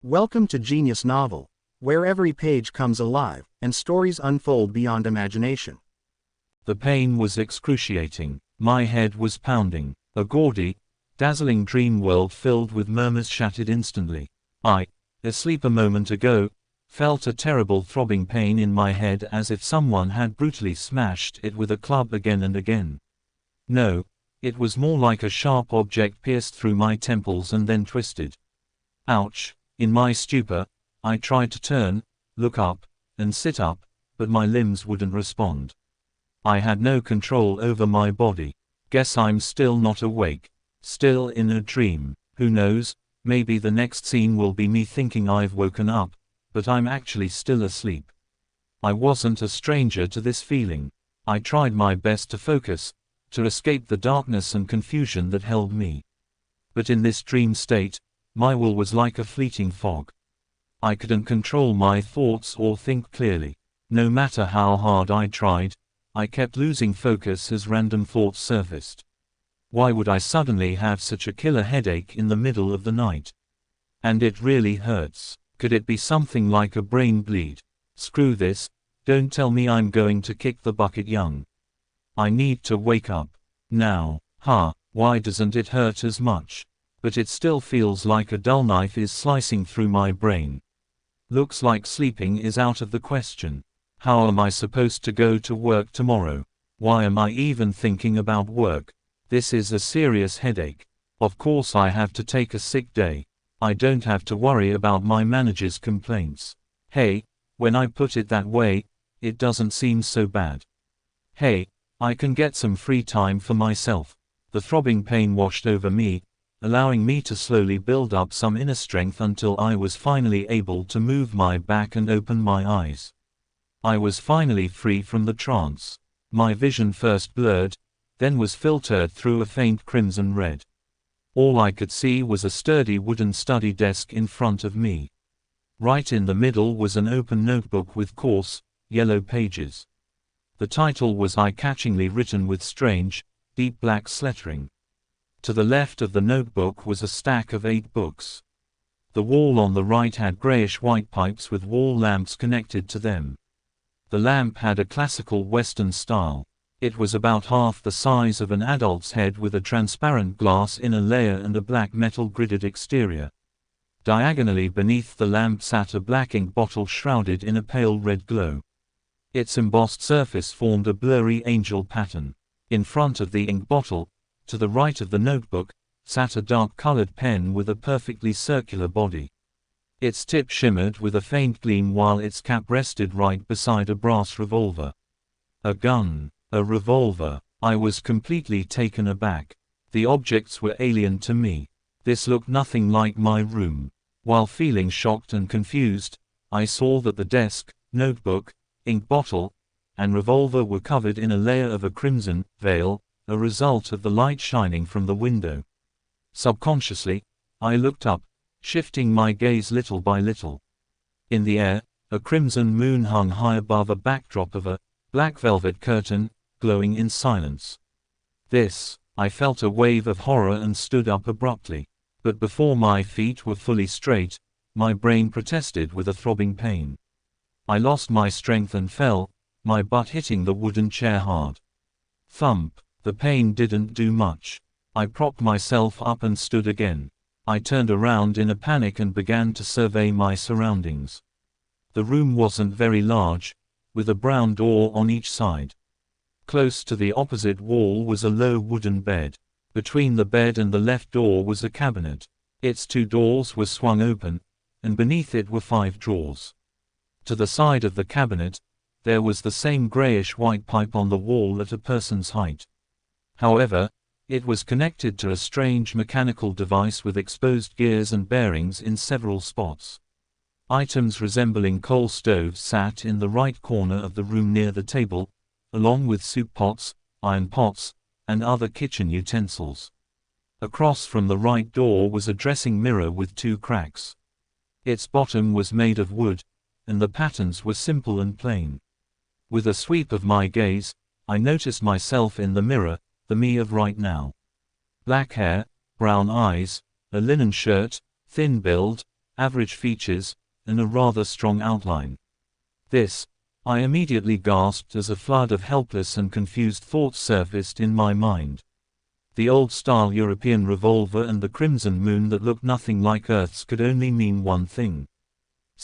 Welcome to Genius Novel, where every page comes alive, and stories unfold beyond imagination. The pain was excruciating. My head was pounding. A gaudy, dazzling dream world filled with murmurs shattered instantly. I, asleep a moment ago, felt a terrible throbbing pain in my head as if someone had brutally smashed it with a club again and again. No, it was more like a sharp object pierced through my temples and then twisted. Ouch! In my stupor, I tried to turn, look up, and sit up, but my limbs wouldn't respond. I had no control over my body. Guess I'm still not awake. Still in a dream. Who knows, maybe the next scene will be me thinking I've woken up, but I'm actually still asleep. I wasn't a stranger to this feeling. I tried my best to focus, to escape the darkness and confusion that held me. But in this dream state, my will was like a fleeting fog. I couldn't control my thoughts or think clearly. No matter how hard I tried, I kept losing focus as random thoughts surfaced. Why would I suddenly have such a killer headache in the middle of the night? And it really hurts. Could it be something like a brain bleed? Screw this, don't tell me I'm going to kick the bucket young. I need to wake up. Now. Why doesn't it hurt as much? But it still feels like a dull knife is slicing through my brain. Looks like sleeping is out of the question. How am I supposed to go to work tomorrow? Why am I even thinking about work? This is a serious headache. Of course I have to take a sick day. I don't have to worry about my manager's complaints. Hey, when I put it that way, it doesn't seem so bad. Hey, I can get some free time for myself. The throbbing pain washed over me, allowing me to slowly build up some inner strength until I was finally able to move my back and open my eyes. I was finally free from the trance. My vision first blurred, then was filtered through a faint crimson red. All I could see was a sturdy wooden study desk in front of me. Right in the middle was an open notebook with coarse, yellow pages. The title was eye-catchingly written with strange, deep black lettering. To the left of the notebook was a stack of 8 books. The wall on the right had grayish-white pipes with wall lamps connected to them. The lamp had a classical Western style. It was about half the size of an adult's head with a transparent glass inner layer and a black metal gridded exterior. Diagonally beneath the lamp sat a black ink bottle shrouded in a pale red glow. Its embossed surface formed a blurry angel pattern. In front of the ink bottle, to the right of the notebook, sat a dark-colored pen with a perfectly circular body. Its tip shimmered with a faint gleam while its cap rested right beside a brass revolver. A gun. A revolver. I was completely taken aback. The objects were alien to me. This looked nothing like my room. While feeling shocked and confused, I saw that the desk, notebook, ink bottle, and revolver were covered in a layer of a crimson veil, a result of the light shining from the window. Subconsciously, I looked up, shifting my gaze little by little. In the air, a crimson moon hung high above a backdrop of a black velvet curtain, glowing in silence. I felt a wave of horror and stood up abruptly. But before my feet were fully straight, my brain protested with a throbbing pain. I lost my strength and fell, my butt hitting the wooden chair hard. Thump. The pain didn't do much. I propped myself up and stood again. I turned around in a panic and began to survey my surroundings. The room wasn't very large, with a brown door on each side. Close to the opposite wall was a low wooden bed. Between the bed and the left door was a cabinet. Its 2 doors were swung open, and beneath it were 5 drawers. To the side of the cabinet, there was the same grayish-white pipe on the wall at a person's height. However, it was connected to a strange mechanical device with exposed gears and bearings in several spots. Items resembling coal stoves sat in the right corner of the room near the table, along with soup pots, iron pots, and other kitchen utensils. Across from the right door was a dressing mirror with 2 cracks. Its bottom was made of wood, and the patterns were simple and plain. With a sweep of my gaze, I noticed myself in the mirror, the me of right now. Black hair, brown eyes, a linen shirt, thin build, average features, and a rather strong outline. This, I immediately gasped as a flood of helpless and confused thoughts surfaced in my mind. The old-style European revolver and the crimson moon that looked nothing like Earth's could only mean one thing.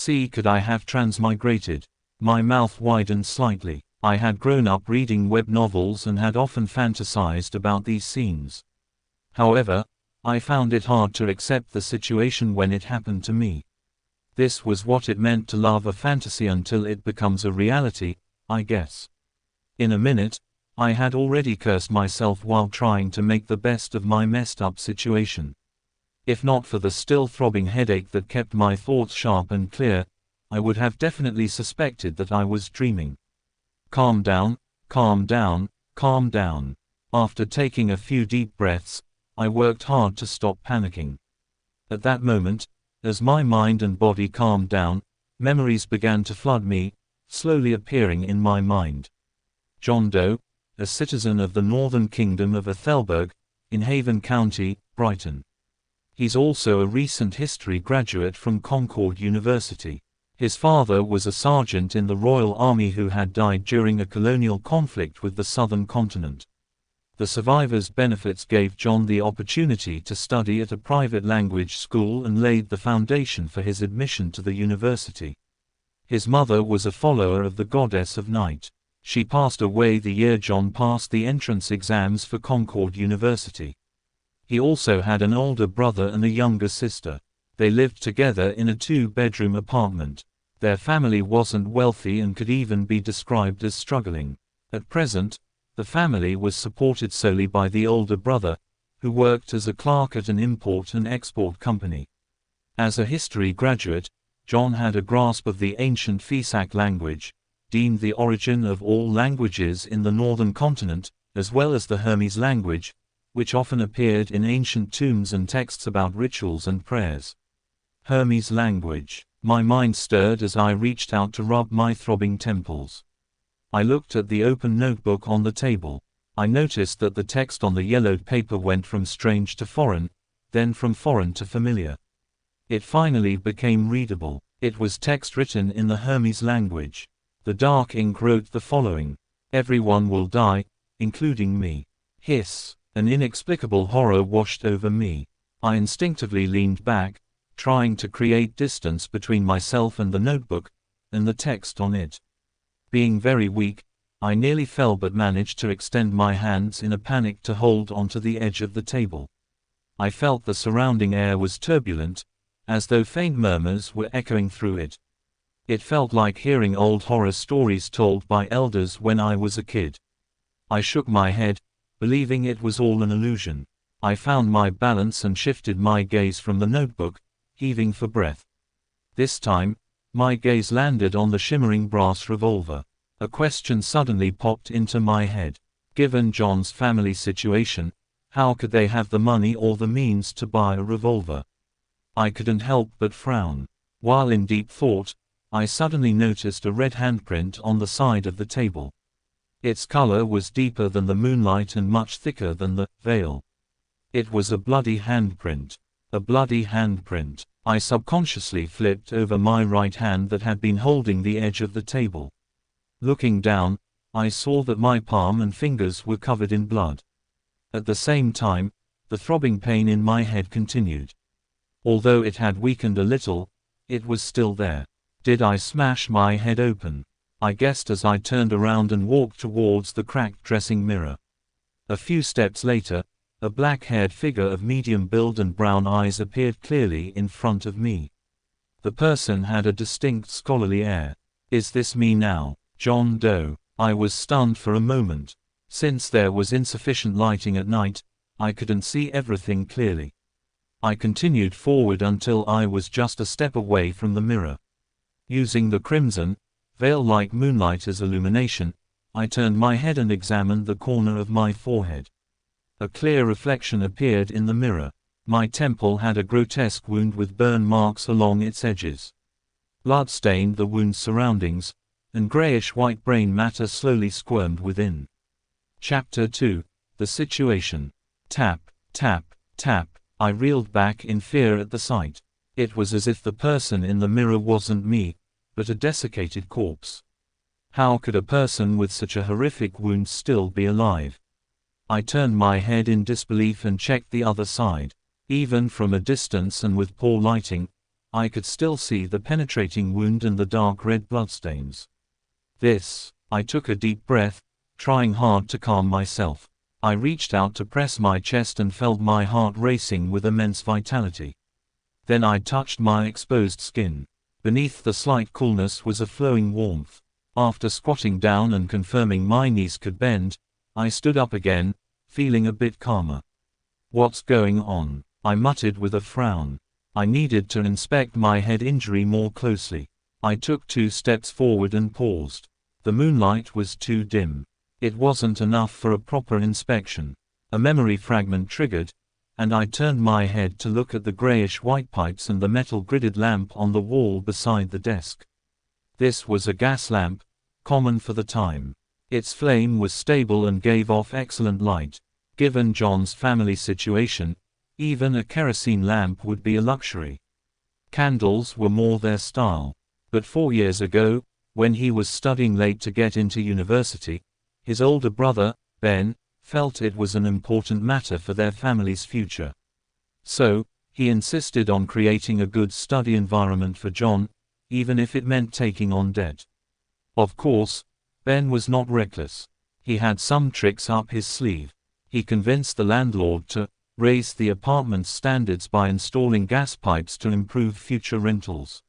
Could I have transmigrated? My mouth widened slightly. I had grown up reading web novels and had often fantasized about these scenes. However, I found it hard to accept the situation when it happened to me. This was what it meant to love a fantasy until it becomes a reality, I guess. In a minute, I had already cursed myself while trying to make the best of my messed up situation. If not for the still throbbing headache that kept my thoughts sharp and clear, I would have definitely suspected that I was dreaming. Calm down, calm down, calm down. After taking a few deep breaths, I worked hard to stop panicking. At that moment, as my mind and body calmed down, memories began to flood me, slowly appearing in my mind. John Doe, a citizen of the Northern Kingdom of Ethelberg, in Haven County, Brighton. He's also a recent history graduate from Concord University. His father was a sergeant in the Royal Army who had died during a colonial conflict with the southern continent. The survivors' benefits gave John the opportunity to study at a private language school and laid the foundation for his admission to the university. His mother was a follower of the goddess of night. She passed away the year John passed the entrance exams for Concord University. He also had an older brother and a younger sister. They lived together in a 2-bedroom apartment. Their family wasn't wealthy and could even be described as struggling. At present, the family was supported solely by the older brother, who worked as a clerk at an import and export company. As a history graduate, John had a grasp of the ancient Fisak language, deemed the origin of all languages in the northern continent, as well as the Hermes language, which often appeared in ancient tombs and texts about rituals and prayers. Hermes language. My mind stirred as I reached out to rub my throbbing temples. I looked at the open notebook on the table. I noticed that the text on the yellowed paper went from strange to foreign, then from foreign to familiar. It finally became readable. It was text written in the Hermes language. The dark ink wrote the following: "Everyone will die, including me." Hiss. An inexplicable horror washed over me. I instinctively leaned back, trying to create distance between myself and the notebook, and the text on it. Being very weak, I nearly fell but managed to extend my hands in a panic to hold onto the edge of the table. I felt the surrounding air was turbulent, as though faint murmurs were echoing through it. It felt like hearing old horror stories told by elders when I was a kid. I shook my head, believing it was all an illusion. I found my balance and shifted my gaze from the notebook, heaving for breath. This time, my gaze landed on the shimmering brass revolver. A question suddenly popped into my head. Given John's family situation, how could they have the money or the means to buy a revolver? I couldn't help but frown. While in deep thought, I suddenly noticed a red handprint on the side of the table. Its color was deeper than the moonlight and much thicker than the veil. It was a bloody handprint. A bloody handprint. I subconsciously flipped over my right hand that had been holding the edge of the table. Looking down, I saw that my palm and fingers were covered in blood. At the same time, the throbbing pain in my head continued. Although it had weakened a little, it was still there. Did I smash my head open? I guessed as I turned around and walked towards the cracked dressing mirror. A few steps later, a black-haired figure of medium build and brown eyes appeared clearly in front of me. The person had a distinct scholarly air. Is this me now, John Doe? I was stunned for a moment. Since there was insufficient lighting at night, I couldn't see everything clearly. I continued forward until I was just a step away from the mirror. Using the crimson, veil-like moonlight as illumination, I turned my head and examined the corner of my forehead. A clear reflection appeared in the mirror. My temple had a grotesque wound with burn marks along its edges. Blood stained the wound's surroundings, and grayish-white brain matter slowly squirmed within. Chapter 2. The Situation. Tap, tap, tap. I reeled back in fear at the sight. It was as if the person in the mirror wasn't me, but a desiccated corpse. How could a person with such a horrific wound still be alive? I turned my head in disbelief and checked the other side. Even from a distance and with poor lighting, I could still see the penetrating wound and the dark red bloodstains. I took a deep breath, trying hard to calm myself. I reached out to press my chest and felt my heart racing with immense vitality. Then I touched my exposed skin. Beneath the slight coolness was a flowing warmth. After squatting down and confirming my knees could bend, I stood up again, feeling a bit calmer. "What's going on?" I muttered with a frown. I needed to inspect my head injury more closely. I took 2 steps forward and paused. The moonlight was too dim. It wasn't enough for a proper inspection. A memory fragment triggered, and I turned my head to look at the grayish-white pipes and the metal gridded lamp on the wall beside the desk. This was a gas lamp, common for the time. Its flame was stable and gave off excellent light. Given John's family situation, even a kerosene lamp would be a luxury. Candles were more their style. But 4 years ago, when he was studying late to get into university, his older brother, Ben, felt it was an important matter for their family's future. So, he insisted on creating a good study environment for John, even if it meant taking on debt. Of course, Ben was not reckless. He had some tricks up his sleeve. He convinced the landlord to raise the apartment's standards by installing gas pipes to improve future rentals.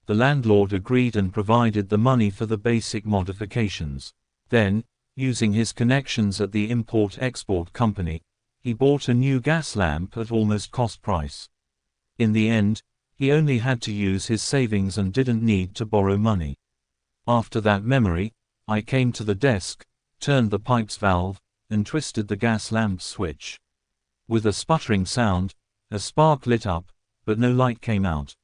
The landlord agreed and provided the money for the basic modifications. Then, using his connections at the import-export company, he bought a new gas lamp at almost cost price. In the end, he only had to use his savings and didn't need to borrow money. After that memory, I came to the desk, turned the pipe's valve, and twisted the gas lamp's switch. With a sputtering sound, a spark lit up, but no light came out.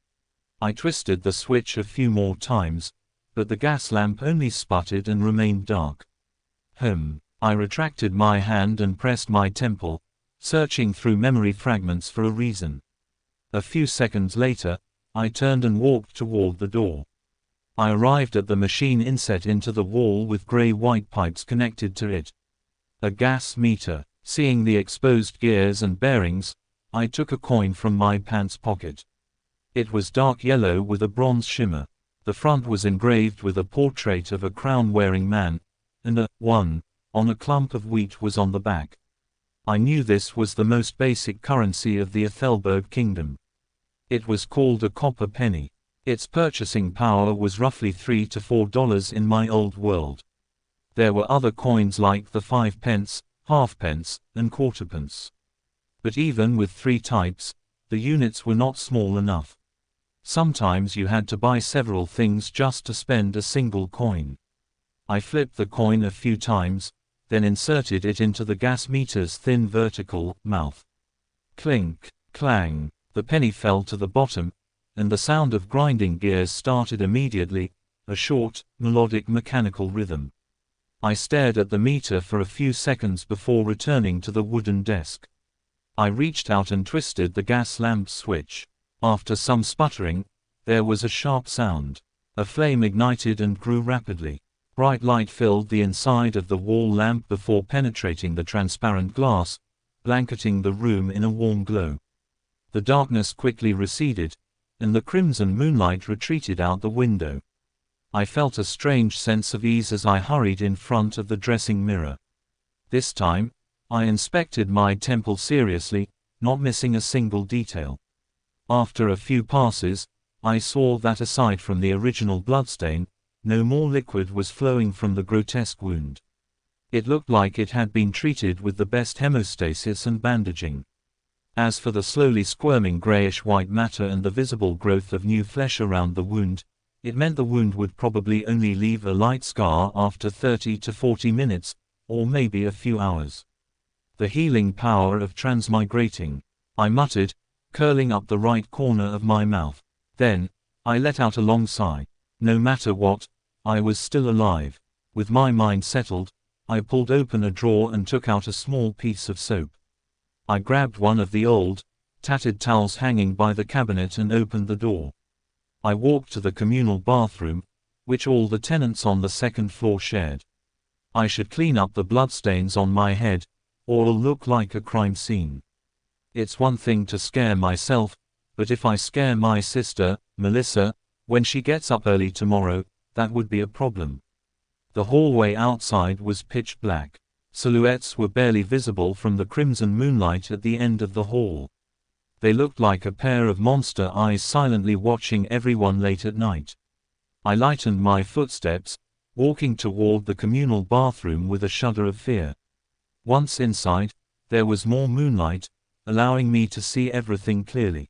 I twisted the switch a few more times, but the gas lamp only sputtered and remained dark. I retracted my hand and pressed my temple, searching through memory fragments for a reason. A few seconds later, I turned and walked toward the door. I arrived at the machine inset into the wall with gray-white pipes connected to it. A gas meter. Seeing the exposed gears and bearings, I took a coin from my pants pocket. It was dark yellow with a bronze shimmer. The front was engraved with a portrait of a crown-wearing man, and a 1 on a clump of wheat was on the back. I knew this was the most basic currency of the Ethelberg kingdom. It was called a copper penny. Its purchasing power was roughly $3 to $4 in my old world. There were other coins like the 5 pence, halfpence, and quarterpence. But even with 3 types, the units were not small enough. Sometimes you had to buy several things just to spend a single coin. I flipped the coin a few times, then inserted it into the gas meter's thin vertical mouth. Clink, clang, the penny fell to the bottom, and the sound of grinding gears started immediately, a short, melodic mechanical rhythm. I stared at the meter for a few seconds before returning to the wooden desk. I reached out and twisted the gas lamp switch. After some sputtering, there was a sharp sound. A flame ignited and grew rapidly. Bright light filled the inside of the wall lamp before penetrating the transparent glass, blanketing the room in a warm glow. The darkness quickly receded, and the crimson moonlight retreated out the window. I felt a strange sense of ease as I hurried in front of the dressing mirror. This time, I inspected my temple seriously, not missing a single detail. After a few passes, I saw that aside from the original bloodstain, no more liquid was flowing from the grotesque wound. It looked like it had been treated with the best hemostasis and bandaging. As for the slowly squirming grayish-white matter and the visible growth of new flesh around the wound, it meant the wound would probably only leave a light scar after 30 to 40 minutes, or maybe a few hours. The healing power of transmigrating, I muttered, curling up the right corner of my mouth. Then, I let out a long sigh. No matter what, I was still alive. With my mind settled, I pulled open a drawer and took out a small piece of soap. I grabbed one of the old, tattered towels hanging by the cabinet, and opened the door. I walked to the communal bathroom, which all the tenants on the second floor shared. I should clean up the bloodstains on my head, or it'll look like a crime scene. It's one thing to scare myself, but if I scare my sister, Melissa, when she gets up early tomorrow, that would be a problem. The hallway outside was pitch black. Silhouettes were barely visible from the crimson moonlight at the end of the hall. They looked like a pair of monster eyes silently watching everyone late at night. I lightened my footsteps, walking toward the communal bathroom with a shudder of fear. Once inside, there was more moonlight, allowing me to see everything clearly.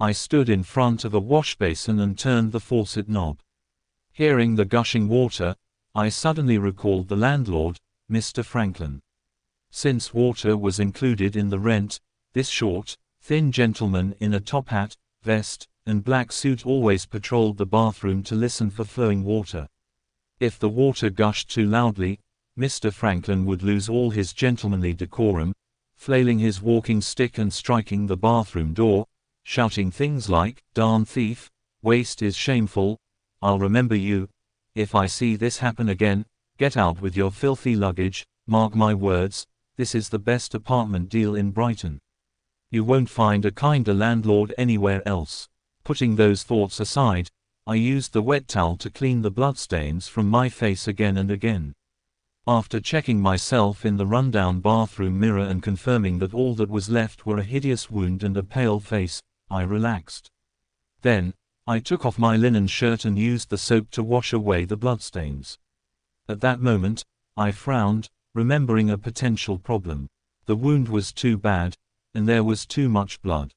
I stood in front of a washbasin and turned the faucet knob. Hearing the gushing water, I suddenly recalled the landlord, Mr. Franklin. Since water was included in the rent, this short, thin gentleman in a top hat, vest, and black suit always patrolled the bathroom to listen for flowing water. If the water gushed too loudly, Mr. Franklin would lose all his gentlemanly decorum, flailing his walking stick and striking the bathroom door, shouting things like, "Darn thief, waste is shameful, I'll remember you, if I see this happen again, get out with your filthy luggage, mark my words, this is the best apartment deal in Brighton. You won't find a kinder landlord anywhere else." Putting those thoughts aside, I used the wet towel to clean the bloodstains from my face again and again. After checking myself in the rundown bathroom mirror and confirming that all that was left were a hideous wound and a pale face, I relaxed. Then, I took off my linen shirt and used the soap to wash away the bloodstains. At that moment, I frowned, remembering a potential problem. The wound was too bad, and there was too much blood.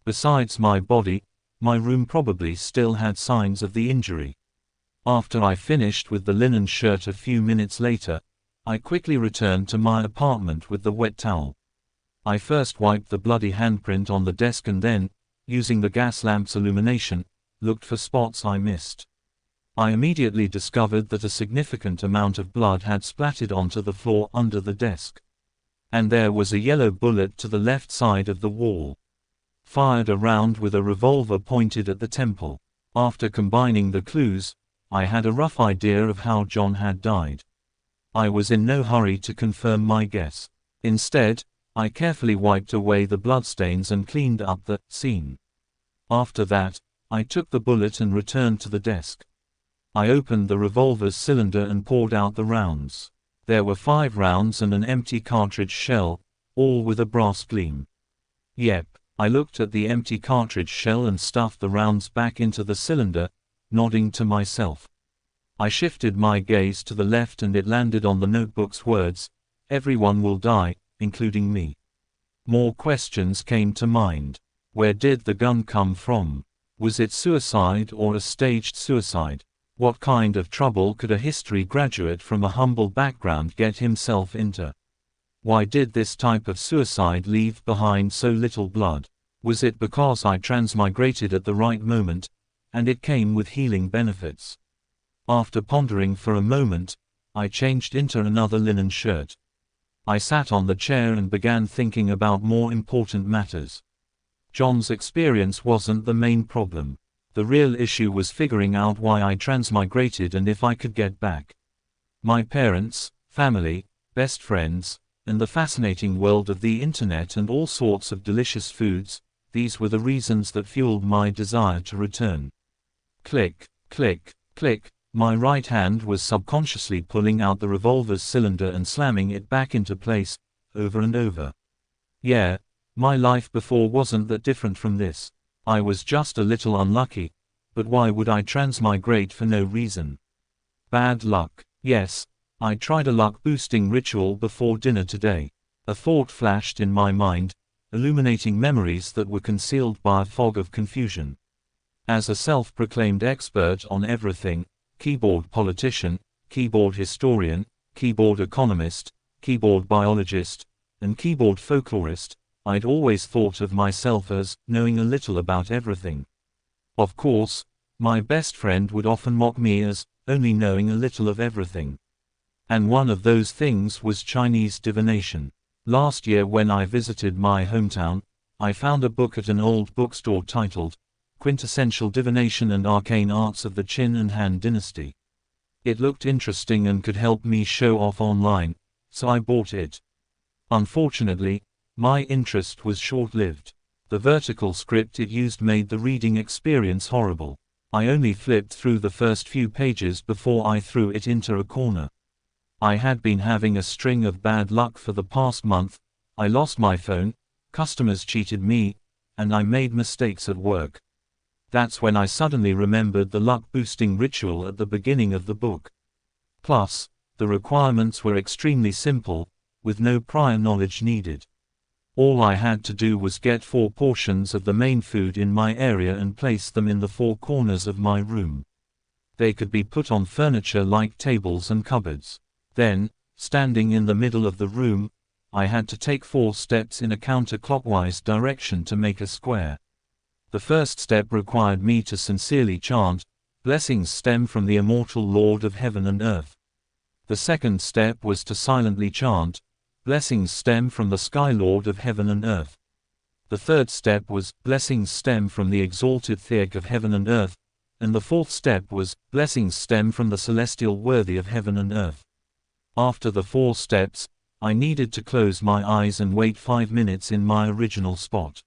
Besides my body, my room probably still had signs of the injury. After I finished with the linen shirt a few minutes later, I quickly returned to my apartment with the wet towel. I first wiped the bloody handprint on the desk and then, using the gas lamp's illumination, looked for spots I missed. I immediately discovered that a significant amount of blood had splattered onto the floor under the desk. And there was a yellow bullet to the left side of the wall. Fired a round with a revolver pointed at the temple. After combining the clues, I had a rough idea of how John had died. I was in no hurry to confirm my guess. Instead, I carefully wiped away the bloodstains and cleaned up the scene. After that, I took the bullet and returned to the desk. I opened the revolver's cylinder and poured out the rounds. There were 5 rounds and an empty cartridge shell, all with a brass gleam. Yep, I looked at the empty cartridge shell and stuffed the rounds back into the cylinder, nodding to myself. I shifted my gaze to the left and it landed on the notebook's words, "Everyone will die, including me." More questions came to mind. Where did the gun come from? Was it suicide or a staged suicide? What kind of trouble could a history graduate from a humble background get himself into? Why did this type of suicide leave behind so little blood? Was it because I transmigrated at the right moment, and it came with healing benefits? After pondering for a moment, I changed into another linen shirt. I sat on the chair and began thinking about more important matters. John's experience wasn't the main problem. The real issue was figuring out why I transmigrated and if I could get back. My parents, family, best friends, and the fascinating world of the internet and all sorts of delicious foods, these were the reasons that fueled my desire to return. Click, click, click, my right hand was subconsciously pulling out the revolver's cylinder and slamming it back into place, over and over. Yeah, my life before wasn't that different from this. I was just a little unlucky, but why would I transmigrate for no reason? Bad luck. Yes, I tried a luck-boosting ritual before dinner today. A thought flashed in my mind, illuminating memories that were concealed by a fog of confusion. As a self-proclaimed expert on everything, keyboard politician, keyboard historian, keyboard economist, keyboard biologist, and keyboard folklorist, I'd always thought of myself as knowing a little about everything. Of course, my best friend would often mock me as only knowing a little of everything. And one of those things was Chinese divination. Last year when I visited my hometown, I found a book at an old bookstore titled, Quintessential Divination and Arcane Arts of the Qin and Han Dynasty. It looked interesting and could help me show off online, so I bought it. Unfortunately, my interest was short-lived. The vertical script it used made the reading experience horrible. I only flipped through the first few pages before I threw it into a corner. I had been having a string of bad luck for the past month. I lost my phone, customers cheated me, and I made mistakes at work. That's when I suddenly remembered the luck-boosting ritual at the beginning of the book. Plus, the requirements were extremely simple, with no prior knowledge needed. All I had to do was get 4 portions of the main food in my area and place them in the 4 corners of my room. They could be put on furniture like tables and cupboards. Then, standing in the middle of the room, I had to take 4 steps in a counterclockwise direction to make a square. The first step required me to sincerely chant, "Blessings stem from the immortal Lord of heaven and earth." The second step was to silently chant, "Blessings stem from the Sky Lord of heaven and earth." The third step was, "Blessings stem from the exalted Theurg of heaven and earth," and the fourth step was, "Blessings stem from the celestial worthy of heaven and earth." After the 4 steps, I needed to close my eyes and wait 5 minutes in my original spot.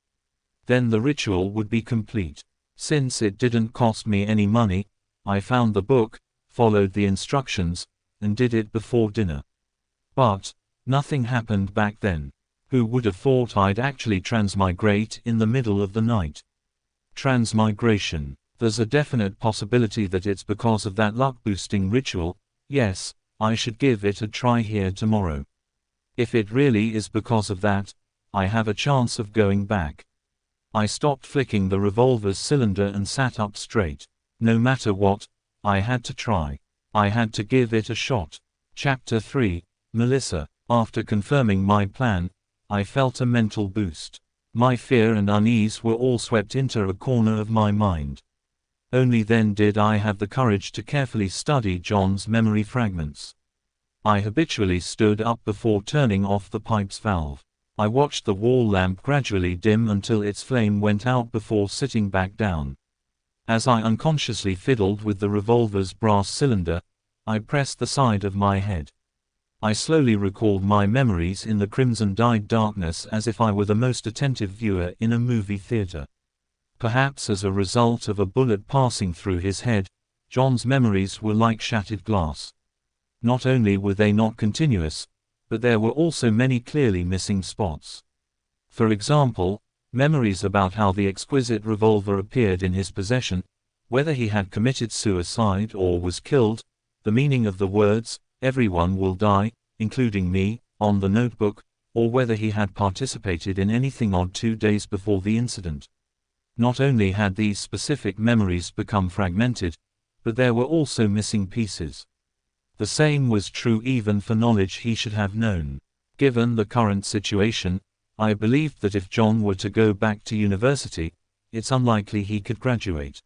Then the ritual would be complete. Since it didn't cost me any money, I found the book, followed the instructions, and did it before dinner. But nothing happened back then. Who would have thought I'd actually transmigrate in the middle of the night? Transmigration. There's a definite possibility that it's because of that luck-boosting ritual. Yes, I should give it a try here tomorrow. If it really is because of that, I have a chance of going back. I stopped flicking the revolver's cylinder and sat up straight. No matter what, I had to try. I had to give it a shot. Chapter 3, Melissa. After confirming my plan, I felt a mental boost. My fear and unease were all swept into a corner of my mind. Only then did I have the courage to carefully study John's memory fragments. I habitually stood up before turning off the pipe's valve. I watched the wall lamp gradually dim until its flame went out before sitting back down. As I unconsciously fiddled with the revolver's brass cylinder, I pressed the side of my head. I slowly recalled my memories in the crimson-dyed darkness as if I were the most attentive viewer in a movie theater. Perhaps as a result of a bullet passing through his head, John's memories were like shattered glass. Not only were they not continuous, but there were also many clearly missing spots. For example, memories about how the exquisite revolver appeared in his possession, whether he had committed suicide or was killed, the meaning of the words, "Everyone will die, including me," on the notebook, or whether he had participated in anything odd 2 days before the incident. Not only had these specific memories become fragmented, but there were also missing pieces. The same was true even for knowledge he should have known. Given the current situation, I believed that if John were to go back to university, it's unlikely he could graduate.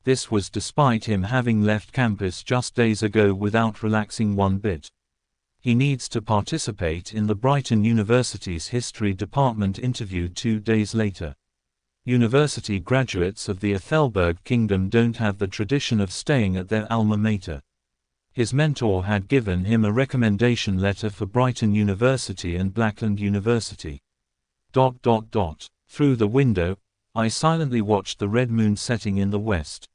This was despite him having left campus just days ago without relaxing one bit. He needs to participate in the Brighton University's history department interview 2 days later. University graduates of the Ethelberg Kingdom don't have the tradition of staying at their alma mater. His mentor had given him a recommendation letter for Brighton University and Blackland University. Through the window, I silently watched the red moon setting in the west.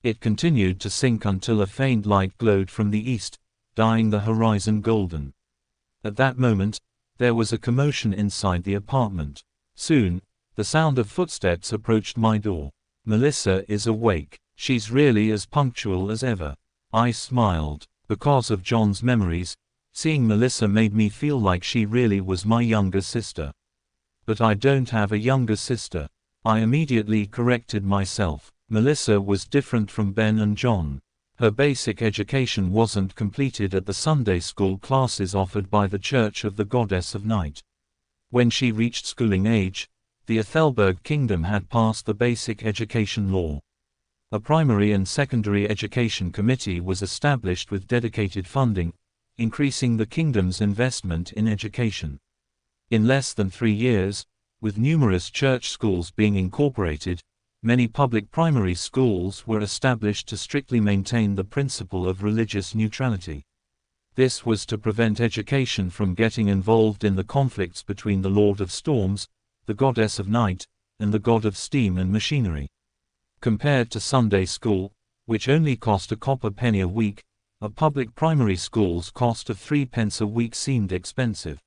It continued to sink until a faint light glowed from the east, dyeing the horizon golden. At that moment, there was a commotion inside the apartment. Soon, the sound of footsteps approached my door. Melissa is awake. She's really as punctual as ever. I smiled. Because of John's memories, seeing Melissa made me feel like she really was my younger sister. But I don't have a younger sister. I immediately corrected myself. Melissa was different from Ben and John. Her basic education wasn't completed at the Sunday school classes offered by the Church of the Goddess of Night. When she reached schooling age, the Ethelberg Kingdom had passed the Basic Education Law. A primary and secondary education committee was established with dedicated funding, increasing the kingdom's investment in education. In less than 3 years, With numerous church schools being incorporated, many public primary schools were established to strictly maintain the principle of religious neutrality. This was to prevent education from getting involved in the conflicts between the Lord of Storms, the goddess of night, and the god of steam and machinery. Compared to Sunday school, which only cost a copper penny a week, a public primary school's cost of 3 pence a week seemed expensive.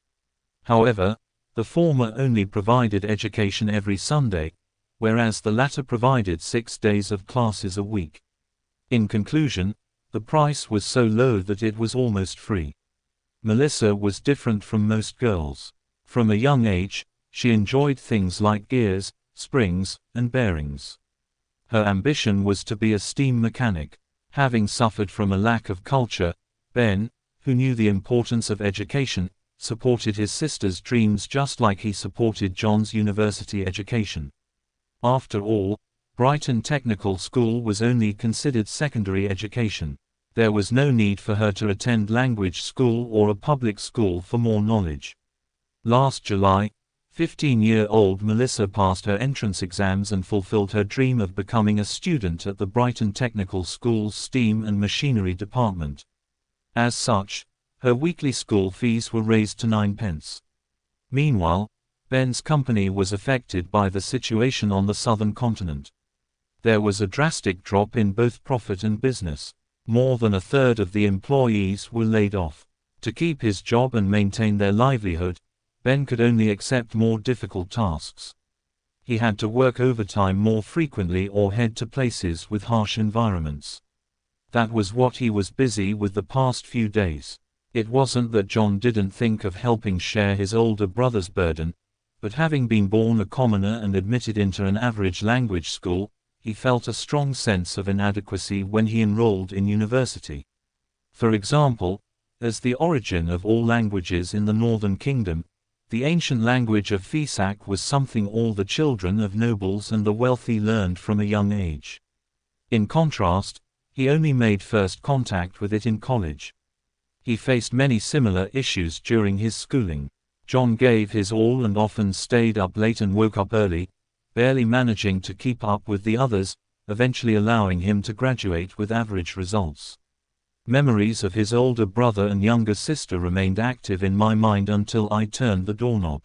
However, the former only provided education every Sunday, whereas the latter provided 6 days of classes a week. In conclusion, the price was so low that it was almost free. Melissa was different from most girls. From a young age, she enjoyed things like gears, springs, and bearings. Her ambition was to be a steam mechanic. Having suffered from a lack of culture, Ben, who knew the importance of education, supported his sister's dreams just like he supported John's university education. After all, Brighton Technical School was only considered secondary education. There was no need for her to attend language school or a public school for more knowledge. Last July, 15-year-old Melissa passed her entrance exams and fulfilled her dream of becoming a student at the Brighton Technical School's STEAM and Machinery department. As such, her weekly school fees were raised to 9 pence. Meanwhile, Ben's company was affected by the situation on the southern continent. There was a drastic drop in both profit and business. More than a third of the employees were laid off. To keep his job and maintain their livelihood, Ben could only accept more difficult tasks. He had to work overtime more frequently or head to places with harsh environments. That was what he was busy with the past few days. It wasn't that John didn't think of helping share his older brother's burden, but having been born a commoner and admitted into an average language school, he felt a strong sense of inadequacy when he enrolled in university. For example, as the origin of all languages in the Northern Kingdom, the ancient language of Fisak was something all the children of nobles and the wealthy learned from a young age. In contrast, he only made first contact with it in college. He faced many similar issues during his schooling. John gave his all and often stayed up late and woke up early, barely managing to keep up with the others, eventually allowing him to graduate with average results. Memories of his older brother and younger sister remained active in my mind until I turned the doorknob.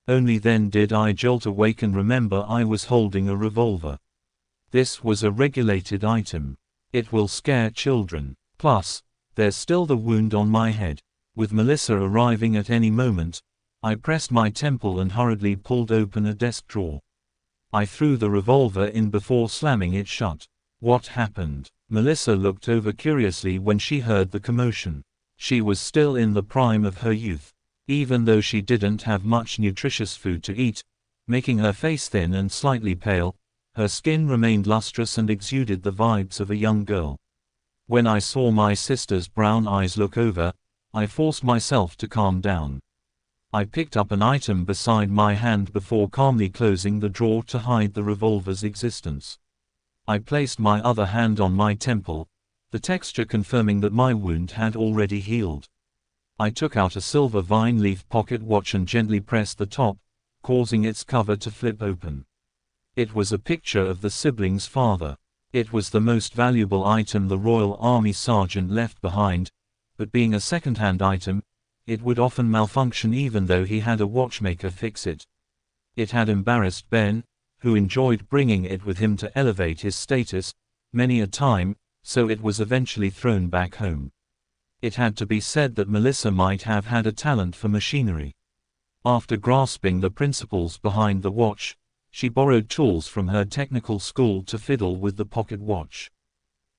Only then did I jolt awake and remember I was holding a revolver. This was a regulated item. It will scare children. Plus, there's still the wound on my head. With Melissa arriving at any moment, I pressed my temple and hurriedly pulled open a desk drawer. I threw the revolver in before slamming it shut. What happened? Melissa looked over curiously when she heard the commotion. She was still in the prime of her youth. Even though she didn't have much nutritious food to eat, making her face thin and slightly pale, her skin remained lustrous and exuded the vibes of a young girl. When I saw my sister's brown eyes look over, I forced myself to calm down. I picked up an item beside my hand before calmly closing the drawer to hide the revolver's existence. I placed my other hand on my temple, the texture confirming that my wound had already healed. I took out a silver vine leaf pocket watch and gently pressed the top, causing its cover to flip open. It was a picture of the siblings' father. It was the most valuable item the Royal Army sergeant left behind, but being a second-hand item, it would often malfunction even though he had a watchmaker fix it. It had embarrassed Ben, who enjoyed bringing it with him to elevate his status, many a time, so it was eventually thrown back home. It had to be said that Melissa might have had a talent for machinery. After grasping the principles behind the watch, she borrowed tools from her technical school to fiddle with the pocket watch.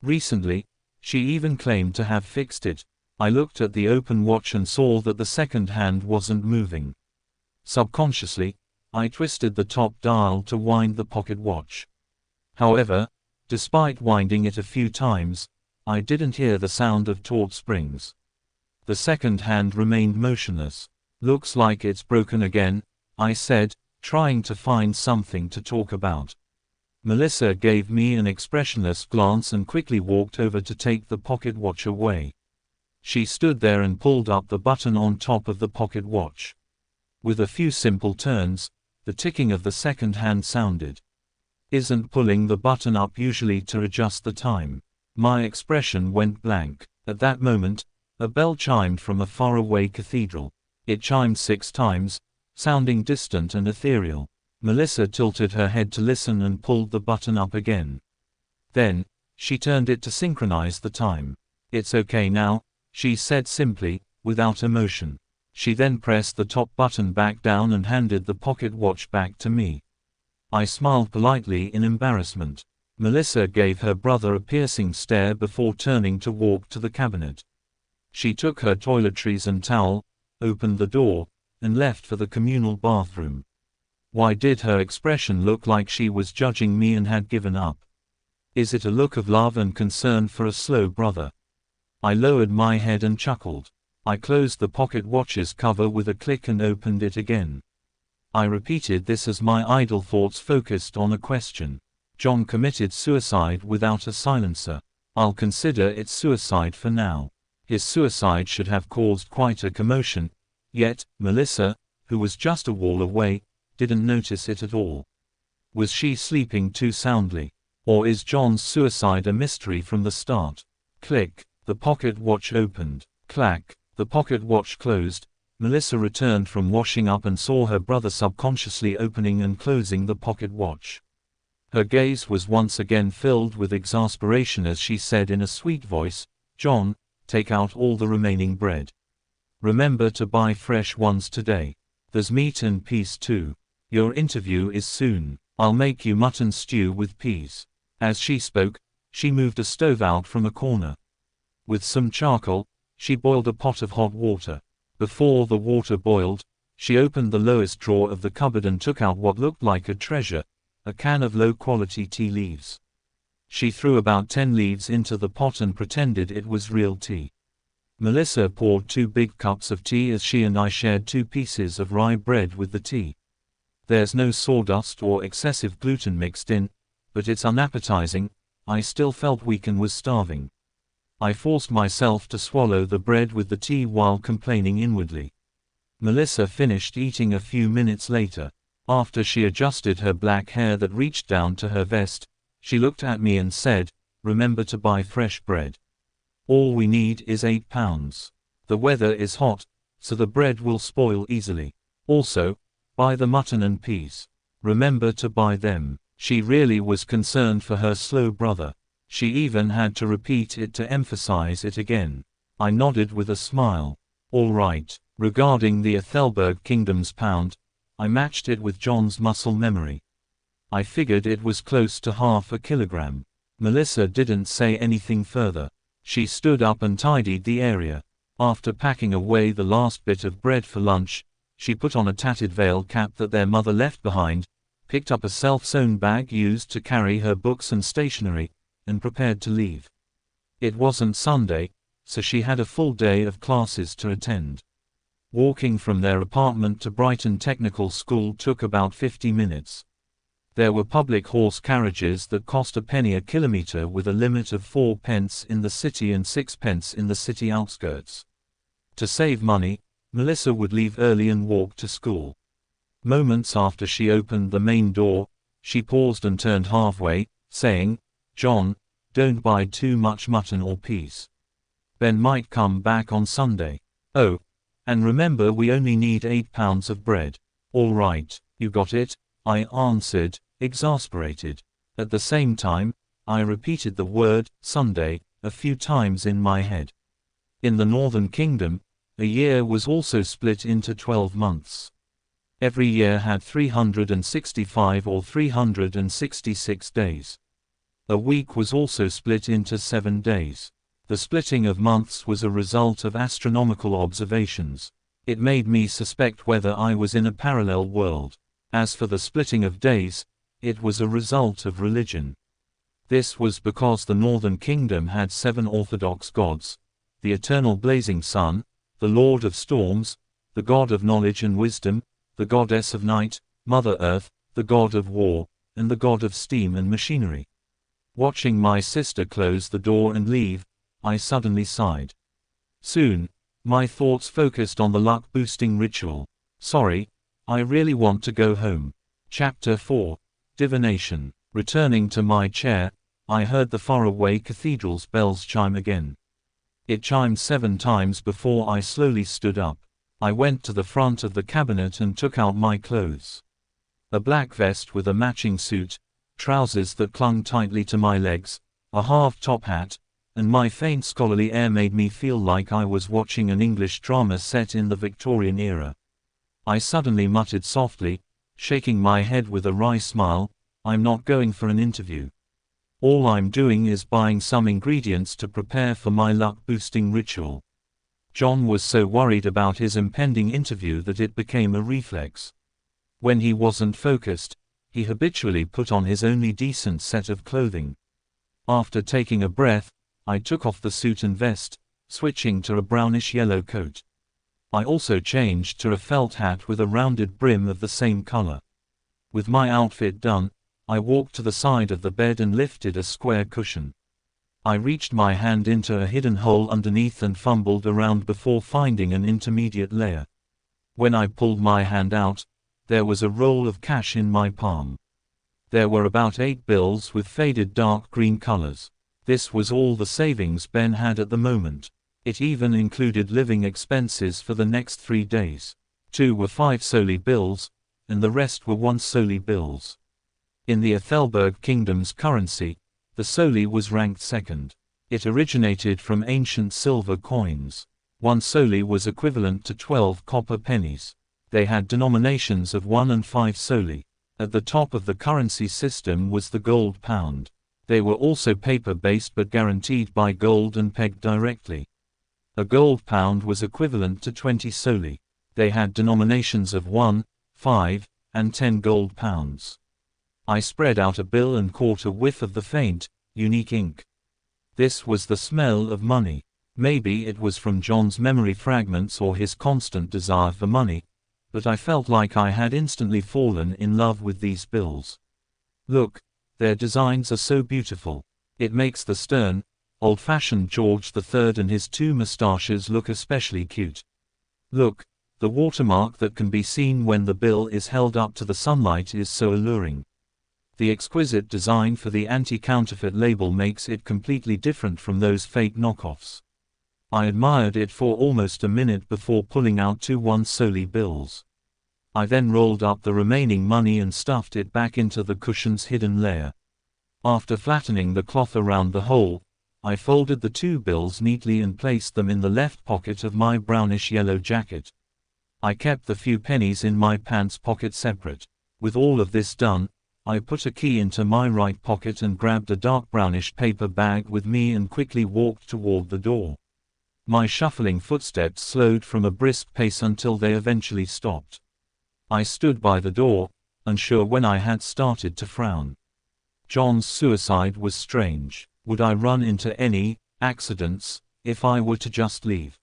Recently, she even claimed to have fixed it. I looked at the open watch and saw that the second hand wasn't moving. Subconsciously, I twisted the top dial to wind the pocket watch. However, despite winding it a few times, I didn't hear the sound of taut springs. The second hand remained motionless. Looks like it's broken again, I said, trying to find something to talk about. Melissa gave me an expressionless glance and quickly walked over to take the pocket watch away. She stood there and pulled up the button on top of the pocket watch. With a few simple turns, The ticking of the second hand sounded. Isn't pulling the button up usually to adjust the time? My expression went blank. At that moment, a bell chimed from a faraway cathedral. It chimed 6 times, sounding distant and ethereal. Melissa tilted her head to listen and pulled the button up again. Then, she turned it to synchronize the time. "It's okay now," she said simply, without emotion. She then pressed the top button back down and handed the pocket watch back to me. I smiled politely in embarrassment. Melissa gave her brother a piercing stare before turning to walk to the cabinet. She took her toiletries and towel, opened the door, and left for the communal bathroom. Why did her expression look like she was judging me and had given up? Is it a look of love and concern for a slow brother? I lowered my head and chuckled. I closed the pocket watch's cover with a click and opened it again. I repeated this as my idle thoughts focused on a question. John committed suicide without a silencer. I'll consider it suicide for now. His suicide should have caused quite a commotion, yet, Melissa, who was just a wall away, didn't notice it at all. Was she sleeping too soundly? Or is John's suicide a mystery from the start? Click, the pocket watch opened. Clack, the pocket watch closed. Melissa returned from washing up and saw her brother subconsciously opening and closing the pocket watch. Her gaze was once again filled with exasperation as she said in a sweet voice, "John, take out all the remaining bread. Remember to buy fresh ones today. There's meat and peas too. Your interview is soon. I'll make you mutton stew with peas." As she spoke, she moved a stove out from a corner. With some charcoal, she boiled a pot of hot water. Before the water boiled, she opened the lowest drawer of the cupboard and took out what looked like a treasure, a can of low-quality tea leaves. She threw about 10 leaves into the pot and pretended it was real tea. Melissa poured 2 big cups of tea as she and I shared 2 pieces of rye bread with the tea. There's no sawdust or excessive gluten mixed in, but it's unappetizing. I still felt weak and was starving. I forced myself to swallow the bread with the tea while complaining inwardly. Melissa finished eating a few minutes later. After she adjusted her black hair that reached down to her vest, she looked at me and said, "Remember to buy fresh bread. All we need is 8 pounds. The weather is hot, so the bread will spoil easily. Also, buy the mutton and peas. Remember to buy them." She really was concerned for her slow brother. She even had to repeat it to emphasize it again. I nodded with a smile. All right. Regarding the Ethelberg Kingdom's pound, I matched it with John's muscle memory. I figured it was close to half a kilogram. Melissa didn't say anything further. She stood up and tidied the area. After packing away the last bit of bread for lunch, she put on a tattered veil cap that their mother left behind, picked up a self-sewn bag used to carry her books and stationery, and prepared to leave. It wasn't Sunday, so she had a full day of classes to attend. Walking from their apartment to Brighton Technical School took about 50 minutes. There were public horse carriages that cost a penny a kilometre with a limit of 4 pence in the city and 6 pence in the city outskirts. To save money, Melissa would leave early and walk to school. Moments after she opened the main door, she paused and turned halfway, saying, "John, don't buy too much mutton or peas. Ben might come back on Sunday. Oh, and remember we only need 8 pounds of bread." "All right, you got it," I answered, exasperated. At the same time, I repeated the word, Sunday, a few times in my head. In the Northern Kingdom, a year was also split into 12 months. Every year had 365 or 366 days. A week was also split into 7 days. The splitting of months was a result of astronomical observations. It made me suspect whether I was in a parallel world. As for the splitting of days, it was a result of religion. This was because the Northern Kingdom had 7 orthodox gods: the eternal blazing sun, the Lord of storms, the God of knowledge and wisdom, the goddess of night, Mother Earth, the god of war, and the god of steam and machinery. Watching my sister close the door and leave, I suddenly sighed. Soon, my thoughts focused on the luck-boosting ritual. "Sorry, I really want to go home." Chapter 4. Divination. Returning to my chair, I heard the faraway cathedral's bells chime again. It chimed 7 times before I slowly stood up. I went to the front of the cabinet and took out my clothes. A black vest with a matching suit, trousers that clung tightly to my legs, a half-top hat, and my faint scholarly air made me feel like I was watching an English drama set in the Victorian era. I suddenly muttered softly, shaking my head with a wry smile, "I'm not going for an interview. All I'm doing is buying some ingredients to prepare for my luck-boosting ritual." John was so worried about his impending interview that it became a reflex. When he wasn't focused, he habitually put on his only decent set of clothing. After taking a breath, I took off the suit and vest, switching to a brownish-yellow coat. I also changed to a felt hat with a rounded brim of the same color. With my outfit done, I walked to the side of the bed and lifted a square cushion. I reached my hand into a hidden hole underneath and fumbled around before finding an intermediate layer. When I pulled my hand out, there was a roll of cash in my palm. There were about 8 bills with faded dark green colors. This was all the savings Ben had at the moment. It even included living expenses for the next 3 days. 2 were 5 solely bills, and the rest were 1 solely bills. In the Ethelberg Kingdom's currency, the solely was ranked second. It originated from ancient silver coins. 1 solely was equivalent to 12 copper pennies. They had denominations of 1 and 5 solely. At the top of the currency system was the gold pound. They were also paper-based but guaranteed by gold and pegged directly. A gold pound was equivalent to 20 solely. They had denominations of 1, 5, and 10 gold pounds. I spread out a bill and caught a whiff of the faint, unique ink. This was the smell of money. Maybe it was from John's memory fragments or his constant desire for money, but I felt like I had instantly fallen in love with these bills. Look, their designs are so beautiful. It makes the stern, old-fashioned George III and his 2 mustaches look especially cute. Look, the watermark that can be seen when the bill is held up to the sunlight is so alluring. The exquisite design for the anti-counterfeit label makes it completely different from those fake knockoffs. I admired it for almost a minute before pulling out 2 1 solely bills. I then rolled up the remaining money and stuffed it back into the cushion's hidden layer. After flattening the cloth around the hole, I folded the 2 bills neatly and placed them in the left pocket of my brownish-yellow jacket. I kept the few pennies in my pants pocket separate. With all of this done, I put a key into my right pocket and grabbed a dark brownish paper bag with me and quickly walked toward the door. My shuffling footsteps slowed from a brisk pace until they eventually stopped. I stood by the door, unsure when I had started to frown. John's suicide was strange. Would I run into any accidents if I were to just leave?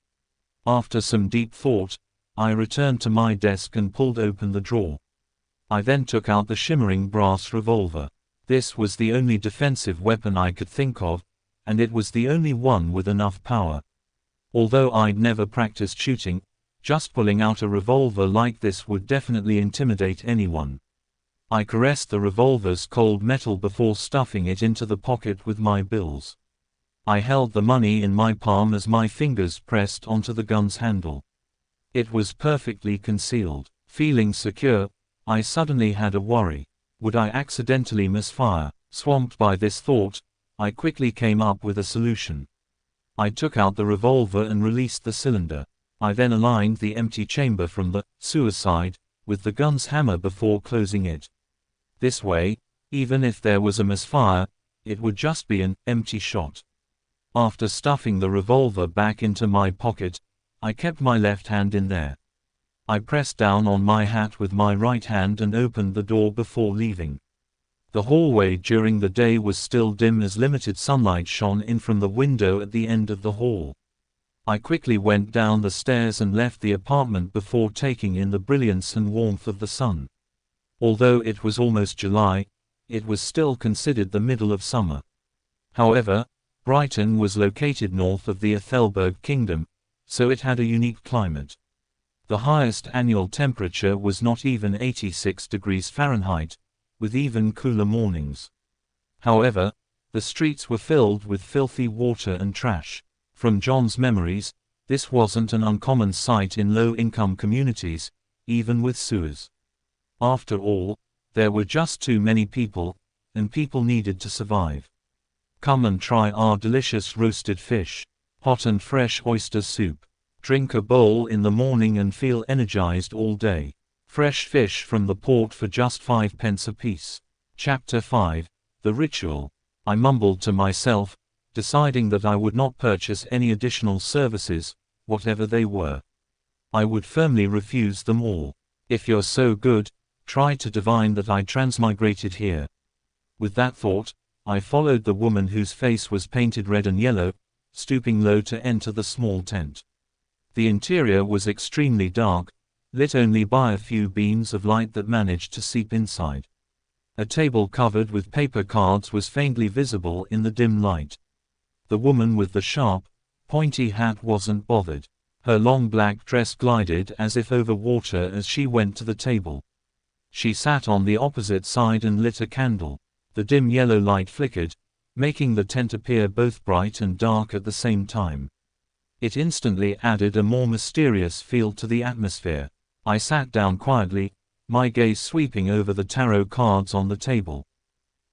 After some deep thought, I returned to my desk and pulled open the drawer. I then took out the shimmering brass revolver. This was the only defensive weapon I could think of, and it was the only one with enough power. Although I'd never practiced shooting, just pulling out a revolver like this would definitely intimidate anyone. I caressed the revolver's cold metal before stuffing it into the pocket with my bills. I held the money in my palm as my fingers pressed onto the gun's handle. It was perfectly concealed. Feeling secure, I suddenly had a worry. Would I accidentally misfire? Swamped by this thought, I quickly came up with a solution. I took out the revolver and released the cylinder. I then aligned the empty chamber from the suicide with the gun's hammer before closing it. This way, even if there was a misfire, it would just be an empty shot. After stuffing the revolver back into my pocket, I kept my left hand in there. I pressed down on my hat with my right hand and opened the door before leaving. The hallway during the day was still dim as limited sunlight shone in from the window at the end of the hall. I quickly went down the stairs and left the apartment before taking in the brilliance and warmth of the sun. Although it was almost July, it was still considered the middle of summer. However, Brighton was located north of the Ethelberg Kingdom, so it had a unique climate. The highest annual temperature was not even 86 degrees Fahrenheit, with even cooler mornings. However, the streets were filled with filthy water and trash. From John's memories, this wasn't an uncommon sight in low-income communities, even with sewers. After all, there were just too many people, and people needed to survive. Come and try our delicious roasted fish, hot and fresh oyster soup. Drink a bowl in the morning and feel energized all day. Fresh fish from the port for just 5 pence apiece. Chapter 5, The Ritual. I mumbled to myself, deciding that I would not purchase any additional services, whatever they were. I would firmly refuse them all. If you're so good, try to divine that I transmigrated here. With that thought, I followed the woman whose face was painted red and yellow, stooping low to enter the small tent. The interior was extremely dark, lit only by a few beams of light that managed to seep inside. A table covered with paper cards was faintly visible in the dim light. The woman with the sharp, pointy hat wasn't bothered. Her long black dress glided as if over water as she went to the table. She sat on the opposite side and lit a candle. The dim yellow light flickered, making the tent appear both bright and dark at the same time. It instantly added a more mysterious feel to the atmosphere. I sat down quietly, my gaze sweeping over the tarot cards on the table.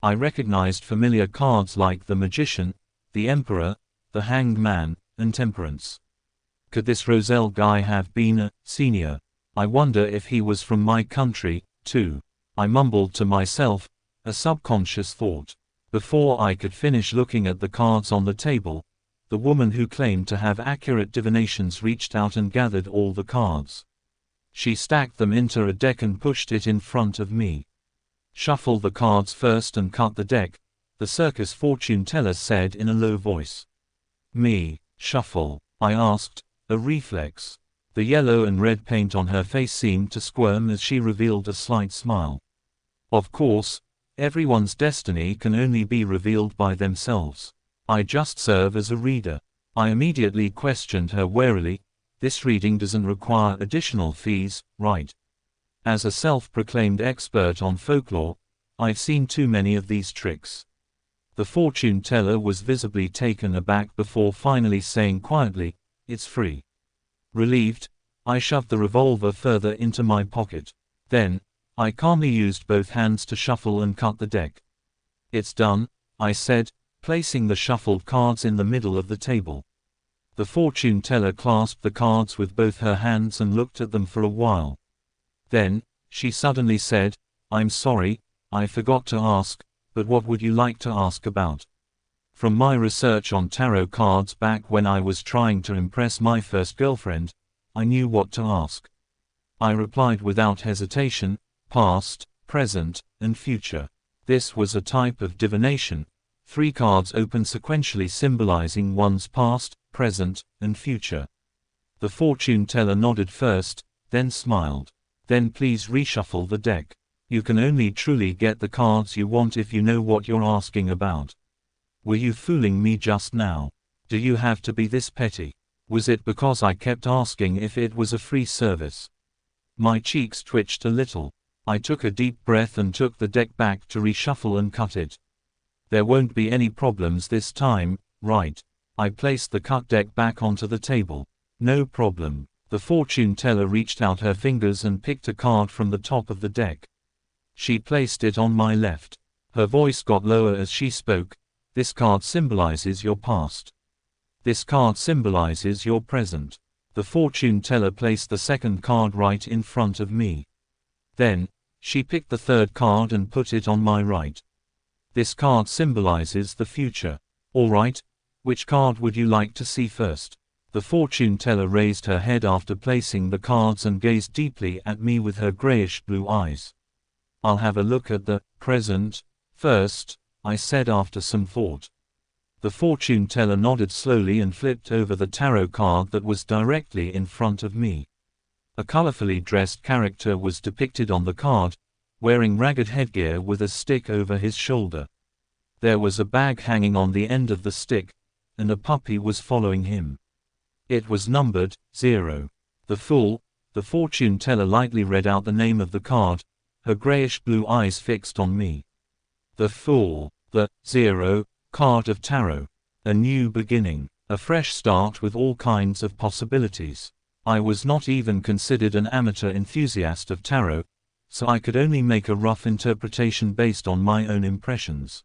I recognized familiar cards like the Magician, the Emperor, the Hanged Man, and Temperance. Could this Roselle guy have been a senior? I wonder if he was from my country, too. I mumbled to myself, a subconscious thought. Before I could finish looking at the cards on the table, the woman who claimed to have accurate divinations reached out and gathered all the cards. She stacked them into a deck and pushed it in front of me. "Shuffle the cards first and cut the deck," the circus fortune teller said in a low voice. "Me, shuffle?" I asked, a reflex. The yellow and red paint on her face seemed to squirm as she revealed a slight smile. "Of course, everyone's destiny can only be revealed by themselves. I just serve as a reader." I immediately questioned her warily. "This reading doesn't require additional fees, right?" As a self-proclaimed expert on folklore, I've seen too many of these tricks. The fortune teller was visibly taken aback before finally saying quietly, "It's free." Relieved, I shoved the revolver further into my pocket. Then, I calmly used both hands to shuffle and cut the deck. "It's done," I said, placing the shuffled cards in the middle of the table. The fortune teller clasped the cards with both her hands and looked at them for a while. Then, she suddenly said, "I'm sorry, I forgot to ask, but what would you like to ask about?" From my research on tarot cards back when I was trying to impress my first girlfriend, I knew what to ask. I replied without hesitation, "Past, present, and future." This was a type of divination. 3 cards open sequentially symbolizing one's past, present, and future. The fortune teller nodded first, then smiled. "Then please reshuffle the deck. You can only truly get the cards you want if you know what you're asking about. Were you fooling me just now? Do you have to be this petty? Was it because I kept asking if it was a free service?" My cheeks twitched a little. I took a deep breath and took the deck back to reshuffle and cut it. "There won't be any problems this time, right?" I placed the cut deck back onto the table. "No problem." The fortune teller reached out her fingers and picked a card from the top of the deck. She placed it on my left. Her voice got lower as she spoke. "This card symbolizes your past. This card symbolizes your present." The fortune teller placed the second card right in front of me. Then, she picked the third card and put it on my right. "This card symbolizes the future. All right, which card would you like to see first?" The fortune teller raised her head after placing the cards and gazed deeply at me with her grayish-blue eyes. "I'll have a look at the present first," I said after some thought. The fortune teller nodded slowly and flipped over the tarot card that was directly in front of me. A colorfully dressed character was depicted on the card, wearing ragged headgear with a stick over his shoulder. There was a bag hanging on the end of the stick, and a puppy was following him. It was numbered 0. The Fool, The fortune teller lightly read out the name of the card, her grayish-blue eyes fixed on me. The Fool, the 0 card of tarot. A new beginning, a fresh start with all kinds of possibilities. I was not even considered an amateur enthusiast of tarot, so I could only make a rough interpretation based on my own impressions.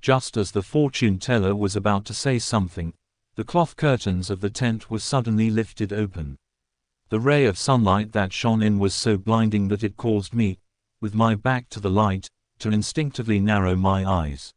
Just as the fortune teller was about to say something, the cloth curtains of the tent were suddenly lifted open. The ray of sunlight that shone in was so blinding that it caused me, with my back to the light, to instinctively narrow my eyes.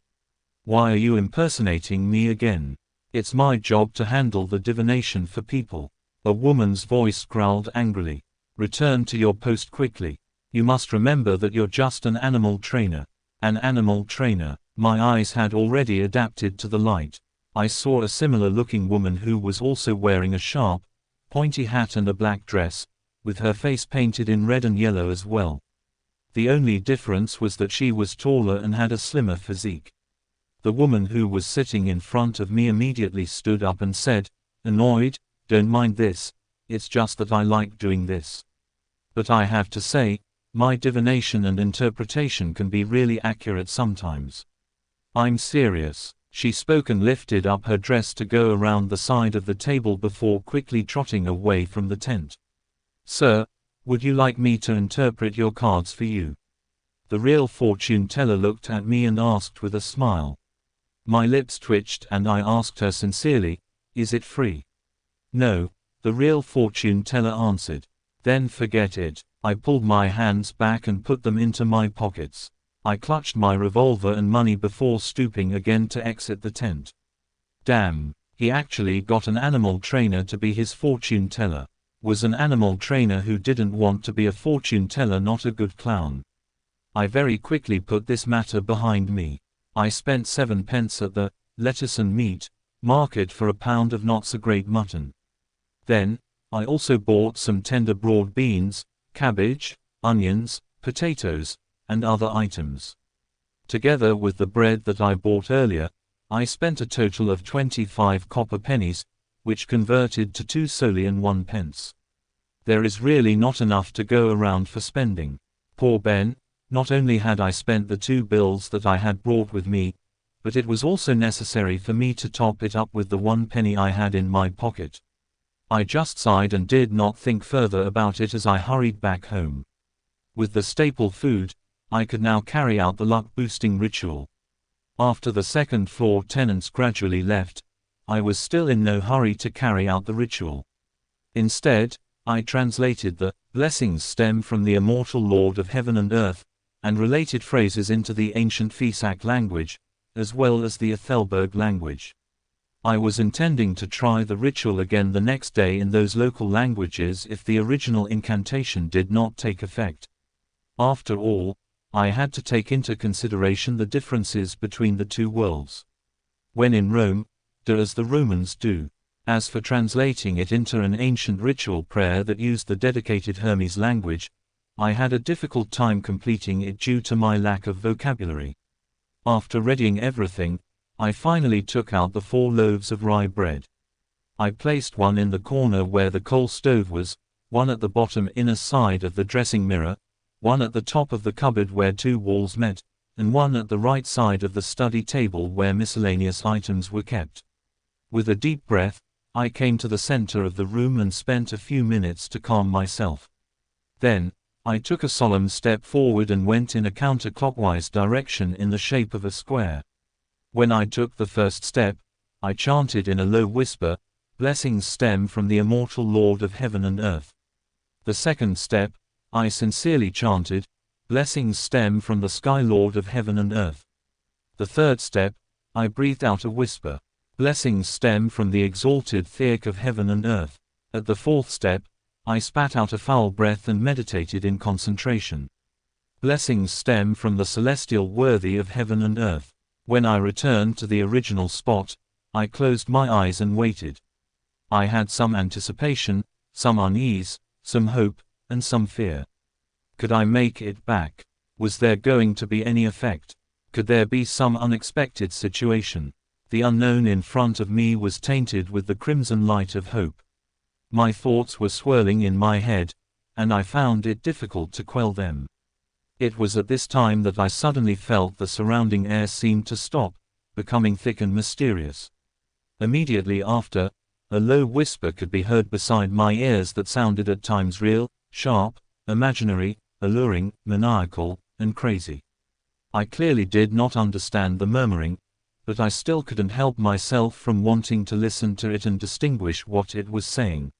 "Why are you impersonating me again? It's my job to handle the divination for people." A woman's voice growled angrily. "Return to your post quickly. You must remember that you're just an animal trainer." An animal trainer. My eyes had already adapted to the light. I saw a similar-looking woman who was also wearing a sharp, pointy hat and a black dress, with her face painted in red and yellow as well. The only difference was that she was taller and had a slimmer physique. The woman who was sitting in front of me immediately stood up and said, annoyed, "Don't mind this, it's just that I like doing this. But I have to say, my divination and interpretation can be really accurate sometimes. I'm serious." She spoke and lifted up her dress to go around the side of the table before quickly trotting away from the tent. "Sir, would you like me to interpret your cards for you?" The real fortune teller looked at me and asked with a smile. My lips twitched and I asked her sincerely, "Is it free?" "No," the real fortune teller answered. "Then forget it." I pulled my hands back and put them into my pockets. I clutched my revolver and money before stooping again to exit the tent. Damn, he actually got an animal trainer to be his fortune teller. Was an animal trainer who didn't want to be a fortune teller not a good clown? I very quickly put this matter behind me. I spent 7 pence at the lettuce and meat market for a pound of not so great mutton. Then, I also bought some tender broad beans, cabbage, onions, potatoes, and other items. Together with the bread that I bought earlier, I spent a total of 25 copper pennies, which converted to 2 soldi and 1 pence. There is really not enough to go around for spending. Poor Ben, not only had I spent the 2 bills that I had brought with me, but it was also necessary for me to top it up with the 1 penny I had in my pocket. I just sighed and did not think further about it as I hurried back home. With the staple food, I could now carry out the luck-boosting ritual. After the second-floor tenants gradually left, I was still in no hurry to carry out the ritual. Instead, I translated the blessings stem from the immortal Lord of Heaven and Earth, and related phrases into the ancient Fisak language, as well as the Ethelberg language. I was intending to try the ritual again the next day in those local languages if the original incantation did not take effect. After all, I had to take into consideration the differences between the two worlds. When in Rome, do as the Romans do. As for translating it into an ancient ritual prayer that used the dedicated Hermes language, I had a difficult time completing it due to my lack of vocabulary. After readying everything, I finally took out the 4 loaves of rye bread. I placed one in the corner where the coal stove was, one at the bottom inner side of the dressing mirror, one at the top of the cupboard where 2 walls met, and one at the right side of the study table where miscellaneous items were kept. With a deep breath, I came to the center of the room and spent a few minutes to calm myself. Then, I took a solemn step forward and went in a counterclockwise direction in the shape of a square. When I took the first step, I chanted in a low whisper, "Blessings stem from the immortal Lord of Heaven and Earth." The second step, I sincerely chanted, "Blessings stem from the Sky Lord of Heaven and Earth." The third step, I breathed out a whisper, "Blessings stem from the exalted Theok of Heaven and Earth." At the fourth step, I spat out a foul breath and meditated in concentration. "Blessings stem from the celestial worthy of Heaven and Earth." When I returned to the original spot, I closed my eyes and waited. I had some anticipation, some unease, some hope, and some fear. Could I make it back? Was there going to be any effect? Could there be some unexpected situation? The unknown in front of me was tainted with the crimson light of hope. My thoughts were swirling in my head, and I found it difficult to quell them. It was at this time that I suddenly felt the surrounding air seemed to stop, becoming thick and mysterious. Immediately after, a low whisper could be heard beside my ears that sounded at times real, sharp, imaginary, alluring, maniacal, and crazy. I clearly did not understand the murmuring, but I still couldn't help myself from wanting to listen to it and distinguish what it was saying.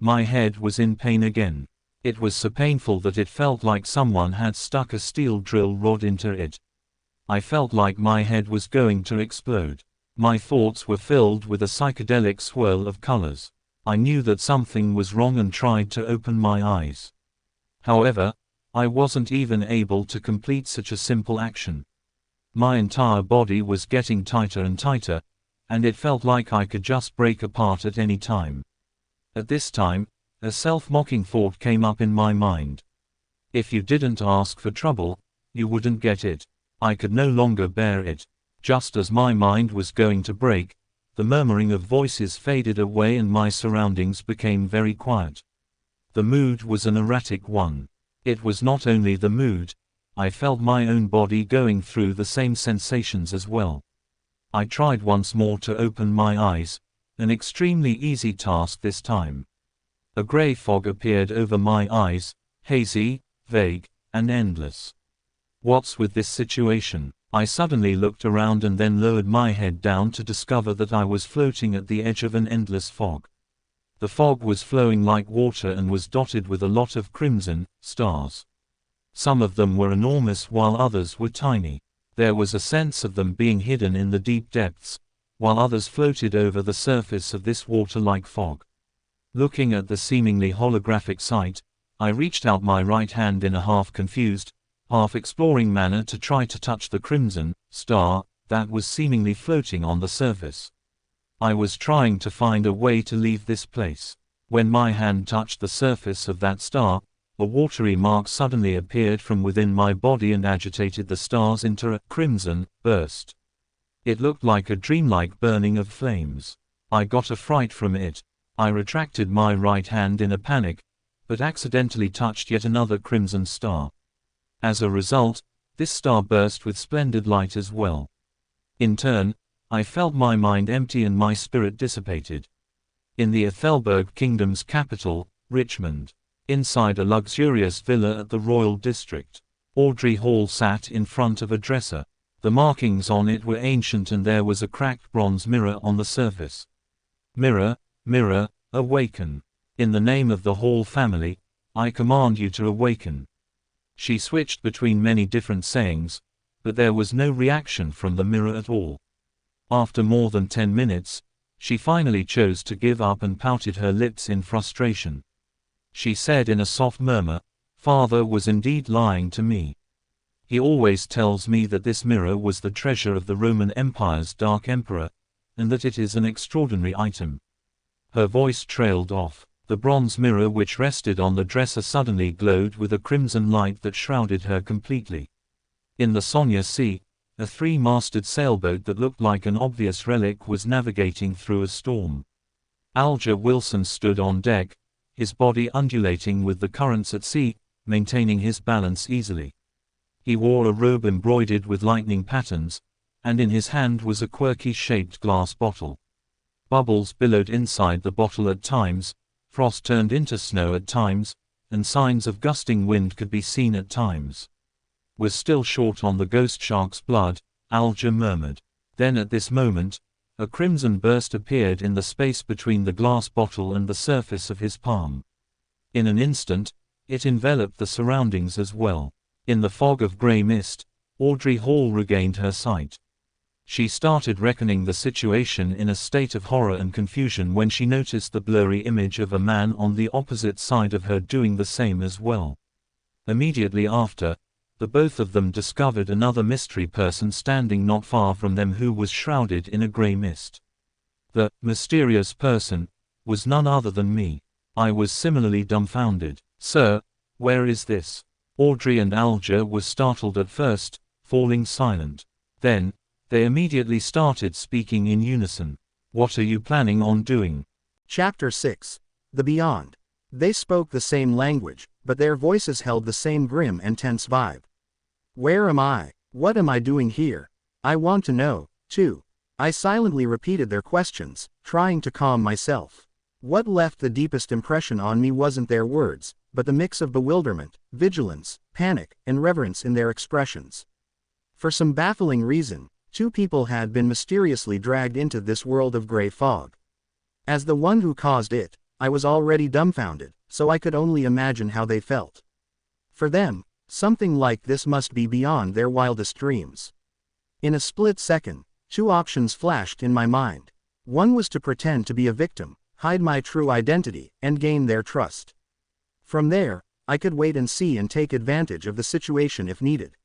My head was in pain again. It was so painful that it felt like someone had stuck a steel drill rod into it. I felt like my head was going to explode. My thoughts were filled with a psychedelic swirl of colors. I knew that something was wrong and tried to open my eyes. However, I wasn't even able to complete such a simple action. My entire body was getting tighter and tighter, and it felt like I could just break apart at any time. At this time, a self-mocking thought came up in my mind. If you didn't ask for trouble, you wouldn't get it. I could no longer bear it. Just as my mind was going to break, the murmuring of voices faded away and my surroundings became very quiet. The mood was an erratic one. It was not only the mood, I felt my own body going through the same sensations as well. I tried once more to open my eyes, an extremely easy task this time. A gray fog appeared over my eyes, hazy, vague, and endless. What's with this situation? I suddenly looked around and then lowered my head down to discover that I was floating at the edge of an endless fog. The fog was flowing like water and was dotted with a lot of crimson stars. Some of them were enormous while others were tiny. There was a sense of them being hidden in the deep depths, while others floated over the surface of this water-like fog. Looking at the seemingly holographic sight, I reached out my right hand in a half-confused, half-exploring manner to try to touch the crimson star that was seemingly floating on the surface. I was trying to find a way to leave this place. When my hand touched the surface of that star, a watery mark suddenly appeared from within my body and agitated the stars into a crimson burst. It looked like a dreamlike burning of flames. I got a fright from it. I retracted my right hand in a panic, but accidentally touched yet another crimson star. As a result, this star burst with splendid light as well. In turn, I felt my mind empty and my spirit dissipated. In the Ethelberg Kingdom's capital, Richmond, inside a luxurious villa at the Royal District, Audrey Hall sat in front of a dresser. The markings on it were ancient and there was a cracked bronze mirror on the surface. Mirror, mirror, awaken. In the name of the Hall family, I command you to awaken. She switched between many different sayings, but there was no reaction from the mirror at all. After more than 10 minutes, she finally chose to give up and pouted her lips in frustration. She said in a soft murmur, "Father was indeed lying to me. He always tells me that this mirror was the treasure of the Roman Empire's Dark Emperor, and that it is an extraordinary item." Her voice trailed off. The bronze mirror which rested on the dresser suddenly glowed with a crimson light that shrouded her completely. In the Sonia Sea, a three-masted sailboat that looked like an obvious relic was navigating through a storm. Alger Wilson stood on deck, his body undulating with the currents at sea, maintaining his balance easily. He wore a robe embroidered with lightning patterns, and in his hand was a quirky shaped glass bottle. Bubbles billowed inside the bottle at times, frost turned into snow at times, and signs of gusting wind could be seen at times. "We're still short on the ghost shark's blood," Alger murmured. Then at this moment, a crimson burst appeared in the space between the glass bottle and the surface of his palm. In an instant, it enveloped the surroundings as well. In the fog of grey mist, Audrey Hall regained her sight. She started reckoning the situation in a state of horror and confusion when she noticed the blurry image of a man on the opposite side of her doing the same as well. Immediately after, the both of them discovered another mystery person standing not far from them who was shrouded in a grey mist. The mysterious person was none other than me. I was similarly dumbfounded. "Sir, where is this?" Audrey and Alger were startled at first, falling silent. Then, they immediately started speaking in unison. "What are you planning on doing?" Chapter 6. The Beyond. They spoke the same language, but their voices held the same grim and tense vibe. Where am I? What am I doing here? I want to know, too. I silently repeated their questions, trying to calm myself. What left the deepest impression on me wasn't their words, but the mix of bewilderment, vigilance, panic, and reverence in their expressions. For some baffling reason, two people had been mysteriously dragged into this world of gray fog. As the one who caused it, I was already dumbfounded, so I could only imagine how they felt. For them, something like this must be beyond their wildest dreams. In a split second, two options flashed in my mind. One was to pretend to be a victim, hide my true identity, and gain their trust. From there, I could wait and see and take advantage of the situation if needed.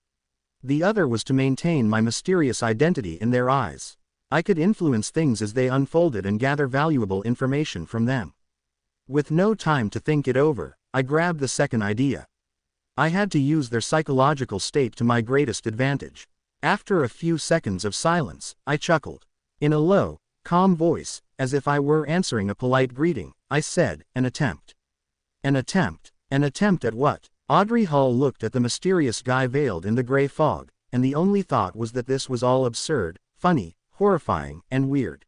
The other was to maintain my mysterious identity in their eyes. I could influence things as they unfolded and gather valuable information from them. With no time to think it over, I grabbed the second idea. I had to use their psychological state to my greatest advantage. After a few seconds of silence, I chuckled. In a low, calm voice, as if I were answering a polite greeting, I said, "An attempt." An attempt? An attempt at what? Audrey Hull looked at the mysterious guy veiled in the gray fog, and the only thought was that this was all absurd, funny, horrifying, and weird.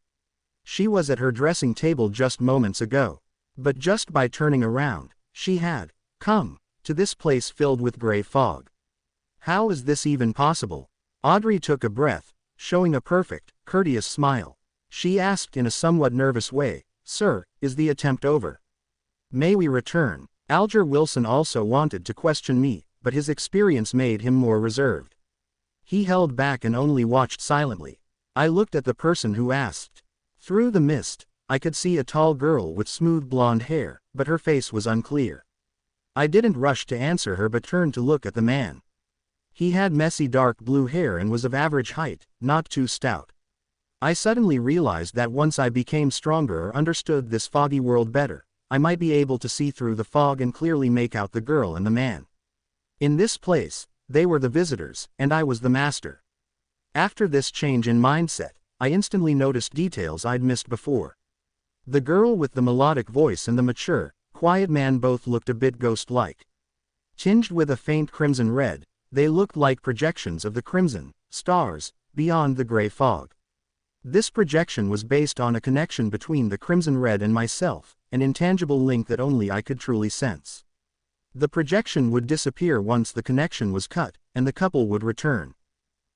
She was at her dressing table just moments ago. But just by turning around, she had come to this place filled with gray fog. How is this even possible? Audrey took a breath, showing a perfect, courteous smile. She asked in a somewhat nervous way, "Sir, is the attempt over? May we return?" Alger Wilson also wanted to question me, but his experience made him more reserved. He held back and only watched silently. I looked at the person who asked. Through the mist, I could see a tall girl with smooth blonde hair, but her face was unclear. I didn't rush to answer her but turned to look at the man. He had messy dark blue hair and was of average height, not too stout. I suddenly realized that once I became stronger or understood this foggy world better, I might be able to see through the fog and clearly make out the girl and the man. In this place, they were the visitors, and I was the master. After this change in mindset, I instantly noticed details I'd missed before. The girl with the melodic voice and the mature, quiet man both looked a bit ghost-like. Tinged with a faint crimson red, they looked like projections of the crimson stars beyond the gray fog. This projection was based on a connection between the crimson red and myself, an intangible link that only I could truly sense. The projection would disappear once the connection was cut, and the couple would return.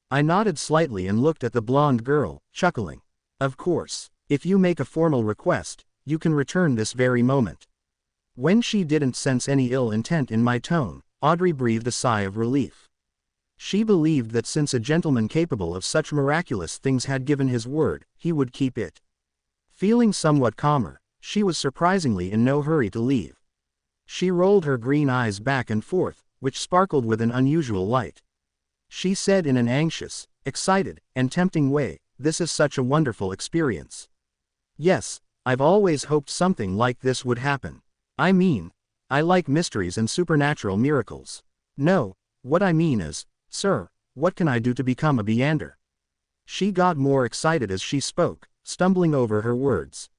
I nodded slightly and looked at the blonde girl, chuckling. Of course, if you make a formal request, you can return this very moment. When she didn't sense any ill intent in my tone, Audrey breathed a sigh of relief. She believed that since a gentleman capable of such miraculous things had given his word, he would keep it. Feeling somewhat calmer, she was surprisingly in no hurry to leave. She rolled her green eyes back and forth, which sparkled with an unusual light. She said in an anxious, excited, and tempting way, "This is such a wonderful experience. Yes, I've always hoped something like this would happen. I mean, I like mysteries and supernatural miracles. No, what I mean is, sir, what can I do to become a Beander?" She got more excited as she spoke, stumbling over her words.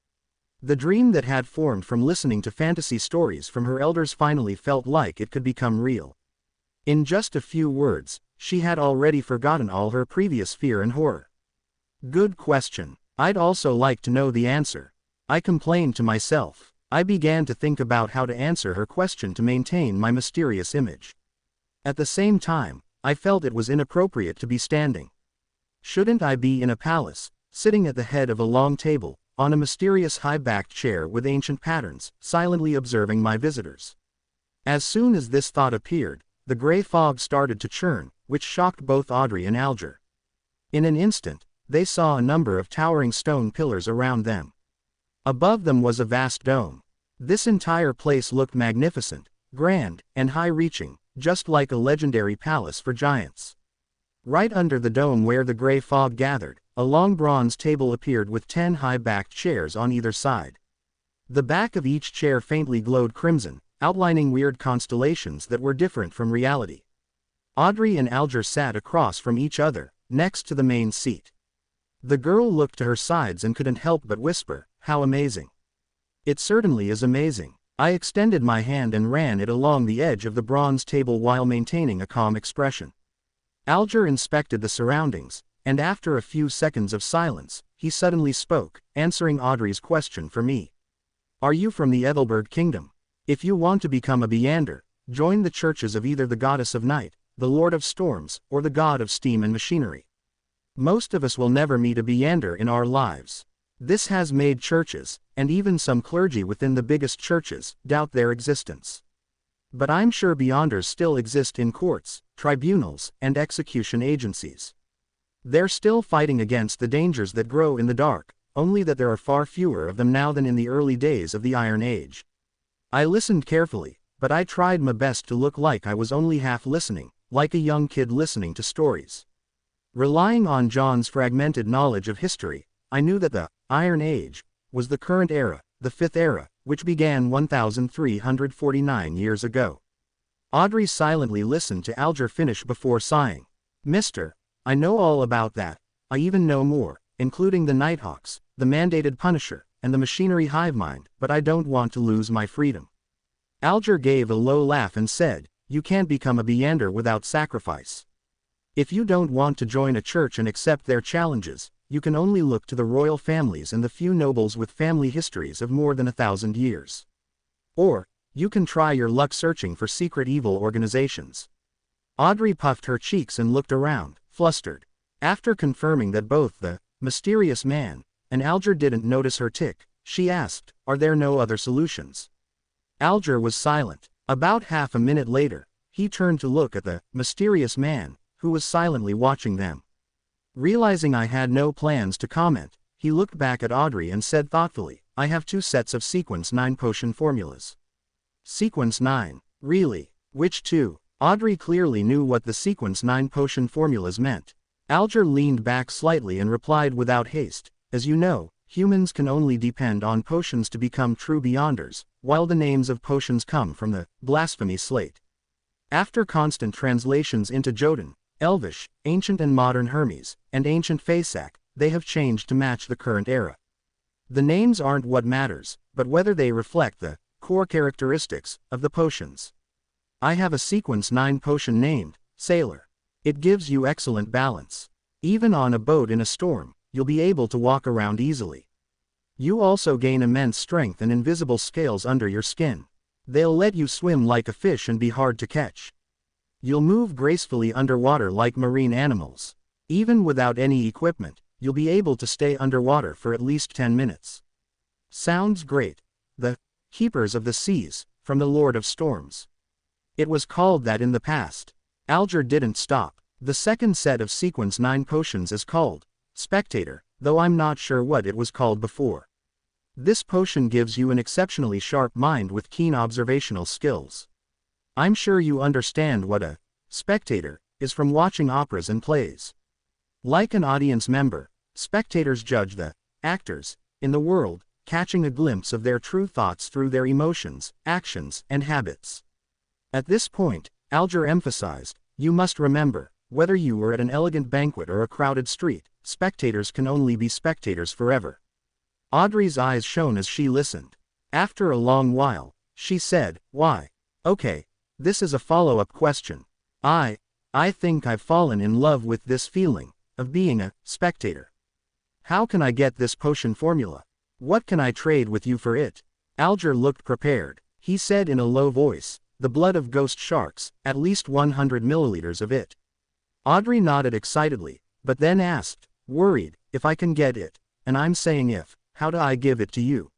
The dream that had formed from listening to fantasy stories from her elders finally felt like it could become real. In just a few words, she had already forgotten all her previous fear and horror. Good question. I'd also like to know the answer. I complained to myself. I began to think about how to answer her question to maintain my mysterious image. At the same time, I felt it was inappropriate to be standing. Shouldn't I be in a palace, sitting at the head of a long table, on a mysterious high-backed chair with ancient patterns, silently observing my visitors? As soon as this thought appeared, the gray fog started to churn, which shocked both Audrey and Alger. In an instant, they saw a number of towering stone pillars around them. Above them was a vast dome. This entire place looked magnificent, grand, and high-reaching, just like a legendary palace for giants. Right under the dome where the gray fog gathered, a long bronze table appeared with 10 high-backed chairs on either side. The back of each chair faintly glowed crimson, outlining weird constellations that were different from reality. Audrey and Alger sat across from each other, next to the main seat. The girl looked to her sides and couldn't help but whisper, "How amazing." "It certainly is amazing," I extended my hand and ran it along the edge of the bronze table while maintaining a calm expression. Alger inspected the surroundings, and after a few seconds of silence, he suddenly spoke, answering Audrey's question for me. Are you from the Ethelberg kingdom? If you want to become a Beander, join the churches of either the goddess of night, the lord of storms, or the god of steam and machinery. Most of us will never meet a Beander in our lives. This has made churches, and even some clergy within the biggest churches, doubt their existence. But I'm sure Beanders still exist in courts, tribunals, and execution agencies. They're still fighting against the dangers that grow in the dark, only that there are far fewer of them now than in the early days of the Iron Age. I listened carefully, but I tried my best to look like I was only half listening, like a young kid listening to stories. Relying on John's fragmented knowledge of history, I knew that the Iron Age was the current era, the Fifth Era, which began 1,349 years ago. Audrey silently listened to Alger finish before sighing. Mister, I know all about that. I even know more, including the Nighthawks, the mandated Punisher, and the machinery hive mind, but I don't want to lose my freedom. Alger gave a low laugh and said, you can't become a Beander without sacrifice. If you don't want to join a church and accept their challenges, you can only look to the royal families and the few nobles with family histories of more than 1,000 years. Or, you can try your luck searching for secret evil organizations. Audrey puffed her cheeks and looked around, flustered. After confirming that both the mysterious man and Alger didn't notice her tick, she asked, are there no other solutions? Alger was silent. About half a minute later, he turned to look at the mysterious man, who was silently watching them. Realizing I had no plans to comment, he looked back at Audrey and said thoughtfully, I have 2 sets of Sequence 9 potion formulas. Sequence 9, really? Which 2? Audrey clearly knew what the Sequence 9 potion formulas meant. Alger leaned back slightly and replied without haste, as you know, humans can only depend on potions to become true Beanders, while the names of potions come from the blasphemy slate. After constant translations into Jotun, Elvish, Ancient and Modern Hermes, and Ancient Faesac, they have changed to match the current era. The names aren't what matters, but whether they reflect the core characteristics of the potions. I have a Sequence 9 potion named Sailor. It gives you excellent balance. Even on a boat in a storm, you'll be able to walk around easily. You also gain immense strength and invisible scales under your skin. They'll let you swim like a fish and be hard to catch. You'll move gracefully underwater like marine animals. Even without any equipment, you'll be able to stay underwater for at least 10 minutes. Sounds great. The Keepers of the Seas, from the Lord of Storms. It was called that in the past. Alger didn't stop. The second set of Sequence 9 potions is called Spectator, though I'm not sure what it was called before. This potion gives you an exceptionally sharp mind with keen observational skills. I'm sure you understand what a spectator is from watching operas and plays. Like an audience member, spectators judge the actors in the world, catching a glimpse of their true thoughts through their emotions, actions, and habits. At this point, Alger emphasized, you must remember, whether you were at an elegant banquet or a crowded street, spectators can only be spectators forever. Audrey's eyes shone as she listened. After a long while, she said, why? Okay. This is a follow-up question. I think I've fallen in love with this feeling of being a spectator. How can I get this potion formula? What can I trade with you for it? Alger looked prepared. He said in a low voice, the blood of ghost sharks, at least 100 milliliters of it. Audrey nodded excitedly, but then asked, worried, if I can get it, and I'm saying if, how do I give it to you?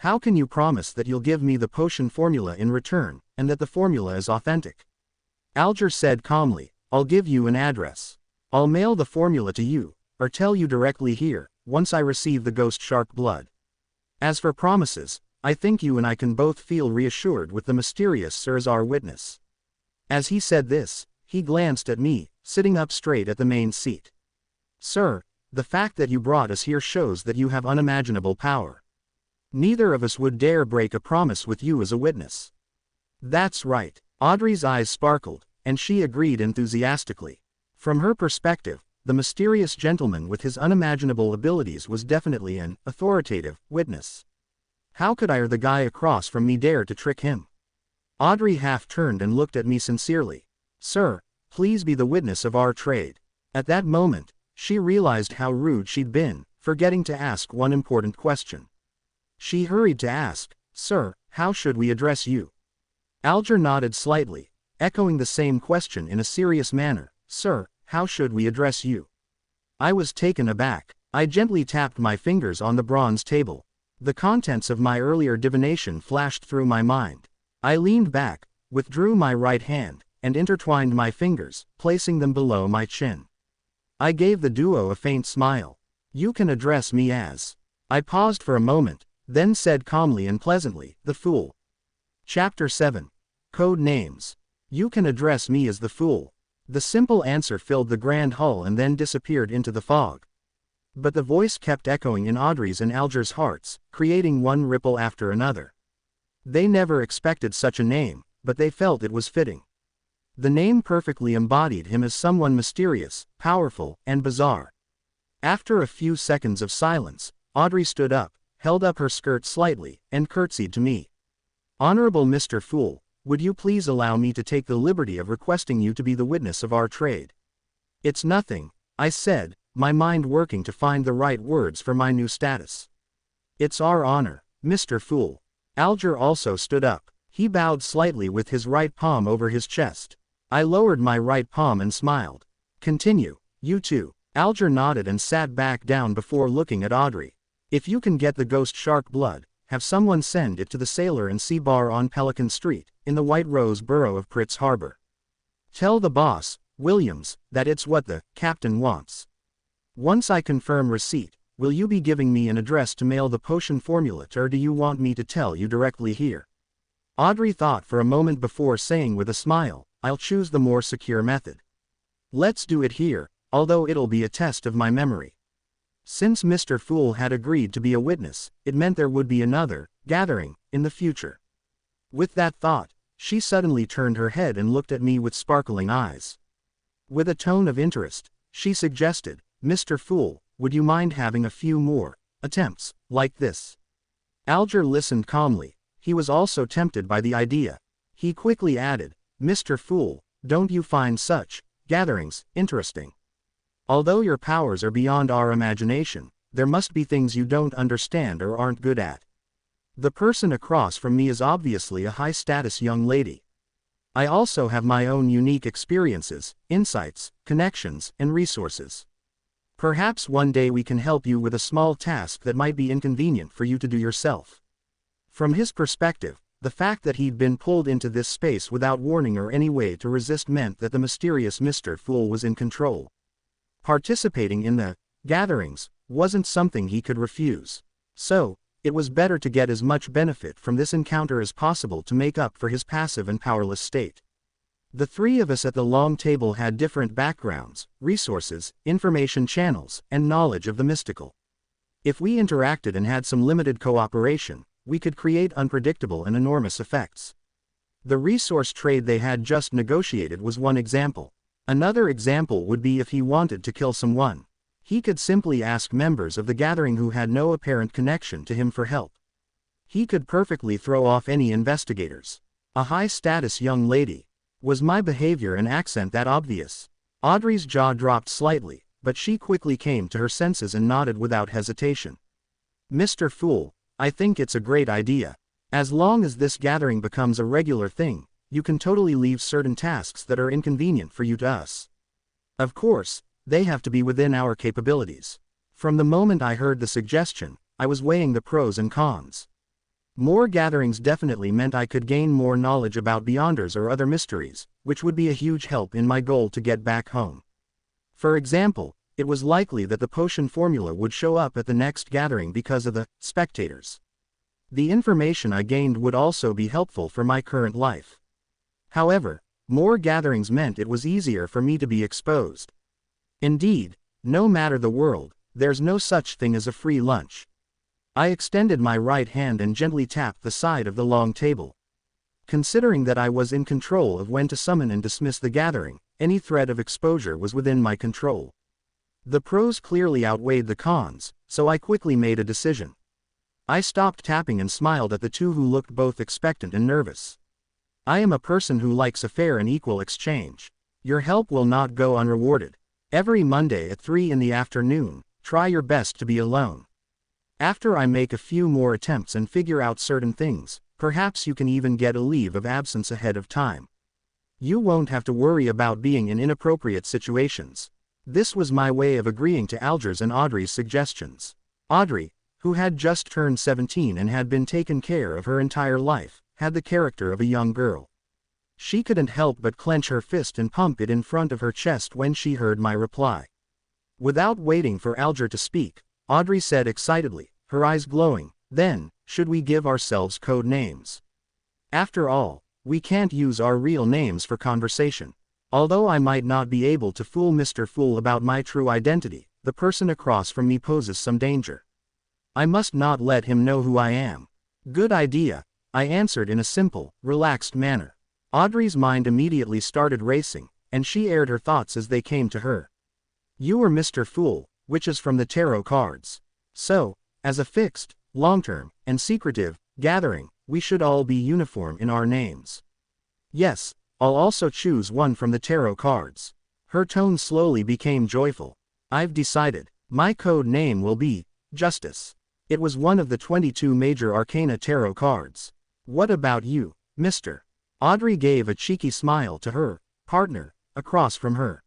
How can you promise that you'll give me the potion formula in return, and that the formula is authentic? Alger said calmly, I'll give you an address. I'll mail the formula to you, or tell you directly here, once I receive the ghost shark blood. As for promises, I think you and I can both feel reassured with the mysterious Sir as our witness. As he said this, he glanced at me, sitting up straight at the main seat. Sir, the fact that you brought us here shows that you have unimaginable power. Neither of us would dare break a promise with you as a witness. That's right. Audrey's eyes sparkled, and she agreed enthusiastically. From her perspective, the mysterious gentleman with his unimaginable abilities was definitely an authoritative witness. How could I or the guy across from me dare to trick him? Audrey half turned and looked at me sincerely. Sir, please be the witness of our trade. At that moment, she realized how rude she'd been, forgetting to ask one important question. She hurried to ask, Sir, how should we address you? Alger nodded slightly, echoing the same question in a serious manner. Sir, how should we address you? I was taken aback. I gently tapped my fingers on the bronze table. The contents of my earlier divination flashed through my mind. I leaned back, withdrew my right hand, and intertwined my fingers, placing them below my chin. I gave the duo a faint smile. You can address me as. I paused for a moment, then said calmly and pleasantly, the Fool. Chapter 7. Code Names. You can address me as the Fool. The simple answer filled the grand hall and then disappeared into the fog. But the voice kept echoing in Audrey's and Alger's hearts, creating one ripple after another. They never expected such a name, but they felt it was fitting. The name perfectly embodied him as someone mysterious, powerful, and bizarre. After a few seconds of silence, Audrey stood up, held up her skirt slightly, and curtsied to me. Honorable Mr. Fool, would you please allow me to take the liberty of requesting you to be the witness of our trade? It's nothing, I said, my mind working to find the right words for my new status. It's our honor, Mr. Fool. Alger also stood up. He bowed slightly with his right palm over his chest. I lowered my right palm and smiled. Continue, you too. Alger nodded and sat back down before looking at Audrey. If you can get the ghost shark blood, have someone send it to the Sailor and Sea Bar on Pelican Street, in the White Rose Borough of Pritz Harbor. Tell the boss, Williams, that it's what the captain wants. Once I confirm receipt, will you be giving me an address to mail the potion formula to, or do you want me to tell you directly here? Audrey thought for a moment before saying with a smile, I'll choose the more secure method. Let's do it here, although it'll be a test of my memory. Since Mr. Fool had agreed to be a witness, it meant there would be another gathering in the future. With that thought, she suddenly turned her head and looked at me with sparkling eyes. With a tone of interest, she suggested, Mr. Fool, would you mind having a few more attempts like this? Alger listened calmly. He was also tempted by the idea. He quickly added, Mr. Fool, don't you find such gatherings interesting? Although your powers are beyond our imagination, there must be things you don't understand or aren't good at. The person across from me is obviously a high-status young lady. I also have my own unique experiences, insights, connections, and resources. Perhaps one day we can help you with a small task that might be inconvenient for you to do yourself. From his perspective, the fact that he'd been pulled into this space without warning or any way to resist meant that the mysterious Mr. Fool was in control. Participating in the gatherings wasn't something he could refuse. So, it was better to get as much benefit from this encounter as possible to make up for his passive and powerless state. The three of us at the long table had different backgrounds, resources, information channels, and knowledge of the mystical. If we interacted and had some limited cooperation, we could create unpredictable and enormous effects. The resource trade they had just negotiated was one example. Another example would be if he wanted to kill someone. He could simply ask members of the gathering who had no apparent connection to him for help. He could perfectly throw off any investigators. A high-status young lady. Was my behavior and accent that obvious? Audrey's jaw dropped slightly, but she quickly came to her senses and nodded without hesitation. Mr. Fool, I think it's a great idea. As long as this gathering becomes a regular thing, you can totally leave certain tasks that are inconvenient for you to us. Of course, they have to be within our capabilities. From the moment I heard the suggestion, I was weighing the pros and cons. More gatherings definitely meant I could gain more knowledge about Beyonders or other mysteries, which would be a huge help in my goal to get back home. For example, it was likely that the potion formula would show up at the next gathering because of the spectators. The information I gained would also be helpful for my current life. However, more gatherings meant it was easier for me to be exposed. Indeed, no matter the world, there's no such thing as a free lunch. I extended my right hand and gently tapped the side of the long table. Considering that I was in control of when to summon and dismiss the gathering, any threat of exposure was within my control. The pros clearly outweighed the cons, so I quickly made a decision. I stopped tapping and smiled at the two who looked both expectant and nervous. I am a person who likes a fair and equal exchange. Your help will not go unrewarded. Every Monday at 3 in the afternoon, try your best to be alone. After I make a few more attempts and figure out certain things, perhaps you can even get a leave of absence ahead of time. You won't have to worry about being in inappropriate situations. This was my way of agreeing to Alger's and Audrey's suggestions. Audrey, who had just turned 17 and had been taken care of her entire life, had the character of a young girl. She couldn't help but clench her fist and pump it in front of her chest when she heard my reply. Without waiting for Alger to speak, Audrey said excitedly, her eyes glowing, "Then, should we give ourselves code names? After all, we can't use our real names for conversation. Although I might not be able to fool Mr. Fool about my true identity, the person across from me poses some danger. I must not let him know who I am." "Good idea," I answered in a simple, relaxed manner. Audrey's mind immediately started racing, and she aired her thoughts as they came to her. "You are Mr. Fool, which is from the tarot cards. So, as a fixed, long-term, and secretive gathering, we should all be uniform in our names." "Yes, I'll also choose one from the tarot cards." Her tone slowly became joyful. "I've decided. My code name will be Justice." It was one of the 22 major arcana tarot cards. "What about you, Mr.?" Audrey gave a cheeky smile to her partner across from her.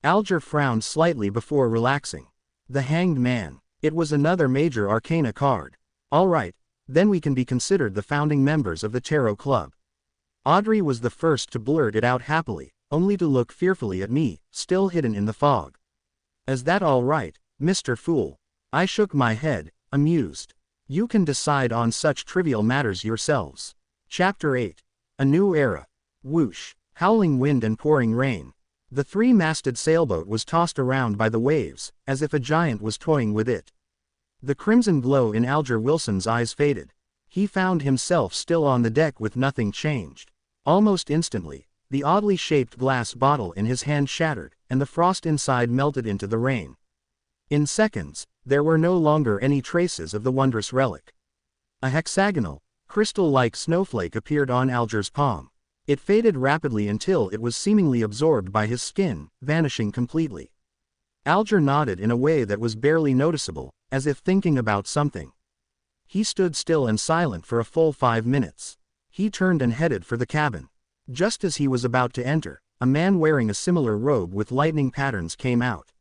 Alger frowned slightly before relaxing. "The Hanged Man." It was another major arcana card. "All right, then we can be considered the founding members of the Tarot Club." Audrey was the first to blurt it out happily, only to look fearfully at me, still hidden in the fog. "Is that all right, Mr. Fool?" I shook my head, amused. "You can decide on such trivial matters yourselves." Chapter 8. A New Era. Whoosh, howling wind and pouring rain. The three-masted sailboat was tossed around by the waves, as if a giant was toying with it. The crimson glow in Alger Wilson's eyes faded. He found himself still on the deck with nothing changed. Almost instantly, the oddly shaped glass bottle in his hand shattered, and the frost inside melted into the rain. In seconds, there were no longer any traces of the wondrous relic. A hexagonal, crystal-like snowflake appeared on Alger's palm. It faded rapidly until it was seemingly absorbed by his skin, vanishing completely. Alger nodded in a way that was barely noticeable, as if thinking about something. He stood still and silent for a full 5 minutes. He turned and headed for the cabin. Just as he was about to enter, a man wearing a similar robe with lightning patterns came out.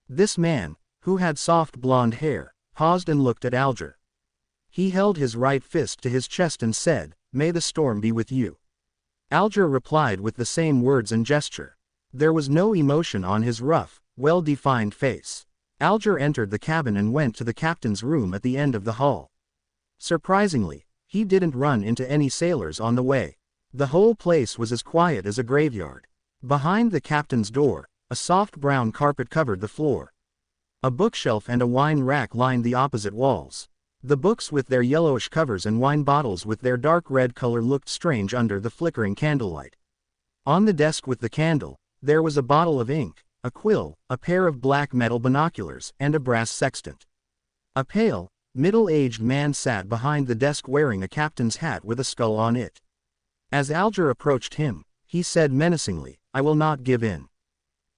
This man, who had soft blonde hair, paused and looked at Alger. He held his right fist to his chest and said, "May the storm be with you." Alger replied with the same words and gesture. There was no emotion on his rough, well-defined face. Alger entered the cabin and went to the captain's room at the end of the hall. Surprisingly, he didn't run into any sailors on the way. The whole place was as quiet as a graveyard. Behind the captain's door, a soft brown carpet covered the floor. A bookshelf and a wine rack lined the opposite walls. The books with their yellowish covers and wine bottles with their dark red color looked strange under the flickering candlelight. On the desk with the candle, there was a bottle of ink, a quill, a pair of black metal binoculars, and a brass sextant. A pale, middle-aged man sat behind the desk wearing a captain's hat with a skull on it. As Alger approached him, he said menacingly, "I will not give in."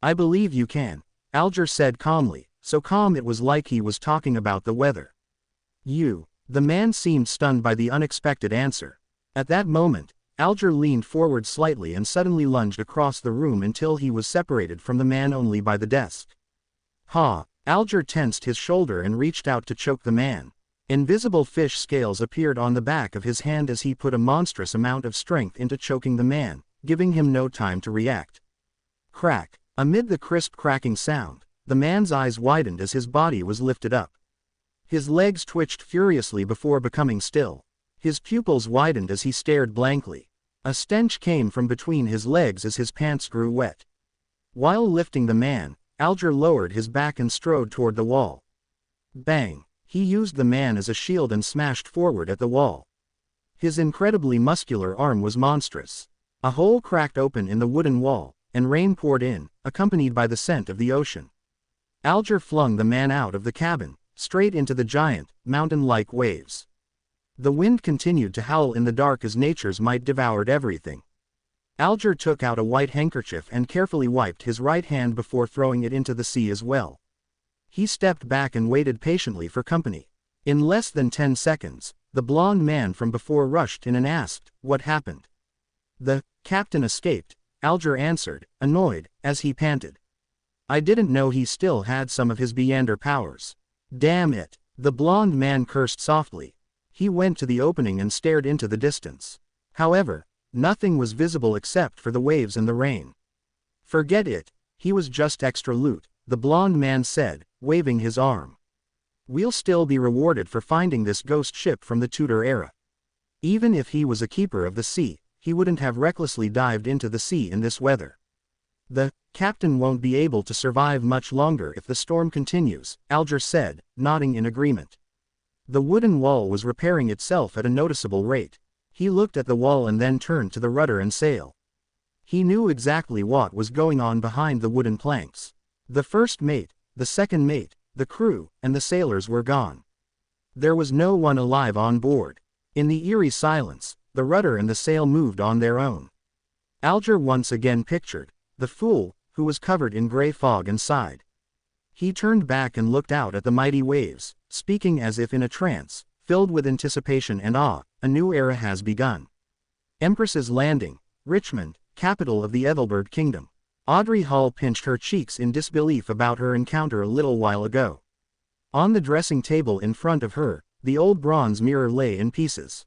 "I believe you can," Alger said calmly, so calm it was like he was talking about the weather. "You." The man seemed stunned by the unexpected answer. At that moment, Alger leaned forward slightly and suddenly lunged across the room until he was separated from the man only by the desk. "Ha!" Alger tensed his shoulder and reached out to choke the man. Invisible fish scales appeared on the back of his hand as he put a monstrous amount of strength into choking the man, giving him no time to react. Crack! Amid the crisp cracking sound, the man's eyes widened as his body was lifted up. His legs twitched furiously before becoming still. His pupils widened as he stared blankly. A stench came from between his legs as his pants grew wet. While lifting the man, Alger lowered his back and strode toward the wall. Bang! He used the man as a shield and smashed forward at the wall. His incredibly muscular arm was monstrous. A hole cracked open in the wooden wall, and rain poured in, accompanied by the scent of the ocean. Alger flung the man out of the cabin, straight into the giant, mountain-like waves. The wind continued to howl in the dark as nature's might devoured everything. Alger took out a white handkerchief and carefully wiped his right hand before throwing it into the sea as well. He stepped back and waited patiently for company. In less than 10 seconds, the blond man from before rushed in and asked, "What happened?" "The captain escaped," Alger answered, annoyed, as he panted. "I didn't know he still had some of his Beyonder powers." "Damn it!" The blond man cursed softly. He went to the opening and stared into the distance. However, nothing was visible except for the waves and the rain. "Forget it, he was just extra loot," the blond man said, waving his arm. "We'll still be rewarded for finding this ghost ship from the Tudor era. Even if he was a keeper of the sea, he wouldn't have recklessly dived into the sea in this weather. The captain won't be able to survive much longer if the storm continues," Alger said, nodding in agreement. The wooden wall was repairing itself at a noticeable rate. He looked at the wall and then turned to the rudder and sail. He knew exactly what was going on behind the wooden planks. The first mate, the second mate, the crew, and the sailors were gone. There was no one alive on board. In the eerie silence, the rudder and the sail moved on their own. Alger once again pictured the fool, who was covered in gray fog, and sighed. He turned back and looked out at the mighty waves, speaking as if in a trance, filled with anticipation and awe. "A new era has begun. Empress's Landing, Richmond, capital of the Ethelbert Kingdom." Audrey Hall pinched her cheeks in disbelief about her encounter a little while ago. On the dressing table in front of her, the old bronze mirror lay in pieces.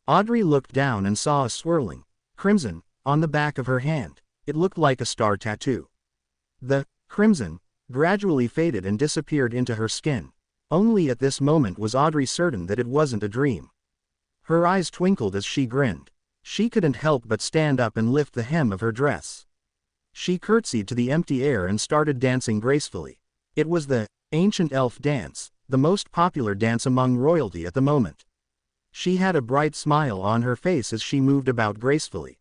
Audrey looked down and saw a swirling crimson on the back of her hand. It looked like a star tattoo. The crimson gradually faded and disappeared into her skin. Only at this moment was Audrey certain that it wasn't a dream. Her eyes twinkled as she grinned. She couldn't help but stand up and lift the hem of her dress. She curtsied to the empty air and started dancing gracefully. It was the ancient elf dance, the most popular dance among royalty at the moment. She had a bright smile on her face as she moved about gracefully.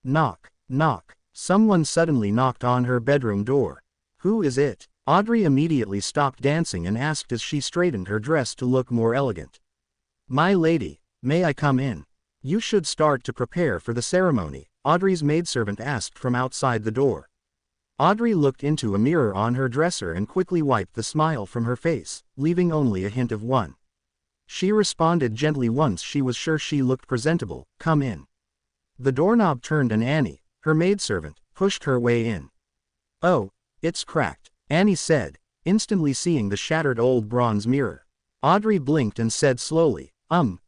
Knock, knock. Someone suddenly knocked on her bedroom door. "Who is it?" Audrey immediately stopped dancing and asked as she straightened her dress to look more elegant. "My lady, may I come in?" "You should start to prepare for the ceremony," Audrey's maidservant asked from outside the door. Audrey looked into a mirror on her dresser and quickly wiped the smile from her face, leaving only a hint of one. She responded gently once she was sure she looked presentable, "Come in." The doorknob turned and Annie, her maidservant, pushed her way in. "Oh, it's cracked," Annie said, instantly seeing the shattered old bronze mirror. Audrey blinked and said slowly,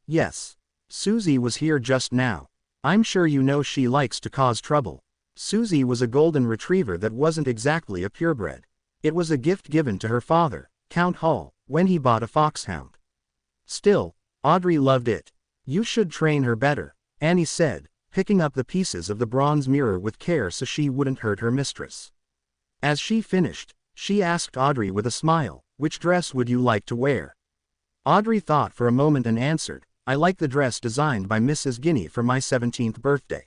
yes. Susie was here just now. I'm sure you know she likes to cause trouble." Susie was a golden retriever that wasn't exactly a purebred. It was a gift given to her father, Count Hall, when he bought a foxhound. Still, Audrey loved it. "You should train her better," Annie said, picking up the pieces of the bronze mirror with care so she wouldn't hurt her mistress. As she finished, she asked Audrey with a smile, "Which dress would you like to wear?" Audrey thought for a moment and answered, "I like the dress designed by Mrs. Guinea for my 17th birthday."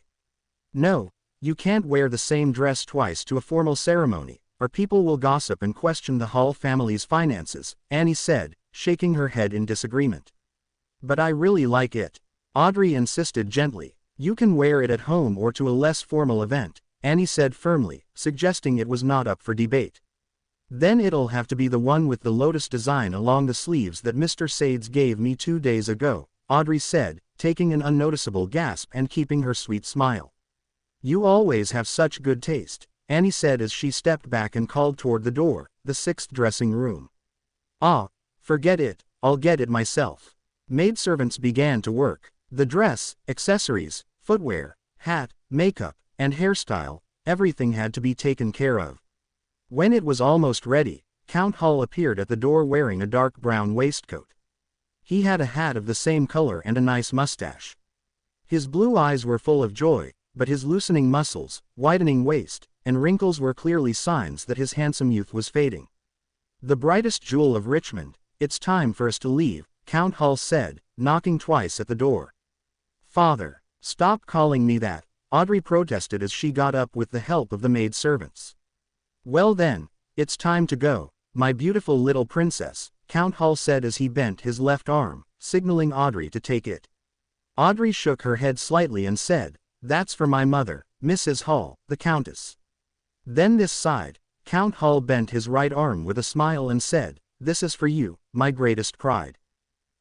"No, you can't wear the same dress twice to a formal ceremony, or people will gossip and question the Hall family's finances," Annie said, shaking her head in disagreement. "But I really like it," Audrey insisted gently. "You can wear it at home or to a less formal event," Annie said firmly, suggesting it was not up for debate. "Then it'll have to be the one with the lotus design along the sleeves that Mr. Sades gave me 2 days ago," Audrey said, taking an unnoticeable gasp and keeping her sweet smile. "You always have such good taste," Annie said as she stepped back and called toward the door, the 6th dressing room. "Ah, forget it, I'll get it myself." Maidservants began to work. The dress, accessories, footwear, hat, makeup, and hairstyle, everything had to be taken care of. When it was almost ready, Count Hall appeared at the door wearing a dark brown waistcoat. He had a hat of the same color and a nice mustache. His blue eyes were full of joy, but his loosening muscles, widening waist, and wrinkles were clearly signs that his handsome youth was fading. "The brightest jewel of Richmond, it's time for us to leave," Count Hall said, knocking twice at the door. "Father, stop calling me that," Audrey protested as she got up with the help of the maidservants. "Well then, it's time to go, my beautiful little princess," Count Hull said as he bent his left arm, signaling Audrey to take it. Audrey shook her head slightly and said, "That's for my mother, Mrs. Hull, the Countess." Then this side, Count Hull bent his right arm with a smile and said, "This is for you, my greatest pride."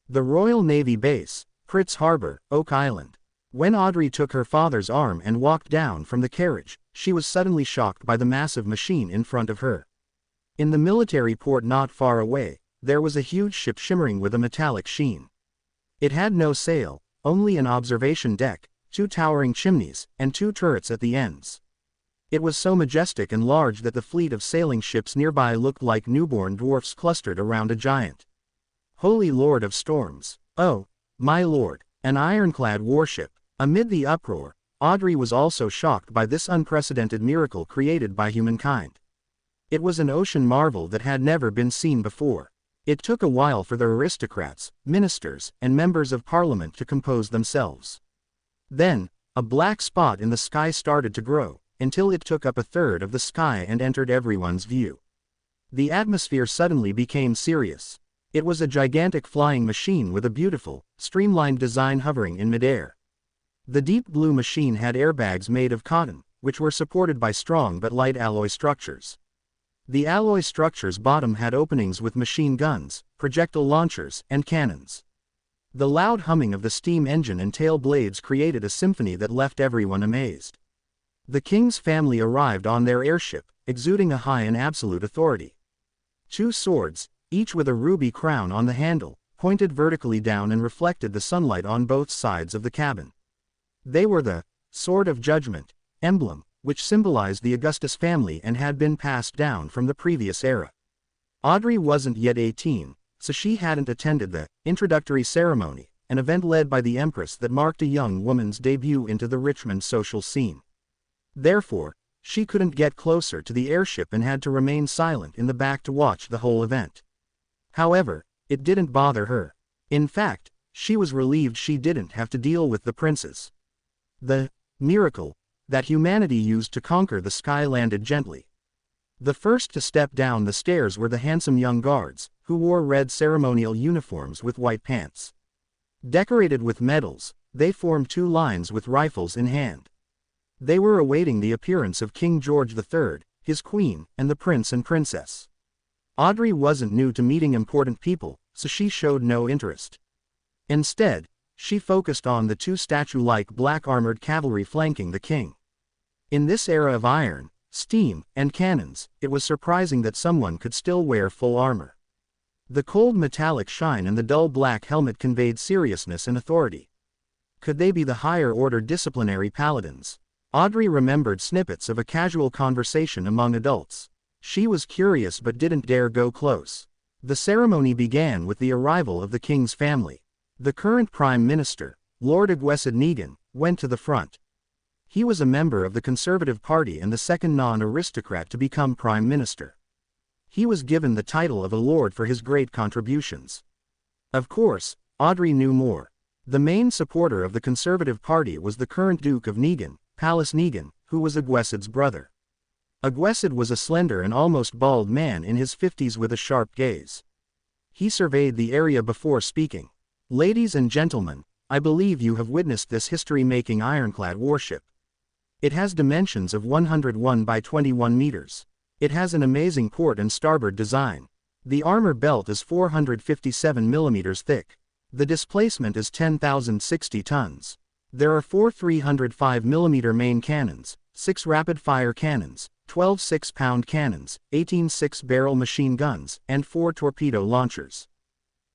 The Royal Navy Base, Fritz Harbor, Oak Island. When Audrey took her father's arm and walked down from the carriage, she was suddenly shocked by the massive machine in front of her. In the military port not far away, there was a huge ship shimmering with a metallic sheen. It had no sail, only an observation deck, 2 towering chimneys, and 2 turrets at the ends. It was so majestic and large that the fleet of sailing ships nearby looked like newborn dwarfs clustered around a giant. Holy Lord of Storms! Oh, my lord, an ironclad warship! Amid the uproar, Audrey was also shocked by this unprecedented miracle created by humankind. It was an ocean marvel that had never been seen before. It took a while for the aristocrats, ministers, and members of parliament to compose themselves. Then, a black spot in the sky started to grow, until it took up a third of the sky and entered everyone's view. The atmosphere suddenly became serious. It was a gigantic flying machine with a beautiful, streamlined design hovering in midair. The deep blue machine had airbags made of cotton, which were supported by strong but light alloy structures. The alloy structure's bottom had openings with machine guns, projectile launchers, and cannons. The loud humming of the steam engine and tail blades created a symphony that left everyone amazed. The king's family arrived on their airship, exuding a high and absolute authority. 2 swords, each with a ruby crown on the handle, pointed vertically down and reflected the sunlight on both sides of the cabin. They were the Sword of Judgment emblem, which symbolized the Augustus family and had been passed down from the previous era. Audrey wasn't yet 18, so she hadn't attended the introductory ceremony, an event led by the Empress that marked a young woman's debut into the Richmond social scene. Therefore, she couldn't get closer to the airship and had to remain silent in the back to watch the whole event. However, it didn't bother her. In fact, she was relieved she didn't have to deal with the princes. The miracle that humanity used to conquer the sky landed gently. The first to step down the stairs were the handsome young guards, who wore red ceremonial uniforms with white pants. Decorated with medals, they formed 2 lines with rifles in hand. They were awaiting the appearance of King George III, his queen, and the prince and princess. Audrey wasn't new to meeting important people, so she showed no interest. Instead, she focused on the 2 statue-like black armored cavalry flanking the king. In this era of iron, steam, and cannons, it was surprising that someone could still wear full armor. The cold metallic shine and the dull black helmet conveyed seriousness and authority. Could they be the higher-order disciplinary paladins? Audrey remembered snippets of a casual conversation among adults. She was curious but didn't dare go close. The ceremony began with the arrival of the king's family. The current Prime Minister, Lord Aguessid Negan, went to the front. He was a member of the Conservative Party and the second non-aristocrat to become Prime Minister. He was given the title of a lord for his great contributions. Of course, Audrey knew more. The main supporter of the Conservative Party was the current Duke of Negan, Palace Negan, who was Aguessid's brother. Aguessid was a slender and almost bald man in his 50s with a sharp gaze. He surveyed the area before speaking. "Ladies and gentlemen, I believe you have witnessed this history-making ironclad warship. It has dimensions of 101 by 21 meters. It has an amazing port and starboard design. The armor belt is 457 millimeters thick. The displacement is 10,060 tons. There are 4 305 millimeter main cannons, 6 rapid-fire cannons, 12 6-pound cannons, 18 6-barrel machine guns, and 4 torpedo launchers.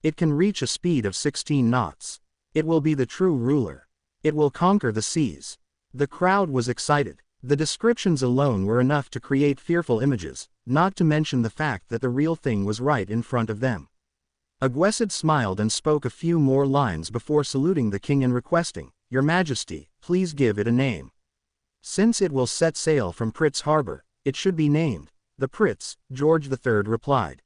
It can reach a speed of 16 knots. It will be the true ruler. It will conquer the seas." The crowd was excited. The descriptions alone were enough to create fearful images, not to mention the fact that the real thing was right in front of them. Aguessid smiled and spoke a few more lines before saluting the king and requesting, "Your Majesty, please give it a name. Since it will set sail from Fritz Harbor, it should be named the Prince," George III replied.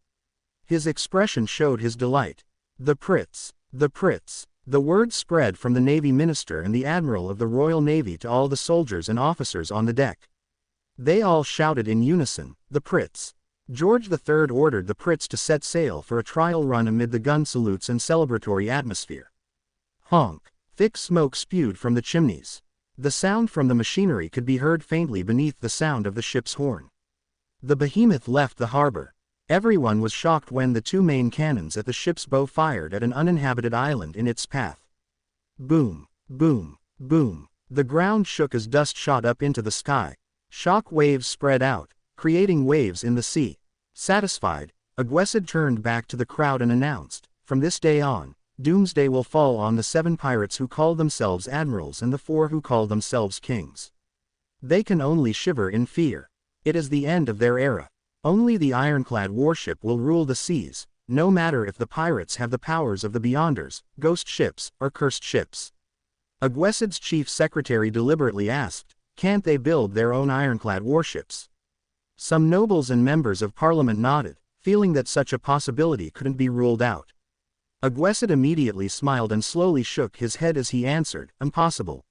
His expression showed his delight. The Prince, the Prince. The word spread from the Navy Minister and the Admiral of the Royal Navy to all the soldiers and officers on the deck. They all shouted in unison, "The Prince." George III ordered the Pritz to set sail for a trial run amid the gun salutes and celebratory atmosphere. Honk! Thick smoke spewed from the chimneys. The sound from the machinery could be heard faintly beneath the sound of the ship's horn. The behemoth left the harbor. Everyone was shocked when the two main cannons at the ship's bow fired at an uninhabited island in its path. Boom! Boom! Boom! The ground shook as dust shot up into the sky. Shock waves spread out, creating waves in the sea. Satisfied, Aguessid turned back to the crowd and announced, "From this day on, doomsday will fall on the 7 pirates who call themselves admirals and the 4 who call themselves kings. They can only shiver in fear. It is the end of their era. Only the ironclad warship will rule the seas, no matter if the pirates have the powers of the Beyonders, ghost ships, or cursed ships." Aguessid's chief secretary deliberately asked, "Can't they build their own ironclad warships?" Some nobles and members of parliament nodded, feeling that such a possibility couldn't be ruled out. Aguessid immediately smiled and slowly shook his head as he answered, "Impossible.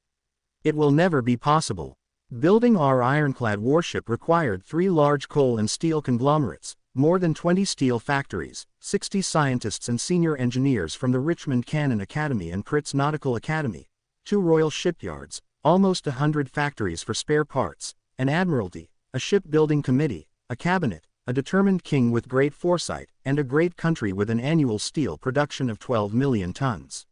It will never be possible. Building our ironclad warship required 3 large coal and steel conglomerates, more than 20 steel factories, 60 scientists and senior engineers from the Richmond Cannon Academy and Pritz Nautical Academy, 2 royal shipyards, almost 100 factories for spare parts, an admiralty, a shipbuilding committee, a cabinet, a determined king with great foresight, and a great country with an annual steel production of 12 million tons.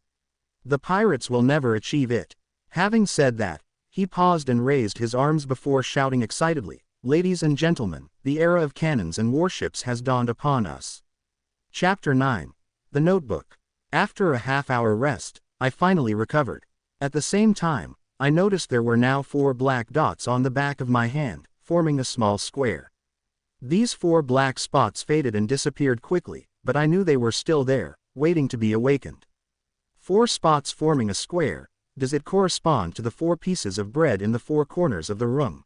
The pirates will never achieve it." Having said that, he paused and raised his arms before shouting excitedly, "Ladies and gentlemen, the era of cannons and warships has dawned upon us." Chapter 9. The Notebook. After a half-hour rest, I finally recovered. At the same time, I noticed there were now 4 black dots on the back of my hand, forming a small square. These 4 black spots faded and disappeared quickly, but I knew they were still there, waiting to be awakened. 4 spots forming a square. Does it correspond to the 4 pieces of bread in the 4 corners of the room?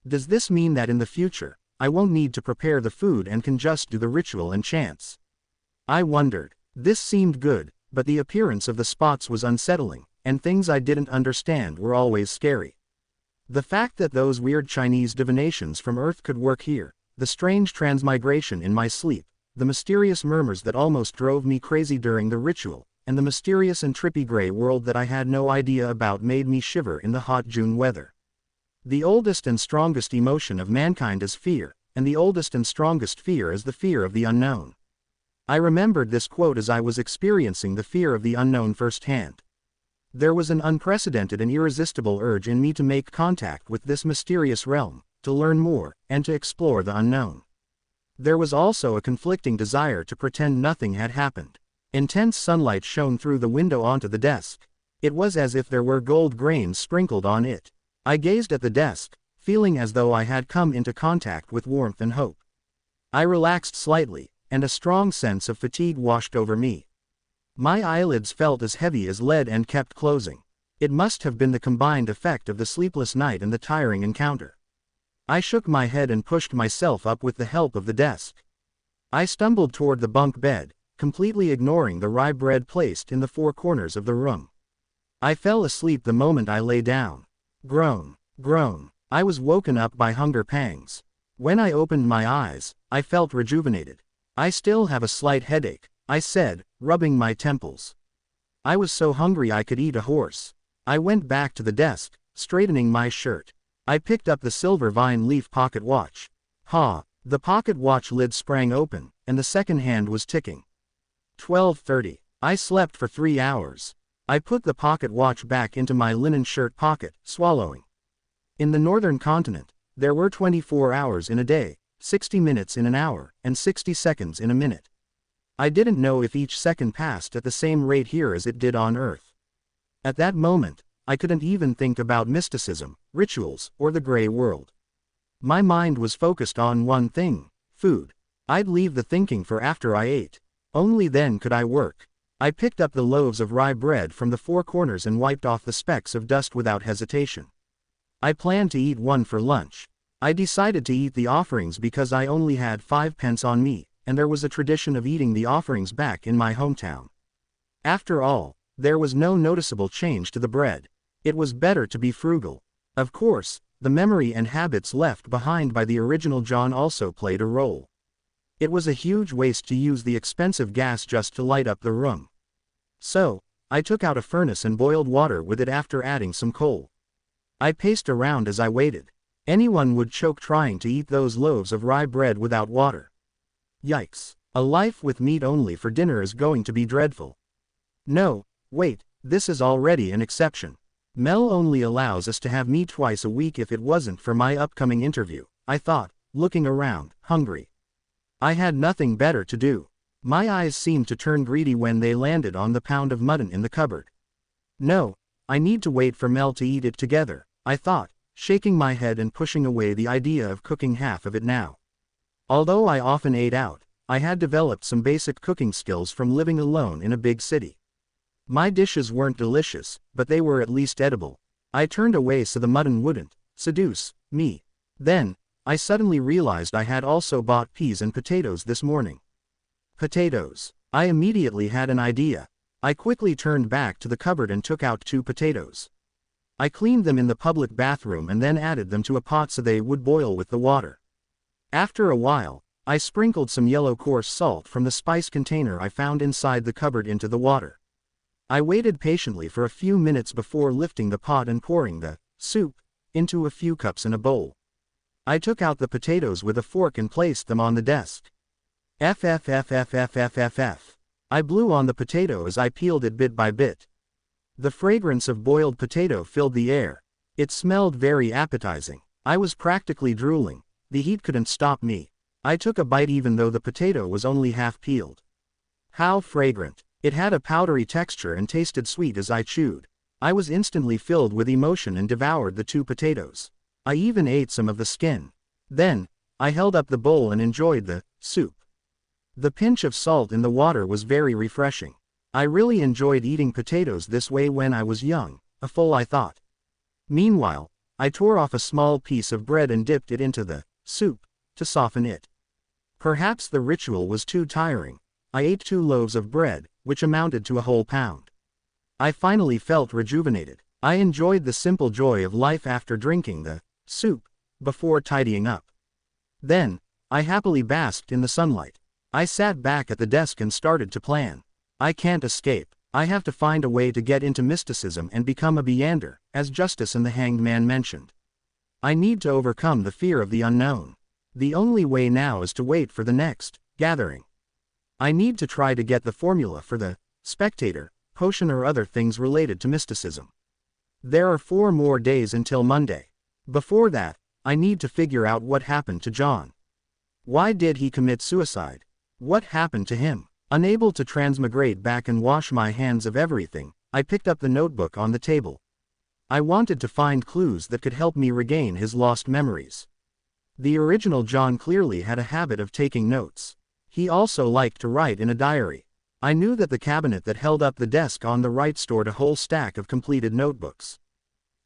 Does this mean that in the future, I won't need to prepare the food and can just do the ritual and chants? I wondered. This seemed good, but the appearance of the spots was unsettling, and things I didn't understand were always scary. The fact that those weird Chinese divinations from Earth could work here, the strange transmigration in my sleep, the mysterious murmurs that almost drove me crazy during the ritual, and the mysterious and trippy gray world that I had no idea about made me shiver in the hot June weather. The oldest and strongest emotion of mankind is fear, and the oldest and strongest fear is the fear of the unknown. I remembered this quote as I was experiencing the fear of the unknown firsthand. There was an unprecedented and irresistible urge in me to make contact with this mysterious realm, to learn more, and to explore the unknown. There was also a conflicting desire to pretend nothing had happened. Intense sunlight shone through the window onto the desk. It was as if there were gold grains sprinkled on it. I gazed at the desk, feeling as though I had come into contact with warmth and hope. I relaxed slightly, and a strong sense of fatigue washed over me. My eyelids felt as heavy as lead and kept closing. It must have been the combined effect of the sleepless night and the tiring encounter. I shook my head and pushed myself up with the help of the desk. I stumbled toward the bunk bed, completely ignoring the rye bread placed in the 4 corners of the room. I fell asleep the moment I lay down. Groan, groan. I was woken up by hunger pangs. When I opened my eyes, I felt rejuvenated. "I still have a slight headache," I said, rubbing my temples. I was so hungry I could eat a horse. I went back to the desk, straightening my shirt. I picked up the silver vine leaf pocket watch. Ha! The pocket watch lid sprang open, and the second hand was ticking. 12:30. I slept for 3 hours. I put the pocket watch back into my linen shirt pocket, swallowing. In the northern continent, there were 24 hours in a day, 60 minutes in an hour, and 60 seconds in a minute. I didn't know if each second passed at the same rate here as it did on Earth. At that moment, I couldn't even think about mysticism, rituals, or the gray world. My mind was focused on one thing: food. I'd leave the thinking for after I ate. Only then could I work. I picked up the loaves of rye bread from the 4 corners and wiped off the specks of dust without hesitation. I planned to eat one for lunch. I decided to eat the offerings because I only had 5 pence on me, and there was a tradition of eating the offerings back in my hometown. After all, there was no noticeable change to the bread. It was better to be frugal. Of course, the memory and habits left behind by the original John also played a role. It was a huge waste to use the expensive gas just to light up the room. So, I took out a furnace and boiled water with it after adding some coal. I paced around as I waited. Anyone would choke trying to eat those loaves of rye bread without water. Yikes. A life with meat only for dinner is going to be dreadful. No, wait, this is already an exception. Mel only allows us to have meat twice a week. If it wasn't for my upcoming interview, I thought, looking around, hungry. I had nothing better to do. My eyes seemed to turn greedy when they landed on the pound of mutton in the cupboard. No, I need to wait for Mel to eat it together, I thought, shaking my head and pushing away the idea of cooking half of it now. Although I often ate out, I had developed some basic cooking skills from living alone in a big city. My dishes weren't delicious, but they were at least edible. I turned away so the mutton wouldn't seduce me. Then, I suddenly realized I had also bought peas and potatoes this morning. Potatoes. I immediately had an idea. I quickly turned back to the cupboard and took out 2 potatoes. I cleaned them in the public bathroom and then added them to a pot so they would boil with the water. After a while, I sprinkled some yellow coarse salt from the spice container I found inside the cupboard into the water. I waited patiently for a few minutes before lifting the pot and pouring the soup into a few cups in a bowl. I took out the potatoes with a fork and placed them on the desk. F. I blew on the potato as I peeled it bit by bit. The fragrance of boiled potato filled the air. It smelled very appetizing. I was practically drooling. The heat couldn't stop me. I took a bite even though the potato was only half peeled. How fragrant. It had a powdery texture and tasted sweet as I chewed. I was instantly filled with emotion and devoured the 2 potatoes. I even ate some of the skin. Then, I held up the bowl and enjoyed the soup. The pinch of salt in the water was very refreshing. I really enjoyed eating potatoes this way when I was young, a fool I thought. Meanwhile, I tore off a small piece of bread and dipped it into the soup to soften it. Perhaps the ritual was too tiring. I ate 2 loaves of bread, which amounted to a whole pound. I finally felt rejuvenated. I enjoyed the simple joy of life after drinking the soup before tidying up. Then, I happily basked in the sunlight. I sat back at the desk and started to plan. I can't escape. I have to find a way to get into mysticism and become a Beander, as Justice and the Hanged Man mentioned. I need to overcome the fear of the unknown. The only way now is to wait for the next gathering. I need to try to get the formula for the spectator potion or other things related to mysticism. There are 4 more days until Monday. Before that, I need to figure out what happened to John. Why did he commit suicide? What happened to him? Unable to transmigrate back and wash my hands of everything, I picked up the notebook on the table. I wanted to find clues that could help me regain his lost memories. The original John clearly had a habit of taking notes. He also liked to write in a diary. I knew that the cabinet that held up the desk on the right stored a whole stack of completed notebooks.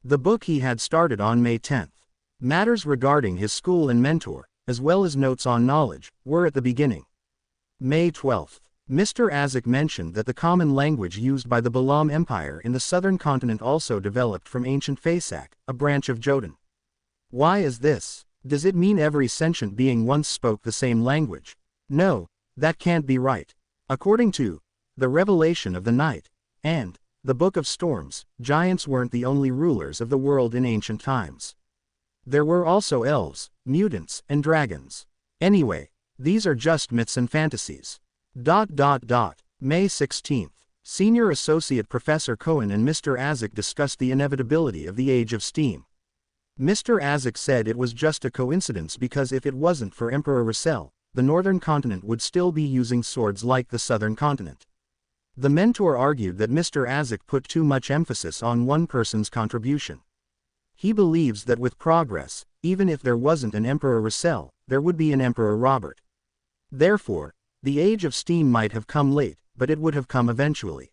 The book he had started on May 10th. Matters regarding his school and mentor, as well as notes on knowledge, were at the beginning. May 12th. Mr. Azek mentioned that the common language used by the Balam Empire in the southern continent also developed from ancient Fasak, a branch of Jotun. Why is this? Does it mean every sentient being once spoke the same language? No, that can't be right. According to the Revelation of the Night and the Book of Storms, giants weren't the only rulers of the world in ancient times. There were also elves, mutants, and dragons. Anyway, these are just myths and fantasies. May 16th. Senior Associate Professor Cohen and Mr. Azek discussed the inevitability of the Age of Steam. Mr. Azek said it was just a coincidence because if it wasn't for Emperor Russell, the northern continent would still be using swords like the southern continent. The mentor argued that Mr. Azek put too much emphasis on one person's contribution. He believes that with progress, even if there wasn't an Emperor Russell, there would be an Emperor Robert. Therefore, the Age of Steam might have come late, but it would have come eventually.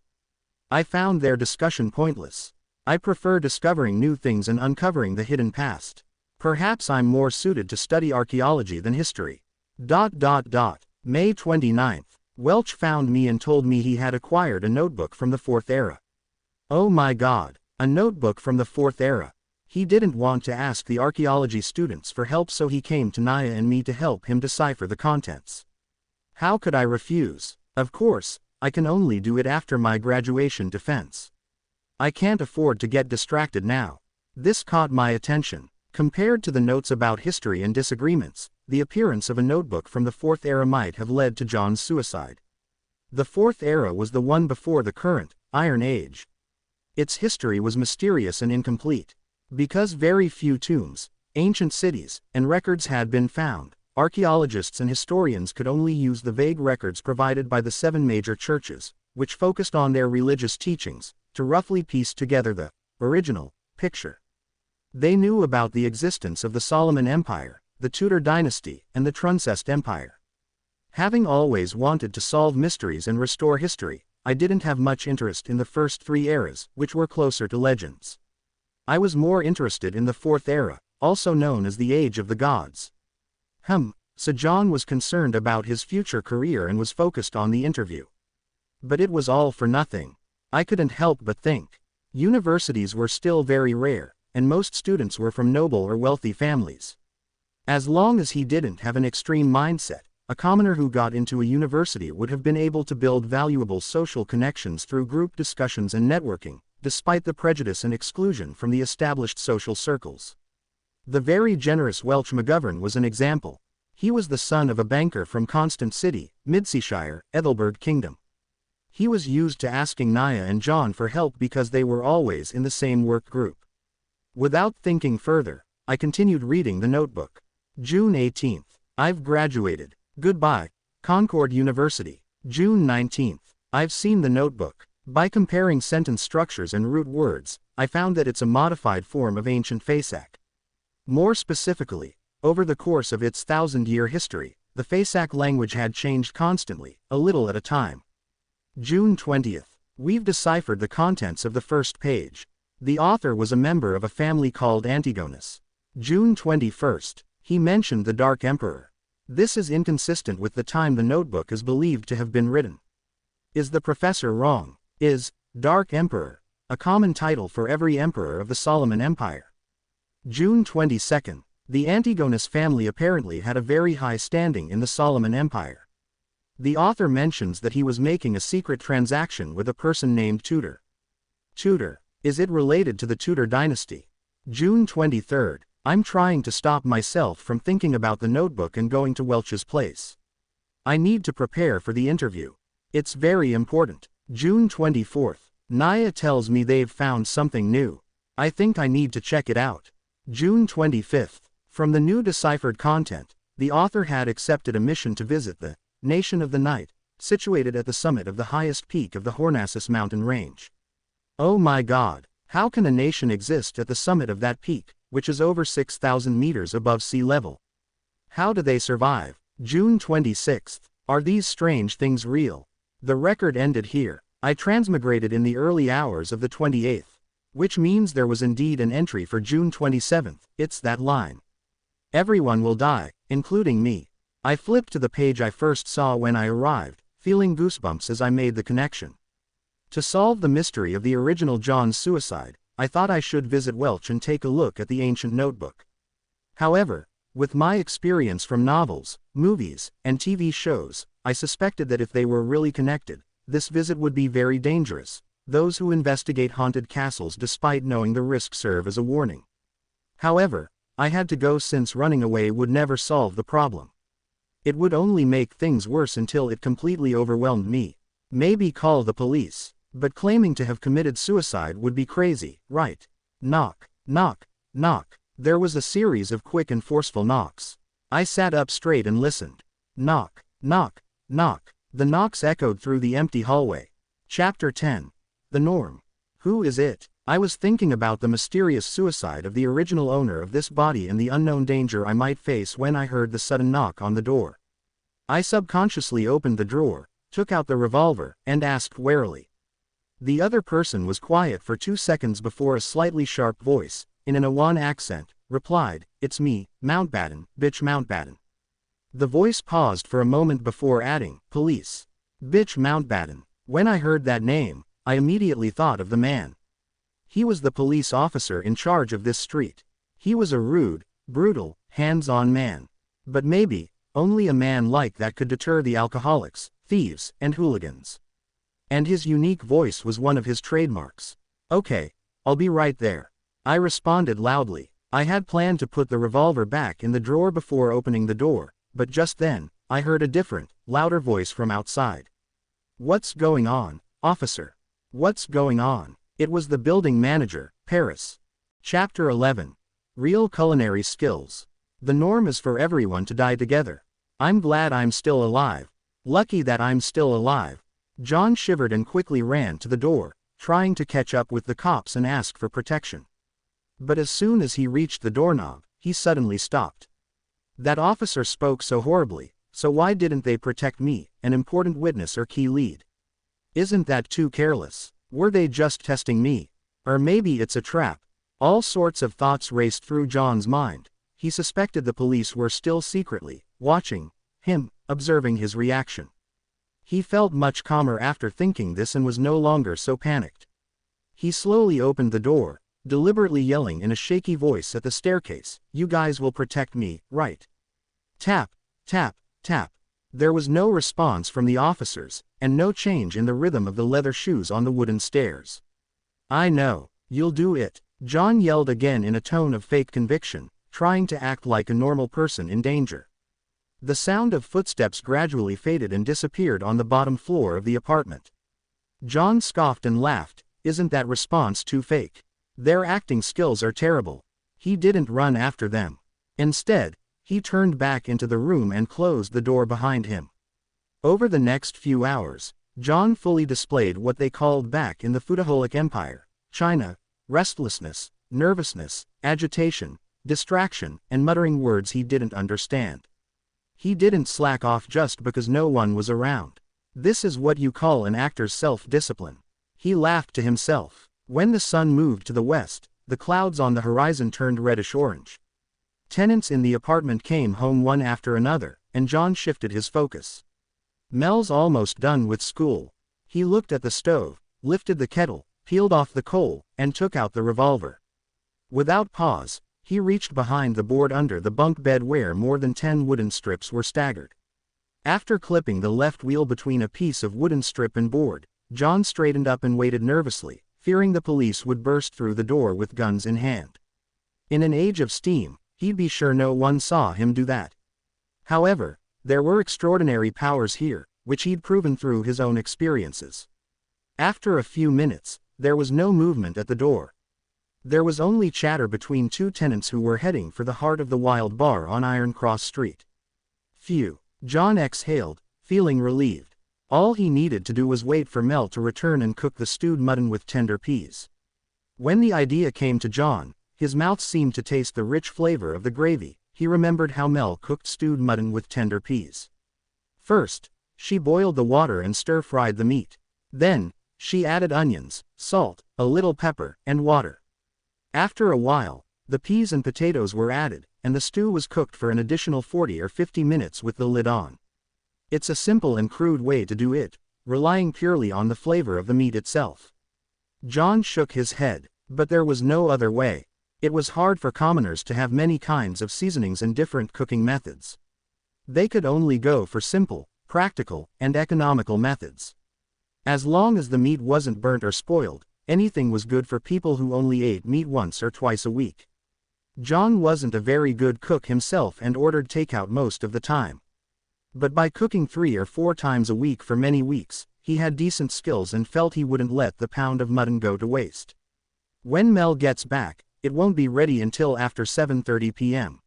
I found their discussion pointless. I prefer discovering new things and uncovering the hidden past. Perhaps I'm more suited to study archaeology than history. May 29th. Welch found me and told me he had acquired a notebook from the 4th era. Oh my God, a notebook from the 4th era. He didn't want to ask the archaeology students for help, so he came to Naya and me to help him decipher the contents. How could I refuse? Of course, I can only do it after my graduation defense. I can't afford to get distracted now. This caught my attention. Compared to the notes about history and disagreements, the appearance of a notebook from the Fourth Era might have led to John's suicide. The Fourth Era was the one before the current, Iron Age. Its history was mysterious and incomplete. Because very few tombs, ancient cities, and records had been found, archaeologists and historians could only use the vague records provided by the 7 major churches, which focused on their religious teachings, to roughly piece together the original picture. They knew about the existence of the Solomon Empire, the Tudor dynasty, and the Truncest Empire. Having always wanted to solve mysteries and restore history, I didn't have much interest in the first 3 eras, which were closer to legends. I was more interested in the Fourth Era, also known as the Age of the Gods. So John was concerned about his future career and was focused on the interview. But it was all for nothing. I couldn't help but think. Universities were still very rare, and most students were from noble or wealthy families. As long as he didn't have an extreme mindset, a commoner who got into a university would have been able to build valuable social connections through group discussions and networking, despite the prejudice and exclusion from the established social circles. The very generous Welch McGovern was an example. He was the son of a banker from Constant City, Midseashire, Ethelbert Kingdom. He was used to asking Nia and John for help because they were always in the same work group. Without thinking further, I continued reading the notebook. June 18th. I've graduated. Goodbye, Concord University. June 19th. I've seen the notebook. By comparing sentence structures and root words, I found that it's a modified form of ancient Fasak. More specifically, over the course of its 1,000-year history, the Fasak language had changed constantly, a little at a time. June 20th. We've deciphered the contents of the first page. The author was a member of a family called Antigonus. June 21st. He mentioned the Dark Emperor. This is inconsistent with the time the notebook is believed to have been written. Is the professor wrong? Is Dark Emperor a common title for every emperor of the Solomon Empire? June 22nd. The Antigonus family apparently had a very high standing in the Solomon Empire. The author mentions that he was making a secret transaction with a person named Tudor. Tudor. Is it related to the Tudor dynasty? June 23rd. I'm trying to stop myself from thinking about the notebook and going to Welch's place. I need to prepare for the interview. It's very important. June 24th. Nia tells me they've found something new. I think I need to check it out. June 25th. From the new deciphered content, the author had accepted a mission to visit the Nation of the Night, situated at the summit of the highest peak of the Hornassus mountain range. Oh my God, how can a nation exist at the summit of that peak, which is over 6,000 meters above sea level? How do they survive? June 26th. Are these strange things real? The record ended here. I transmigrated in the early hours of the 28th. Which means there was indeed an entry for June 27th, it's that line. Everyone will die, including me. I flipped to the page I first saw when I arrived, feeling goosebumps as I made the connection. To solve the mystery of the original John's suicide, I thought I should visit Welch and take a look at the ancient notebook. However, with my experience from novels, movies, and TV shows, I suspected that if they were really connected, this visit would be very dangerous. Those who investigate haunted castles despite knowing the risk serve as a warning. However, I had to go since running away would never solve the problem. It would only make things worse until it completely overwhelmed me. Maybe call the police, but claiming to have committed suicide would be crazy, right? Knock, knock, knock. There was a series of quick and forceful knocks. I sat up straight and listened. Knock, knock, knock. The knocks echoed through the empty hallway. Chapter 10. The Norm. Who is it? I was thinking about the mysterious suicide of the original owner of this body and the unknown danger I might face when I heard the sudden knock on the door. I subconsciously opened the drawer, took out the revolver, and asked warily. The other person was quiet for 2 seconds before a slightly sharp voice, in an Awan accent, replied, "It's me, Mountbatten, bitch Mountbatten." The voice paused for a moment before adding, "Police. Bitch Mountbatten." When I heard that name, I immediately thought of the man. He was the police officer in charge of this street. He was a rude, brutal, hands-on man. But maybe, Only a man like that could deter the alcoholics, thieves, and hooligans. And his unique voice was one of his trademarks. "Okay, I'll be right there," I responded loudly. I had planned to put the revolver back in the drawer before opening the door, but just then, I heard a different, louder voice from outside. "What's going on, officer? What's going on?" It was the building manager, Paris. Chapter 11. Real Culinary Skills. The norm is for everyone to die together. I'm glad I'm still alive. Lucky that I'm still alive. John shivered and quickly ran to the door, trying to catch up with the cops and ask for protection. But as soon as he reached the doorknob, he suddenly stopped. That officer spoke so horribly, so why didn't they protect me, an important witness or key lead? Isn't that too careless? Were they just testing me? Or maybe it's a trap? All sorts of thoughts raced through John's mind. He suspected the police were still secretly watching him, observing his reaction. He felt much calmer after thinking this and was no longer so panicked. He slowly opened the door, deliberately yelling in a shaky voice at the staircase, "You guys will protect me, right?" Tap, tap, tap. There was no response from the officers, and no change in the rhythm of the leather shoes on the wooden stairs. "I know, you'll do it," John yelled again in a tone of fake conviction, trying to act like a normal person in danger. The sound of footsteps gradually faded and disappeared on the bottom floor of the apartment. John scoffed and laughed. Isn't that response too fake? Their acting skills are terrible. He didn't run after them. Instead, he turned back into the room and closed the door behind him. Over the next few hours, John fully displayed what they called back in the foodaholic empire, China: restlessness, nervousness, agitation, distraction, and muttering words he didn't understand. He didn't slack off just because no one was around. This is what you call an actor's self-discipline. He laughed to himself. When the sun moved to the west, the clouds on the horizon turned reddish-orange. Tenants in the apartment came home one after another, and John shifted his focus. Mel's almost done with school. He looked at the stove, lifted the kettle, peeled off the coal, and took out the revolver. Without pause, he reached behind the board under the bunk bed where more than 10 wooden strips were staggered. After clipping the left wheel between a piece of wooden strip and board, John straightened up and waited nervously, fearing the police would burst through the door with guns in hand. In an age of steam, he'd be sure no one saw him do that. However, there were extraordinary powers here, which he'd proven through his own experiences. After a few minutes, there was no movement at the door. There was only chatter between two tenants who were heading for the heart of the Wild Bar on Iron Cross Street. Phew, John exhaled, feeling relieved. All he needed to do was wait for Mel to return and cook the stewed mutton with tender peas. When the idea came to John, his mouth seemed to taste the rich flavor of the gravy. He remembered how Mel cooked stewed mutton with tender peas. First, she boiled the water and stir-fried the meat. Then, she added onions, salt, a little pepper, and water. After a while, the peas and potatoes were added, and the stew was cooked for an additional 40 or 50 minutes with the lid on. It's a simple and crude way to do it, relying purely on the flavor of the meat itself. John shook his head, but there was no other way. It was hard for commoners to have many kinds of seasonings and different cooking methods. They could only go for simple, practical, and economical methods. As long as the meat wasn't burnt or spoiled, anything was good for people who only ate meat once or twice a week. John wasn't a very good cook himself and ordered takeout most of the time. But by cooking 3 or 4 times a week for many weeks, he had decent skills and felt he wouldn't let the pound of mutton go to waste. When Mel gets back, it won't be ready until after 7:30 p.m.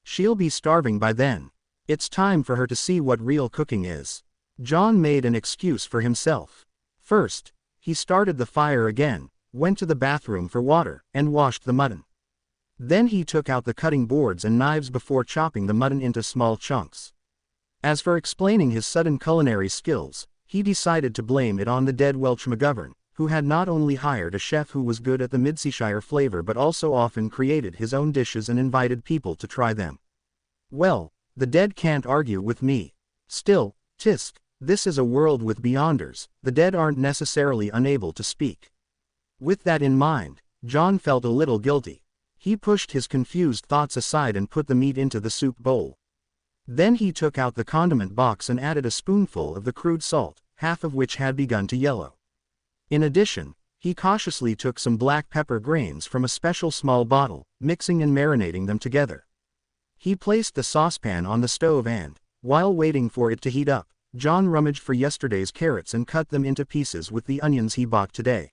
She'll be starving by then. It's time for her to see what real cooking is. John made an excuse for himself. First, he started the fire again, went to the bathroom for water, and washed the mutton. Then he took out the cutting boards and knives before chopping the mutton into small chunks. As for explaining his sudden culinary skills, he decided to blame it on the dead Welsh McGovern, who had not only hired a chef who was good at the Midseashire flavor but also often created his own dishes and invited people to try them. Well, the dead can't argue with me. Still, tisk, this is a world with beyonders, the dead aren't necessarily unable to speak. With that in mind, John felt a little guilty. He pushed his confused thoughts aside and put the meat into the soup bowl. Then he took out the condiment box and added a spoonful of the crude salt, half of which had begun to yellow. In addition, he cautiously took some black pepper grains from a special small bottle, mixing and marinating them together. He placed the saucepan on the stove and, while waiting for it to heat up, John rummaged for yesterday's carrots and cut them into pieces with the onions he bought today.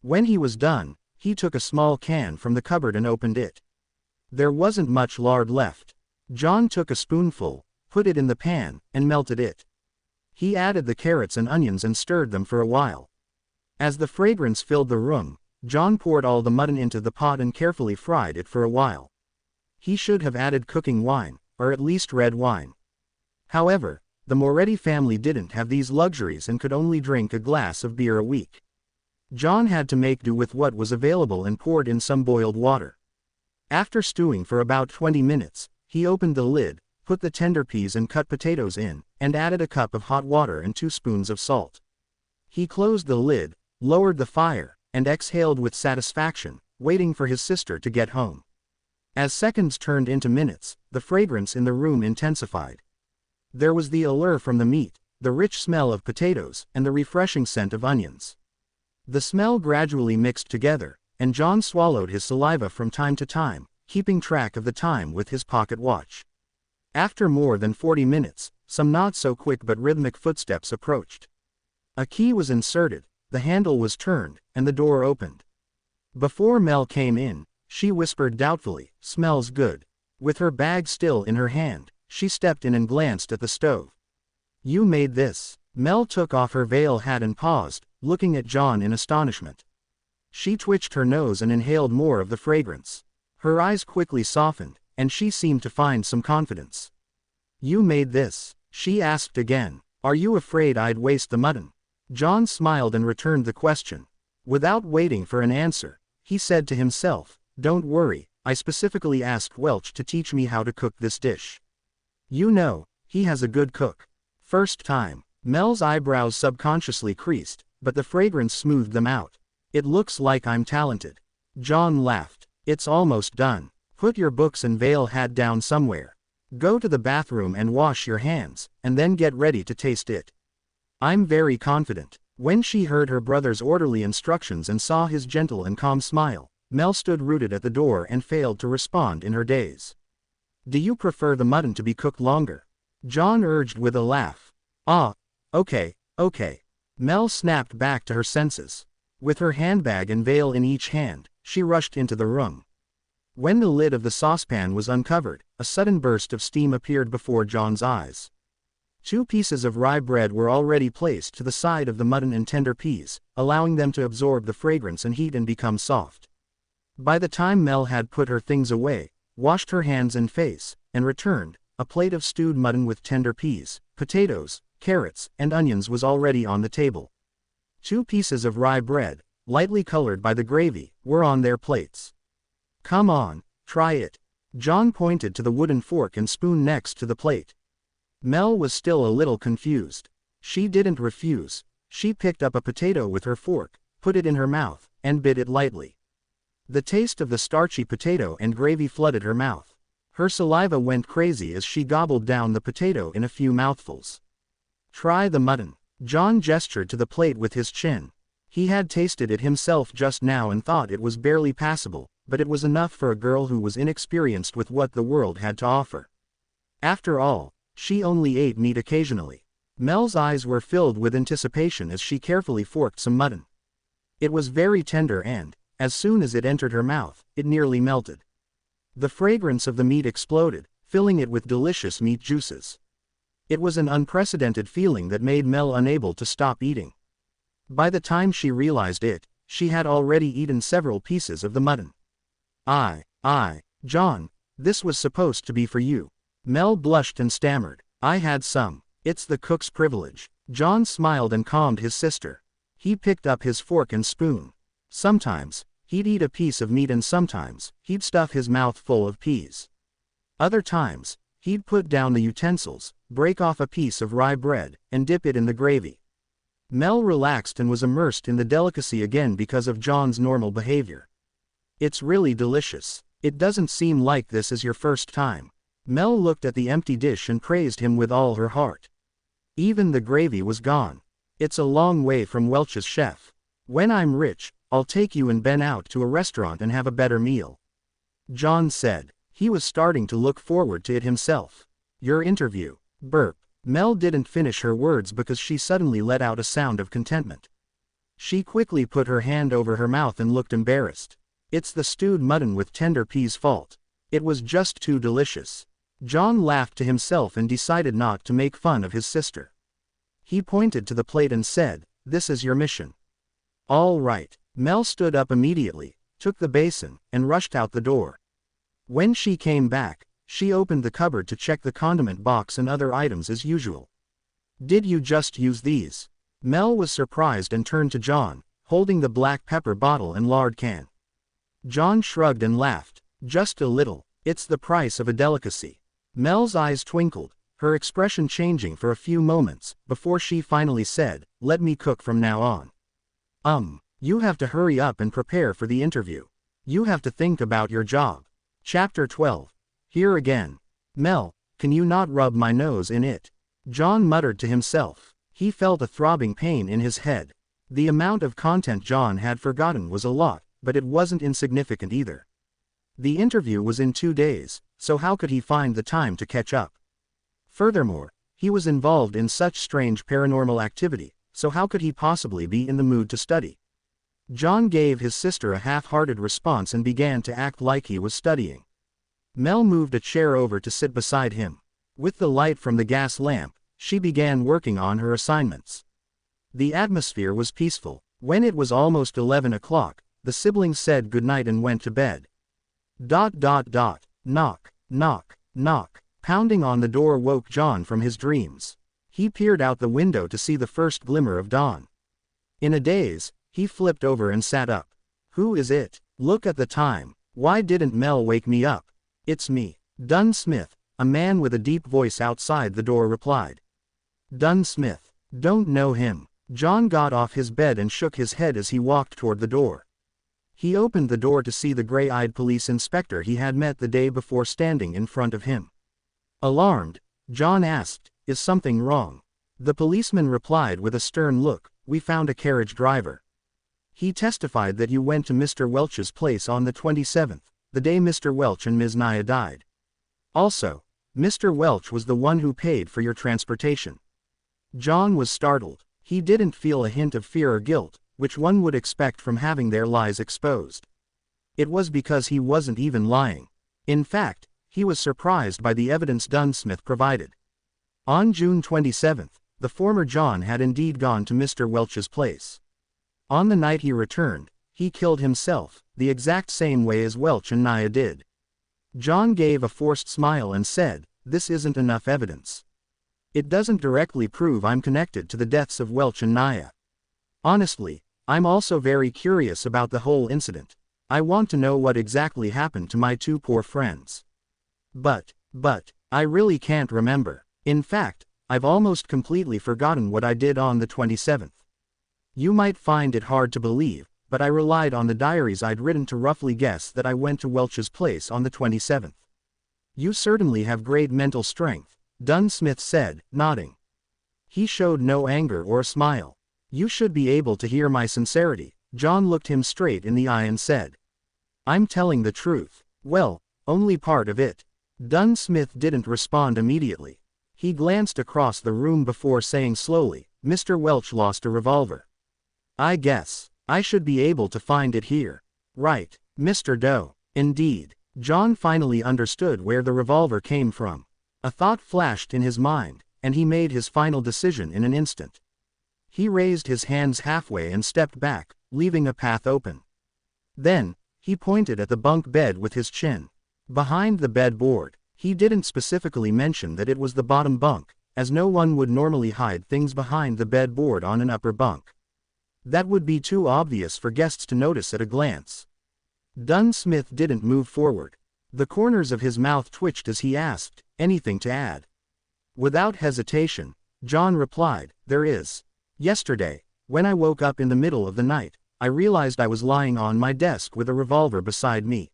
When he was done, he took a small can from the cupboard and opened it. There wasn't much lard left. John took a spoonful, put it in the pan, and melted it. He added the carrots and onions and stirred them for a while. As the fragrance filled the room, John poured all the mutton into the pot and carefully fried it for a while. He should have added cooking wine, or at least red wine. However, the Moretti family didn't have these luxuries and could only drink a glass of beer a week. John had to make do with what was available and poured in some boiled water. After stewing for about 20 minutes, he opened the lid, put the tender peas and cut potatoes in, and added a cup of hot water and 2 spoons of salt. He closed the lid, lowered the fire, and exhaled with satisfaction, waiting for his sister to get home. As seconds turned into minutes, the fragrance in the room intensified. There was the allure from the meat, the rich smell of potatoes, and the refreshing scent of onions. The smell gradually mixed together, and John swallowed his saliva from time to time, keeping track of the time with his pocket watch. After more than 40 minutes, some not so quick but rhythmic footsteps approached. A key was inserted, the handle was turned, and the door opened. Before Mel came in, she whispered doubtfully, "Smells good." With her bag still in her hand, she stepped in and glanced at the stove. "You made this?" Mel took off her veil hat and paused, looking at John in astonishment. She twitched her nose and inhaled more of the fragrance. Her eyes quickly softened, and she seemed to find some confidence. "You made this?" she asked again. "Are you afraid I'd waste the mutton?" John smiled and returned the question. Without waiting for an answer, he said to himself, "Don't worry, I specifically asked Welch to teach me how to cook this dish. You know, he has a good cook." First time. Mel's eyebrows subconsciously creased, but the fragrance smoothed them out. "It looks like I'm talented." John laughed. "It's almost done. Put your books and veil hat down somewhere. Go to the bathroom and wash your hands, and then get ready to taste it." "I'm very confident." When she heard her brother's orderly instructions and saw his gentle and calm smile, Mel stood rooted at the door and failed to respond in her daze. "Do you prefer the mutton to be cooked longer?" John urged with a laugh. Okay. Mel snapped back to her senses. With her handbag and veil in each hand, she rushed into the room. When the lid of the saucepan was uncovered, a sudden burst of steam appeared before John's eyes. 2 pieces of rye bread were already placed to the side of the mutton and tender peas, allowing them to absorb the fragrance and heat and become soft. By the time Mel had put her things away, washed her hands and face, and returned, a plate of stewed mutton with tender peas, potatoes, carrots, and onions was already on the table. 2 pieces of rye bread, lightly colored by the gravy, were on their plates. "Come on, try it." John pointed to the wooden fork and spoon next to the plate. Mel was still a little confused. She didn't refuse. She picked up a potato with her fork, put it in her mouth, and bit it lightly. The taste of the starchy potato and gravy flooded her mouth. Her saliva went crazy as she gobbled down the potato in a few mouthfuls. "Try the mutton." John gestured to the plate with his chin. He had tasted it himself just now and thought it was barely passable, but it was enough for a girl who was inexperienced with what the world had to offer. After all, she only ate meat occasionally. Mel's eyes were filled with anticipation as she carefully forked some mutton. It was very tender and, as soon as it entered her mouth, it nearly melted. The fragrance of the meat exploded, filling it with delicious meat juices. It was an unprecedented feeling that made Mel unable to stop eating. By the time she realized it, she had already eaten several pieces of the mutton. John, this was supposed to be for you." Mel blushed and stammered. "I had some. It's the cook's privilege." John smiled and calmed his sister. He picked up his fork and spoon. Sometimes, he'd eat a piece of meat and sometimes, he'd stuff his mouth full of peas. Other times, he'd put down the utensils, break off a piece of rye bread, and dip it in the gravy. Mel relaxed and was immersed in the delicacy again because of John's normal behavior. "It's really delicious. It doesn't seem like this is your first time." Mel looked at the empty dish and praised him with all her heart. Even the gravy was gone. It's a long way from Welch's chef. When I'm rich, I'll take you and Ben out to a restaurant and have a better meal. John said. He was starting to look forward to it himself. Your interview. Burp. Mel didn't finish her words because she suddenly let out a sound of contentment. She quickly put her hand over her mouth and looked embarrassed. It's the stewed mutton with tender peas fault. It was just too delicious. John laughed to himself and decided not to make fun of his sister. He pointed to the plate and said, "This is your mission." All right. Mel stood up immediately, took the basin, and rushed out the door. When she came back, she opened the cupboard to check the condiment box and other items as usual. Did you just use these? Mel was surprised and turned to John, holding the black pepper bottle and lard can. John shrugged and laughed. Just a little. It's the price of a delicacy. Mel's eyes twinkled, her expression changing for a few moments, before she finally said, "Let me cook from now on." You have to hurry up and prepare for the interview. You have to think about your job. Chapter 12. Here again. Mel, can you not rub my nose in it? John muttered to himself. He felt a throbbing pain in his head. The amount of content John had forgotten was a lot, but it wasn't insignificant either. The interview was in 2 days, so how could he find the time to catch up? Furthermore, he was involved in such strange paranormal activity, so how could he possibly be in the mood to study? John gave his sister a half-hearted response and began to act like he was studying. Mel moved a chair over to sit beside him. With the light from the gas lamp, she began working on her assignments. The atmosphere was peaceful. When it was almost 11 o'clock, the siblings said goodnight and went to bed. Knock, knock, knock. Pounding on the door woke John from his dreams. He peered out the window to see the first glimmer of dawn. In a daze, he flipped over and sat up. Who is it? Look at the time. Why didn't Mel wake me up? It's me. Dunn Smith, a man with a deep voice outside the door replied. Dunn Smith. Don't know him. John got off his bed and shook his head as he walked toward the door. He opened the door to see the gray-eyed police inspector he had met the day before standing in front of him. Alarmed, John asked, "Is something wrong?" The policeman replied with a stern look, "We found a carriage driver. He testified that you went to Mr. Welch's place on the 27th, the day Mr. Welch and Ms. Naya died. Also, Mr. Welch was the one who paid for your transportation." John was startled. He didn't feel a hint of fear or guilt, which one would expect from having their lies exposed. It was because he wasn't even lying. In fact, he was surprised by the evidence Dunsmith provided. On June 27, the former John had indeed gone to Mr. Welch's place. On the night he returned, he killed himself, the exact same way as Welch and Naya did. John gave a forced smile and said, "This isn't enough evidence. It doesn't directly prove I'm connected to the deaths of Welch and Naya. Honestly, I'm also very curious about the whole incident. I want to know what exactly happened to my 2 poor friends. But, I really can't remember. In fact, I've almost completely forgotten what I did on the 27th. You might find it hard to believe, but I relied on the diaries I'd written to roughly guess that I went to Welch's place on the 27th. You certainly have great mental strength," Dunsmith said, nodding. He showed no anger or smile. "You should be able to hear my sincerity." John looked him straight in the eye and said, "I'm telling the truth." "Well, only part of it." Dunsmith didn't respond immediately. He glanced across the room before saying slowly, "Mr. Welch lost a revolver. I guess I should be able to find it here." "Right, Mr. Doe." "Indeed." John finally understood where the revolver came from. A thought flashed in his mind, and he made his final decision in an instant. He raised his hands halfway and stepped back, leaving a path open. Then, he pointed at the bunk bed with his chin. Behind the bed board, he didn't specifically mention that it was the bottom bunk, as no one would normally hide things behind the bed board on an upper bunk. That would be too obvious for guests to notice at a glance. Dunsmith didn't move forward. The corners of his mouth twitched as he asked, "Anything to add?" Without hesitation, John replied, "There is. Yesterday, when I woke up in the middle of the night, I realized I was lying on my desk with a revolver beside me.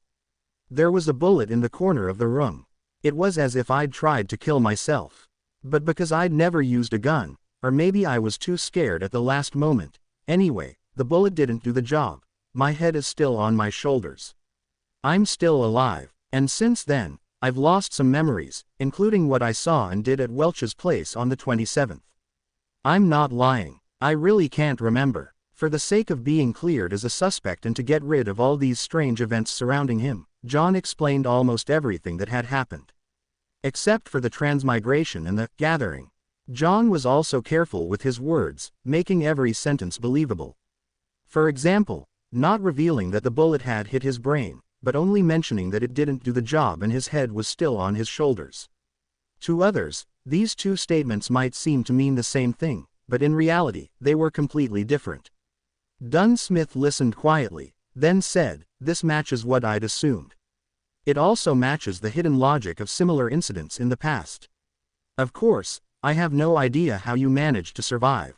There was a bullet in the corner of the room. It was as if I'd tried to kill myself. But because I'd never used a gun, or maybe I was too scared at the last moment. Anyway, the bullet didn't do the job. My head is still on my shoulders. I'm still alive, and since then, I've lost some memories, including what I saw and did at Welch's place on the 27th. I'm not lying. I really can't remember. For the sake of being cleared as a suspect and to get rid of all these strange events surrounding him, John explained almost everything that had happened. Except for the transmigration and the gathering. John was also careful with his words, making every sentence believable. For example, not revealing that the bullet had hit his brain, but only mentioning that it didn't do the job and his head was still on his shoulders. To others, these two statements might seem to mean the same thing, but in reality, they were completely different. Smith listened quietly, then said, "This matches what I'd assumed. It also matches the hidden logic of similar incidents in the past. Of course, I have no idea how you managed to survive.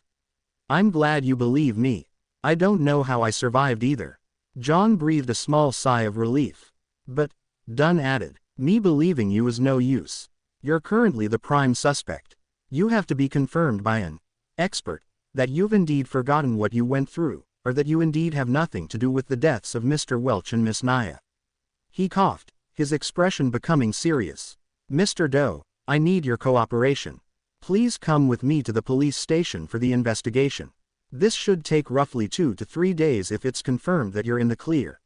I'm glad you believe me. I don't know how I survived either." John breathed a small sigh of relief. "But," Dunn added, "me believing you is no use. You're currently the prime suspect. You have to be confirmed by an expert that you've indeed forgotten what you went through, or that you indeed have nothing to do with the deaths of Mr. Welch and Miss Naya." He coughed, his expression becoming serious. "Mr. Doe, I need your cooperation. Please come with me to the police station for the investigation. This should take roughly 2 to 3 days if it's confirmed that you're in the clear."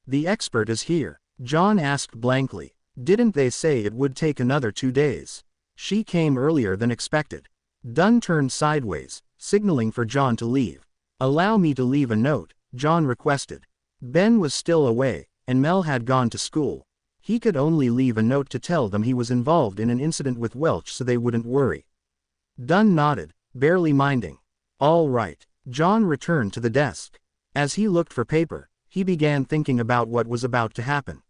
"The expert is here," John asked blankly. "Didn't they say it would take another 2 days? She came earlier than expected." Dunn turned sideways, signaling for John to leave. "Allow me to leave a note," John requested. Ben was still away, and Mel had gone to school. He could only leave a note to tell them he was involved in an incident with Welch so they wouldn't worry. Dunn nodded, barely minding. "All right." John returned to the desk. As he looked for paper, he began thinking about what was about to happen.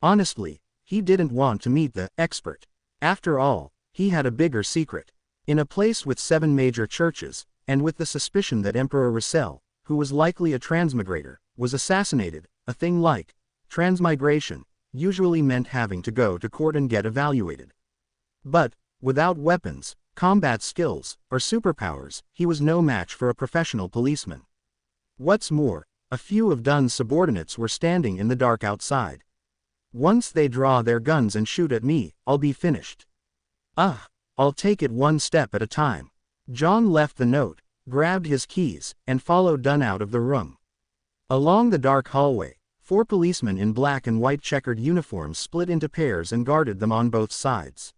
Honestly, he didn't want to meet the expert. After all, he had a bigger secret. In a place with 7 major churches, and with the suspicion that Emperor Russell, who was likely a transmigrator, was assassinated, a thing like transmigration usually meant having to go to court and get evaluated. But, without weapons, combat skills, or superpowers, he was no match for a professional policeman. What's more, a few of Dunn's subordinates were standing in the dark outside. "Once they draw their guns and shoot at me, I'll be finished. I'll take it one step at a time." John left the note, grabbed his keys, and followed Dunn out of the room. Along the dark hallway, 4 policemen in black and white checkered uniforms split into pairs and guarded them on both sides.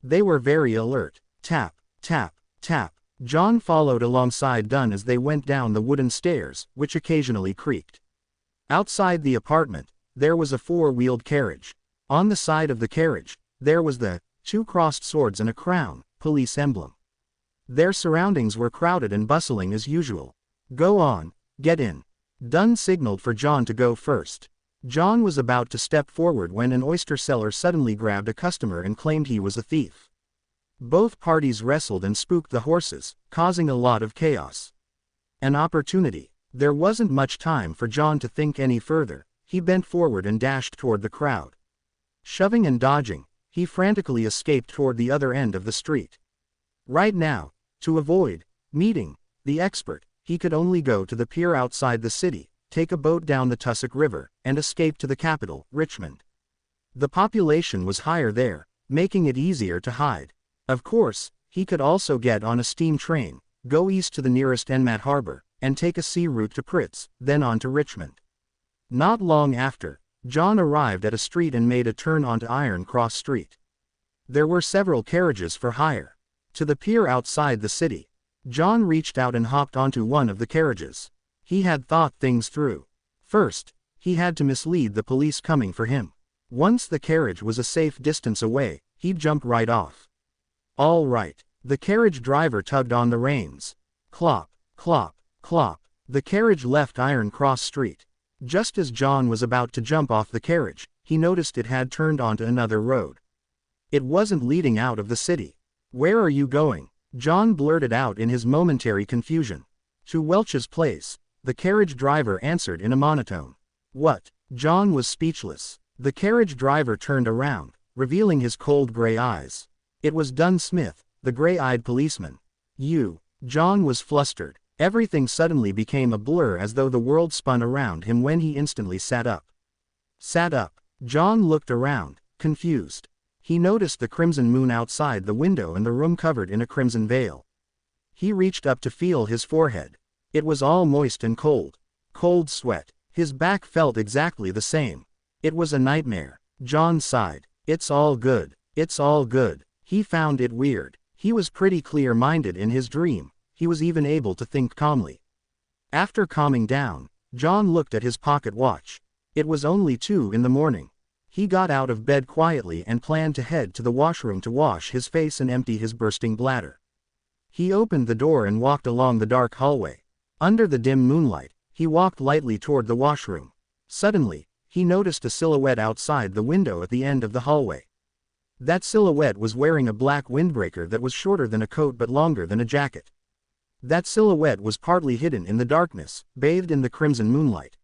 They were very alert. Tap, tap, tap. John followed alongside Dunn as they went down the wooden stairs, which occasionally creaked. Outside the apartment, there was a 4-wheeled carriage. On the side of the carriage, there was the 2 crossed swords and a crown, police emblem. Their surroundings were crowded and bustling as usual. "Go on, get in." Dunn signaled for John to go first. John was about to step forward when an oyster seller suddenly grabbed a customer and claimed he was a thief. Both parties wrestled and spooked the horses, causing a lot of chaos. An opportunity. There wasn't much time for John to think any further. He bent forward and dashed toward the crowd. Shoving and dodging, he frantically escaped toward the other end of the street. Right now, to avoid meeting the expert, he could only go to the pier outside the city, take a boat down the Tussock River, and escape to the capital, Richmond. The population was higher there, making it easier to hide. Of course, he could also get on a steam train, go east to the nearest Enmat harbor, and take a sea route to Pritz, then on to Richmond. Not long after, John arrived at a street and made a turn onto Iron Cross Street. There were several carriages for hire. To the pier outside the city, John reached out and hopped onto one of the carriages. He had thought things through. First, he had to mislead the police coming for him. Once the carriage was a safe distance away, he'd jump right off. All right. The carriage driver tugged on the reins. Clop, clop, clop. The carriage left Iron Cross Street. Just as John was about to jump off the carriage, he noticed it had turned onto another road. It wasn't leading out of the city. "Where are you going?" John blurted out in his momentary confusion. "To Welch's place," the carriage driver answered in a monotone. "What?" John was speechless. The carriage driver turned around, revealing his cold gray eyes. It was Dunn Smith, the gray-eyed policeman. "You." John was flustered. Everything suddenly became a blur as though the world spun around him when he instantly sat up. Sat up. John looked around, confused. He noticed the crimson moon outside the window and the room covered in a crimson veil. He reached up to feel his forehead. It was all moist and cold. Cold sweat. His back felt exactly the same. It was a nightmare. John sighed. "It's all good. It's all good." He found it weird. He was pretty clear-minded in his dream. He was even able to think calmly. After calming down, John looked at his pocket watch. It was only 2 in the morning. He got out of bed quietly and planned to head to the washroom to wash his face and empty his bursting bladder. He opened the door and walked along the dark hallway. Under the dim moonlight, he walked lightly toward the washroom. Suddenly, he noticed a silhouette outside the window at the end of the hallway. That silhouette was wearing a black windbreaker that was shorter than a coat but longer than a jacket. That silhouette was partly hidden in the darkness, bathed in the crimson moonlight.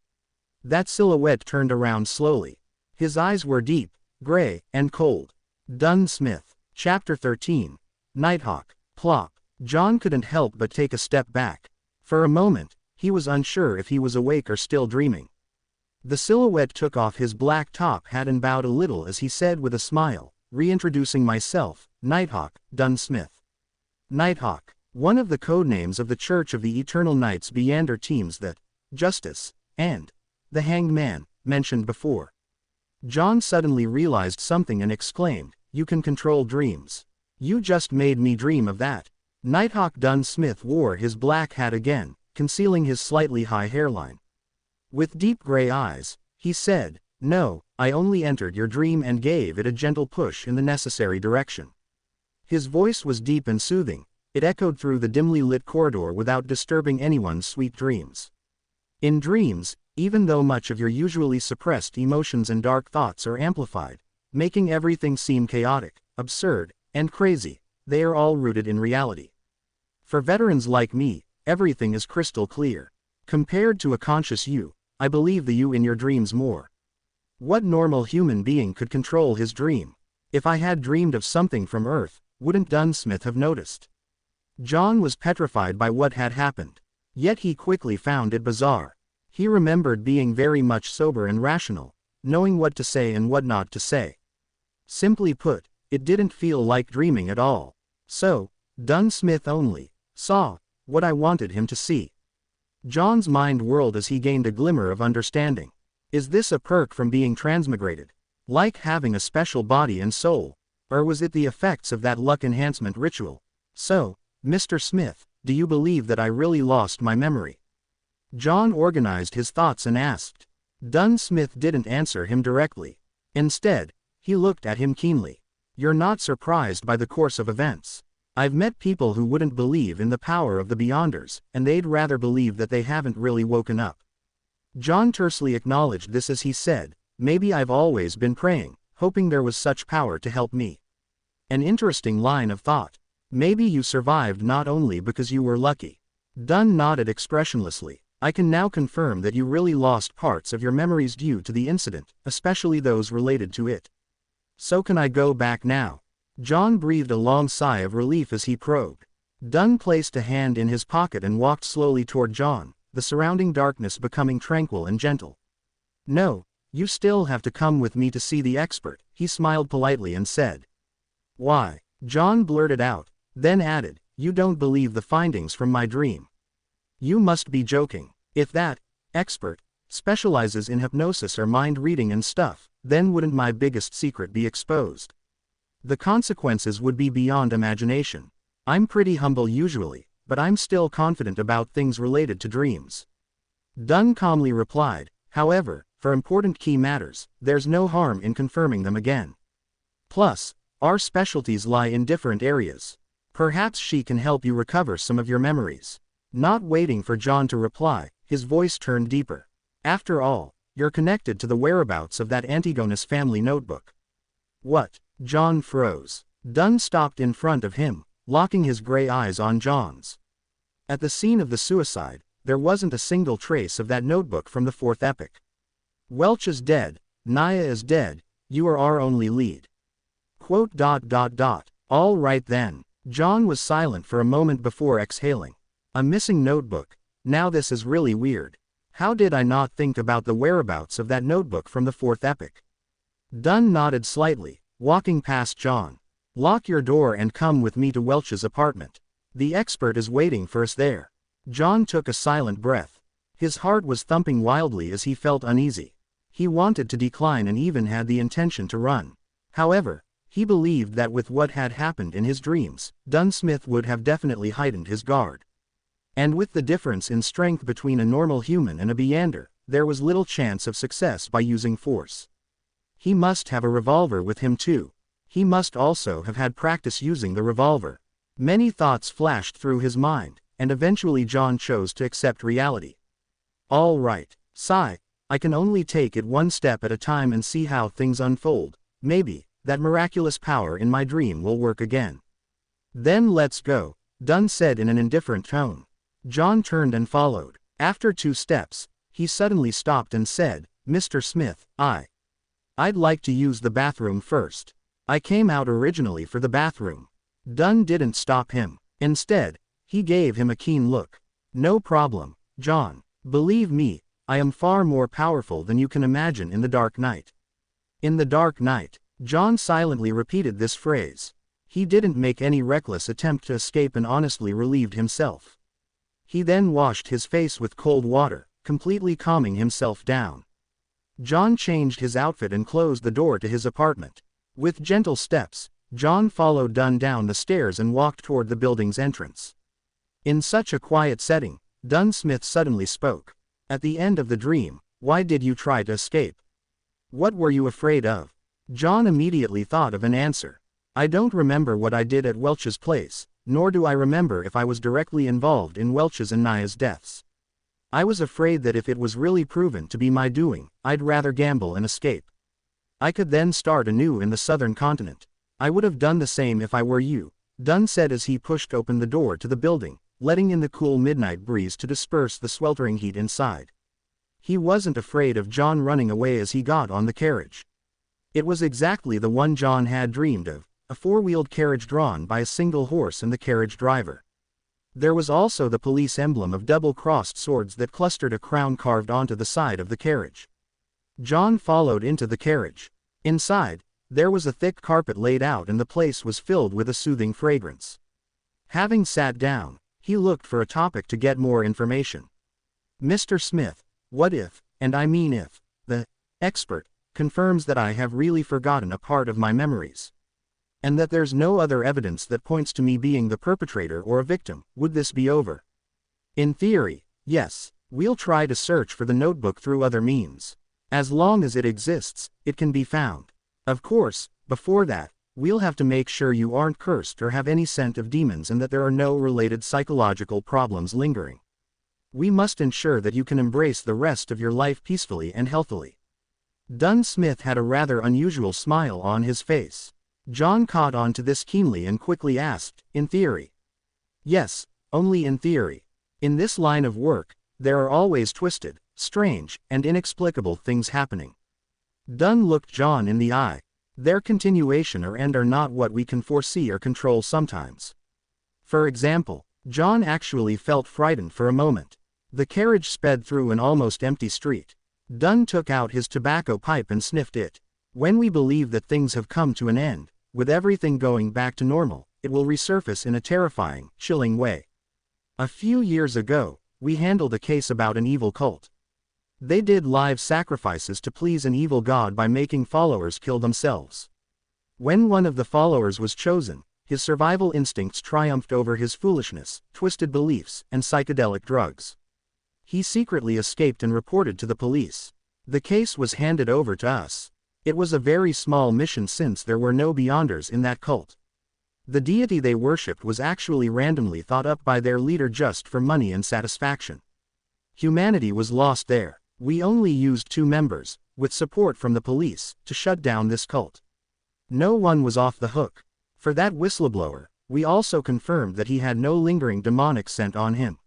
That silhouette turned around slowly. His eyes were deep, gray, and cold. Dunn Smith. Chapter 13. Nighthawk. Plop. John couldn't help but take a step back. For a moment, he was unsure if he was awake or still dreaming. The silhouette took off his black top hat and bowed a little as he said with a smile, "Reintroducing myself, Nighthawk, Dunn Smith." Nighthawk. One of the codenames of the Church of the Eternal Knights Beyonder teams that Justice and the Hanged Man mentioned before. John suddenly realized something and exclaimed, "You can control dreams. You just made me dream of that." Nighthawk Dunn Smith wore his black hat again, concealing his slightly high hairline. With deep gray eyes, he said, "No, I only entered your dream and gave it a gentle push in the necessary direction." His voice was deep and soothing. It echoed through the dimly lit corridor without disturbing anyone's sweet dreams. In dreams, even though much of your usually suppressed emotions and dark thoughts are amplified, making everything seem chaotic, absurd, and crazy, they are all rooted in reality. For veterans like me, everything is crystal clear. Compared to a conscious you, I believe the you in your dreams more. What normal human being could control his dream? If I had dreamed of something from Earth, wouldn't Dunn Smith have noticed? John was petrified by what had happened. Yet he quickly found it bizarre. He remembered being very much sober and rational, knowing what to say and what not to say. Simply put, it didn't feel like dreaming at all. So, Dunn Smith only saw what I wanted him to see. John's mind whirled as he gained a glimmer of understanding. Is this a perk from being transmigrated? Like having a special body and soul? Or was it the effects of that luck enhancement ritual? So, Mr. Smith, do you believe that I really lost my memory? John organized his thoughts and asked. Dunn Smith didn't answer him directly. Instead, he looked at him keenly. You're not surprised by the course of events. I've met people who wouldn't believe in the power of the Beyonders, and they'd rather believe that they haven't really woken up. John tersely acknowledged this as he said, maybe I've always been praying, hoping there was such power to help me. An interesting line of thought. Maybe you survived not only because you were lucky. Dunn nodded expressionlessly. I can now confirm that you really lost parts of your memories due to the incident, especially those related to it. So can I go back now? John breathed a long sigh of relief as he probed. Dunn placed a hand in his pocket and walked slowly toward John, the surrounding darkness becoming tranquil and gentle. No, you still have to come with me to see the expert, he smiled politely and said. Why? John blurted out, then added, you don't believe the findings from my dream. You must be joking. If that expert specializes in hypnosis or mind reading and stuff, then wouldn't my biggest secret be exposed? The consequences would be beyond imagination. I'm pretty humble usually, but I'm still confident about things related to dreams. Dunn calmly replied, however, for important key matters, there's no harm in confirming them again. Plus, our specialties lie in different areas. Perhaps she can help you recover some of your memories. Not waiting for John to reply, his voice turned deeper. After all, you're connected to the whereabouts of that Antigonus family notebook. What? John froze. Dunn stopped in front of him, locking his gray eyes on John's. At the scene of the suicide, there wasn't a single trace of that notebook from the fourth epic. Welch is dead, Naya is dead, you are our only lead. Quote dot dot dot. All right then. John was silent for a moment before exhaling. A missing notebook. Now this is really weird. How did I not think about the whereabouts of that notebook from the fourth epic? Dunn nodded slightly, walking past John. Lock your door and come with me to Welch's apartment. The expert is waiting for us there. John took a silent breath. His heart was thumping wildly as he felt uneasy. He wanted to decline and even had the intention to run. However, he believed that with what had happened in his dreams, Dunsmith would have definitely heightened his guard. And with the difference in strength between a normal human and a Beander, there was little chance of success by using force. He must have a revolver with him too. He must also have had practice using the revolver. Many thoughts flashed through his mind, and eventually John chose to accept reality. All right, sigh, I can only take it one step at a time and see how things unfold. Maybe that miraculous power in my dream will work again. Then let's go, Dunn said in an indifferent tone. John turned and followed. After 2 steps, he suddenly stopped and said, Mr. Smith, I'd like to use the bathroom first. I came out originally for the bathroom. Dunn didn't stop him. Instead, he gave him a keen look. No problem, John. Believe me, I am far more powerful than you can imagine in the dark night. In the dark night. John silently repeated this phrase. He didn't make any reckless attempt to escape and honestly relieved himself. He then washed his face with cold water, completely calming himself down. John changed his outfit and closed the door to his apartment. With gentle steps, John followed Dunn down the stairs and walked toward the building's entrance. In such a quiet setting, Dunsmith suddenly spoke. At the end of the dream, why did you try to escape? What were you afraid of? John immediately thought of an answer. I don't remember what I did at Welch's place, nor do I remember if I was directly involved in Welch's and Naya's deaths. I was afraid that if it was really proven to be my doing, I'd rather gamble and escape. I could then start anew in the southern continent. I would have done the same if I were you, Dunn said as he pushed open the door to the building, letting in the cool midnight breeze to disperse the sweltering heat inside. He wasn't afraid of John running away as he got on the carriage. It was exactly the one John had dreamed of, a 4-wheeled carriage drawn by a single horse and the carriage driver. There was also the police emblem of double-crossed swords that clustered a crown carved onto the side of the carriage. John followed into the carriage. Inside, there was a thick carpet laid out and the place was filled with a soothing fragrance. Having sat down, he looked for a topic to get more information. Mr. Smith, what if, and I mean if, the expert confirms that I have really forgotten a part of my memories? And that there's no other evidence that points to me being the perpetrator or a victim, would this be over? In theory, yes, we'll try to search for the notebook through other means. As long as it exists, it can be found. Of course, before that, we'll have to make sure you aren't cursed or have any scent of demons and that there are no related psychological problems lingering. We must ensure that you can embrace the rest of your life peacefully and healthily. Dunsmith had a rather unusual smile on his face. John caught on to this keenly and quickly asked, in theory? Yes, only in theory. In this line of work, there are always twisted, strange, and inexplicable things happening. Dunn looked John in the eye. Their continuation or end are not what we can foresee or control sometimes. For example, John actually felt frightened for a moment. The carriage sped through an almost empty street. Dunn took out his tobacco pipe and sniffed it. When we believe that things have come to an end, with everything going back to normal, it will resurface in a terrifying, chilling way. A few years ago, we handled a case about an evil cult. They did live sacrifices to please an evil god by making followers kill themselves. When one of the followers was chosen, his survival instincts triumphed over his foolishness, twisted beliefs, and psychedelic drugs. He secretly escaped and reported to the police. The case was handed over to us. It was a very small mission since there were no Beyonders in that cult. The deity they worshipped was actually randomly thought up by their leader just for money and satisfaction. Humanity was lost there. We only used 2 members, with support from the police, to shut down this cult. No one was off the hook. For that whistleblower, we also confirmed that he had no lingering demonic scent on him.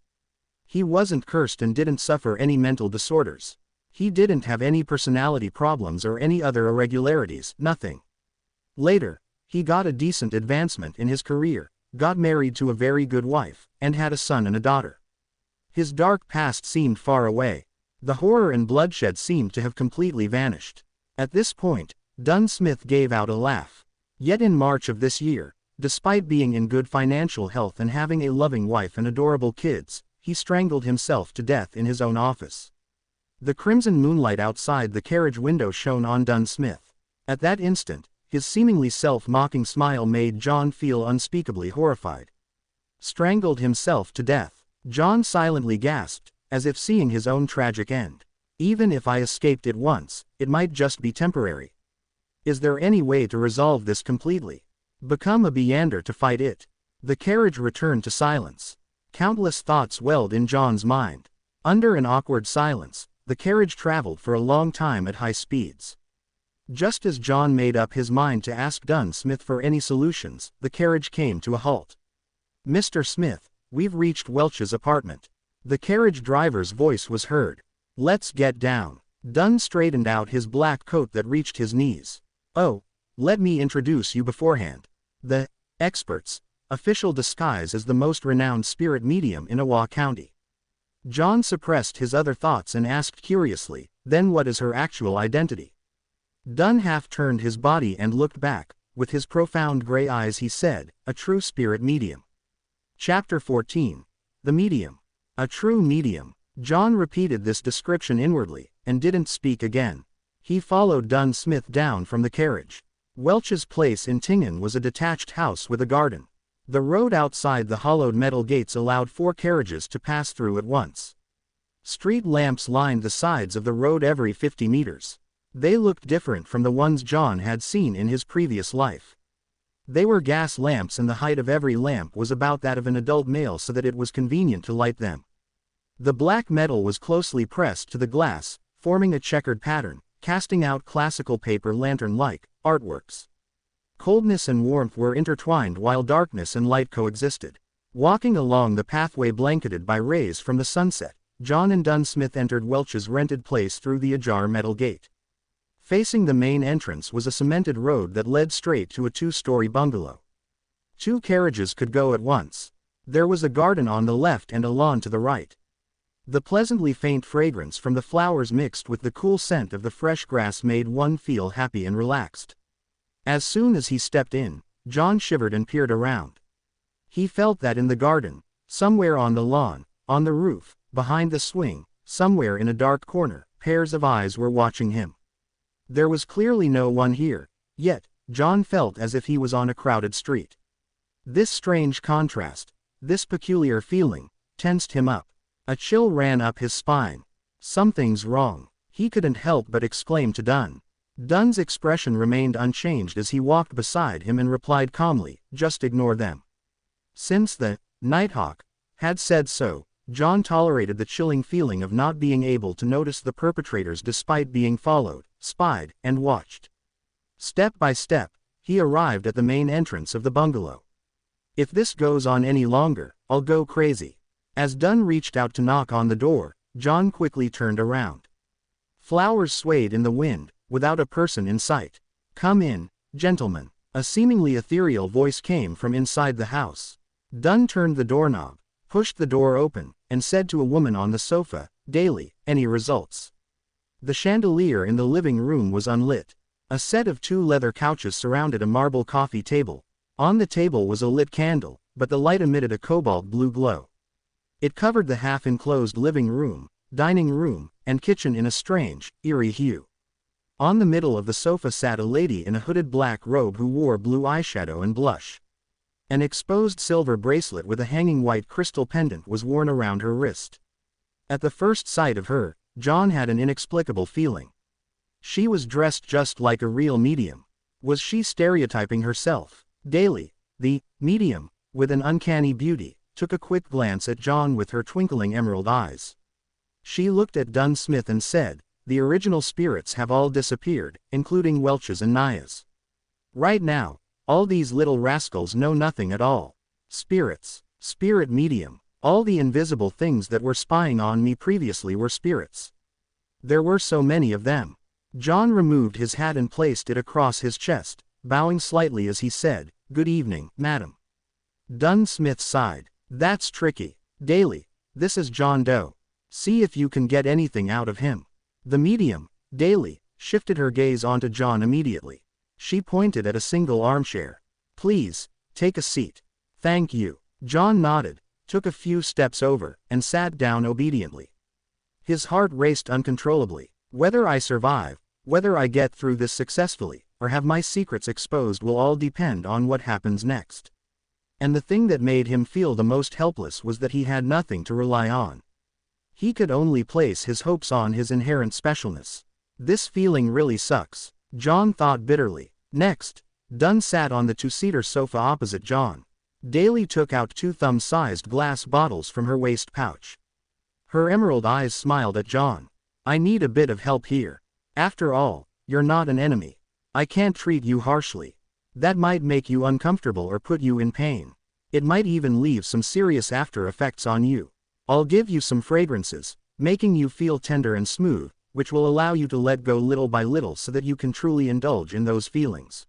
He wasn't cursed and didn't suffer any mental disorders. He didn't have any personality problems or any other irregularities, nothing. Later, He got a decent advancement in his career, got married to a very good wife, and had a son and a daughter. His dark past seemed far away. The horror and bloodshed seemed to have completely vanished. At this point, Dunn Smith gave out a laugh. Yet in March of this year, despite being in good financial health and having a loving wife and adorable kids, he strangled himself to death in his own office. The crimson moonlight outside the carriage window shone on Dunn Smith. At that instant, his seemingly self-mocking smile made John feel unspeakably horrified. Strangled himself to death. John silently gasped, as if seeing his own tragic end. Even if I escaped it once, it might just be temporary. Is there any way to resolve this completely? Become a Beander to fight it? The carriage returned to silence. Countless thoughts welled in John's mind. Under an awkward silence, the carriage traveled for a long time at high speeds. Just as John made up his mind to ask Dunn Smith for any solutions, the carriage came to a halt. "Mr. Smith, we've reached Welch's apartment." The carriage driver's voice was heard. "Let's get down." Dunn straightened out his black coat that reached his knees. "Oh, let me introduce you beforehand. The experts, official disguise as the most renowned spirit medium in Iowa County." John suppressed his other thoughts and asked curiously, "Then what is her actual identity?" Dunn half turned his body and looked back. With his profound gray eyes he said, "A true spirit medium." Chapter 14. The Medium. A true medium. John repeated this description inwardly, and didn't speak again. He followed Dunn Smith down from the carriage. Welch's place in Tingen was a detached house with a garden. The road outside the hollowed metal gates allowed 4 carriages to pass through at once. Street lamps lined the sides of the road every 50 meters. They looked different from the ones John had seen in his previous life. They were gas lamps and the height of every lamp was about that of an adult male so that it was convenient to light them. The black metal was closely pressed to the glass, forming a checkered pattern, casting out classical paper lantern-like artworks. Coldness and warmth were intertwined while darkness and light coexisted. Walking along the pathway blanketed by rays from the sunset, John and Dunn Smith entered Welch's rented place through the ajar metal gate. Facing the main entrance was a cemented road that led straight to a 2-story bungalow. 2 carriages could go at once. There was a garden on the left and a lawn to the right. The pleasantly faint fragrance from the flowers mixed with the cool scent of the fresh grass made one feel happy and relaxed. As soon as he stepped in, John shivered and peered around. He felt that in the garden, somewhere on the lawn, on the roof, behind the swing, somewhere in a dark corner, pairs of eyes were watching him. There was clearly no one here, yet, John felt as if he was on a crowded street. This strange contrast, this peculiar feeling, tensed him up. A chill ran up his spine. Something's wrong, he couldn't help but exclaim to Dunn. Dunn's expression remained unchanged as he walked beside him and replied calmly, "Just ignore them." Since the Nighthawk had said so, John tolerated the chilling feeling of not being able to notice the perpetrators despite being followed, spied, and watched. Step by step, he arrived at the main entrance of the bungalow. "If this goes on any longer, I'll go crazy." As Dunn reached out to knock on the door, John quickly turned around. Flowers swayed in the wind, without a person in sight. "Come in, gentlemen." A seemingly ethereal voice came from inside the house. Dunn turned the doorknob, pushed the door open, and said to a woman on the sofa, "Daly, any results?" The chandelier in the living room was unlit. A set of 2 leather couches surrounded a marble coffee table. On the table was a lit candle, but the light emitted a cobalt blue glow. It covered the half-enclosed living room, dining room, and kitchen in a strange, eerie hue. On the middle of the sofa sat a lady in a hooded black robe who wore blue eyeshadow and blush. An exposed silver bracelet with a hanging white crystal pendant was worn around her wrist. At the first sight of her, John had an inexplicable feeling. She was dressed just like a real medium. Was she stereotyping herself? Daly, the medium, with an uncanny beauty, took a quick glance at John with her twinkling emerald eyes. She looked at Dunn Smith and said, "The original spirits have all disappeared, including Welch's and Naya's. Right now, all these little rascals know nothing at all. Spirits, spirit medium, all the invisible things that were spying on me previously were spirits. There were so many of them." John removed his hat and placed it across his chest, bowing slightly as he said, "Good evening, madam." Dunn Smith sighed. "That's tricky. Daly, this is John Doe. See if you can get anything out of him." The medium, Daly, shifted her gaze onto John immediately. She pointed at a single armchair. "Please, take a seat." "Thank you." John nodded, took a few steps over, and sat down obediently. His heart raced uncontrollably. Whether I survive, whether I get through this successfully, or have my secrets exposed will all depend on what happens next. And the thing that made him feel the most helpless was that he had nothing to rely on. He could only place his hopes on his inherent specialness. This feeling really sucks, John thought bitterly. Next, Dunn sat on the two-seater sofa opposite John. Daly took out 2 thumb-sized glass bottles from her waist pouch. Her emerald eyes smiled at John. "I need a bit of help here. After all, you're not an enemy. I can't treat you harshly. That might make you uncomfortable or put you in pain. It might even leave some serious after effects on you. I'll give you some fragrances, making you feel tender and smooth, which will allow you to let go little by little so that you can truly indulge in those feelings."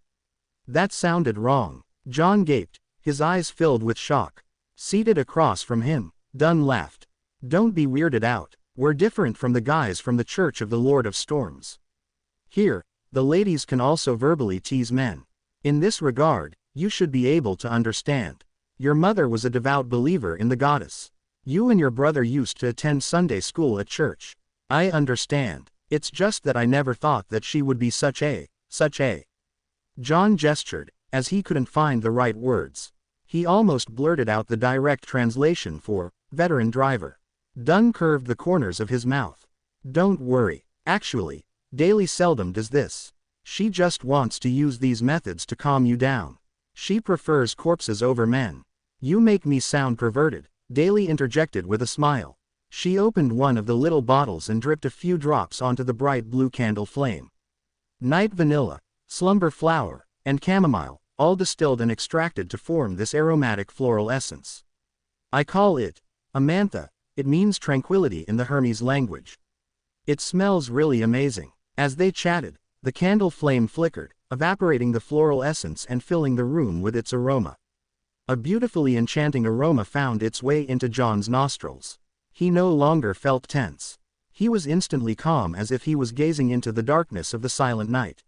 That sounded wrong. John gaped, his eyes filled with shock. Seated across from him, Dunn laughed. "Don't be weirded out. We're different from the guys from the Church of the Lord of Storms. Here, the ladies can also verbally tease men. In this regard, you should be able to understand. Your mother was a devout believer in the goddess. You and your brother used to attend Sunday school at church. I understand. It's just that I never thought that she would be such a. John gestured, as he couldn't find the right words. He almost blurted out the direct translation for veteran driver. Dunn curved the corners of his mouth. "Don't worry. Actually, Daly seldom does this. She just wants to use these methods to calm you down. She prefers corpses over men." "You make me sound perverted," Daly interjected with a smile. She opened one of the little bottles and dripped a few drops onto the bright blue candle flame. "Night vanilla, slumber flower, and chamomile, all distilled and extracted to form this aromatic floral essence. I call it Amantha. It means tranquility in the Hermes language. It smells really amazing." As they chatted, the candle flame flickered, evaporating the floral essence and filling the room with its aroma. A beautifully enchanting aroma found its way into John's nostrils. He no longer felt tense. He was instantly calm, as if he was gazing into the darkness of the silent night.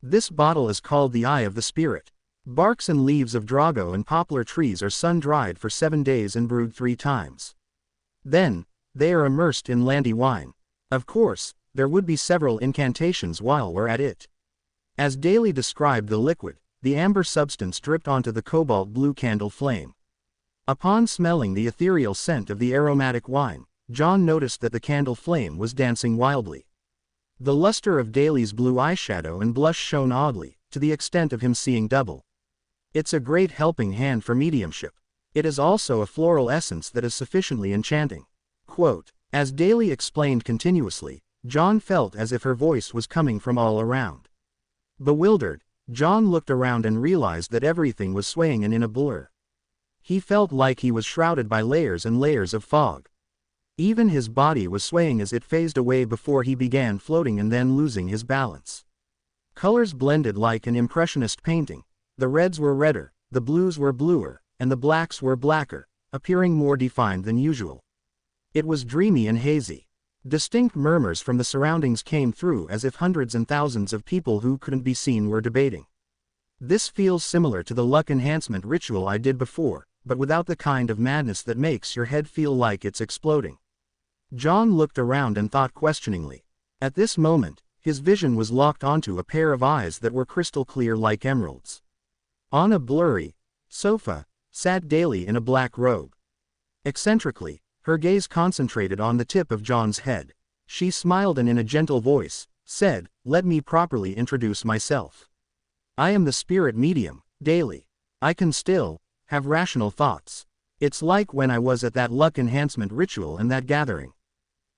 "This bottle is called the Eye of the Spirit. Barks and leaves of drago and poplar trees are sun-dried for 7 days and brewed 3 times. Then, they are immersed in landy wine. Of course, there would be several incantations while we're at it." As Daly described the liquid, the amber substance dripped onto the cobalt blue candle flame. Upon smelling the ethereal scent of the aromatic wine, John noticed that the candle flame was dancing wildly. The luster of Daly's blue eyeshadow and blush shone oddly, to the extent of him seeing double. It's a great helping hand for mediumship. It is also a floral essence that is sufficiently enchanting. Quote, as Daly explained continuously, John felt as if her voice was coming from all around. Bewildered, John looked around and realized that everything was swaying and in a blur. He felt like he was shrouded by layers and layers of fog. Even his body was swaying as it phased away before he began floating and then losing his balance. Colors blended like an impressionist painting. The reds were redder, the blues were bluer, and the blacks were blacker, appearing more defined than usual. It was dreamy and hazy. Distinct murmurs from the surroundings came through as if hundreds and thousands of people who couldn't be seen were debating. "This feels similar to the luck enhancement ritual I did before, but without the kind of madness that makes your head feel like it's exploding." John looked around and thought questioningly. At this moment, his vision was locked onto a pair of eyes that were crystal clear like emeralds. On a blurry sofa sat Daly in a black robe. Eccentrically, her gaze concentrated on the tip of John's head. She smiled and in a gentle voice, said, "Let me properly introduce myself. I am the spirit medium, Daly. I can still have rational thoughts. It's like when I was at that luck enhancement ritual and that gathering."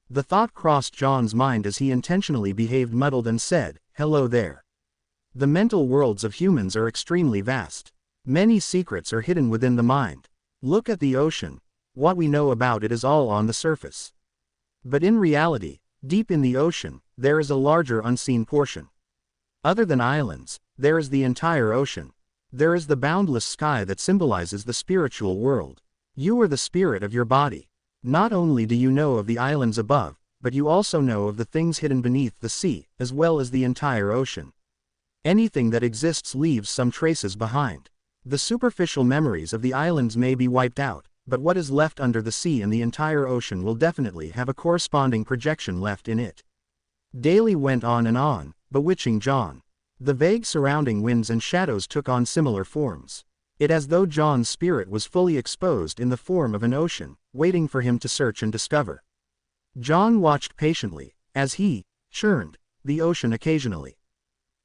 The thought crossed John's mind as he intentionally behaved muddled and said, "Hello there. The mental worlds of humans are extremely vast. Many secrets are hidden within the mind. Look at the ocean. What we know about it is all on the surface. But in reality, deep in the ocean, there is a larger unseen portion. Other than islands, There is the entire ocean. There is the boundless sky that symbolizes the spiritual world. You are the spirit of your body. Not only do you know of the islands above, but you also know of the things hidden beneath the sea, as well as the entire ocean. Anything that exists leaves some traces behind. The superficial memories of the islands may be wiped out, but what is left under the sea and the entire ocean will definitely have a corresponding projection left in it. Daly went on, bewitching John. The vague surrounding winds and shadows took on similar forms. It as though John's spirit was fully exposed in the form of an ocean, waiting for him to search and discover. John watched patiently, as he churned the ocean occasionally.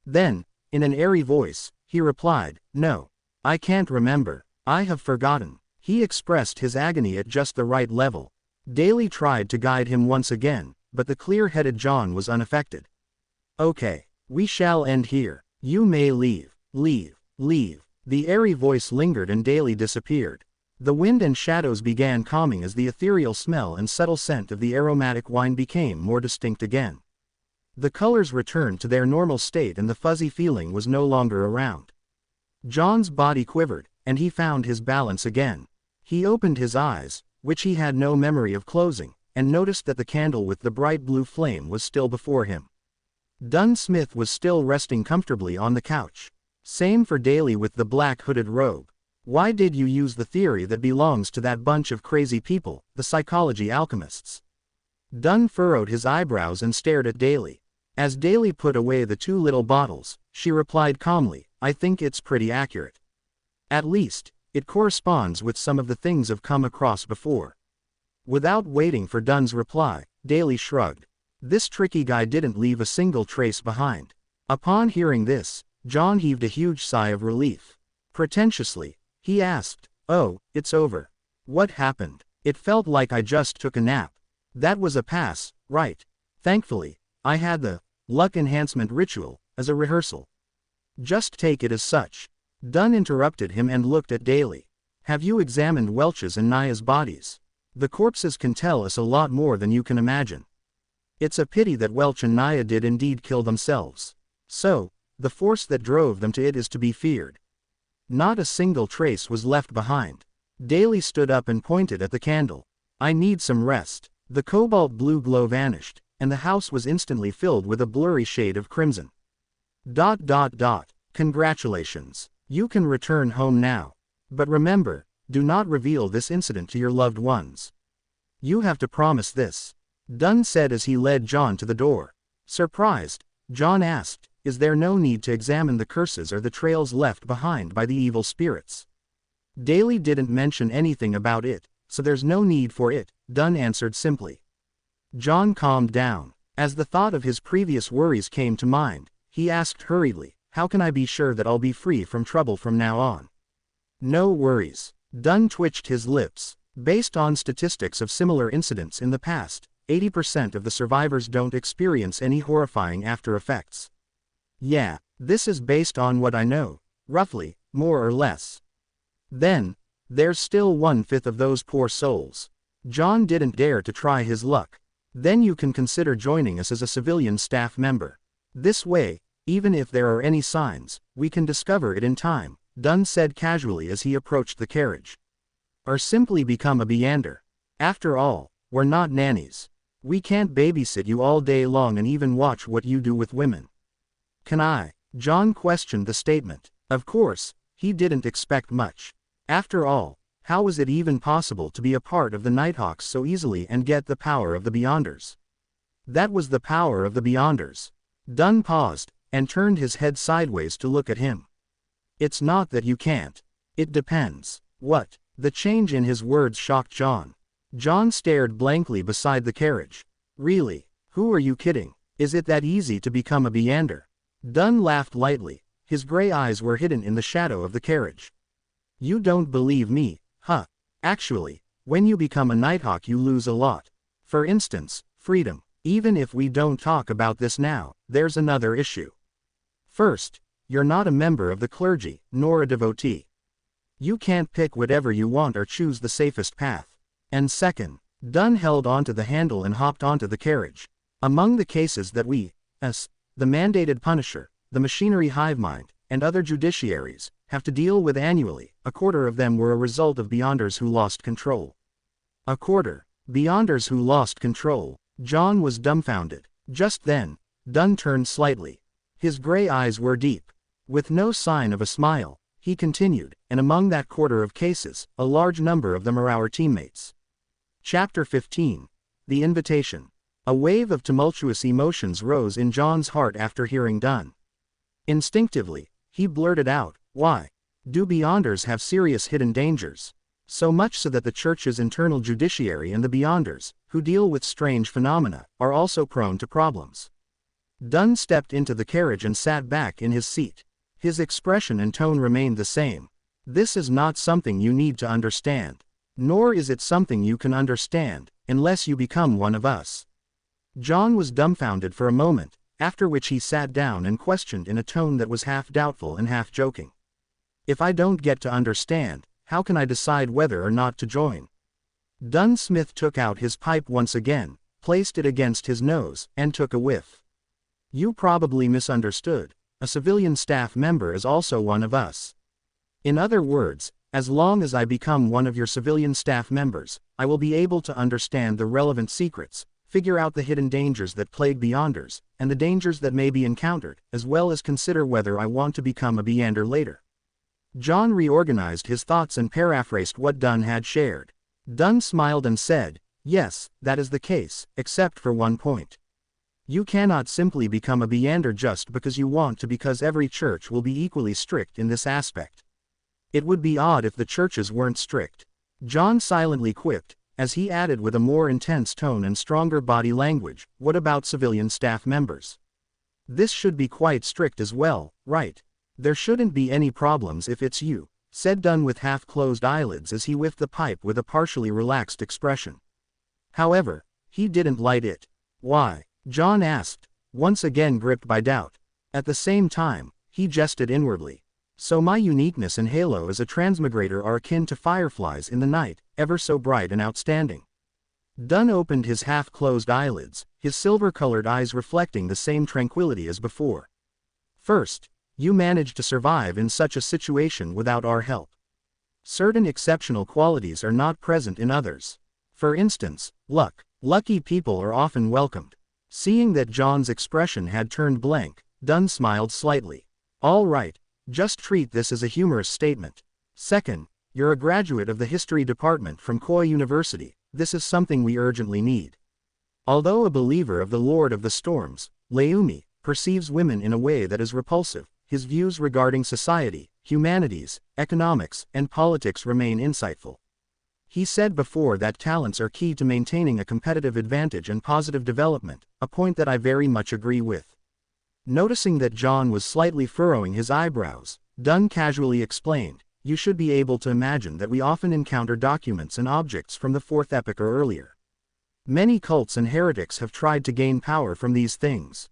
Then, in an airy voice, he replied, "No. I can't remember. I have forgotten." He expressed his agony at just the right level. Daly tried to guide him once again, but the clear-headed John was unaffected. "Okay. We shall end here. You may leave. Leave. Leave." The airy voice lingered and Daly disappeared. The wind and shadows began calming as the ethereal smell and subtle scent of the aromatic wine became more distinct again. The colors returned to their normal state and the fuzzy feeling was no longer around. John's body quivered, and he found his balance again. He opened his eyes, which he had no memory of closing, and noticed that the candle with the bright blue flame was still before him. Dunn Smith was still resting comfortably on the couch. Same for Daly with the black hooded robe. "Why did you use the theory that belongs to that bunch of crazy people, the psychology alchemists?" Dunn furrowed his eyebrows and stared at Daly. As Daly put away the two little bottles, she replied calmly, "I think it's pretty accurate. At least, it corresponds with some of the things I've come across before." Without waiting for Dunn's reply, Daly shrugged. This tricky guy didn't leave a single trace behind. Upon hearing this, John heaved a huge sigh of relief. Pretentiously, he asked, "Oh, it's over. What happened?" "It felt like I just took a nap. That was a pass, right? Thankfully, I had the luck enhancement ritual as a rehearsal." "Just take it as such." Dunn interrupted him and looked at Daly. "Have you examined Welch's and Naya's bodies? The corpses can tell us a lot more than you can imagine. It's a pity that Welch and Naya did indeed kill themselves. So, the force that drove them to it is to be feared. Not a single trace was left behind." Daly stood up and pointed at the candle. "I need some rest." The cobalt blue glow vanished, and the house was instantly filled with a blurry shade of crimson. Congratulations. You can return home now. But remember, do not reveal this incident to your loved ones. You have to promise this," Dunn said as he led John to the door. Surprised, John asked, "Is there no need to examine the curses or the trails left behind by the evil spirits?" "Daly didn't mention anything about it, so there's no need for it," Dunn answered simply. John calmed down. As the thought of his previous worries came to mind, he asked hurriedly, "How can I be sure that I'll be free from trouble from now on?" "No worries." Dunn twitched his lips. Based on statistics of similar incidents in the past, 80% of the survivors don't experience any horrifying after effects. "Yeah, this is based on what I know, roughly, more or less." "Then, there's still 1/5 of those poor souls." John didn't dare to try his luck. "Then you can consider joining us as a civilian staff member. This way, even if there are any signs, we can discover it in time," Dunn said casually as he approached the carriage. "Or simply become a Beander. After all, we're not nannies. We can't babysit you all day long and even watch what you do with women." "Can I?" John questioned the statement. Of course, he didn't expect much. After all, how was it even possible to be a part of the Nighthawks so easily and get the power of the Beyonders? That was the power of the Beyonders. Dunn paused, and turned his head sideways to look at him. "It's not that you can't. It depends." "What?" The change in his words shocked John. John stared blankly beside the carriage. "Really? Who are you kidding? Is it that easy to become a Beander?" Dunn laughed lightly. His gray eyes were hidden in the shadow of the carriage. "You don't believe me, huh? Actually, when you become a Nighthawk you lose a lot. For instance, freedom. Even if we don't talk about this now, there's another issue. First, you're not a member of the clergy, nor a devotee. You can't pick whatever you want or choose the safest path. And second," Dunn held onto the handle and hopped onto the carriage. "Among the cases that the mandated Punisher, the machinery hive mind, and other judiciaries, have to deal with annually. A quarter of them were a result of Beyonders who lost control. A quarter. Beyonders who lost control. John was dumbfounded. Just then, Dunn turned slightly. His gray eyes were deep. With no sign of a smile, he continued, and among that quarter of cases, a large number of them are our teammates. Chapter 15. The Invitation. A wave of tumultuous emotions rose in John's heart after hearing Dunn. Instinctively, he blurted out, "Why? Do Beyonders have serious hidden dangers? So much so that the Church's internal judiciary and the Beyonders, who deal with strange phenomena, are also prone to problems?" Dunn stepped into the carriage and sat back in his seat. His expression and tone remained the same. "This is not something you need to understand. Nor is it something you can understand, unless you become one of us." John was dumbfounded for a moment, after which he sat down and questioned in a tone that was half doubtful and half joking. "If I don't get to understand, how can I decide whether or not to join?" Dunn Smith took out his pipe once again, placed it against his nose, and took a whiff. "You probably misunderstood. A civilian staff member is also one of us. In other words, as long as I become one of your civilian staff members, I will be able to understand the relevant secrets, figure out the hidden dangers that plague Beyonders, and the dangers that may be encountered, as well as consider whether I want to become a Beyonder later." John reorganized his thoughts and paraphrased what Dunn had shared. Dunn smiled and said, "Yes, that is the case, except for one point. You cannot simply become a Beyonder just because you want to, because every church will be equally strict in this aspect. It would be odd if the churches weren't strict." John silently quipped, as he added with a more intense tone and stronger body language, "What about civilian staff members? This should be quite strict as well, right? There shouldn't be any problems if it's you," said Dunn with half-closed eyelids as he whiffed the pipe with a partially relaxed expression. However, he didn't light it. "Why?" John asked, once again gripped by doubt. At the same time, he jested inwardly. "So my uniqueness and halo as a transmigrator are akin to fireflies in the night, ever so bright and outstanding." Dunn opened his half-closed eyelids, his silver-colored eyes reflecting the same tranquility as before. "First, you managed to survive in such a situation without our help. Certain exceptional qualities are not present in others. For instance, luck. Lucky people are often welcomed." Seeing that John's expression had turned blank, Dunn smiled slightly. "All right, just treat this as a humorous statement. Second, you're a graduate of the history department from Koi University. This is something we urgently need." Although a believer of the Lord of the Storms, Leumi perceives women in a way that is repulsive, his views regarding society, humanities, economics, and politics remain insightful. He said before that talents are key to maintaining a competitive advantage and positive development, a point that I very much agree with. Noticing that John was slightly furrowing his eyebrows, Dunn casually explained, "You should be able to imagine that we often encounter documents and objects from the Fourth Epoch or earlier. Many cults and heretics have tried to gain power from these things.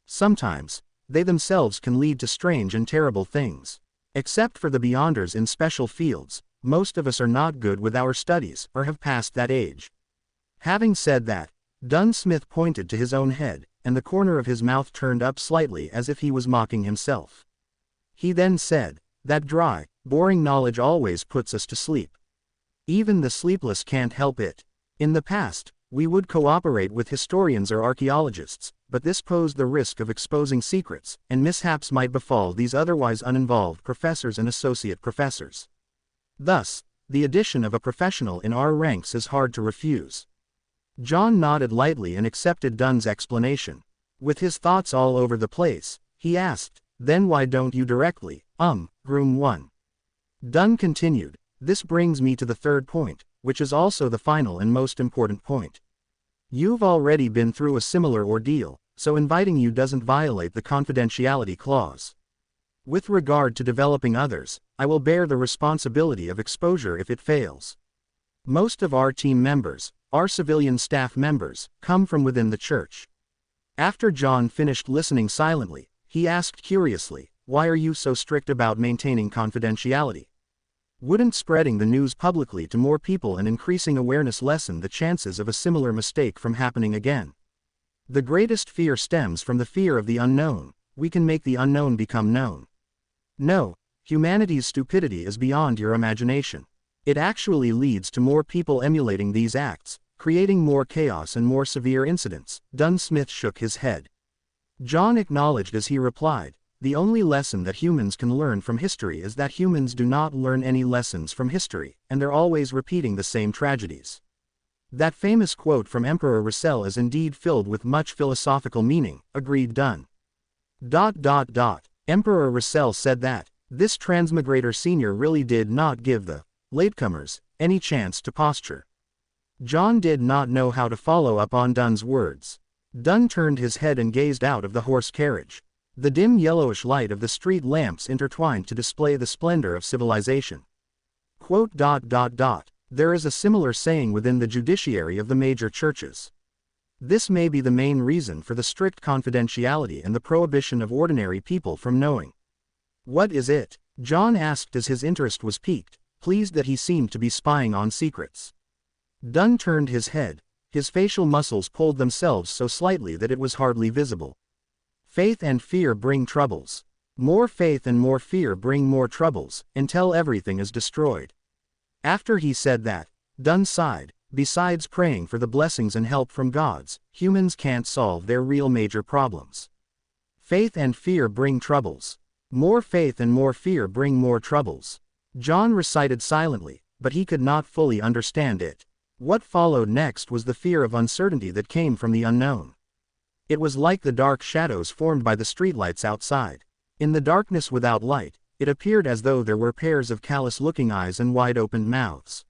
Sometimes, they themselves can lead to strange and terrible things. Except for the Beyonders in special fields, most of us are not good with our studies, or have passed that age." Having said that, Dunn Smith pointed to his own head, and the corner of his mouth turned up slightly as if he was mocking himself. He then said, "That dry, boring knowledge always puts us to sleep. Even the sleepless can't help it. In the past, we would cooperate with historians or archaeologists, but this posed the risk of exposing secrets, and mishaps might befall these otherwise uninvolved professors and associate professors. Thus, the addition of a professional in our ranks is hard to refuse." John nodded lightly and accepted Dunn's explanation. With his thoughts all over the place, he asked, "Then why don't you directly, groom one?" Dunn continued, "This brings me to the third point, which is also the final and most important point. You've already been through a similar ordeal, so inviting you doesn't violate the confidentiality clause. With regard to developing others, I will bear the responsibility of exposure if it fails. Most of our team members, our civilian staff members, come from within the church." After John finished listening silently, he asked curiously, "Why are you so strict about maintaining confidentiality? Wouldn't spreading the news publicly to more people and increasing awareness lessen the chances of a similar mistake from happening again? The greatest fear stems from the fear of the unknown. We can make the unknown become known." No, humanity's stupidity is beyond your imagination. It actually leads to more people emulating these acts, creating more chaos and more severe incidents. Dunn Smith shook his head. John acknowledged as he replied, the only lesson that humans can learn from history is that humans do not learn any lessons from history, and they're always repeating the same tragedies. That famous quote from Emperor Russell is indeed filled with much philosophical meaning, agreed Dunn. Emperor Russell said that, this transmigrator senior really did not give the latecomers any chance to posture. John did not know how to follow up on Dunn's words. Dunn turned his head and gazed out of the horse carriage. The dim yellowish light of the street lamps intertwined to display the splendor of civilization. There is a similar saying within the judiciary of the major churches. This may be the main reason for the strict confidentiality and the prohibition of ordinary people from knowing. What is it? John asked as his interest was piqued, pleased that he seemed to be spying on secrets. Dunn turned his head. His facial muscles pulled themselves so slightly that it was hardly visible. Faith and fear bring troubles. More faith and more fear bring more troubles, until everything is destroyed. After he said that, Dunn sighed. Besides praying for the blessings and help from gods, humans can't solve their real major problems. Faith and fear bring troubles. More faith and more fear bring more troubles. John recited silently, but he could not fully understand it. What followed next was the fear of uncertainty that came from the unknown. It was like the dark shadows formed by the streetlights outside. In the darkness without light, it appeared as though there were pairs of callous-looking eyes and wide-opened mouths.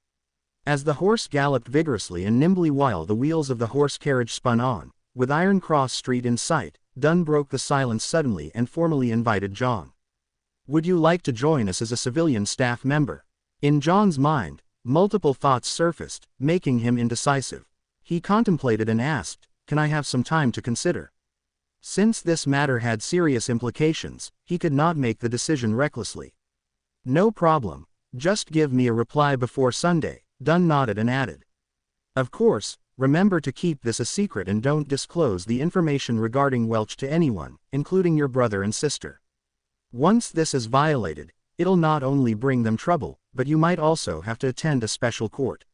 As the horse galloped vigorously and nimbly while the wheels of the horse carriage spun on, with Iron Cross Street in sight, Dunn broke the silence suddenly and formally invited John. Would you like to join us as a civilian staff member? In John's mind, multiple thoughts surfaced, making him indecisive. He contemplated and asked, can I have some time to consider? Since this matter had serious implications, he could not make the decision recklessly. No problem. Just give me a reply before Sunday, Dunn nodded and added. Of course, remember to keep this a secret and don't disclose the information regarding Welch to anyone, including your brother and sister. Once this is violated, it'll not only bring them trouble, but you might also have to attend a special court.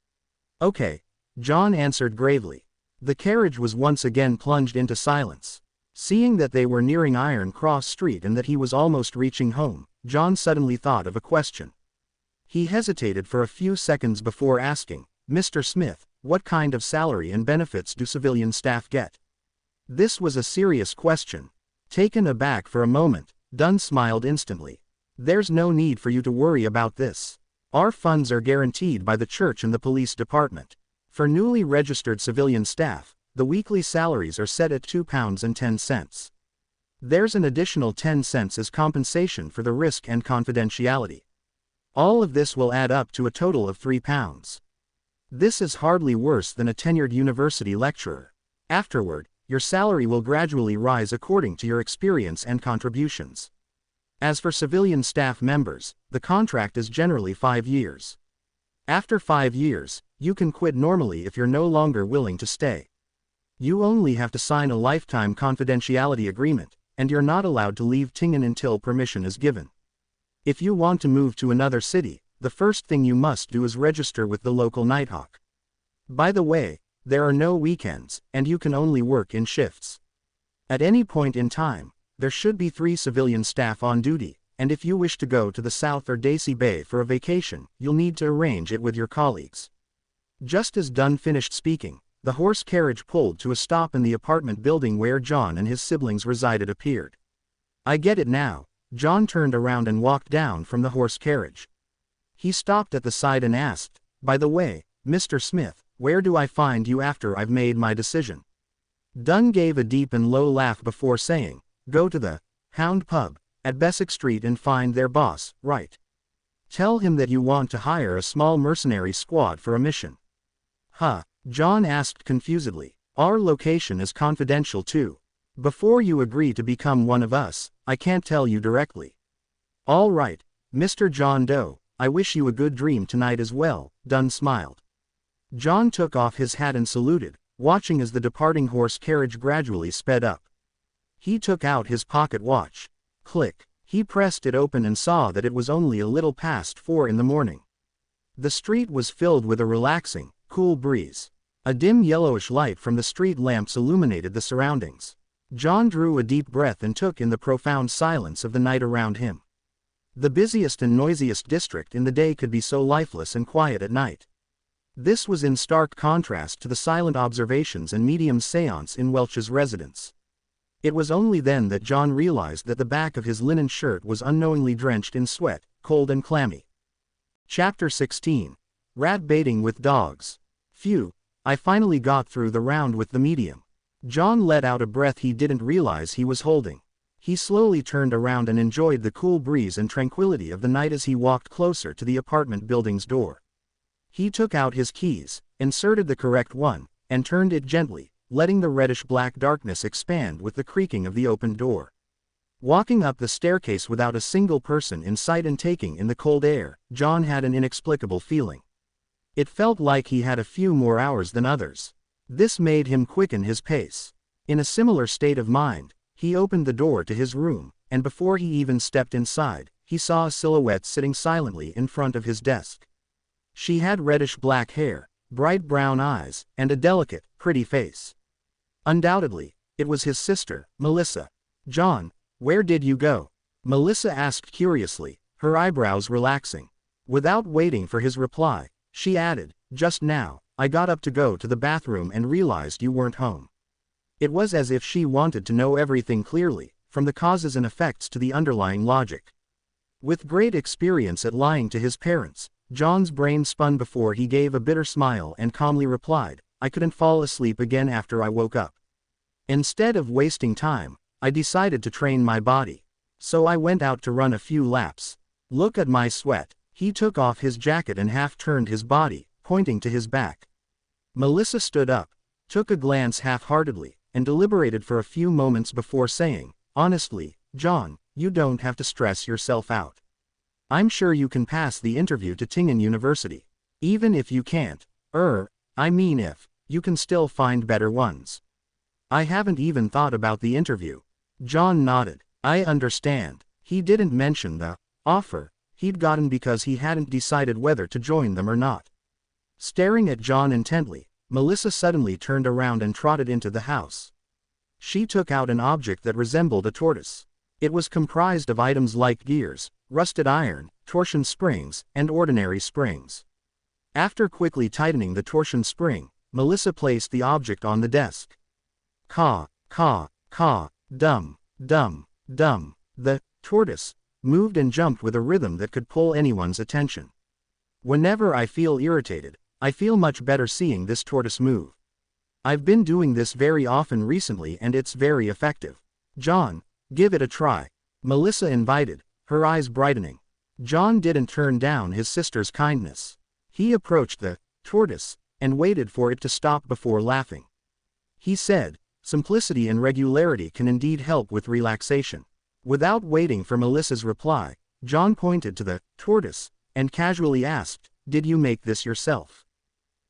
Okay, John answered gravely. The carriage was once again plunged into silence. Seeing that they were nearing Iron Cross Street and that he was almost reaching home, John suddenly thought of a question. He hesitated for a few seconds before asking, Mr. Smith, what kind of salary and benefits do civilian staff get? This was a serious question. Taken aback for a moment, Dunn smiled instantly. There's no need for you to worry about this. Our funds are guaranteed by the church and the police department. For newly registered civilian staff, the weekly salaries are set at £2.10. There's an additional 10 cents as compensation for the risk and confidentiality. All of this will add up to a total of £3. This is hardly worse than a tenured university lecturer. Afterward, your salary will gradually rise according to your experience and contributions. As for civilian staff members, the contract is generally 5 years. After 5 years, you can quit normally if you're no longer willing to stay. You only have to sign a lifetime confidentiality agreement, and you're not allowed to leave Tingen until permission is given. If you want to move to another city, the first thing you must do is register with the local Nighthawk. By the way, there are no weekends, and you can only work in shifts. At any point in time, there should be 3 civilian staff on duty, and if you wish to go to the South or Daisy Bay for a vacation, you'll need to arrange it with your colleagues. Just as Dunn finished speaking, the horse carriage pulled to a stop and the apartment building where John and his siblings resided appeared. I get it now. John turned around and walked down from the horse carriage. He stopped at the side and asked, by the way, Mr. Smith, where do I find you after I've made my decision? Dunn gave a deep and low laugh before saying, go to the Hound Pub at Beswick Street and find their boss, right? Tell him that you want to hire a small mercenary squad for a mission. Huh? John asked confusedly. Our location is confidential too. Before you agree to become one of us, I can't tell you directly. All right, Mr. John Doe, I wish you a good dream tonight as well, Dunn smiled. John took off his hat and saluted, watching as the departing horse carriage gradually sped up. He took out his pocket watch. Click. He pressed it open and saw that it was only a little past 4 in the morning. The street was filled with a relaxing, cool breeze. A dim yellowish light from the street lamps illuminated the surroundings. John drew a deep breath and took in the profound silence of the night around him. The busiest and noisiest district in the day could be so lifeless and quiet at night. This was in stark contrast to the silent observations and medium seance in Welch's residence. It was only then that John realized that the back of his linen shirt was unknowingly drenched in sweat, cold and clammy. Chapter 16. Rat baiting with dogs. Phew, I finally got through the round with the medium. John let out a breath he didn't realize he was holding. He slowly turned around and enjoyed the cool breeze and tranquility of the night as he walked closer to the apartment building's door. He took out his keys, inserted the correct one, and turned it gently, letting the reddish-black darkness expand with the creaking of the opened door. Walking up the staircase without a single person in sight and taking in the cold air, John had an inexplicable feeling. It felt like he had a few more hours than others. This made him quicken his pace. In a similar state of mind, he opened the door to his room, and before he even stepped inside, he saw a silhouette sitting silently in front of his desk. She had reddish-black hair, bright brown eyes, and a delicate, pretty face. Undoubtedly, it was his sister, Melissa. "John, where did you go?" Melissa asked curiously, her eyebrows relaxing. Without waiting for his reply, she added, "Just now, I got up to go to the bathroom and realized you weren't home." It was as if she wanted to know everything clearly, from the causes and effects to the underlying logic. With great experience at lying to his parents, John's brain spun before he gave a bitter smile and calmly replied, "I couldn't fall asleep again after I woke up. Instead of wasting time, I decided to train my body. So I went out to run a few laps. Look at my sweat." He took off his jacket and half-turned his body, pointing to his back. Melissa stood up, took a glance half-heartedly, and deliberated for a few moments before saying, "Honestly, John, you don't have to stress yourself out. I'm sure you can pass the interview to Tingen University. Even if you can't, if, you can still find better ones." "I haven't even thought about the interview." John nodded. "I understand." He didn't mention the offer he'd gotten because he hadn't decided whether to join them or not. Staring at John intently, Melissa suddenly turned around and trotted into the house. She took out an object that resembled a tortoise. It was comprised of items like gears, rusted iron, torsion springs, and ordinary springs. After quickly tightening the torsion spring, Melissa placed the object on the desk. Caw, caw, caw, dum, dum, dum. The tortoise moved and jumped with a rhythm that could pull anyone's attention. "Whenever I feel irritated, I feel much better seeing this tortoise move. I've been doing this very often recently and it's very effective. John, give it a try," Melissa invited, her eyes brightening. John didn't turn down his sister's kindness. He approached the tortoise and waited for it to stop before laughing. He said, "Simplicity and regularity can indeed help with relaxation." Without waiting for Melissa's reply, John pointed to the tortoise and casually asked, "Did you make this yourself?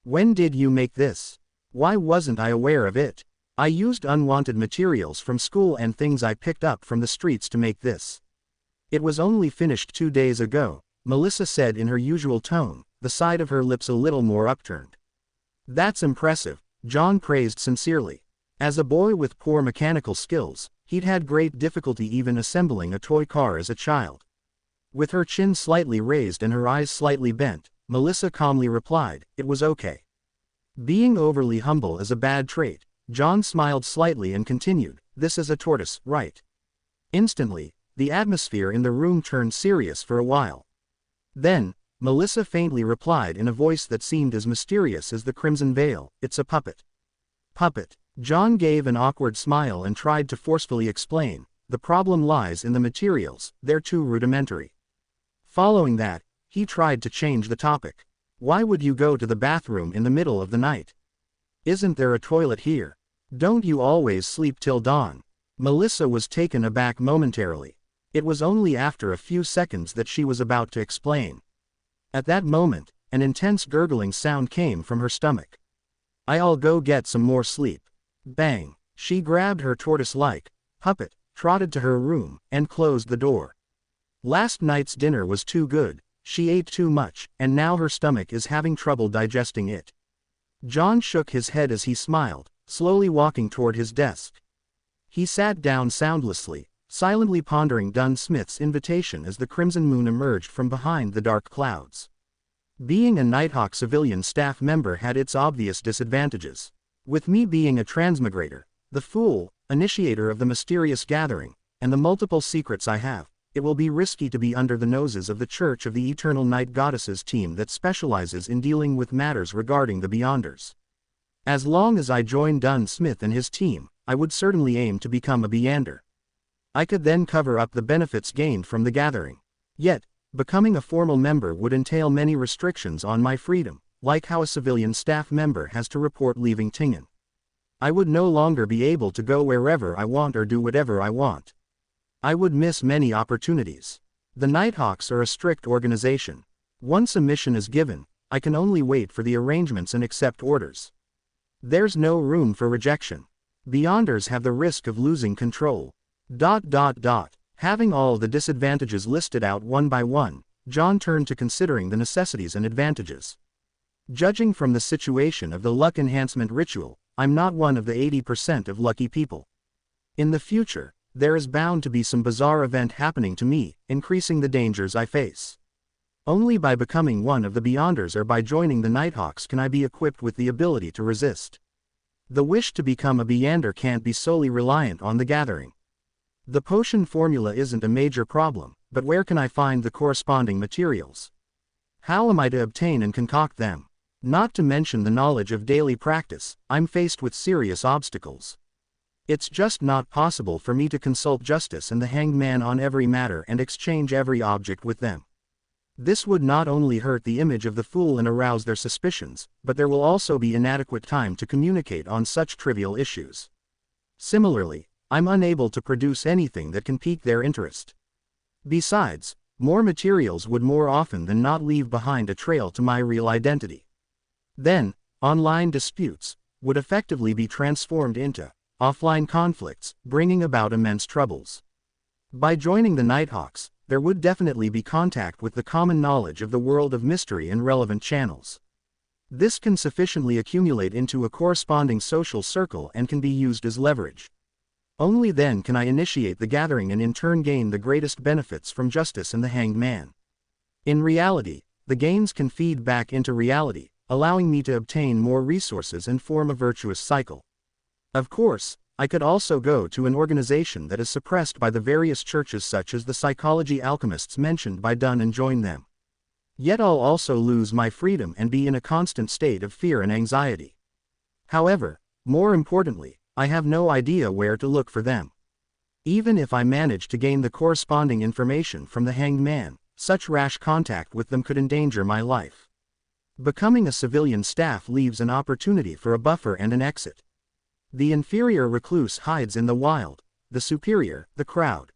When did you make this? Why wasn't I aware of it? I used unwanted materials from school and things I picked up from the streets to make this. It was only finished 2 days ago," Melissa said in her usual tone, the side of her lips a little more upturned. "That's impressive," John praised sincerely. As a boy with poor mechanical skills, he'd had great difficulty even assembling a toy car as a child. With her chin slightly raised and her eyes slightly bent, Melissa calmly replied, "It was okay." Being overly humble is a bad trait. John smiled slightly and continued, "This is a tortoise, right?" Instantly, the atmosphere in the room turned serious for a while. Then, Melissa faintly replied in a voice that seemed as mysterious as the crimson veil, "It's a puppet." "Puppet." John gave an awkward smile and tried to forcefully explain, "The problem lies in the materials, they're too rudimentary." Following that, he tried to change the topic. "Why would you go to the bathroom in the middle of the night? Isn't there a toilet here? Don't you always sleep till dawn?" Melissa was taken aback momentarily. It was only after a few seconds that she was about to explain. At that moment, an intense gurgling sound came from her stomach. "I'll go get some more sleep." Bang! She grabbed her tortoise-like puppet, trotted to her room, and closed the door. Last night's dinner was too good, she ate too much, and now her stomach is having trouble digesting it. John shook his head as he smiled, slowly walking toward his desk. He sat down soundlessly, silently pondering Dunn Smith's invitation as the crimson moon emerged from behind the dark clouds. Being a Nighthawk civilian staff member had its obvious disadvantages. With me being a transmigrator, the fool, initiator of the mysterious gathering, and the multiple secrets I have, it will be risky to be under the noses of the Church of the Eternal Night Goddesses team that specializes in dealing with matters regarding the Beyonders. As long as I join Dunn Smith and his team, I would certainly aim to become a Beyonder. I could then cover up the benefits gained from the gathering. Yet, becoming a formal member would entail many restrictions on my freedom, like how a civilian staff member has to report leaving Tingen. I would no longer be able to go wherever I want or do whatever I want. I would miss many opportunities. The Nighthawks are a strict organization. Once a mission is given, I can only wait for the arrangements and accept orders. There's no room for rejection. Beyonders have the risk of losing control. Having all the disadvantages listed out one by one, John turned to considering the necessities and advantages. Judging from the situation of the luck enhancement ritual, I'm not one of the 80% of lucky people. In the future, there is bound to be some bizarre event happening to me, increasing the dangers I face. Only by becoming one of the Beyonders or by joining the Nighthawks can I be equipped with the ability to resist. The wish to become a Beyonder can't be solely reliant on the gathering. The potion formula isn't a major problem, but where can I find the corresponding materials? How am I to obtain and concoct them? Not to mention the knowledge of daily practice, I'm faced with serious obstacles. It's just not possible for me to consult Justice and the Hanged Man on every matter and exchange every object with them. This would not only hurt the image of the fool and arouse their suspicions, but there will also be inadequate time to communicate on such trivial issues. Similarly, I'm unable to produce anything that can pique their interest. Besides, more materials would more often than not leave behind a trail to my real identity. Then, online disputes would effectively be transformed into offline conflicts, bringing about immense troubles. By joining the Nighthawks, there would definitely be contact with the common knowledge of the world of mystery and relevant channels. This can sufficiently accumulate into a corresponding social circle and can be used as leverage. Only then can I initiate the gathering and in turn gain the greatest benefits from Justice and the Hanged Man. In reality, the gains can feed back into reality, allowing me to obtain more resources and form a virtuous cycle. Of course, I could also go to an organization that is suppressed by the various churches such as the psychology alchemists mentioned by Dunn and join them. Yet I'll also lose my freedom and be in a constant state of fear and anxiety. However, more importantly, I have no idea where to look for them. Even if I manage to gain the corresponding information from the Hanged Man, such rash contact with them could endanger my life. Becoming a civilian staff leaves an opportunity for a buffer and an exit. The inferior recluse hides in the wild, the superior, the crowd.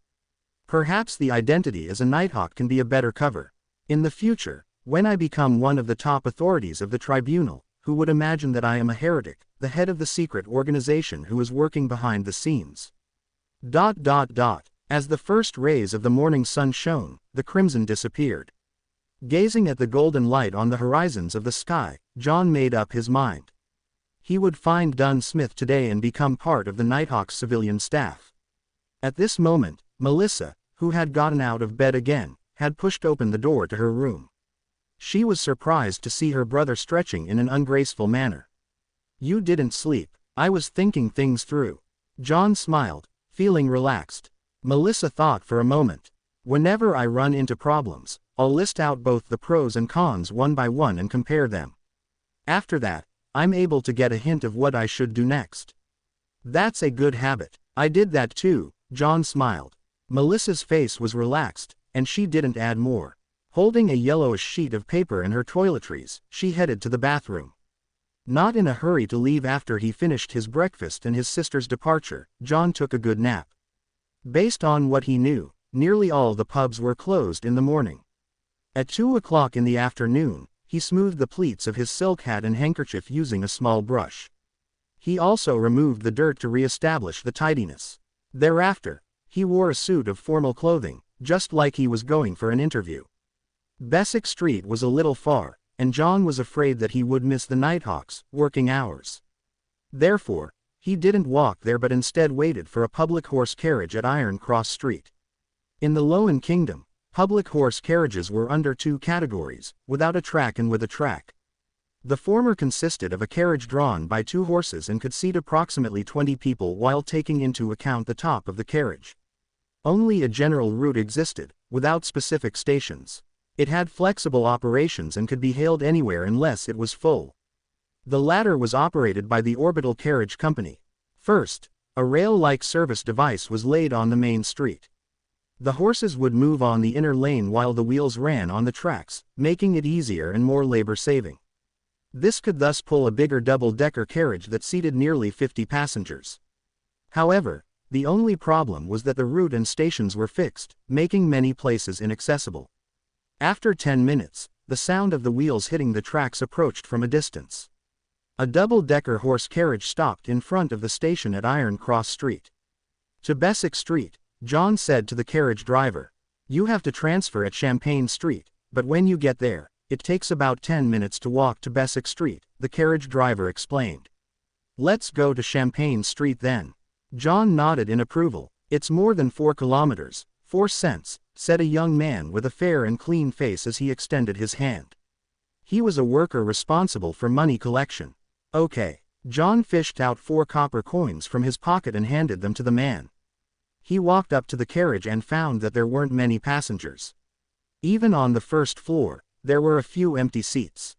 Perhaps the identity as a Nighthawk can be a better cover. In the future, when I become one of the top authorities of the tribunal, who would imagine that I am a heretic, the head of the secret organization who is working behind the scenes? As the first rays of the morning sun shone, the crimson disappeared. Gazing at the golden light on the horizons of the sky, John made up his mind. He would find Dunn Smith today and become part of the Nighthawks civilian staff. At this moment, Melissa, who had gotten out of bed again, had pushed open the door to her room. She was surprised to see her brother stretching in an ungraceful manner. "You didn't sleep." "I was thinking things through." John smiled, feeling relaxed. Melissa thought for a moment. "Whenever I run into problems, I'll list out both the pros and cons one by one and compare them. After that, I'm able to get a hint of what I should do next." "That's a good habit. I did that too," John smiled. Melissa's face was relaxed, and she didn't add more. Holding a yellowish sheet of paper and her toiletries, she headed to the bathroom. Not in a hurry to leave after he finished his breakfast and his sister's departure, John took a good nap. Based on what he knew, nearly all the pubs were closed in the morning. At 2 o'clock in the afternoon, he smoothed the pleats of his silk hat and handkerchief using a small brush. He also removed the dirt to re-establish the tidiness. Thereafter, he wore a suit of formal clothing, just like he was going for an interview. Beswick Street was a little far, and John was afraid that he would miss the Nighthawks' working hours. Therefore, he didn't walk there but instead waited for a public horse carriage at Iron Cross Street. In the Lowen Kingdom, public horse carriages were under two categories, without a track and with a track. The former consisted of a carriage drawn by two horses and could seat approximately 20 people while taking into account the top of the carriage. Only a general route existed, without specific stations. It had flexible operations and could be hailed anywhere unless it was full. The latter was operated by the Orbital Carriage Company. First, a rail-like service device was laid on the main street. The horses would move on the inner lane while the wheels ran on the tracks, making it easier and more labor-saving. This could thus pull a bigger double-decker carriage that seated nearly 50 passengers. However, the only problem was that the route and stations were fixed, making many places inaccessible. After 10 minutes, the sound of the wheels hitting the tracks approached from a distance. A double-decker horse carriage stopped in front of the station at Iron Cross Street. To Beswick Street, John said to the carriage driver, "You have to transfer at Champagne Street, but when you get there, it takes about 10 minutes to walk to Beswick Street," the carriage driver explained. "Let's go to Champagne Street then." John nodded in approval. "It's more than 4 kilometers, 4 cents, said a young man with a fair and clean face as he extended his hand. He was a worker responsible for money collection. "Okay." John fished out 4 copper coins from his pocket and handed them to the man. He walked up to the carriage and found that there weren't many passengers. Even on the first floor, there were a few empty seats.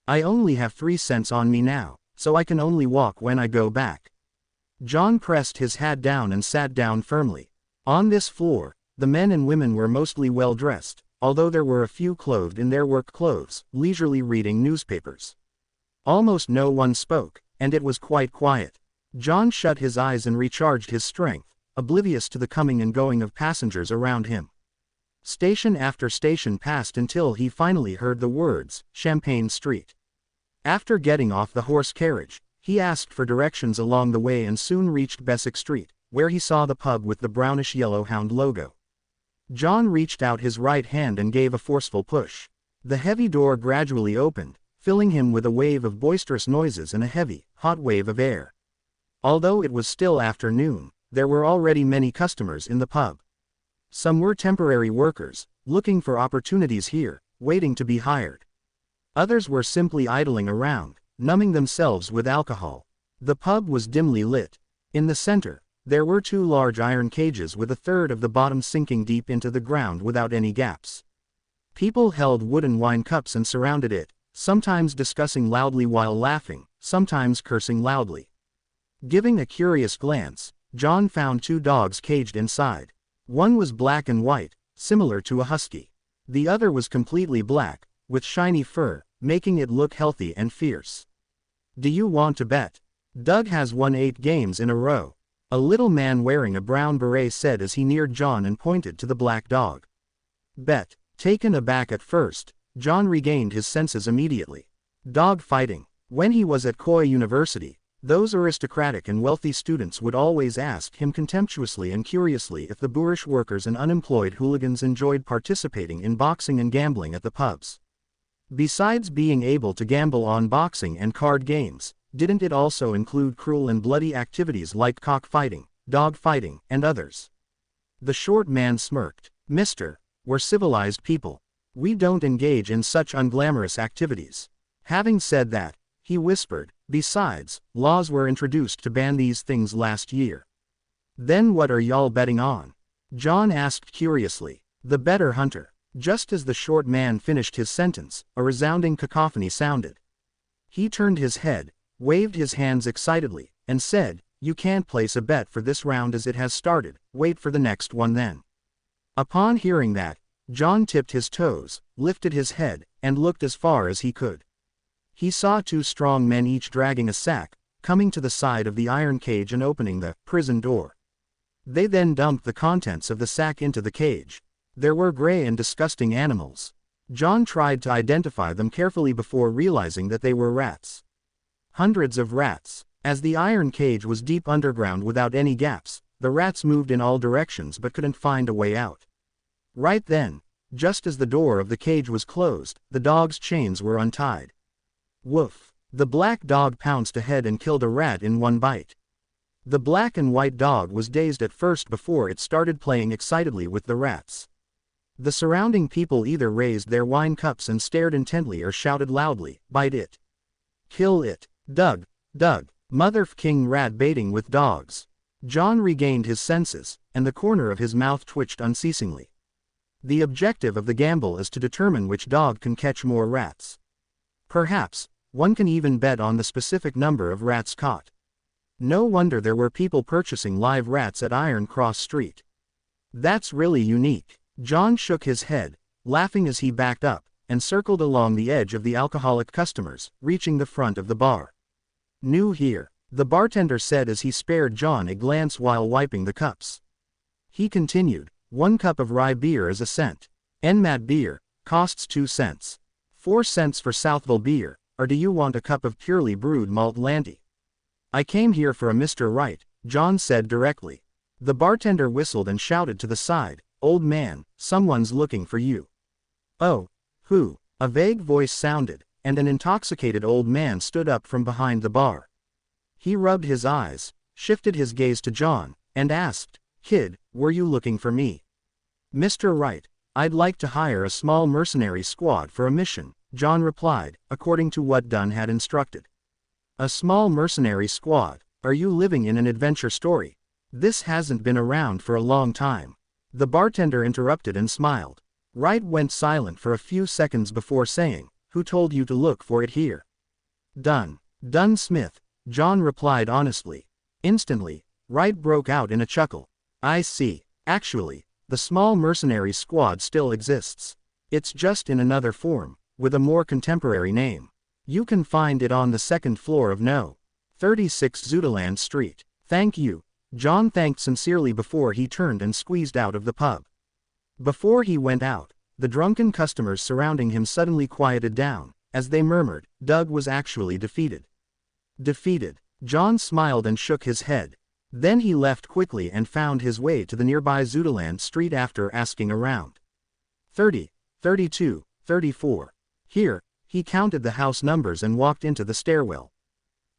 "I only have 3 cents on me now, so I can only walk when I go back." John pressed his hat down and sat down firmly. On this floor, the men and women were mostly well dressed, although there were a few clothed in their work clothes, leisurely reading newspapers. Almost no one spoke, and it was quite quiet. John shut his eyes and recharged his strength, oblivious to the coming and going of passengers around him. Station after station passed until he finally heard the words, "Champagne Street." After getting off the horse carriage, he asked for directions along the way and soon reached Beswick Street, where he saw the pub with the brownish-yellow hound logo. John reached out his right hand and gave a forceful push. The heavy door gradually opened, filling him with a wave of boisterous noises and a heavy, hot wave of air. Although it was still afternoon, there were already many customers in the pub. Some were temporary workers, looking for opportunities here, waiting to be hired. Others were simply idling around, numbing themselves with alcohol. The pub was dimly lit. In the center, there were 2 large iron cages with a third of the bottom sinking deep into the ground without any gaps. People held wooden wine cups and surrounded it, sometimes discussing loudly while laughing, sometimes cursing loudly. Giving a curious glance, John found 2 dogs caged inside. One was black and white, similar to a husky. The other was completely black, with shiny fur, making it look healthy and fierce. "Do you want to bet? Doug has won 8 games in a row," a little man wearing a brown beret said as he neared John and pointed to the black dog. Bet. Taken aback at first, John regained his senses immediately. Dog fighting. When he was at Koya University, those aristocratic and wealthy students would always ask him contemptuously and curiously if the boorish workers and unemployed hooligans enjoyed participating in boxing and gambling at the pubs. Besides being able to gamble on boxing and card games, didn't it also include cruel and bloody activities like cockfighting, dog fighting, and others? The short man smirked. "Mister, we're civilized people. We don't engage in such unglamorous activities." Having said that, he whispered, "Besides, laws were introduced to ban these things last year." "Then what are y'all betting on?" John asked curiously. "The better hunter." Just as the short man finished his sentence, a resounding cacophony sounded. He turned his head, waved his hands excitedly, and said, "You can't place a bet for this round as it has started, wait for the next one then." Upon hearing that, John tipped his toes, lifted his head, and looked as far as he could. He saw 2 strong men each dragging a sack, coming to the side of the iron cage and opening the prison door. They then dumped the contents of the sack into the cage. There were gray and disgusting animals. John tried to identify them carefully before realizing that they were rats. Hundreds of rats. As the iron cage was deep underground without any gaps, the rats moved in all directions but couldn't find a way out. Right then, just as the door of the cage was closed, the dog's chains were untied. Woof! The black dog pounced ahead and killed a rat in one bite. The black and white dog was dazed at first before it started playing excitedly with the rats. The surrounding people either raised their wine cups and stared intently or shouted loudly, "Bite it! Kill it! Doug! Doug! Mother-f***ing rat baiting with dogs!" John regained his senses, and the corner of his mouth twitched unceasingly. The objective of the gamble is to determine which dog can catch more rats. Perhaps, one can even bet on the specific number of rats caught. No wonder there were people purchasing live rats at Iron Cross Street. That's really unique. John shook his head, laughing as he backed up, and circled along the edge of the alcoholic customers, reaching the front of the bar. "New here," the bartender said as he spared John a glance while wiping the cups. He continued, "1 cup of rye beer is a cent. NMAT beer, costs 2 cents. 4 cents for Southville beer, or do you want a cup of purely brewed malt landy?" "I came here for a Mr. Wright," John said directly. The bartender whistled and shouted to the side, "Old man, someone's looking for you." "Oh, who?" A vague voice sounded, and an intoxicated old man stood up from behind the bar. He rubbed his eyes, shifted his gaze to John, and asked, "Kid, were you looking for me?" "Mr. Wright, I'd like to hire a small mercenary squad for a mission," John replied, according to what Dunn had instructed. "A small mercenary squad? Are you living in an adventure story? This hasn't been around for a long time." The bartender interrupted and smiled. Wright went silent for a few seconds before saying, "Who told you to look for it here?" "Dunn Smith," John replied honestly. Instantly, Wright broke out in a chuckle. "I see. Actually, the small mercenary squad still exists. It's just in another form, with a more contemporary name. You can find it on the second floor of No. 36 Zudaland Street." "Thank you." John thanked sincerely before he turned and squeezed out of the pub. Before he went out, the drunken customers surrounding him suddenly quieted down, as they murmured, Doug was actually defeated. Defeated? John smiled and shook his head. Then he left quickly and found his way to the nearby Zudaland Street after asking around. 30, 32, 34. Here, he counted the house numbers and walked into the stairwell.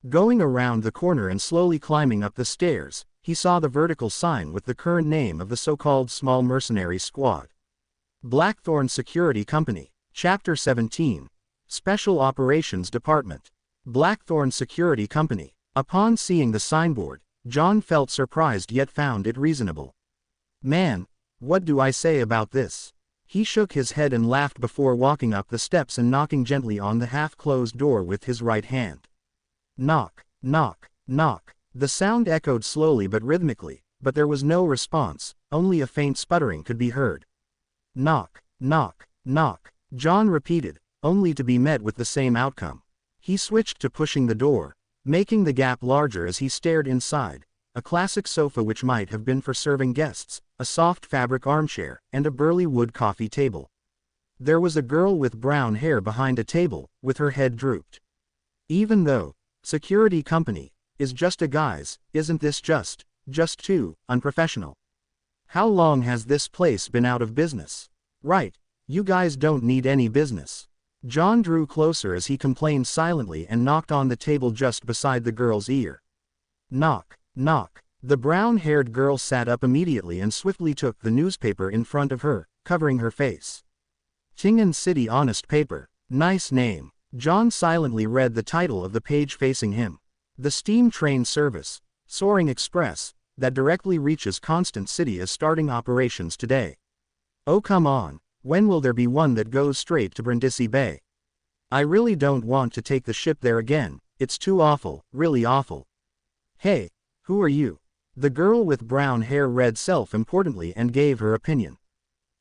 Going around the corner and slowly climbing up the stairs, he saw the vertical sign with the current name of the so-called small mercenary squad. Blackthorn Security Company, Chapter 17. Special Operations Department. Blackthorn Security Company. Upon seeing the signboard, John felt surprised yet found it reasonable. "Man, what do I say about this?" He shook his head and laughed before walking up the steps and knocking gently on the half-closed door with his right hand. Knock, knock, knock. The sound echoed slowly but rhythmically, but there was no response, only a faint sputtering could be heard. Knock, knock, knock, John repeated, only to be met with the same outcome. He switched to pushing the door, making the gap larger as he stared inside, a classic sofa which might have been for serving guests, a soft fabric armchair, and a burly wood coffee table. There was a girl with brown hair behind a table, with her head drooped. Even though security company is just a guise, isn't this just too unprofessional? How long has this place been out of business? Right, you guys don't need any business. John drew closer as he complained silently and knocked on the table just beside the girl's ear. Knock, knock. The brown-haired girl sat up immediately and swiftly took the newspaper in front of her, covering her face. Tingen City Honest Paper. Nice name. John silently read the title of the page facing him. The steam train service, Soaring Express, that directly reaches Constant City is starting operations today. Oh come on, when will there be one that goes straight to Brindisi Bay? I really don't want to take the ship there again, it's too awful, really awful. Hey, who are you? The girl with brown hair read self-importantly and gave her opinion.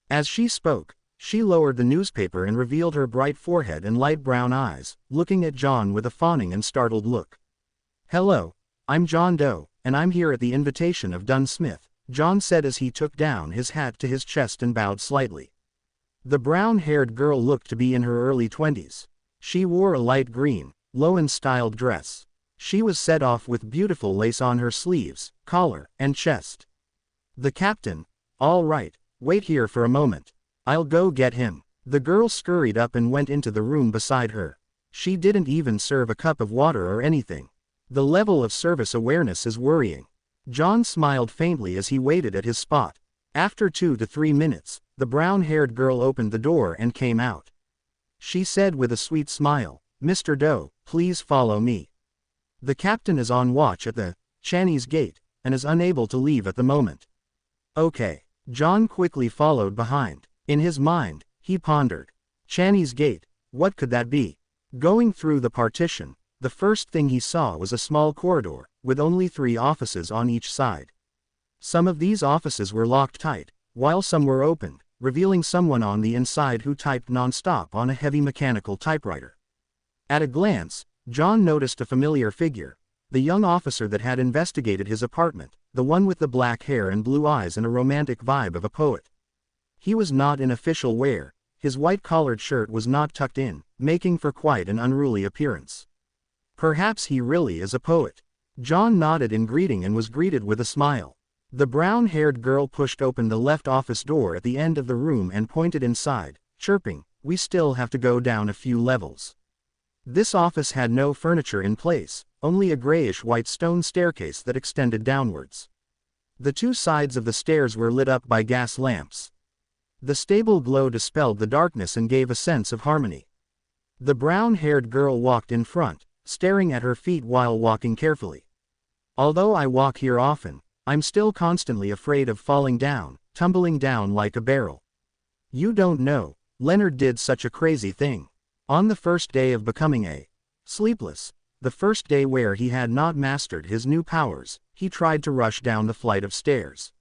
As she spoke, she lowered the newspaper and revealed her bright forehead and light brown eyes, looking at John with a fawning and startled look. Hello, I'm John Doe, and I'm here at the invitation of Dunn Smith, John said as he took down his hat to his chest and bowed slightly. The brown-haired girl looked to be in her early 20s. She wore a light green, Lowen-styled dress. She was set off with beautiful lace on her sleeves, collar, and chest. The captain, all right, Wait here for a moment. I'll go get him. The girl scurried up and went into the room beside her. She didn't even serve a cup of water or anything. The level of service awareness is worrying. John smiled faintly as he waited at his spot. After 2 to 3 minutes, the brown-haired girl opened the door and came out. She said with a sweet smile, "Mr. Doe, please follow me. The captain is on watch at the Chinese gate, and is unable to leave at the moment." Okay. John quickly followed behind. In his mind, he pondered. Chinese gate, what could that be? Going through the partition, the first thing he saw was a small corridor, with only 3 offices on each side. Some of these offices were locked tight, while some were opened, revealing someone on the inside who typed non-stop on a heavy mechanical typewriter. At a glance, John noticed a familiar figure, the young officer that had investigated his apartment, the one with the black hair and blue eyes and a romantic vibe of a poet. He was not in official wear, his white-collared shirt was not tucked in, making for quite an unruly appearance. Perhaps he really is a poet. John nodded in greeting and was greeted with a smile. The brown-haired girl pushed open the left office door at the end of the room and pointed inside, chirping, "We still have to go down a few levels." This office had no furniture in place, only a grayish-white stone staircase that extended downwards. The 2 sides of the stairs were lit up by gas lamps. The stable glow dispelled the darkness and gave a sense of harmony. The brown-haired girl walked in front, staring at her feet while walking carefully. "Although I walk here often, I'm still constantly afraid of falling down, tumbling down like a barrel. You don't know, Leonard did such a crazy thing. On the first day of becoming a sleepless, the first day where he had not mastered his new powers, he tried to rush down the flight of stairs.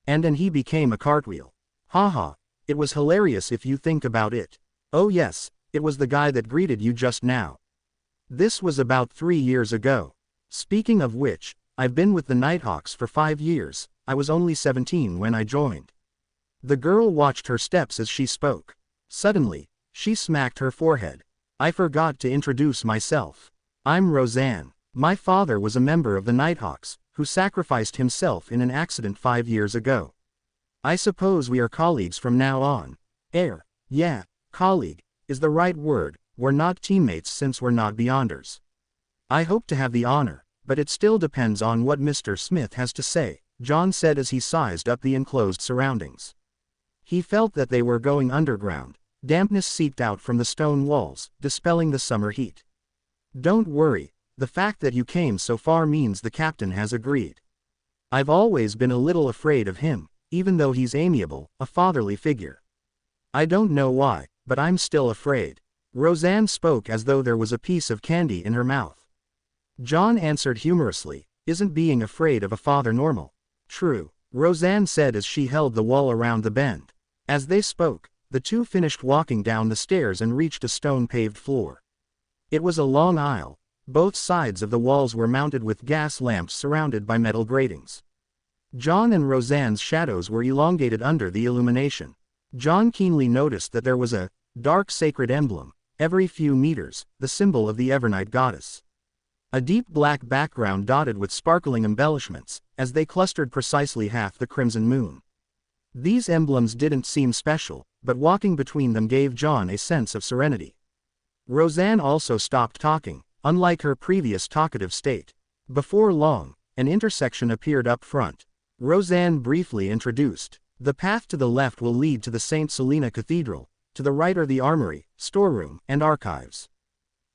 And then he became a cartwheel. Haha, it was hilarious if you think about it. Oh yes, it was the guy that greeted you just now. This was about 3 years ago. Speaking of which, I've been with the Nighthawks for 5 years, I was only 17 when I joined." The girl watched her steps as she spoke. Suddenly, she smacked her forehead. "I forgot to introduce myself. I'm Roseanne. My father was a member of the Nighthawks, who sacrificed himself in an accident 5 years ago. I suppose we are colleagues from now on." Yeah, colleague, is the right word, we're not teammates since we're not Beyonders. "I hope to have the honor, but it still depends on what Mr. Smith has to say," John said as he sized up the enclosed surroundings. He felt that they were going underground. Dampness seeped out from the stone walls, dispelling the summer heat. "Don't worry, the fact that you came so far means the captain has agreed. I've always been a little afraid of him, even though he's amiable, a fatherly figure. I don't know why, but I'm still afraid." Roseanne spoke as though there was a piece of candy in her mouth. John answered humorously, "Isn't being afraid of a father normal?" "True," Roseanne said as she held the wall around the bend. As they spoke, the 2 finished walking down the stairs and reached a stone-paved floor. It was a long aisle. Both sides of the walls were mounted with gas lamps surrounded by metal gratings. John and Roseanne's shadows were elongated under the illumination. John keenly noticed that there was a dark sacred emblem, every few meters, the symbol of the Evernight goddess. A deep black background dotted with sparkling embellishments, as they clustered precisely half the crimson moon. These emblems didn't seem special, but walking between them gave John a sense of serenity. Roseanne also stopped talking, unlike her previous talkative state. Before long, an intersection appeared up front. Roseanne briefly introduced. "The path to the left will lead to the St. Selena Cathedral, to the right are the armory, storeroom, and archives.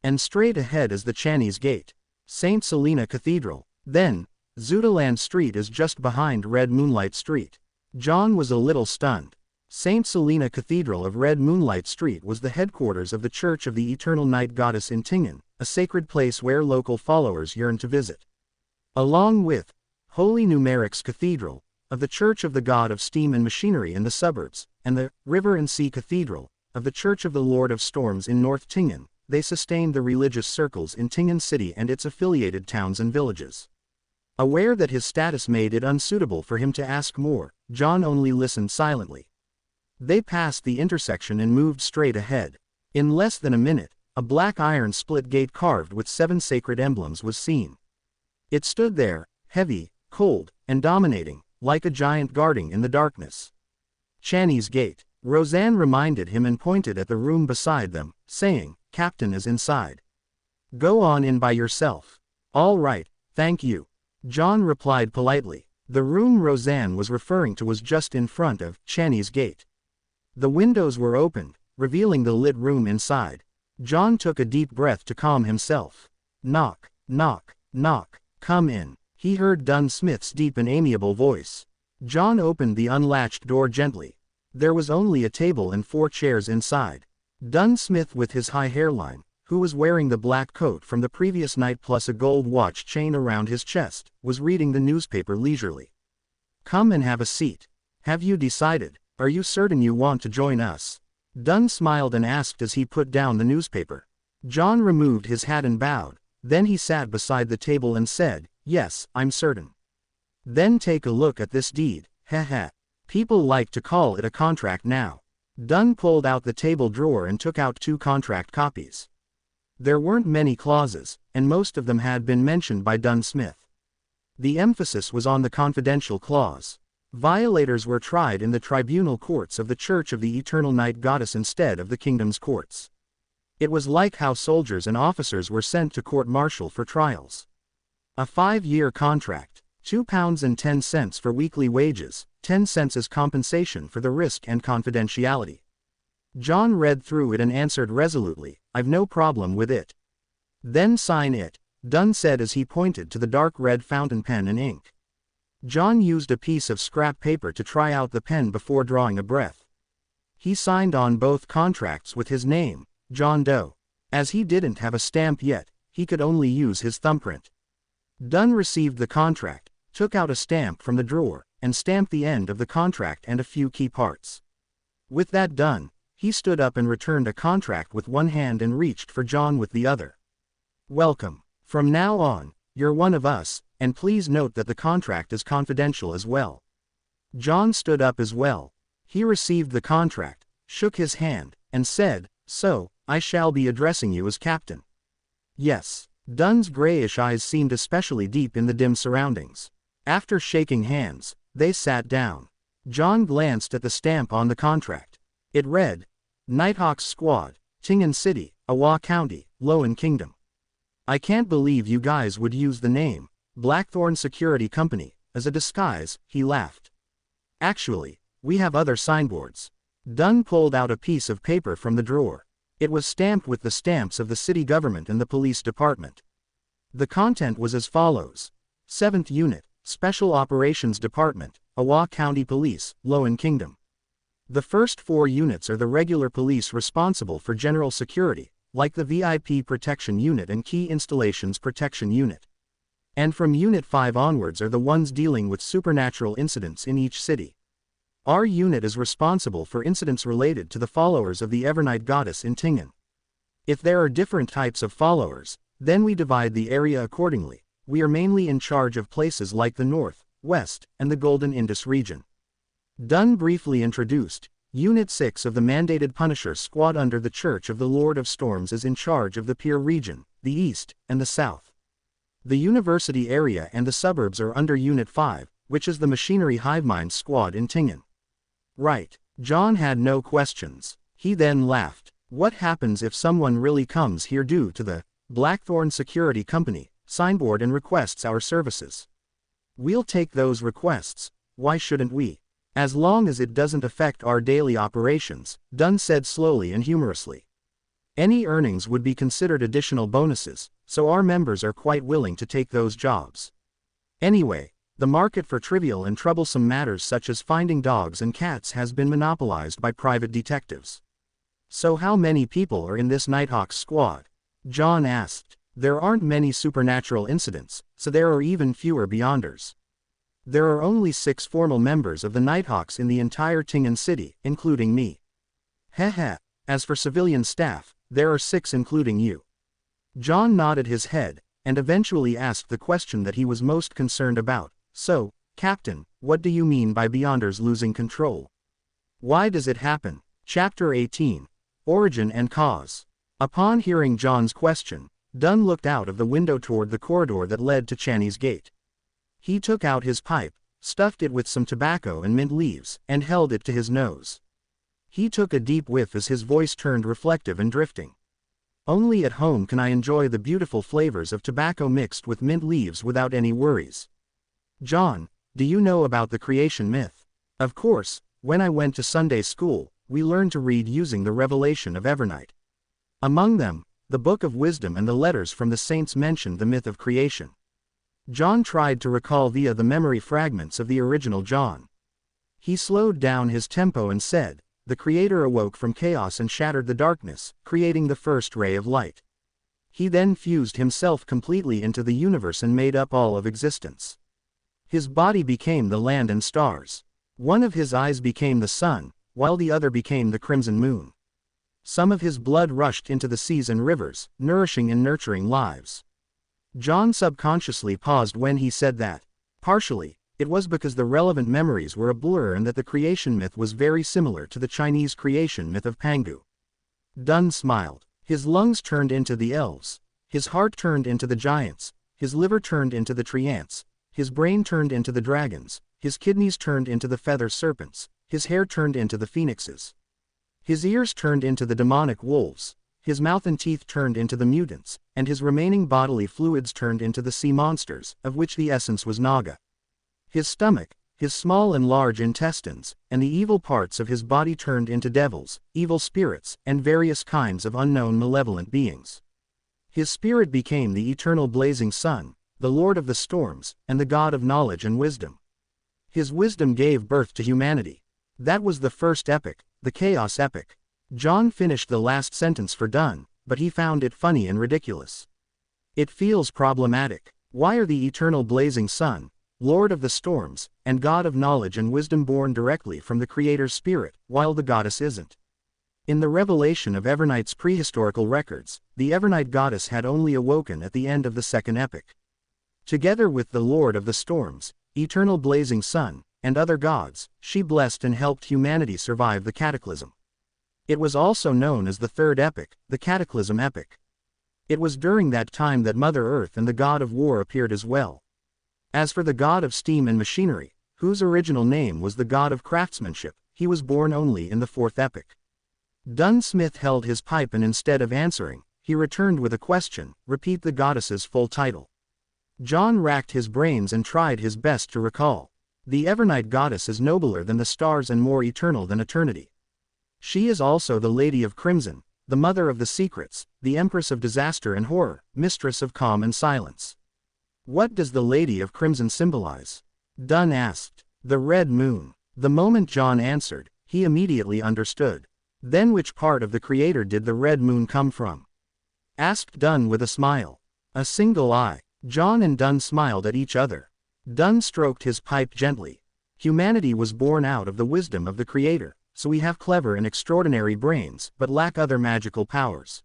And straight ahead is the Chinese gate. St. Selena Cathedral. Then, Zutaland Street is just behind Red Moonlight Street." John was a little stunned. St. Selena Cathedral of Red Moonlight Street was the headquarters of the Church of the Eternal Night Goddess in Tingen, a sacred place where local followers yearned to visit. Along with Holy Numeric's Cathedral, of the Church of the God of Steam and Machinery in the suburbs, and the River and Sea Cathedral, of the Church of the Lord of Storms in North Tingen, they sustained the religious circles in Tingen City and its affiliated towns and villages. Aware that his status made it unsuitable for him to ask more, John only listened silently. They passed the intersection and moved straight ahead. In less than a minute, a black iron split gate carved with 7 sacred emblems was seen. It stood there, heavy, cold, and dominating, like a giant guarding in the darkness. Channy's gate. Roseanne reminded him and pointed at the room beside them, saying, Captain is inside. Go on in by yourself. All right, thank you. John replied politely. The room Roseanne was referring to was just in front of Channy's gate. The windows were opened, revealing the lit room inside. John took a deep breath to calm himself. Knock, knock, knock, come in. He heard Dunn Smith's deep and amiable voice. John opened the unlatched door gently. There was only a table and 4 chairs inside. Dunn Smith, with his high hairline, who was wearing the black coat from the previous night plus a gold watch chain around his chest, was reading the newspaper leisurely. Come and have a seat. Have you decided? Are you certain you want to join us? Dunn smiled and asked as he put down the newspaper. John removed his hat and bowed. Then he sat beside the table and said, Yes, I'm certain. Then take a look at this deed, heh. People like to call it a contract now. Dunn pulled out the table drawer and took out 2 contract copies. There weren't many clauses, and most of them had been mentioned by Dunn Smith. The emphasis was on the confidential clause. Violators were tried in the tribunal courts of the Church of the Eternal Night Goddess instead of the kingdom's courts. It was like how soldiers and officers were sent to court-martial for trials. A 5-year contract, £2.10 for weekly wages, 10 cents as compensation for the risk and confidentiality. John read through it and answered resolutely, I've no problem with it. Then sign it, Dunn said as he pointed to the dark red fountain pen and ink. John used a piece of scrap paper to try out the pen before drawing a breath. He signed on both contracts with his name, John Doe. As he didn't have a stamp yet, he could only use his thumbprint. Dunn received the contract, took out a stamp from the drawer, and stamped the end of the contract and a few key parts. With that done, he stood up and returned a contract with one hand and reached for John with the other. Welcome. From now on, you're one of us, and please note that the contract is confidential as well. John stood up as well. He received the contract, shook his hand, and said, So, I shall be addressing you as Captain. Yes. Dunn's grayish eyes seemed especially deep in the dim surroundings. After shaking hands, they sat down. John glanced at the stamp on the contract. It read, Nighthawks Squad, Tingen City, Awa County, Lowen Kingdom. I can't believe you guys would use the name, Blackthorn Security Company, as a disguise, he laughed. Actually, we have other signboards. Dunn pulled out a piece of paper from the drawer. It was stamped with the stamps of the city government and the police department. The content was as follows. 7th Unit, Special Operations Department, Awa County Police, Lowen Kingdom. The first 4 units are the regular police responsible for general security, like the VIP Protection Unit and Key Installations Protection Unit. And from Unit 5 onwards are the ones dealing with supernatural incidents in each city. Our unit is responsible for incidents related to the followers of the Evernight Goddess in Tingen. If there are different types of followers, then we divide the area accordingly. We are mainly in charge of places like the North, West, and the Golden Indus region. Dunn briefly introduced, Unit 6 of the mandated Punisher Squad under the Church of the Lord of Storms is in charge of the Pier region, the East, and the South. The university area and the suburbs are under Unit 5, which is the Machinery Hivemind Squad in Tingen. Right. John had no questions. He then laughed. What happens if someone really comes here due to the Blackthorn Security Company signboard and requests our services? We'll take those requests. Why shouldn't we? As long as it doesn't affect our daily operations, Dunn said slowly and humorously. Any earnings would be considered additional bonuses, so our members are quite willing to take those jobs. Anyway, the market for trivial and troublesome matters such as finding dogs and cats has been monopolized by private detectives. So how many people are in this Nighthawks squad? John asked. There aren't many supernatural incidents, so there are even fewer Beyonders. There are only 6 formal members of the Nighthawks in the entire Tingen city, including me. Heh. As for civilian staff, there are 6 including you. John nodded his head, and eventually asked the question that he was most concerned about. So, Captain, what do you mean by Beyonders losing control? Why does it happen? Chapter 18. Origin and Cause. Upon hearing John's question, Dunn looked out of the window toward the corridor that led to Channy's gate. He took out his pipe, stuffed it with some tobacco and mint leaves, and held it to his nose. He took a deep whiff as his voice turned reflective and drifting. Only at home can I enjoy the beautiful flavors of tobacco mixed with mint leaves without any worries. John, do you know about the creation myth? Of course, when I went to Sunday school, we learned to read using the revelation of Evernight. Among them, the Book of Wisdom and the letters from the saints mentioned the myth of creation. John tried to recall via the memory fragments of the original John. He slowed down his tempo and said, "The Creator awoke from chaos and shattered the darkness, creating the first ray of light. He then fused himself completely into the universe and made up all of existence. His body became the land and stars. One of his eyes became the sun, while the other became the crimson moon. Some of his blood rushed into the seas and rivers, nourishing and nurturing lives." John subconsciously paused when he said that. Partially, it was because the relevant memories were a blur and that the creation myth was very similar to the Chinese creation myth of Pangu. Dunn smiled. His lungs turned into the elves. His heart turned into the giants. His liver turned into the treants. His brain turned into the dragons. His kidneys turned into the feather serpents. His hair turned into the phoenixes. His ears turned into the demonic wolves. His mouth and teeth turned into the mutants, and his remaining bodily fluids turned into the sea monsters, of which the essence was Naga. His stomach, his small and large intestines, and the evil parts of his body turned into devils, evil spirits, and various kinds of unknown malevolent beings. His spirit became the eternal blazing sun, the Lord of the storms, and the God of knowledge and wisdom. His wisdom gave birth to humanity. That was the first epic, the chaos epic. John finished the last sentence for Dunn, but he found it funny and ridiculous. It feels problematic. Why are the eternal blazing sun, Lord of the storms, and God of knowledge and wisdom born directly from the Creator's spirit, while the goddess isn't? In the revelation of Evernight's prehistorical records, the Evernight goddess had only awoken at the end of the second epic. Together with the Lord of the storms, eternal blazing sun, and other gods, she blessed and helped humanity survive the cataclysm. It was also known as the third epic, the Cataclysm epic. It was during that time that Mother Earth and the god of war appeared as well. As for the god of steam and machinery, whose original name was the god of craftsmanship, he was born only in the fourth epic. Dunn Smith held his pipe and instead of answering, he returned with a question, "Repeat the goddess's full title." John racked his brains and tried his best to recall. The Evernight goddess is nobler than the stars and more eternal than eternity. She is also the Lady of Crimson, the Mother of the Secrets, the Empress of Disaster and Horror, Mistress of Calm and Silence. What does the Lady of Crimson symbolize? Dunn asked. The red moon. The moment John answered, he immediately understood. Then which part of the Creator did the red moon come from? Asked Dunn with a smile. A single eye. John and Dunn smiled at each other. Dunn stroked his pipe gently. Humanity was born out of the wisdom of the Creator, so we have clever and extraordinary brains, but lack other magical powers.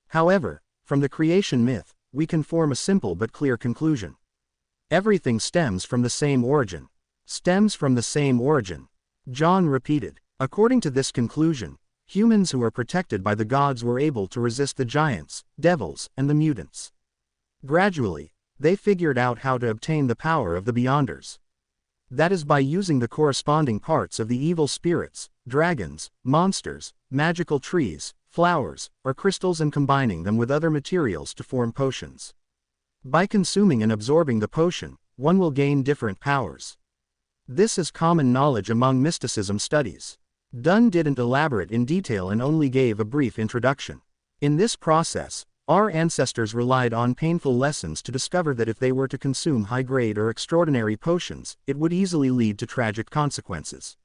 However, from the creation myth, we can form a simple but clear conclusion. Everything stems from the same origin. Stems from the same origin. John repeated. According to this conclusion, humans who are protected by the gods were able to resist the giants, devils, and the mutants. Gradually, they figured out how to obtain the power of the Beyonders. That is by using the corresponding parts of the evil spirits, dragons, monsters, magical trees, flowers, or crystals and combining them with other materials to form potions. By consuming and absorbing the potion, one will gain different powers. This is common knowledge among mysticism studies. Dunn didn't elaborate in detail and only gave a brief introduction. In this process, our ancestors relied on painful lessons to discover that if they were to consume high-grade or extraordinary potions, it would easily lead to tragic consequences.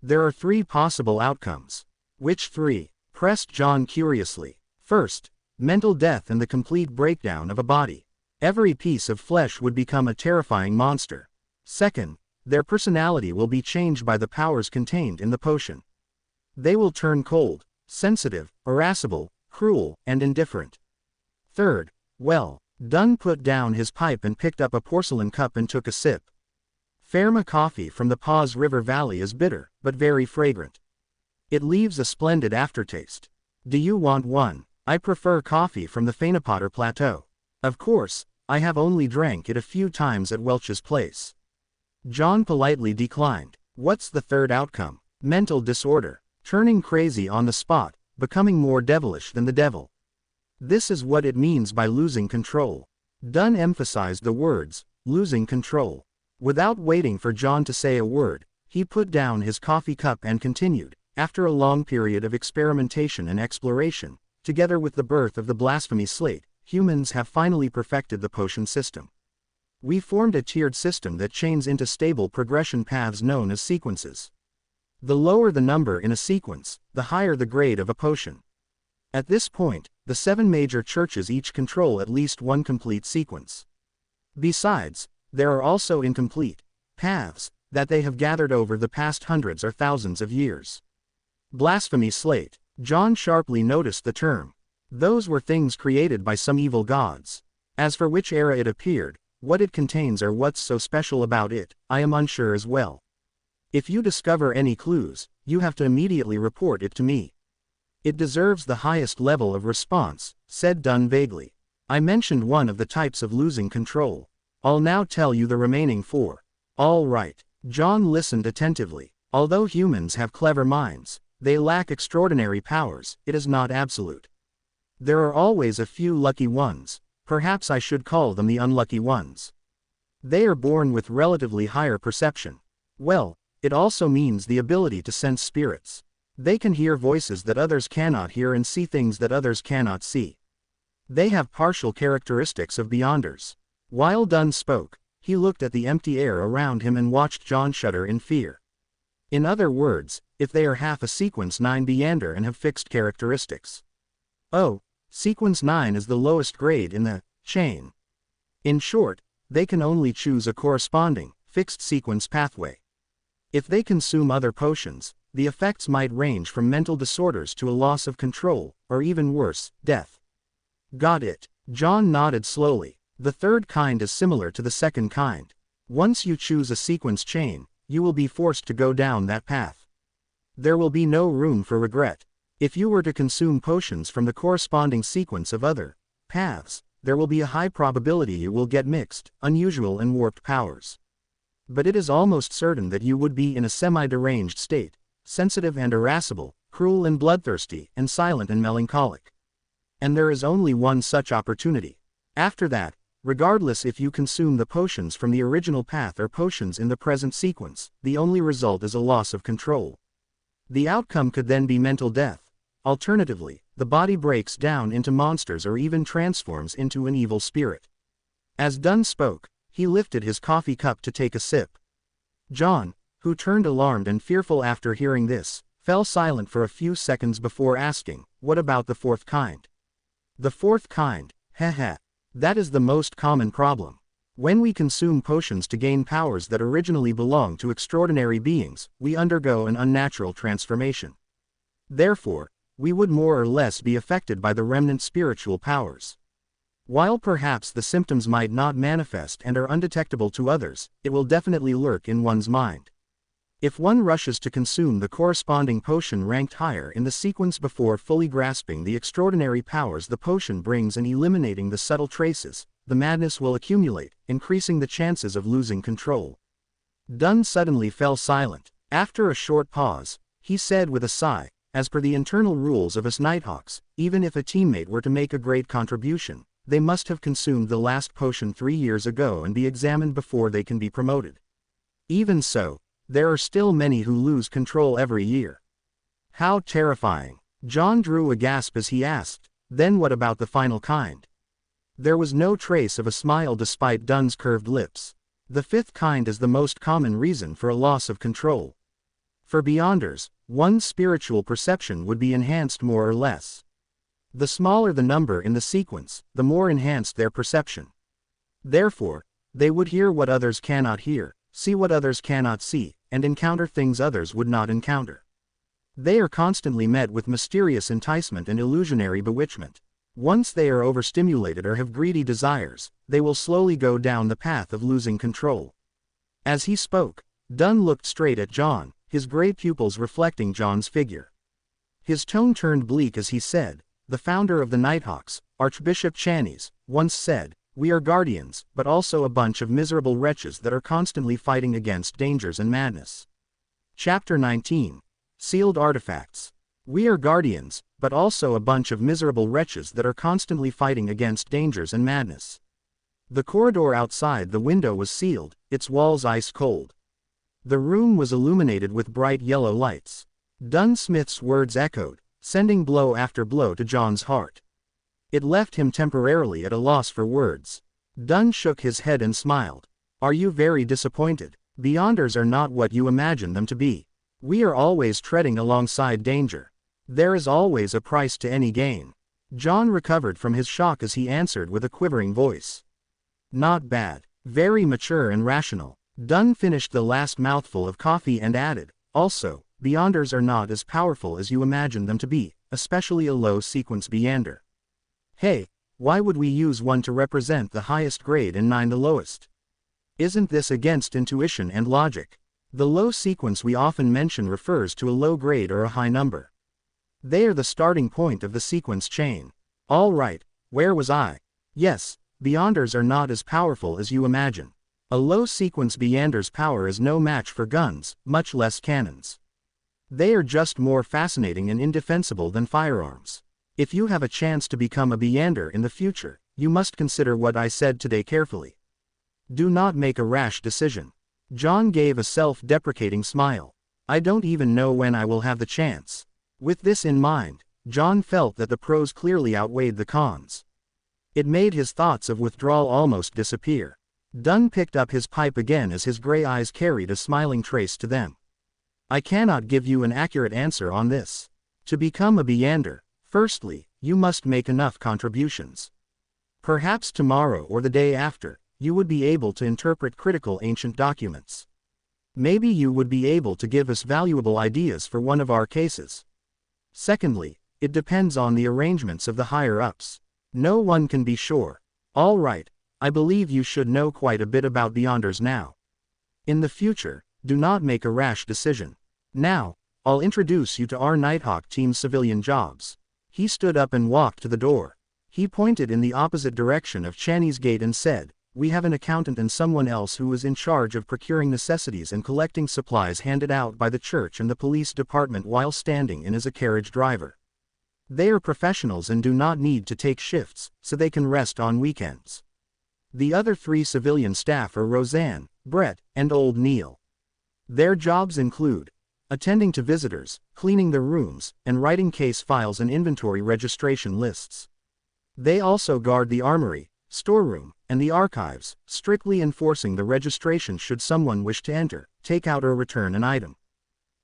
There are 3 possible outcomes. Which 3? Pressed John curiously. First, mental death and the complete breakdown of a body. Every piece of flesh would become a terrifying monster. Second, their personality will be changed by the powers contained in the potion. They will turn cold, sensitive, irascible, cruel, and indifferent. Third, well, Dunn put down his pipe and picked up a porcelain cup and took a sip. Ferma coffee from the Paws River Valley is bitter, but very fragrant. It leaves a splendid aftertaste. Do you want one? I prefer coffee from the Fainapotter Plateau. Of course, I have only drank it a few times at Welch's place. John politely declined. What's the third outcome? Mental disorder. Turning crazy on the spot, becoming more devilish than the devil. This is what it means by losing control. Dunn emphasized the words, losing control. Without waiting for John to say a word, he put down his coffee cup and continued. After a long period of experimentation and exploration, together with the birth of the blasphemy slate, humans have finally perfected the potion system. We formed a tiered system that chains into stable progression paths known as sequences. The lower the number in a sequence, the higher the grade of a potion. At this point, the 7 major churches each control at least one complete sequence. Besides, there are also incomplete paths that they have gathered over the past hundreds or thousands of years. Blasphemy slate. John sharply noticed the term. Those were things created by some evil gods. As for which era it appeared, what it contains or what's so special about it, I am unsure as well. If you discover any clues, you have to immediately report it to me. It deserves the highest level of response, said Dunn vaguely. I mentioned one of the types of losing control. I'll now tell you the remaining 4. All right. John listened attentively. Although humans have clever minds, they lack extraordinary powers. It is not absolute. There are always a few lucky ones. Perhaps I should call them the unlucky ones. They are born with relatively higher perception. Well, it also means the ability to sense spirits. They can hear voices that others cannot hear and see things that others cannot see. They have partial characteristics of beyonders. While Dunn spoke, he looked at the empty air around him and watched John shudder in fear. In other words, if they are half a sequence 9 beyonder and have fixed characteristics. Oh, sequence 9 is the lowest grade in the chain. In short, they can only choose a corresponding, fixed sequence pathway. If they consume other potions, the effects might range from mental disorders to a loss of control, or even worse, death. Got it. John nodded slowly. The third kind is similar to the second kind. Once you choose a sequence chain, you will be forced to go down that path. There will be no room for regret. If you were to consume potions from the corresponding sequence of other paths, there will be a high probability you will get mixed, unusual and warped powers. But it is almost certain that you would be in a semi-deranged state, sensitive and irascible, cruel and bloodthirsty, and silent and melancholic. And there is only one such opportunity. After that, regardless if you consume the potions from the original path or potions in the present sequence, the only result is a loss of control. The outcome could then be mental death. Alternatively, the body breaks down into monsters or even transforms into an evil spirit. As Dunn spoke, he lifted his coffee cup to take a sip. John, who turned alarmed and fearful after hearing this, fell silent for a few seconds before asking, "What about the 4th kind?" "The 4th kind, heh. That is the most common problem. When we consume potions to gain powers that originally belonged to extraordinary beings, we undergo an unnatural transformation. Therefore, we would more or less be affected by the remnant spiritual powers. While perhaps the symptoms might not manifest and are undetectable to others, it will definitely lurk in one's mind. If one rushes to consume the corresponding potion ranked higher in the sequence before fully grasping the extraordinary powers the potion brings and eliminating the subtle traces, the madness will accumulate, increasing the chances of losing control." Dunn suddenly fell silent. After a short pause, he said with a sigh, "As per the internal rules of us Nighthawks, even if a teammate were to make a great contribution, they must have consumed the last potion 3 years ago and be examined before they can be promoted. Even so, there are still many who lose control every year." "How terrifying." John drew a gasp as he asked, "Then what about the final kind?" There was no trace of a smile despite Dunn's curved lips. "The 5th kind is the most common reason for a loss of control. For beyonders, one's spiritual perception would be enhanced more or less. The smaller the number in the sequence, the more enhanced their perception. Therefore, they would hear what others cannot hear, see what others cannot see, and encounter things others would not encounter. They are constantly met with mysterious enticement and illusionary bewitchment. Once they are overstimulated or have greedy desires, they will slowly go down the path of losing control." As he spoke, Dunn looked straight at John, his gray pupils reflecting John's figure. His tone turned bleak as he said, "The founder of the Nighthawks, Archbishop Channies, once said, We are guardians, but also a bunch of miserable wretches that are constantly fighting against dangers and madness. Chapter 19. Sealed Artifacts. We are guardians, but also a bunch of miserable wretches that are constantly fighting against dangers and madness. The corridor outside the window was sealed, its walls ice cold. The room was illuminated with bright yellow lights. Dunn Smith's words echoed, sending blow after blow to John's heart. It left him temporarily at a loss for words. Dunn shook his head and smiled. Are you very disappointed? Beyonders are not what you imagine them to be. We are always treading alongside danger. There is always a price to any gain. John recovered from his shock as he answered with a quivering voice. Not bad. Very mature and rational. Dunn finished the last mouthful of coffee and added, also, Beyonders are not as powerful as you imagine them to be, especially a low-sequence Beyander. Hey, why would we use one to represent the highest grade and 9 the lowest? Isn't this against intuition and logic? The low sequence we often mention refers to a low grade or a high number. They are the starting point of the sequence chain. All right, where was I? Yes, Beyonders are not as powerful as you imagine. A low sequence Beyander's power is no match for guns, much less cannons. They are just more fascinating and indefensible than firearms. If you have a chance to become a Beyander in the future, you must consider what I said today carefully. Do not make a rash decision. John gave a self-deprecating smile. I don't even know when I will have the chance. With this in mind, John felt that the pros clearly outweighed the cons. It made his thoughts of withdrawal almost disappear. Dunn picked up his pipe again as his gray eyes carried a smiling trace to them. I cannot give you an accurate answer on this. To become a Beyander, firstly, you must make enough contributions. Perhaps tomorrow or the day after, you would be able to interpret critical ancient documents. Maybe you would be able to give us valuable ideas for one of our cases. Secondly, it depends on the arrangements of the higher-ups. No one can be sure. All right, I believe you should know quite a bit about Beyonders now. In the future, do not make a rash decision. Now, I'll introduce you to our Nighthawk team's civilian jobs. He stood up and walked to the door. He pointed in the opposite direction of Channy's gate and said, We have an accountant and someone else who is in charge of procuring necessities and collecting supplies handed out by the church and the police department while standing in as a carriage driver. They are professionals and do not need to take shifts, so they can rest on weekends. The other 3 civilian staff are Roseanne, Brett, and Old Neil. Their jobs include attending to visitors, cleaning their rooms, and writing case files and inventory registration lists. They also guard the armory, storeroom, and the archives, strictly enforcing the registration should someone wish to enter, take out or return an item.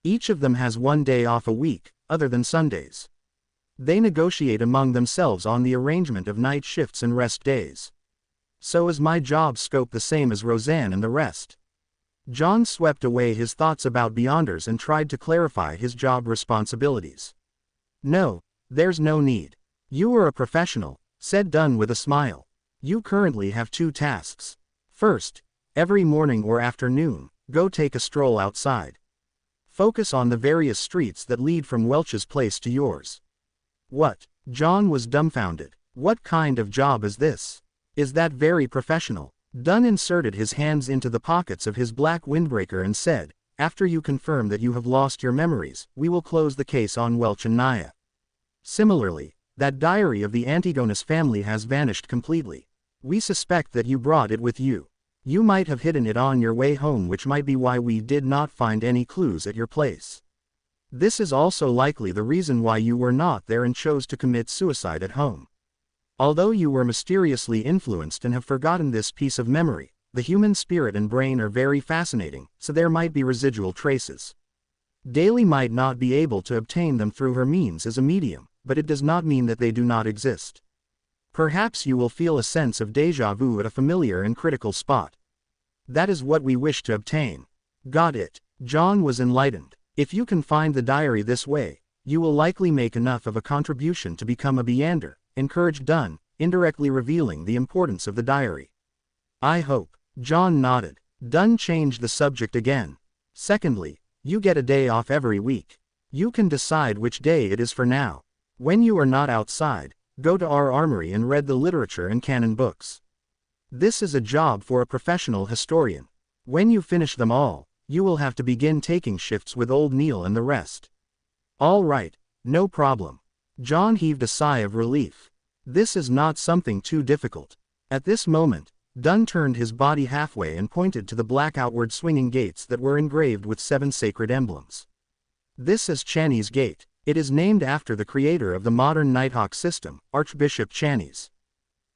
Each of them has 1 day off a week, other than Sundays. They negotiate among themselves on the arrangement of night shifts and rest days. So is my job scope the same as Roseanne and the rest? John swept away his thoughts about Beyonders and tried to clarify his job responsibilities. No, there's no need. You are a professional, said Dunn with a smile. You currently have 2 tasks. First, every morning or afternoon, go take a stroll outside. Focus on the various streets that lead from Welch's place to yours. What? John was dumbfounded. What kind of job is this? Is that very professional? Dunn inserted his hands into the pockets of his black windbreaker and said, After you confirm that you have lost your memories, we will close the case on Welch and Naya. Similarly, that diary of the Antigonus family has vanished completely. We suspect that you brought it with you. You might have hidden it on your way home, which might be why we did not find any clues at your place. This is also likely the reason why you were not there and chose to commit suicide at home. Although you were mysteriously influenced and have forgotten this piece of memory, the human spirit and brain are very fascinating, so there might be residual traces. Daly might not be able to obtain them through her means as a medium, but it does not mean that they do not exist. Perhaps you will feel a sense of déjà vu at a familiar and critical spot. That is what we wish to obtain. Got it. John was enlightened. If you can find the diary this way, you will likely make enough of a contribution to become a Beyander, encouraged Dunn, indirectly revealing the importance of the diary. I hope. John nodded. Dunn changed the subject again. Secondly, you get a day off every week. You can decide which day it is for now. When you are not outside, go to our armory and read the literature and canon books. This is a job for a professional historian. When you finish them all, you will have to begin taking shifts with old Neil and the rest. All right, no problem. John heaved a sigh of relief. This is not something too difficult. At this moment, Dunn turned his body halfway and pointed to the black outward swinging gates that were engraved with 7 sacred emblems. This is Channy's Gate. It is named after the creator of the modern Nighthawk system, Archbishop Channy's.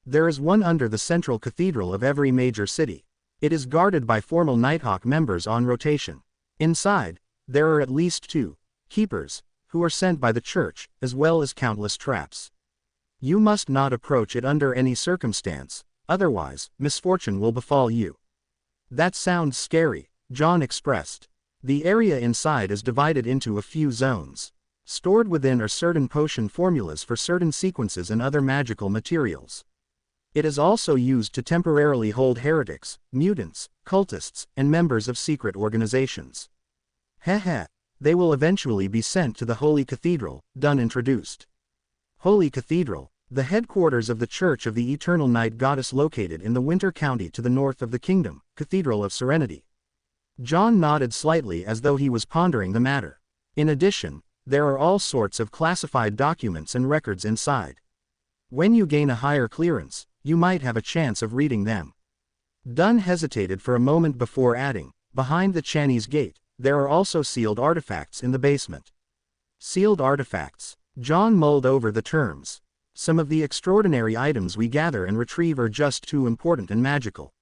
There is one under the central cathedral of every major city. It is guarded by formal Nighthawk members on rotation. Inside, there are at least 2 keepers, who are sent by the church, as well as countless traps. You must not approach it under any circumstance, otherwise, misfortune will befall you. That sounds scary, John expressed. The area inside is divided into a few zones. Stored within are certain potion formulas for certain sequences and other magical materials. It is also used to temporarily hold heretics, mutants, cultists, and members of secret organizations. Heh. They will eventually be sent to the Holy Cathedral, Dunn introduced. Holy Cathedral, the headquarters of the Church of the Eternal Night Goddess located in the Winter County to the north of the kingdom, Cathedral of Serenity. John nodded slightly as though he was pondering the matter. In addition, there are all sorts of classified documents and records inside. When you gain a higher clearance, you might have a chance of reading them. Dunn hesitated for a moment before adding, behind the Channy's Gate, there are also sealed artifacts in the basement. Sealed artifacts. John mulled over the terms. Some of the extraordinary items we gather and retrieve are just too important and magical.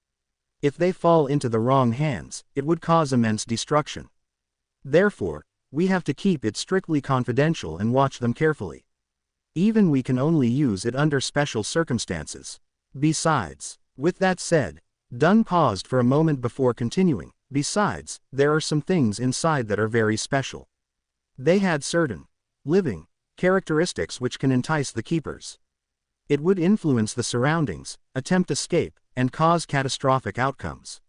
If they fall into the wrong hands, it would cause immense destruction. Therefore, we have to keep it strictly confidential and watch them carefully. Even we can only use it under special circumstances. Besides, with that said, Dunn paused for a moment before continuing, besides, there are some things inside that are very special. They had certain living characteristics which can entice the keepers. It would influence the surroundings, attempt escape, and cause catastrophic outcomes.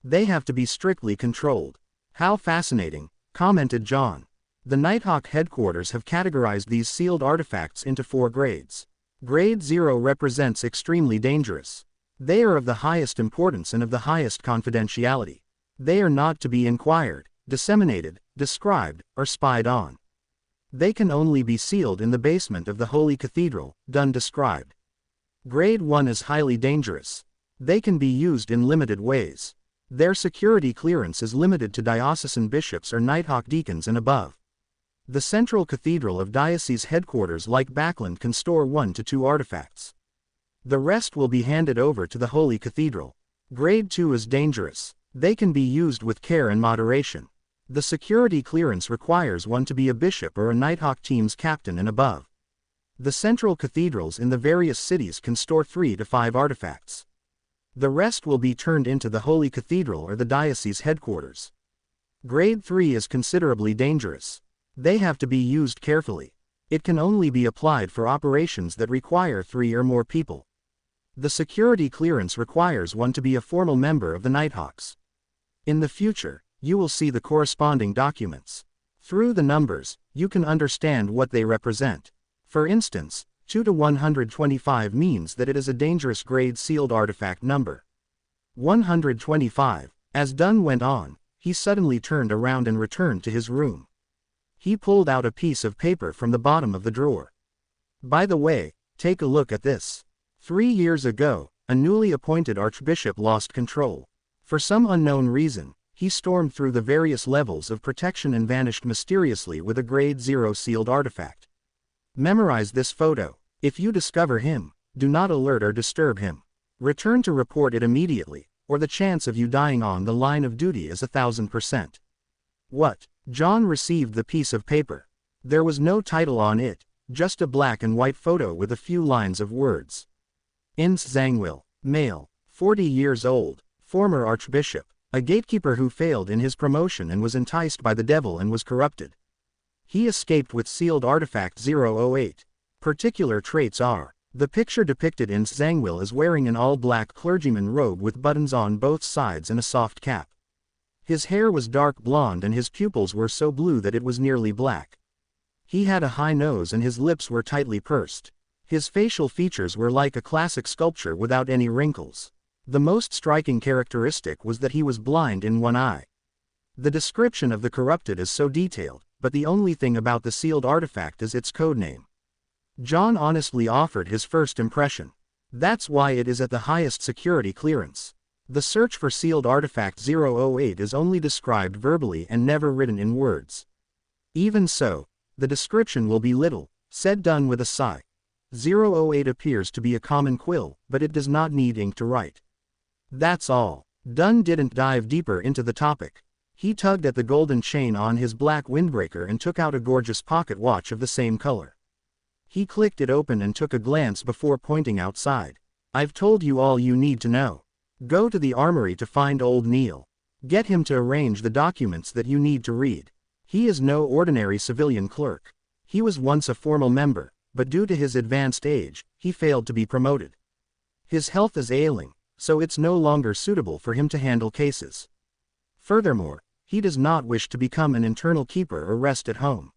They have to be strictly controlled. How fascinating, commented John. The Nighthawk headquarters have categorized these sealed artifacts into 4 grades. Grade 0 represents extremely dangerous. They are of the highest importance and of the highest confidentiality. They are not to be inquired, disseminated, described, or spied on. They can only be sealed in the basement of the Holy Cathedral, Dunn described. Grade 1 is highly dangerous. They can be used in limited ways. Their security clearance is limited to diocesan bishops or Nighthawk deacons and above. The central cathedral of diocese headquarters like Backland can store 1 to 2 artifacts. The rest will be handed over to the Holy Cathedral. Grade 2 is dangerous. They can be used with care and moderation. The security clearance requires 1 to be a bishop or a Nighthawk team's captain and above. The central cathedrals in the various cities can store 3 to 5 artifacts. The rest will be turned into the Holy Cathedral or the diocese headquarters. Grade 3 is considerably dangerous. They have to be used carefully. It can only be applied for operations that require 3 or more people. The security clearance requires 1 to be a formal member of the Nighthawks. In the future, you will see the corresponding documents. Through the numbers, you can understand what they represent. For instance, 2 to 125 means that it is a dangerous grade sealed artifact number. 125. As Dunn went on, he suddenly turned around and returned to his room. He pulled out a piece of paper from the bottom of the drawer. By the way, take a look at this. 3 years ago, a newly appointed archbishop lost control. For some unknown reason, he stormed through the various levels of protection and vanished mysteriously with a grade 0 sealed artifact. Memorize this photo. If you discover him, do not alert or disturb him. Return to report it immediately, or the chance of you dying on the line of duty is 1000%. What? John received the piece of paper. There was no title on it, just a black and white photo with a few lines of words. Ins Zangwill, male, 40 years old, former archbishop, a gatekeeper who failed in his promotion and was enticed by the devil and was corrupted. He escaped with sealed artifact 008. Particular traits are: the picture depicted in Zangwill is wearing an all-black clergyman robe with buttons on both sides and a soft cap. His hair was dark blonde and his pupils were so blue that it was nearly black. He had a high nose and his lips were tightly pursed. His facial features were like a classic sculpture without any wrinkles. The most striking characteristic was that he was blind in one eye. The description of the corrupted is so detailed, but the only thing about the sealed artifact is its codename. John honestly offered his first impression. That's why it is at the highest security clearance. The search for sealed artifact 008 is only described verbally and never written in words. Even so, the description will be little, said Dunn with a sigh. 008 appears to be a common quill, but it does not need ink to write. That's all. Dunn didn't dive deeper into the topic. He tugged at the golden chain on his black windbreaker and took out a gorgeous pocket watch of the same color. He clicked it open and took a glance before pointing outside. I've told you all you need to know. Go to the armory to find old Neil. Get him to arrange the documents that you need to read. He is no ordinary civilian clerk. He was once a formal member, but due to his advanced age, he failed to be promoted. His health is ailing, so it's no longer suitable for him to handle cases. Furthermore, he does not wish to become an internal keeper or rest at home.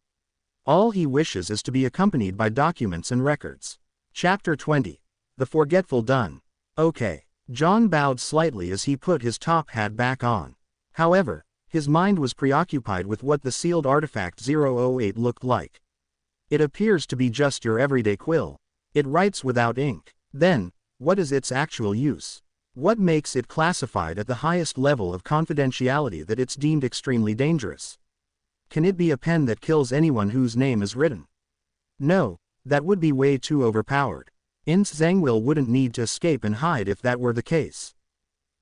All he wishes is to be accompanied by documents and records. Chapter 20. The Forgetful Dunn. Okay. John bowed slightly as he put his top hat back on. However, his mind was preoccupied with what the sealed artifact 008 looked like. It appears to be just your everyday quill. It writes without ink. Then, what is its actual use? What makes it classified at the highest level of confidentiality that it's deemed extremely dangerous? Can it be a pen that kills anyone whose name is written? No, that would be way too overpowered. Ince Zangwill wouldn't need to escape and hide if that were the case.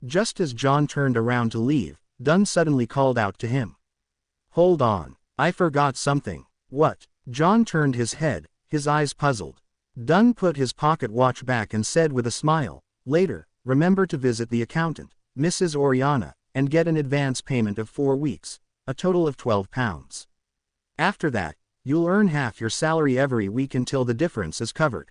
Just as John turned around to leave, Dunn suddenly called out to him. Hold on, I forgot something. What? John turned his head, his eyes puzzled. Dunn put his pocket watch back and said with a smile, later, remember to visit the accountant, Mrs. Oriana, and get an advance payment of 4 weeks, a total of £12. After that, you'll earn half your salary every week until the difference is covered.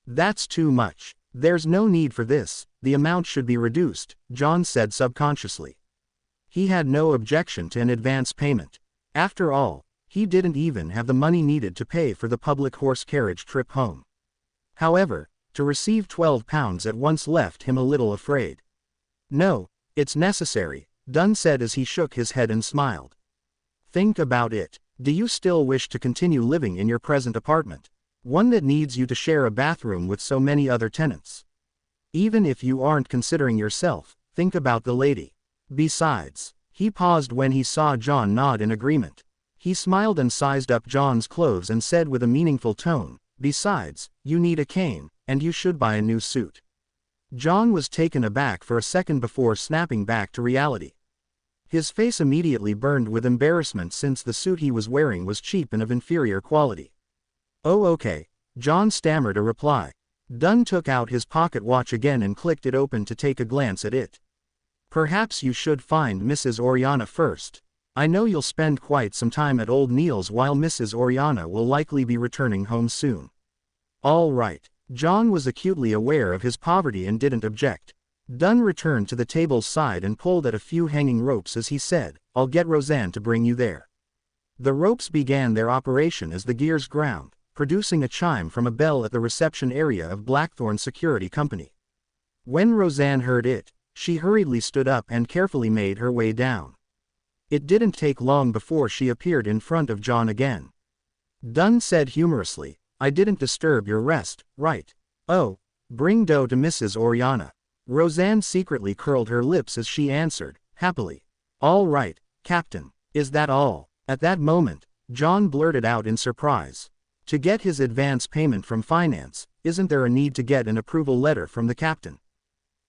That's too much. There's no need for this, the amount should be reduced, John said subconsciously. He had no objection to an advance payment. After all, he didn't even have the money needed to pay for the public horse carriage trip home. However, to receive £12 at once left him a little afraid. No, it's necessary, Dunn said as he shook his head and smiled. Think about it. Do you still wish to continue living in your present apartment? One that needs you to share a bathroom with so many other tenants. Even if you aren't considering yourself, think about the lady. Besides, he paused when he saw John nod in agreement. He smiled and sized up John's clothes and said with a meaningful tone, besides, you need a cane, and you should buy a new suit. John was taken aback for a second before snapping back to reality. His face immediately burned with embarrassment since the suit he was wearing was cheap and of inferior quality. Oh okay, John stammered a reply. Dunn took out his pocket watch again and clicked it open to take a glance at it. Perhaps you should find Mrs. Oriana first. I know you'll spend quite some time at old Neil's while Mrs. Oriana will likely be returning home soon. All right. John was acutely aware of his poverty and didn't object. Dunn returned to the table's side and pulled at a few hanging ropes as he said, I'll get Roseanne to bring you there. The ropes began their operation as the gears ground, producing a chime from a bell at the reception area of Blackthorn Security Company. When Roseanne heard it, she hurriedly stood up and carefully made her way down. It didn't take long before she appeared in front of John again. Dunn said humorously, I didn't disturb your rest, right? Oh, bring dough to Mrs. Oriana. Roseanne secretly curled her lips as she answered, happily. All right, Captain. Is that all? At that moment, John blurted out in surprise. To get his advance payment from finance, isn't there a need to get an approval letter from the captain?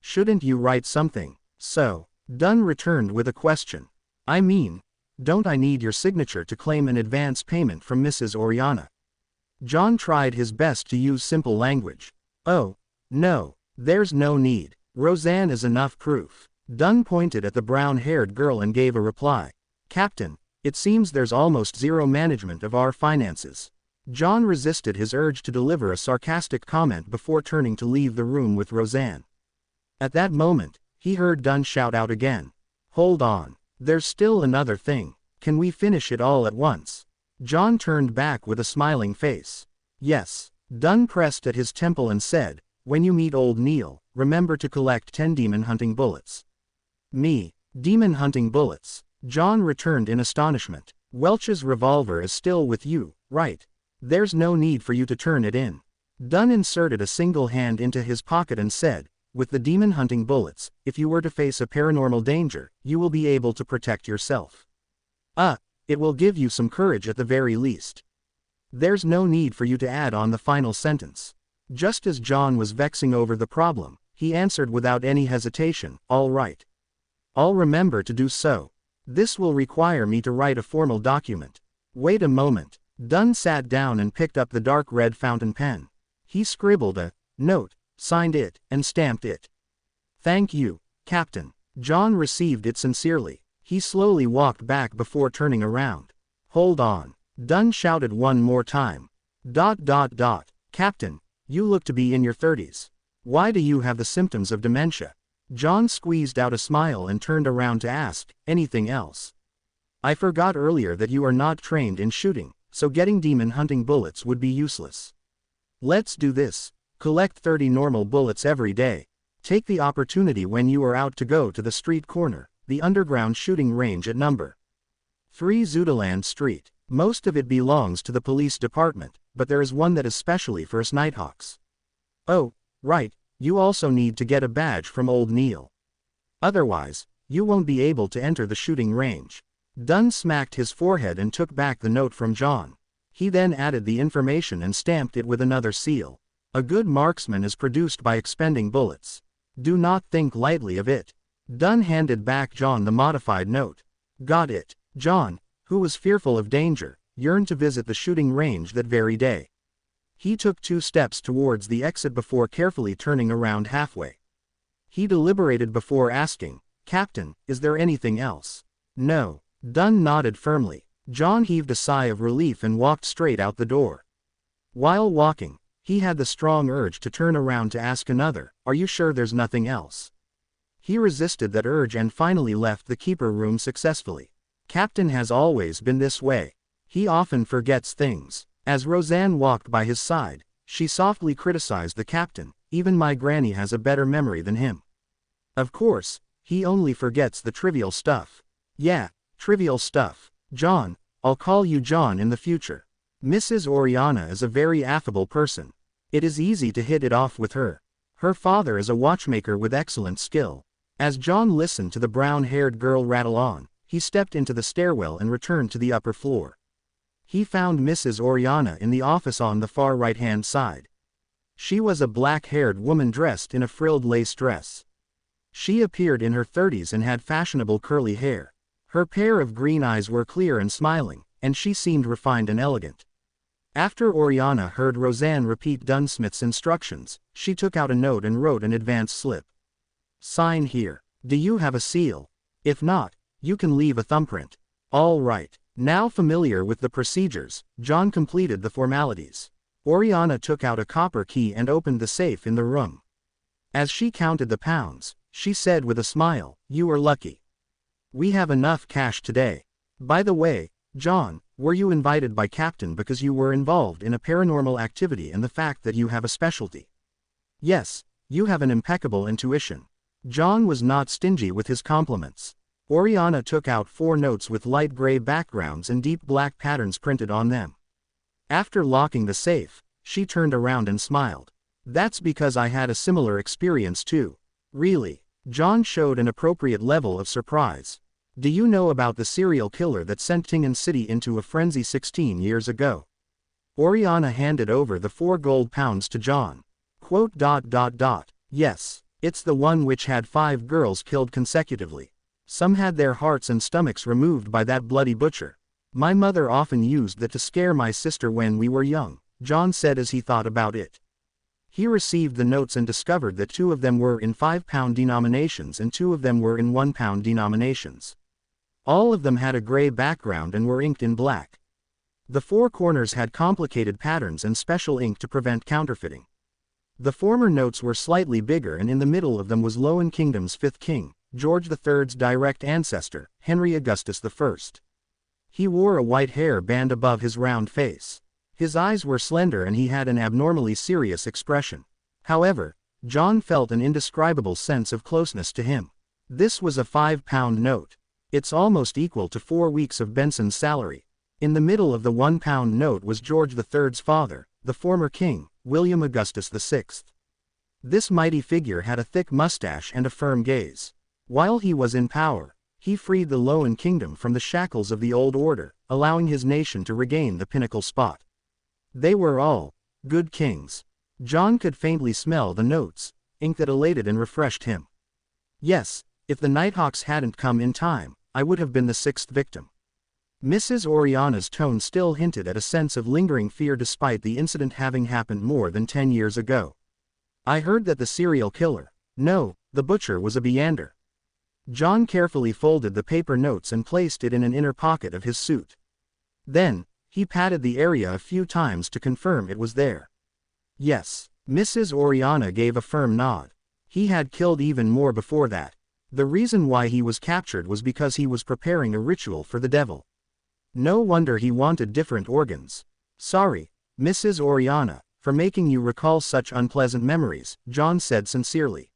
Shouldn't you write something? So, Dunn returned with a question. I mean, don't I need your signature to claim an advance payment from Mrs. Oriana? John tried his best to use simple language. Oh, no, there's no need. Roseanne is enough proof. Dunn pointed at the brown-haired girl and gave a reply. Captain, it seems there's almost zero management of our finances. John resisted his urge to deliver a sarcastic comment before turning to leave the room with Roseanne. At that moment, he heard Dunn shout out again. Hold on, there's still another thing. Can we finish it all at once? John turned back with a smiling face. Yes. Dunn pressed at his temple and said, when you meet old Neil, remember to collect 10 demon hunting bullets. Me. Demon hunting bullets. John returned in astonishment. Welch's revolver is still with you, right? There's no need for you to turn it in. Dunn inserted a single hand into his pocket and said, with the demon hunting bullets, if you were to face a paranormal danger, you will be able to protect yourself. It will give you some courage at the very least. There's no need for you to add on the final sentence. Just as John was vexing over the problem, he answered without any hesitation, all right. I'll remember to do so. This will require me to write a formal document. Wait a moment. Dunn sat down and picked up the dark red fountain pen. He scribbled a note, signed it, and stamped it. Thank you, Captain. John received it sincerely. He slowly walked back before turning around. Hold on. Dunn shouted one more time. ... Captain, you look to be in your 30s. Why do you have the symptoms of dementia? John squeezed out a smile and turned around to ask, anything else? I forgot earlier that you are not trained in shooting, so getting demon hunting bullets would be useless. Let's do this. Collect 30 normal bullets every day. Take the opportunity when you are out to go to the street corner, the underground shooting range at number 3 Zudaland Street. Most of it belongs to the police department, but there is one that is specially for us Nighthawks. Oh, right, you also need to get a badge from old Neil. Otherwise, you won't be able to enter the shooting range. Dunn smacked his forehead and took back the note from John. He then added the information and stamped it with another seal. A good marksman is produced by expending bullets. Do not think lightly of it. Dunn handed back John the modified note. Got it. John, who was fearful of danger, yearned to visit the shooting range that very day. He took 2 steps towards the exit before carefully turning around halfway. He deliberated before asking, Captain, is there anything else? No. Dunn nodded firmly. John heaved a sigh of relief and walked straight out the door. While walking, he had the strong urge to turn around to ask another, are you sure there's nothing else? He resisted that urge and finally left the keeper room successfully. Captain has always been this way. He often forgets things. As Roseanne walked by his side, she softly criticized the captain, even my granny has a better memory than him. Of course, he only forgets the trivial stuff. Yeah, trivial stuff. John, I'll call you John in the future. Mrs. Oriana is a very affable person. It is easy to hit it off with her. Her father is a watchmaker with excellent skill. As John listened to the brown-haired girl rattle on, he stepped into the stairwell and returned to the upper floor. He found Mrs. Oriana in the office on the far right-hand side. She was a black-haired woman dressed in a frilled lace dress. She appeared in her 30s and had fashionable curly hair. Her pair of green eyes were clear and smiling, and she seemed refined and elegant. After Oriana heard Roseanne repeat Dunsmith's instructions, she took out a note and wrote an advance slip. Sign here. Do you have a seal? If not, you can leave a thumbprint. All right. Now familiar with the procedures, John completed the formalities. Oriana took out a copper key and opened the safe in the room. As she counted the pounds, she said with a smile, you are lucky. We have enough cash today. By the way, John, were you invited by Captain because you were involved in a paranormal activity and the fact that you have a specialty? Yes, you have an impeccable intuition. John was not stingy with his compliments. Oriana took out 4 notes with light gray backgrounds and deep black patterns printed on them. After locking the safe, she turned around and smiled. That's because I had a similar experience too. Really? John showed an appropriate level of surprise. Do you know about the serial killer that sent Tingen City into a frenzy 16 years ago? Oriana handed over the 4 gold pounds to John. Quote. Yes, it's the one which had 5 girls killed consecutively. Some had their hearts and stomachs removed by that bloody butcher. My mother often used that to scare my sister when we were young, John said as he thought about it. He received the notes and discovered that 2 of them were in 5-pound denominations and 2 of them were in 1-pound denominations. All of them had a gray background and were inked in black. The 4 corners had complicated patterns and special ink to prevent counterfeiting. The former notes were slightly bigger and in the middle of them was Lowen Kingdom's 5th king, George III's direct ancestor, Henry Augustus I. He wore a white hair band above his round face. His eyes were slender and he had an abnormally serious expression. However, John felt an indescribable sense of closeness to him. This was a 5-pound note. It's almost equal to 4 weeks of Benson's salary. In the middle of the 1-pound note was George III's father, the former king, William Augustus VI. This mighty figure had a thick mustache and a firm gaze. While he was in power, he freed the Loan Kingdom from the shackles of the old order, allowing his nation to regain the pinnacle spot. They were all good kings. John could faintly smell the notes, ink that elated and refreshed him. Yes, if the Nighthawks hadn't come in time, I would have been the 6th victim. Mrs. Oriana's tone still hinted at a sense of lingering fear despite the incident having happened more than 10 years ago. I heard that the serial killer, no, the butcher, was a Beander. John carefully folded the paper notes and placed it in an inner pocket of his suit. Then, he patted the area a few times to confirm it was there. Yes, Mrs. Oriana gave a firm nod. He had killed even more before that. The reason why he was captured was because he was preparing a ritual for the devil. No wonder he wanted different organs. Sorry, Mrs. Oriana, for making you recall such unpleasant memories, John said sincerely.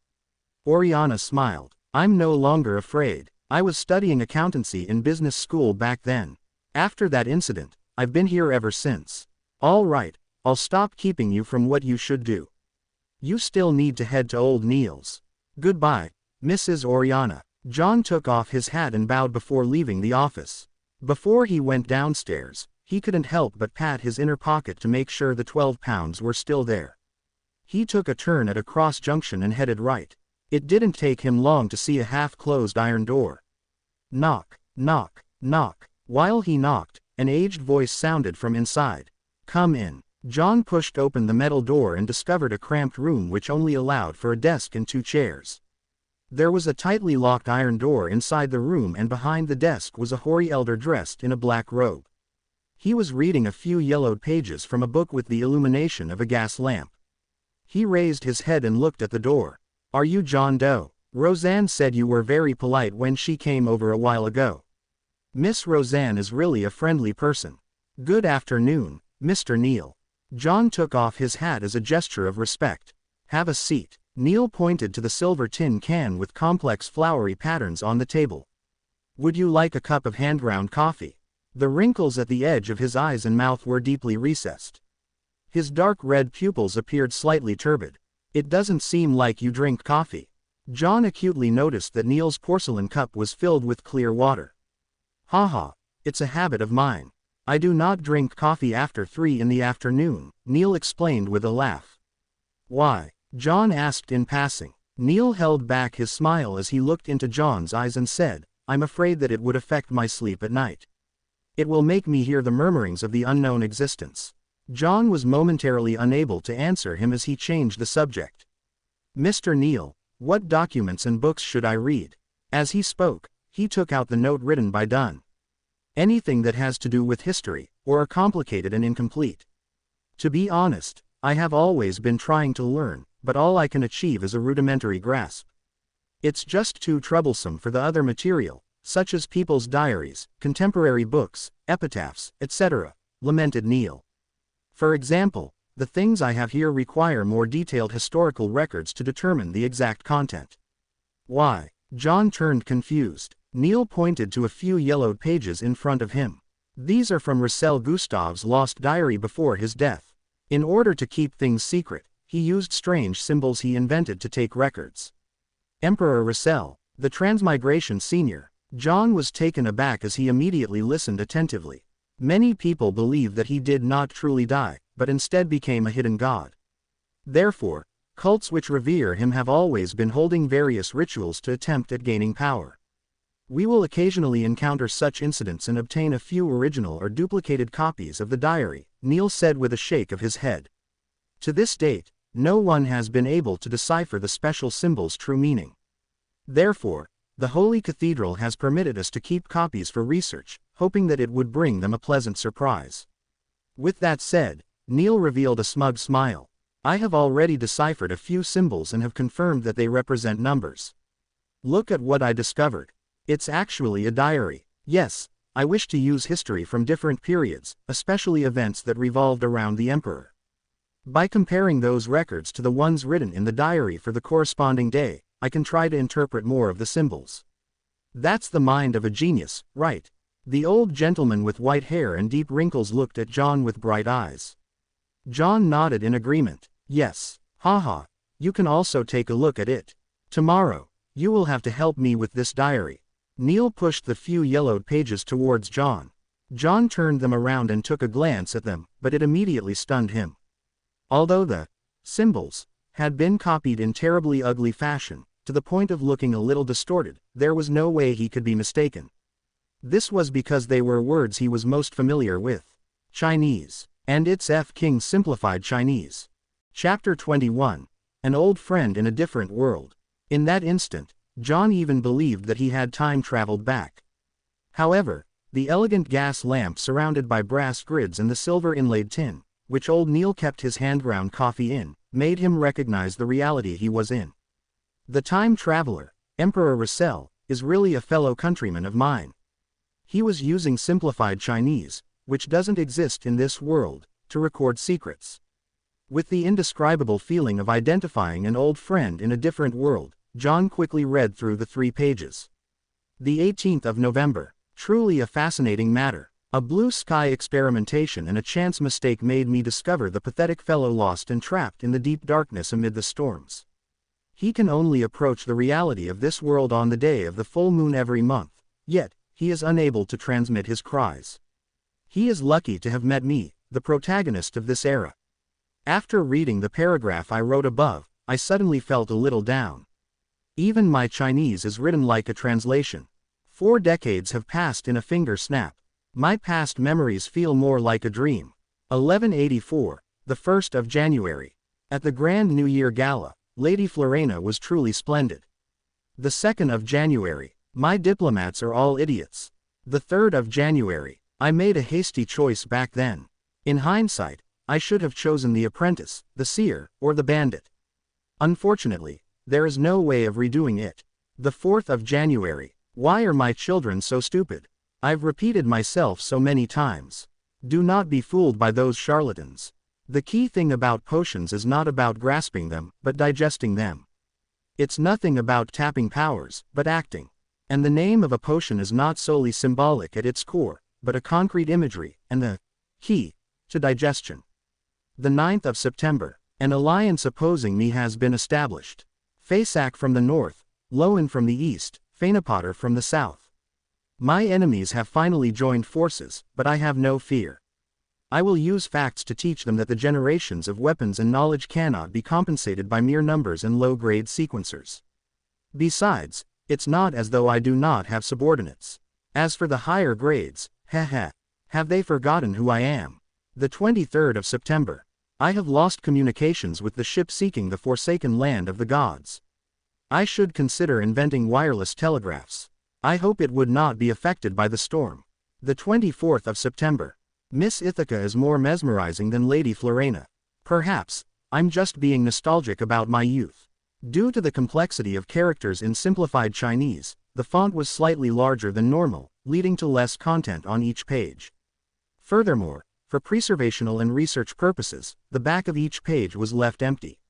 Oriana smiled. I'm no longer afraid. I was studying accountancy in business school back then. After that incident, I've been here ever since. All right, I'll stop keeping you from what you should do. You still need to head to Old Neil's. Goodbye, Mrs. Oriana. John took off his hat and bowed before leaving the office. Before he went downstairs, he couldn't help but pat his inner pocket to make sure the 12 pounds were still there. He took a turn at a cross junction and headed right. It didn't take him long to see a half-closed iron door. Knock, knock, knock. While he knocked, an aged voice sounded from inside. Come in. John pushed open the metal door and discovered a cramped room which only allowed for a desk and 2 chairs. There was a tightly locked iron door inside the room, and behind the desk was a hoary elder dressed in a black robe. He was reading a few yellowed pages from a book with the illumination of a gas lamp. He raised his head and looked at the door. Are you John Doe? Roseanne said you were very polite when she came over a while ago. Miss Roseanne is really a friendly person. Good afternoon, Mr. Neil. John took off his hat as a gesture of respect. Have a seat. Neil pointed to the silver tin can with complex flowery patterns on the table. Would you like a cup of hand-ground coffee? The wrinkles at the edge of his eyes and mouth were deeply recessed. His dark red pupils appeared slightly turbid. It doesn't seem like you drink coffee. John acutely noticed that Neil's porcelain cup was filled with clear water. Haha, it's a habit of mine. I do not drink coffee after 3 in the afternoon, Neil explained with a laugh. Why? John asked in passing. Neil held back his smile as he looked into John's eyes and said, I'm afraid that it would affect my sleep at night. It will make me hear the murmurings of the unknown existence. John was momentarily unable to answer him as he changed the subject. Mr. Neil, what documents and books should I read? As he spoke, he took out the note written by Dunn. Anything that has to do with history, or are complicated and incomplete. To be honest, I have always been trying to learn, but all I can achieve is a rudimentary grasp. It's just too troublesome for the other material, such as people's diaries, contemporary books, epitaphs, etc., lamented Neil. For example, the things I have here require more detailed historical records to determine the exact content. Why? John turned confused. Neil pointed to a few yellowed pages in front of him. These are from Marcel Gustave's lost diary before his death. In order to keep things secret, he used strange symbols he invented to take records. Emperor Russell, the Transmigration Senior. John was taken aback as he immediately listened attentively. Many people believe that he did not truly die, but instead became a hidden god. Therefore, cults which revere him have always been holding various rituals to attempt at gaining power. We will occasionally encounter such incidents and obtain a few original or duplicated copies of the diary, Neil said with a shake of his head. To this date, no one has been able to decipher the special symbol's true meaning. Therefore, the Holy Cathedral has permitted us to keep copies for research, hoping that it would bring them a pleasant surprise. With that said, Neil revealed a smug smile. I have already deciphered a few symbols and have confirmed that they represent numbers. Look at what I discovered. It's actually a diary. Yes, I wish to use history from different periods, especially events that revolved around the emperor. By comparing those records to the ones written in the diary for the corresponding day, I can try to interpret more of the symbols. That's the mind of a genius, right? The old gentleman with white hair and deep wrinkles looked at John with bright eyes. John nodded in agreement. Yes, haha, you can also take a look at it. Tomorrow, you will have to help me with this diary. Neil pushed the few yellowed pages towards John. John turned them around and took a glance at them, but it immediately stunned him. Although the symbols had been copied in terribly ugly fashion, to the point of looking a little distorted, there was no way he could be mistaken. This was because they were words he was most familiar with. Chinese. And it's F. King simplified Chinese. Chapter 21. An old friend in a different world. In that instant, John even believed that he had time traveled back. However, the elegant gas lamp surrounded by brass grids and the silver inlaid tin, which old Neil kept his hand-ground coffee in, made him recognize the reality he was in. The time traveler, Emperor Russell, is really a fellow countryman of mine. He was using simplified Chinese, which doesn't exist in this world, to record secrets. With the indescribable feeling of identifying an old friend in a different world, John quickly read through the 3 pages. The 18th of November. Truly a fascinating matter. A blue sky experimentation and a chance mistake made me discover the pathetic fellow lost and trapped in the deep darkness amid the storms. He can only approach the reality of this world on the day of the full moon every month, yet, he is unable to transmit his cries. He is lucky to have met me, the protagonist of this era. After reading the paragraph I wrote above, I suddenly felt a little down. Even my Chinese is written like a translation. 4 decades have passed in a finger snap. My past memories feel more like a dream. 1184, the 1st of January. At the Grand New Year Gala, Lady Florena was truly splendid. The 2nd of January. My diplomats are all idiots. The 3rd of January. I made a hasty choice back then. In hindsight, I should have chosen the apprentice, the seer, or the bandit. Unfortunately, there is no way of redoing it. The 4th of January. Why are my children so stupid? I've repeated myself so many times. Do not be fooled by those charlatans. The key thing about potions is not about grasping them, but digesting them. It's nothing about tapping powers, but acting. And the name of a potion is not solely symbolic at its core, but a concrete imagery, and the key to digestion. The 9th of September. An alliance opposing me has been established. Fasak from the north, Lowen from the east, Fainapotter from the south. My enemies have finally joined forces, but I have no fear. I will use facts to teach them that the generations of weapons and knowledge cannot be compensated by mere numbers and low-grade sequencers. Besides, it's not as though I do not have subordinates. As for the higher grades, have they forgotten who I am? The 23rd of September. I have lost communications with the ship seeking the forsaken land of the gods. I should consider inventing wireless telegraphs. I hope it would not be affected by the storm. The 24th of September. Miss Ithaca is more mesmerizing than Lady Florena. Perhaps, I'm just being nostalgic about my youth. Due to the complexity of characters in simplified Chinese, the font was slightly larger than normal, leading to less content on each page. Furthermore, for preservational and research purposes, the back of each page was left empty.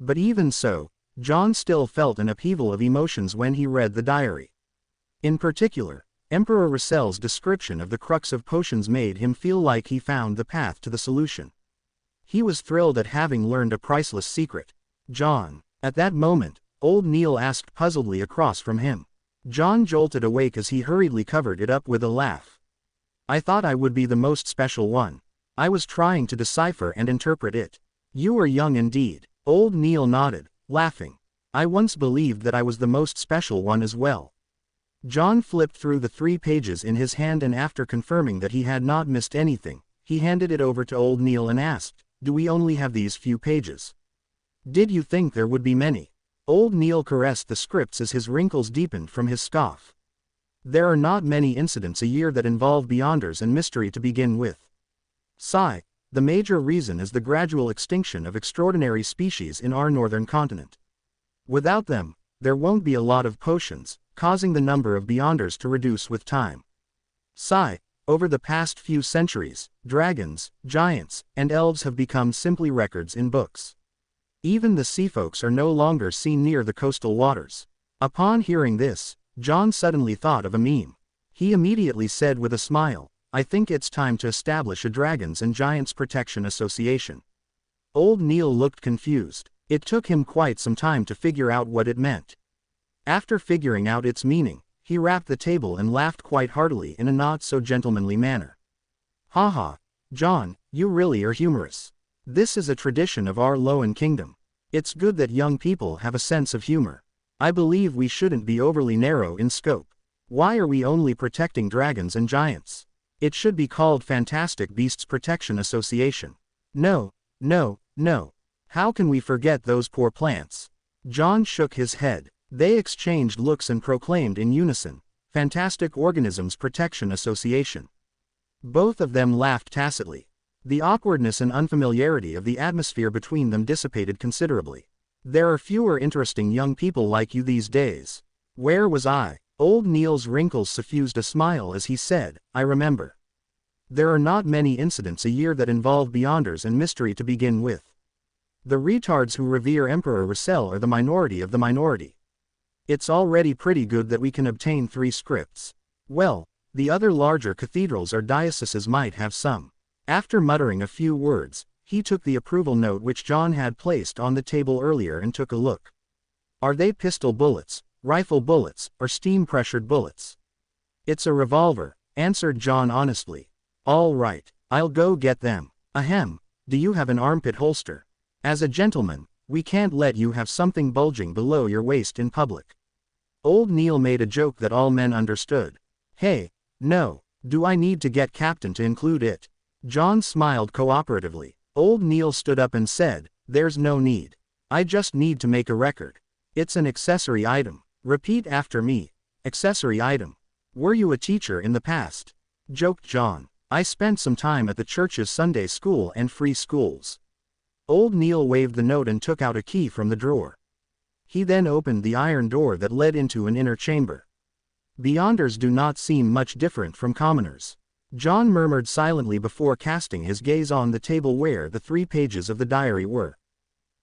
But even so, John still felt an upheaval of emotions when he read the diary. In particular, Emperor Russell's description of the crux of potions made him feel like he found the path to the solution. He was thrilled at having learned a priceless secret. John. At that moment, old Neil asked puzzledly across from him. John jolted awake as he hurriedly covered it up with a laugh. I thought I would be the most special one. I was trying to decipher and interpret it. You were young indeed. Old Neil nodded, laughing. I once believed that I was the most special one as well. John flipped through the 3 pages in his hand and after confirming that he had not missed anything, he handed it over to old Neil and asked, "Do we only have these few pages? Did you think there would be many?" Old Neil caressed the scripts as his wrinkles deepened from his scoff. There are not many incidents a year that involve beyonders and mystery to begin with. Sigh, the major reason is the gradual extinction of extraordinary species in our northern continent. Without them, there won't be a lot of potions, causing the number of beyonders to reduce with time. Sigh, Over the past few centuries, dragons, giants, and elves have become simply records in books. Even the sea folks are no longer seen near the coastal waters. Upon hearing this, John suddenly thought of a meme. He immediately said with a smile, "I think it's time to establish a Dragons and Giants Protection Association." Old Neil looked confused. It took him quite some time to figure out what it meant. After figuring out its meaning, he rapped the table and laughed quite heartily in a not-so-gentlemanly manner. "Haha, John, you really are humorous. This is a tradition of our Loan Kingdom. It's good that young people have a sense of humor. I believe we shouldn't be overly narrow in scope. Why are we only protecting dragons and giants? It should be called Fantastic Beasts Protection Association. No, no, no. How can we forget those poor plants?" John shook his head. They exchanged looks and proclaimed in unison, "Fantastic Organisms Protection Association." Both of them laughed tacitly. The awkwardness and unfamiliarity of the atmosphere between them dissipated considerably. "There are fewer interesting young people like you these days. Where was I?" Old Neil's wrinkles suffused a smile as he said, "I remember. There are not many incidents a year that involve Beyonders and mystery to begin with. The retards who revere Emperor Russell are the minority of the minority. It's already pretty good that we can obtain 3 scripts. Well, the other larger cathedrals or dioceses might have some." After muttering a few words, he took the approval note which John had placed on the table earlier and took a look. "Are they pistol bullets, rifle bullets, or steam-pressured bullets?" "It's a revolver," answered John honestly. "All right, I'll go get them. Ahem, do you have an armpit holster? As a gentleman, we can't let you have something bulging below your waist in public." Old Neil made a joke that all men understood. "Hey, no, do I need to get Captain to include it?" John smiled cooperatively. Old Neil stood up and said, "There's no need. I just need to make a record. It's an accessory item. Repeat after me. Accessory item. Were you a teacher in the past?" joked John. "I spent some time at the church's Sunday school and free schools." Old Neil waved the note and took out a key from the drawer. He then opened the iron door that led into an inner chamber. "Beyonders do not seem much different from commoners," John murmured silently before casting his gaze on the table where the 3 pages of the diary were.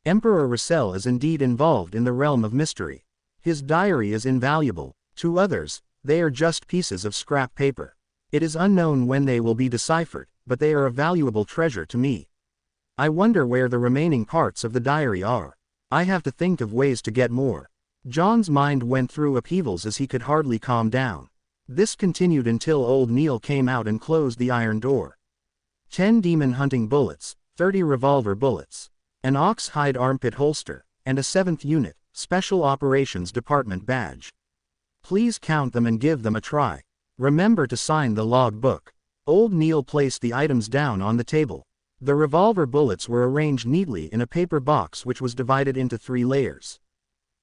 "Emperor Russell is indeed involved in the realm of mystery. His diary is invaluable. To others, they are just pieces of scrap paper. It is unknown when they will be deciphered, but they are a valuable treasure to me. I wonder where the remaining parts of the diary are. I have to think of ways to get more." John's mind went through upheavals as he could hardly calm down. This continued until Old Neil came out and closed the iron door. 10 demon hunting bullets, 30 revolver bullets, an ox-hide armpit holster, and a 7th Unit, Special Operations Department badge. Please count them and give them a try. Remember to sign the log book. Old Neil placed the items down on the table. The revolver bullets were arranged neatly in a paper box which was divided into 3 layers.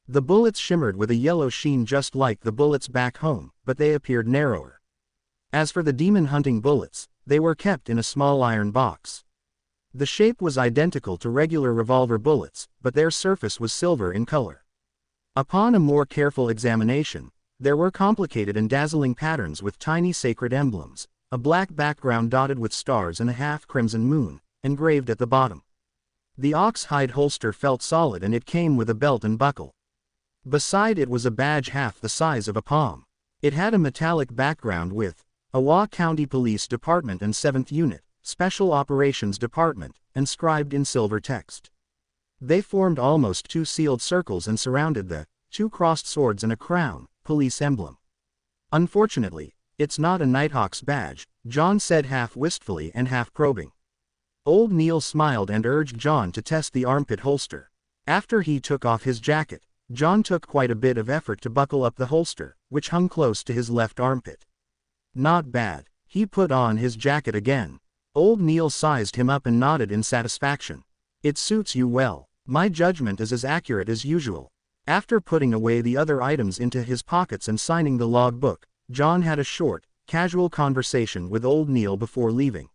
The bullets shimmered with a yellow sheen just like the bullets back home, but they appeared narrower. As for the demon hunting bullets, they were kept in a small iron box. The shape was identical to regular revolver bullets, but their surface was silver in color. Upon a more careful examination, there were complicated and dazzling patterns with tiny sacred emblems, a black background dotted with stars and a half-crimson moon, engraved at the bottom. The ox-hide holster felt solid and it came with a belt and buckle. Beside it was a badge half the size of a palm. It had a metallic background with Awa County Police Department and 7th Unit, Special Operations Department, inscribed in silver text. They formed almost 2 sealed circles and surrounded the 2 crossed swords and a crown, police emblem. "Unfortunately, it's not a Nighthawk's badge," John said half wistfully and half probing. Old Neil smiled and urged John to test the armpit holster. After he took off his jacket, John took quite a bit of effort to buckle up the holster, which hung close to his left armpit. Not bad. He put on his jacket again. Old Neil sized him up and nodded in satisfaction. "It suits you well. My judgment is as accurate as usual." After putting away the other items into his pockets and signing the log book, John had a short, casual conversation with Old Neil before leaving.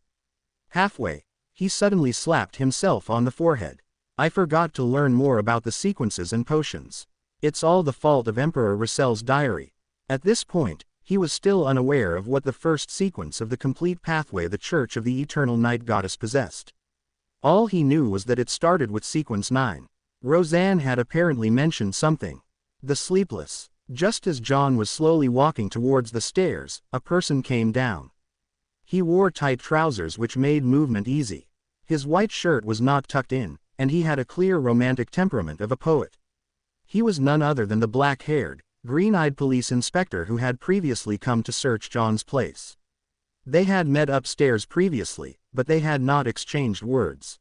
Halfway, he suddenly slapped himself on the forehead. "I forgot to learn more about the sequences and potions. It's all the fault of Emperor Russell's diary." At this point, He was still unaware of what the first sequence of the complete pathway the Church of the Eternal Night Goddess possessed. All he knew was that it started with sequence 9. Roseanne had apparently mentioned something. The sleepless. Just as John was slowly walking towards the stairs, a person came down. He wore tight trousers which made movement easy. His white shirt was not tucked in, and he had a clear romantic temperament of a poet. He was none other than the black-haired, green-eyed police inspector who had previously come to search John's place. They had met upstairs previously, but they had not exchanged words.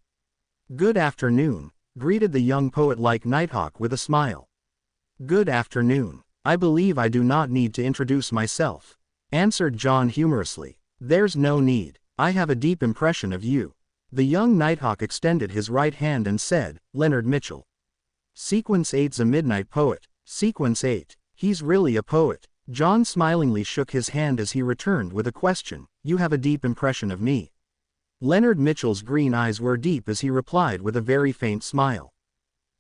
"Good afternoon," greeted the young poet like Nighthawk with a smile. "Good afternoon. I believe I do not need to introduce myself," answered John humorously. "There's no need. I have a deep impression of you." The young Nighthawk extended his right hand and said, "Leonard Mitchell. Sequence 8's a midnight poet." "Sequence 8. He's really a poet." John smilingly shook his hand as he returned with a question. "You have a deep impression of me." Leonard Mitchell's green eyes were deep as he replied with a very faint smile.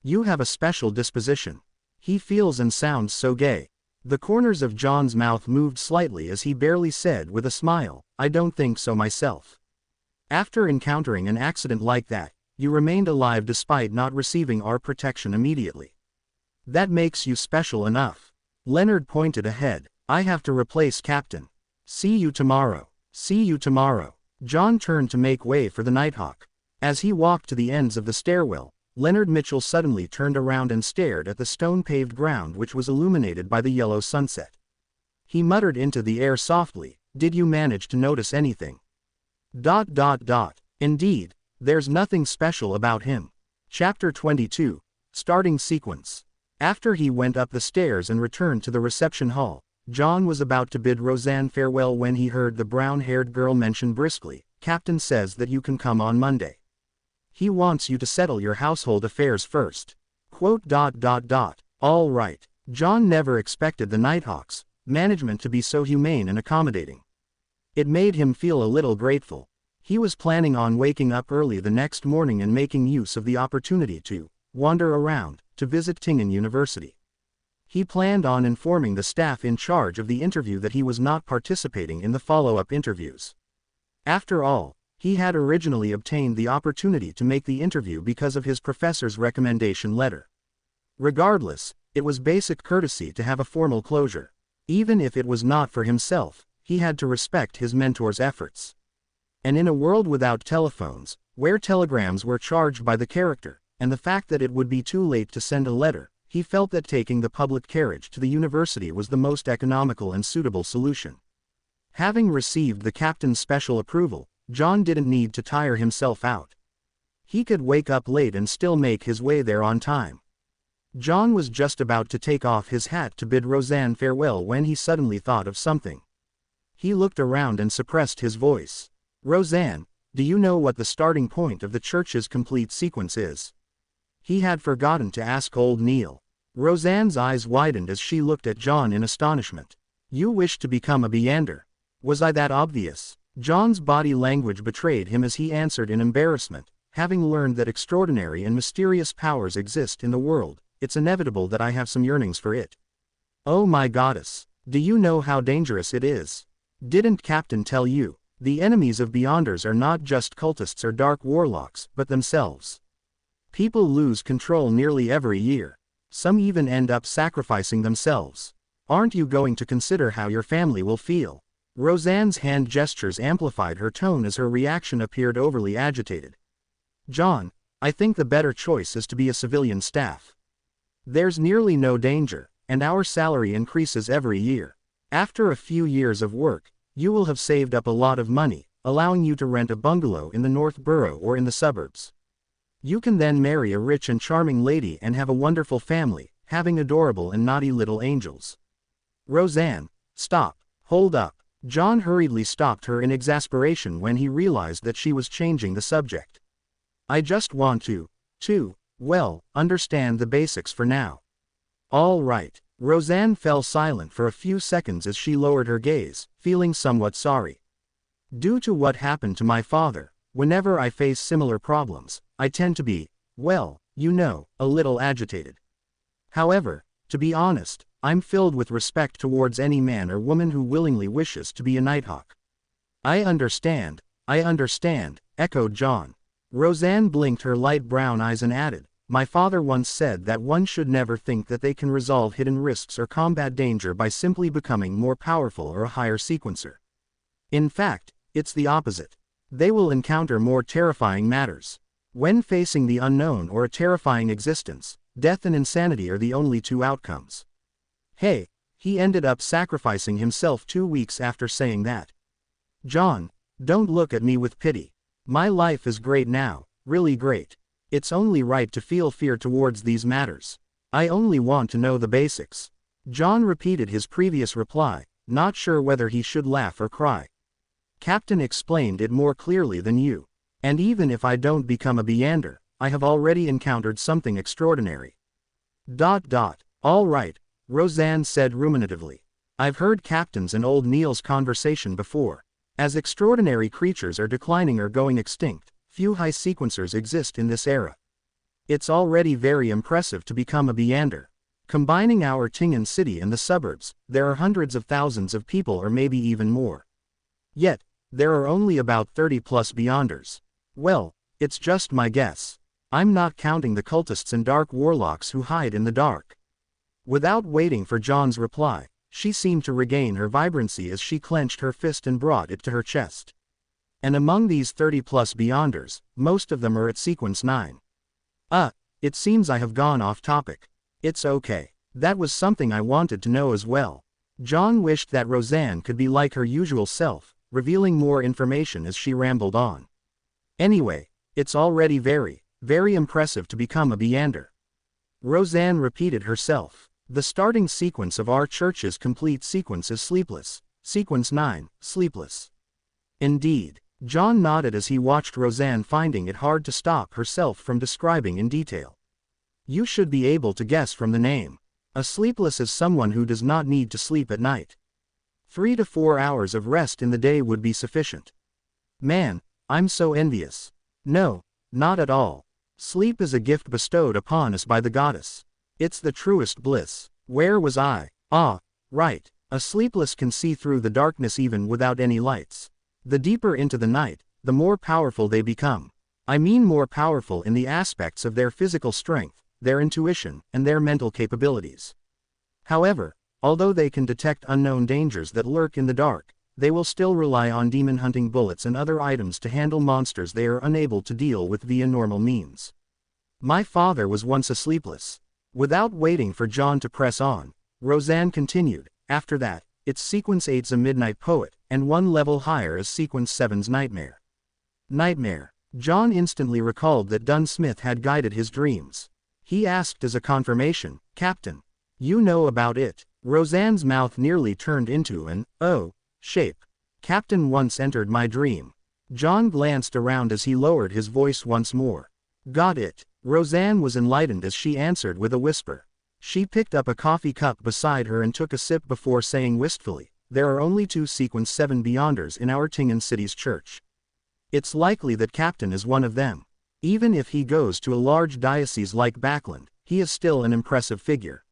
"You have a special disposition." He feels and sounds so gay. The corners of John's mouth moved slightly as he barely said with a smile, "I don't think so myself." "After encountering an accident like that, you remained alive despite not receiving our protection immediately. That makes you special enough." Leonard pointed ahead. "I have to replace Captain. See you tomorrow." "See you tomorrow." John turned to make way for the Nighthawk. As he walked to the ends of the stairwell, Leonard Mitchell suddenly turned around and stared at the stone-paved ground which was illuminated by the yellow sunset. He muttered into the air softly, "Did you manage to notice anything?" ... Indeed, there's nothing special about him. Chapter 22. Starting sequence. After he went up the stairs and returned to the reception hall, John was about to bid Roseanne farewell when he heard the brown-haired girl mention briskly, "Captain says that you can come on Monday. He wants you to settle your household affairs first." All right. John never expected the Nighthawks' management to be so humane and accommodating. It made him feel a little grateful. He was planning on waking up early the next morning and making use of the opportunity to wander around, to visit Tingen University. He planned on informing the staff in charge of the interview that he was not participating in the follow-up interviews. After all, he had originally obtained the opportunity to make the interview because of his professor's recommendation letter. Regardless, it was basic courtesy to have a formal closure. Even if it was not for himself, he had to respect his mentor's efforts. And in a world without telephones, where telegrams were charged by the character, and the fact that it would be too late to send a letter, he felt that taking the public carriage to the university was the most economical and suitable solution. Having received the captain's special approval, John didn't need to tire himself out. He could wake up late and still make his way there on time. John was just about to take off his hat to bid Roseanne farewell when he suddenly thought of something. He looked around and suppressed his voice. "Roseanne, do you know what the starting point of the church's complete sequence is?" He had forgotten to ask old Neil. Roseanne's eyes widened as she looked at John in astonishment. "You wish to become a Beander? Was I that obvious?" John's body language betrayed him as he answered in embarrassment, "Having learned that extraordinary and mysterious powers exist in the world, it's inevitable that I have some yearnings for it." "Oh my goddess, do you know how dangerous it is? Didn't Captain tell you? The enemies of Beyonders are not just cultists or dark warlocks, but themselves. People lose control nearly every year. Some even end up sacrificing themselves. Aren't you going to consider how your family will feel?" Roseanne's hand gestures amplified her tone as her reaction appeared overly agitated. "John, I think the better choice is to be a civilian staff. There's nearly no danger, and our salary increases every year. After a few years of work, you will have saved up a lot of money, allowing you to rent a bungalow in the North Borough or in the suburbs. You can then marry a rich and charming lady and have a wonderful family, having adorable and naughty little angels." "Roseanne, stop, hold up." John hurriedly stopped her in exasperation when he realized that she was changing the subject. "I just want to, understand the basics for now." "All right." Roseanne fell silent for a few seconds as she lowered her gaze, feeling somewhat sorry. "Due to what happened to my father, whenever I face similar problems, I tend to be, a little agitated. However, to be honest, I'm filled with respect towards any man or woman who willingly wishes to be a Nighthawk. I understand, echoed John. Roseanne blinked her light brown eyes and added, my father once said that one should never think that they can resolve hidden risks or combat danger by simply becoming more powerful or a higher sequencer. In fact, it's the opposite. They will encounter more terrifying matters. When facing the unknown or a terrifying existence, death and insanity are the only two outcomes. Hey, he ended up sacrificing himself 2 weeks after saying that. John, don't look at me with pity. My life is great now, really great. It's only right to feel fear towards these matters. I only want to know the basics. John repeated his previous reply, not sure whether he should laugh or cry. Captain explained it more clearly than you. And even if I don't become a Beander, I have already encountered something extraordinary. All right, Roseanne said ruminatively. I've heard Captain's and old Neil's conversation before. As extraordinary creatures are declining or going extinct, few high sequencers exist in this era. It's already very impressive to become a Beander. Combining our Tingen city and the suburbs, there are hundreds of thousands of people or maybe even more. Yet, there are only about 30 plus Beyonders. Well, it's just my guess. I'm not counting the cultists and dark warlocks who hide in the dark. Without waiting for John's reply, she seemed to regain her vibrancy as she clenched her fist and brought it to her chest. And among these 30 plus Beyonders, most of them are at sequence 9. It seems I have gone off topic. It's okay. That was something I wanted to know as well. John wished that Roseanne could be like her usual self, revealing more information as she rambled on. Anyway, it's already very, very impressive to become a Beander. Roseanne repeated herself. The starting sequence of our church's complete sequence is sleepless. Sequence 9, sleepless. Indeed. John nodded as he watched Roseanne finding it hard to stop herself from describing in detail. You should be able to guess from the name. A sleepless is someone who does not need to sleep at night. 3 to 4 hours of rest in the day would be sufficient. Man, I'm so envious. No, not at all. Sleep is a gift bestowed upon us by the goddess. It's the truest bliss. Where was I? Right. A sleepless can see through the darkness even without any lights. The deeper into the night, the more powerful they become. I mean more powerful in the aspects of their physical strength, their intuition, and their mental capabilities. However, although they can detect unknown dangers that lurk in the dark, they will still rely on demon hunting bullets and other items to handle monsters they are unable to deal with via normal means. My father was once a sleepless. Without waiting for John to press on, Roseanne continued, after that, it's Sequence 8's a midnight poet, and one level higher is Sequence 7's nightmare. Nightmare. John instantly recalled that Dunn Smith had guided his dreams. He asked as a confirmation, Captain, you know about it? Roseanne's mouth nearly turned into an, shape. Captain once entered my dream. John glanced around as he lowered his voice once more. Got it. Roseanne was enlightened as she answered with a whisper. She picked up a coffee cup beside her and took a sip before saying wistfully, there are only 2 Sequence 7 Beyonders in our Tingen city's church. It's likely that Captain is one of them. Even if he goes to a large diocese like Backland, he is still an impressive figure.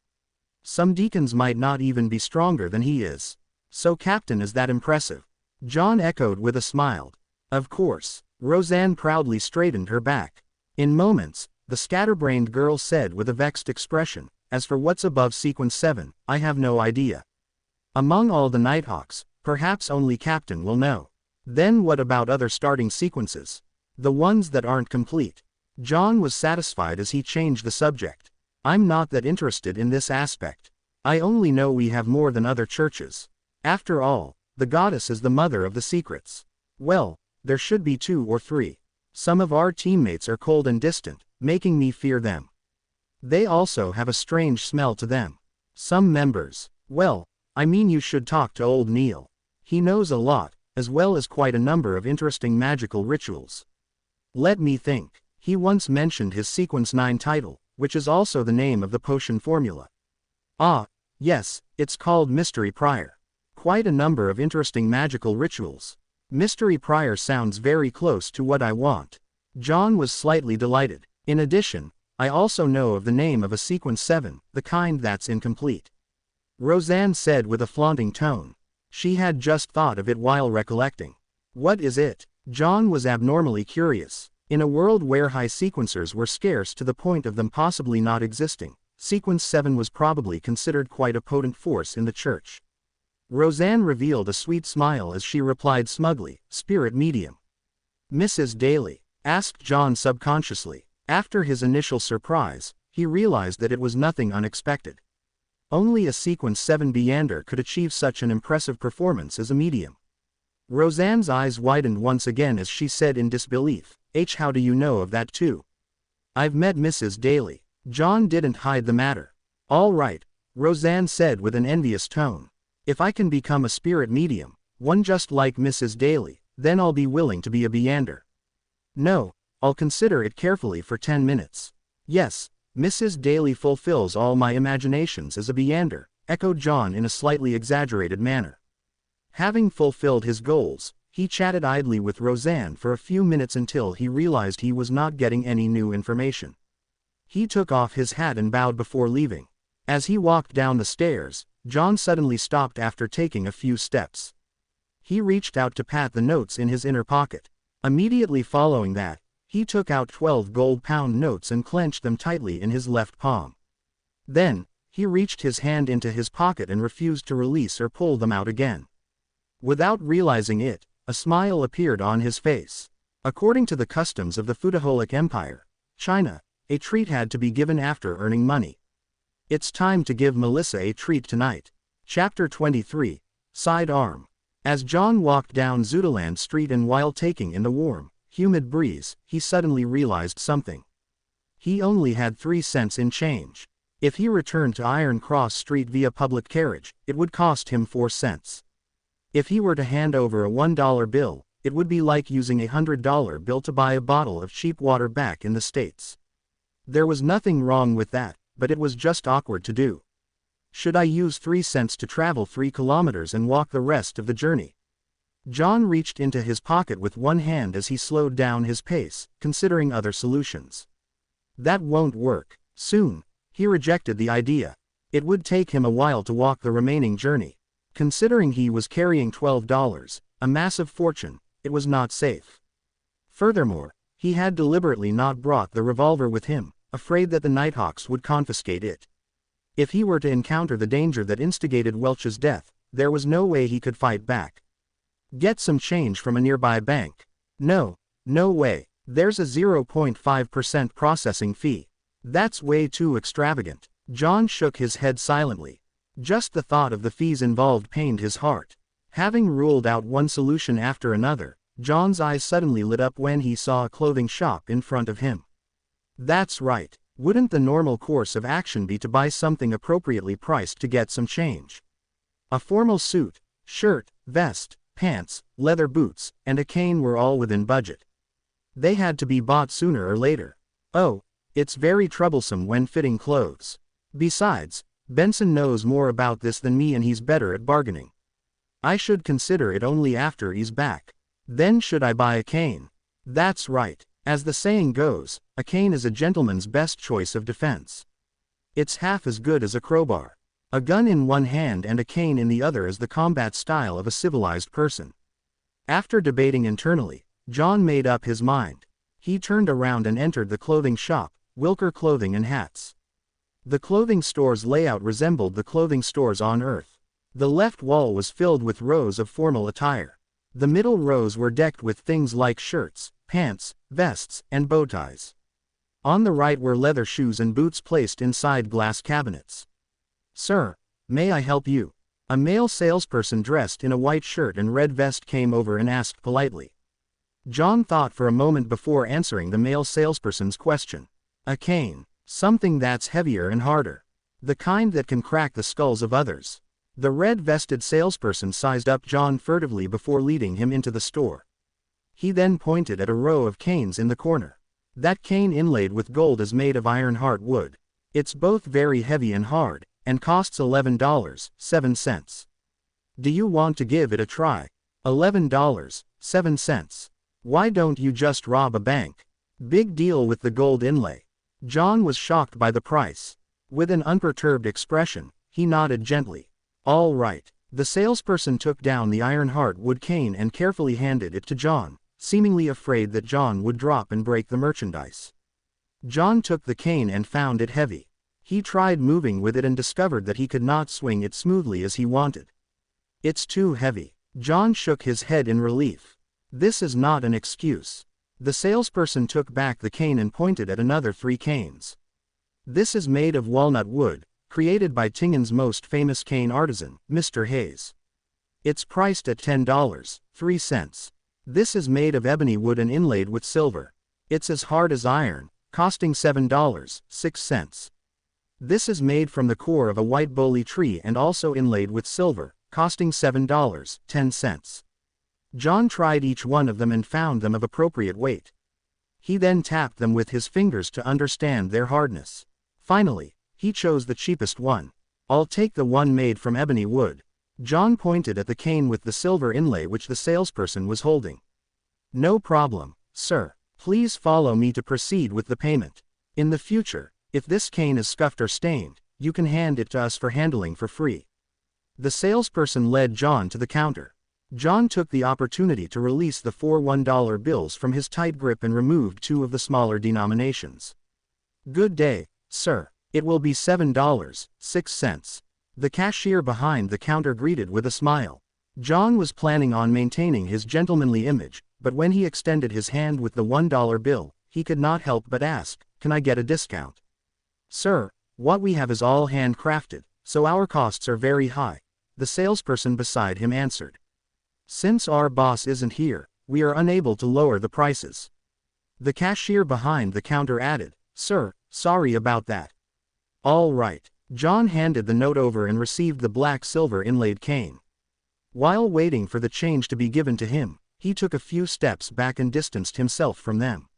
Some deacons might not even be stronger than he is. So Captain is that impressive? John echoed with a smile. Of course. Roseanne proudly straightened her back. In moments, the scatterbrained girl said with a vexed expression, as for what's above Sequence 7, I have no idea. Among all the Nighthawks, perhaps only Captain will know. Then what about other starting sequences? The ones that aren't complete. John was satisfied as he changed the subject. I'm not that interested in this aspect. I only know we have more than other churches. After all, the goddess is the mother of the secrets. Well, there should be 2 or 3. Some of our teammates are cold and distant, making me fear them. They also have a strange smell to them. Some members, well, I mean you should talk to old Neil. He knows a lot, as well as quite a number of interesting magical rituals. Let me think. He once mentioned his Sequence 9 title, which is also the name of the potion formula. Yes, it's called Mystery Prior. Quite a number of interesting magical rituals. Mystery Prior sounds very close to what I want. John was slightly delighted. In addition, I also know of the name of a Sequence 7, the kind that's incomplete. Roseanne said with a flaunting tone. She had just thought of it while recollecting. What is it? John was abnormally curious. In a world where high sequencers were scarce to the point of them possibly not existing, Sequence 7 was probably considered quite a potent force in the church. Roseanne revealed a sweet smile as she replied smugly, "Spirit medium." "Mrs. Daly?" asked John subconsciously. After his initial surprise, he realized that it was nothing unexpected. Only a Sequence 7 Beander could achieve such an impressive performance as a medium. Roseanne's eyes widened once again as she said in disbelief, "How do you know of that too?" "I've met Mrs. Daly." John didn't hide the matter. "All right," Roseanne said with an envious tone. "If I can become a spirit medium, one just like Mrs. Daly, then I'll be willing to be a Beander." "No, I'll consider it carefully for 10 minutes. "Yes, Mrs. Daly fulfills all my imaginations as a Beander," echoed John in a slightly exaggerated manner. Having fulfilled his goals, he chatted idly with Roseanne for a few minutes until he realized he was not getting any new information. He took off his hat and bowed before leaving. As he walked down the stairs, John suddenly stopped after taking a few steps. He reached out to pat the notes in his inner pocket. Immediately following that, he took out 12 gold pound notes and clenched them tightly in his left palm. Then, he reached his hand into his pocket and refused to release or pull them out again. Without realizing it, a smile appeared on his face. According to the customs of the Futaholic Empire, China, a treat had to be given after earning money. It's time to give Melissa a treat tonight. Chapter 23, Side Arm. As John walked down Zutaland Street and while taking in the warm, humid breeze, he suddenly realized something. He only had 3 cents in change. If he returned to Iron Cross Street via public carriage, it would cost him 4 cents. If he were to hand over a $1 bill, it would be like using a $100 bill to buy a bottle of cheap water back in the States. There was nothing wrong with that, but it was just awkward to do. Should I use 3 cents to travel 3 kilometers and walk the rest of the journey? John reached into his pocket with one hand as he slowed down his pace, considering other solutions. That won't work. Soon, he rejected the idea. It would take him a while to walk the remaining journey. Considering he was carrying $12, a massive fortune, it was not safe. Furthermore, he had deliberately not brought the revolver with him, afraid that the Nighthawks would confiscate it. If he were to encounter the danger that instigated Welch's death, there was no way he could fight back. Get some change from a nearby bank. No way. There's a 0.5% processing fee. That's way too extravagant. John shook his head silently. Just the thought of the fees involved pained his heart. Having ruled out one solution after another, John's eyes suddenly lit up when he saw a clothing shop in front of him. That's right. Wouldn't the normal course of action be to buy something appropriately priced to get some change? A formal suit, shirt, vest, pants, leather boots, and a cane were all within budget. They had to be bought sooner or later. Oh, it's very troublesome when fitting clothes. Besides, Benson knows more about this than me and he's better at bargaining. I should consider it only after he's back. Then should I buy a cane? That's right. As the saying goes, a cane is a gentleman's best choice of defense. It's half as good as a crowbar. A gun in one hand and a cane in the other is the combat style of a civilized person. After debating internally, John made up his mind. He turned around and entered the clothing shop, Wilker Clothing and Hats. The clothing store's layout resembled the clothing stores on Earth. The left wall was filled with rows of formal attire. The middle rows were decked with things like shirts, pants, vests, and bow ties. On the right were leather shoes and boots placed inside glass cabinets. "Sir, may I help you?" A male salesperson dressed in a white shirt and red vest came over and asked politely. John thought for a moment before answering the male salesperson's question. A cane. Something that's heavier and harder. The kind that can crack the skulls of others. The red-vested salesperson sized up John furtively before leading him into the store. He then pointed at a row of canes in the corner. That cane inlaid with gold is made of iron heart wood. It's both very heavy and hard, and costs $11.07. Do you want to give it a try? $11.07. Why don't you just rob a bank? Big deal with the gold inlay. John was shocked by the price. With an unperturbed expression, he nodded gently. All right. The salesperson took down the iron-heart wood cane and carefully handed it to John, seemingly afraid that John would drop and break the merchandise. John took the cane and found it heavy. He tried moving with it and discovered that he could not swing it smoothly as he wanted. It's too heavy. John shook his head in relief. This is not an excuse. The salesperson took back the cane and pointed at another 3 canes. This is made of walnut wood, created by Tingen's most famous cane artisan, Mr. Hayes. It's priced at $10.03. This is made of ebony wood and inlaid with silver. It's as hard as iron, costing $7.06. This is made from the core of a white boly tree and also inlaid with silver, costing $7.10. John tried each one of them and found them of appropriate weight. He then tapped them with his fingers to understand their hardness. Finally, he chose the cheapest one. I'll take the one made from ebony wood. John pointed at the cane with the silver inlay which the salesperson was holding. No problem, sir. Please follow me to proceed with the payment. In the future, if this cane is scuffed or stained, you can hand it to us for handling for free. The salesperson led John to the counter. John took the opportunity to release the 4 $1 bills from his tight grip and removed 2 of the smaller denominations. Good day, sir. It will be $7.06. The cashier behind the counter greeted with a smile. John was planning on maintaining his gentlemanly image, but when he extended his hand with the $1 bill, he could not help but ask, "Can I get a discount?" "Sir, what we have is all handcrafted, so our costs are very high," the salesperson beside him answered. "Since our boss isn't here, we are unable to lower the prices." The cashier behind the counter added, "Sir, sorry about that." All right. John handed the note over and received the black silver inlaid cane. While waiting for the change to be given to him, he took a few steps back and distanced himself from them.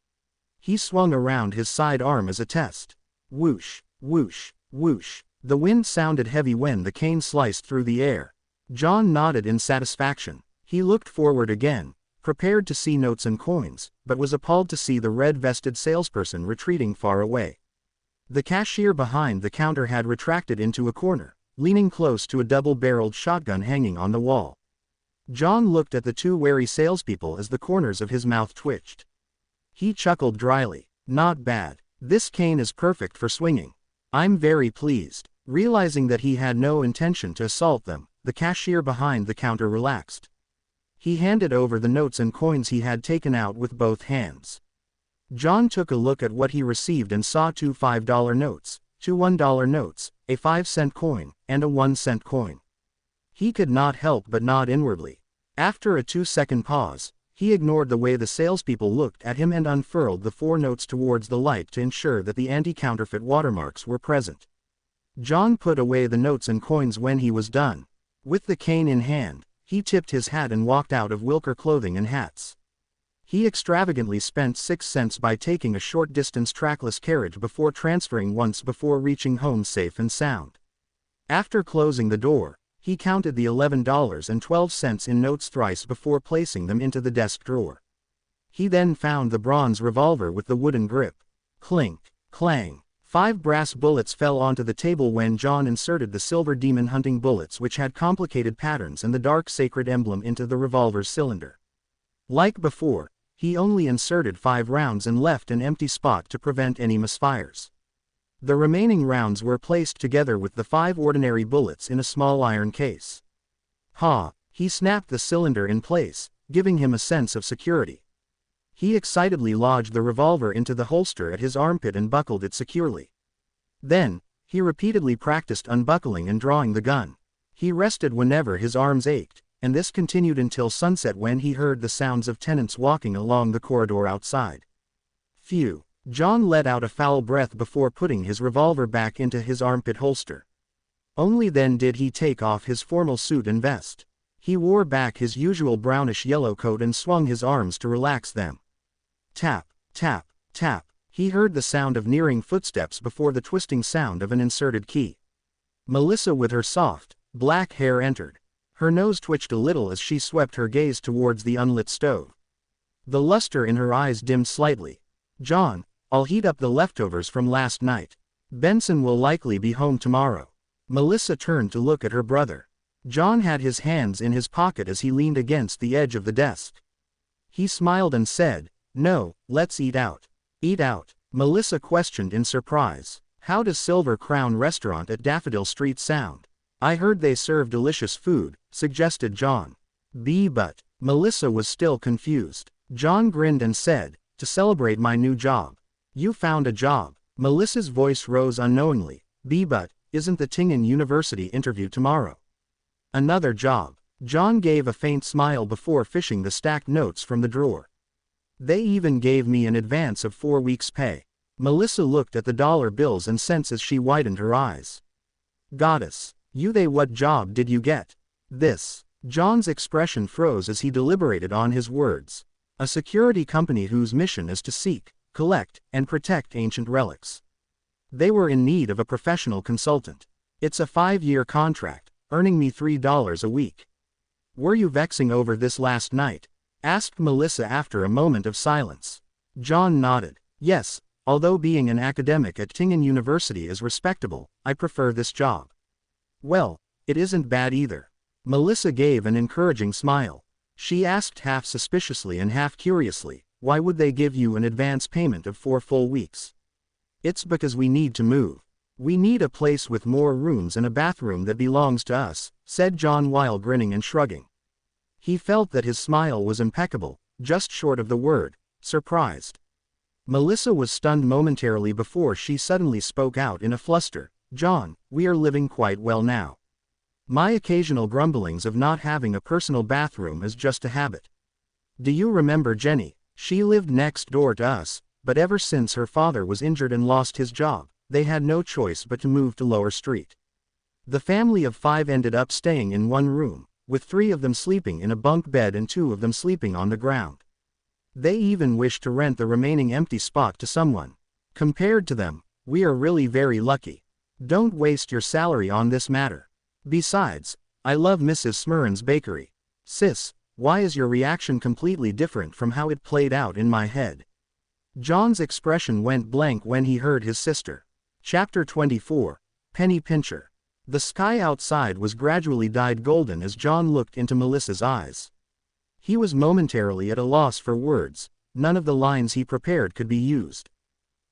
He swung around his side arm as a test. Whoosh, whoosh, whoosh. The wind sounded heavy when the cane sliced through the air. John nodded in satisfaction. He looked forward again, prepared to see notes and coins, but was appalled to see the red-vested salesperson retreating far away. The cashier behind the counter had retracted into a corner, leaning close to a double-barreled shotgun hanging on the wall. John looked at the 2 wary salespeople as the corners of his mouth twitched. He chuckled dryly. Not bad. This cane is perfect for swinging. I'm very pleased. Realizing that he had no intention to assault them, the cashier behind the counter relaxed. He handed over the notes and coins he had taken out with both hands. John took a look at what he received and saw 2 $5 notes, 2 $1 notes, a 5-cent coin, and a 1-cent coin. He could not help but nod inwardly. After a 2-second pause, he ignored the way the salespeople looked at him and unfurled the 4 notes towards the light to ensure that the anti-counterfeit watermarks were present. John put away the notes and coins when he was done. With the cane in hand, he tipped his hat and walked out of Wilker Clothing and Hats. He extravagantly spent 6 cents by taking a short-distance trackless carriage before transferring once before reaching home safe and sound. After closing the door, he counted the $11.12 in notes thrice before placing them into the desk drawer. He then found the bronze revolver with the wooden grip. Clink, clang. 5 brass bullets fell onto the table when John inserted the silver demon hunting bullets which had complicated patterns and the dark sacred emblem into the revolver's cylinder. Like before, he only inserted 5 rounds and left an empty spot to prevent any misfires. The remaining rounds were placed together with the 5 ordinary bullets in a small iron case. He snapped the cylinder in place, giving him a sense of security. He excitedly lodged the revolver into the holster at his armpit and buckled it securely. Then, he repeatedly practiced unbuckling and drawing the gun. He rested whenever his arms ached, and this continued until sunset when he heard the sounds of tenants walking along the corridor outside. Phew! John let out a foul breath before putting his revolver back into his armpit holster. Only then did he take off his formal suit and vest. He wore back his usual brownish-yellow coat and swung his arms to relax them. Tap, tap, tap. He heard the sound of nearing footsteps before the twisting sound of an inserted key. Melissa with her soft, black hair entered. Her nose twitched a little as she swept her gaze towards the unlit stove. The luster in her eyes dimmed slightly. "John, I'll heat up the leftovers from last night. Benson will likely be home tomorrow." Melissa turned to look at her brother. John had his hands in his pocket as he leaned against the edge of the desk. He smiled and said, "No, let's eat out." "Eat out?" Melissa questioned in surprise. "How does Silver Crown Restaurant at Daffodil Street sound?" "I heard they serve delicious food," suggested John. But Melissa was still confused. John grinned and said, "To celebrate my new job." "You found a job?" Melissa's voice rose unknowingly. But isn't the Tingen University interview tomorrow?" "Another job." John gave a faint smile before fishing the stacked notes from the drawer. "They even gave me an advance of 4 weeks' pay." Melissa looked at the dollar bills and cents as she widened her eyes. "Goddess, what job did you get?" "This." John's expression froze as he deliberated on his words. "A security company whose mission is to seek, collect, and protect ancient relics. They were in need of a professional consultant. It's a 5-year contract, earning me $3 a week." "Were you vexing over this last night?" asked Melissa after a moment of silence. John nodded. "Yes, although being an academic at Tingen University is respectable, I prefer this job." "Well, it isn't bad either." Melissa gave an encouraging smile. She asked half suspiciously and half curiously, "Why would they give you an advance payment of 4 full weeks?" "It's because we need to move. We need a place with more rooms and a bathroom that belongs to us," said John while grinning and shrugging. He felt that his smile was impeccable, just short of the word surprised. Melissa was stunned momentarily before she suddenly spoke out in a fluster. "John, we are living quite well now. My occasional grumblings of not having a personal bathroom is just a habit. Do you remember Jenny? She lived next door to us, but ever since her father was injured and lost his job, they had no choice but to move to Lower Street. The family of 5 ended up staying in one room, with 3 of them sleeping in a bunk bed and 2 of them sleeping on the ground. They even wished to rent the remaining empty spot to someone. Compared to them, we are really very lucky. Don't waste your salary on this matter. Besides, I love Mrs. Smerin's bakery." "Sis, why is your reaction completely different from how it played out in my head?" John's expression went blank when he heard his sister. Chapter 24. Penny Pincher. The sky outside was gradually dyed golden as John looked into Melissa's eyes. He was momentarily at a loss for words. None of the lines he prepared could be used.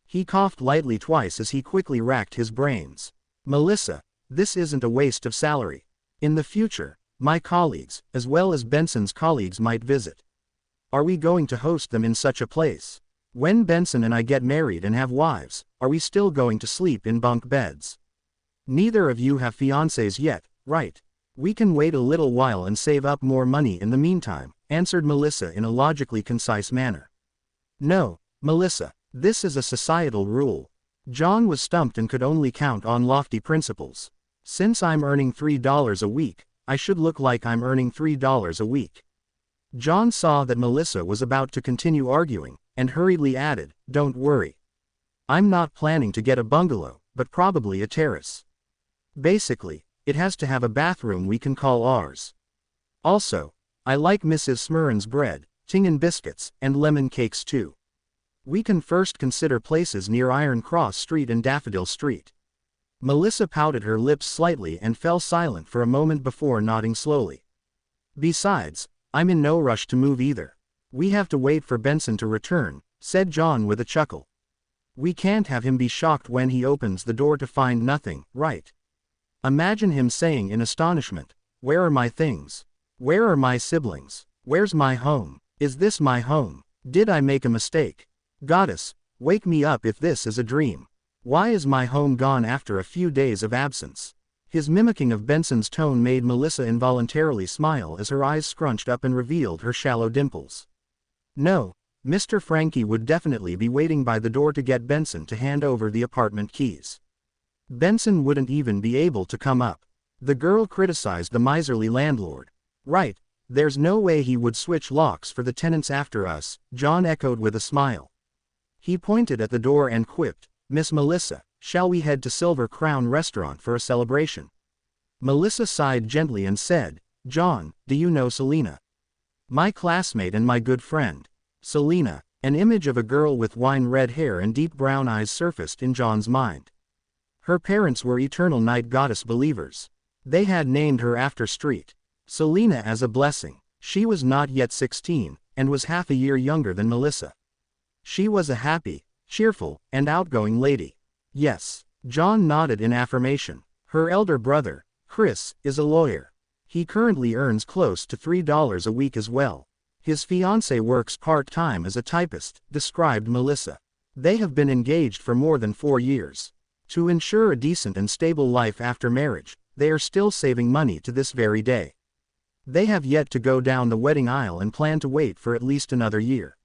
He coughed lightly twice as he quickly racked his brains. "Melissa, this isn't a waste of salary. In the future, my colleagues, as well as Benson's colleagues, might visit. Are we going to host them in such a place? When Benson and I get married and have wives, are we still going to sleep in bunk beds? Neither of you have fiancés yet, right? We can wait a little while and save up more money in the meantime," answered Melissa in a logically concise manner. "No, Melissa, this is a societal rule." John was stumped and could only count on lofty principles. "Since I'm earning $3 a week, I should look like I'm earning $3 a week." John saw that Melissa was about to continue arguing, and hurriedly added, "Don't worry. I'm not planning to get a bungalow, but probably a terrace. Basically, it has to have a bathroom we can call ours. Also, I like Mrs. Smerin's bread, Tingen biscuits, and lemon cakes too. We can first consider places near Iron Cross Street and Daffodil Street." Melissa pouted her lips slightly and fell silent for a moment before nodding slowly. "Besides, I'm in no rush to move either. We have to wait for Benson to return," said John with a chuckle. "We can't have him be shocked when he opens the door to find nothing, right? Imagine him saying in astonishment, 'Where are my things? Where are my siblings? Where's my home? Is this my home? Did I make a mistake? Goddess, wake me up if this is a dream. Why is my home gone after a few days of absence?'" His mimicking of Benson's tone made Melissa involuntarily smile as her eyes scrunched up and revealed her shallow dimples. No, Mr. Frankie would definitely be waiting by the door to get Benson to hand over the apartment keys. Benson wouldn't even be able to come up. The girl criticized the miserly landlord. "Right, there's no way he would switch locks for the tenants after us," John echoed with a smile. He pointed at the door and quipped, "Miss Melissa, shall we head to Silver Crown Restaurant for a celebration?" Melissa sighed gently and said, "John, do you know Selena?" "My classmate and my good friend." Selena, an image of a girl with wine-red hair and deep brown eyes surfaced in John's mind. Her parents were eternal night goddess believers. They had named her after Street Selena as a blessing. She was not yet 16, and was half a year younger than Melissa. She was a happy, cheerful, and outgoing lady. Yes, John nodded in affirmation. Her elder brother, Chris, is a lawyer. He currently earns close to $3 a week as well. His fiancée works part-time as a typist, described Melissa. They have been engaged for more than 4 years. To ensure a decent and stable life after marriage, they are still saving money to this very day. They have yet to go down the wedding aisle and plan to wait for at least another year.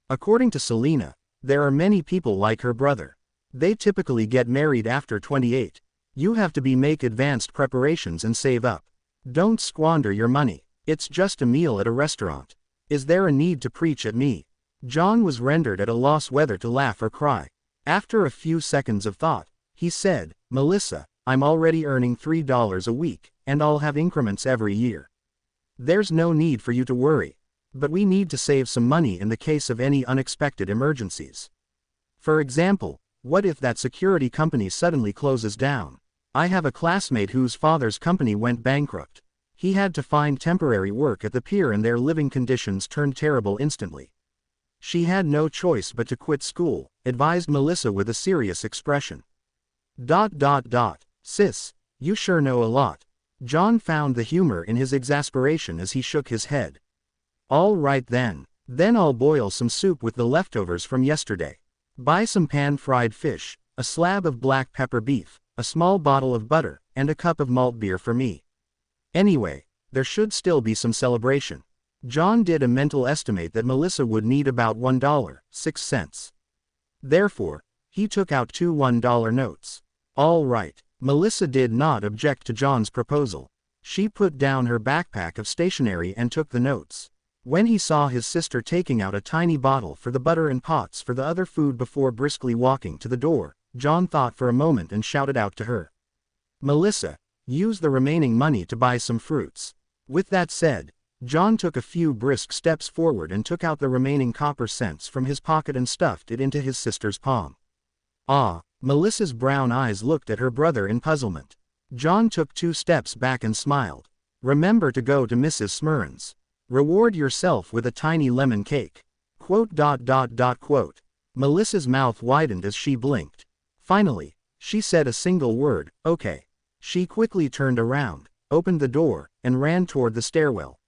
According to Selena, there are many people like her brother. They typically get married after 28. You have to make advanced preparations and save up. Don't squander your money. It's just a meal at a restaurant. Is there a need to preach at me? John was rendered at a loss whether to laugh or cry. After a few seconds of thought, he said, Melissa, I'm already earning $3 a week, and I'll have increments every year. There's no need for you to worry. But we need to save some money in the case of any unexpected emergencies. For example, what if that security company suddenly closes down? I have a classmate whose father's company went bankrupt. He had to find temporary work at the pier and their living conditions turned terrible instantly. She had no choice but to quit school, advised Melissa with a serious expression. Sis, you sure know a lot. John found the humor in his exasperation as he shook his head. All right then I'll boil some soup with the leftovers from yesterday. Buy some pan-fried fish, a slab of black pepper beef, a small bottle of butter, and a cup of malt beer for me. Anyway, there should still be some celebration. John did a mental estimate that Melissa would need about $1.06. Therefore, he took out 2 $1 notes. All right, Melissa did not object to John's proposal. She put down her backpack of stationery and took the notes. When he saw his sister taking out a tiny bottle for the butter and pots for the other food before briskly walking to the door, John thought for a moment and shouted out to her. Melissa, use the remaining money to buy some fruits. With that said, John took a few brisk steps forward and took out the remaining copper cents from his pocket and stuffed it into his sister's palm. Ah, Melissa's brown eyes looked at her brother in puzzlement. John took 2 steps back and smiled. Remember to go to Mrs. Smurns. Reward yourself with a tiny lemon cake. Quote. Melissa's mouth widened as she blinked. Finally, she said a single word, okay. She quickly turned around, opened the door, and ran toward the stairwell.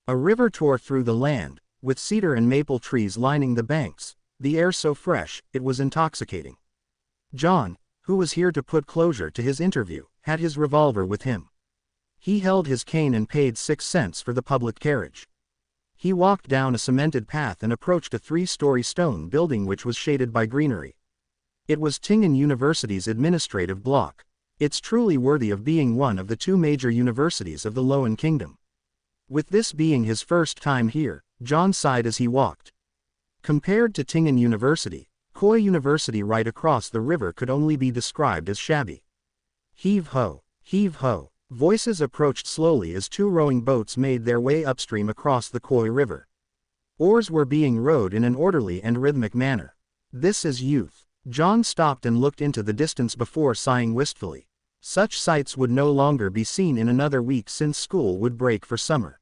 A river tore through the land, with cedar and maple trees lining the banks, the air so fresh, it was intoxicating. John, who was here to put closure to his interview, had his revolver with him. He held his cane and paid 6 cents for the public carriage. He walked down a cemented path and approached a 3-story stone building which was shaded by greenery. It was Tingen University's administrative block. It's truly worthy of being one of the 2 major universities of the Loan Kingdom. With this being his first time here, John sighed as he walked. Compared to Tingen University, Koi University right across the river could only be described as shabby. Heave ho, heave ho. Voices approached slowly as 2 rowing boats made their way upstream across the Koi River. Oars were being rowed in an orderly and rhythmic manner. This is youth. John stopped and looked into the distance before sighing wistfully. Such sights would no longer be seen in another week since school would break for summer.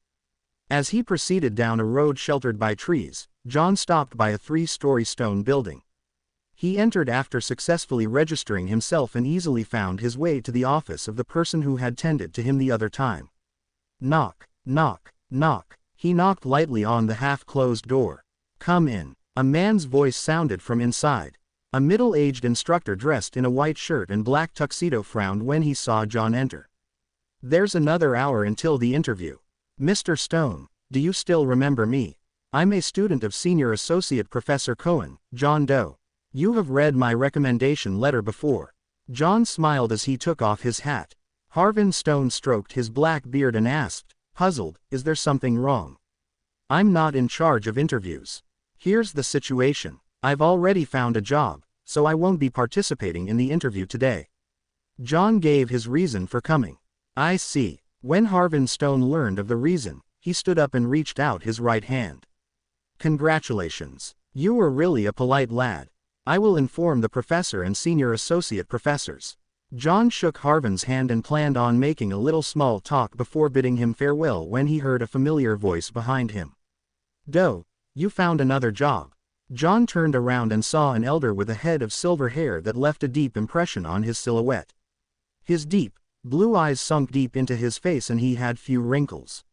As he proceeded down a road sheltered by trees, John stopped by a 3-story stone building. He entered after successfully registering himself and easily found his way to the office of the person who had tended to him the other time. Knock, knock, knock. He knocked lightly on the half-closed door. Come in. A man's voice sounded from inside. A middle-aged instructor dressed in a white shirt and black tuxedo frowned when he saw John enter. There's another hour until the interview. Mr. Stone, do you still remember me? I'm a student of Senior Associate Professor Cohen, John Doe. You have read my recommendation letter before. John smiled as he took off his hat. Harvin Stone stroked his black beard and asked, puzzled, is there something wrong? I'm not in charge of interviews. Here's the situation. I've already found a job, so I won't be participating in the interview today. John gave his reason for coming. I see. When Harvin Stone learned of the reason, he stood up and reached out his right hand. Congratulations. You were really a polite lad. I will inform the professor and senior associate professors. John shook Harvin's hand and planned on making a little small talk before bidding him farewell when he heard a familiar voice behind him. "Doe, you found another job." John turned around and saw an elder with a head of silver hair that left a deep impression on his silhouette. His deep, blue eyes sunk deep into his face and he had few wrinkles.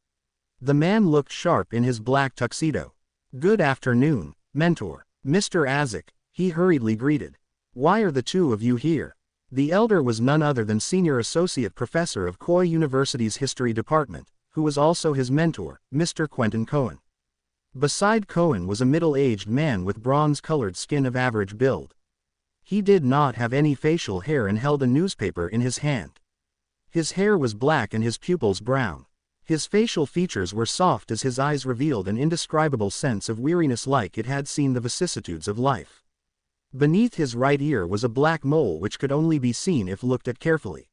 The man looked sharp in his black tuxedo. "Good afternoon, mentor. Mr. Azek," he hurriedly greeted. "Why are the two of you here?" The elder was none other than Senior Associate Professor of Coy University's History Department, who was also his mentor, Mr. Quentin Cohen. Beside Cohen was a middle-aged man with bronze-colored skin of average build. He did not have any facial hair and held a newspaper in his hand. His hair was black and his pupils brown. His facial features were soft as his eyes revealed an indescribable sense of weariness like it had seen the vicissitudes of life. Beneath his right ear was a black mole which could only be seen if looked at carefully.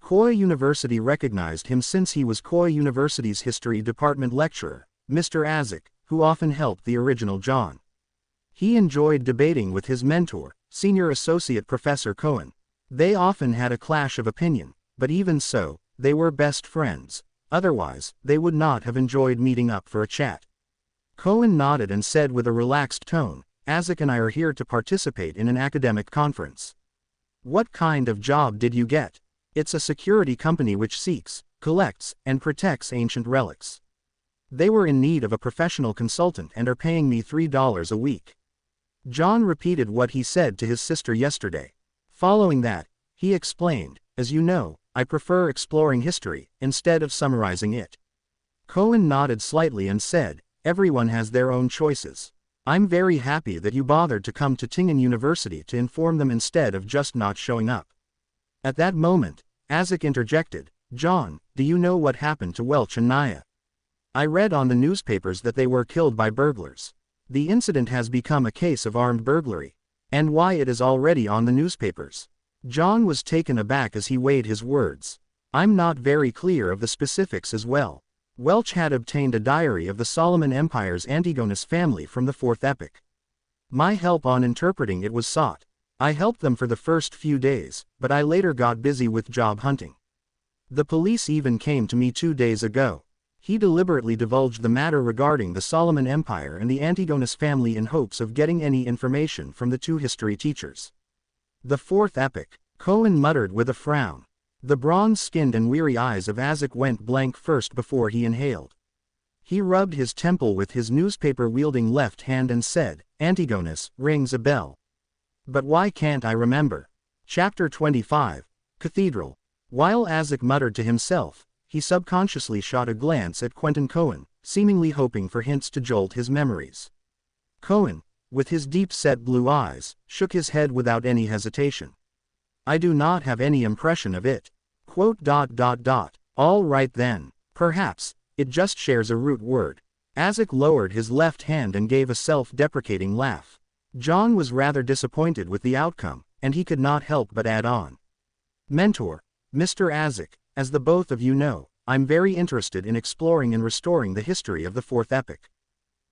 Coy University recognized him since he was Coy University's History Department lecturer, Mr. Azek, who often helped the original John. He enjoyed debating with his mentor, Senior Associate Professor Cohen. They often had a clash of opinion, but even so, they were best friends. Otherwise, they would not have enjoyed meeting up for a chat. Cohen nodded and said with a relaxed tone, "Azek and I are here to participate in an academic conference." "What kind of job did you get?" "It's a security company which seeks, collects, and protects ancient relics. They were in need of a professional consultant and are paying me $3 a week." John repeated what he said to his sister yesterday. Following that, he explained, "As you know, I prefer exploring history, instead of summarizing it." Cohen nodded slightly and said, "Everyone has their own choices. I'm very happy that you bothered to come to Tingen University to inform them instead of just not showing up." At that moment, Azek interjected, "John, do you know what happened to Welch and Naya? I read on the newspapers that they were killed by burglars. The incident has become a case of armed burglary. And why it is already on the newspapers." John was taken aback as he weighed his words. "I'm not very clear of the specifics as well. Welch had obtained a diary of the Solomon Empire's Antigonus family from the Fourth Epoch. My help on interpreting it was sought. I helped them for the first few days, but I later got busy with job hunting. The police even came to me 2 days ago." He deliberately divulged the matter regarding the Solomon Empire and the Antigonus family in hopes of getting any information from the two history teachers. "The Fourth Epoch," Cohen muttered with a frown. The bronze-skinned and weary eyes of Azek went blank first before he inhaled. He rubbed his temple with his newspaper-wielding left hand and said, "Antigonus rings a bell. But why can't I remember?" Chapter 25, Cathedral. While Azek muttered to himself, he subconsciously shot a glance at Quentin Cohen, seemingly hoping for hints to jolt his memories. Cohen, with his deep-set blue eyes, shook his head without any hesitation. "I do not have any impression of it. All right then. Perhaps, it just shares a root word." Azek lowered his left hand and gave a self-deprecating laugh. John was rather disappointed with the outcome, and he could not help but add on. "Mentor, Mr. Azek, as the both of you know, I'm very interested in exploring and restoring the history of the Fourth Epoch.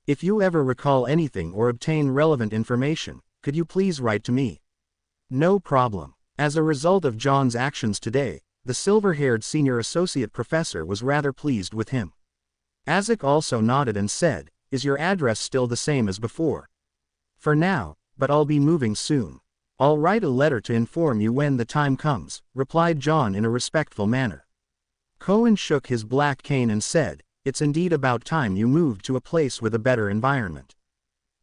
If you ever recall anything or obtain relevant information, could you please write to me?" "No problem." As a result of John's actions today, the silver-haired senior associate professor was rather pleased with him. Azek also nodded and said, "Is your address still the same as before?" "For now, but I'll be moving soon. I'll write a letter to inform you when the time comes," replied John in a respectful manner. Cohen shook his black cane and said, "It's indeed about time you moved to a place with a better environment."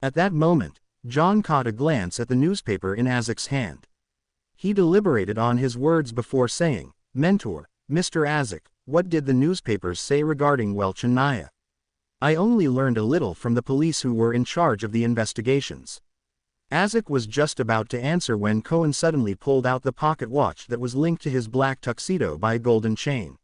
At that moment, John caught a glance at the newspaper in Azek's hand. He deliberated on his words before saying, "Mentor, Mr. Azek, what did the newspapers say regarding Welch and Naya?" "I only learned a little from the police who were in charge of the investigations." Azek was just about to answer when Cohen suddenly pulled out the pocket watch that was linked to his black tuxedo by a golden chain.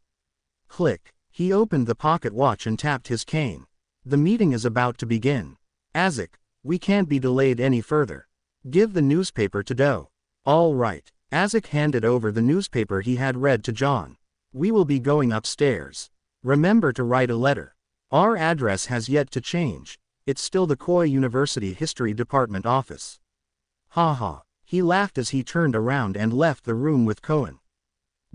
Click. He opened the pocket watch and tapped his cane. "The meeting is about to begin. Azek, we can't be delayed any further. Give the newspaper to Doe." "All right." Azek handed over the newspaper he had read to John. "We will be going upstairs. Remember to write a letter. Our address has yet to change. It's still the Coy University History Department office." "Ha ha." He laughed as he turned around and left the room with Cohen.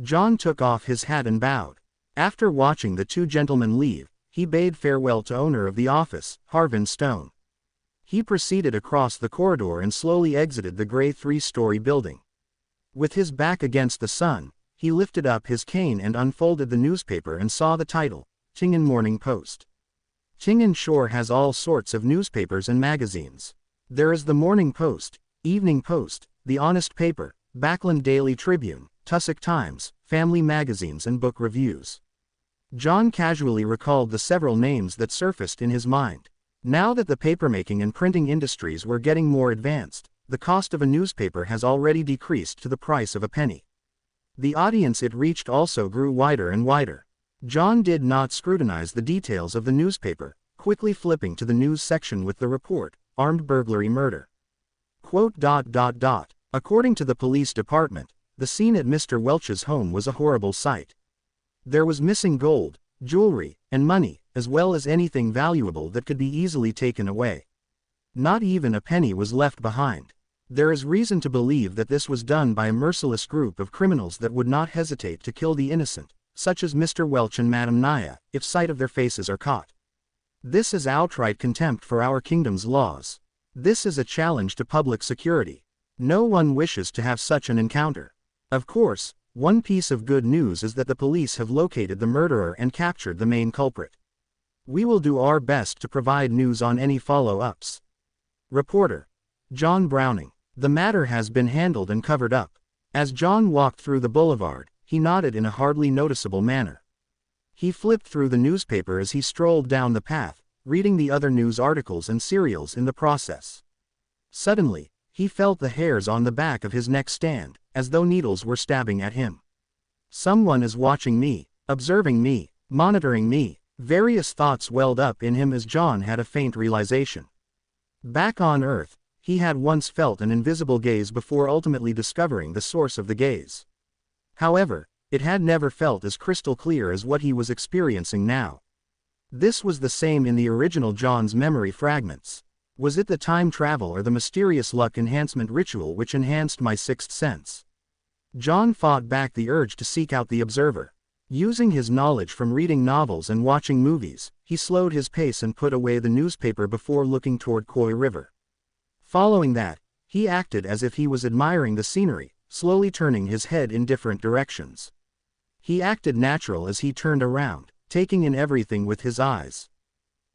John took off his hat and bowed. After watching the two gentlemen leave, he bade farewell to owner of the office, Harvin Stone. He proceeded across the corridor and slowly exited the gray three-story building. With his back against the sun, he lifted up his cane and unfolded the newspaper and saw the title, Tingen Morning Post. Tingen Shore has all sorts of newspapers and magazines. There is the Morning Post, Evening Post, The Honest Paper, Backland Daily Tribune, Tussock Times, family magazines and book reviews. John casually recalled the several names that surfaced in his mind. Now that the papermaking and printing industries were getting more advanced, the cost of a newspaper has already decreased to the price of a penny. The audience it reached also grew wider and wider. John did not scrutinize the details of the newspaper, quickly flipping to the news section with the report, Armed Burglary Murder. According to the police department, the scene at Mr. Welch's home was a horrible sight. There was missing gold, jewelry, and money, as well as anything valuable that could be easily taken away. Not even a penny was left behind. There is reason to believe that this was done by a merciless group of criminals that would not hesitate to kill the innocent, such as Mr. Welch and Madam Naya, if sight of their faces are caught. This is outright contempt for our kingdom's laws. This is a challenge to public security. No one wishes to have such an encounter. Of course, one piece of good news is that the police have located the murderer and captured the main culprit. We will do our best to provide news on any follow-ups. Reporter John Browning. The matter has been handled and covered up. As John walked through the boulevard, he nodded in a hardly noticeable manner. He flipped through the newspaper as he strolled down the path, reading the other news articles and serials in the process. Suddenly, he felt the hairs on the back of his neck stand, as though needles were stabbing at him. Someone is watching me, observing me, monitoring me. Various thoughts welled up in him as John had a faint realization. Back on Earth, he had once felt an invisible gaze before ultimately discovering the source of the gaze. However, it had never felt as crystal clear as what he was experiencing now. This was the same in the original John's memory fragments. Was it the time travel or the mysterious luck enhancement ritual which enhanced my sixth sense? John fought back the urge to seek out the observer. Using his knowledge from reading novels and watching movies, he slowed his pace and put away the newspaper before looking toward Koi River. Following that, he acted as if he was admiring the scenery, slowly turning his head in different directions. He acted natural as he turned around, taking in everything with his eyes.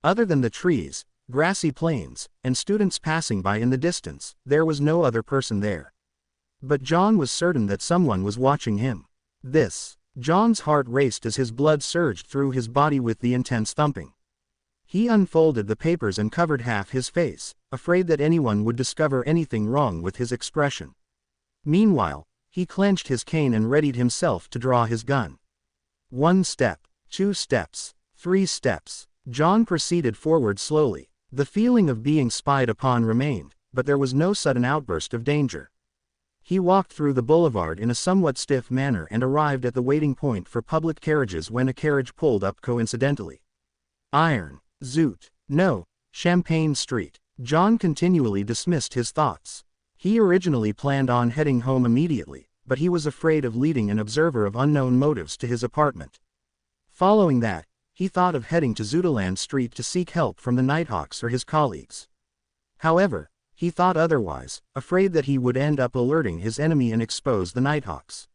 Other than the trees, grassy plains, and students passing by in the distance, there was no other person there. But John was certain that someone was watching him. John's heart raced as his blood surged through his body with the intense thumping. He unfolded the papers and covered half his face, afraid that anyone would discover anything wrong with his expression. Meanwhile, he clenched his cane and readied himself to draw his gun. 1 step, 2 steps, 3 steps. John proceeded forward slowly. The feeling of being spied upon remained, but there was no sudden outburst of danger. He walked through the boulevard in a somewhat stiff manner and arrived at the waiting point for public carriages when a carriage pulled up coincidentally. Iron, Zoot, no, Champagne Street. John continually dismissed his thoughts. He originally planned on heading home immediately, but he was afraid of leading an observer of unknown motives to his apartment. Following that, he thought of heading to Zootaland Street to seek help from the Nighthawks or his colleagues. However, he thought otherwise, afraid that he would end up alerting his enemy and expose the Nighthawks.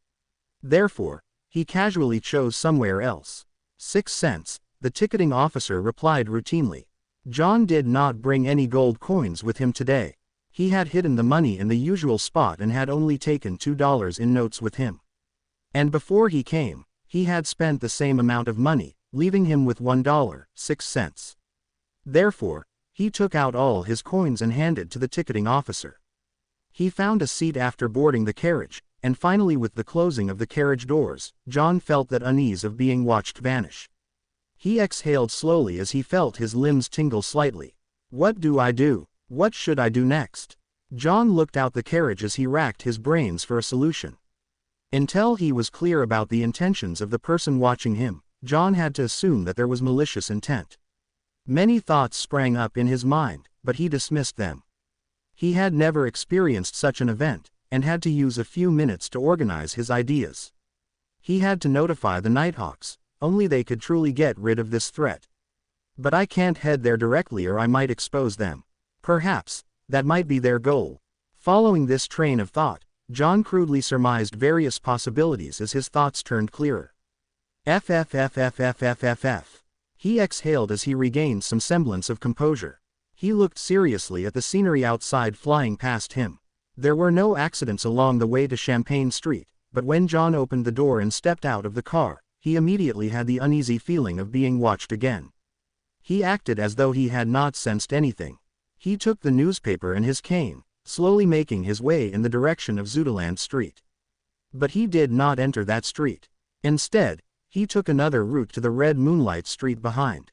Therefore, he casually chose somewhere else. 6 cents, the ticketing officer replied routinely. John did not bring any gold coins with him today. He had hidden the money in the usual spot and had only taken $2 in notes with him. And before he came, he had spent the same amount of money, leaving him with $1.06. Therefore, he took out all his coins and handed to the ticketing officer. He found a seat after boarding the carriage, and finally with the closing of the carriage doors, John felt that unease of being watched vanish. He exhaled slowly as he felt his limbs tingle slightly. What do I do? What should I do next? John looked out the carriage as he racked his brains for a solution. Until he was clear about the intentions of the person watching him, John had to assume that there was malicious intent. Many thoughts sprang up in his mind, but he dismissed them. He had never experienced such an event, and had to use a few minutes to organize his ideas. He had to notify the Nighthawks, only they could truly get rid of this threat. But I can't head there directly or I might expose them. Perhaps, that might be their goal. Following this train of thought, John crudely surmised various possibilities as his thoughts turned clearer. FFFFFFFF. He exhaled as he regained some semblance of composure. He looked seriously at the scenery outside flying past him. There were no accidents along the way to Champagne Street, but when John opened the door and stepped out of the car, he immediately had the uneasy feeling of being watched again. He acted as though he had not sensed anything. He took the newspaper and his cane, slowly making his way in the direction of Zudaland Street. But he did not enter that street. Instead, he took another route to the red moonlight street behind.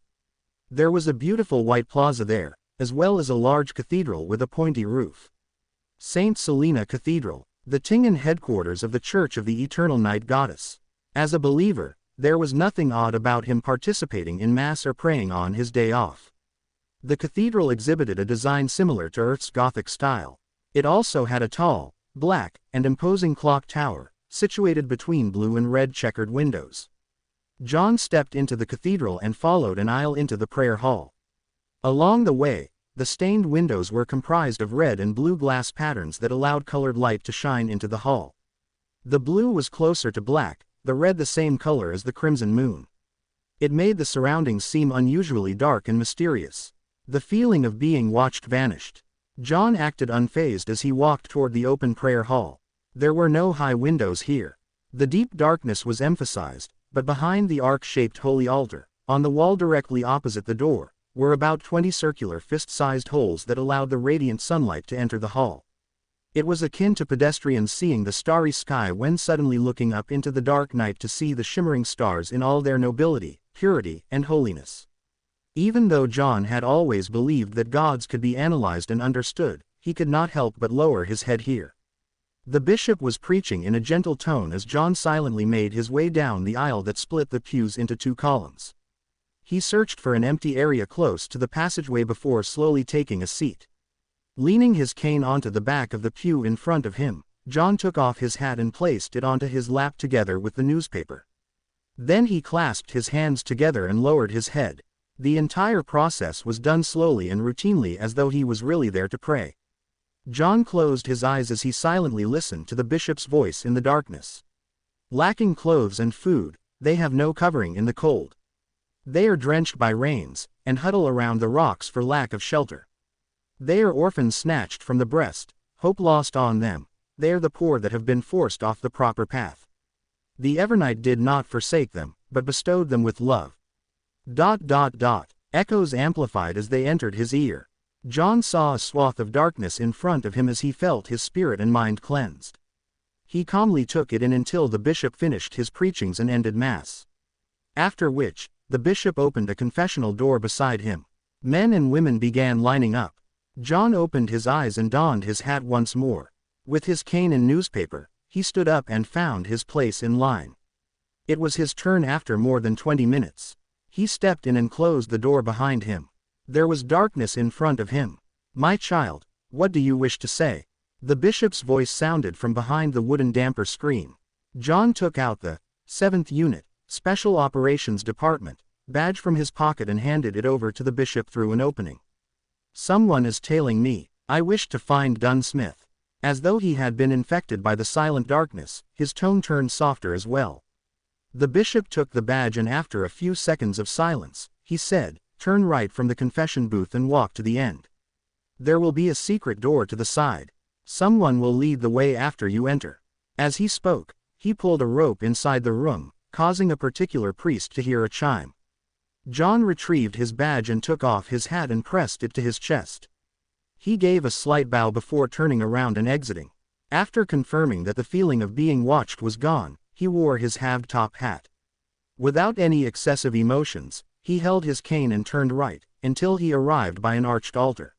There was a beautiful white plaza there, as well as a large cathedral with a pointy roof. St. Selena Cathedral, the Tingen headquarters of the Church of the Eternal Night Goddess. As a believer, there was nothing odd about him participating in Mass or praying on his day off. The cathedral exhibited a design similar to Earth's Gothic style. It also had a tall, black, and imposing clock tower, situated between blue and red checkered windows. John stepped into the cathedral and followed an aisle into the prayer hall. Along the way, the stained windows were comprised of red and blue glass patterns that allowed colored light to shine into the hall. The blue was closer to black, the red the same color as the crimson moon. It made the surroundings seem unusually dark and mysterious. The feeling of being watched vanished. John acted unfazed as he walked toward the open prayer hall. There were no high windows here. The deep darkness was emphasized, but behind the arc-shaped holy altar, on the wall directly opposite the door, were about 20 circular fist-sized holes that allowed the radiant sunlight to enter the hall. It was akin to pedestrians seeing the starry sky when suddenly looking up into the dark night to see the shimmering stars in all their nobility, purity, and holiness. Even though John had always believed that gods could be analyzed and understood, he could not help but lower his head here. The bishop was preaching in a gentle tone as John silently made his way down the aisle that split the pews into two columns. He searched for an empty area close to the passageway before slowly taking a seat. Leaning his cane onto the back of the pew in front of him, John took off his hat and placed it onto his lap together with the newspaper. Then he clasped his hands together and lowered his head. The entire process was done slowly and routinely as though he was really there to pray. John closed his eyes as he silently listened to the bishop's voice in the darkness. Lacking clothes and food, they have no covering in the cold. They are drenched by rains, and huddle around the rocks for lack of shelter. They are orphans snatched from the breast, hope lost on them. They are the poor that have been forced off the proper path. The Evernight did not forsake them, but bestowed them with love. ... Echoes amplified as they entered his ear. John saw a swath of darkness in front of him as he felt his spirit and mind cleansed. He calmly took it in until the bishop finished his preachings and ended Mass. After which, the bishop opened a confessional door beside him. Men and women began lining up. John opened his eyes and donned his hat once more. With his cane and newspaper, he stood up and found his place in line. It was his turn after more than 20 minutes. He stepped in and closed the door behind him. There was darkness in front of him. "My child, what do you wish to say?" The bishop's voice sounded from behind the wooden damper screen. John took out the 7th Unit, Special Operations Department, badge from his pocket and handed it over to the bishop through an opening. "Someone is tailing me. I wish to find Dunn Smith." As though he had been infected by the silent darkness, his tone turned softer as well. The bishop took the badge and after a few seconds of silence, he said, "Turn right from the confession booth and walk to the end. There will be a secret door to the side. Someone will lead the way after you enter." As he spoke, he pulled a rope inside the room, causing a particular priest to hear a chime. John retrieved his badge and took off his hat and pressed it to his chest. He gave a slight bow before turning around and exiting. After confirming that the feeling of being watched was gone, he wore his halved top hat. Without any excessive emotions, he held his cane and turned right, until he arrived by an arched altar.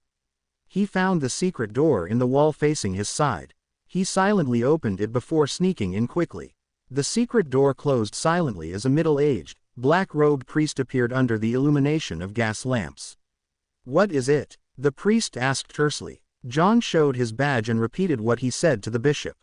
He found the secret door in the wall facing his side. He silently opened it before sneaking in quickly. The secret door closed silently as a middle-aged, black-robed priest appeared under the illumination of gas lamps. "What is it?" the priest asked tersely. John showed his badge and repeated what he said to the bishop.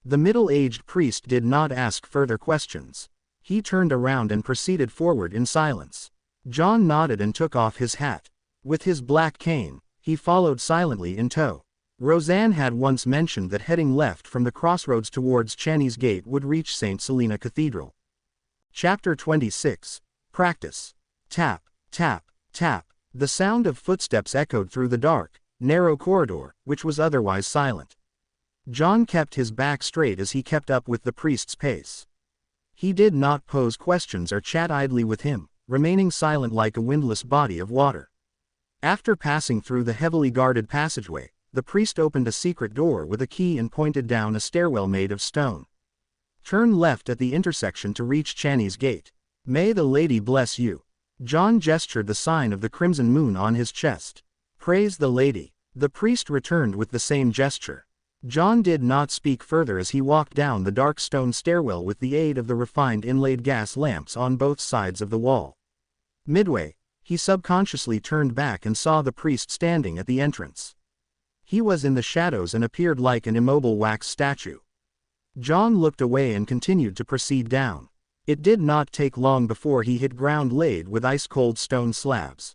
The middle-aged priest did not ask further questions. He turned around and proceeded forward in silence. John nodded and took off his hat. With his black cane, he followed silently in tow. Roseanne had once mentioned that heading left from the crossroads towards Channy's Gate would reach St. Selena Cathedral. Chapter 26. Practice. Tap, tap, tap. The sound of footsteps echoed through the dark, narrow corridor, which was otherwise silent. John kept his back straight as he kept up with the priest's pace. He did not pose questions or chat idly with him, remaining silent like a windless body of water. After passing through the heavily guarded passageway, the priest opened a secret door with a key and pointed down a stairwell made of stone. Turn left at the intersection to reach Channy's Gate. May the Lady bless you. John gestured the sign of the crimson moon on his chest. Praise the Lady. The priest returned with the same gesture. John did not speak further as he walked down the dark stone stairwell with the aid of the refined inlaid gas lamps on both sides of the wall. Midway, he subconsciously turned back and saw the priest standing at the entrance. He was in the shadows and appeared like an immobile wax statue. John looked away and continued to proceed down. It did not take long before he hit ground laid with ice-cold stone slabs.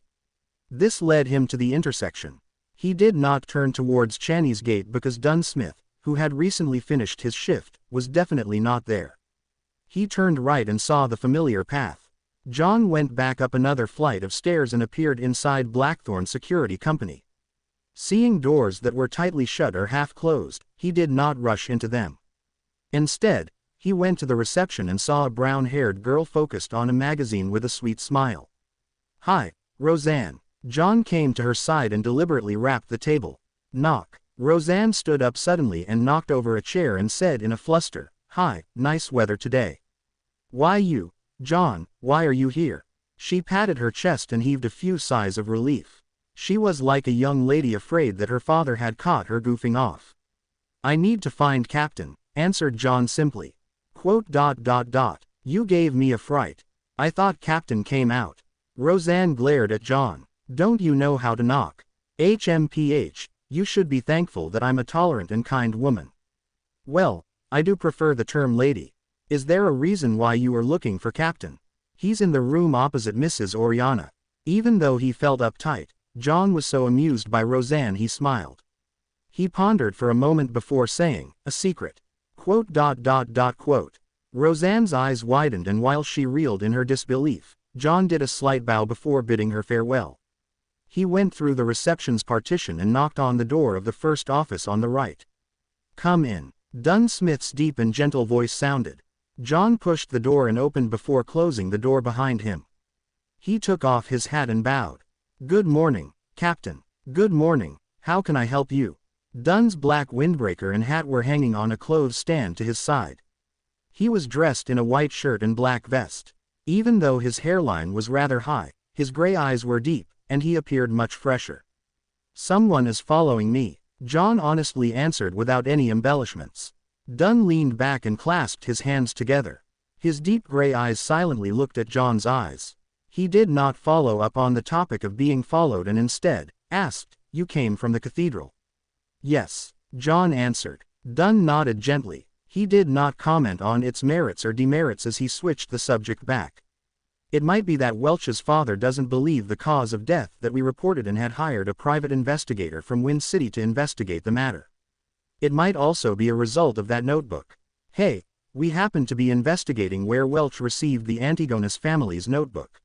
This led him to the intersection. He did not turn towards Channy's Gate because Dunn Smith, who had recently finished his shift, was definitely not there. He turned right and saw the familiar path. John went back up another flight of stairs and appeared inside Blackthorn Security Company. Seeing doors that were tightly shut or half closed, he did not rush into them. Instead, he went to the reception and saw a brown-haired girl focused on a magazine with a sweet smile. "Hi, Roseanne." John came to her side and deliberately rapped the table. Knock. Roseanne stood up suddenly and knocked over a chair and said in a fluster, "Hi, nice weather today." "Why you? John, why are you here?" She patted her chest and heaved a few sighs of relief. She was like a young lady afraid that her father had caught her goofing off. "I need to find Captain," answered John simply. "You gave me a fright. I thought Captain came out." Roseanne glared at John. "Don't you know how to knock? HMPH, you should be thankful that I'm a tolerant and kind woman." "Well, I do prefer the term lady. Is there a reason why you are looking for Captain?" "He's in the room opposite Mrs. Oriana." Even though he felt uptight, John was so amused by Roseanne he smiled. He pondered for a moment before saying, "A secret." Roseanne's eyes widened, and while she reeled in her disbelief, John did a slight bow before bidding her farewell. He went through the reception's partition and knocked on the door of the first office on the right. "Come in." Dunn Smith's deep and gentle voice sounded. John pushed the door and opened before closing the door behind him. He took off his hat and bowed. "Good morning, Captain." "Good morning, how can I help you?" Dunn's black windbreaker and hat were hanging on a clothes stand to his side. He was dressed in a white shirt and black vest. Even though his hairline was rather high, his gray eyes were deep, and he appeared much fresher. "Someone is following me," John honestly answered without any embellishments. Dunn leaned back and clasped his hands together. His deep gray eyes silently looked at John's eyes. He did not follow up on the topic of being followed and instead asked, "You came from the cathedral?" "Yes," John answered. Dunn nodded gently. He did not comment on its merits or demerits as he switched the subject back. "It might be that Welch's father doesn't believe the cause of death that we reported and had hired a private investigator from Wind City to investigate the matter. It might also be a result of that notebook. Hey, we happen to be investigating where Welch received the Antigonus family's notebook.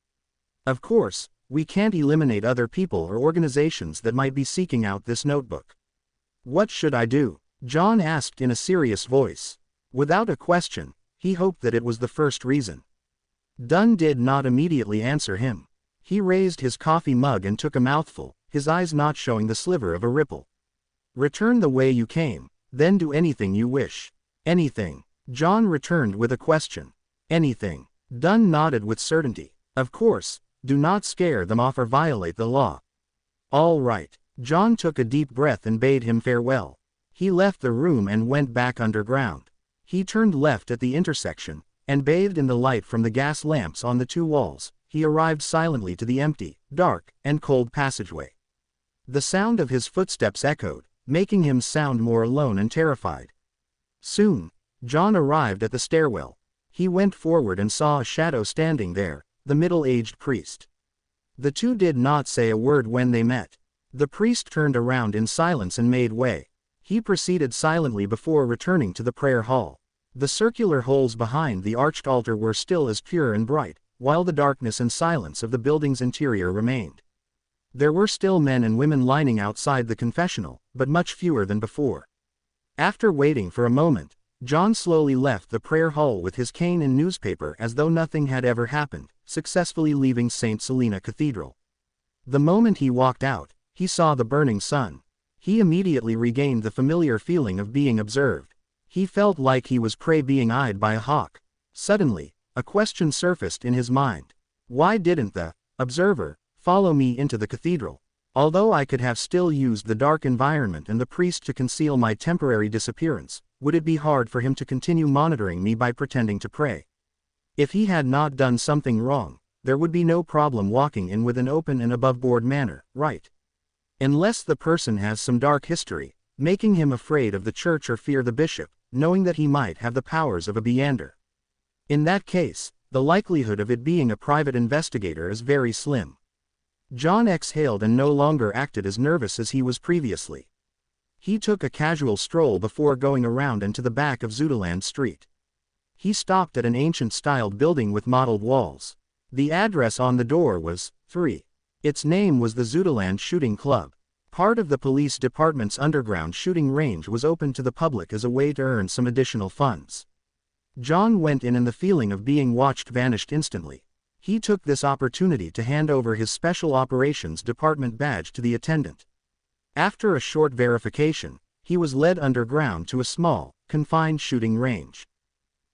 Of course, we can't eliminate other people or organizations that might be seeking out this notebook." "What should I do?" John asked in a serious voice. Without a question, he hoped that it was the first reason. Dunn did not immediately answer him. He raised his coffee mug and took a mouthful, his eyes not showing the sliver of a ripple. "Return the way you came, then do anything you wish." "Anything?" John returned with a question. "Anything." Dunn nodded with certainty. "Of course, do not scare them off or violate the law." "All right." John took a deep breath and bade him farewell. He left the room and went back underground. He turned left at the intersection, and bathed in the light from the gas lamps on the two walls, he arrived silently to the empty, dark, and cold passageway. The sound of his footsteps echoed, making him sound more alone and terrified. Soon, John arrived at the stairwell. He went forward and saw a shadow standing there, the middle-aged priest. The two did not say a word when they met. The priest turned around in silence and made way. He proceeded silently before returning to the prayer hall. The circular holes behind the arched altar were still as pure and bright, while the darkness and silence of the building's interior remained. There were still men and women lining outside the confessional, but much fewer than before. After waiting for a moment, John slowly left the prayer hall with his cane and newspaper as though nothing had ever happened, successfully leaving St. Selena Cathedral. The moment he walked out, he saw the burning sun. He immediately regained the familiar feeling of being observed. He felt like he was prey being eyed by a hawk. Suddenly, a question surfaced in his mind. Why didn't the observer follow me into the cathedral? Although I could have still used the dark environment and the priest to conceal my temporary disappearance, would it be hard for him to continue monitoring me by pretending to pray? If he had not done something wrong, there would be no problem walking in with an open and above-board manner, right? Unless the person has some dark history, making him afraid of the church or fear the bishop, knowing that he might have the powers of a Beander. In that case, the likelihood of it being a private investigator is very slim. John exhaled and no longer acted as nervous as he was previously. He took a casual stroll before going around and to the back of Zudaland Street. He stopped at an ancient-styled building with mottled walls. The address on the door was 3. Its name was the Zudaland Shooting Club. Part of the police department's underground shooting range was open to the public as a way to earn some additional funds. John went in and the feeling of being watched vanished instantly. He took this opportunity to hand over his Special Operations Department badge to the attendant. After a short verification, he was led underground to a small, confined shooting range.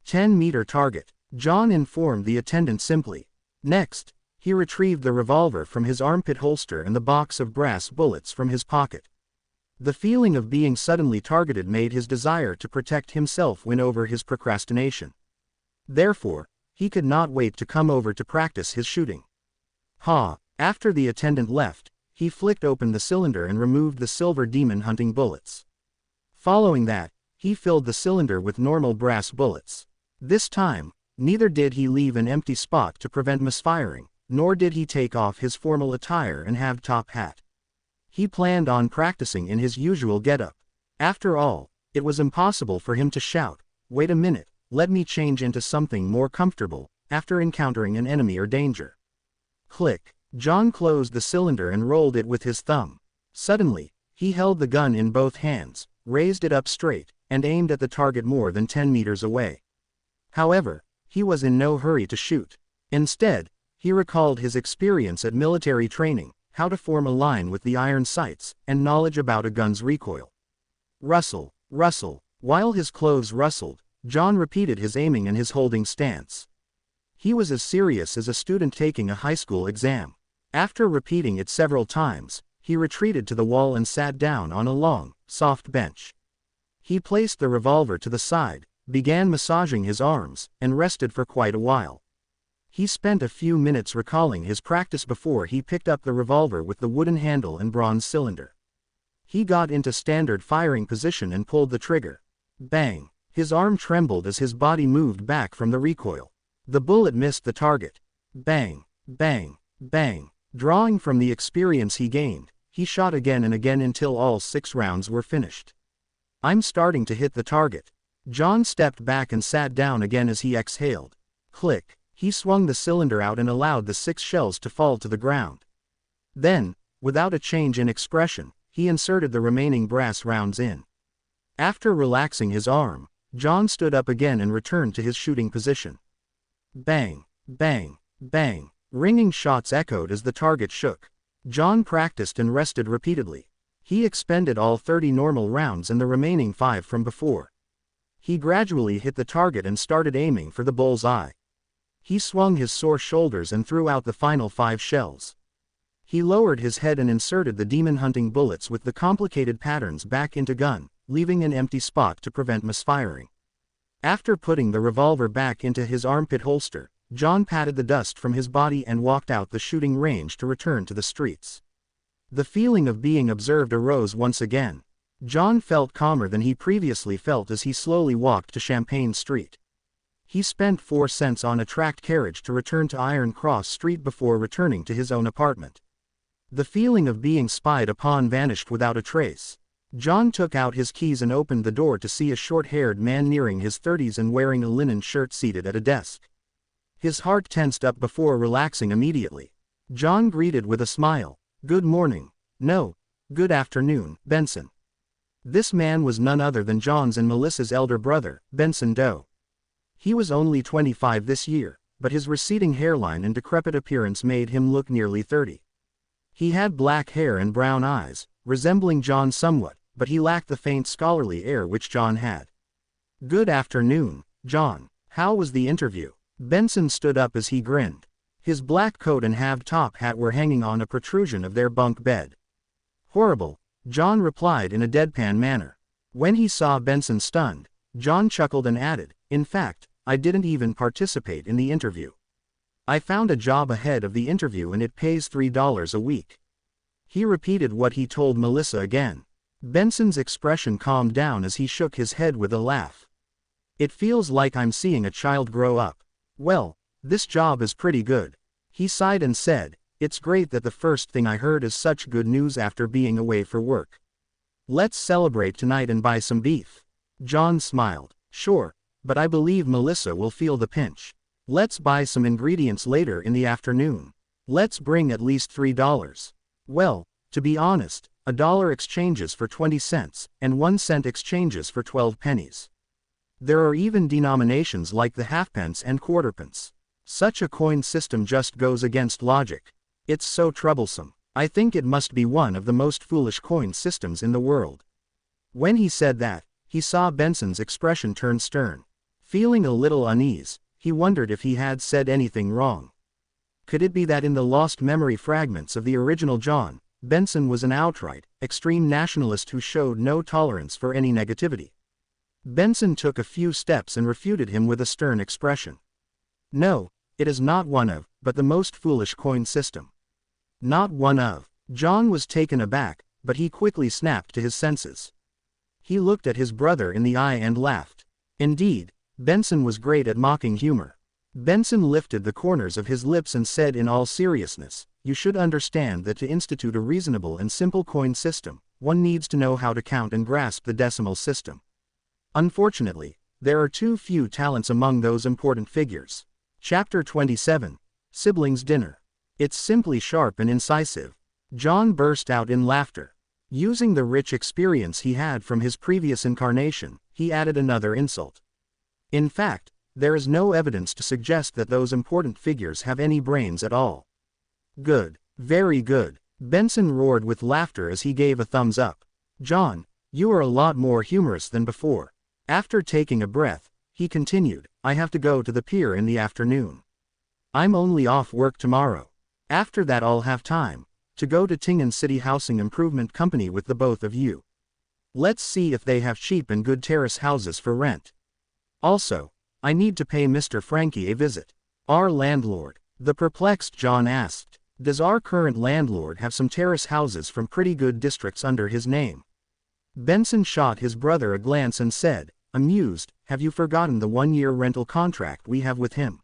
10-meter target, John informed the attendant simply. Next, he retrieved the revolver from his armpit holster and the box of brass bullets from his pocket. The feeling of being suddenly targeted made his desire to protect himself win over his procrastination. Therefore, he could not wait to come over to practice his shooting. After the attendant left, he flicked open the cylinder and removed the silver demon hunting bullets. Following that, he filled the cylinder with normal brass bullets. This time, neither did he leave an empty spot to prevent misfiring, nor did he take off his formal attire and have top hat. He planned on practicing in his usual getup. After all, it was impossible for him to shout, "Wait a minute, let me change into something more comfortable," after encountering an enemy or danger. Click. John closed the cylinder and rolled it with his thumb. Suddenly, he held the gun in both hands, raised it up straight, and aimed at the target more than 10 meters away. However, he was in no hurry to shoot. Instead, he recalled his experience at military training, how to form a line with the iron sights, and knowledge about a gun's recoil. Rustle, rustle. While his clothes rustled, John repeated his aiming and his holding stance. He was as serious as a student taking a high school exam. After repeating it several times, he retreated to the wall and sat down on a long, soft bench. He placed the revolver to the side, began massaging his arms, and rested for quite a while. He spent a few minutes recalling his practice before he picked up the revolver with the wooden handle and bronze cylinder. He got into standard firing position and pulled the trigger. Bang! His arm trembled as his body moved back from the recoil. The bullet missed the target. Bang! Bang! Bang! Drawing from the experience he gained, he shot again and again until all 6 rounds were finished. "I'm starting to hit the target." John stepped back and sat down again as he exhaled. Click. He swung the cylinder out and allowed the 6 shells to fall to the ground. Then, without a change in expression, he inserted the remaining brass rounds in. After relaxing his arm, John stood up again and returned to his shooting position. Bang! Bang! Bang! Ringing shots echoed as the target shook. John practiced and rested repeatedly. He expended all 30 normal rounds and the remaining 5 from before. He gradually hit the target and started aiming for the bull's eye. He swung his sore shoulders and threw out the final 5 shells. He lowered his head and inserted the demon hunting bullets with the complicated patterns back into gun, leaving an empty spot to prevent misfiring. After putting the revolver back into his armpit holster, John patted the dust from his body and walked out the shooting range to return to the streets. The feeling of being observed arose once again. John felt calmer than he previously felt as he slowly walked to Champagne Street. He spent 4 cents on a tracked carriage to return to Iron Cross Street before returning to his own apartment. The feeling of being spied upon vanished without a trace. John took out his keys and opened the door to see a short-haired man nearing his 30s and wearing a linen shirt seated at a desk. His heart tensed up before relaxing immediately. John greeted with a smile. "Good morning. No, good afternoon, Benson." This man was none other than John's and Melissa's elder brother, Benson Doe. He was only 25 this year, but his receding hairline and decrepit appearance made him look nearly 30. He had black hair and brown eyes, resembling John somewhat, but he lacked the faint scholarly air which John had. "Good afternoon, John. How was the interview?" Benson stood up as he grinned. His black coat and halved top hat were hanging on a protrusion of their bunk bed. "Horrible," John replied in a deadpan manner. When he saw Benson stunned, John chuckled and added, "In fact, I didn't even participate in the interview. I found a job ahead of the interview and it pays $3 a week." He repeated what he told Melissa again. Benson's expression calmed down as he shook his head with a laugh. "It feels like I'm seeing a child grow up. Well, this job is pretty good." He sighed and said, "It's great that the first thing I heard is such good news after being away for work. Let's celebrate tonight and buy some beef." John smiled. "Sure, but I believe Melissa will feel the pinch. Let's buy some ingredients later in the afternoon. Let's bring at least $3. Well, to be honest, $1 exchanges for 20 cents, and 1 cent exchanges for 12 pennies. There are even denominations like the halfpence and quarterpence. Such a coin system just goes against logic. It's so troublesome. I think it must be one of the most foolish coin systems in the world." When he said that, he saw Benson's expression turn stern. Feeling a little unease, he wondered if he had said anything wrong. Could it be that in the lost memory fragments of the original John, Benson was an outright, extreme nationalist who showed no tolerance for any negativity? Benson took a few steps and refuted him with a stern expression. "No, it is not one of, but the most foolish coin system." "Not one of." John was taken aback, but he quickly snapped to his senses. He looked at his brother in the eye and laughed. Indeed, Benson was great at mocking humor. Benson lifted the corners of his lips and said in all seriousness, "You should understand that to institute a reasonable and simple coin system, one needs to know how to count and grasp the decimal system. Unfortunately, there are too few talents among those important figures." Chapter 27. Siblings' Dinner. "It's simply sharp and incisive." John burst out in laughter. Using the rich experience he had from his previous incarnation, he added another insult. "In fact, there is no evidence to suggest that those important figures have any brains at all." "Good. Very good." Benson roared with laughter as he gave a thumbs up. "John, you are a lot more humorous than before." After taking a breath, he continued, "I have to go to the pier in the afternoon. I'm only off work tomorrow. After that I'll have time to go to Tingen City Housing Improvement Company with the both of you. Let's see if they have cheap and good terrace houses for rent. Also, I need to pay Mr. Frankie a visit." "Our landlord?" the perplexed John asked. "Does our current landlord have some terrace houses from pretty good districts under his name?" Benson shot his brother a glance and said, amused, "Have you forgotten the 1-year rental contract we have with him?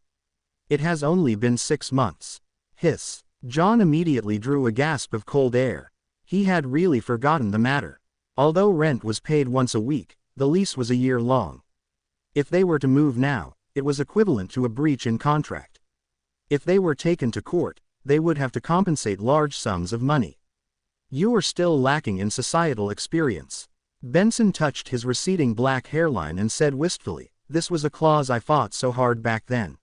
It has only been 6 months. Hiss. John immediately drew a gasp of cold air. He had really forgotten the matter. Although rent was paid once a week, the lease was a year long. If they were to move now, it was equivalent to a breach in contract. If they were taken to court, they would have to compensate large sums of money. "You are still lacking in societal experience." Benson touched his receding black hairline and said wistfully, "This was a clause I fought so hard back then.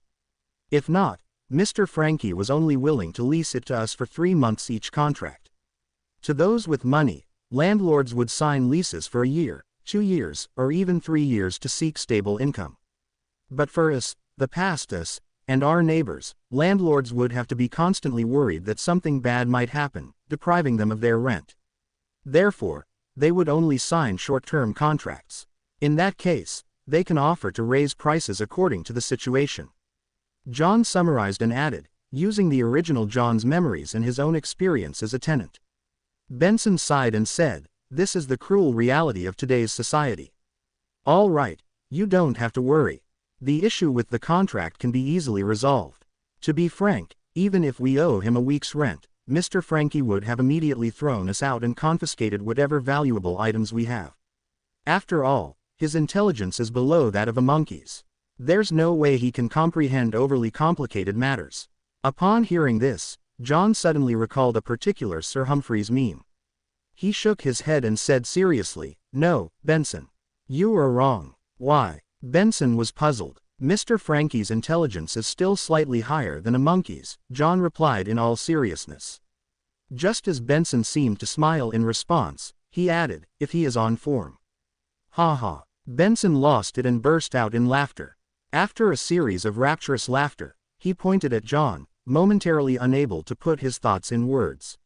If not, Mr. Frankie was only willing to lease it to us for 3 months each contract. To those with money, landlords would sign leases for a year, 2 years, or even 3 years to seek stable income. But for us, the past us, and our neighbors, landlords would have to be constantly worried that something bad might happen, depriving them of their rent. Therefore, they would only sign short-term contracts. In that case, they can offer to raise prices according to the situation." John summarized and added, using the original John's memories and his own experience as a tenant. Benson sighed and said, "This is the cruel reality of today's society." "All right, you don't have to worry. The issue with the contract can be easily resolved. To be frank, even if we owe him a week's rent, Mr. Frankie would have immediately thrown us out and confiscated whatever valuable items we have. After all, his intelligence is below that of a monkey's. There's no way he can comprehend overly complicated matters." Upon hearing this, John suddenly recalled a particular Sir Humphrey's meme. He shook his head and said seriously, "No, Benson. You are wrong." "Why?" Benson was puzzled. "Mr. Frankie's intelligence is still slightly higher than a monkey's," John replied in all seriousness. Just as Benson seemed to smile in response, he added, "If he is on form." "Ha ha." Benson lost it and burst out in laughter. After a series of rapturous laughter, he pointed at John, momentarily unable to put his thoughts in words.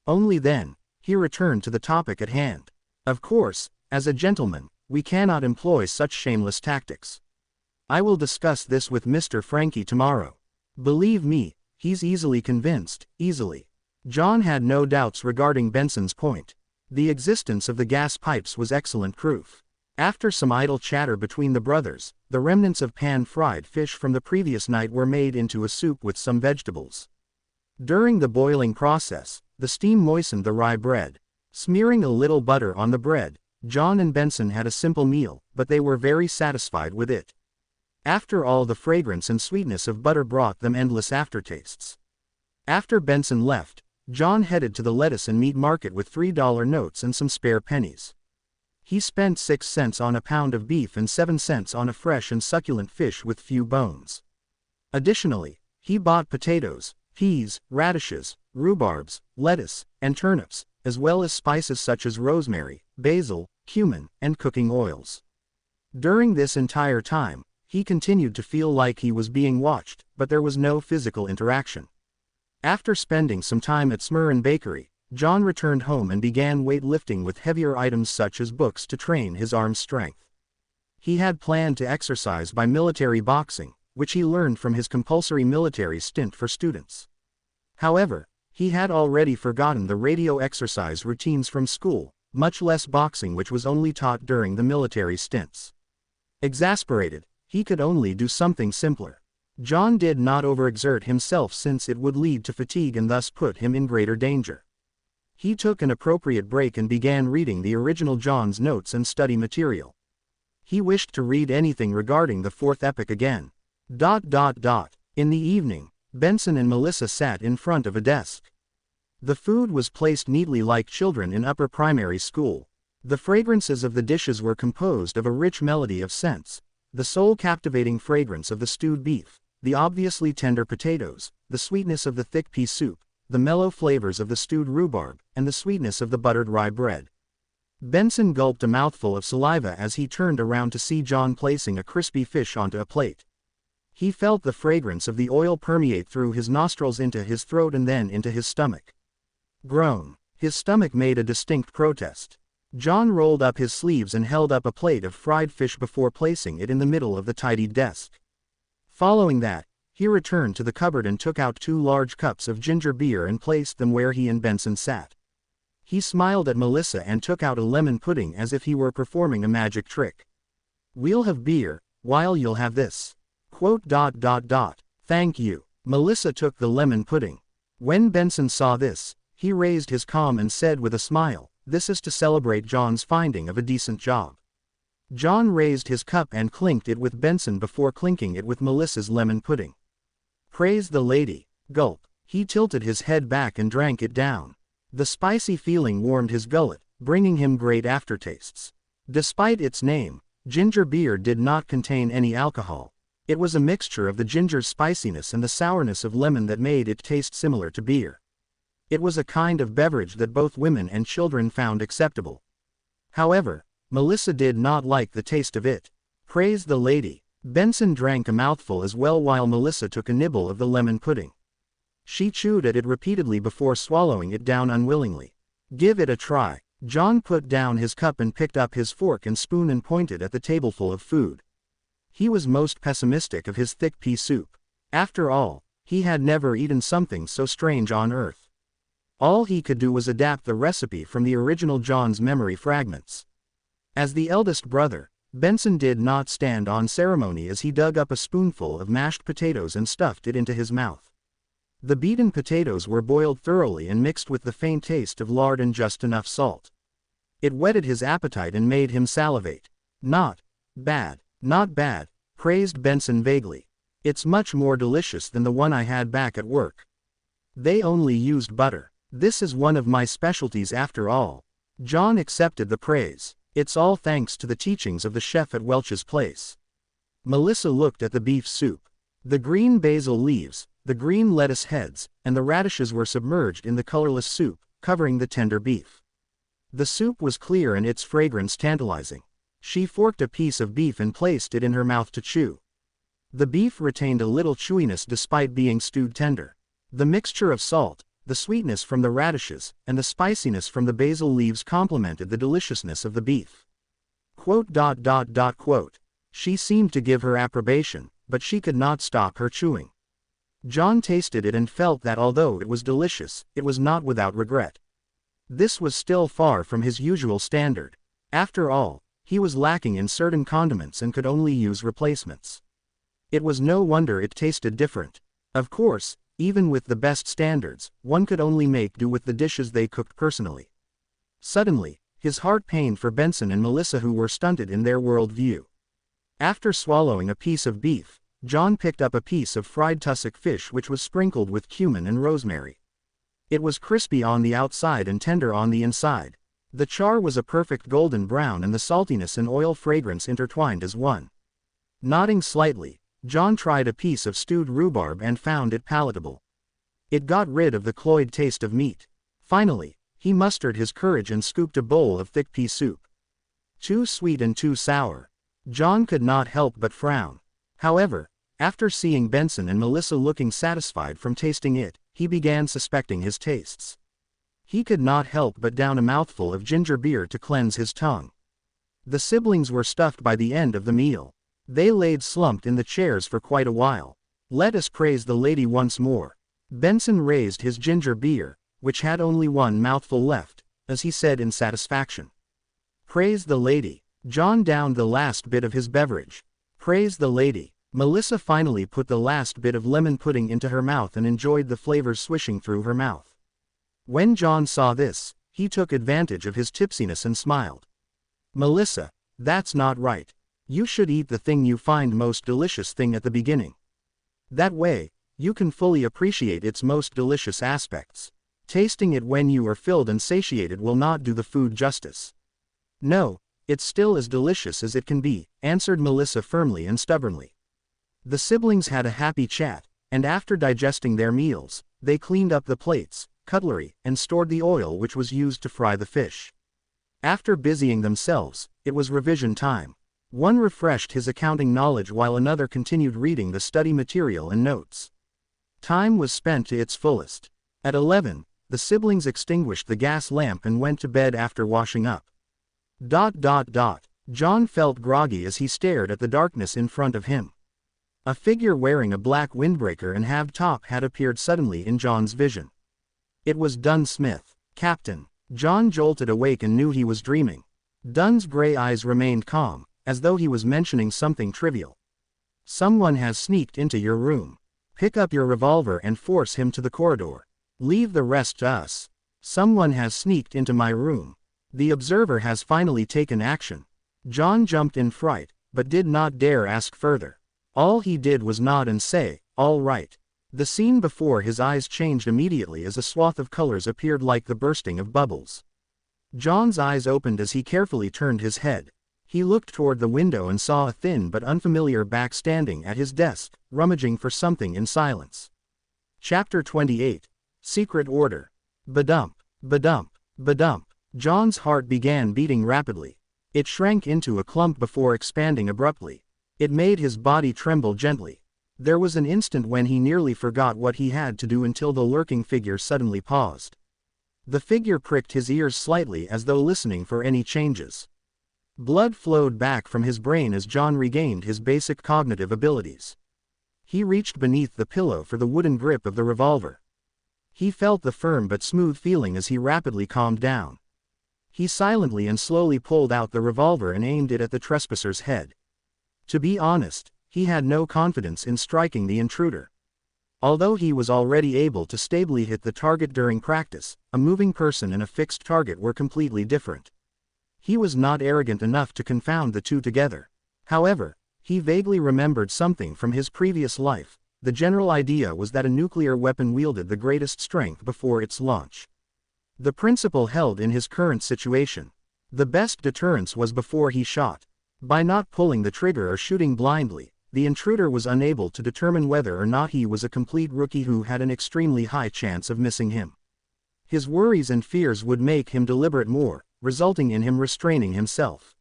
Only then, he returned to the topic at hand. "Of course, as a gentleman, we cannot employ such shameless tactics. I will discuss this with Mr. Frankie tomorrow. Believe me, he's easily convinced, easily." John had no doubts regarding Benson's point. The existence of the gas pipes was excellent proof. After some idle chatter between the brothers, the remnants of pan-fried fish from the previous night were made into a soup with some vegetables. During the boiling process, the steam moistened the rye bread. Smearing a little butter on the bread, John and Benson had a simple meal, but they were very satisfied with it. After all, the fragrance and sweetness of butter brought them endless aftertastes. After Benson left, John headed to the lettuce and meat market with $3 notes and some spare pennies. He spent 6 cents on a pound of beef and 7 cents on a fresh and succulent fish with few bones. Additionally, he bought potatoes, peas, radishes, rhubarbs, lettuce, and turnips, as well as spices such as rosemary, basil, cumin, and cooking oils. During this entire time, he continued to feel like he was being watched, but there was no physical interaction. After spending some time at Smurrin Bakery, John returned home and began weightlifting with heavier items such as books to train his arm strength. He had planned to exercise by military boxing, which he learned from his compulsory military stint for students. However, he had already forgotten the radio exercise routines from school, much less boxing, which was only taught during the military stints. Exasperated, he could only do something simpler. John did not overexert himself since it would lead to fatigue and thus put him in greater danger. He took an appropriate break and began reading the original John's notes and study material. He wished to read anything regarding the fourth epic again. In the evening, Benson and Melissa sat in front of a desk. The food was placed neatly like children in upper primary school. The fragrances of the dishes were composed of a rich melody of scents, the soul-captivating fragrance of the stewed beef, the obviously tender potatoes, the sweetness of the thick pea soup, the mellow flavors of the stewed rhubarb, and the sweetness of the buttered rye bread. Benson gulped a mouthful of saliva as he turned around to see John placing a crispy fish onto a plate. He felt the fragrance of the oil permeate through his nostrils into his throat and then into his stomach. Groan. His stomach made a distinct protest. John rolled up his sleeves and held up a plate of fried fish before placing it in the middle of the tidied desk. Following that, he returned to the cupboard and took out 2 large cups of ginger beer and placed them where he and Benson sat. He smiled at Melissa and took out a lemon pudding as if he were performing a magic trick. "We'll have beer, while you'll have this. Thank you." Melissa took the lemon pudding. When Benson saw this, he raised his palm and said with a smile, "This is to celebrate John's finding of a decent job." John raised his cup and clinked it with Benson before clinking it with Melissa's lemon pudding. "Praise the lady." Gulp. He tilted his head back and drank it down. The spicy feeling warmed his gullet, bringing him great aftertastes. Despite its name, ginger beer did not contain any alcohol. It was a mixture of the ginger's spiciness and the sourness of lemon that made it taste similar to beer. It was a kind of beverage that both women and children found acceptable. However, Melissa did not like the taste of it. Praise the lady. Benson drank a mouthful as well while Melissa took a nibble of the lemon pudding. She chewed at it repeatedly before swallowing it down unwillingly. "Give it a try." John put down his cup and picked up his fork and spoon and pointed at the tableful of food. He was most pessimistic of his thick pea soup. After all, he had never eaten something so strange on earth. All he could do was adapt the recipe from the original John's memory fragments. As the eldest brother, Benson did not stand on ceremony as he dug up a spoonful of mashed potatoes and stuffed it into his mouth. The beaten potatoes were boiled thoroughly and mixed with the faint taste of lard and just enough salt. It whetted his appetite and made him salivate. Not bad, not bad, praised Benson vaguely. It's much more delicious than the one I had back at work. They only used butter. This is one of my specialties after all. John accepted the praise. It's all thanks to the teachings of the chef at Welch's place. Melissa looked at the beef soup. The green basil leaves, the green lettuce heads, and the radishes were submerged in the colorless soup, covering the tender beef. The soup was clear and its fragrance tantalizing. She forked a piece of beef and placed it in her mouth to chew. The beef retained a little chewiness despite being stewed tender. The mixture of salt, the sweetness from the radishes, and the spiciness from the basil leaves complemented the deliciousness of the beef. Quote. She seemed to give her approbation, but she could not stop her chewing. John tasted it and felt that although it was delicious, it was not without regret. This was still far from his usual standard. After all, he was lacking in certain condiments and could only use replacements. It was no wonder it tasted different. Of course, even with the best standards, one could only make do with the dishes they cooked personally. Suddenly, his heart pained for Benson and Melissa, who were stunted in their world view. After swallowing a piece of beef, John picked up a piece of fried tussock fish which was sprinkled with cumin and rosemary. It was crispy on the outside and tender on the inside. The char was a perfect golden brown and the saltiness and oil fragrance intertwined as one. Nodding slightly, John tried a piece of stewed rhubarb and found it palatable. It got rid of the cloyed taste of meat. Finally, he mustered his courage and scooped a bowl of thick pea soup. Too sweet and too sour. John could not help but frown. However, after seeing Benson and Melissa looking satisfied from tasting it, he began suspecting his tastes. He could not help but down a mouthful of ginger beer to cleanse his tongue. The siblings were stuffed by the end of the meal. They laid slumped in the chairs for quite a while. Let us praise the lady once more. Benson raised his ginger beer, which had only one mouthful left, as he said in satisfaction. Praise the lady. John downed the last bit of his beverage. Praise the lady. Melissa finally put the last bit of lemon pudding into her mouth and enjoyed the flavors swishing through her mouth. When John saw this, he took advantage of his tipsiness and smiled. Melissa, that's not right. You should eat the thing you find most delicious thing at the beginning. That way, you can fully appreciate its most delicious aspects. Tasting it when you are filled and satiated will not do the food justice. No, it's still as delicious as it can be, answered Melissa firmly and stubbornly. The siblings had a happy chat, and after digesting their meals, they cleaned up the plates, cutlery, and stored the oil which was used to fry the fish. After busying themselves, it was revision time. One refreshed his accounting knowledge while another continued reading the study material and notes. Time was spent to its fullest. At 11, the siblings extinguished the gas lamp and went to bed after washing up. John felt groggy as he stared at the darkness in front of him. A figure wearing a black windbreaker and halved top had appeared suddenly in John's vision. It was Dunn Smith. Captain. John jolted awake and knew he was dreaming. Dunn's gray eyes remained calm, as though he was mentioning something trivial. Someone has sneaked into your room. Pick up your revolver and force him to the corridor. Leave the rest to us. Someone has sneaked into my room. The observer has finally taken action. John jumped in fright, but did not dare ask further. All he did was nod and say, "All right." The scene before his eyes changed immediately as a swath of colors appeared like the bursting of bubbles. John's eyes opened as he carefully turned his head. He looked toward the window and saw a thin but unfamiliar back standing at his desk, rummaging for something in silence. Chapter 28. Secret Order. Badump, badump, badump. John's heart began beating rapidly. It shrank into a clump before expanding abruptly. It made his body tremble gently. There was an instant when he nearly forgot what he had to do until the lurking figure suddenly paused. The figure pricked his ears slightly as though listening for any changes. Blood flowed back from his brain as John regained his basic cognitive abilities. He reached beneath the pillow for the wooden grip of the revolver. He felt the firm but smooth feeling as he rapidly calmed down. He silently and slowly pulled out the revolver and aimed it at the trespasser's head. To be honest, he had no confidence in striking the intruder. Although he was already able to stably hit the target during practice, a moving person and a fixed target were completely different. He was not arrogant enough to confound the two together. However, he vaguely remembered something from his previous life. The general idea was that a nuclear weapon wielded the greatest strength before its launch. The principle held in his current situation. The best deterrence was before he shot. By not pulling the trigger or shooting blindly, the intruder was unable to determine whether or not he was a complete rookie who had an extremely high chance of missing him. His worries and fears would make him deliberate more, resulting in him restraining himself.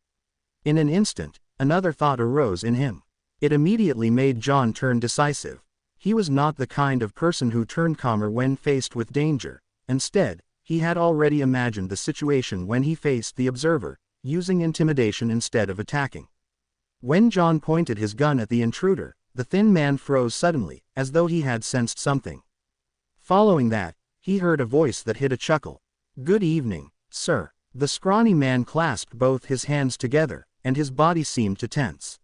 In an instant, another thought arose in him. It immediately made John turn decisive. He was not the kind of person who turned calmer when faced with danger. Instead, he had already imagined the situation when he faced the observer, using intimidation instead of attacking. When John pointed his gun at the intruder, the thin man froze suddenly, as though he had sensed something. Following that, he heard a voice that hid a chuckle. "Good evening, sir." The scrawny man clasped both his hands together, and his body seemed to tense.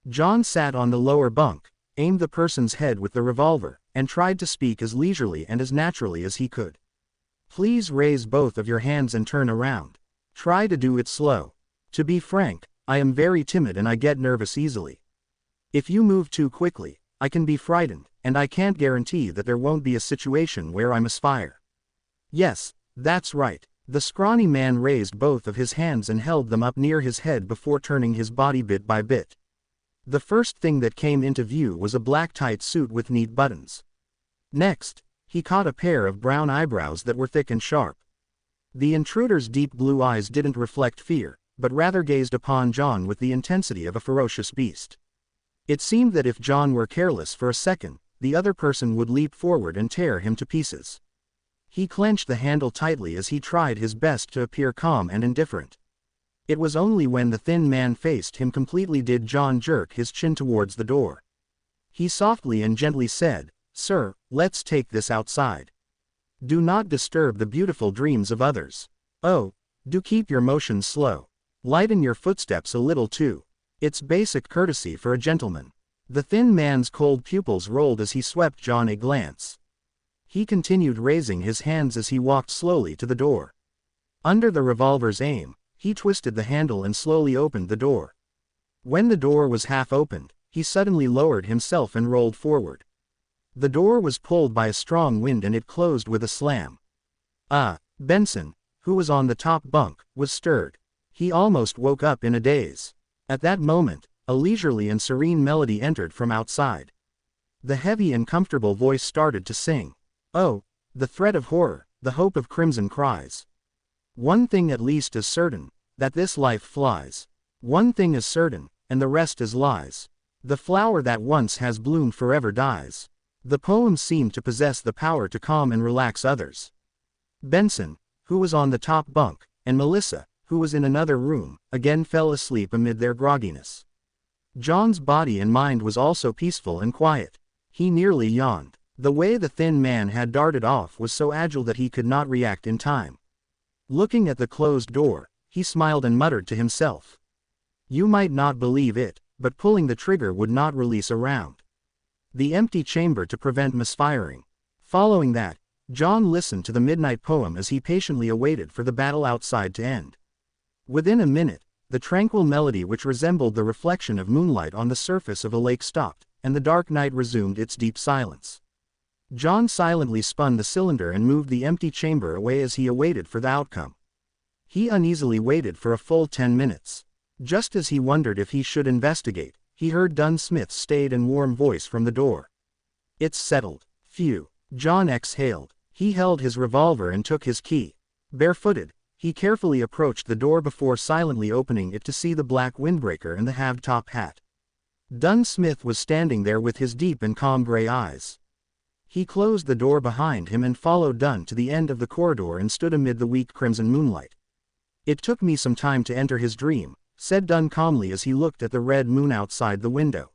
John sat on the lower bunk, aimed the person's head with the revolver, and tried to speak as leisurely and as naturally as he could. "Please raise both of your hands and turn around. Try to do it slow. To be frank, I am very timid and I get nervous easily. If you move too quickly, I can be frightened, and I can't guarantee that there won't be a situation where I misfire." "Yes, that's right." The scrawny man raised both of his hands and held them up near his head before turning his body bit by bit. The first thing that came into view was a black tight suit with neat buttons. Next, he caught a pair of brown eyebrows that were thick and sharp. The intruder's deep blue eyes didn't reflect fear, but rather gazed upon John with the intensity of a ferocious beast. It seemed that if John were careless for a second, the other person would leap forward and tear him to pieces. He clenched the handle tightly as he tried his best to appear calm and indifferent. It was only when the thin man faced him completely did John jerk his chin towards the door. He softly and gently said, "Sir, let's take this outside. Do not disturb the beautiful dreams of others. Oh, do keep your motions slow. Lighten your footsteps a little too. It's basic courtesy for a gentleman." The thin man's cold pupils rolled as he swept John a glance. He continued raising his hands as he walked slowly to the door. Under the revolver's aim, he twisted the handle and slowly opened the door. When the door was half opened, he suddenly lowered himself and rolled forward. The door was pulled by a strong wind and it closed with a slam. Benson, who was on the top bunk, was stirred. He almost woke up in a daze. At that moment, a leisurely and serene melody entered from outside. The heavy and comfortable voice started to sing. "Oh, the threat of horror, the hope of crimson cries. One thing at least is certain, that this life flies. One thing is certain, and the rest is lies. The flower that once has bloomed forever dies." The poem seemed to possess the power to calm and relax others. Benson, who was on the top bunk, and Melissa, who was in another room, again fell asleep amid their grogginess. John's body and mind was also peaceful and quiet. He nearly yawned. The way the thin man had darted off was so agile that he could not react in time. Looking at the closed door, he smiled and muttered to himself. You might not believe it, but pulling the trigger would not release a round. The empty chamber to prevent misfiring. Following that, John listened to the midnight poem as he patiently awaited for the battle outside to end. Within a minute, the tranquil melody which resembled the reflection of moonlight on the surface of a lake stopped, and the dark night resumed its deep silence. John silently spun the cylinder and moved the empty chamber away as he awaited for the outcome. He uneasily waited for a full 10 minutes. Just as he wondered if he should investigate, he heard Dunn Smith's staid and warm voice from the door. It's settled. Phew. John exhaled. He held his revolver and took his key. Barefooted, he carefully approached the door before silently opening it to see the black windbreaker and the halved top hat. Dunn Smith was standing there with his deep and calm gray eyes. He closed the door behind him and followed Dunn to the end of the corridor and stood amid the weak crimson moonlight. It took me some time to enter his dream, said Dunn calmly as he looked at the red moon outside the window.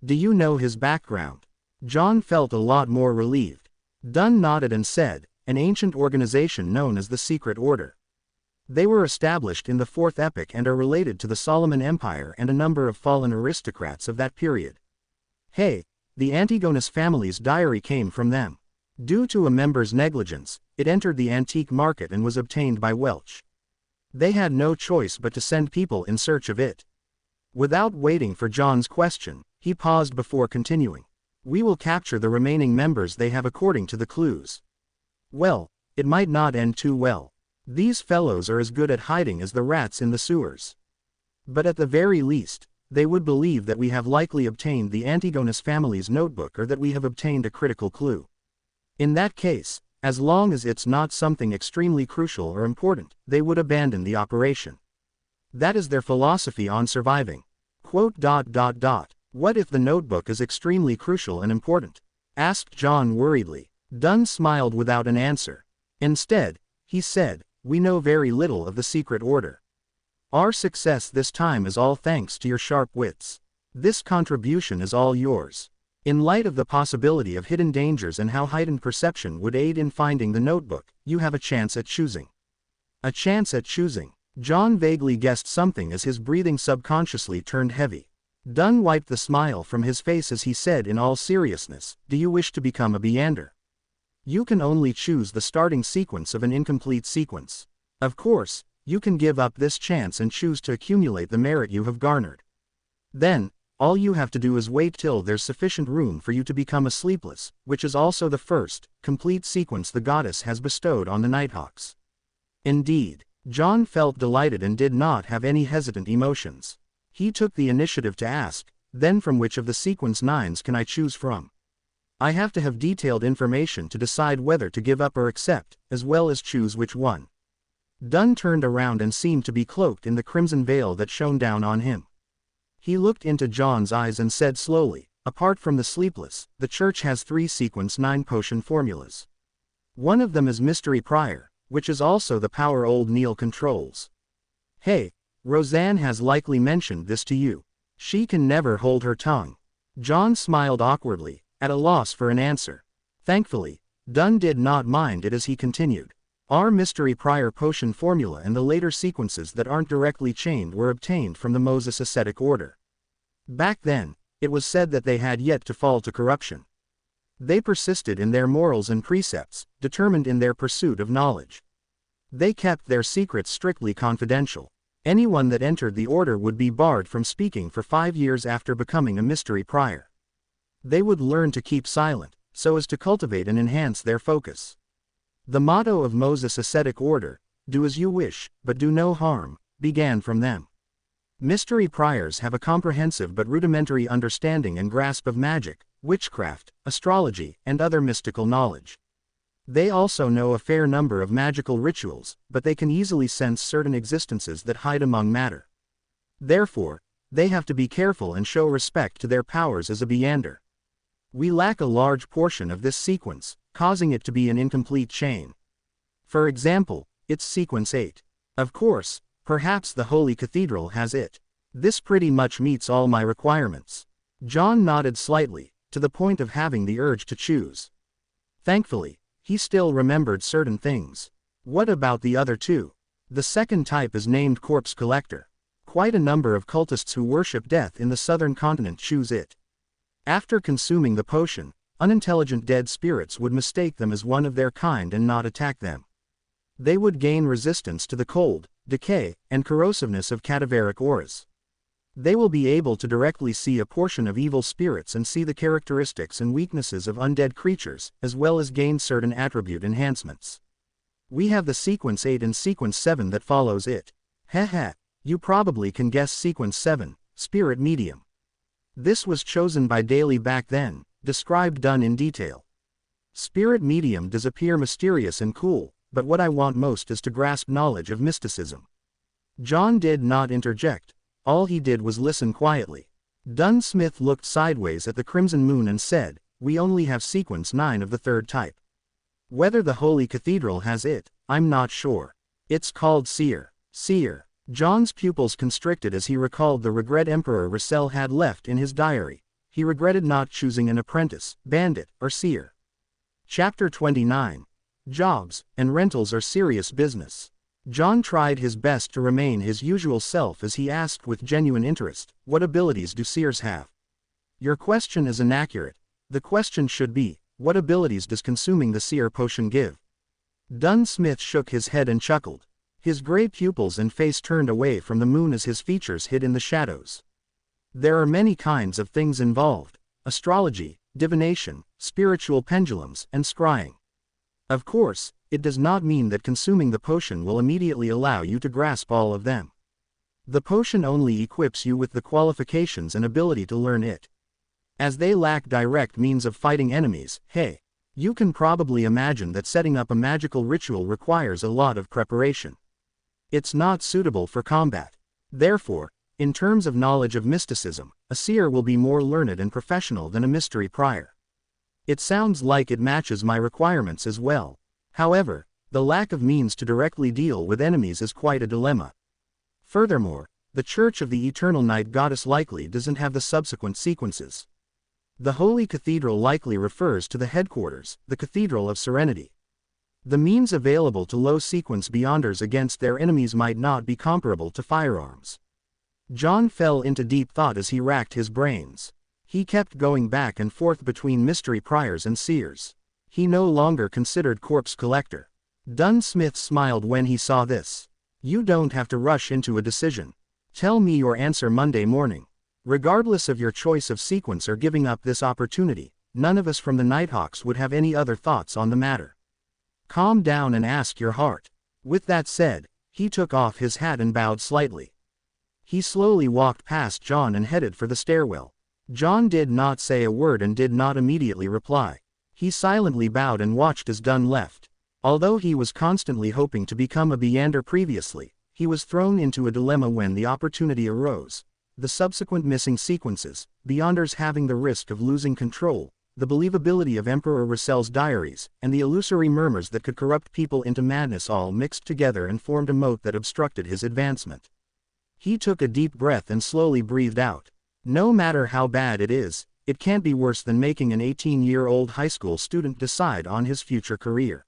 Do you know his background? John felt a lot more relieved. Dunn nodded and said, an ancient organization known as the Secret Order. They were established in the Fourth Epoch and are related to the Solomon Empire and a number of fallen aristocrats of that period. Hey, the Antigonus family's diary came from them. Due to a member's negligence, it entered the antique market and was obtained by Welch. They had no choice but to send people in search of it. Without waiting for John's question, he paused before continuing. We will capture the remaining members they have according to the clues. Well, it might not end too well. These fellows are as good at hiding as the rats in the sewers. But at the very least, they would believe that we have likely obtained the Antigonus family's notebook or that we have obtained a critical clue. In that case, as long as it's not something extremely crucial or important, they would abandon the operation. That is their philosophy on surviving. Quote. What if the notebook is extremely crucial and important? Asked John worriedly. Dunn smiled without an answer. Instead, he said, we know very little of the Secret Order. Our success this time is all thanks to your sharp wits. This contribution is all yours. In light of the possibility of hidden dangers and how heightened perception would aid in finding the notebook, you have a chance at choosing. A chance at choosing. John vaguely guessed something as his breathing subconsciously turned heavy. Dunn wiped the smile from his face as he said in all seriousness, do you wish to become a Beander? You can only choose the starting sequence of an incomplete sequence. Of course, you can give up this chance and choose to accumulate the merit you have garnered. Then, all you have to do is wait till there's sufficient room for you to become a sleepless, which is also the first, complete sequence the goddess has bestowed on the Nighthawks. Indeed, John felt delighted and did not have any hesitant emotions. He took the initiative to ask, then from which of the sequence 9s can I choose from? I have to have detailed information to decide whether to give up or accept, as well as choose which one. Dunn turned around and seemed to be cloaked in the crimson veil that shone down on him. He looked into John's eyes and said slowly, apart from the sleepless, the church has 3 sequence 9 potion formulas. One of them is Mystery Prior, which is also the power old Neil controls. Hey, Roseanne has likely mentioned this to you. She can never hold her tongue. John smiled awkwardly, at a loss for an answer. Thankfully, Dunn did not mind it as he continued. Our Mystery Prior potion formula and the later sequences that aren't directly chained were obtained from the Moses ascetic order. Back then, it was said that they had yet to fall to corruption. They persisted in their morals and precepts, determined in their pursuit of knowledge. They kept their secrets strictly confidential. Anyone that entered the order would be barred from speaking for 5 years after becoming a Mystery Prior. They would learn to keep silent, so as to cultivate and enhance their focus. The motto of Moses' ascetic order, do as you wish, but do no harm, began from them. Mystery Priors have a comprehensive but rudimentary understanding and grasp of magic, witchcraft, astrology, and other mystical knowledge. They also know a fair number of magical rituals, but they can easily sense certain existences that hide among matter. Therefore, they have to be careful and show respect to their powers as a Beander. We lack a large portion of this sequence, causing it to be an incomplete chain. For example, it's sequence 8. Of course, perhaps the Holy Cathedral has it. This pretty much meets all my requirements. John nodded slightly, to the point of having the urge to choose. Thankfully, he still remembered certain things. What about the other 2? The second type is named Corpse Collector. Quite a number of cultists who worship death in the southern continent choose it. After consuming the potion, unintelligent dead spirits would mistake them as one of their kind and not attack them. They would gain resistance to the cold, decay, and corrosiveness of cadaveric auras. They will be able to directly see a portion of evil spirits and see the characteristics and weaknesses of undead creatures, as well as gain certain attribute enhancements. We have the sequence 8 and sequence 7 that follows it. Heh, you probably can guess sequence 7, Spirit Medium. This was chosen by Daly back then, described Dunn in detail. Spirit Medium does appear mysterious and cool, but what I want most is to grasp knowledge of mysticism. John did not interject. All he did was listen quietly. Dunn Smith looked sideways at the crimson moon and said, we only have sequence 9 of the third type. Whether the Holy Cathedral has it, I'm not sure. It's called Seer. Seer. John's pupils constricted as he recalled the regret Emperor Russell had left in his diary. He regretted not choosing an apprentice, bandit, or seer. Chapter 29. Jobs and rentals are serious business. John tried his best to remain his usual self as he asked with genuine interest, "What abilities do seers have?" Your question is inaccurate. The question should be, what abilities does consuming the seer potion give? Dunn Smith shook his head and chuckled. His gray pupils and face turned away from the moon as his features hid in the shadows. There are many kinds of things involved: astrology, divination, spiritual pendulums, and scrying. Of course, it does not mean that consuming the potion will immediately allow you to grasp all of them. The potion only equips you with the qualifications and ability to learn it. As they lack direct means of fighting enemies, you can probably imagine that setting up a magical ritual requires a lot of preparation. It's not suitable for combat. Therefore, in terms of knowledge of mysticism, a seer will be more learned and professional than a mystery prior. It sounds like it matches my requirements as well. However, the lack of means to directly deal with enemies is quite a dilemma. Furthermore, the Church of the Eternal Night Goddess likely doesn't have the subsequent sequences. The Holy Cathedral likely refers to the headquarters, the Cathedral of Serenity. The means available to low-sequence beyonders against their enemies might not be comparable to firearms. John fell into deep thought as he racked his brains. He kept going back and forth between mystery priors and seers. He no longer considered corpse collector. Dunn Smith smiled when he saw this. "You don't have to rush into a decision. Tell me your answer Monday morning. Regardless of your choice of sequence or giving up this opportunity, none of us from the Nighthawks would have any other thoughts on the matter. Calm down and ask your heart." With that said, he took off his hat and bowed slightly. He slowly walked past John and headed for the stairwell. John did not say a word and did not immediately reply. He silently bowed and watched as Dunn left. Although he was constantly hoping to become a Beyander previously, he was thrown into a dilemma when the opportunity arose. The subsequent missing sequences, Beyonders having the risk of losing control, the believability of Emperor Russell's diaries, and the illusory murmurs that could corrupt people into madness all mixed together and formed a moat that obstructed his advancement. He took a deep breath and slowly breathed out. No matter how bad it is, it can't be worse than making an 18-year-old high school student decide on his future career.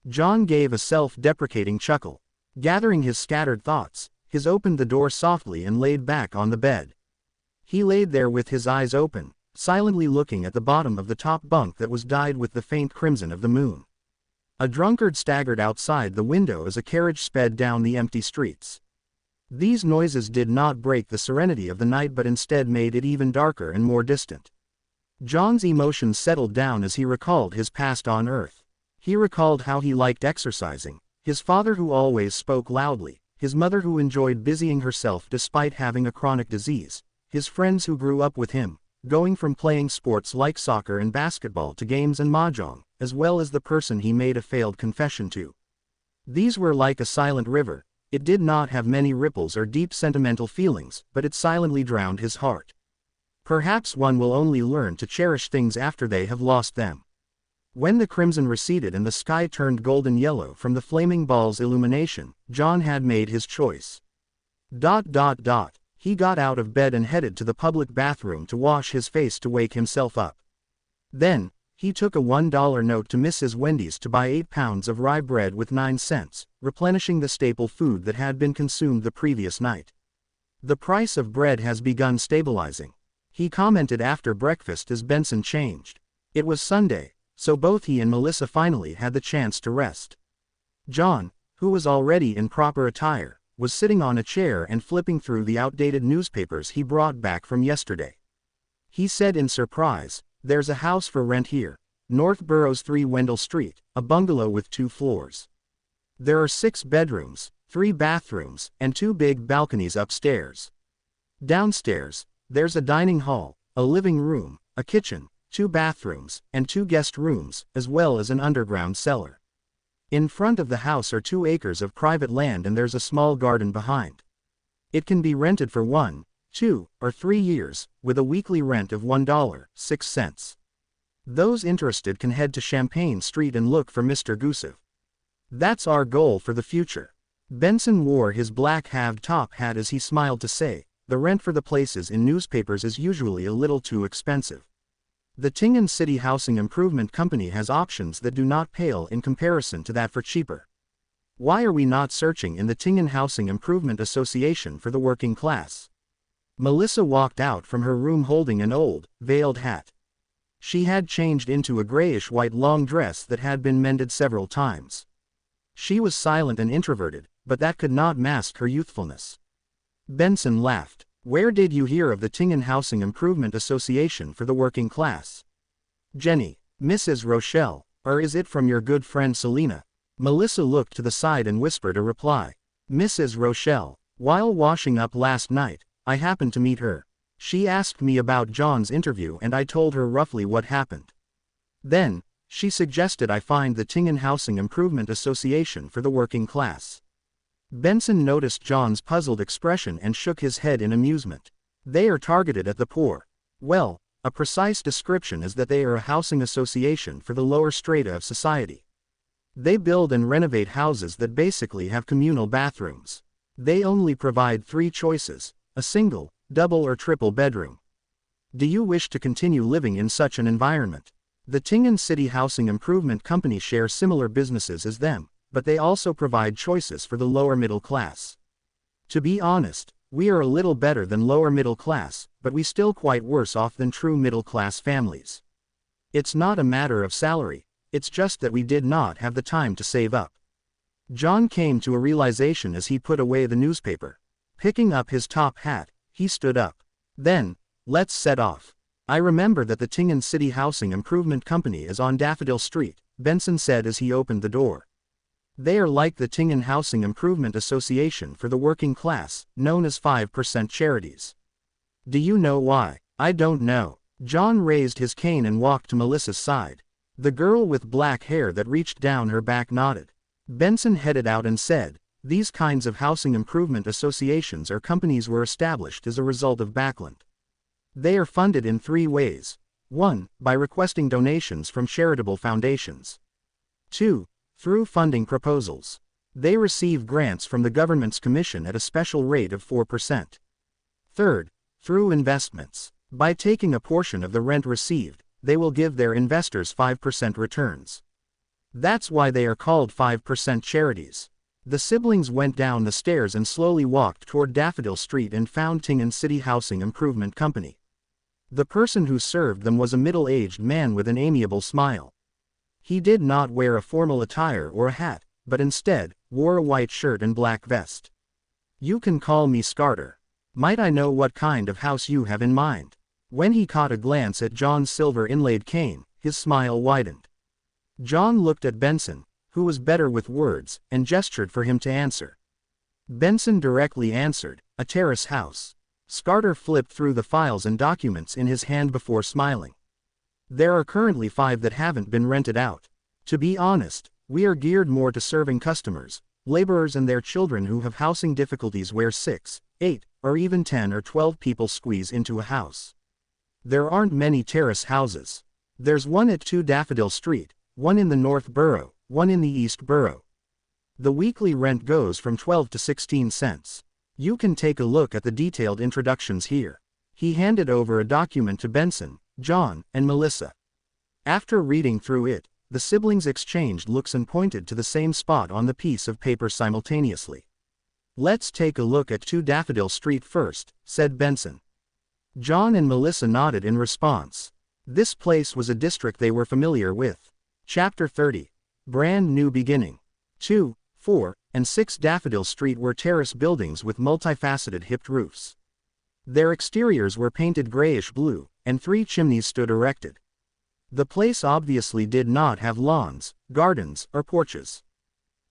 John gave a self-deprecating chuckle. Gathering his scattered thoughts, he opened the door softly and laid back on the bed. He laid there with his eyes open, silently looking at the bottom of the top bunk that was dyed with the faint crimson of the moon. A drunkard staggered outside the window as a carriage sped down the empty streets. These noises did not break the serenity of the night but instead made it even darker and more distant. John's emotions settled down as he recalled his past on Earth. He recalled how he liked exercising, his father who always spoke loudly, his mother who enjoyed busying herself despite having a chronic disease, his friends who grew up with him, going from playing sports like soccer and basketball to games and mahjong, as well as the person he made a failed confession to. These were like a silent river. It did not have many ripples or deep sentimental feelings, but it silently drowned his heart. Perhaps one will only learn to cherish things after they have lost them. When the crimson receded and the sky turned golden yellow from the flaming ball's illumination, John had made his choice. He got out of bed and headed to the public bathroom to wash his face to wake himself up. Then, he took a $1 note to Mrs. Wendy's to buy 8 pounds of rye bread with 9 cents, replenishing the staple food that had been consumed the previous night. "The price of bread has begun stabilizing," he commented after breakfast as Benson changed. It was Sunday, so both he and Melissa finally had the chance to rest. John, who was already in proper attire, was sitting on a chair and flipping through the outdated newspapers he brought back from yesterday. He said in surprise, "There's a house for rent here, North Burroughs 3 Wendell Street, a bungalow with 2 floors. There are 6 bedrooms, 3 bathrooms, and 2 big balconies upstairs. Downstairs, there's a dining hall, a living room, a kitchen, 2 bathrooms, and 2 guest rooms, as well as an underground cellar. In front of the house are 2 acres of private land and there's a small garden behind. It can be rented for 1, 2, or 3 years, with a weekly rent of $1.06. Those interested can head to Champagne Street and look for Mr. Gusev. That's our goal for the future." Benson wore his black halved top hat as he smiled to say, "The rent for the places in newspapers is usually a little too expensive. The Tingen City Housing Improvement Company has options that do not pale in comparison to that for cheaper. Why are we not searching in the Tingen Housing Improvement Association for the working class? Melissa walked out from her room holding an old, veiled hat. She had changed into a grayish-white long dress that had been mended several times. She was silent and introverted, but that could not mask her youthfulness. Benson laughed. Where did you hear of the Tingen Housing Improvement Association for the working class? Jenny, Mrs. Rochelle, or is it from your good friend Selina? Melissa looked to the side and whispered a reply. Mrs. Rochelle, while washing up last night, I happened to meet her. She asked me about John's interview and I told her roughly what happened. Then, she suggested I find the Tingen Housing Improvement Association for the working class. Benson noticed John's puzzled expression and shook his head in amusement. They are targeted at the poor. Well, a precise description is that they are a housing association for the lower strata of society. They build and renovate houses that basically have communal bathrooms. They only provide 3 choices: a single, double or triple bedroom. Do you wish to continue living in such an environment? The Tingen City Housing Improvement Company shares similar businesses as them, but they also provide choices for the lower middle class. To be honest, we are a little better than lower middle class, but we still quite worse off than true middle class families. It's not a matter of salary, it's just that we did not have the time to save up. John came to a realization as he put away the newspaper. Picking up his top hat, he stood up. Then, let's set off. I remember that the Tingen City Housing Improvement Company is on Daffodil Street, Benson said as he opened the door. They are like the Tingen Housing Improvement Association for the working class, known as 5% charities. Do you know why? I don't know. John raised his cane and walked to Melissa's side. The girl with black hair that reached down her back nodded. Benson headed out and said, these kinds of housing improvement associations or companies were established as a result of backlund. They are funded in 3 ways. 1. By requesting donations from charitable foundations. 2. Through funding proposals. They receive grants from the government's commission at a special rate of 4%. 3rd, through investments. By taking a portion of the rent received, they will give their investors 5% returns. That's why they are called 5% charities. The siblings went down the stairs and slowly walked toward Daffodil Street and found Tingen City Housing Improvement Company. The person who served them was a middle-aged man with an amiable smile. He did not wear a formal attire or a hat, but instead, wore a white shirt and black vest. You can call me Scarter. Might I know what kind of house you have in mind? When he caught a glance at John's silver inlaid cane, his smile widened. John looked at Benson, who was better with words, and gestured for him to answer. Benson directly answered, a terrace house. Scarter flipped through the files and documents in his hand before smiling. There are currently 5 that haven't been rented out. To be honest, we are geared more to serving customers, laborers and their children who have housing difficulties where 6, 8, or even 10 or 12 people squeeze into a house. There aren't many terrace houses. There's one at 2 Daffodil Street, one in the North Borough, one in the East Borough. The weekly rent goes from 12 to 16 cents. You can take a look at the detailed introductions here. He handed over a document to Benson, John, and Melissa. After reading through it, the siblings exchanged looks and pointed to the same spot on the piece of paper simultaneously. Let's take a look at 2 Daffodil Street first, said Benson. John and Melissa nodded in response. This place was a district they were familiar with. Chapter 30. Brand New Beginning. 2, 4, and 6 Daffodil Street were terrace buildings with multifaceted hipped roofs. Their exteriors were painted grayish-blue, and 3 chimneys stood erected. The place obviously did not have lawns, gardens, or porches.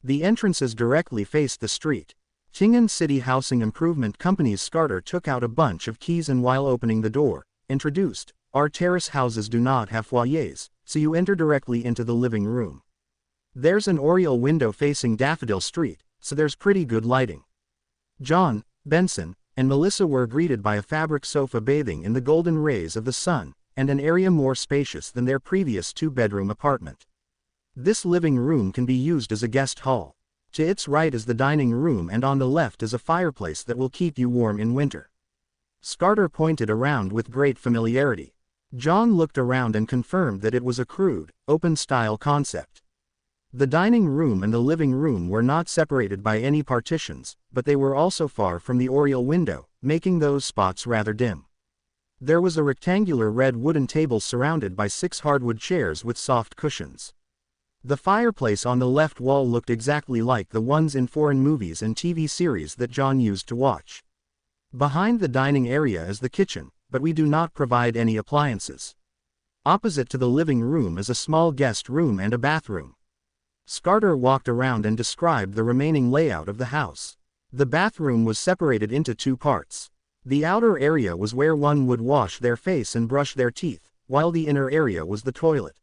The entrances directly faced the street. Tingen City Housing Improvement Company's Scarter took out a bunch of keys and while opening the door, introduced, our terrace houses do not have foyers, so you enter directly into the living room. There's an oriel window facing Daffodil Street, so there's pretty good lighting. John, Benson, and Melissa were greeted by a fabric sofa bathing in the golden rays of the sun, and an area more spacious than their previous 2-bedroom apartment. This living room can be used as a guest hall. To its right is the dining room and on the left is a fireplace that will keep you warm in winter. Scarter pointed around with great familiarity. John looked around and confirmed that it was a crude, open-style concept. The dining room and the living room were not separated by any partitions, but they were also far from the oriel window, making those spots rather dim. There was a rectangular red wooden table surrounded by 6 hardwood chairs with soft cushions. The fireplace on the left wall looked exactly like the ones in foreign movies and TV series that John used to watch. Behind the dining area is the kitchen, but we do not provide any appliances. Opposite to the living room is a small guest room and a bathroom. Scarter walked around and described the remaining layout of the house. The bathroom was separated into 2 parts. The outer area was where one would wash their face and brush their teeth, while the inner area was the toilet.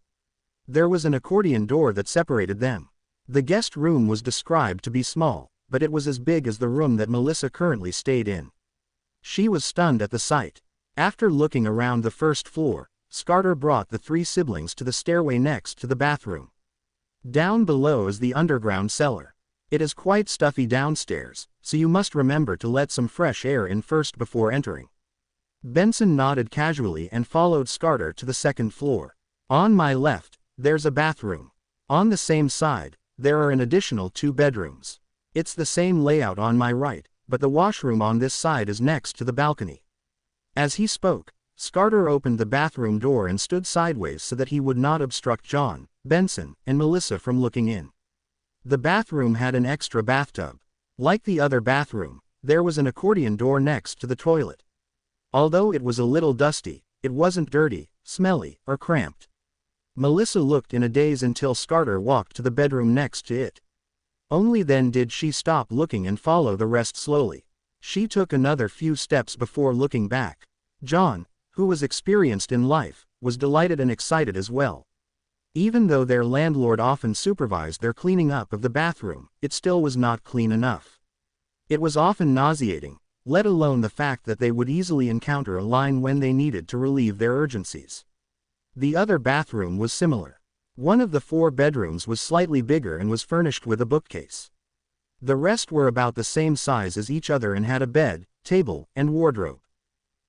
There was an accordion door that separated them. The guest room was described to be small, but it was as big as the room that Melissa currently stayed in. She was stunned at the sight. After looking around the first floor, Scarter brought the 3 siblings to the stairway next to the bathroom. Down below is the underground cellar. It is quite stuffy downstairs, so you must remember to let some fresh air in first before entering. Benson nodded casually and followed Scarter to the second floor. On my left, there's a bathroom. On the same side, there are an additional 2 bedrooms. It's the same layout on my right, but the washroom on this side is next to the balcony. As he spoke, Scarter opened the bathroom door and stood sideways so that he would not obstruct John, Benson, and Melissa from looking in. The bathroom had an extra bathtub. Like the other bathroom, there was an accordion door next to the toilet. Although it was a little dusty, it wasn't dirty, smelly, or cramped. Melissa looked in a daze until Scarter walked to the bedroom next to it. Only then did she stop looking and follow the rest slowly. She took another few steps before looking back. John, who was experienced in life, was delighted and excited as well. Even though their landlord often supervised their cleaning up of the bathroom, it still was not clean enough. It was often nauseating, let alone the fact that they would easily encounter a line when they needed to relieve their urgencies. The other bathroom was similar. One of the 4 bedrooms was slightly bigger and was furnished with a bookcase. The rest were about the same size as each other and had a bed, table, and wardrobe.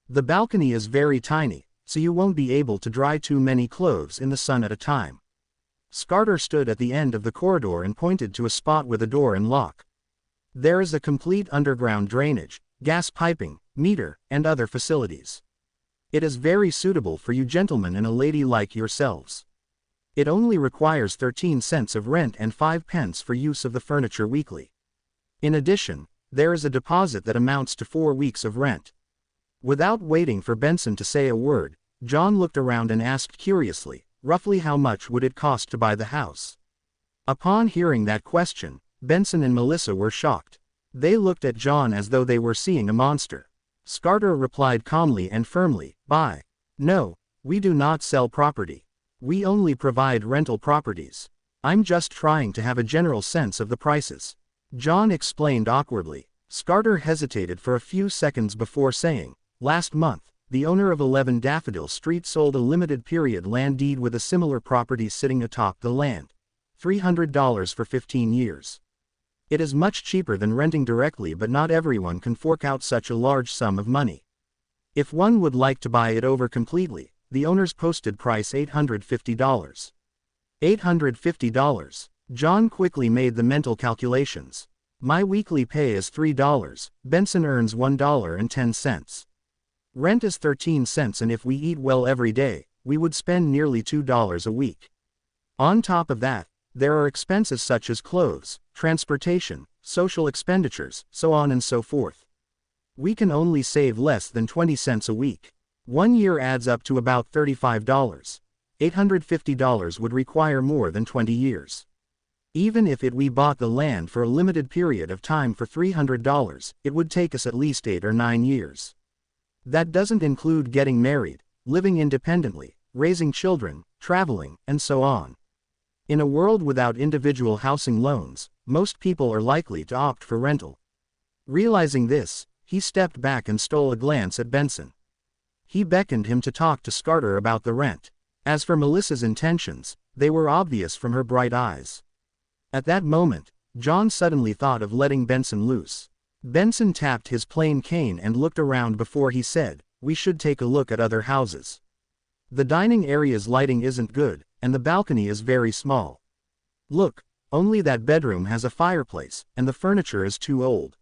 The balcony is very tiny, so you won't be able to dry too many clothes in the sun at a time. Scarter stood at the end of the corridor and pointed to a spot with a door and lock. There is a complete underground drainage, gas piping, meter, and other facilities. It is very suitable for you gentlemen and a lady like yourselves. It only requires 13 cents of rent and 5 pence for use of the furniture weekly. In addition, there is a deposit that amounts to 4 weeks of rent. Without waiting for Benson to say a word, John looked around and asked curiously, roughly how much would it cost to buy the house? Upon hearing that question, Benson and Melissa were shocked. They looked at John as though they were seeing a monster. Scarter replied calmly and firmly, "Buy. No, we do not sell property. We only provide rental properties. I'm just trying to have a general sense of the prices." John explained awkwardly. Scarter hesitated for a few seconds before saying, "Last month, the owner of 11 Daffodil Street sold a limited-period land deed with a similar property sitting atop the land. $300 for 15 years. It is much cheaper than renting directly, but not everyone can fork out such a large sum of money. If one would like to buy it over completely, the owner's posted price $850. $850. John quickly made the mental calculations. My weekly pay is $3, Benson earns $1.10. Rent is 13 cents, and if we eat well every day, we would spend nearly $2 a week. On top of that, there are expenses such as clothes, transportation, social expenditures, so on and so forth. We can only save less than 20 cents a week. 1 year adds up to about $35. $850 would require more than 20 years. Even if we bought the land for a limited period of time for $300, it would take us at least 8 or 9 years. That doesn't include getting married, living independently, raising children, traveling, and so on. In a world without individual housing loans, most people are likely to opt for rental. Realizing this, he stepped back and stole a glance at Benson. He beckoned him to talk to Scarter about the rent. As for Melissa's intentions, they were obvious from her bright eyes. At that moment, John suddenly thought of letting Benson loose. Benson tapped his plain cane and looked around before he said, "We should take a look at other houses." The dining area's lighting isn't good, and the balcony is very small. Look, only that bedroom has a fireplace, and the furniture is too old.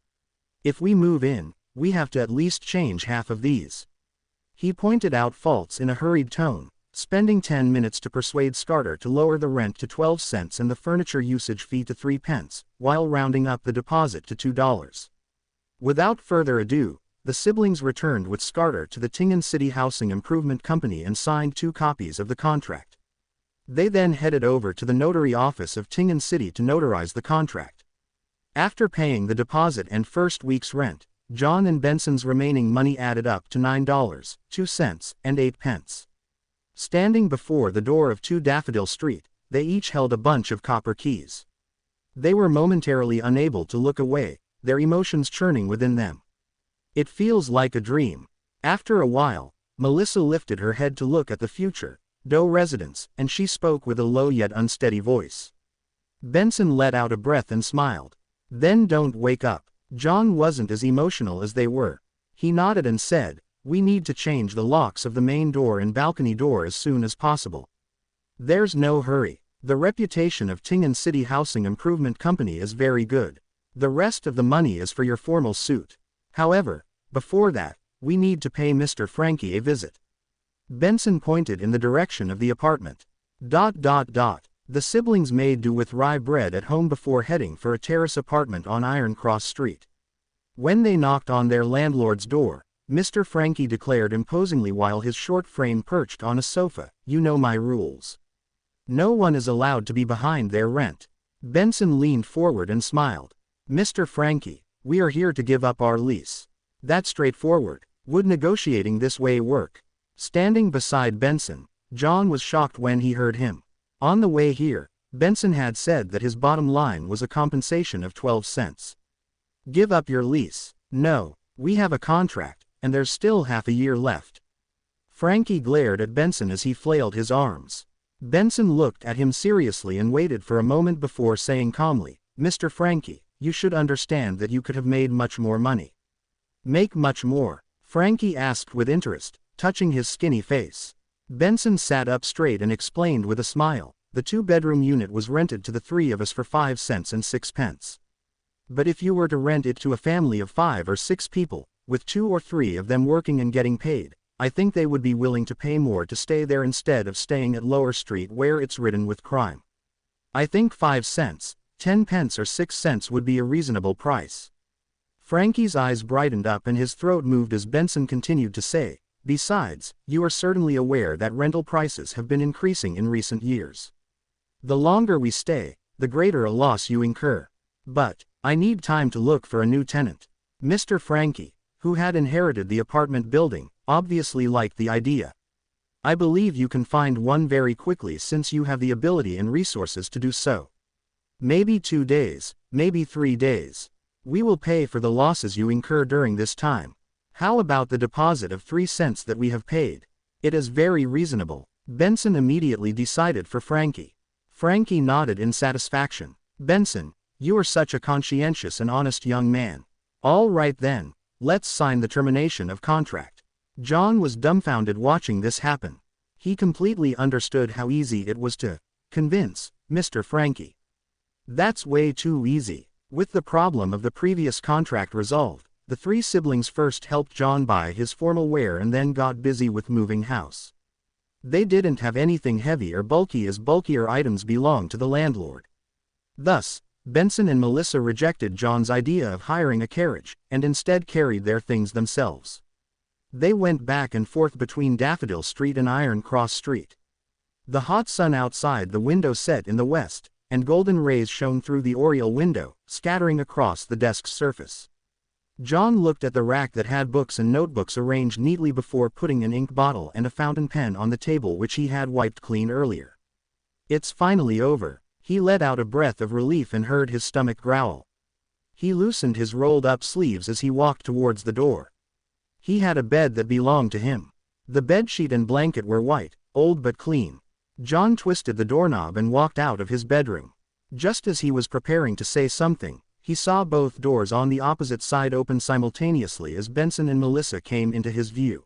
If we move in, we have to at least change half of these. He pointed out faults in a hurried tone, spending 10 minutes to persuade Scarter to lower the rent to 12 cents and the furniture usage fee to 3 pence, while rounding up the deposit to $2. Without further ado, the siblings returned with Scarter to the Tingan City Housing Improvement Company and signed 2 copies of the contract. They then headed over to the notary office of Tingan City to notarize the contract. After paying the deposit and first week's rent, John and Benson's remaining money added up to $9, 2 cents, and 8 pence. Standing before the door of 2 Daffodil Street, they each held a bunch of copper keys. They were momentarily unable to look away, their emotions churning within them. It feels like a dream. After a while, Melissa lifted her head to look at the future Doe residence, and she spoke with a low yet unsteady voice. Benson let out a breath and smiled. Then don't wake up. John wasn't as emotional as they were. He nodded and said, "We need to change the locks of the main door and balcony door as soon as possible. There's no hurry. The reputation of Tingan City Housing Improvement Company is very good. The rest of the money is for your formal suit. However, before that, we need to pay Mr. Frankie a visit." Benson pointed in the direction of the apartment. The siblings made do with rye bread at home before heading for a terrace apartment on Iron Cross Street. When they knocked on their landlord's door, Mr. Frankie declared imposingly while his short frame perched on a sofa, "You know my rules. No one is allowed to be behind their rent." Benson leaned forward and smiled. "Mr. Frankie, we are here to give up our lease. That's straightforward. Would negotiating this way work?" Standing beside Benson, John was shocked when he heard him. On the way here, Benson had said that his bottom line was a compensation of 12 cents. "Give up your lease? No, we have a contract, and there's still half a year left." Frankie glared at Benson as he flailed his arms. Benson looked at him seriously and waited for a moment before saying calmly, "Mr. Frankie, you should understand that you could have made much more money." "Make much more?" Frankie asked with interest, touching his skinny face. Benson sat up straight and explained with a smile, "The 2-bedroom unit was rented to the 3 of us for 5 cents and 6 pence. But if you were to rent it to a family of 5 or 6 people, with 2 or 3 of them working and getting paid, I think they would be willing to pay more to stay there instead of staying at Lower Street where it's ridden with crime. I think 5 cents, 10 pence or 6 cents would be a reasonable price." Frankie's eyes brightened up and his throat moved as Benson continued to say, "Besides, you are certainly aware that rental prices have been increasing in recent years. The longer we stay, the greater a loss you incur. But, I need time to look for a new tenant." Mr. Frankie, who had inherited the apartment building, obviously liked the idea. "I believe you can find one very quickly since you have the ability and resources to do so. Maybe 2 days, maybe 3 days. We will pay for the losses you incur during this time. How about the deposit of 3 cents that we have paid? It is very reasonable." Benson immediately decided for Frankie. Frankie nodded in satisfaction. "Benson, you are such a conscientious and honest young man. All right then, let's sign the termination of contract." John was dumbfounded watching this happen. He completely understood how easy it was to convince Mr. Frankie. That's way too easy. With the problem of the previous contract resolved, the 3 siblings first helped John buy his formal wear and then got busy with moving house. They didn't have anything heavy or bulky as bulkier items belonged to the landlord. Thus, Benson and Melissa rejected John's idea of hiring a carriage, and instead carried their things themselves. They went back and forth between Daffodil Street and Iron Cross Street. The hot sun outside the window set in the west, and golden rays shone through the oriel window, scattering across the desk's surface. John looked at the rack that had books and notebooks arranged neatly before putting an ink bottle and a fountain pen on the table which he had wiped clean earlier. "It's finally over." He let out a breath of relief and heard his stomach growl. He loosened his rolled-up sleeves as he walked towards the door. He had a bed that belonged to him. The bedsheet and blanket were white, old but clean. John twisted the doorknob and walked out of his bedroom. Just as he was preparing to say something, he saw both doors on the opposite side open simultaneously as Benson and Melissa came into his view.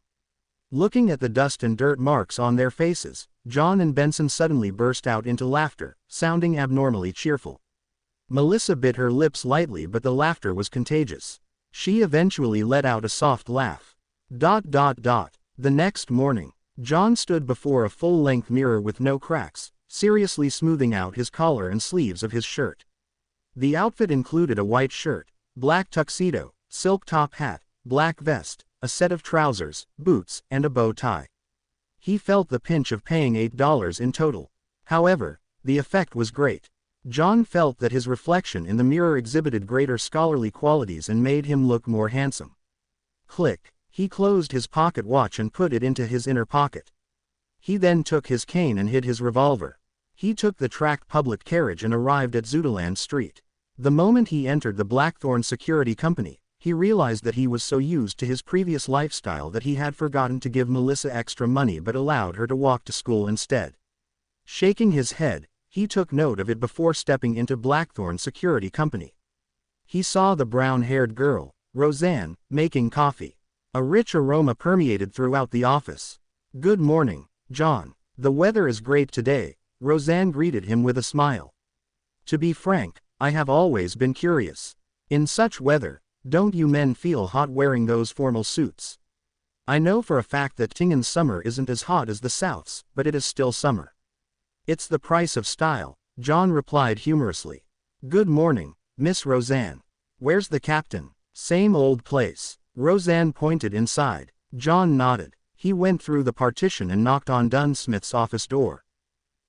Looking at the dust and dirt marks on their faces, John and Benson suddenly burst out into laughter, sounding abnormally cheerful. Melissa bit her lips lightly, but the laughter was contagious. She eventually let out a soft laugh. The next morning, John stood before a full-length mirror with no cracks, seriously smoothing out his collar and sleeves of his shirt. The outfit included a white shirt, black tuxedo, silk top hat, black vest, a set of trousers, boots, and a bow tie. He felt the pinch of paying $8 in total. However, the effect was great. John felt that his reflection in the mirror exhibited greater scholarly qualities and made him look more handsome. Click. He closed his pocket watch and put it into his inner pocket. He then took his cane and hid his revolver. He took the tracked public carriage and arrived at Zoodland Street. The moment he entered the Blackthorn Security Company, he realized that he was so used to his previous lifestyle that he had forgotten to give Melissa extra money but allowed her to walk to school instead. Shaking his head, he took note of it before stepping into Blackthorn Security Company. He saw the brown-haired girl, Roseanne, making coffee. A rich aroma permeated throughout the office. "Good morning, John. The weather is great today," Roseanne greeted him with a smile. "To be frank, I have always been curious. In such weather, don't you men feel hot wearing those formal suits? I know for a fact that Tingan's summer isn't as hot as the South's, but it is still summer." "It's the price of style," John replied humorously. "Good morning, Miss Roseanne. Where's the captain?" "Same old place." Roseanne pointed inside. John nodded. He went through the partition and knocked on Dunn Smith's office door.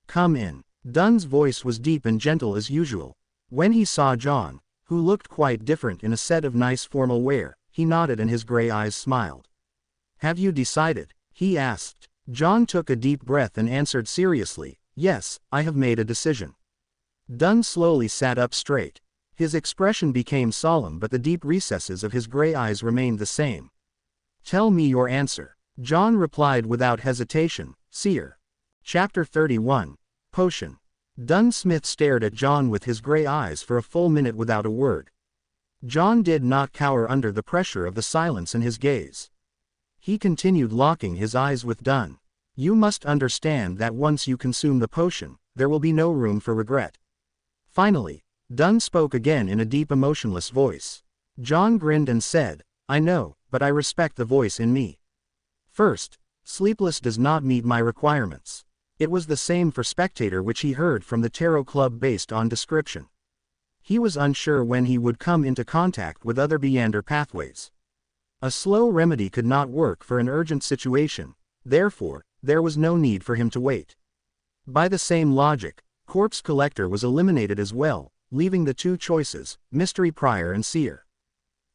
"Come in." Dunn's voice was deep and gentle as usual. When he saw John, who looked quite different in a set of nice formal wear, he nodded and his gray eyes smiled. "Have you decided?" he asked. John took a deep breath and answered seriously, "Yes, I have made a decision." Dunn slowly sat up straight. His expression became solemn, but the deep recesses of his gray eyes remained the same. "Tell me your answer." John replied without hesitation, "Seer." Chapter 31. Potion. Dunn Smith stared at John with his gray eyes for a full minute without a word. John did not cower under the pressure of the silence in his gaze. He continued, locking his eyes with Dunn. "You must understand that once you consume the potion, there will be no room for regret." Finally, Dunn spoke again in a deep, emotionless voice. John grinned and said, "I know, but I respect the voice in me. First, Sleepless does not meet my requirements." It was the same for Spectator, which he heard from the Tarot Club based on description. He was unsure when he would come into contact with other Beyonder pathways. A slow remedy could not work for an urgent situation, therefore, there was no need for him to wait. By the same logic, Corpse Collector was eliminated as well, leaving the two choices, Mystery Prior and Seer.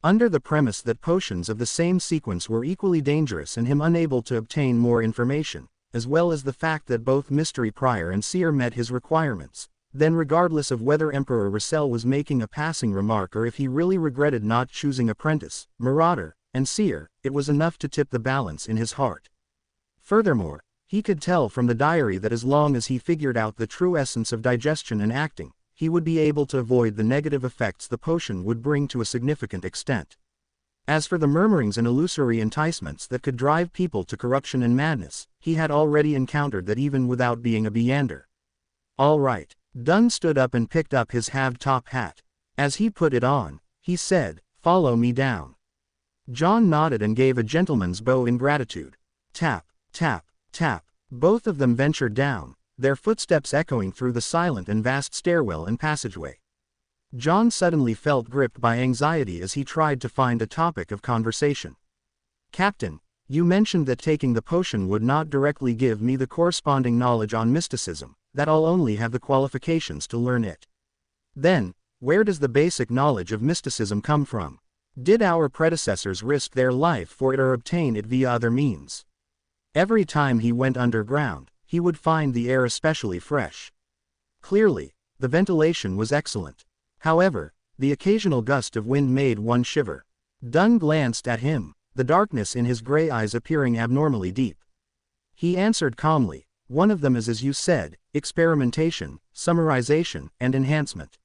Under the premise that potions of the same sequence were equally dangerous and him unable to obtain more information, as well as the fact that both Mystery Prior and Seer met his requirements, then regardless of whether Emperor Russell was making a passing remark or if he really regretted not choosing Apprentice, Marauder, and Seer, it was enough to tip the balance in his heart. Furthermore, he could tell from the diary that as long as he figured out the true essence of digestion and acting, he would be able to avoid the negative effects the potion would bring to a significant extent. As for the murmurings and illusory enticements that could drive people to corruption and madness, he had already encountered that even without being a Beyonder. "All right." Dunn stood up and picked up his halved top hat. As he put it on, he said, "Follow me down." John nodded and gave a gentleman's bow in gratitude. Tap, tap, tap. Both of them ventured down, their footsteps echoing through the silent and vast stairwell and passageway. John suddenly felt gripped by anxiety as he tried to find a topic of conversation. "Captain, you mentioned that taking the potion would not directly give me the corresponding knowledge on mysticism, that I'll only have the qualifications to learn it. Then, where does the basic knowledge of mysticism come from? Did our predecessors risk their life for it or obtain it via other means?" Every time he went underground, he would find the air especially fresh. Clearly, the ventilation was excellent. However, the occasional gust of wind made one shiver. Dunn glanced at him, the darkness in his gray eyes appearing abnormally deep. He answered calmly, "One of them is, as you said, experimentation, summarization, and enhancement.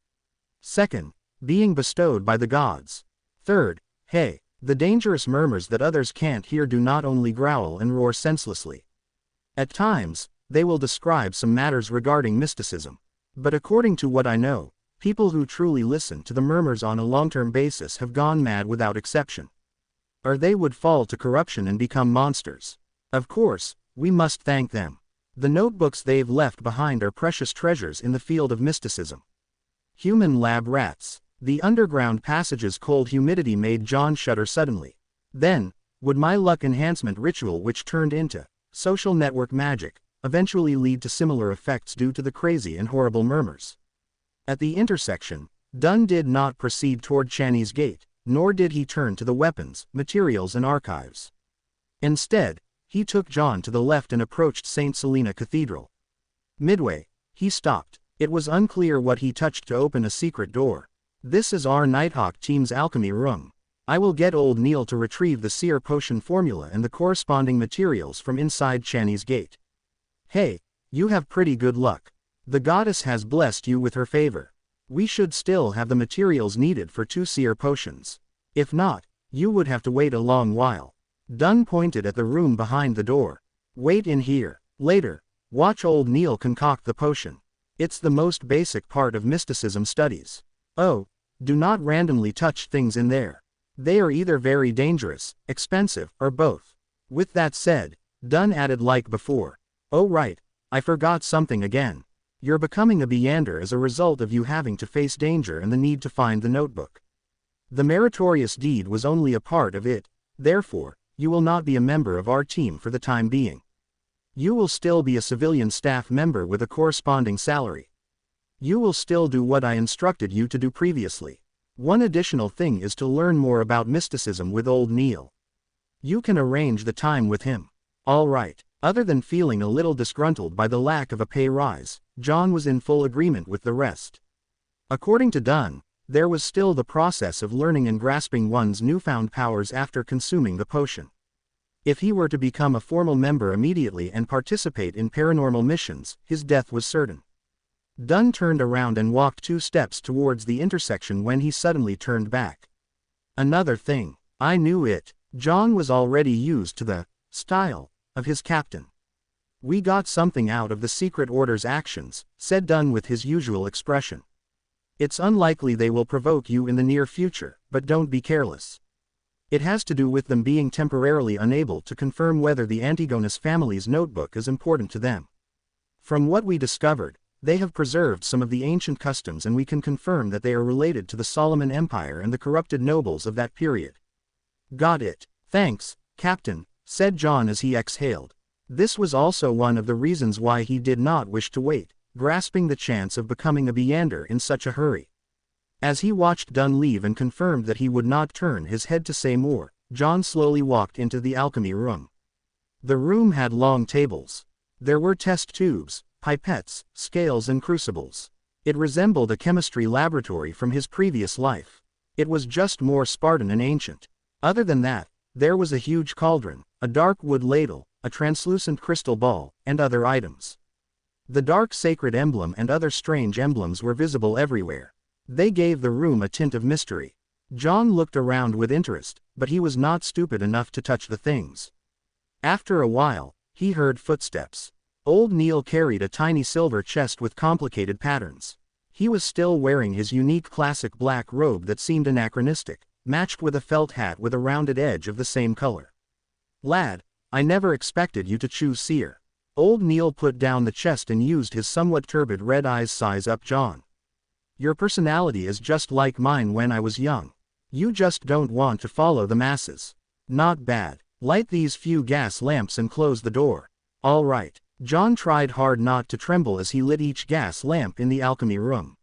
Second, being bestowed by the gods. Third, hey, The dangerous murmurs that others can't hear do not only growl and roar senselessly. At times, they will describe some matters regarding mysticism. But according to what I know, people who truly listen to the murmurs on a long-term basis have gone mad without exception. Or they would fall to corruption and become monsters. Of course, we must thank them. The notebooks they've left behind are precious treasures in the field of mysticism. Human lab rats. The underground passage's cold humidity made John shudder suddenly. Then, would my luck enhancement ritual, which turned into social network magic, eventually lead to similar effects due to the crazy and horrible murmurs? At the intersection, Dunn did not proceed toward Channy's gate, nor did he turn to the weapons, materials and archives. Instead, he took John to the left and approached St. Selena Cathedral. Midway, he stopped. It was unclear what he touched to open a secret door. "This is our Nighthawk team's alchemy room. I will get old Neil to retrieve the seer potion formula and the corresponding materials from inside Channy's gate." "Hey, you have pretty good luck. The goddess has blessed you with her favor. We should still have the materials needed for 2 seer potions. If not, you would have to wait a long while." Dunn pointed at the room behind the door. "Wait in here. Later, watch old Neil concoct the potion. It's the most basic part of mysticism studies. Oh, do not randomly touch things in there. They are either very dangerous, expensive, or both." With that said, Dunn added like before, "Oh right, I forgot something again. You're becoming a Beander as a result of you having to face danger and the need to find the notebook. The meritorious deed was only a part of it, therefore, you will not be a member of our team for the time being. You will still be a civilian staff member with a corresponding salary. You will still do what I instructed you to do previously. One additional thing is to learn more about mysticism with old Neil. You can arrange the time with him." All right. Other than feeling a little disgruntled by the lack of a pay rise, John was in full agreement with the rest. According to Dunn, there was still the process of learning and grasping one's newfound powers after consuming the potion. If he were to become a formal member immediately and participate in paranormal missions, his death was certain. Dunn turned around and walked 2 steps towards the intersection when he suddenly turned back. "Another thing. I knew it." John was already used to the style of his captain. "We got something out of the Secret Order's actions," said Dunn with his usual expression. "It's unlikely they will provoke you in the near future, but don't be careless. It has to do with them being temporarily unable to confirm whether the Antigonus family's notebook is important to them. From what we discovered, they have preserved some of the ancient customs and we can confirm that they are related to the Solomon Empire and the corrupted nobles of that period." "Got it. Thanks, Captain," said John as he exhaled. This was also one of the reasons why he did not wish to wait, grasping the chance of becoming a Beander in such a hurry. As he watched Dunn leave and confirmed that he would not turn his head to say more, John slowly walked into the alchemy room. The room had long tables. There were test tubes, pipettes, scales and crucibles. It resembled a chemistry laboratory from his previous life. It was just more Spartan and ancient. Other than that, there was a huge cauldron, a dark wood ladle, a translucent crystal ball, and other items. The dark sacred emblem and other strange emblems were visible everywhere. They gave the room a tint of mystery. John looked around with interest, but he was not stupid enough to touch the things. After a while, he heard footsteps. Old Neil carried a tiny silver chest with complicated patterns. He was still wearing his unique classic black robe that seemed anachronistic, matched with a felt hat with a rounded edge of the same color. "Lad, I never expected you to choose seer." Old Neil put down the chest and used his somewhat turbid red eyes size up John. "Your personality is just like mine when I was young. You just don't want to follow the masses. Not bad. Light these few gas lamps and close the door." "All right." John tried hard not to tremble as he lit each gas lamp in the alchemy room.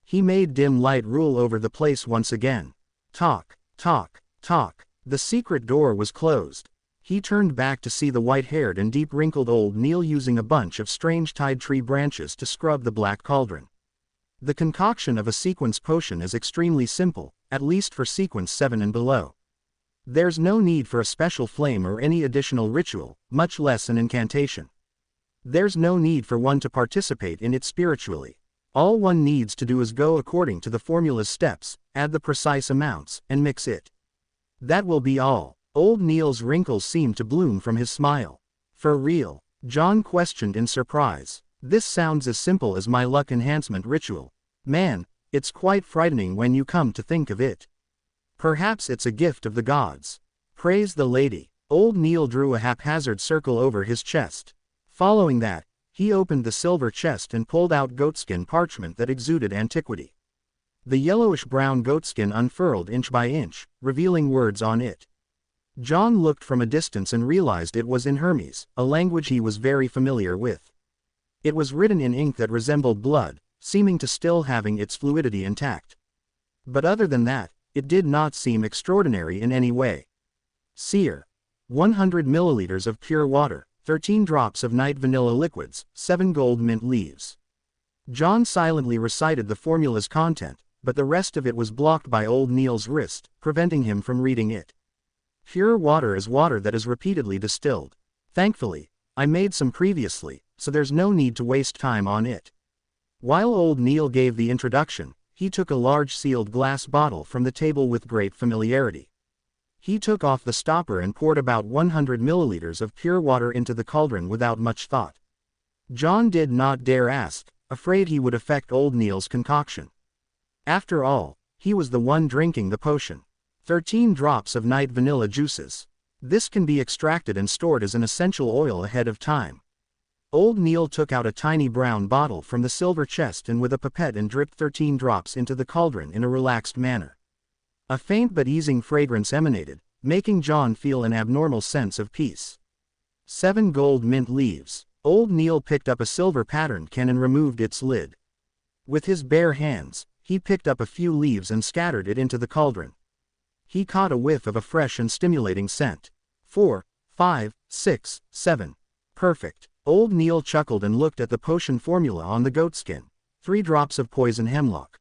He made dim light rule over the place once again. Talk, talk, talk. The secret door was closed. He turned back to see the white-haired and deep-wrinkled old Neil using a bunch of strange tied tree branches to scrub the black cauldron. The concoction of a sequence potion is extremely simple, at least for sequence 7 and below. There's no need for a special flame or any additional ritual, much less an incantation. There's no need for one to participate in it spiritually. All one needs to do is go according to the formula's steps, add the precise amounts, and mix it. That will be all. Old Neil's wrinkles seemed to bloom from his smile. For real? John questioned in surprise. This sounds as simple as my luck enhancement ritual. Man, it's quite frightening when you come to think of it. Perhaps it's a gift of the gods. Praise the lady. Old Neil drew a haphazard circle over his chest. Following that, he opened the silver chest and pulled out goatskin parchment that exuded antiquity. The yellowish-brown goatskin unfurled inch by inch, revealing words on it. John looked from a distance and realized it was in Hermes, a language he was very familiar with. It was written in ink that resembled blood, seeming to still having its fluidity intact. But other than that, it did not seem extraordinary in any way. Seer. 100 milliliters of pure water, 13 drops of night vanilla liquids, 7 gold mint leaves. John silently recited the formula's content, but the rest of it was blocked by Old Neil's wrist, preventing him from reading it. Pure water is water that is repeatedly distilled. Thankfully, I made some previously, so there's no need to waste time on it. While Old Neil gave the introduction, he took a large sealed glass bottle from the table with great familiarity. He took off the stopper and poured about 100 milliliters of pure water into the cauldron without much thought. John did not dare ask, afraid he would affect Old Neil's concoction. After all, he was the one drinking the potion. 13 drops of night vanilla juices. This can be extracted and stored as an essential oil ahead of time. Old Neil took out a tiny brown bottle from the silver chest and with a pipette and dripped 13 drops into the cauldron in a relaxed manner. A faint but easing fragrance emanated, making John feel an abnormal sense of peace. 7 gold mint leaves. Old Neil picked up a silver pattern can and removed its lid. With his bare hands, he picked up a few leaves and scattered it into the cauldron. He caught a whiff of a fresh and stimulating scent. 4, 5, 6, 7. Perfect. Old Neil chuckled and looked at the potion formula on the goatskin. 3 drops of poison hemlock.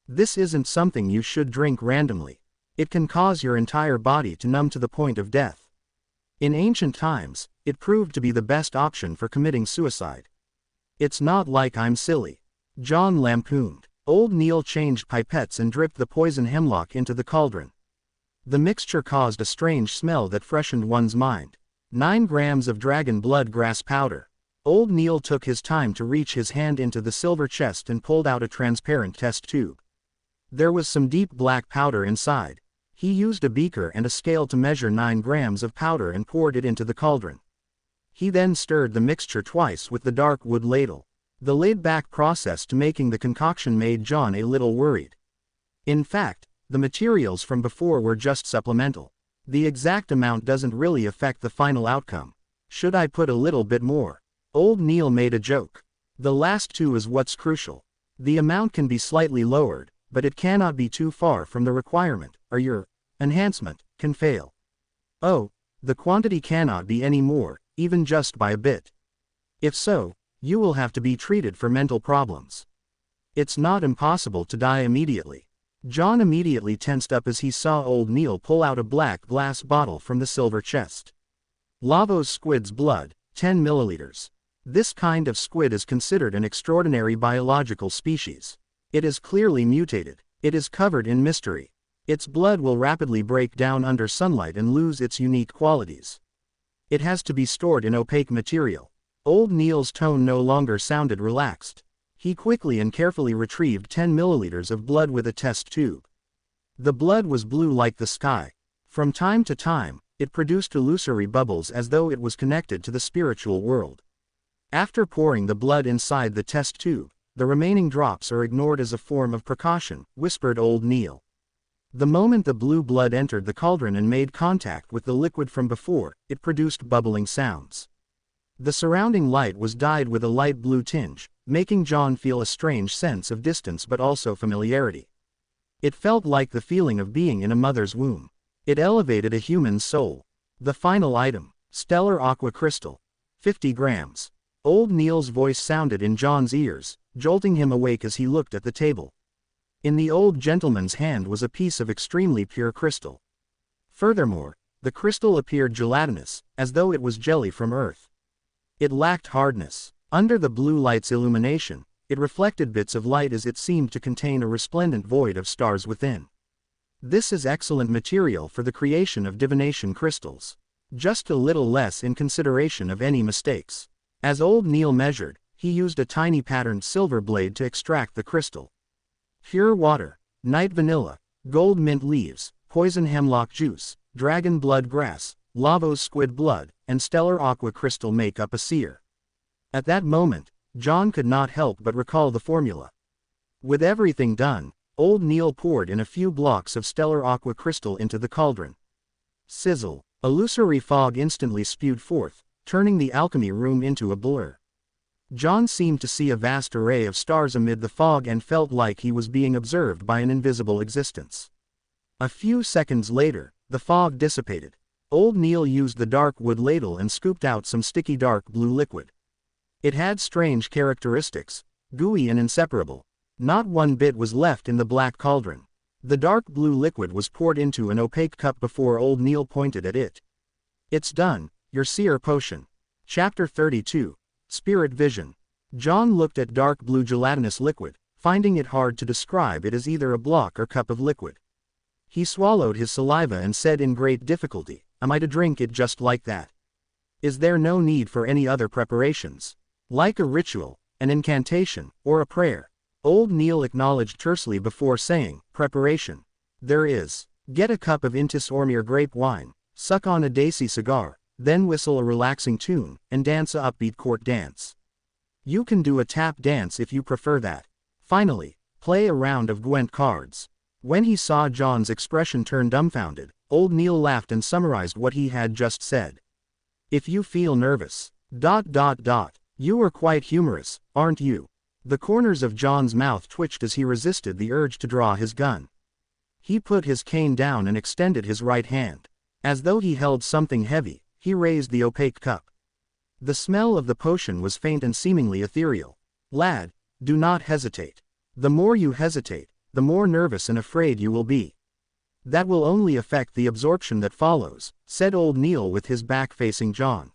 This isn't something you should drink randomly. It can cause your entire body to numb to the point of death. In ancient times, it proved to be the best option for committing suicide. It's not like I'm silly. John lampooned. Old Neil changed pipettes and dripped the poison hemlock into the cauldron. The mixture caused a strange smell that freshened one's mind. 9 grams of dragon blood grass powder. Old Neil took his time to reach his hand into the silver chest and pulled out a transparent test tube. There was some deep black powder inside. He used a beaker and a scale to measure 9 grams of powder and poured it into the cauldron. He then stirred the mixture twice with the dark wood ladle. The laid-back process to making the concoction made John a little worried. In fact, the materials from before were just supplemental. The exact amount doesn't really affect the final outcome. Should I put a little bit more? Old Neil made a joke. The last 2 is what's crucial. The amount can be slightly lowered, but it cannot be too far from the requirement, or your enhancement can fail. Oh, the quantity cannot be any more, even just by a bit. If so, you will have to be treated for mental problems. It's not impossible to die immediately. John immediately tensed up as he saw Old Neil pull out a black glass bottle from the silver chest. Lavos squid's blood, 10 milliliters. This kind of squid is considered an extraordinary biological species. It is clearly mutated. It is covered in mystery. Its blood will rapidly break down under sunlight and lose its unique qualities. It has to be stored in opaque material. Old Neil's tone no longer sounded relaxed. He quickly and carefully retrieved 10 milliliters of blood with a test tube. The blood was blue like the sky. From time to time, it produced illusory bubbles as though it was connected to the spiritual world. After pouring the blood inside the test tube, the remaining drops are ignored as a form of precaution, whispered Old Neil. The moment the blue blood entered the cauldron and made contact with the liquid from before, it produced bubbling sounds. The surrounding light was dyed with a light blue tinge, making John feel a strange sense of distance but also familiarity. It felt like the feeling of being in a mother's womb. It elevated a human's soul. The final item, stellar aqua crystal. 50 grams. Old Neil's voice sounded in John's ears, jolting him awake as he looked at the table. In the old gentleman's hand was a piece of extremely pure crystal. Furthermore, the crystal appeared gelatinous, as though it was jelly from Earth. It lacked hardness. Under the blue light's illumination, it reflected bits of light as it seemed to contain a resplendent void of stars within. This is excellent material for the creation of divination crystals. Just a little less in consideration of any mistakes. As old Neil measured, he used a tiny patterned silver blade to extract the crystal. Pure water, night vanilla, gold mint leaves, poison hemlock juice, dragon blood grass, Lavos squid blood, and stellar aqua crystal make up a seer. At that moment, John could not help but recall the formula. With everything done, old Neil poured in a few blocks of stellar aqua crystal into the cauldron. Sizzle. Illusory fog instantly spewed forth, turning the alchemy room into a blur. John seemed to see a vast array of stars amid the fog and felt like he was being observed by an invisible existence. A few seconds later, the fog dissipated. Old Neil used the dark wood ladle and scooped out some sticky dark blue liquid. It had strange characteristics, gooey and inseparable. Not one bit was left in the black cauldron. The dark blue liquid was poured into an opaque cup before old Neil pointed at it. It's done, your seer potion. Chapter 32. Spirit Vision. John looked at dark blue gelatinous liquid, finding it hard to describe it as either a block or cup of liquid. He swallowed his saliva and said in great difficulty, "Am I to drink it just like that? Is there no need for any other preparations? Like a ritual, an incantation, or a prayer?" Old Neil acknowledged tersely before saying, "Preparation. There is. Get a cup of Intis Ormir grape wine, suck on a daisy cigar, then whistle a relaxing tune, and dance a upbeat court dance. You can do a tap dance if you prefer that. Finally, play a round of Gwent cards." When he saw John's expression turn dumbfounded, old Neil laughed and summarized what he had just said. "If you feel nervous, ... You are quite humorous, aren't you?" The corners of John's mouth twitched as he resisted the urge to draw his gun. He put his cane down and extended his right hand. As though he held something heavy, he raised the opaque cup. The smell of the potion was faint and seemingly ethereal. "Lad, do not hesitate. The more you hesitate, the more nervous and afraid you will be. That will only affect the absorption that follows," said old Neil with his back facing John.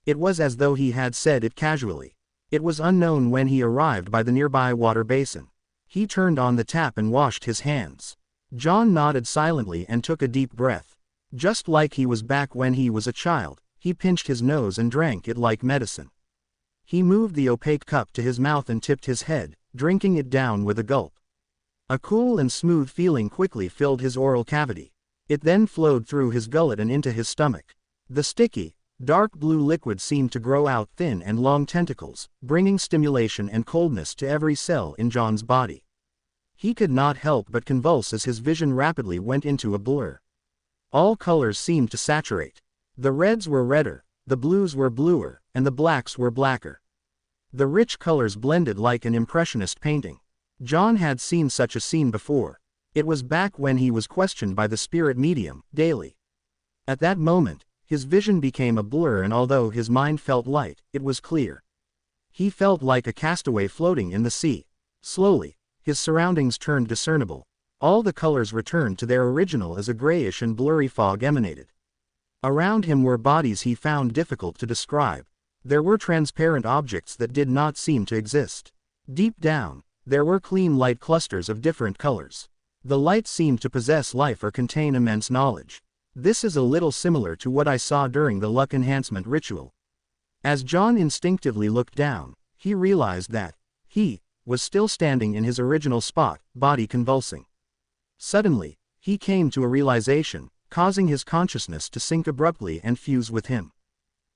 It was as though he had said it casually. It was unknown when he arrived by the nearby water basin. He turned on the tap and washed his hands. John nodded silently and took a deep breath. Just like he was back when he was a child, he pinched his nose and drank it like medicine. He moved the opaque cup to his mouth and tipped his head, drinking it down with a gulp. A cool and smooth feeling quickly filled his oral cavity. It then flowed through his gullet and into his stomach. The sticky, dark blue liquid seemed to grow out thin and long tentacles, bringing stimulation and coldness to every cell in John's body. He could not help but convulse as his vision rapidly went into a blur. All colors seemed to saturate. The reds were redder, the blues were bluer, and the blacks were blacker. The rich colors blended like an impressionist painting. John had seen such a scene before. It was back when he was questioned by the spirit medium, daily. At that moment, his vision became a blur, and although his mind felt light, it was clear. He felt like a castaway floating in the sea. Slowly, his surroundings turned discernible. All the colors returned to their original as a grayish and blurry fog emanated. Around him were bodies he found difficult to describe. There were transparent objects that did not seem to exist. Deep down, there were clean light clusters of different colors. The light seemed to possess life or contain immense knowledge. This is a little similar to what I saw during the luck enhancement ritual. As John instinctively looked down, he realized that he was still standing in his original spot, body convulsing. Suddenly, he came to a realization, causing his consciousness to sink abruptly and fuse with him.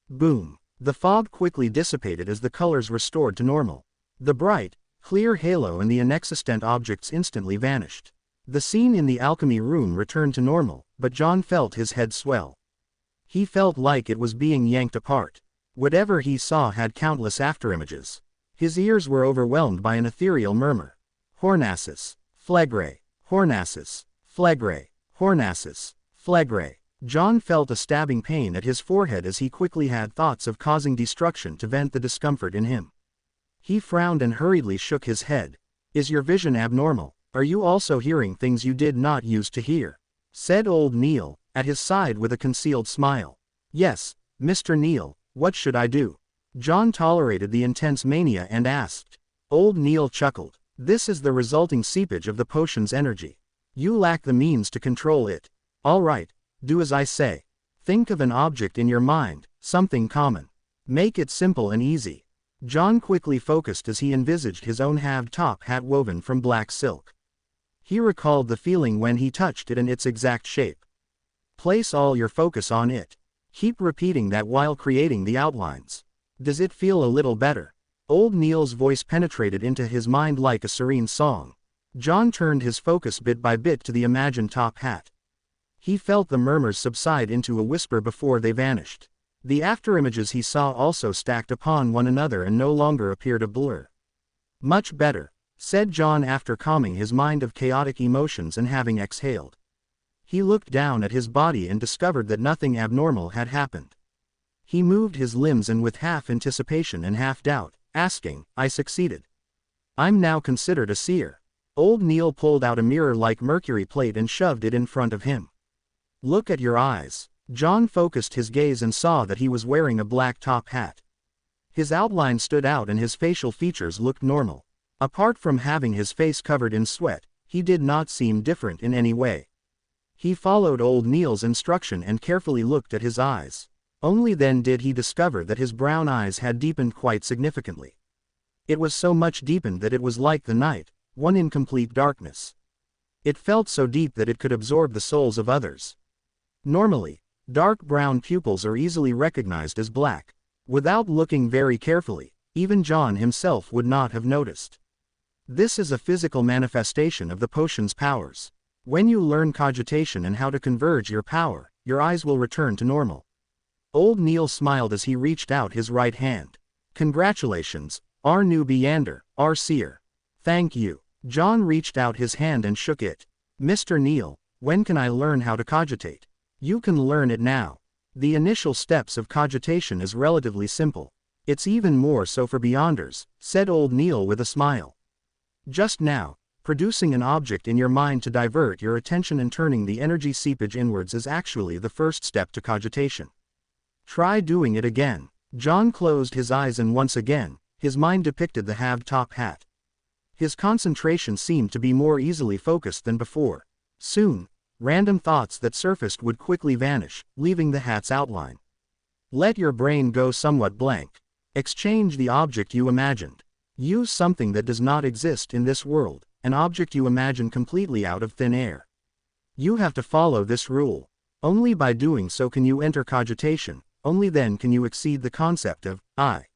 Boom! The fog quickly dissipated as the colors restored to normal. The bright, clear halo and the inexistent objects instantly vanished. The scene in the alchemy room returned to normal, but John felt his head swell. He felt like it was being yanked apart. Whatever he saw had countless afterimages. His ears were overwhelmed by an ethereal murmur. Hornassus, Phlegre, Hornassus, Phlegre, Hornassus, Phlegre. John felt a stabbing pain at his forehead as he quickly had thoughts of causing destruction to vent the discomfort in him. He frowned and hurriedly shook his head. "Is your vision abnormal? Are you also hearing things you did not used to hear?" said old Neil, at his side with a concealed smile. "Yes, Mr. Neil, what should I do?" John tolerated the intense mania and asked. Old Neil chuckled. "This is the resulting seepage of the potion's energy. You lack the means to control it. All right, do as I say. Think of an object in your mind, something common. Make it simple and easy. John quickly focused as he envisaged his own halved top hat woven from black silk. He recalled the feeling when he touched it and its exact shape. Place all your focus on it. Keep repeating that while creating the outlines. Does it feel a little better? Old Neil's voice penetrated into his mind like a serene song. John turned his focus bit by bit to the imagined top hat. He felt the murmurs subside into a whisper before they vanished. The afterimages he saw also stacked upon one another and no longer appeared a blur. Much better, said John after calming his mind of chaotic emotions and having exhaled. He looked down at his body and discovered that nothing abnormal had happened. He moved his limbs and with half anticipation and half doubt, asking, I succeeded. I'm now considered a seer. Old Neil pulled out a mirror-like mercury plate and shoved it in front of him. Look at your eyes. John focused his gaze and saw that he was wearing a black top hat. His outline stood out and his facial features looked normal. Apart from having his face covered in sweat, he did not seem different in any way. He followed Old Neil's instruction and carefully looked at his eyes. Only then did he discover that his brown eyes had deepened quite significantly. It was so much deepened that it was like the night, one in complete darkness. It felt so deep that it could absorb the souls of others. Normally, dark brown pupils are easily recognized as black. Without looking very carefully, even John himself would not have noticed. This is a physical manifestation of the potion's powers. When you learn cogitation and how to converge your power, your eyes will return to normal. Old Neil smiled as he reached out his right hand. Congratulations, our new Beander, our seer. Thank you. John reached out his hand and shook it. Mr. Neil, when can I learn how to cogitate? You can learn it now. The initial steps of cogitation is relatively simple. It's even more so for Beyonders, said Old Neil with a smile. Just now, producing an object in your mind to divert your attention and turning the energy seepage inwards is actually the first step to cogitation. Try doing it again. John closed his eyes and once again, his mind depicted the halved top hat. His concentration seemed to be more easily focused than before. Soon, random thoughts that surfaced would quickly vanish, leaving the hat's outline. Let your brain go somewhat blank. Exchange the object you imagined. Use something that does not exist in this world, an object you imagine completely out of thin air. You have to follow this rule. Only by doing so can you enter cogitation, only then can you exceed the concept of I.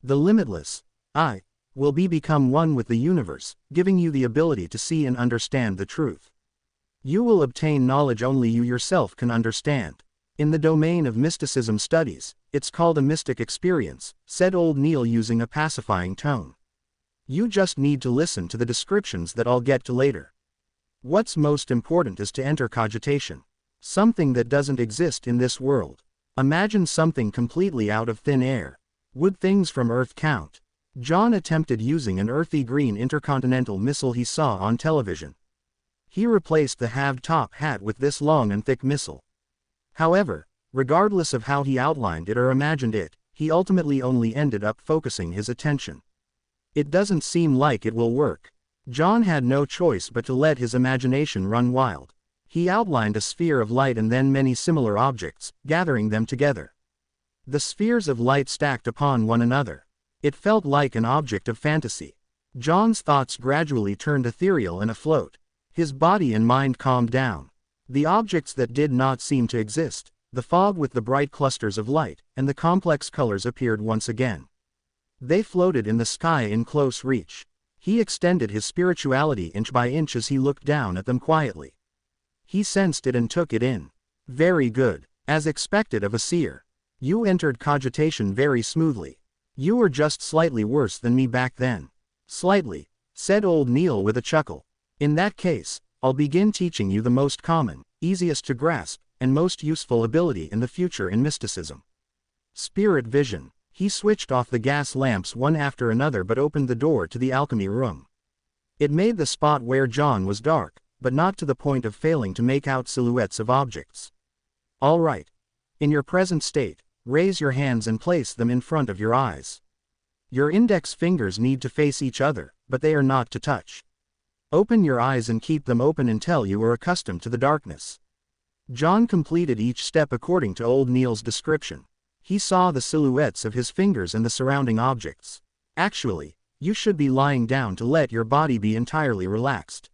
The limitless I will become one with the universe, giving you the ability to see and understand the truth. You will obtain knowledge only you yourself can understand. In the domain of mysticism studies, it's called a mystic experience, said Old Neil using a pacifying tone. You just need to listen to the descriptions that I'll get to later. What's most important is to enter cogitation. Something that doesn't exist in this world. Imagine something completely out of thin air. Would things from Earth count? John attempted using an earthy green intercontinental missile he saw on television. He replaced the halved top hat with this long and thick missile. However, regardless of how he outlined it or imagined it, he ultimately only ended up focusing his attention. It doesn't seem like it will work. John had no choice but to let his imagination run wild. He outlined a sphere of light and then many similar objects, gathering them together. The spheres of light stacked upon one another. It felt like an object of fantasy. John's thoughts gradually turned ethereal and afloat. His body and mind calmed down. The objects that did not seem to exist, the fog with the bright clusters of light, and the complex colors appeared once again. They floated in the sky in close reach. He extended his spirituality inch by inch as he looked down at them quietly. He sensed it and took it in. Very good. As expected of a seer. You entered cogitation very smoothly. You were just slightly worse than me back then. Slightly, said Old Neil with a chuckle. In that case, I'll begin teaching you the most common, easiest to grasp, and most useful ability in the future in mysticism. Spirit vision. He switched off the gas lamps one after another but opened the door to the alchemy room. It made the spot where John was dark, but not to the point of failing to make out silhouettes of objects. All right. In your present state, raise your hands and place them in front of your eyes. Your index fingers need to face each other, but they are not to touch. Open your eyes and keep them open until you are accustomed to the darkness. John completed each step according to old Neil's description. He saw the silhouettes of his fingers and the surrounding objects. Actually, you should be lying down to let your body be entirely relaxed.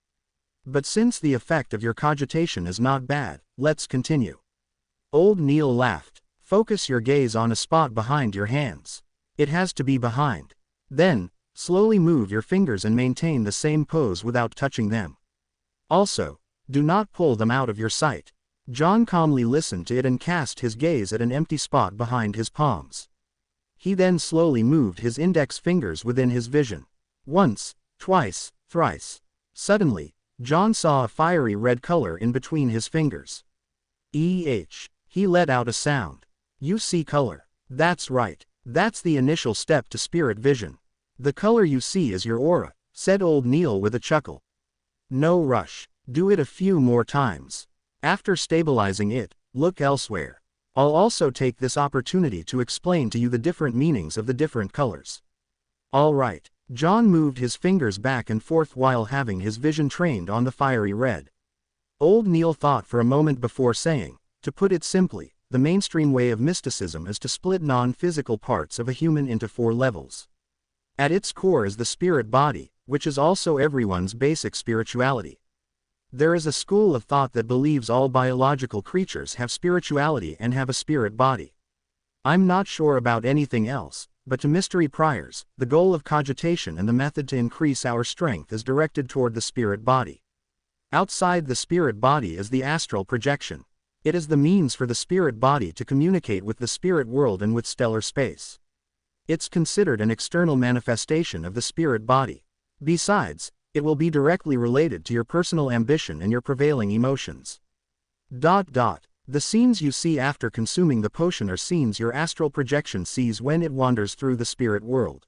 But since the effect of your cogitation is not bad, let's continue. Old Neil laughed. Focus your gaze on a spot behind your hands. It has to be behind. Then, slowly move your fingers and maintain the same pose without touching them. Also, do not pull them out of your sight. John calmly listened to it and cast his gaze at an empty spot behind his palms. He then slowly moved his index fingers within his vision. Once, twice, thrice. Suddenly, John saw a fiery red color in between his fingers. He let out a sound. You see color. That's right. That's the initial step to spirit vision. The color you see is your aura, said old Neil with a chuckle. No rush. Do it a few more times. After stabilizing it, look elsewhere. I'll also take this opportunity to explain to you the different meanings of the different colors. All right. John moved his fingers back and forth while having his vision trained on the fiery red. Old Neil thought for a moment before saying, to put it simply, the mainstream way of mysticism is to split non-physical parts of a human into 4 levels. At its core is the spirit body, which is also everyone's basic spirituality. There is a school of thought that believes all biological creatures have spirituality and have a spirit body. I'm not sure about anything else, but to mystery priors, the goal of cogitation and the method to increase our strength is directed toward the spirit body. Outside the spirit body is the astral projection. It is the means for the spirit body to communicate with the spirit world and with stellar space. It's considered an external manifestation of the spirit body. Besides, it will be directly related to your personal ambition and your prevailing emotions. The scenes you see after consuming the potion are scenes your astral projection sees when it wanders through the spirit world.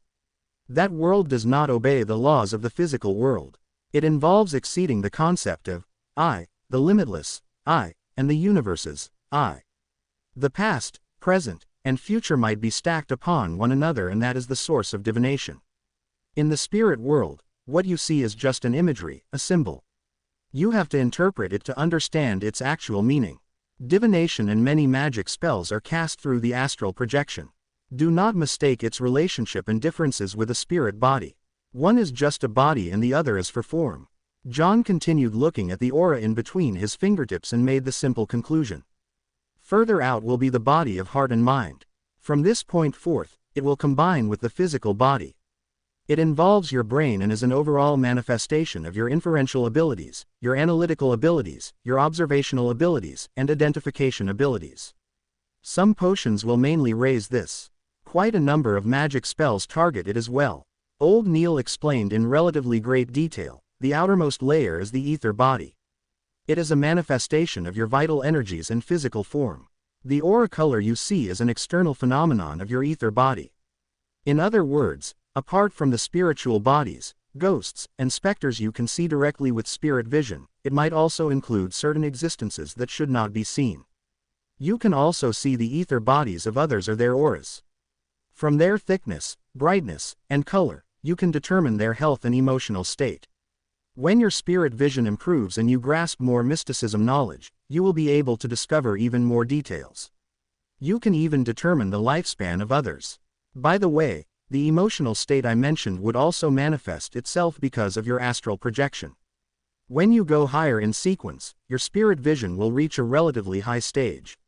That world does not obey the laws of the physical world. It involves exceeding the concept of I, the limitless I, and the universe's I. The past, present, and future might be stacked upon one another, and that is the source of divination. In the spirit world, what you see is just an imagery, a symbol. You have to interpret it to understand its actual meaning. Divination and many magic spells are cast through the astral projection. Do not mistake its relationship and differences with a spirit body. One is just a body and the other is for form. John continued looking at the aura in between his fingertips and made the simple conclusion. Further out will be the body of heart and mind. From this point forth, it will combine with the physical body. It involves your brain and is an overall manifestation of your inferential abilities, your analytical abilities, your observational abilities, and identification abilities. Some potions will mainly raise this. Quite a number of magic spells target it as well. Old Neil explained in relatively great detail. The outermost layer is the ether body. It is a manifestation of your vital energies and physical form. The aura color you see is an external phenomenon of your ether body. In other words, apart from the spiritual bodies, ghosts, and specters you can see directly with spirit vision, it might also include certain existences that should not be seen. You can also see the ether bodies of others or their auras. From their thickness, brightness, and color, you can determine their health and emotional state. When your spirit vision improves and you grasp more mysticism knowledge, you will be able to discover even more details. You can even determine the lifespan of others. By the way, the emotional state I mentioned would also manifest itself because of your astral projection. When you go higher in sequence, your spirit vision will reach a relatively high stage.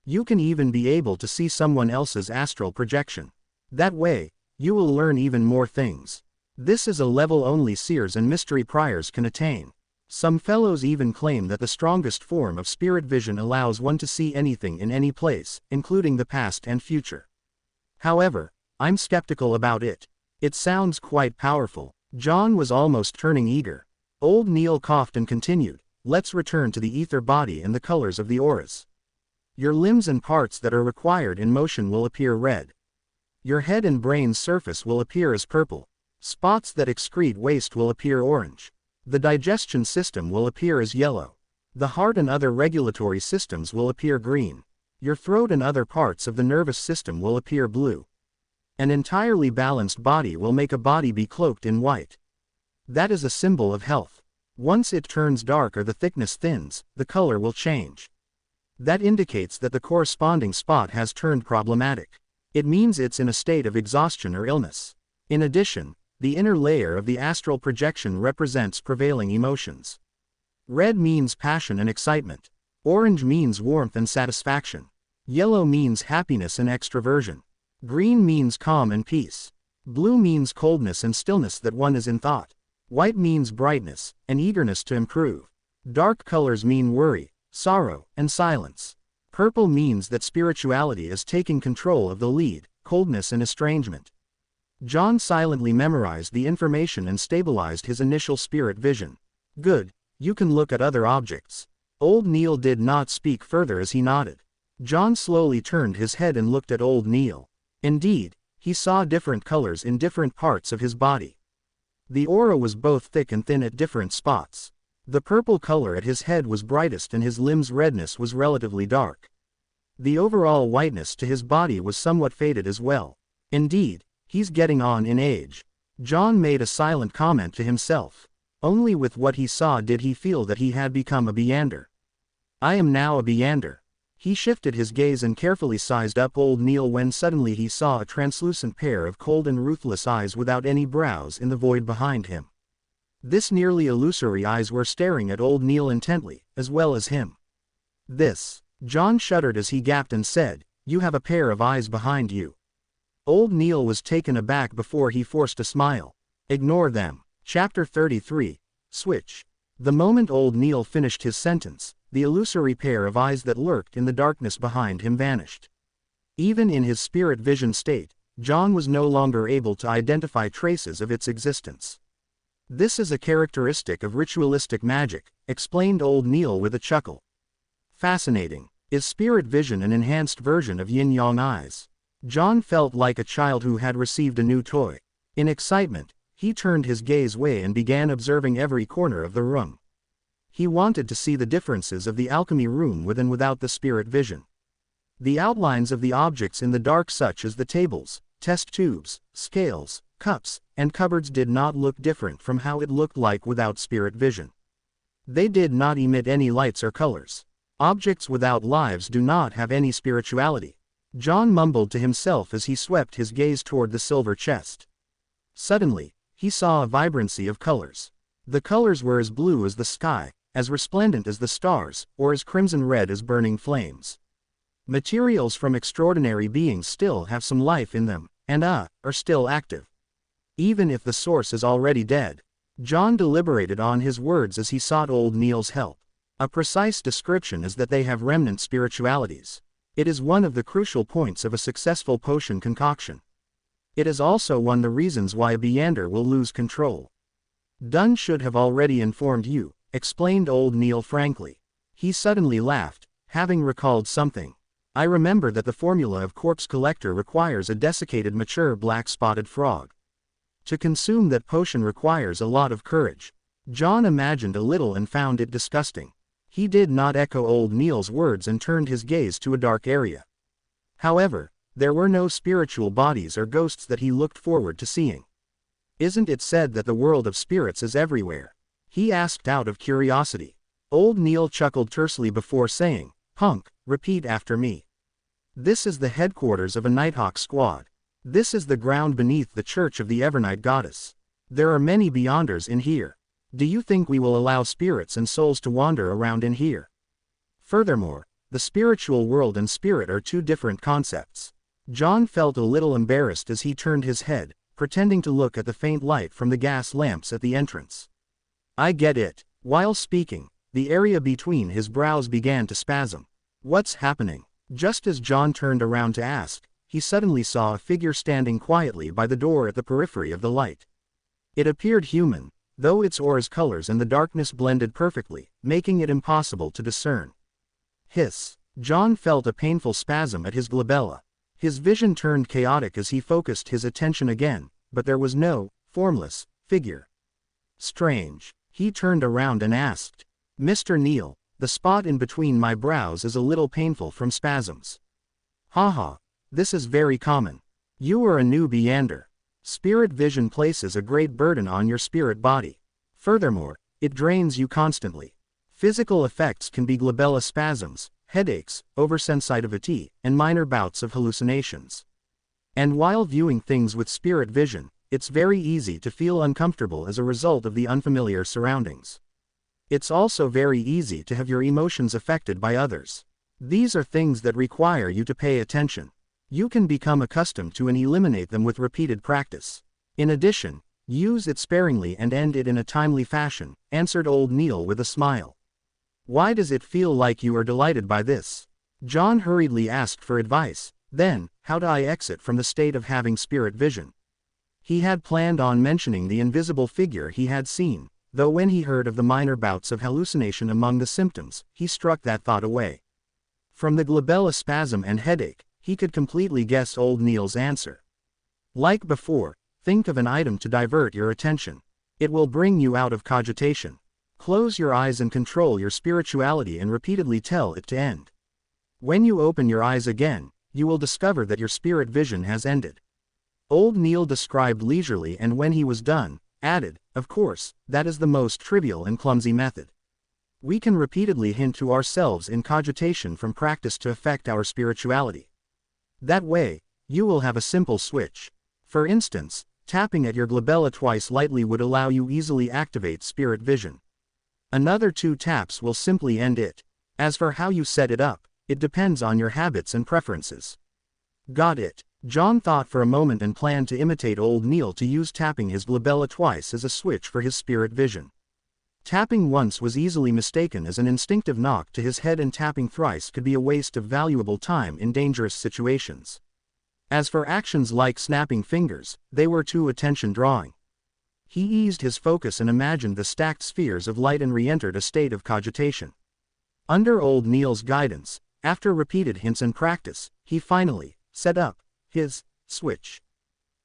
You can even be able to see someone else's astral projection. That way, you will learn even more things. This is a level only seers and mystery priors can attain. Some fellows even claim that the strongest form of spirit vision allows one to see anything in any place, including the past and future. However, I'm skeptical about it. It sounds quite powerful. John was almost turning eager. Old Neil coughed and continued, let's return to the ether body and the colors of the auras. Your limbs and parts that are required in motion will appear red. Your head and brain's surface will appear as purple. Spots that excrete waste will appear orange. The digestion system will appear as yellow. The heart and other regulatory systems will appear green. Your throat and other parts of the nervous system will appear blue. An entirely balanced body will make a body be cloaked in white. That is a symbol of health. Once it turns dark or the thickness thins, the color will change. That indicates that the corresponding spot has turned problematic. It means it's in a state of exhaustion or illness. In addition, the inner layer of the astral projection represents prevailing emotions. Red means passion and excitement. Orange means warmth and satisfaction. Yellow means happiness and extroversion. Green means calm and peace. Blue means coldness and stillness that one is in thought. White means brightness, and eagerness to improve. Dark colors mean worry, sorrow, and silence. Purple means that spirituality is taking control of the lead, coldness and estrangement. John silently memorized the information and stabilized his initial spirit vision. Good, you can look at other objects. Old Neil did not speak further as he nodded. John slowly turned his head and looked at Old Neil. Indeed, he saw different colors in different parts of his body. The aura was both thick and thin at different spots. The purple color at his head was brightest and his limbs' redness was relatively dark. The overall whiteness to his body was somewhat faded as well. Indeed, he's getting on in age. John made a silent comment to himself. Only with what he saw did he feel that he had become a Beander. I am now a Beander. He shifted his gaze and carefully sized up Old Neil when suddenly he saw a translucent pair of cold and ruthless eyes without any brows in the void behind him. This nearly illusory eyes were staring at Old Neil intently, as well as him. John shuddered as he gaped and said, "You have a pair of eyes behind you." Old Neil was taken aback before he forced a smile. Ignore them. Chapter 33. Switch. The moment Old Neil finished his sentence, the illusory pair of eyes that lurked in the darkness behind him vanished. Even in his spirit vision state, John was no longer able to identify traces of its existence. This is a characteristic of ritualistic magic, explained Old Neil with a chuckle. Fascinating. Is spirit vision an enhanced version of yin-yang eyes? John felt like a child who had received a new toy. In excitement, he turned his gaze away and began observing every corner of the room. He wanted to see the differences of the alchemy room with and without the spirit vision. The outlines of the objects in the dark, such as the tables, test tubes, scales, cups, and cupboards, did not look different from how it looked like without spirit vision. They did not emit any lights or colors. Objects without lives do not have any spirituality. John mumbled to himself as he swept his gaze toward the silver chest. Suddenly, he saw a vibrancy of colors. The colors were as blue as the sky, as resplendent as the stars, or as crimson red as burning flames. Materials from extraordinary beings still have some life in them, and are still active. Even if the source is already dead. John deliberated on his words as he sought Old Neil's help. A precise description is that they have remnant spiritualities. It is one of the crucial points of a successful potion concoction. It is also one of the reasons why a Beander will lose control. Dunn should have already informed you, explained Old Neil frankly. He suddenly laughed, having recalled something. I remember that the formula of Corpse Collector requires a desiccated mature black-spotted frog. To consume that potion requires a lot of courage. John imagined a little and found it disgusting. He did not echo Old Neil's words and turned his gaze to a dark area. However, there were no spiritual bodies or ghosts that he looked forward to seeing. Isn't it said that the world of spirits is everywhere? He asked out of curiosity. Old Neil chuckled tersely before saying, "Punk, repeat after me. This is the headquarters of a Nighthawk squad. This is the ground beneath the church of the Evernight goddess. There are many Beyonders in here. Do you think we will allow spirits and souls to wander around in here? Furthermore, the spiritual world and spirit are two different concepts." John felt a little embarrassed as he turned his head, pretending to look at the faint light from the gas lamps at the entrance. I get it. While speaking, the area between his brows began to spasm. What's happening? Just as John turned around to ask, he suddenly saw a figure standing quietly by the door at the periphery of the light. It appeared human, though its aura's colors and the darkness blended perfectly, making it impossible to discern. Hiss! John felt a painful spasm at his glabella. His vision turned chaotic as he focused his attention again, but there was no formless figure. Strange. He turned around and asked, "Mr. Neil, the spot in between my brows is a little painful from spasms." Haha, this is very common. You are a new Beander. Spirit vision places a great burden on your spirit body. Furthermore, It drains you constantly. Physical effects can be glabella spasms, headaches, oversensitivity, and minor bouts of hallucinations. And while viewing things with spirit vision, it's very easy to feel uncomfortable as a result of the unfamiliar surroundings. It's also very easy to have your emotions affected by others. These are things that require you to pay attention. You can become accustomed to and eliminate them with repeated practice. In addition, use it sparingly and end it in a timely fashion, answered old Neil with a smile. Why does it feel like you are delighted by this? John hurriedly asked for advice. Then, how do I exit from the state of having spirit vision? He had planned on mentioning the invisible figure he had seen, though when he heard of the minor bouts of hallucination among the symptoms, he struck that thought away. From the glabella spasm and headache, he could completely guess old Neil's answer. Like before, think of an item to divert your attention. It will bring you out of cogitation. Close your eyes and control your spirituality and repeatedly tell it to end. When you open your eyes again, you will discover that your spirit vision has ended. Old Neil described leisurely, and when he was done, added, of course, that is the most trivial and clumsy method. We can repeatedly hint to ourselves in cogitation from practice to affect our spirituality. That way, you will have a simple switch. For instance, tapping at your glabella twice lightly would allow you easily activate spirit vision. Another 2 taps will simply end it. As for how you set it up, it depends on your habits and preferences. Got it. John thought for a moment and planned to imitate old Neil to use tapping his glabella twice as a switch for his spirit vision. Tapping once was easily mistaken as an instinctive knock to his head, and tapping thrice could be a waste of valuable time in dangerous situations. As for actions like snapping fingers, they were too attention-drawing. He eased his focus and imagined the stacked spheres of light and re-entered a state of cogitation. Under old Neil's guidance, after repeated hints and practice, he finally set up his switch.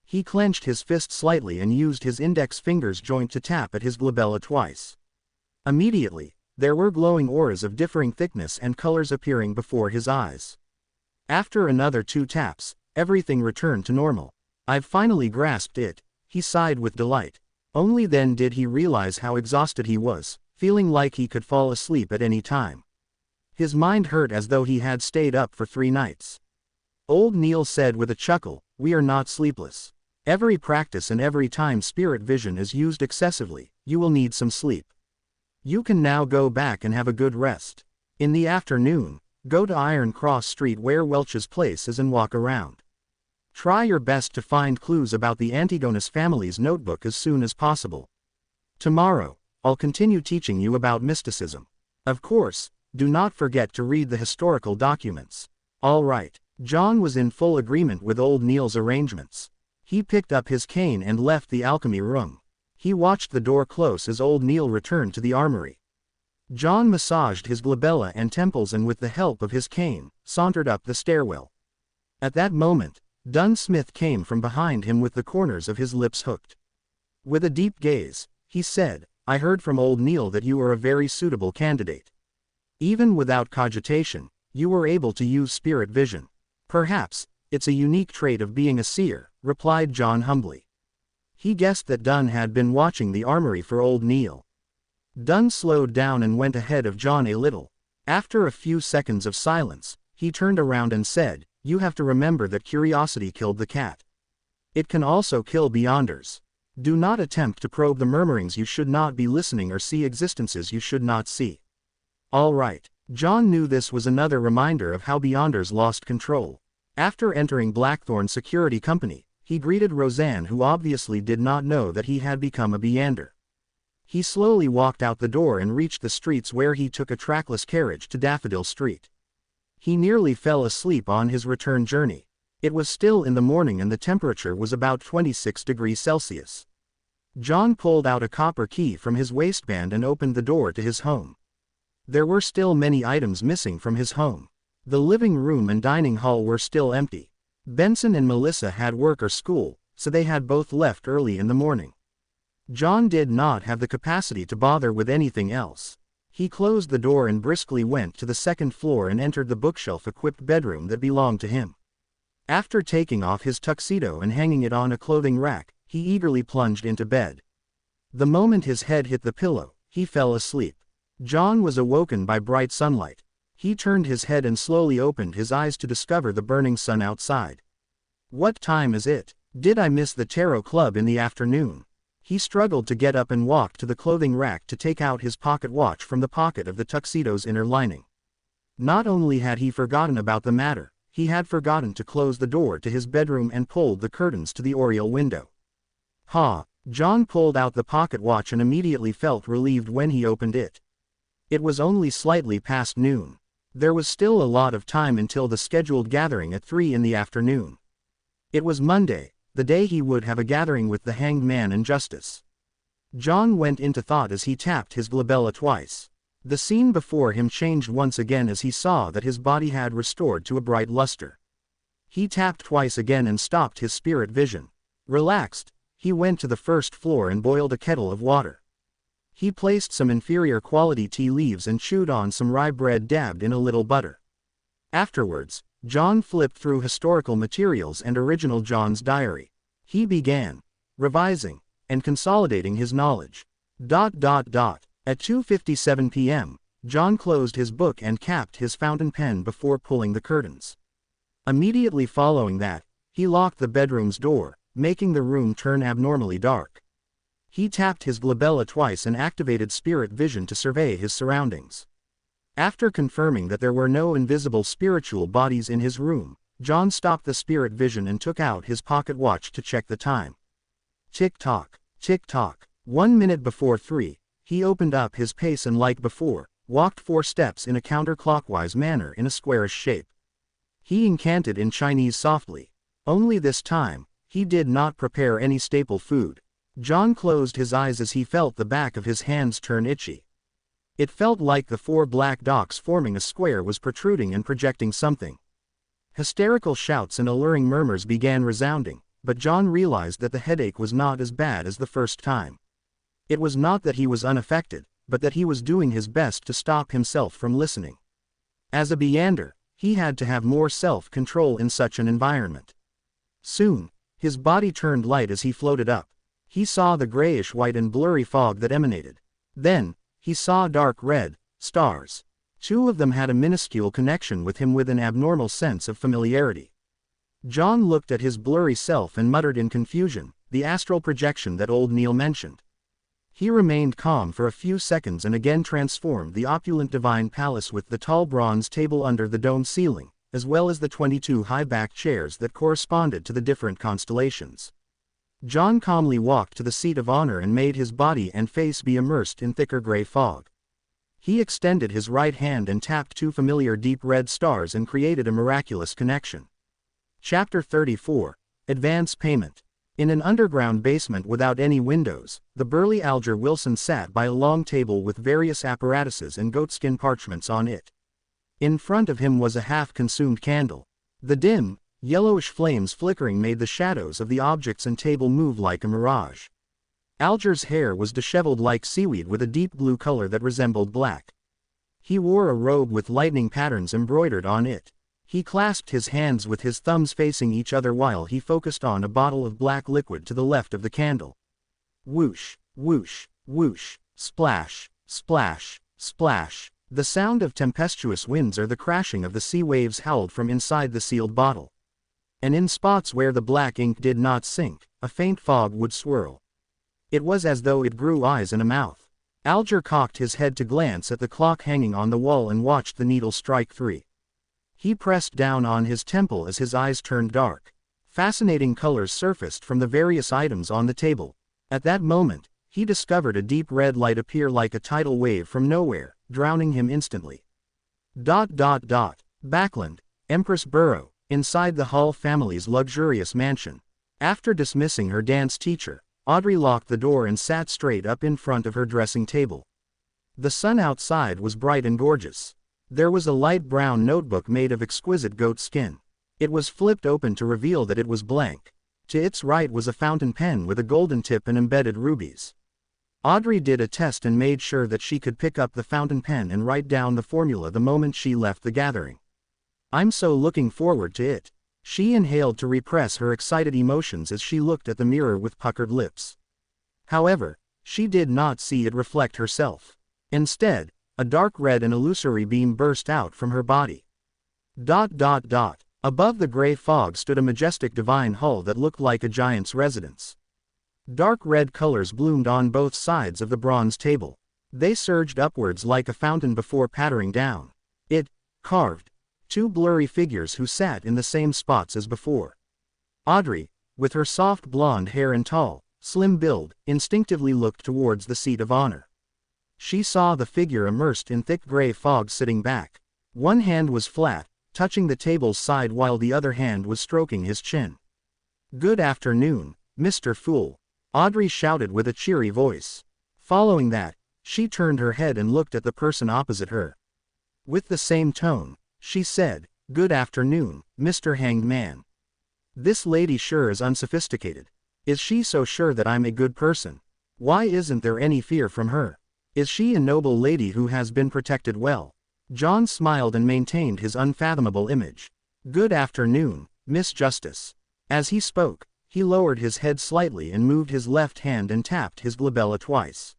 He clenched his fist slightly and used his index finger's joint to tap at his glabella twice. Immediately, there were glowing auras of differing thickness and colors appearing before his eyes. After another 2 taps, everything returned to normal. I've finally grasped it, he sighed with delight. Only then did he realize how exhausted he was, feeling like he could fall asleep at any time. His mind hurt as though he had stayed up for 3 nights. Old Neil said with a chuckle, we are not sleepless. Every practice and every time spirit vision is used excessively, you will need some sleep. You can now go back and have a good rest. In the afternoon, go to Iron Cross Street where Welch's place is and walk around. Try your best to find clues about the Antigonus family's notebook as soon as possible. Tomorrow, I'll continue teaching you about mysticism. Of course, do not forget to read the historical documents. All right. John was in full agreement with old Neil's arrangements. He picked up his cane and left the alchemy room. He watched the door close as old Neil returned to the armory. John massaged his glabella and temples and with the help of his cane, sauntered up the stairwell. At that moment, Dunn Smith came from behind him with the corners of his lips hooked. With a deep gaze, he said, I heard from old Neil that you are a very suitable candidate. Even without cogitation, you were able to use spirit vision. Perhaps, it's a unique trait of being a seer, replied John humbly. He guessed that Dunn had been watching the armory for old Neil. Dunn slowed down and went ahead of John a little. After a few seconds of silence, he turned around and said, you have to remember that curiosity killed the cat. It can also kill beyonders. Do not attempt to probe the murmurings you should not be listening or see existences you should not see. All right. John knew this was another reminder of how beyonders lost control. After entering Blackthorn Security Company, he greeted Roseanne, who obviously did not know that he had become a beyander. He slowly walked out the door and reached the streets where he took a trackless carriage to Daffodil Street. He nearly fell asleep on his return journey. It was still in the morning and the temperature was about 26 degrees Celsius. John pulled out a copper key from his waistband and opened the door to his home. There were still many items missing from his home. The living room and dining hall were still empty. Benson and Melissa had work or school, so they had both left early in the morning. John did not have the capacity to bother with anything else. He closed the door and briskly went to the 2nd floor and entered the bookshelf-equipped bedroom that belonged to him. After taking off his tuxedo and hanging it on a clothing rack, he eagerly plunged into bed. The moment his head hit the pillow, he fell asleep. John was awoken by bright sunlight. He turned his head and slowly opened his eyes to discover the burning sun outside. What time is it? Did I miss the tarot club in the afternoon? He struggled to get up and walk to the clothing rack to take out his pocket watch from the pocket of the tuxedo's inner lining. Not only had he forgotten about the matter, he had forgotten to close the door to his bedroom and pulled the curtains to the oriel window. John pulled out the pocket watch and immediately felt relieved when he opened it. It was only slightly past noon. There was still a lot of time until the scheduled gathering at 3 in the afternoon. It was Monday, the day he would have a gathering with the hanged man and justice. John went into thought as he tapped his glabella twice. The scene before him changed once again as he saw that his body had restored to a bright luster. He tapped twice again and stopped his spirit vision. Relaxed, he went to the first floor and boiled a kettle of water. He placed some inferior quality tea leaves and chewed on some rye bread dabbed in a little butter. Afterwards, John flipped through historical materials and original John's diary. He began revising and consolidating his knowledge. At 2:57 p.m., John closed his book and capped his fountain pen before pulling the curtains. Immediately following that, he locked the bedroom's door, making the room turn abnormally dark. He tapped his glabella twice and activated spirit vision to survey his surroundings. After confirming that there were no invisible spiritual bodies in his room, John stopped the spirit vision and took out his pocket watch to check the time. Tick-tock, tick-tock. 1 minute before 3, he opened up his pace and like before, walked 4 steps in a counterclockwise manner in a squarish shape. He incanted in Chinese softly. Only this time, he did not prepare any staple food. John closed his eyes as he felt the back of his hands turn itchy. It felt like the 4 black dots forming a square was protruding and projecting something. Hysterical shouts and alluring murmurs began resounding, but John realized that the headache was not as bad as the first time. It was not that he was unaffected, but that he was doing his best to stop himself from listening. As a Beander, he had to have more self-control in such an environment. Soon, his body turned light as he floated up. He saw the grayish-white and blurry fog that emanated. Then, he saw dark red stars. 2 of them had a minuscule connection with him with an abnormal sense of familiarity. John looked at his blurry self and muttered in confusion, the astral projection that old Neil mentioned. He remained calm for a few seconds and again transformed the opulent divine palace with the tall bronze table under the dome ceiling, as well as the 22 high-backed chairs that corresponded to the different constellations. John calmly walked to the seat of honor and made his body and face be immersed in thicker gray fog. He extended his right hand and tapped 2 familiar deep red stars and created a miraculous connection. Chapter 34. Advance Payment. In an underground basement without any windows, the burly Alger Wilson sat by a long table with various apparatuses and goatskin parchments on it. In front of him was a half-consumed candle. The dim, yellowish flames flickering made the shadows of the objects and table move like a mirage. Alger's hair was disheveled like seaweed with a deep blue color that resembled black. He wore a robe with lightning patterns embroidered on it. He clasped his hands with his thumbs facing each other while he focused on a bottle of black liquid to the left of the candle. Whoosh, whoosh, whoosh, splash, splash, splash. The sound of tempestuous winds or the crashing of the sea waves howled from inside the sealed bottle. And in spots where the black ink did not sink, a faint fog would swirl. It was as though it grew eyes and a mouth. Alger cocked his head to glance at the clock hanging on the wall and watched the needle strike 3. He pressed down on his temple as his eyes turned dark. Fascinating colors surfaced from the various items on the table. At that moment, he discovered a deep red light appear like a tidal wave from nowhere, drowning him instantly. Backland, Empress Borough, inside the Hall family's luxurious mansion. After dismissing her dance teacher, Audrey locked the door and sat straight up in front of her dressing table. The sun outside was bright and gorgeous. There was a light brown notebook made of exquisite goat skin. It was flipped open to reveal that it was blank. To its right was a fountain pen with a golden tip and embedded rubies. Audrey did a test and made sure that she could pick up the fountain pen and write down the formula the moment she left the gathering. "I'm so looking forward to it." She inhaled to repress her excited emotions as she looked at the mirror with puckered lips. However, She did not see it reflect herself. Instead, a dark red and illusory beam burst out from her body. Above the gray fog stood a majestic divine hull that looked like a giant's residence. Dark red colors bloomed on both sides of the bronze table. They surged upwards like a fountain before pattering down. It carved two blurry figures who sat in the same spots as before. Audrey, with her soft blonde hair and tall, slim build, instinctively looked towards the seat of honor. She saw the figure immersed in thick gray fog sitting back. One hand was flat, touching the table's side while the other hand was stroking his chin. "Good afternoon, Mr. Fool," Audrey shouted with a cheery voice. Following that, she turned her head and looked at the person opposite her. With the same tone, she said, "Good afternoon, Mr. Hanged Man. This lady sure is unsophisticated. Is she so sure that I'm a good person? Why isn't there any fear from her? Is she a noble lady who has been protected well?" John smiled and maintained his unfathomable image. "Good afternoon, Miss Justice." As he spoke, he lowered his head slightly and moved his left hand and tapped his glabella twice.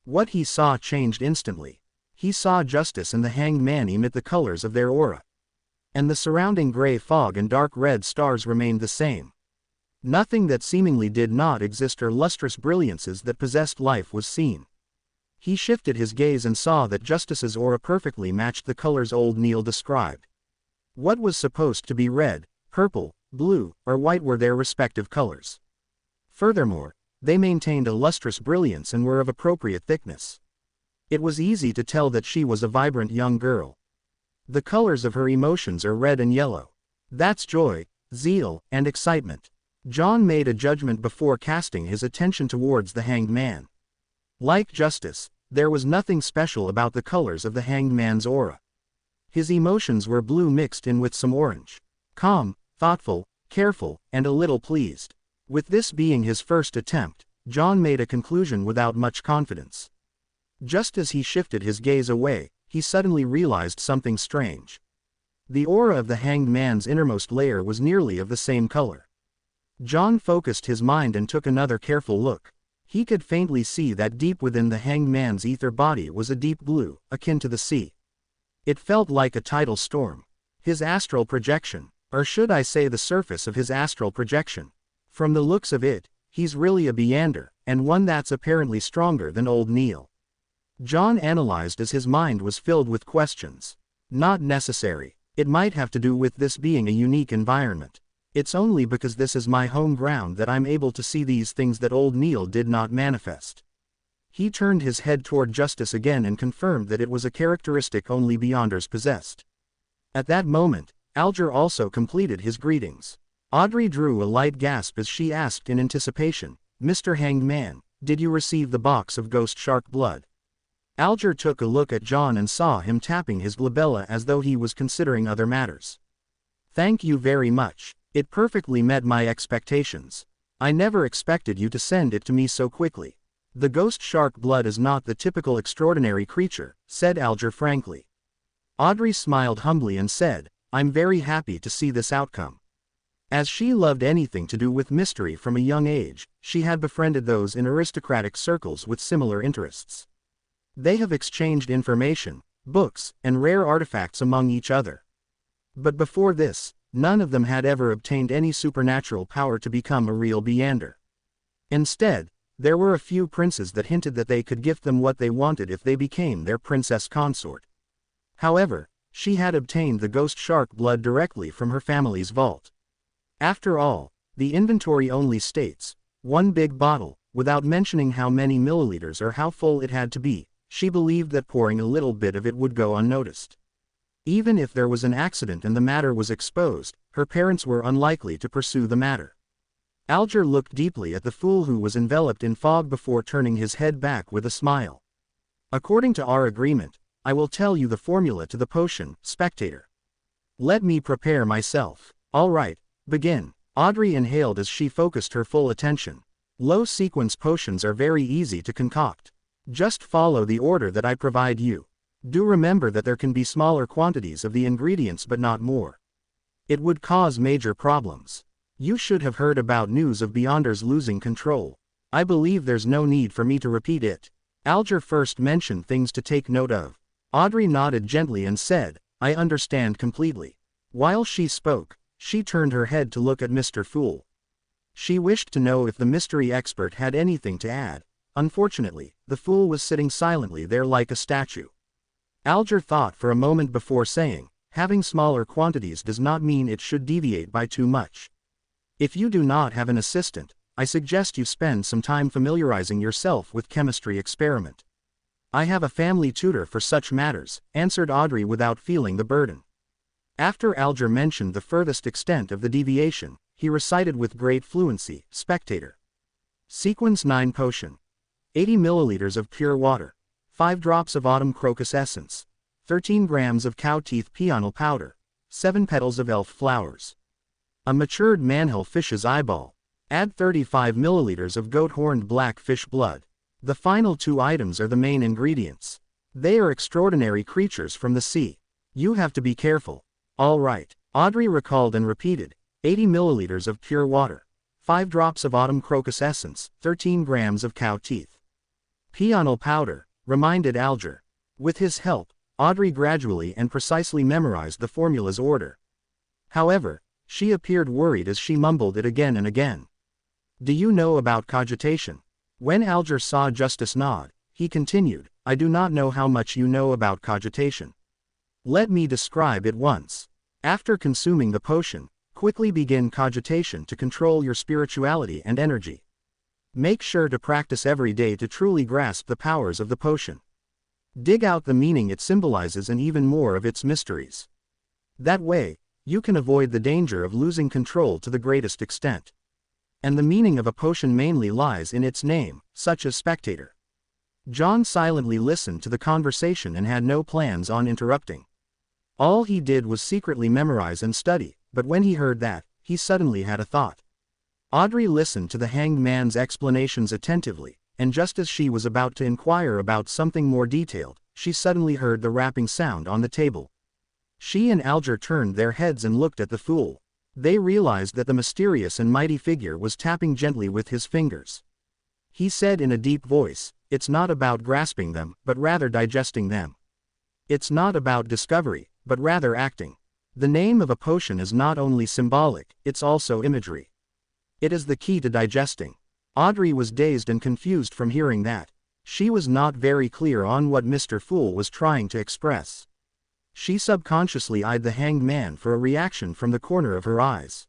What he saw changed instantly. He saw Justice and the Hanged Man emit the colors of their aura. And the surrounding gray fog and dark red stars remained the same. Nothing that seemingly did not exist or lustrous brilliances that possessed life was seen. He shifted his gaze and saw that Justice's aura perfectly matched the colors old Neil described. What was supposed to be red, purple, blue, or white were their respective colors. Furthermore, they maintained a lustrous brilliance and were of appropriate thickness. It was easy to tell that she was a vibrant young girl. The colors of her emotions are red and yellow. That's joy, zeal, and excitement. John made a judgment before casting his attention towards the Hanged Man. Like Justice, there was nothing special about the colors of the Hanged Man's aura. His emotions were blue mixed in with some orange. Calm, thoughtful, careful, and a little pleased. With this being his first attempt, John made a conclusion without much confidence. Just as he shifted his gaze away, he suddenly realized something strange. The aura of the Hanged Man's innermost layer was nearly of the same color. John focused his mind and took another careful look. He could faintly see that deep within the Hanged Man's ether body was a deep blue, akin to the sea. It felt like a tidal storm. His astral projection, or should I say the surface of his astral projection. From the looks of it, he's really a Beander, and one that's apparently stronger than old Neil. John analyzed as his mind was filled with questions. Not necessary. It might have to do with this being a unique environment. It's only because this is my home ground that I'm able to see these things that old Neil did not manifest. He turned his head toward Justice again and confirmed that it was a characteristic only Beyonders possessed. At that moment, Alger also completed his greetings. Audrey drew a light gasp as she asked in anticipation, "Mr. Hanged Man, did you receive the box of ghost shark blood?" Alger took a look at John and saw him tapping his glabella as though he was considering other matters. "Thank you very much. It perfectly met my expectations. I never expected you to send it to me so quickly. The ghost shark blood is not the typical extraordinary creature," said Alger frankly. Audrey smiled humbly and said, "I'm very happy to see this outcome." As she loved anything to do with mystery from a young age, she had befriended those in aristocratic circles with similar interests. They have exchanged information, books, and rare artifacts among each other. But before this, none of them had ever obtained any supernatural power to become a real Beander. Instead, there were a few princes that hinted that they could gift them what they wanted if they became their princess consort. However, she had obtained the ghost shark blood directly from her family's vault. After all, the inventory only states, 1 big bottle, without mentioning how many milliliters or how full it had to be. She believed that pouring a little bit of it would go unnoticed. Even if there was an accident and the matter was exposed, her parents were unlikely to pursue the matter. Alger looked deeply at the fool who was enveloped in fog before turning his head back with a smile. "According to our agreement, I will tell you the formula to the potion, spectator. Let me prepare myself." "All right, begin." Audrey inhaled as she focused her full attention. Low-sequence potions are very easy to concoct. Just follow the order that I provide you. Do remember that there can be smaller quantities of the ingredients but not more. It would cause major problems. You should have heard about news of Beyonders losing control. I believe there's no need for me to repeat it. Alger first mentioned things to take note of. Audrey nodded gently and said, I understand completely. While she spoke, she turned her head to look at Mr. Fool. She wished to know if the mystery expert had anything to add. Unfortunately, the fool was sitting silently there like a statue. Alger thought for a moment before saying, having smaller quantities does not mean it should deviate by too much. If you do not have an assistant, I suggest you spend some time familiarizing yourself with chemistry experiment. I have a family tutor for such matters, answered Audrey without feeling the burden. After Alger mentioned the furthest extent of the deviation, he recited with great fluency, Spectator. Sequence 9 potion. 80 milliliters of pure water. 5 drops of autumn crocus essence. 13 grams of cow teeth peonal powder. 7 petals of elf flowers. A matured manhill fish's eyeball. Add 35 milliliters of goat-horned black fish blood. The final 2 items are the main ingredients. They are extraordinary creatures from the sea. You have to be careful. All right, Audrey recalled and repeated, 80 milliliters of pure water. 5 drops of autumn crocus essence, 13 grams of cow teeth. Peonal powder, reminded Alger. With his help, Audrey gradually and precisely memorized the formula's order. However, she appeared worried as she mumbled it again and again. Do you know about cogitation? When Alger saw Justice nod, he continued, I do not know how much you know about cogitation. Let me describe it once. After consuming the potion, quickly begin cogitation to control your spirituality and energy. Make sure to practice every day to truly grasp the powers of the potion. Dig out the meaning it symbolizes and even more of its mysteries. That way, you can avoid the danger of losing control to the greatest extent. And the meaning of a potion mainly lies in its name, such as Spectator. John silently listened to the conversation and had no plans on interrupting. All he did was secretly memorize and study, but when he heard that, he suddenly had a thought. Audrey listened to the hanged man's explanations attentively, and just as she was about to inquire about something more detailed, she suddenly heard the rapping sound on the table. She and Alger turned their heads and looked at the fool. They realized that the mysterious and mighty figure was tapping gently with his fingers. He said in a deep voice, it's not about grasping them, but rather digesting them. It's not about discovery, but rather acting. The name of a potion is not only symbolic, it's also imagery. It is the key to digesting. Audrey was dazed and confused from hearing that. She was not very clear on what Mr. Fool was trying to express. She subconsciously eyed the hanged man for a reaction from the corner of her eyes.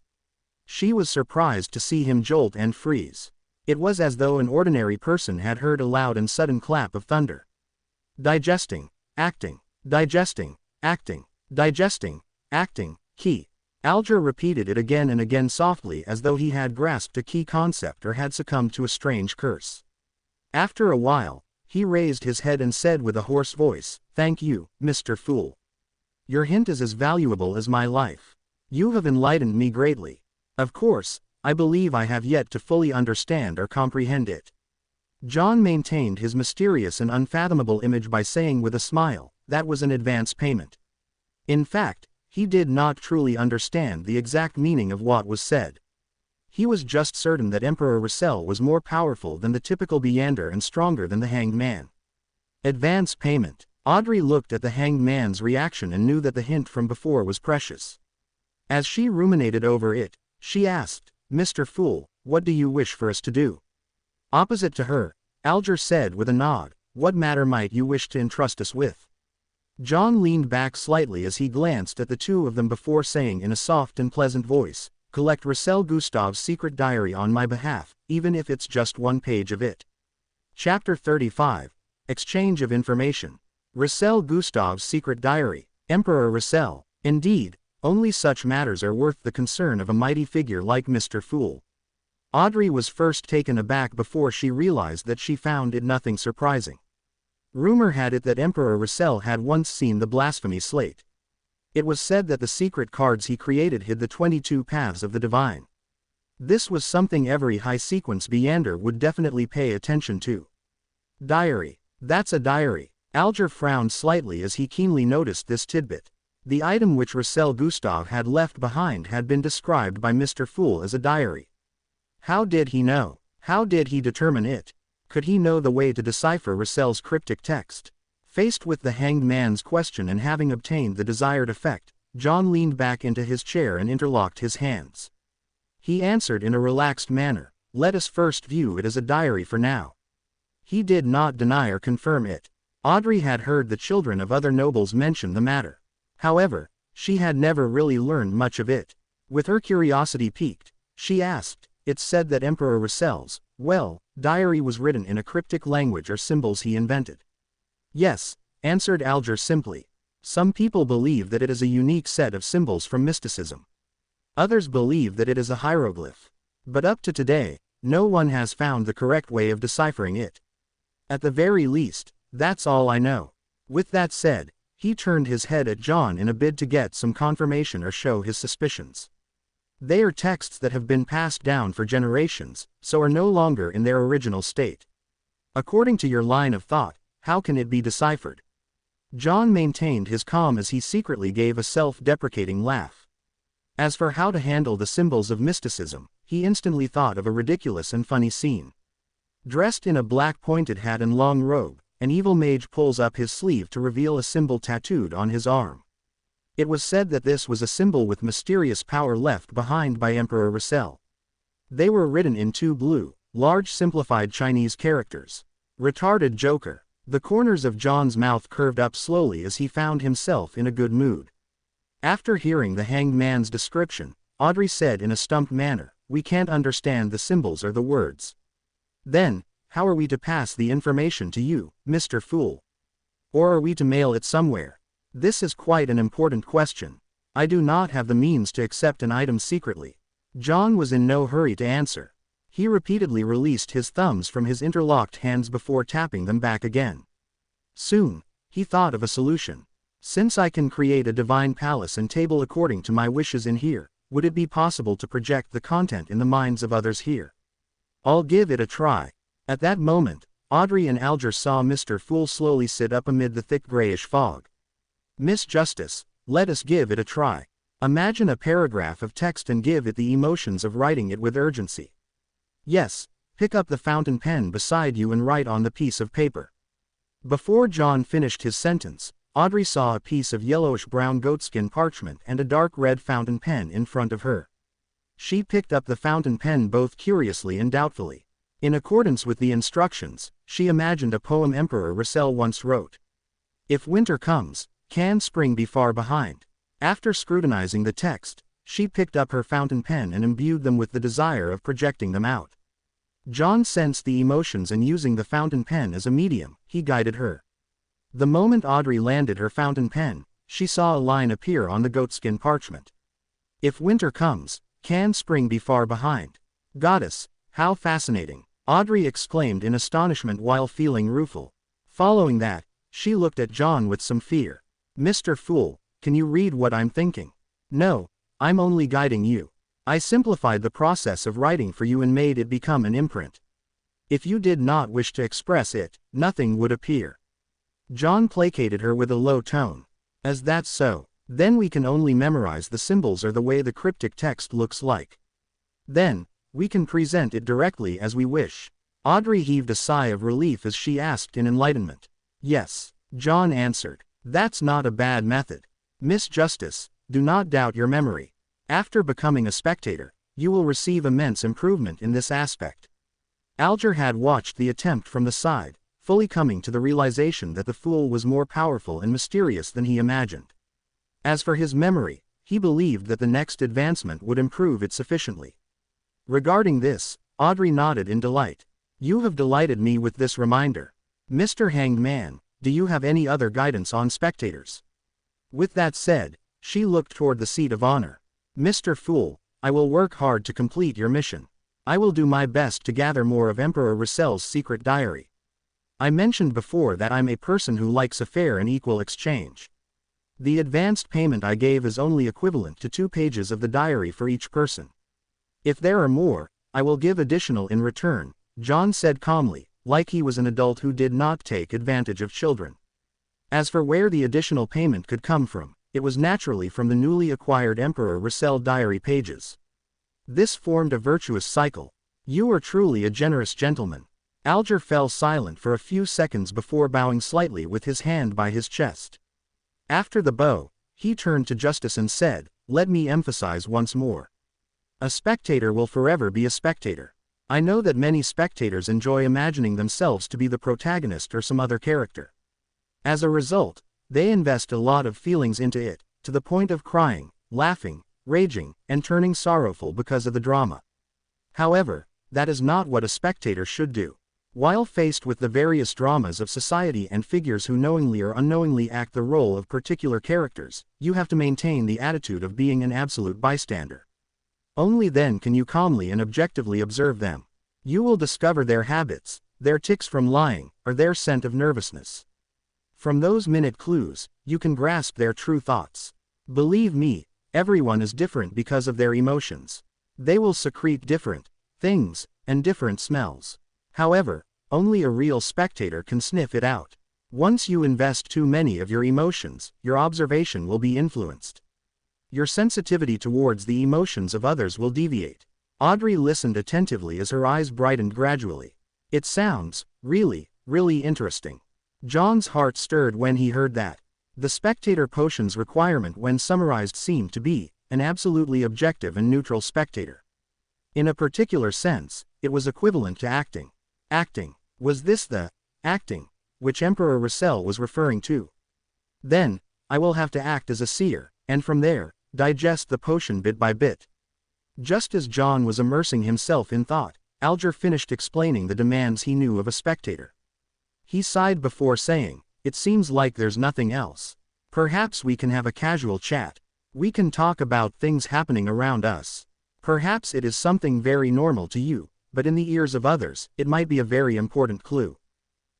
She was surprised to see him jolt and freeze. It was as though an ordinary person had heard a loud and sudden clap of thunder. Digesting, acting, digesting, acting, digesting, acting, key. Alger repeated it again and again softly as though he had grasped a key concept or had succumbed to a strange curse. After a while, he raised his head and said with a hoarse voice, Thank you, Mr. Fool. Your hint is as valuable as my life. You have enlightened me greatly. Of course, I believe I have yet to fully understand or comprehend it. John maintained his mysterious and unfathomable image by saying with a smile, that was an advance payment. In fact, he did not truly understand the exact meaning of what was said. He was just certain that Emperor Russell was more powerful than the typical Beyander and stronger than the hanged man. Advance payment. Audrey looked at the hanged man's reaction and knew that the hint from before was precious. As she ruminated over it, she asked, Mr. Fool, what do you wish for us to do? Opposite to her, Alger said with a nod, What matter might you wish to entrust us with? John leaned back slightly as he glanced at the two of them before saying in a soft and pleasant voice, Collect Russell Gustav's secret diary on my behalf, even if it's just one page of it. Chapter 35. Exchange of Information. Russell Gustav's secret diary. Emperor Russell. Indeed, only such matters are worth the concern of a mighty figure like Mr. Fool. Audrey was first taken aback before she realized that she found it nothing surprising. Rumor had it that Emperor Russell had once seen the blasphemy slate. It was said that the secret cards he created hid the 22 paths of the divine. This was something every high-sequence Beyander would definitely pay attention to. Diary. That's a diary. Alger frowned slightly as he keenly noticed this tidbit. The item which Russell Gustav had left behind had been described by Mr. Fool as a diary. How did he know? How did he determine it? Could he know the way to decipher Russell's cryptic text? Faced with the hanged man's question and having obtained the desired effect, John leaned back into his chair and interlocked his hands. He answered in a relaxed manner, "Let us first view it as a diary for now." He did not deny or confirm it. Audrey had heard the children of other nobles mention the matter. However, she had never really learned much of it. With her curiosity piqued, she asked, "It's said that Emperor Russell's, well, diary was written in a cryptic language or symbols he invented." "Yes," answered Alger simply. "Some people believe that it is a unique set of symbols from mysticism. Others believe that it is a hieroglyph. But up to today, no one has found the correct way of deciphering it. At the very least, that's all I know." With that said, he turned his head at John in a bid to get some confirmation or show his suspicions. "They are texts that have been passed down for generations, so are no longer in their original state. According to your line of thought, how can it be deciphered?" John maintained his calm as he secretly gave a self-deprecating laugh. As for how to handle the symbols of mysticism, he instantly thought of a ridiculous and funny scene. Dressed in a black pointed hat and long robe, an evil mage pulls up his sleeve to reveal a symbol tattooed on his arm. It was said that this was a symbol with mysterious power left behind by Emperor Russell. They were written in two blue, large simplified Chinese characters. "Retarded Joker." The corners of John's mouth curved up slowly as he found himself in a good mood. After hearing the hanged man's description, Audrey said in a stumped manner, "We can't understand the symbols or the words." "Then, how are we to pass the information to you, Mr. Fool? Or are we to mail it somewhere? This is quite an important question. I do not have the means to accept an item secretly." John was in no hurry to answer. He repeatedly released his thumbs from his interlocked hands before tapping them back again. Soon, he thought of a solution. "Since I can create a divine palace and table according to my wishes in here, would it be possible to project the content in the minds of others here? I'll give it a try." At that moment, Audrey and Alger saw Mr. Fool slowly sit up amid the thick grayish fog. "Miss Justice, let us give it a try. Imagine a paragraph of text and give it the emotions of writing it with urgency. Yes, pick up the fountain pen beside you and write on the piece of paper." Before John finished his sentence, Audrey saw a piece of yellowish-brown goatskin parchment and a dark red fountain pen in front of her. She picked up the fountain pen both curiously and doubtfully. In accordance with the instructions, she imagined a poem Emperor Russell once wrote. "If winter comes, can spring be far behind?" After scrutinizing the text, she picked up her fountain pen and imbued them with the desire of projecting them out. John sensed the emotions and using the fountain pen as a medium, he guided her. The moment Audrey landed her fountain pen, she saw a line appear on the goatskin parchment. "If winter comes, can spring be far behind?" "Goddess, how fascinating!" Audrey exclaimed in astonishment while feeling rueful. Following that, she looked at John with some fear. "Mr. Fool, can you read what I'm thinking?" "No, I'm only guiding you. I simplified the process of writing for you and made it become an imprint. If you did not wish to express it, nothing would appear." John placated her with a low tone. "As that's so, then we can only memorize the symbols or the way the cryptic text looks like. Then, we can present it directly as we wish." Audrey heaved a sigh of relief as she asked in enlightenment. "Yes," John answered. "That's not a bad method. Miss Justice, do not doubt your memory. After becoming a spectator, you will receive immense improvement in this aspect." Alger had watched the attempt from the side, fully coming to the realization that the fool was more powerful and mysterious than he imagined. As for his memory, he believed that the next advancement would improve it sufficiently. Regarding this, Audrey nodded in delight. "You have delighted me with this reminder. Mr. Hanged Man, do you have any other guidance on spectators?" With that said, she looked toward the seat of honor. "Mr. Fool, I will work hard to complete your mission. I will do my best to gather more of Emperor Russell's secret diary. I mentioned before that I'm a person who likes a fair and equal exchange. The advanced payment I gave is only equivalent to 2 pages of the diary for each person. If there are more, I will give additional in return," John said calmly, like he was an adult who did not take advantage of children. As for where the additional payment could come from, it was naturally from the newly acquired Emperor Russell diary pages. This formed a virtuous cycle. You are truly a generous gentleman. Alger fell silent for a few seconds before bowing slightly with his hand by his chest. After the bow, he turned to Justice and said, "Let me emphasize once more. A spectator will forever be a spectator. I know that many spectators enjoy imagining themselves to be the protagonist or some other character. As a result, they invest a lot of feelings into it, to the point of crying, laughing, raging, and turning sorrowful because of the drama. However, that is not what a spectator should do. While faced with the various dramas of society and figures who knowingly or unknowingly act the role of particular characters, you have to maintain the attitude of being an absolute bystander. Only then can you calmly and objectively observe them. You will discover their habits, their tics from lying, or their scent of nervousness. From those minute clues, you can grasp their true thoughts. Believe me, everyone is different because of their emotions. They will secrete different things and different smells. However, only a real spectator can sniff it out. Once you invest too many of your emotions, your observation will be influenced. Your sensitivity towards the emotions of others will deviate." Audrey listened attentively as her eyes brightened gradually. "It sounds, really interesting." John's heart stirred when he heard that. The spectator potion's requirement when summarized seemed to be, an absolutely objective and neutral spectator. In a particular sense, it was equivalent to acting. Acting. Was this the acting which Emperor Russell was referring to? Then, I will have to act as a seer, and from there, digest the potion bit by bit. Just as John was immersing himself in thought, Alger finished explaining the demands he knew of a spectator. He sighed before saying, "It seems like there's nothing else. Perhaps we can have a casual chat. We can talk about things happening around us. Perhaps it is something very normal to you, but in the ears of others, it might be a very important clue."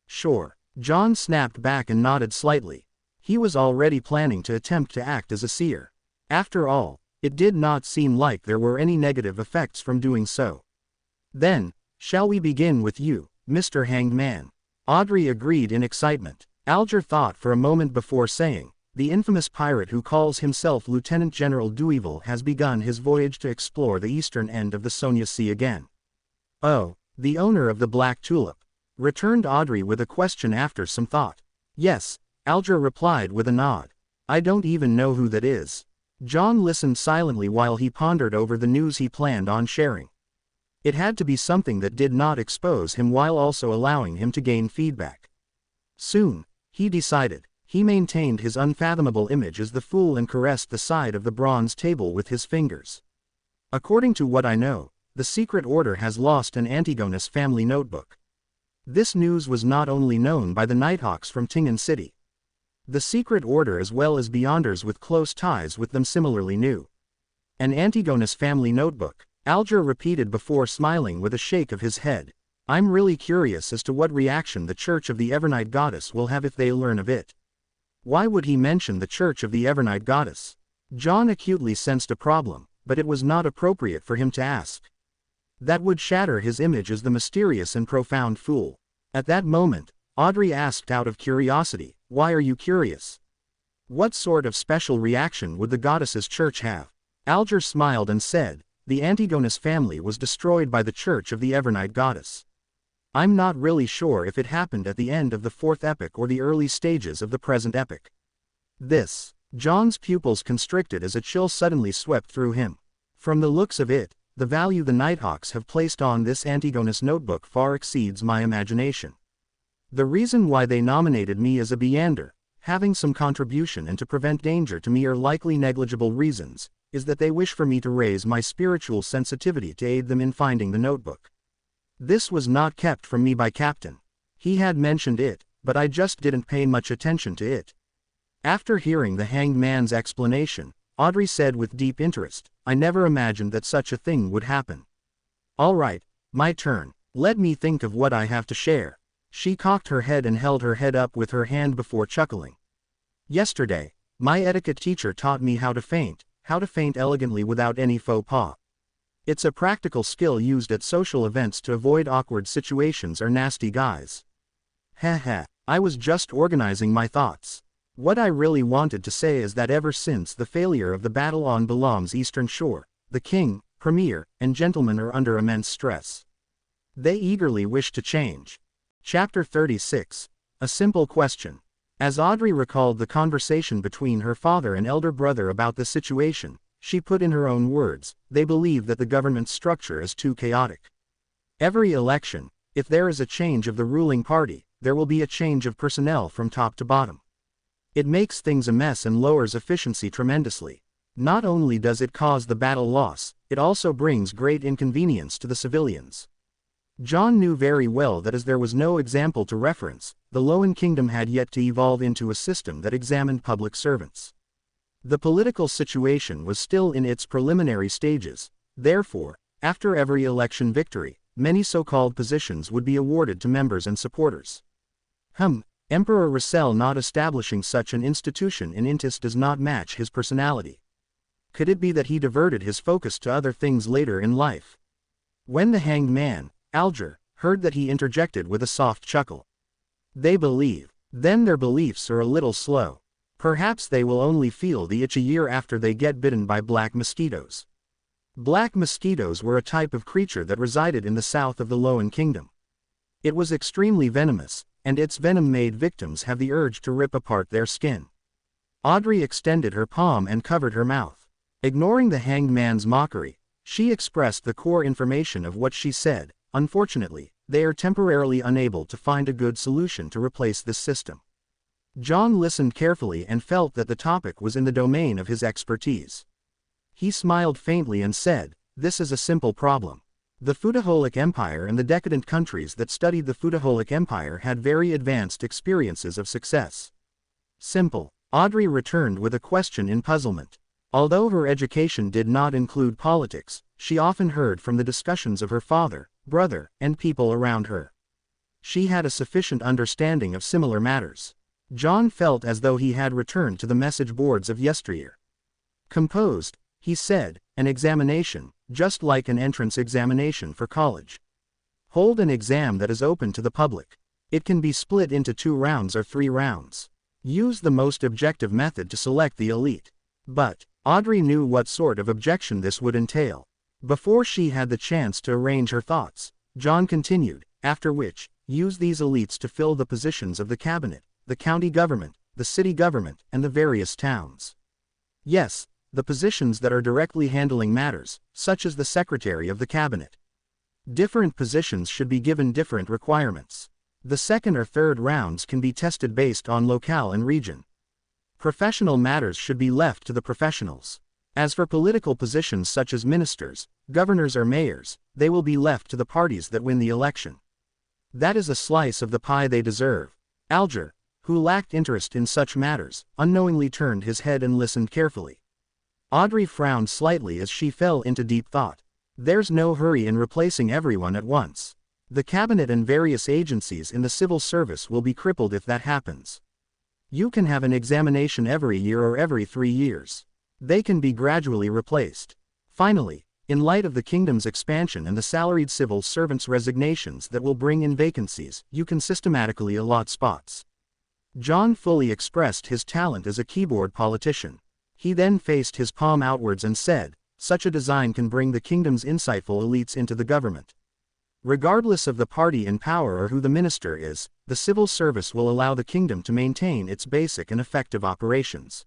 "Sure." John snapped back and nodded slightly. He was already planning to attempt to act as a seer. After all, it did not seem like there were any negative effects from doing so. "Then, shall we begin with you, Mr. Hanged Man?" Audrey agreed in excitement. Alger thought for a moment before saying, "The infamous pirate who calls himself Lieutenant General Duevil has begun his voyage to explore the eastern end of the Sonia Sea again." "Oh, the owner of the Black Tulip?" returned Audrey with a question after some thought. "Yes," Alger replied with a nod. "I don't even know who that is." John listened silently while he pondered over the news he planned on sharing. It had to be something that did not expose him while also allowing him to gain feedback. Soon, he decided, he maintained his unfathomable image as the fool and caressed the side of the bronze table with his fingers. "According to what I know, the Secret Order has lost an Antigonus family notebook. This news was not only known by the Nighthawks from Tingan City. The Secret Order as well as Beyonders with close ties with them similarly knew. An Antigonus family notebook," Alger repeated before smiling with a shake of his head. "I'm really curious as to what reaction the Church of the Evernight Goddess will have if they learn of it." Why would he mention the Church of the Evernight Goddess? John acutely sensed a problem, but it was not appropriate for him to ask. That would shatter his image as the mysterious and profound fool. At that moment, Audrey asked out of curiosity, "Why are you curious? What sort of special reaction would the goddess's church have?" Alger smiled and said, "The Antigonus family was destroyed by the Church of the Evernight Goddess. I'm not really sure if it happened at the end of the fourth epoch or the early stages of the present epoch." This, John's pupils constricted as a chill suddenly swept through him. From the looks of it, the value the Nighthawks have placed on this Antigonus notebook far exceeds my imagination. The reason why they nominated me as a Beander, having some contribution and to prevent danger to me are likely negligible reasons, is that they wish for me to raise my spiritual sensitivity to aid them in finding the notebook. This was not kept from me by Captain. He had mentioned it, but I just didn't pay much attention to it." After hearing the Hanged Man's explanation, Audrey said with deep interest, "I never imagined that such a thing would happen. All right, my turn. Let me think of what I have to share." She cocked her head and held her head up with her hand before chuckling. "Yesterday, my etiquette teacher taught me how to faint elegantly without any faux pas. It's a practical skill used at social events to avoid awkward situations or nasty guys." Heh, I was just organizing my thoughts. What I really wanted to say is that ever since the failure of the battle on Balam's eastern shore, the king, premier, and gentlemen are under immense stress. They eagerly wish to change. Chapter 36. A simple question. As Audrey recalled the conversation between her father and elder brother about the situation, she put in her own words, they believe that the government's structure is too chaotic. Every election, if there is a change of the ruling party, there will be a change of personnel from top to bottom. It makes things a mess and lowers efficiency tremendously. Not only does it cause the battle loss, it also brings great inconvenience to the civilians. John knew very well that as there was no example to reference, the Loan Kingdom had yet to evolve into a system that examined public servants. The political situation was still in its preliminary stages, therefore, after every election victory, many so-called positions would be awarded to members and supporters. Emperor Russell not establishing such an institution in Intis does not match his personality. Could it be that he diverted his focus to other things later in life? When the hanged man, Alger, heard that, he interjected with a soft chuckle. They believe. Then their beliefs are a little slow. Perhaps they will only feel the itch a year after they get bitten by black mosquitoes. Black mosquitoes were a type of creature that resided in the south of the Loan Kingdom. It was extremely venomous, and its venom made victims have the urge to rip apart their skin. Audrey extended her palm and covered her mouth. Ignoring the hanged man's mockery, she expressed the core information of what she said. Unfortunately, they are temporarily unable to find a good solution to replace this system. John listened carefully and felt that the topic was in the domain of his expertise. He smiled faintly and said, "This is a simple problem. The Futaholic Empire and the decadent countries that studied the Futaholic Empire had very advanced experiences of success." Simple. Audrey returned with a question in puzzlement. Although her education did not include politics, she often heard from the discussions of her father, brother, and people around her. She had a sufficient understanding of similar matters. John felt as though he had returned to the message boards of yesteryear. Composed, he said, "An examination, just like an entrance examination for college. Hold an exam that is open to the public. It can be split into 2 rounds or 3 rounds. Use the most objective method to select the elite." But Audrey knew what sort of objection this would entail. Before she had the chance to arrange her thoughts, John continued, "After which, use these elites to fill the positions of the cabinet, the county government, the city government, and the various towns. Yes, the positions that are directly handling matters, such as the secretary of the cabinet. Different positions should be given different requirements. The second or third rounds can be tested based on locale and region. Professional matters should be left to the professionals. As for political positions such as ministers, governors or mayors, they will be left to the parties that win the election. That is a slice of the pie they deserve." Alger, who lacked interest in such matters, unknowingly turned his head and listened carefully. Audrey frowned slightly as she fell into deep thought. There's no hurry in replacing everyone at once. The cabinet and various agencies in the civil service will be crippled if that happens. You can have an examination every year or every 3 years. They can be gradually replaced. Finally, in light of the kingdom's expansion and the salaried civil servants' resignations that will bring in vacancies, you can systematically allot spots." John fully expressed his talent as a keyboard politician. He then faced his palm outwards and said, "Such a design can bring the kingdom's insightful elites into the government. Regardless of the party in power or who the minister is, the civil service will allow the kingdom to maintain its basic and effective operations."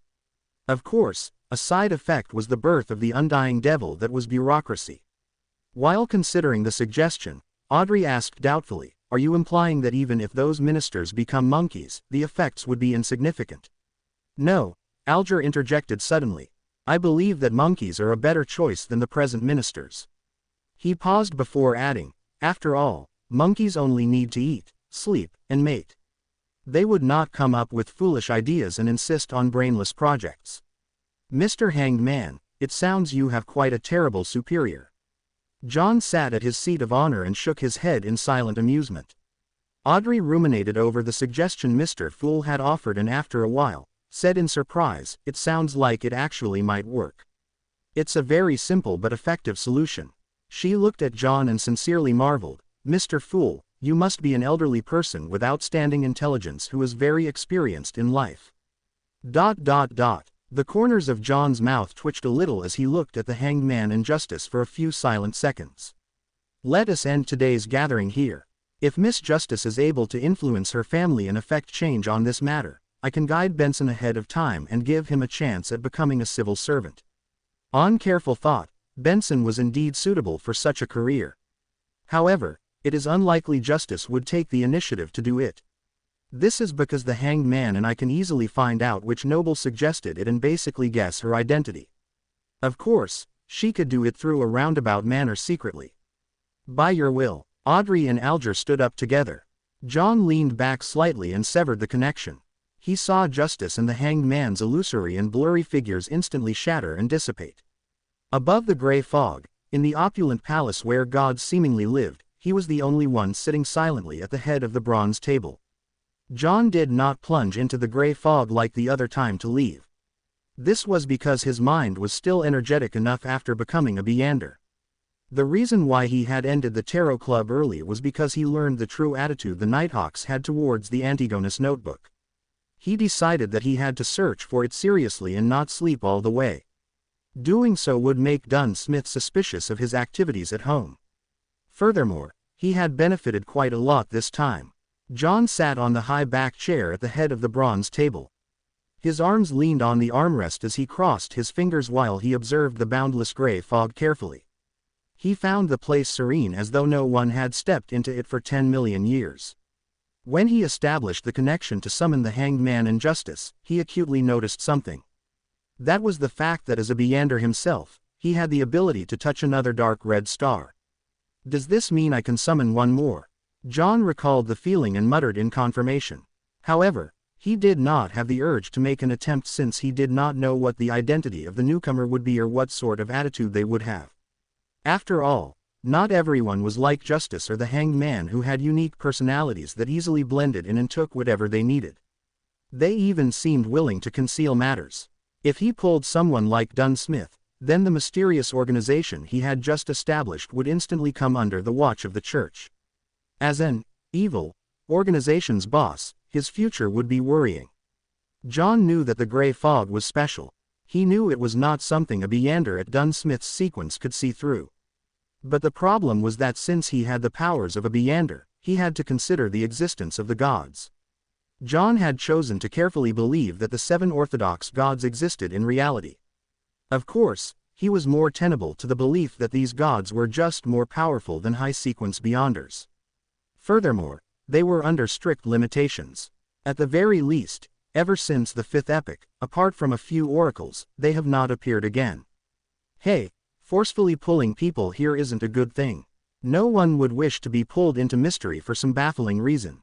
Of course, a side effect was the birth of the undying devil that was bureaucracy. While considering the suggestion, Audrey asked doubtfully, "Are you implying that even if those ministers become monkeys, the effects would be insignificant?" "No," Alger interjected suddenly. "I believe that monkeys are a better choice than the present ministers." He paused before adding, "After all, monkeys only need to eat, sleep, and mate. They would not come up with foolish ideas and insist on brainless projects." "Mr. Hanged Man, it sounds you have quite a terrible superior." John sat at his seat of honor and shook his head in silent amusement. Audrey ruminated over the suggestion Mr. Fool had offered and after a while, said in surprise, "It sounds like it actually might work. It's a very simple but effective solution." She looked at John and sincerely marveled, "Mr. Fool, you must be an elderly person with outstanding intelligence who is very experienced in life." The corners of John's mouth twitched a little as he looked at the hanged man in justice for a few silent seconds. Let us end today's gathering here. If Miss Justice is able to influence her family and effect change on this matter, I can guide Benson ahead of time and give him a chance at becoming a civil servant. On careful thought, Benson was indeed suitable for such a career. However, it is unlikely Justice would take the initiative to do it. This is because the Hanged Man and I can easily find out which noble suggested it and basically guess her identity. Of course, she could do it through a roundabout manner secretly. By your will. Audrey and Alger stood up together. John leaned back slightly and severed the connection. He saw Justice and the Hanged Man's illusory and blurry figures instantly shatter and dissipate. Above the gray fog, in the opulent palace where gods seemingly lived, he was the only one sitting silently at the head of the bronze table. John did not plunge into the gray fog like the other time to leave. This was because his mind was still energetic enough after becoming a Beander. The reason why he had ended the Tarot Club early was because he learned the true attitude the Nighthawks had towards the Antigonus notebook. He decided that he had to search for it seriously and not sleep all the way. Doing so would make Dunn Smith suspicious of his activities at home. Furthermore, he had benefited quite a lot this time. John sat on the high back chair at the head of the bronze table. His arms leaned on the armrest as he crossed his fingers while he observed the boundless gray fog carefully. He found the place serene as though no one had stepped into it for 10 million years. When he established the connection to summon the Hanged Man and Justice, he acutely noticed something. That was the fact that as a Beander himself, he had the ability to touch another dark red star. Does this mean I can summon one more? John recalled the feeling and muttered in confirmation. However, he did not have the urge to make an attempt since he did not know what the identity of the newcomer would be or what sort of attitude they would have. After all, not everyone was like Justice or the Hanged Man, who had unique personalities that easily blended in and took whatever they needed. They even seemed willing to conceal matters. If he pulled someone like Dunn Smith, then the mysterious organization he had just established would instantly come under the watch of the church. As an evil organization's boss, his future would be worrying. John knew that the gray fog was special. He knew it was not something a Beander at Dunn Smith's sequence could see through. But the problem was that since he had the powers of a Beander, he had to consider the existence of the gods. John had chosen to carefully believe that the 7 orthodox gods existed in reality. Of course, he was more tenable to the belief that these gods were just more powerful than high-sequence Beanders. Furthermore, they were under strict limitations. At the very least, ever since the 5th epoch, apart from a few oracles, they have not appeared again. Hey, forcefully pulling people here isn't a good thing. No one would wish to be pulled into mystery for some baffling reason.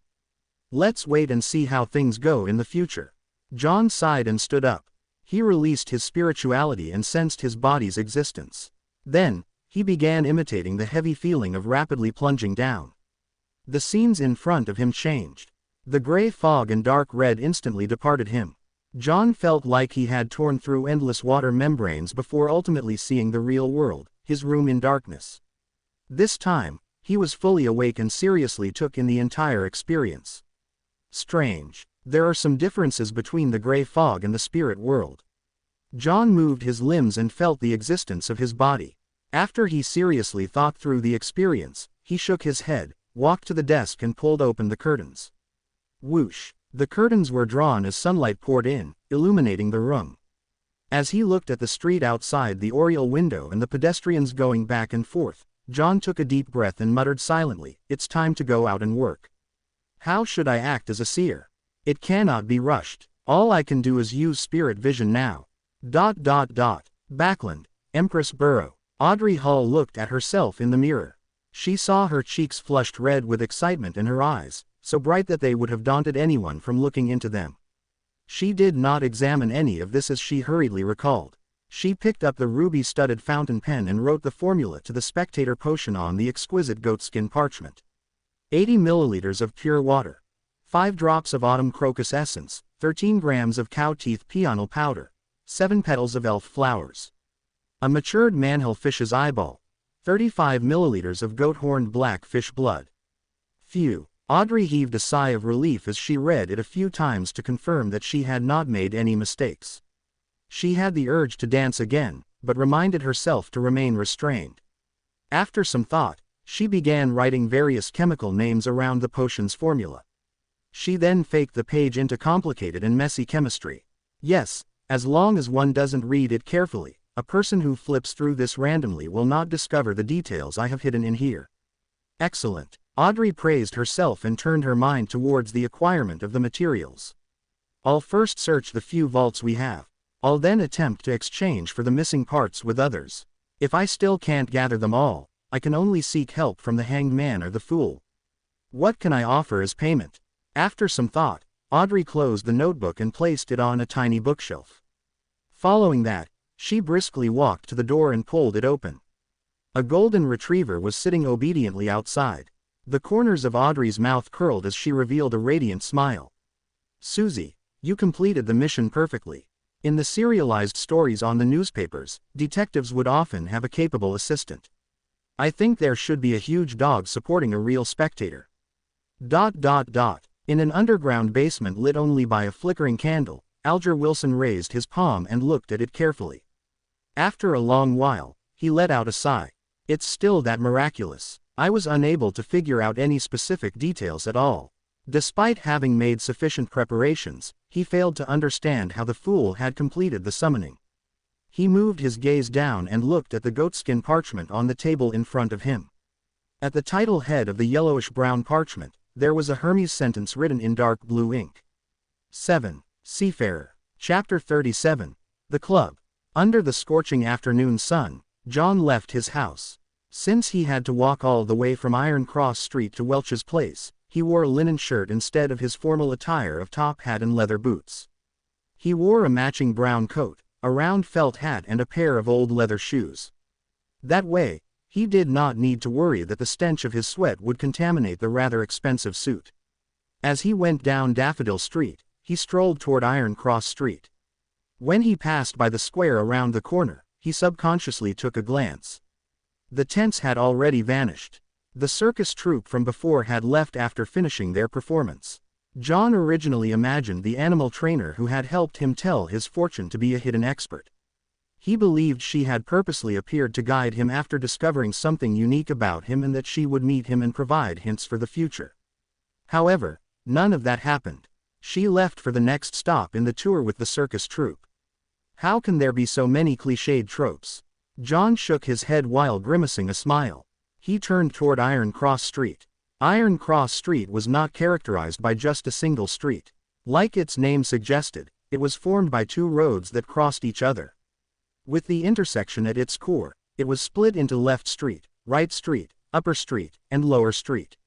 Let's wait and see how things go in the future. John sighed and stood up. He released his spirituality and sensed his body's existence. Then, he began imitating the heavy feeling of rapidly plunging down. The scenes in front of him changed. The gray fog and dark red instantly departed him. John felt like he had torn through endless water membranes before ultimately seeing the real world, his room in darkness. This time, he was fully awake and seriously took in the entire experience. Strange. There are some differences between the gray fog and the spirit world. John moved his limbs and felt the existence of his body. After he seriously thought through the experience, he shook his head, walked to the desk and pulled open the curtains. Whoosh! The curtains were drawn as sunlight poured in, illuminating the room. As he looked at the street outside the oriel window and the pedestrians going back and forth, John took a deep breath and muttered silently, "It's time to go out and work. How should I act as a seer? It cannot be rushed. All I can do is use spirit vision now." Backland, Empress Burrow. Audrey Hull looked at herself in the mirror. She saw her cheeks flushed red with excitement and her eyes, so bright that they would have daunted anyone from looking into them. She did not examine any of this as she hurriedly recalled. She picked up the ruby-studded fountain pen and wrote the formula to the spectator potion on the exquisite goatskin parchment. 80 milliliters of pure water. 5 drops of autumn crocus essence, 13 grams of cow teeth peonal powder, 7 petals of elf flowers. A matured manhill fish's eyeball. 35 milliliters of goat-horned black fish blood. Phew. Audrey heaved a sigh of relief as she read it a few times to confirm that she had not made any mistakes. She had the urge to dance again, but reminded herself to remain restrained. After some thought, She began writing various chemical names around the potion's formula. She then faked the page into complicated and messy chemistry. Yes, as long as one doesn't read it carefully, a person who flips through this randomly will not discover the details I have hidden in here. Excellent. Audrey praised herself and turned her mind towards the acquirement of the materials. I'll first search the few vaults we have. I'll then attempt to exchange for the missing parts with others. If I still can't gather them all, I can only seek help from the hanged man or the fool. What can I offer as payment? After some thought, Audrey closed the notebook and placed it on a tiny bookshelf. Following that, she briskly walked to the door and pulled it open. A golden retriever was sitting obediently outside. The corners of Audrey's mouth curled as she revealed a radiant smile. Susie, you completed the mission perfectly. In the serialized stories on the newspapers, detectives would often have a capable assistant. I think there should be a huge dog supporting a real spectator. In an underground basement lit only by a flickering candle, Alger Wilson raised his palm and looked at it carefully. After a long while, he let out a sigh. It's still that miraculous. I was unable to figure out any specific details at all. Despite having made sufficient preparations, he failed to understand how the fool had completed the summoning. He moved his gaze down and looked at the goatskin parchment on the table in front of him. At the title head of the yellowish-brown parchment, there was a Hermes sentence written in dark blue ink. 7. Seafarer. Chapter 37. The Club. Under the scorching afternoon sun, John left his house. Since he had to walk all the way from Iron Cross Street to Welch's place, he wore a linen shirt instead of his formal attire of top hat and leather boots. He wore a matching brown coat, a round felt hat and a pair of old leather shoes. That way, he did not need to worry that the stench of his sweat would contaminate the rather expensive suit. As he went down Daffodil Street, he strolled toward Iron Cross Street. When he passed by the square around the corner, he subconsciously took a glance. The tents had already vanished. The circus troupe from before had left after finishing their performance. John originally imagined the animal trainer who had helped him tell his fortune to be a hidden expert. He believed she had purposely appeared to guide him after discovering something unique about him and that she would meet him and provide hints for the future. However, none of that happened. She left for the next stop in the tour with the circus troupe. How can there be so many cliched tropes? John shook his head while grimacing a smile. He turned toward Iron Cross Street. Iron Cross Street was not characterized by just a single street. Like its name suggested, it was formed by two roads that crossed each other. With the intersection at its core, it was split into Left Street, Right Street, Upper Street, and Lower Street.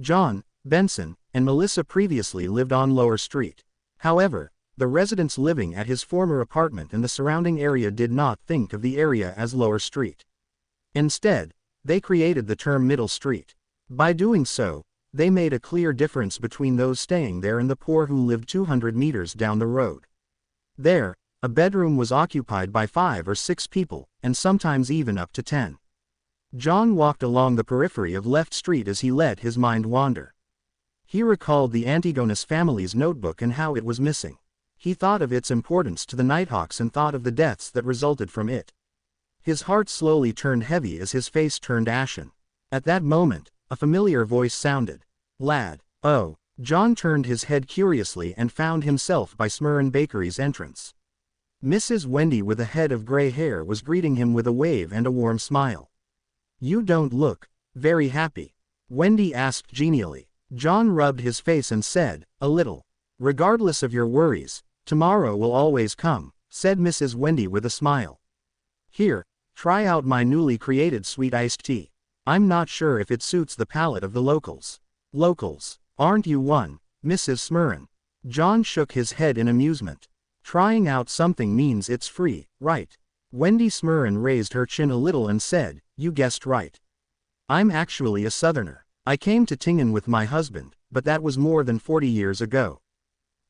John, Benson, and Melissa previously lived on Lower Street. However, the residents living at his former apartment and the surrounding area did not think of the area as Lower Street. Instead, they created the term Middle Street. By doing so, they made a clear difference between those staying there and the poor who lived 200 meters down the road. There, a bedroom was occupied by 5 or 6 people, and sometimes even up to 10. John walked along the periphery of Left Street as he let his mind wander. He recalled the Antigonus family's notebook and how it was missing. He thought of its importance to the Nighthawks and thought of the deaths that resulted from it. His heart slowly turned heavy as his face turned ashen. At that moment, a familiar voice sounded. Lad. Oh. John turned his head curiously and found himself by Smurrin Bakery's entrance. Mrs. Wendy with a head of gray hair was greeting him with a wave and a warm smile. You don't look very happy, Wendy asked genially. John rubbed his face and said, a little. Regardless of your worries, tomorrow will always come, said Mrs. Wendy with a smile. Here, try out my newly created sweet iced tea. I'm not sure if it suits the palate of the locals. Locals, aren't you one, Mrs. Smurrin? John shook his head in amusement. Trying out something means it's free, right? Wendy Smurrin raised her chin a little and said, you guessed right. I'm actually a southerner. I came to Tingen with my husband, but that was more than 40 years ago.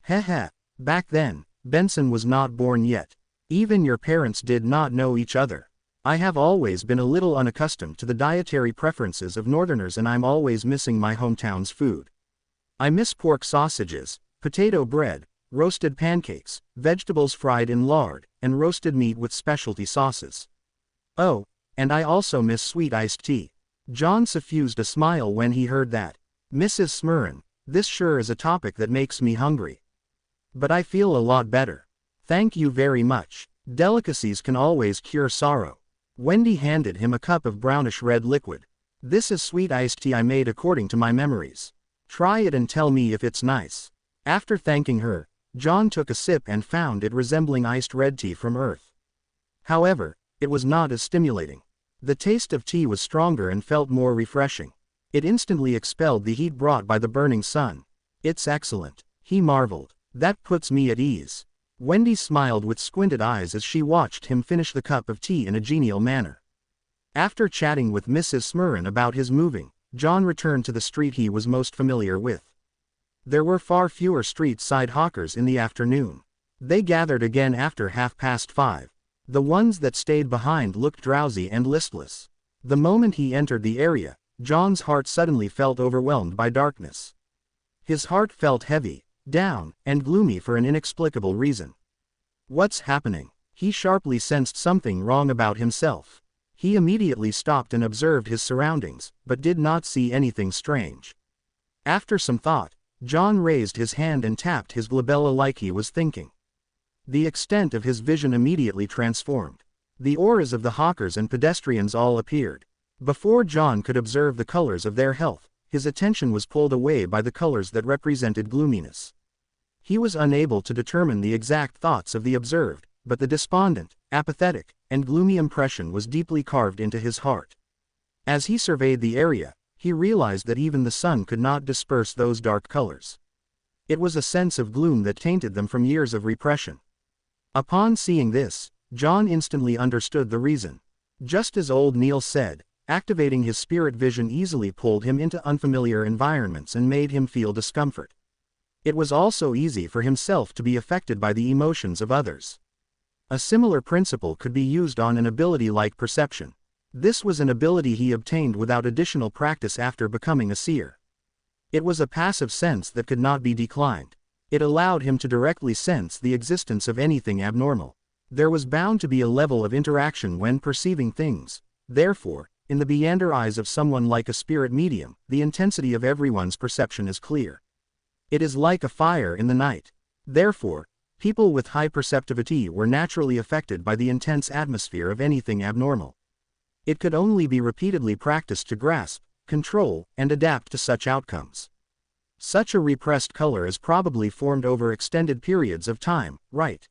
Heh. Back then, Benson was not born yet. Even your parents did not know each other. I have always been a little unaccustomed to the dietary preferences of northerners and I'm always missing my hometown's food. I miss pork sausages, potato bread, roasted pancakes, vegetables fried in lard, and roasted meat with specialty sauces. Oh, and I also miss sweet iced tea. John suffused a smile when he heard that. Mrs. Smurrin, this sure is a topic that makes me hungry. But I feel a lot better. Thank you very much. Delicacies can always cure sorrow. Wendy handed him a cup of brownish-red liquid. This is sweet iced tea I made according to my memories. Try it and tell me if it's nice. After thanking her, John took a sip and found it resembling iced red tea from Earth. However, it was not as stimulating. The taste of tea was stronger and felt more refreshing. It instantly expelled the heat brought by the burning sun. It's excellent, he marveled. That puts me at ease. Wendy smiled with squinted eyes as she watched him finish the cup of tea in a genial manner. After chatting with Mrs. Smurrin about his moving, John returned to the street he was most familiar with. There were far fewer street-side hawkers in the afternoon. They gathered again after 5:30. The ones that stayed behind looked drowsy and listless. The moment he entered the area, John's heart suddenly felt overwhelmed by darkness. His heart felt heavy, down, and gloomy for an inexplicable reason. What's happening? He sharply sensed something wrong about himself. He immediately stopped and observed his surroundings, but did not see anything strange. After some thought, John raised his hand and tapped his glabella like he was thinking. The extent of his vision immediately transformed. The auras of the hawkers and pedestrians all appeared. Before John could observe the colors of their health, his attention was pulled away by the colors that represented gloominess. He was unable to determine the exact thoughts of the observed, but the despondent, apathetic, and gloomy impression was deeply carved into his heart. As he surveyed the area, he realized that even the sun could not disperse those dark colors. It was a sense of gloom that tainted them from years of repression. Upon seeing this, John instantly understood the reason. Just as old Neil said, activating his spirit vision easily pulled him into unfamiliar environments and made him feel discomfort. It was also easy for himself to be affected by the emotions of others. A similar principle could be used on an ability like perception. This was an ability he obtained without additional practice after becoming a seer. It was a passive sense that could not be declined. It allowed him to directly sense the existence of anything abnormal. There was bound to be a level of interaction when perceiving things. Therefore, in the beyonder eyes of someone like a spirit medium, the intensity of everyone's perception is clear. It is like a fire in the night. Therefore, people with high perceptivity were naturally affected by the intense atmosphere of anything abnormal. It could only be repeatedly practiced to grasp, control, and adapt to such outcomes. Such a repressed color is probably formed over extended periods of time, right?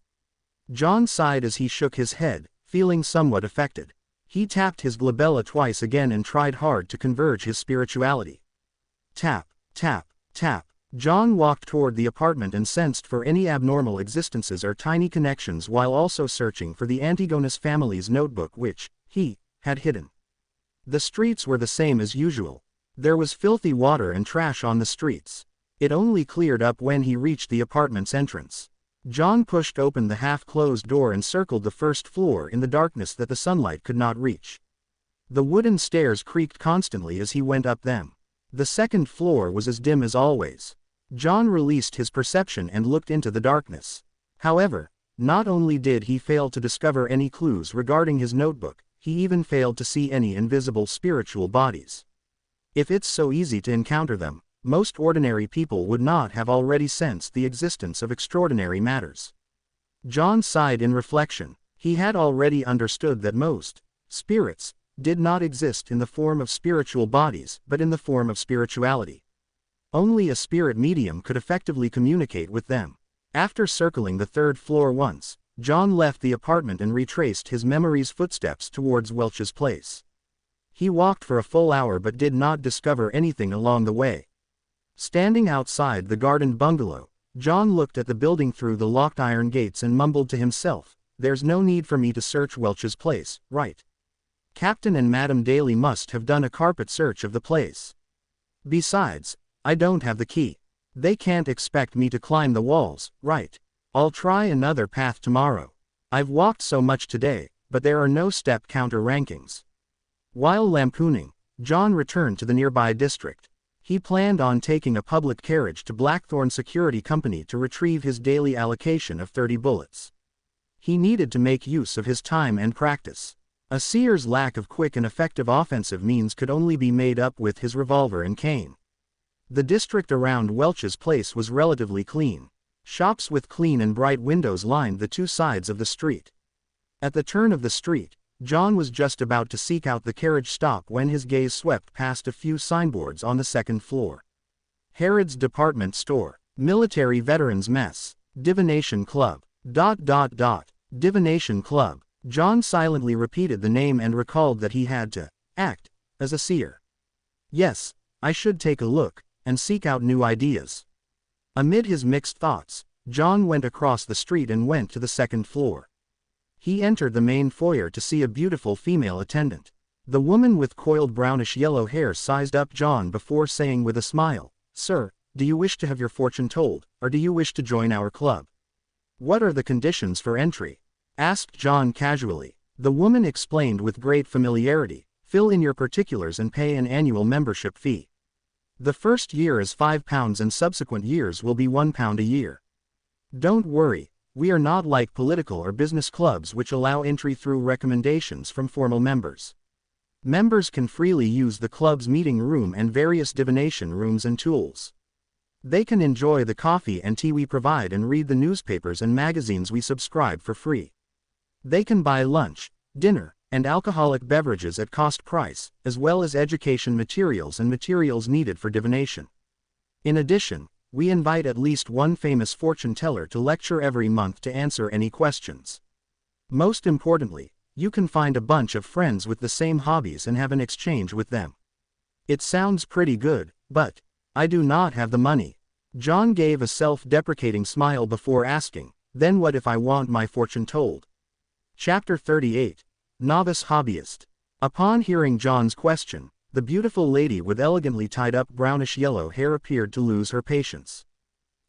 John sighed as he shook his head, feeling somewhat affected. He tapped his glabella twice again and tried hard to converge his spirituality. Tap, tap, tap. John walked toward the apartment and sensed for any abnormal existences or tiny connections while also searching for the Antigonus family's notebook which, he, had hidden. The streets were the same as usual. There was filthy water and trash on the streets. It only cleared up when he reached the apartment's entrance. John pushed open the half-closed door and circled the first floor in the darkness that the sunlight could not reach. The wooden stairs creaked constantly as he went up them. The second floor was as dim as always. John released his perception and looked into the darkness. However, not only did he fail to discover any clues regarding his notebook, he even failed to see any invisible spiritual bodies. If it's so easy to encounter them, most ordinary people would not have already sensed the existence of extraordinary matters. John sighed in reflection. He had already understood that most spirits did not exist in the form of spiritual bodies but in the form of spirituality. Only a spirit medium could effectively communicate with them. After circling the third floor once, John left the apartment and retraced his memory's footsteps towards Welch's place. He walked for a full hour but did not discover anything along the way. Standing outside the gardened bungalow, John looked at the building through the locked iron gates and mumbled to himself, "There's no need for me to search Welch's place, right? Captain and Madam Daly must have done a carpet search of the place. Besides, I don't have the key. They can't expect me to climb the walls, right? I'll try another path tomorrow. I've walked so much today, but there are no step counter rankings." While lampooning, John returned to the nearby district. He planned on taking a public carriage to Blackthorn Security Company to retrieve his daily allocation of 30 bullets. He needed to make use of his time and practice. A seer's lack of quick and effective offensive means could only be made up with his revolver and cane. The district around Welch's place was relatively clean. Shops with clean and bright windows lined the two sides of the street. At the turn of the street, John was just about to seek out the carriage stop when his gaze swept past a few signboards on the second floor. Harrod's Department Store, Military Veterans Mess, Divination Club, ... Divination Club. John silently repeated the name and recalled that he had to act as a seer. Yes, I should take a look and seek out new ideas. Amid his mixed thoughts, John went across the street and went to the second floor. He entered the main foyer to see a beautiful female attendant. The woman with coiled brownish-yellow hair sized up John before saying with a smile, "Sir, do you wish to have your fortune told, or do you wish to join our club? What are the conditions for entry?" asked John casually. The woman explained with great familiarity, "Fill in your particulars and pay an annual membership fee. The first year is £5 and subsequent years will be £1 a year. Don't worry, we are not like political or business clubs which allow entry through recommendations from formal members. Members can freely use the club's meeting room and various divination rooms and tools. They can enjoy the coffee and tea we provide and read the newspapers and magazines we subscribe for free. They can buy lunch, dinner, and alcoholic beverages at cost price, as well as education materials and materials needed for divination. In addition, we invite at least one famous fortune teller to lecture every month to answer any questions. Most importantly, you can find a bunch of friends with the same hobbies and have an exchange with them. It sounds pretty good, but I do not have the money." John gave a self-deprecating smile before asking, "Then what if I want my fortune told?" Chapter 38. Novice Hobbyist. Upon hearing John's question, the beautiful lady with elegantly tied-up brownish-yellow hair appeared to lose her patience.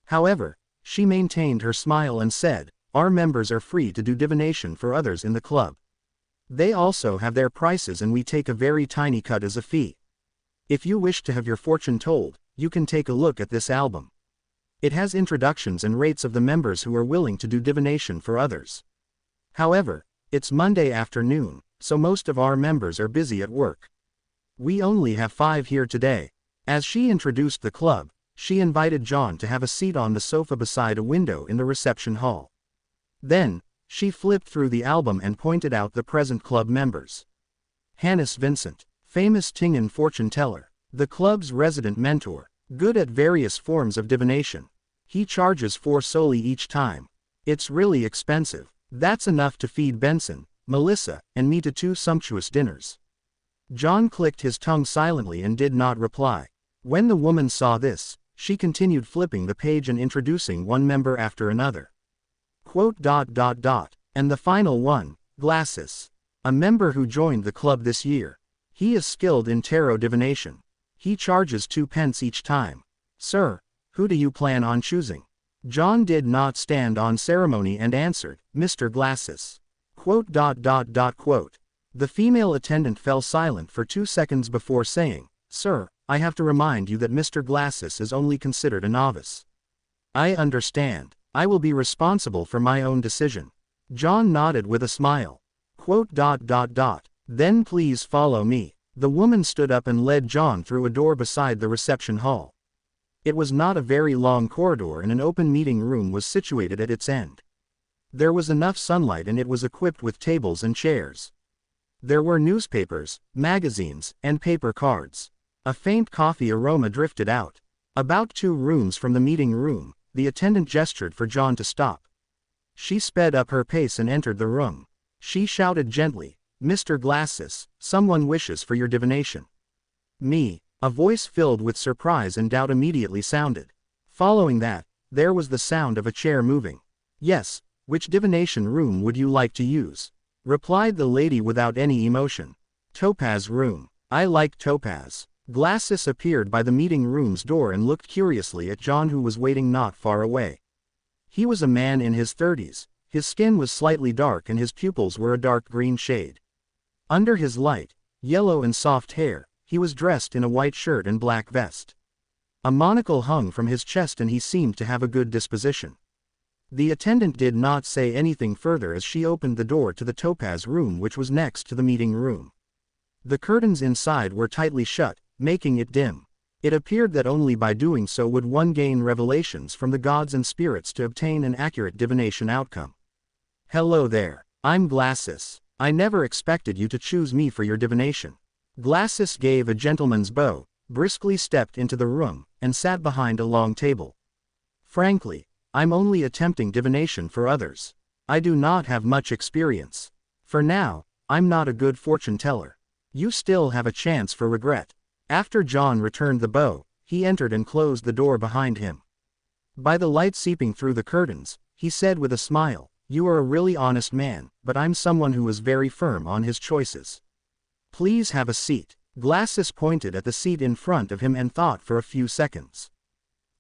However, she maintained her smile and said, "Our members are free to do divination for others in the club. They also have their prices and we take a very tiny cut as a fee. If you wish to have your fortune told, you can take a look at this album. It has introductions and rates of the members who are willing to do divination for others. However, it's Monday afternoon, so most of our members are busy at work. We only have 5 here today." As she introduced the club, she invited John to have a seat on the sofa beside a window in the reception hall. Then, she flipped through the album and pointed out the present club members. Hannes Vincent, famous Tingen fortune teller, the club's resident mentor, good at various forms of divination. He charges 4 soldi each time. It's really expensive. That's enough to feed Benson, Melissa, and me to 2 sumptuous dinners. John clicked his tongue silently and did not reply. When the woman saw this, she continued flipping the page and introducing one member after another. And the final one, Glasses. A member who joined the club this year. He is skilled in tarot divination. He charges 2 pence each time. Sir, who do you plan on choosing? John did not stand on ceremony and answered, Mr. Glasses. The female attendant fell silent for 2 seconds before saying, Sir, I have to remind you that Mr. Glasses is only considered a novice. I understand. I will be responsible for my own decision. John nodded with a smile. Then please follow me. The woman stood up and led John through a door beside the reception hall. It was not a very long corridor and an open meeting room was situated at its end. There was enough sunlight and it was equipped with tables and chairs. There were newspapers, magazines, and paper cards. A faint coffee aroma drifted out. About 2 rooms from the meeting room, the attendant gestured for John to stop. She sped up her pace and entered the room. She shouted gently, Mr. Glasses, someone wishes for your divination. Me. A voice filled with surprise and doubt immediately sounded. Following that, there was the sound of a chair moving. Yes, which divination room would you like to use? Replied the lady without any emotion. Topaz room. I like Topaz. Glasses appeared by the meeting room's door and looked curiously at John who was waiting not far away. He was a man in his 30s, his skin was slightly dark and his pupils were a dark green shade. Under his light, yellow and soft hair, he was dressed in a white shirt and black vest. A monocle hung from his chest and he seemed to have a good disposition. The attendant did not say anything further as she opened the door to the topaz room, which was next to the meeting room. The curtains inside were tightly shut, making it dim. It appeared that only by doing so would one gain revelations from the gods and spirits to obtain an accurate divination outcome. "Hello there. I'm Glasses. I never expected you to choose me for your divination." Glasses gave a gentleman's bow, briskly stepped into the room, and sat behind a long table. "Frankly, I'm only attempting divination for others. I do not have much experience. For now, I'm not a good fortune teller. You still have a chance for regret." After John returned the bow, he entered and closed the door behind him. By the light seeping through the curtains, he said with a smile, "You are a really honest man, but I'm someone who is very firm on his choices. Please have a seat." Glasses pointed at the seat in front of him and thought for a few seconds.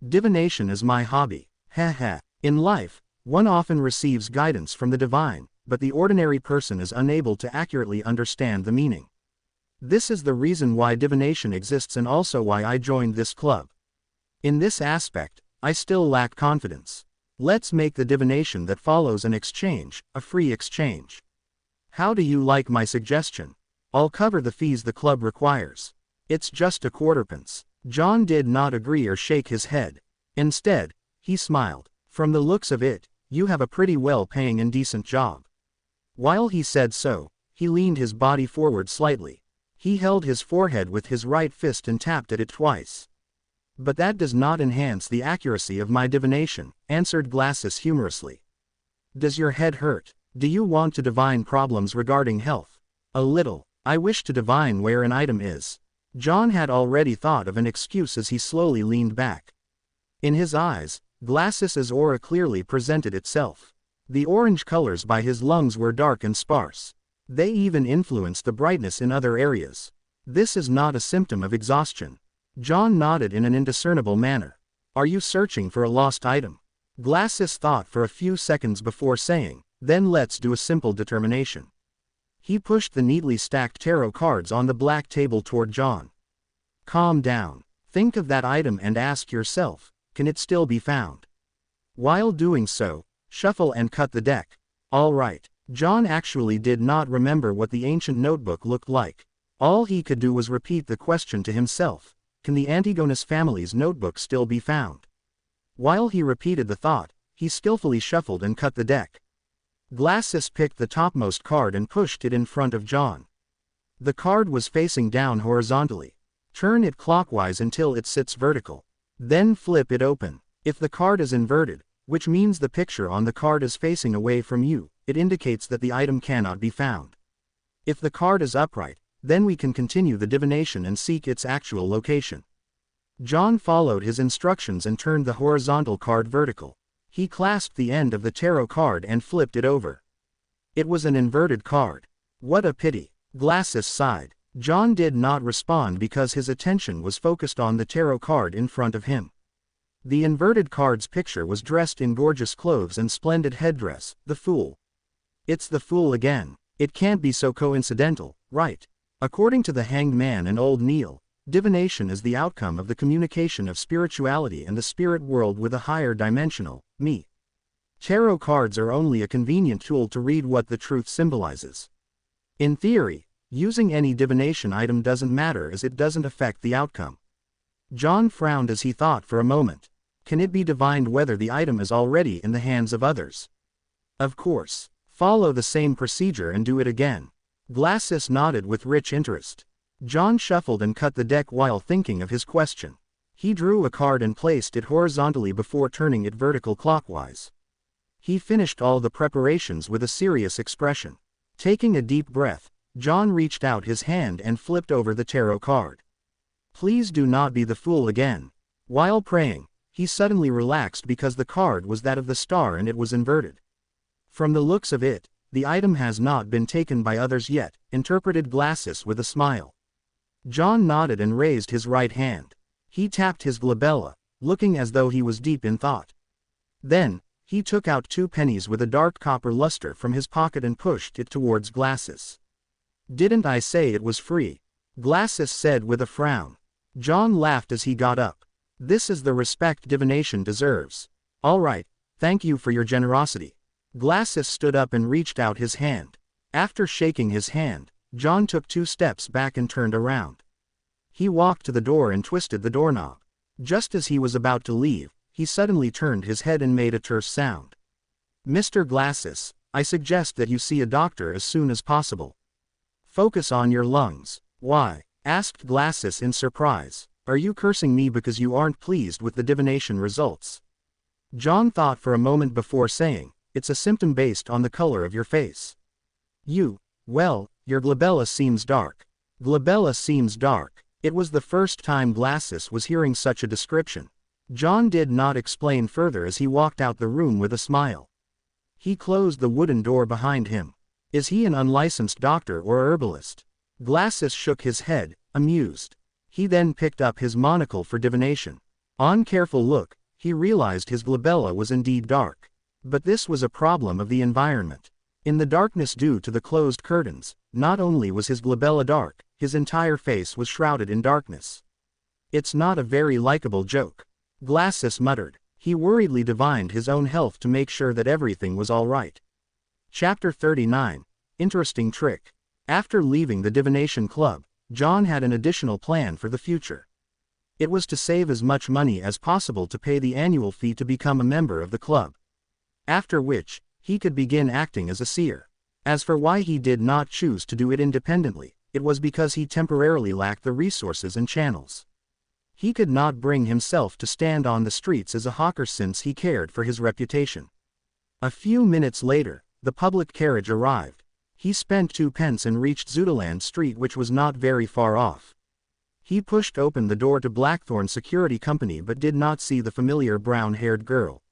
"Divination is my hobby. Heh. In life, one often receives guidance from the divine, but the ordinary person is unable to accurately understand the meaning. This is the reason why divination exists and also why I joined this club. In this aspect, I still lack confidence. Let's make the divination that follows an exchange, a free exchange. How do you like my suggestion? I'll cover the fees the club requires. It's just a quarterpence." John did not agree or shake his head. Instead, he smiled. "From the looks of it, you have a pretty well-paying and decent job." While he said so, he leaned his body forward slightly. He held his forehead with his right fist and tapped at it twice. "But that does not enhance the accuracy of my divination," answered Glasses humorously. "Does your head hurt? Do you want to divine problems regarding health?" "A little. I wish to divine where an item is." John had already thought of an excuse as he slowly leaned back. In his eyes, Glasses' aura clearly presented itself. The orange colors by his lungs were dark and sparse. They even influenced the brightness in other areas. "This is not a symptom of exhaustion." John nodded in an indiscernible manner. "Are you searching for a lost item?" Glasses thought for a few seconds before saying, "Then let's do a simple determination." He pushed the neatly stacked tarot cards on the black table toward John. "Calm down. Think of that item and ask yourself, can it still be found? While doing so, shuffle and cut the deck." "All right." John actually did not remember what the ancient notebook looked like. All he could do was repeat the question to himself, can the Antigonus family's notebook still be found? While he repeated the thought, he skillfully shuffled and cut the deck. Glasses picked the topmost card and pushed it in front of John. The card was facing down horizontally. Turn it clockwise until it sits vertical. Then flip it open. If the card is inverted, which means the picture on the card is facing away from you, it indicates that the item cannot be found. If the card is upright, then we can continue the divination and seek its actual location. John followed his instructions and turned the horizontal card vertical. He clasped the end of the tarot card and flipped it over. It was an inverted card. "What a pity." Glasses sighed. John did not respond because his attention was focused on the tarot card in front of him. The inverted card's picture was dressed in gorgeous clothes and splendid headdress, the Fool. "It's the Fool again. It can't be so coincidental, right?" According to the Hanged Man and Old Neil, divination is the outcome of the communication of spirituality and the spirit world with a higher dimensional, me. Tarot cards are only a convenient tool to read what the truth symbolizes. In theory, using any divination item doesn't matter as it doesn't affect the outcome. John frowned as he thought for a moment. Can it be divined whether the item is already in the hands of others? Of course. Follow the same procedure and do it again. Glasses nodded with rich interest. John shuffled and cut the deck while thinking of his question. He drew a card and placed it horizontally before turning it vertical clockwise. He finished all the preparations with a serious expression. Taking a deep breath, John reached out his hand and flipped over the tarot card. "Please do not be the Fool again." While praying, he suddenly relaxed because the card was that of the Star and it was inverted. "From the looks of it, the item has not been taken by others yet," interpreted Glasses with a smile. John nodded and raised his right hand. He tapped his glabella, looking as though he was deep in thought. Then, he took out 2 pennies with a dark copper luster from his pocket and pushed it towards Glasses. "Didn't I say it was free?" Glasses said with a frown. John laughed as he got up. "This is the respect divination deserves. All right, Thank you for your generosity. Glasses stood up and reached out his hand. After shaking his hand, John took 2 steps back and turned around. He walked to the door and twisted the doorknob. Just as he was about to leave, he suddenly turned his head and made a terse sound. Mr. Glasses, I suggest that you see a doctor as soon as possible. Focus on your lungs. Why? Asked Glasses in surprise. Are you cursing me because you aren't pleased with the divination results? John thought for a moment before saying, it's a symptom based on the color of your face. Well, your glabella seems dark. Glabella seems dark. It was the first time Glasses was hearing such a description. John did not explain further as he walked out the room with a smile. He closed the wooden door behind him. Is he an unlicensed doctor or herbalist? Glasses shook his head, amused. He then picked up his monocle for divination. On careful look, he realized his glabella was indeed dark. But this was a problem of the environment. In the darkness due to the closed curtains, not only was his glabella dark, his entire face was shrouded in darkness. It's not a very likable joke. Glasses muttered. He worriedly divined his own health to make sure that everything was all right. Chapter 39. Interesting trick. After leaving the divination club, John had an additional plan for the future. It was to save as much money as possible to pay the annual fee to become a member of the club. After which, he could begin acting as a seer. As for why he did not choose to do it independently, it was because he temporarily lacked the resources and channels. He could not bring himself to stand on the streets as a hawker since he cared for his reputation. A few minutes later, the public carriage arrived. He spent 2 pence and reached Zootaland Street, which was not very far off. He pushed open the door to Blackthorn Security Company but did not see the familiar brown-haired girl.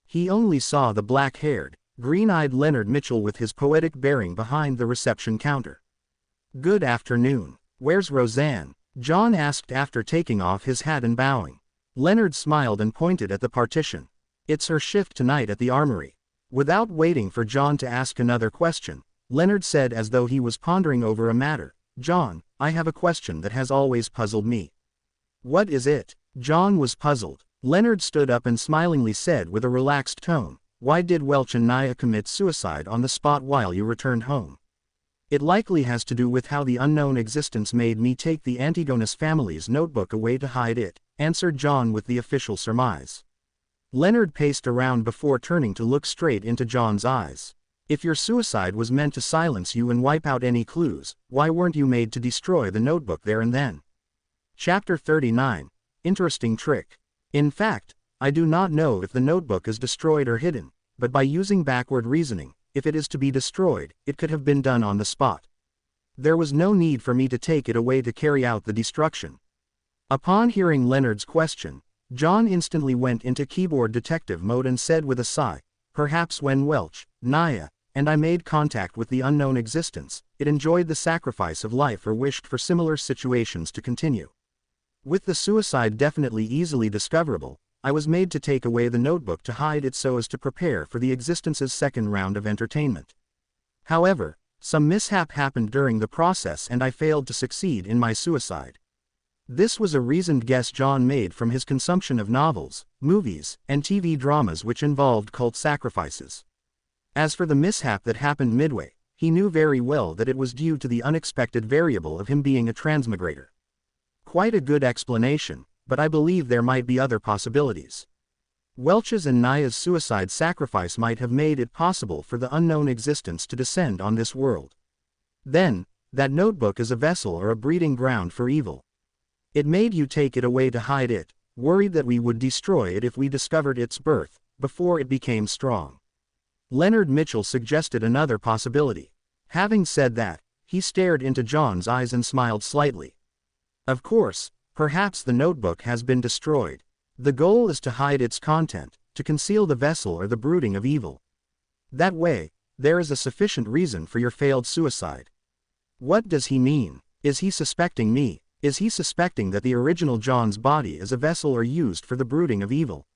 He only saw the black-haired, green-eyed Leonard Mitchell with his poetic bearing behind the reception counter. Good afternoon. Where's Roseanne? John asked after taking off his hat and bowing. Leonard smiled and pointed at the partition. It's her shift tonight at the armory. Without waiting for John to ask another question, Leonard said as though he was pondering over a matter, John, I have a question that has always puzzled me. What is it? John was puzzled. Leonard stood up and smilingly said with a relaxed tone, why did Welch and Naya commit suicide on the spot while you returned home? It likely has to do with how the unknown existence made me take the Antigonus family's notebook away to hide it, answered John with the official surmise. Leonard paced around before turning to look straight into John's eyes. If your suicide was meant to silence you and wipe out any clues, why weren't you made to destroy the notebook there and then? Chapter 39. Interesting trick. In fact, I do not know if the notebook is destroyed or hidden, but by using backward reasoning, if it is to be destroyed, it could have been done on the spot. There was no need for me to take it away to carry out the destruction. Upon hearing Leonard's question, John instantly went into keyboard detective mode and said with a sigh, perhaps when Welch, Naya, and I made contact with the unknown existence, it enjoyed the sacrifice of life or wished for similar situations to continue. With the suicide definitely easily discoverable, I was made to take away the notebook to hide it so as to prepare for the existence's second round of entertainment. However, some mishap happened during the process and I failed to succeed in my suicide. This was a reasoned guess John made from his consumption of novels, movies, and TV dramas which involved cult sacrifices. As for the mishap that happened midway, he knew very well that it was due to the unexpected variable of him being a transmigrator. Quite a good explanation, but I believe there might be other possibilities. Welch's and Naya's suicide sacrifice might have made it possible for the unknown existence to descend on this world. Then, that notebook is a vessel or a breeding ground for evil. It made you take it away to hide it, worried that we would destroy it if we discovered its birth, before it became strong. Leonard Mitchell suggested another possibility. Having said that, he stared into John's eyes and smiled slightly. Of course, perhaps the notebook has been destroyed. The goal is to hide its content, to conceal the vessel or the brooding of evil. That way, there is a sufficient reason for your failed suicide. What does he mean? Is he suspecting me? Is he suspecting that the original John's body is a vessel or used for the brooding of evil?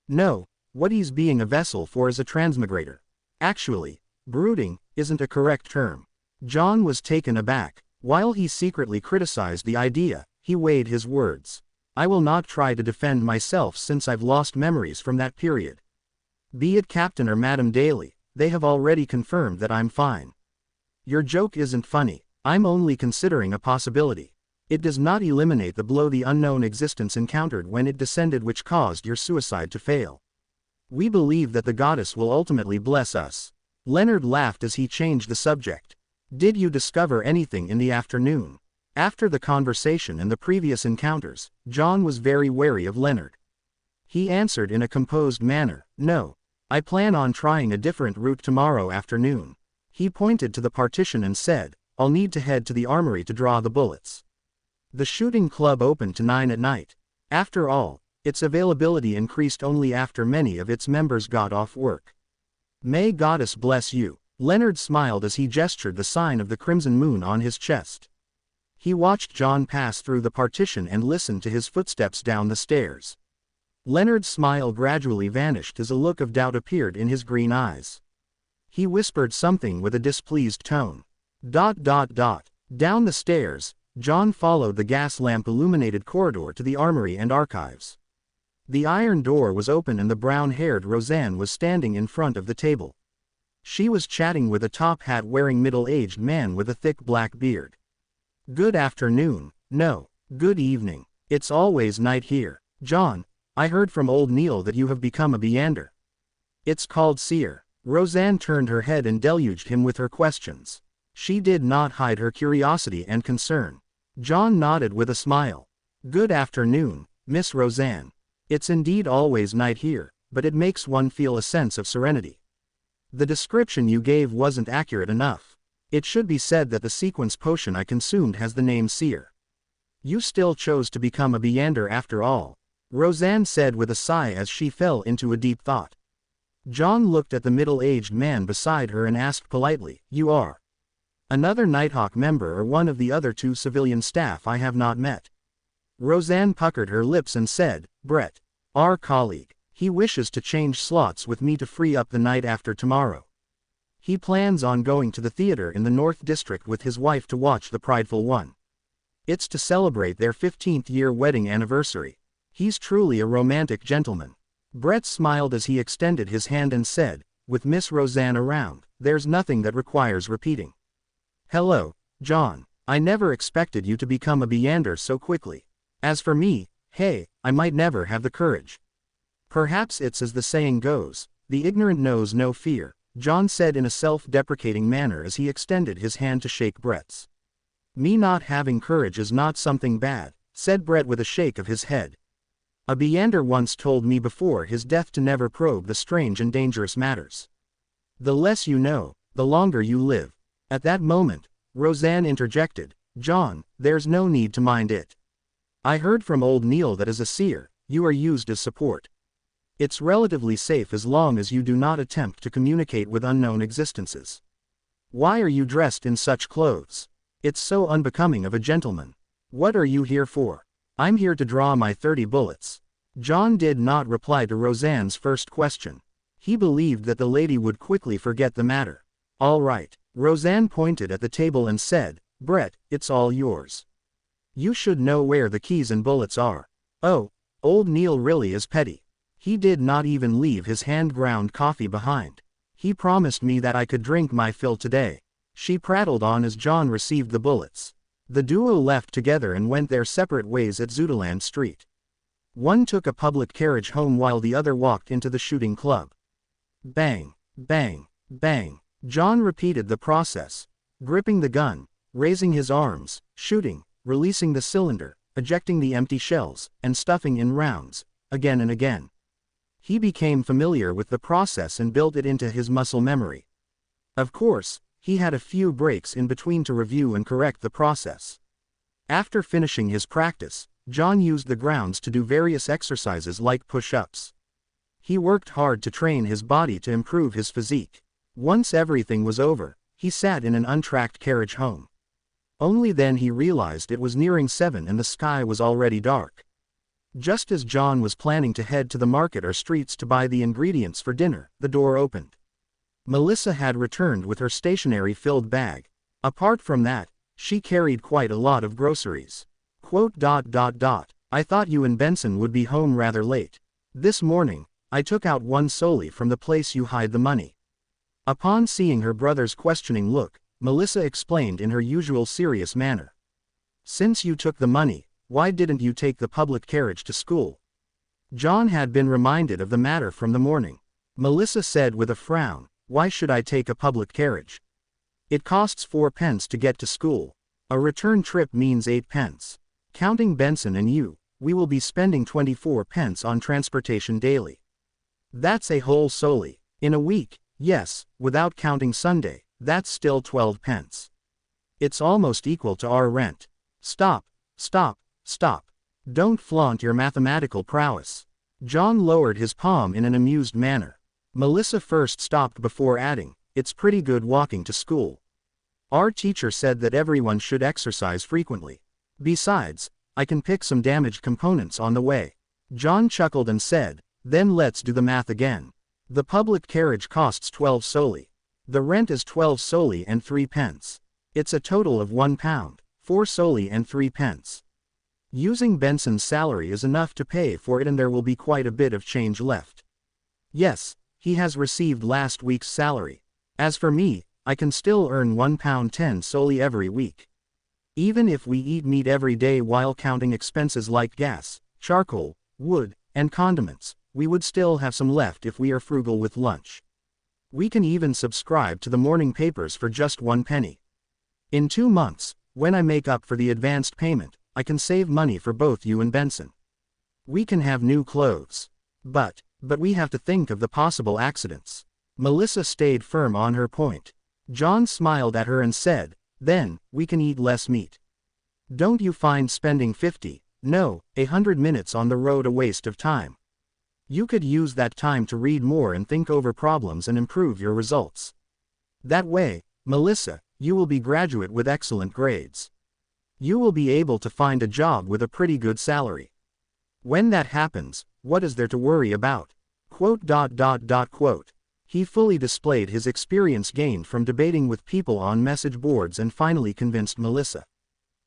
No, what he's being a vessel for is a transmigrator. Actually, brooding isn't a correct term. John was taken aback. While he secretly criticized the idea, he weighed his words. I will not try to defend myself since I've lost memories from that period. Be it Captain or Madam Daly, they have already confirmed that I'm fine. Your joke isn't funny. I'm only considering a possibility. It does not eliminate the blow the unknown existence encountered when it descended, which caused your suicide to fail. We believe that the goddess will ultimately bless us." Leonard laughed as he changed the subject. "Did you discover anything in the afternoon?" After the conversation and the previous encounters, John was very wary of Leonard. He answered in a composed manner, "No. I plan on trying a different route tomorrow afternoon." He pointed to the partition and said, "I'll need to head to the armory to draw the bullets." The shooting club opened to 9 at night. After all, its availability increased only after many of its members got off work. "May Goddess bless you." Leonard smiled as he gestured the sign of the crimson moon on his chest. He watched John pass through the partition and listened to his footsteps down the stairs. Leonard's smile gradually vanished as a look of doubt appeared in his green eyes. He whispered something with a displeased tone. Down the stairs, John followed the gas lamp-illuminated corridor to the armory and archives. The iron door was open and the brown-haired Roseanne was standing in front of the table. She was chatting with a top hat-wearing middle-aged man with a thick black beard. "Good afternoon." "No, good evening. It's always night here. John, I heard from old Neil that you have become a Beander." "It's called seer." Roseanne turned her head and deluged him with her questions. She did not hide her curiosity and concern. John nodded with a smile. "Good afternoon, Miss Roseanne. It's indeed always night here, but it makes one feel a sense of serenity." "The description you gave wasn't accurate enough. It should be said that the sequence potion I consumed has the name seer." "You still chose to become a Beander after all," Roseanne said with a sigh as she fell into a deep thought. John looked at the middle-aged man beside her and asked politely, "You are another Nighthawk member or one of the other 2 civilian staff I have not met?" Roseanne puckered her lips and said, "Brett, our colleague. He wishes to change slots with me to free up the night after tomorrow. He plans on going to the theater in the North District with his wife to watch The Prideful One. It's to celebrate their 15th-year wedding anniversary. He's truly a romantic gentleman." Brett smiled as he extended his hand and said, "With Miss Roseanne around, there's nothing that requires repeating." "Hello, John. I never expected you to become a Beander so quickly. As for me, hey, I might never have the courage." "Perhaps it's as the saying goes, the ignorant knows no fear," John said in a self-deprecating manner as he extended his hand to shake Brett's. "Me not having courage is not something bad," said Brett with a shake of his head. "A Beander once told me before his death to never probe the strange and dangerous matters. The less you know, the longer you live." At that moment, Roseanne interjected, "John, there's no need to mind it. I heard from old Neil that as a seer, you are used as support. It's relatively safe as long as you do not attempt to communicate with unknown existences. Why are you dressed in such clothes? It's so unbecoming of a gentleman. What are you here for?" "I'm here to draw my 30 bullets." John did not reply to Roseanne's first question. He believed that the lady would quickly forget the matter. "All right." Roseanne pointed at the table and said, "Brett, it's all yours. You should know where the keys and bullets are." "Oh, old Neil really is petty. He did not even leave his hand-ground coffee behind. He promised me that I could drink my fill today." She prattled on as John received the bullets. The duo left together and went their separate ways at Zootaland Street. One took a public carriage home while the other walked into the shooting club. Bang, bang, bang. John repeated the process, gripping the gun, raising his arms, shooting, releasing the cylinder, ejecting the empty shells, and stuffing in rounds, again and again. He became familiar with the process and built it into his muscle memory. Of course, he had a few breaks in between to review and correct the process. After finishing his practice, John used the grounds to do various exercises like push-ups. He worked hard to train his body to improve his physique. Once everything was over, he sat in an untracked carriage home. Only then he realized it was nearing 7 and the sky was already dark. Just as John was planning to head to the market or streets to buy the ingredients for dinner, the door opened. Melissa had returned with her stationery-filled bag. Apart from that, she carried quite a lot of groceries. "I thought you and Benson would be home rather late. This morning, I took out one solely from the place you hide the money. Upon seeing her brother's questioning look, Melissa explained in her usual serious manner. Since you took the money, why didn't you take the public carriage to school? John had been reminded of the matter from the morning. Melissa said with a frown, why should I take a public carriage? It costs 4 pence to get to school. A return trip means 8 pence. Counting Benson and you, we will be spending 24 pence on transportation daily. That's a whole solely. In a week, yes, without counting Sunday, that's still 12 pence. It's almost equal to our rent. Stop, stop, stop. Don't flaunt your mathematical prowess. John lowered his palm in an amused manner. Melissa first stopped before adding, it's pretty good walking to school. Our teacher said that everyone should exercise frequently. Besides, I can pick some damaged components on the way. John chuckled and said, then let's do the math again. The public carriage costs 12 solely. The rent is 12 solely and 3 pence. It's a total of £1, 4 solely and 3 pence. Using Benson's salary is enough to pay for it, and there will be quite a bit of change left. Yes, he has received last week's salary. As for me, I can still earn £1.10 solely every week. Even if we eat meat every day while counting expenses like gas, charcoal, wood, and condiments, we would still have some left if we are frugal with lunch. We can even subscribe to the morning papers for just 1 penny. In 2 months, when I make up for the advanced payment, I can save money for both you and Benson. We can have new clothes. But we have to think of the possible accidents. Melissa stayed firm on her point. John smiled at her and said, then, we can eat less meat. Don't you find spending 50, no, 100 minutes on the road a waste of time? You could use that time to read more and think over problems and improve your results. That way, Melissa, you will be graduate with excellent grades. You will be able to find a job with a pretty good salary. When that happens, what is there to worry about? Quote. He fully displayed his experience gained from debating with people on message boards and finally convinced Melissa.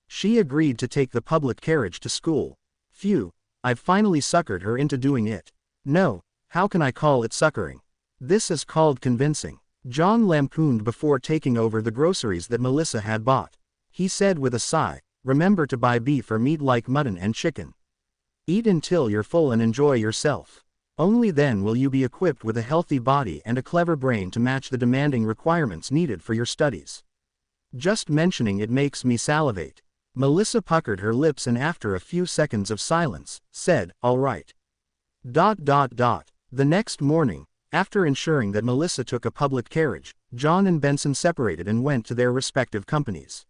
She agreed to take the public carriage to school. Phew, I've finally suckered her into doing it. No, how can I call it suckering? This is called convincing. John lampooned before taking over the groceries that Melissa had bought. He said with a sigh, remember to buy beef or meat like mutton and chicken. Eat until you're full and enjoy yourself. Only then will you be equipped with a healthy body and a clever brain to match the demanding requirements needed for your studies. Just mentioning it makes me salivate. Melissa puckered her lips and after a few seconds of silence, said, all right. The next morning, after ensuring that Melissa took a public carriage, John and Benson separated and went to their respective companies.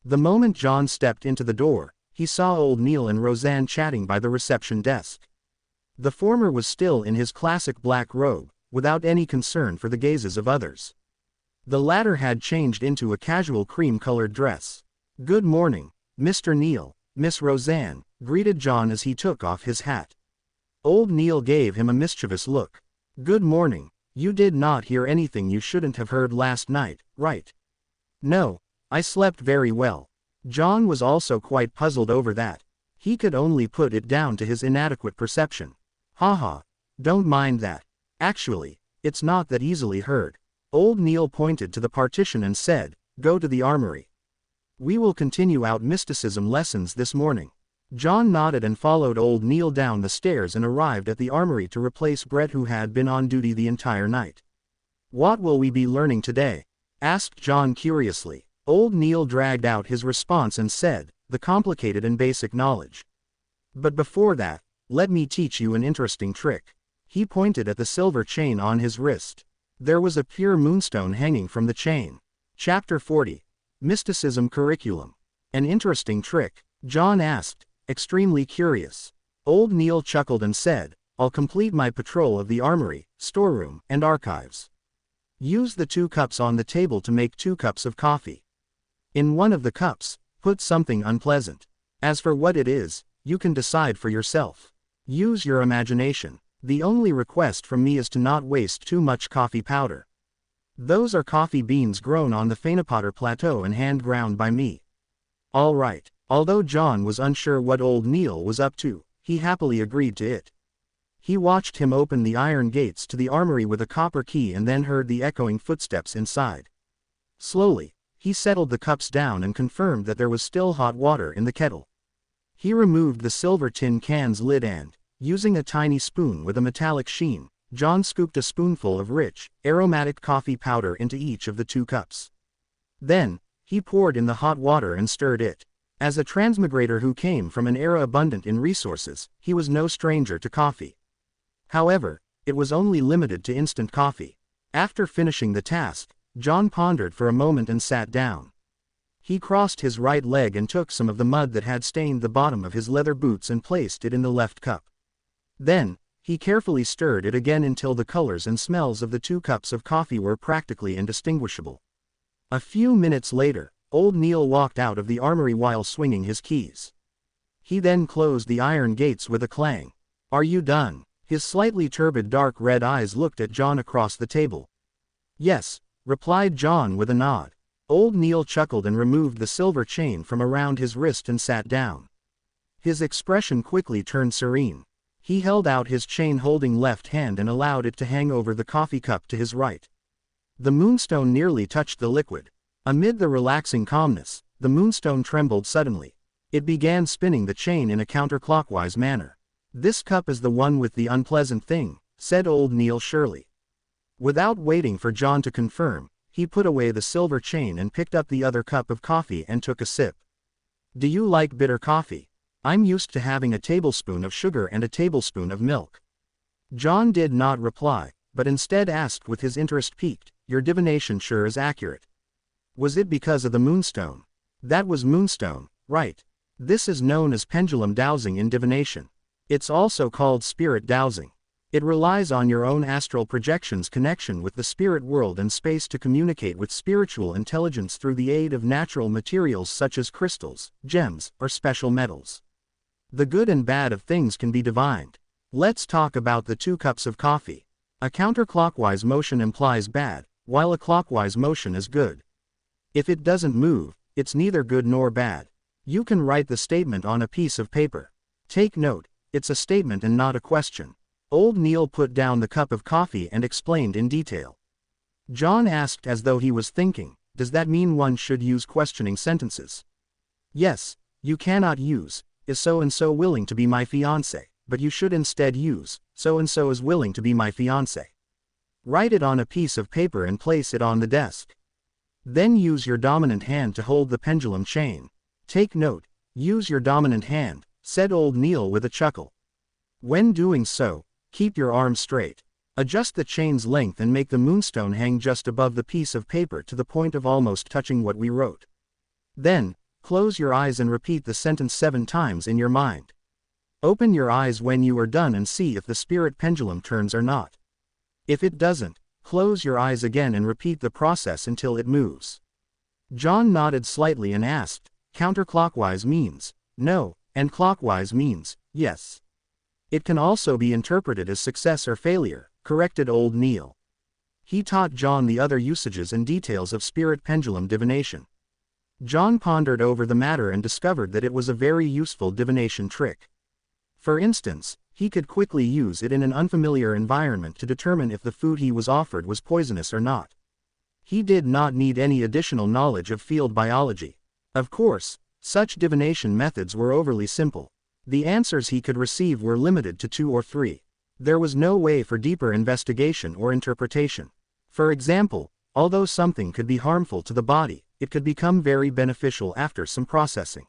The moment John stepped into the door, he saw old Neil and Roseanne chatting by the reception desk. The former was still in his classic black robe, without any concern for the gazes of others. The latter had changed into a casual cream-colored dress. Good morning, Mr. Neil, Miss Roseanne, greeted John as he took off his hat. Old Neil gave him a mischievous look. Good morning, you did not hear anything you shouldn't have heard last night, right? No, I slept very well. John was also quite puzzled over that. He could only put it down to his inadequate perception. Haha, don't mind that. Actually, it's not that easily heard. Old Neil pointed to the partition and said, go to the armory. We will continue out mysticism lessons this morning. John nodded and followed old Neil down the stairs and arrived at the armory to replace Brett, who had been on duty the entire night. What will we be learning today? Asked John curiously. Old Neil dragged out his response and said, the complicated and basic knowledge. But before that, let me teach you an interesting trick. He pointed at the silver chain on his wrist. There was a pure moonstone hanging from the chain. Chapter 40. Mysticism Curriculum. An interesting trick? John asked, extremely curious. Old Neil chuckled and said, I'll complete my patrol of the armory, storeroom, and archives. Use the 2 cups on the table to make 2 cups of coffee. In one of the cups, put something unpleasant. As for what it is, you can decide for yourself. Use your imagination. The only request from me is to not waste too much coffee powder. Those are coffee beans grown on the Fainapotter Plateau and hand ground by me. All right. Although John was unsure what old Neil was up to, he happily agreed to it. He watched him open the iron gates to the armory with a copper key and then heard the echoing footsteps inside. Slowly, he settled the cups down and confirmed that there was still hot water in the kettle. He removed the silver tin can's lid and, using a tiny spoon with a metallic sheen, John scooped a spoonful of rich, aromatic coffee powder into each of the 2 cups. Then, he poured in the hot water and stirred it. As a transmigrator who came from an era abundant in resources, he was no stranger to coffee. However, it was only limited to instant coffee. After finishing the task, John pondered for a moment and sat down. He crossed his right leg and took some of the mud that had stained the bottom of his leather boots and placed it in the left cup. Then, he carefully stirred it again until the colors and smells of the 2 cups of coffee were practically indistinguishable. A few minutes later, old Neil walked out of the armory while swinging his keys. He then closed the iron gates with a clang. "Are you done?" His slightly turbid dark red eyes looked at John across the table. "Yes," replied John with a nod. Old Neil chuckled and removed the silver chain from around his wrist and sat down. His expression quickly turned serene. He held out his chain-holding left hand and allowed it to hang over the coffee cup to his right. The moonstone nearly touched the liquid. Amid the relaxing calmness, the moonstone trembled suddenly. It began spinning the chain in a counterclockwise manner. "This cup is the one with the unpleasant thing," said old Neil surely. Without waiting for John to confirm, he put away the silver chain and picked up the other cup of coffee and took a sip. "Do you like bitter coffee? I'm used to having a tablespoon of sugar and a tablespoon of milk." John did not reply, but instead asked with his interest piqued, "Your divination sure is accurate. Was it because of the moonstone?" "That was moonstone, right. This is known as pendulum dowsing in divination. It's also called spirit dowsing. It relies on your own astral projection's connection with the spirit world and space to communicate with spiritual intelligence through the aid of natural materials such as crystals, gems, or special metals. The good and bad of things can be divined. Let's talk about the 2 cups of coffee. A counterclockwise motion implies bad, while a clockwise motion is good. If it doesn't move, it's neither good nor bad. You can write the statement on a piece of paper. Take note, it's a statement and not a question." Old Neil put down the cup of coffee and explained in detail. John asked as though he was thinking, "Does that mean one should use questioning sentences?" "Yes, you cannot use, 'Is so-and-so willing to be my fiancé?' but you should instead use, 'So-and-so is willing to be my fiancé.' Write it on a piece of paper and place it on the desk. Then use your dominant hand to hold the pendulum chain. Take note, use your dominant hand," said old Neil with a chuckle. "When doing so, keep your arm straight. Adjust the chain's length and make the moonstone hang just above the piece of paper to the point of almost touching what we wrote. Then, close your eyes and repeat the sentence 7 times in your mind. Open your eyes when you are done and see if the spirit pendulum turns or not. If it doesn't, close your eyes again and repeat the process until it moves." John nodded slightly and asked, "Counterclockwise means no, and clockwise means yes. It can also be interpreted as success or failure," corrected old Neil. He taught John the other usages and details of spirit pendulum divination. John pondered over the matter and discovered that it was a very useful divination trick. For instance, he could quickly use it in an unfamiliar environment to determine if the food he was offered was poisonous or not. He did not need any additional knowledge of field biology. Of course, such divination methods were overly simple. The answers he could receive were limited to 2 or 3. There was no way for deeper investigation or interpretation. For example, although something could be harmful to the body, it could become very beneficial after some processing.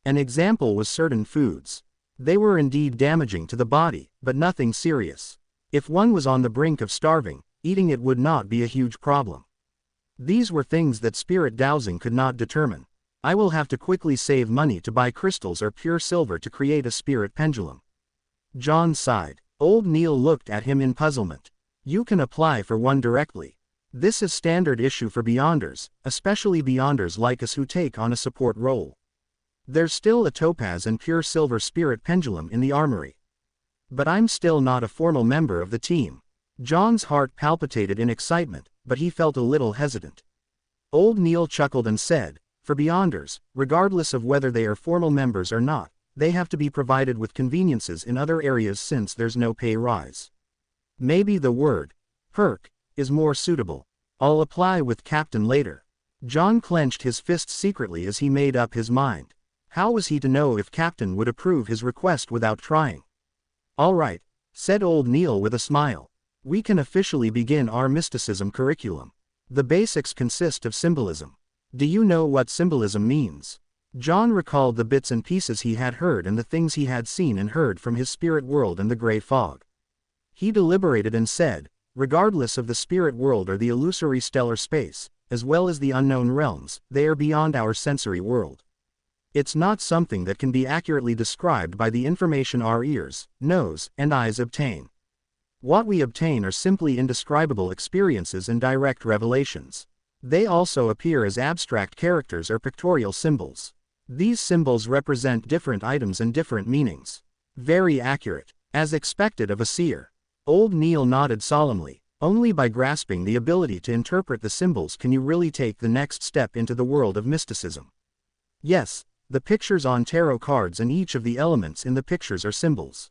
An example was certain foods. They were indeed damaging to the body, but nothing serious. If one was on the brink of starving, eating it would not be a huge problem. These were things that spirit dowsing could not determine. "I will have to quickly save money to buy crystals or pure silver to create a spirit pendulum." John sighed. Old Neil looked at him in puzzlement. "You can apply for one directly. This is standard issue for Beyonders, especially Beyonders like us who take on a support role. There's still a topaz and pure silver spirit pendulum in the armory. But I'm still not a formal member of the team." John's heart palpitated in excitement, but he felt a little hesitant. Old Neil chuckled and said, "For Beyonders, regardless of whether they are formal members or not, they have to be provided with conveniences in other areas since there's no pay rise. Maybe the word perk is more suitable. I'll apply with Captain later. John clenched his fists secretly as he made up his mind. How was he to know if Captain would approve his request without trying? All right, said old Neil with a smile. We can officially begin our mysticism curriculum. The basics consist of symbolism. Do you know what symbolism means? John recalled the bits and pieces he had heard and the things he had seen and heard from his spirit world and the gray fog. He deliberated and said, regardless of the spirit world or the illusory stellar space, as well as the unknown realms, they are beyond our sensory world. It's not something that can be accurately described by the information our ears, nose, and eyes obtain. What we obtain are simply indescribable experiences and direct revelations. They also appear as abstract characters or pictorial symbols. These symbols represent different items and different meanings. Very accurate, as expected of a seer. Old Neil nodded solemnly. Only by grasping the ability to interpret the symbols can you really take the next step into the world of mysticism. Yes, the pictures on tarot cards and each of the elements in the pictures are symbols.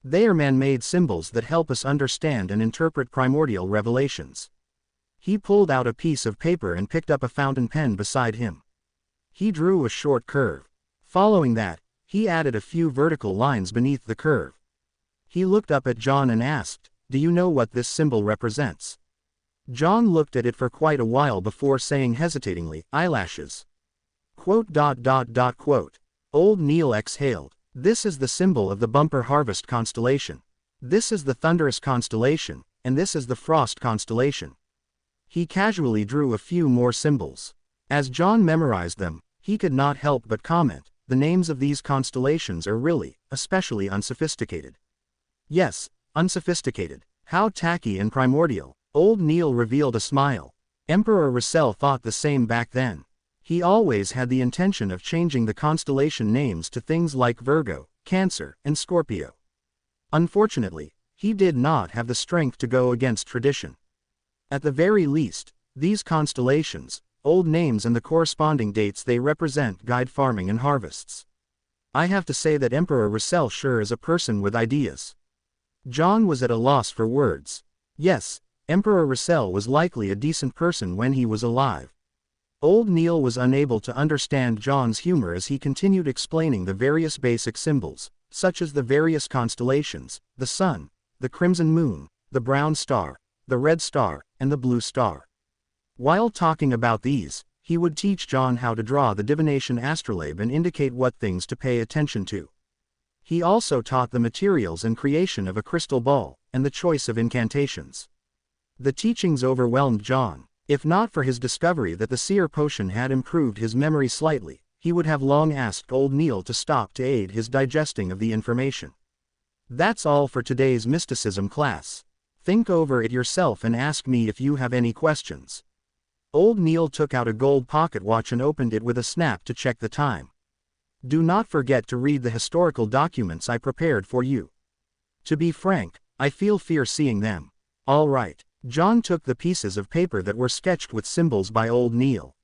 They are man-made symbols that help us understand and interpret primordial revelations. He pulled out a piece of paper and picked up a fountain pen beside him. He drew a short curve. Following that, he added a few vertical lines beneath the curve. He looked up at John and asked, "Do you know what this symbol represents?" John looked at it for quite a while before saying hesitatingly, "Eyelashes." Quote. Old Neil exhaled. This is the symbol of the bumper harvest constellation. This is the thunderous constellation, and this is the frost constellation. He casually drew a few more symbols. As John memorized them, he could not help but comment, the names of these constellations are really, especially unsophisticated. Yes, unsophisticated. How tacky and primordial. Old Neil revealed a smile. Emperor Russell thought the same back then. He always had the intention of changing the constellation names to things like Virgo, Cancer, and Scorpio. Unfortunately, he did not have the strength to go against tradition. At the very least, these constellations, old names and the corresponding dates they represent guide farming and harvests. I have to say that Emperor Russell sure is a person with ideas. John was at a loss for words. Yes, Emperor Russell was likely a decent person when he was alive. Old Neil was unable to understand John's humor as he continued explaining the various basic symbols, such as the various constellations, the sun, the crimson moon, the brown star, the red star, and the blue star. While talking about these, he would teach John how to draw the divination astrolabe and indicate what things to pay attention to. He also taught the materials and creation of a crystal ball, and the choice of incantations. The teachings overwhelmed John. If not for his discovery that the seer potion had improved his memory slightly, he would have long asked old Neil to stop to aid his digesting of the information. That's all for today's mysticism class. Think over it yourself and ask me if you have any questions. Old Neil took out a gold pocket watch and opened it with a snap to check the time. Do not forget to read the historical documents I prepared for you. To be frank, I feel fear seeing them. All right. John took the pieces of paper that were sketched with symbols by old Neil.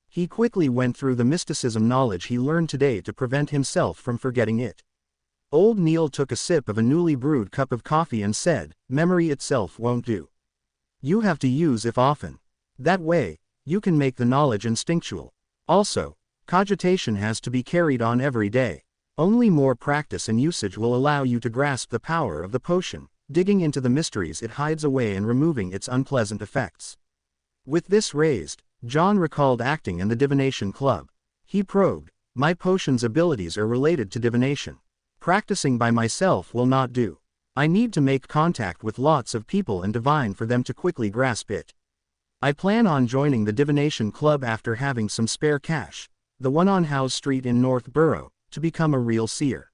He quickly went through the mysticism knowledge he learned today to prevent himself from forgetting it. Old Neil took a sip of a newly brewed cup of coffee and said, "Memory itself won't do. You have to use it often. That way, you can make the knowledge instinctual. Also, cogitation has to be carried on every day. Only more practice and usage will allow you to grasp the power of the potion, digging into the mysteries it hides away and removing its unpleasant effects." With this raised, John recalled acting in the divination club. He probed, "My potion's abilities are related to divination. Practicing by myself will not do. I need to make contact with lots of people and divine for them to quickly grasp it. I plan on joining the divination club after having some spare cash, the one on House Street in North Borough, to become a real seer."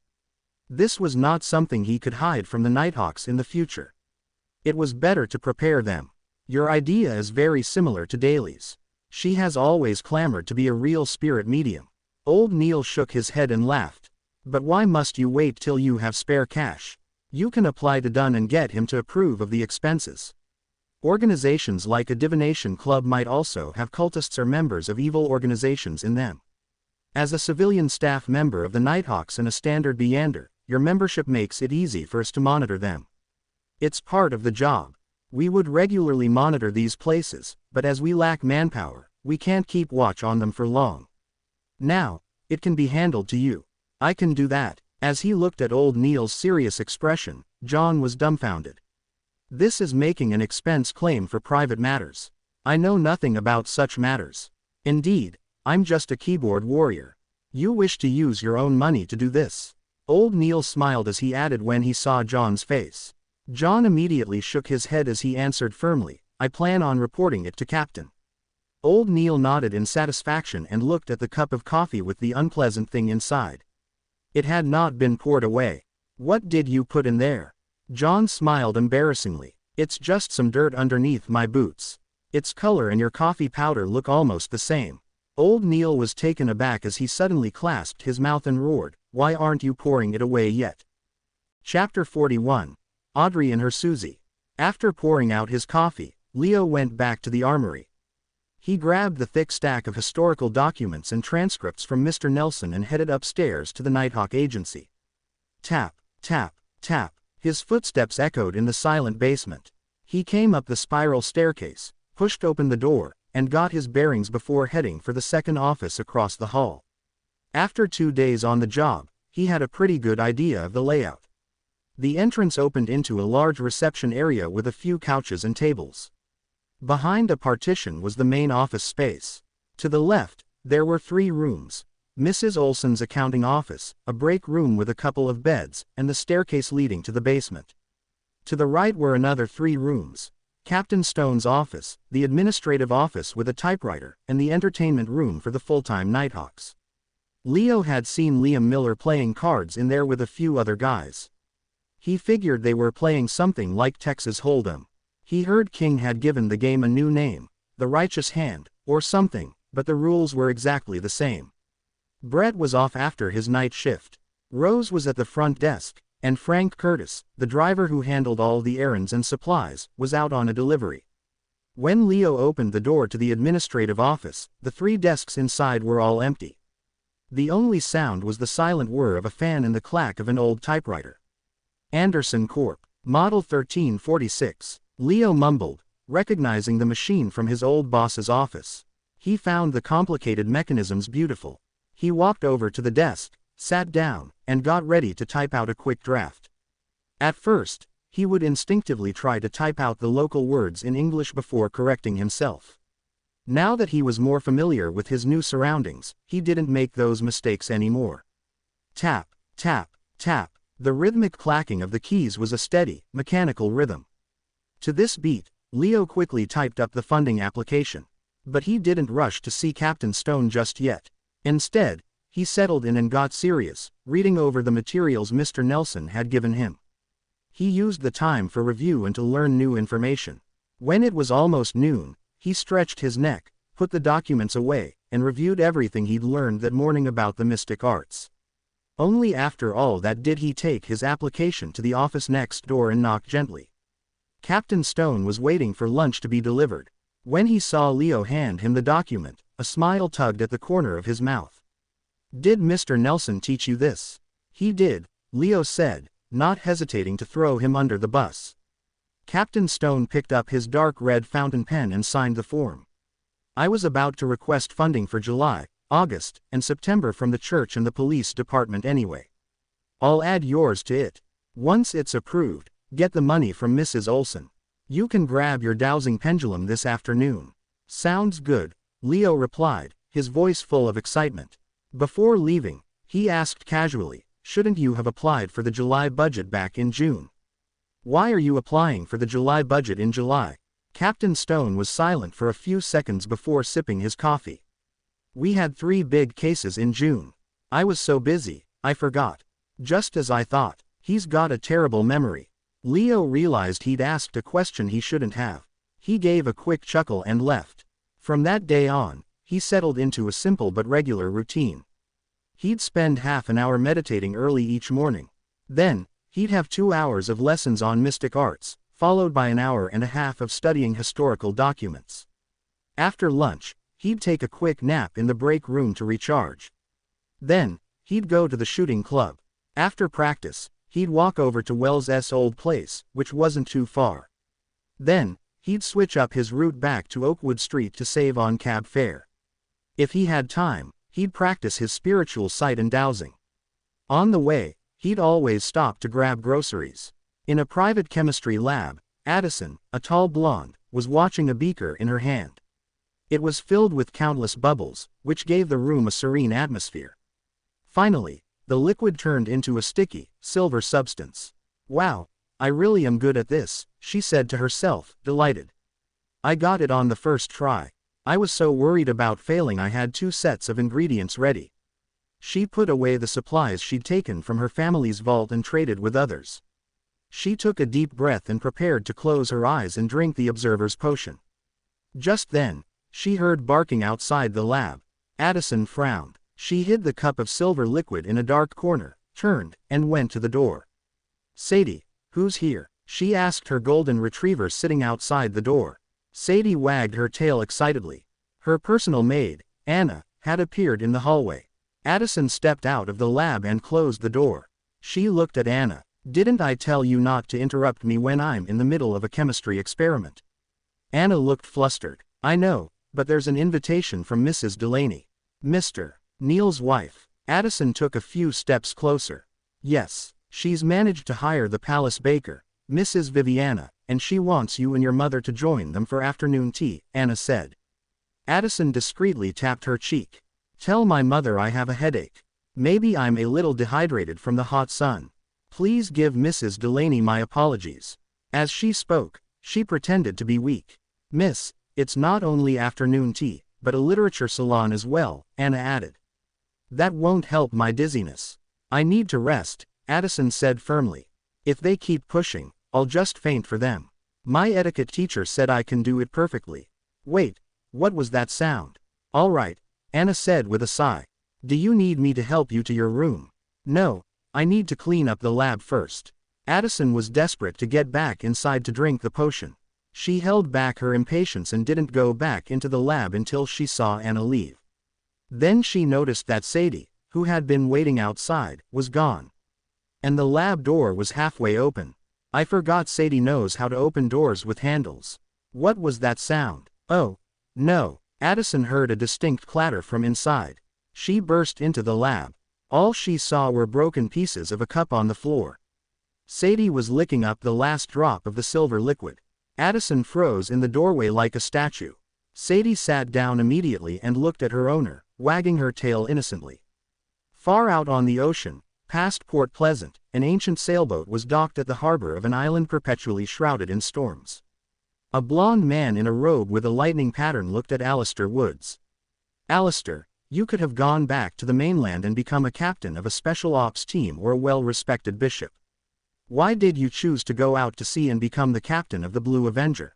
This was not something he could hide from the Nighthawks in the future. It was better to prepare them. Your idea is very similar to Daly's. She has always clamored to be a real spirit medium. Old Neil shook his head and laughed. But why must you wait till you have spare cash? You can apply to Dunn and get him to approve of the expenses. Organizations like a divination club might also have cultists or members of evil organizations in them. As a civilian staff member of the Nighthawks and a standard Beander, your membership makes it easy for us to monitor them. It's part of the job. We would regularly monitor these places, but as we lack manpower, we can't keep watch on them for long. Now, it can be handled to you. I can do that. As he looked at old Neil's serious expression, John was dumbfounded. This is making an expense claim for private matters. I know nothing about such matters. Indeed, I'm just a keyboard warrior. You wish to use your own money to do this? Old Neil smiled as he added when he saw John's face. John immediately shook his head as he answered firmly, I plan on reporting it to Captain. Old Neil nodded in satisfaction and looked at the cup of coffee with the unpleasant thing inside. It had not been poured away. What did you put in there? John smiled embarrassingly. It's just some dirt underneath my boots. Its color and your coffee powder look almost the same. Old Neil was taken aback as he suddenly clasped his mouth and roared, Why aren't you pouring it away yet? Chapter 41. Audrey and her Susie. After pouring out his coffee, Leo went back to the armory. He grabbed the thick stack of historical documents and transcripts from Mr. Nelson and headed upstairs to the Nighthawk agency. Tap, tap, tap. His footsteps echoed in the silent basement. He came up the spiral staircase, pushed open the door, and got his bearings before heading for the second office across the hall. After 2 days on the job, he had a pretty good idea of the layout. The entrance opened into a large reception area with a few couches and tables. Behind a partition was the main office space. To the left, there were 3 rooms. Mrs. Olson's accounting office, a break room with a couple of beds, and the staircase leading to the basement. To the right were another 3 rooms. Captain Stone's office, the administrative office with a typewriter, and the entertainment room for the full-time Nighthawks. Leo had seen Liam Miller playing cards in there with a few other guys. He figured they were playing something like Texas Hold'em. He heard King had given the game a new name, the Righteous Hand, or something, but the rules were exactly the same. Brett was off after his night shift. Rose was at the front desk, and Frank Curtis, the driver who handled all the errands and supplies, was out on a delivery. When Leo opened the door to the administrative office, the 3 desks inside were all empty. The only sound was the silent whir of a fan and the clack of an old typewriter. Anderson Corp. Model 1346. Leo mumbled, recognizing the machine from his old boss's office. He found the complicated mechanisms beautiful. He walked over to the desk, sat down, and got ready to type out a quick draft. At first, he would instinctively try to type out the local words in English before correcting himself. Now that he was more familiar with his new surroundings, he didn't make those mistakes anymore. Tap, tap, tap. The rhythmic clacking of the keys was a steady, mechanical rhythm. To this beat, Leo quickly typed up the funding application. But he didn't rush to see Captain Stone just yet. Instead, he settled in and got serious, reading over the materials Mr. Nelson had given him. He used the time for review and to learn new information. When it was almost noon, he stretched his neck, put the documents away, and reviewed everything he'd learned that morning about the mystic arts. Only after all that did he take his application to the office next door and knock gently. Captain Stone was waiting for lunch to be delivered. When he saw Leo hand him the document, a smile tugged at the corner of his mouth. Did Mr. Nelson teach you this? He did, Leo said, not hesitating to throw him under the bus. Captain Stone picked up his dark red fountain pen and signed the form. I was about to request funding for July, August, and September from the church and the police department anyway. I'll add yours to it. Once it's approved, get the money from Mrs. Olson. You can grab your dowsing pendulum this afternoon. Sounds good, Leo replied, his voice full of excitement. Before leaving, he asked casually, shouldn't you have applied for the July budget back in June? Why are you applying for the July budget in July? Captain Stone was silent for a few seconds before sipping his coffee. We had 3 big cases in June. I was so busy, I forgot. Just as I thought. He's got a terrible memory. Leo realized he'd asked a question he shouldn't have. He gave a quick chuckle and left. From that day on, he settled into a simple but regular routine. He'd spend half an hour meditating early each morning. Then, he'd have 2 hours of lessons on mystic arts, followed by an hour and a half of studying historical documents. After lunch, he'd take a quick nap in the break room to recharge. Then, he'd go to the shooting club. After practice, he'd walk over to Wells's old place, which wasn't too far. Then, he'd switch up his route back to Oakwood Street to save on cab fare. If he had time, he'd practice his spiritual sight and dowsing. On the way, he'd always stop to grab groceries. In a private chemistry lab, Addison, a tall blonde, was watching a beaker in her hand. It was filled with countless bubbles, which gave the room a serene atmosphere. Finally, the liquid turned into a sticky, silver substance. "Wow, I really am good at this," she said to herself, delighted. "I got it on the first try. I was so worried about failing I had 2 sets of ingredients ready." She put away the supplies she'd taken from her family's vault and traded with others. She took a deep breath and prepared to close her eyes and drink the observer's potion. Just then, she heard barking outside the lab. Addison frowned. She hid the cup of silver liquid in a dark corner, turned, and went to the door. "Sadie, who's here?" she asked her golden retriever sitting outside the door. Sadie wagged her tail excitedly. Her personal maid, Anna, had appeared in the hallway. Addison stepped out of the lab and closed the door. She looked at Anna. "Didn't I tell you not to interrupt me when I'm in the middle of a chemistry experiment?" Anna looked flustered. "I know, but there's an invitation from Mrs. Delaney. Mr. Neal's wife." Addison took a few steps closer. "Yes, she's managed to hire the palace baker, Mrs. Viviana, and she wants you and your mother to join them for afternoon tea," Anna said. Addison discreetly tapped her cheek. "Tell my mother I have a headache. Maybe I'm a little dehydrated from the hot sun. Please give Mrs. Delaney my apologies." As she spoke, she pretended to be weak. "Miss, it's not only afternoon tea, but a literature salon as well," Anna added. "That won't help my dizziness. I need to rest," Addison said firmly. "If they keep pushing, I'll just faint for them. My etiquette teacher said I can do it perfectly." "Wait, what was that sound?" "All right," Anna said with a sigh. "Do you need me to help you to your room?" "No, I need to clean up the lab first." Addison was desperate to get back inside to drink the potion. She held back her impatience and didn't go back into the lab until she saw Anna leave. Then she noticed that Sadie, who had been waiting outside, was gone. And the lab door was halfway open. "I forgot Sadie knows how to open doors with handles." What was that sound? "Oh, no." Addison heard a distinct clatter from inside. She burst into the lab. All she saw were broken pieces of a cup on the floor. Sadie was licking up the last drop of the silver liquid. Addison froze in the doorway like a statue. Sadie sat down immediately and looked at her owner, wagging her tail innocently. Far out on the ocean, past Port Pleasant, an ancient sailboat was docked at the harbor of an island perpetually shrouded in storms. A blond man in a robe with a lightning pattern looked at Alistair Woods. "Alistair, you could have gone back to the mainland and become a captain of a special ops team or a well-respected bishop. Why did you choose to go out to sea and become the captain of the Blue Avenger?"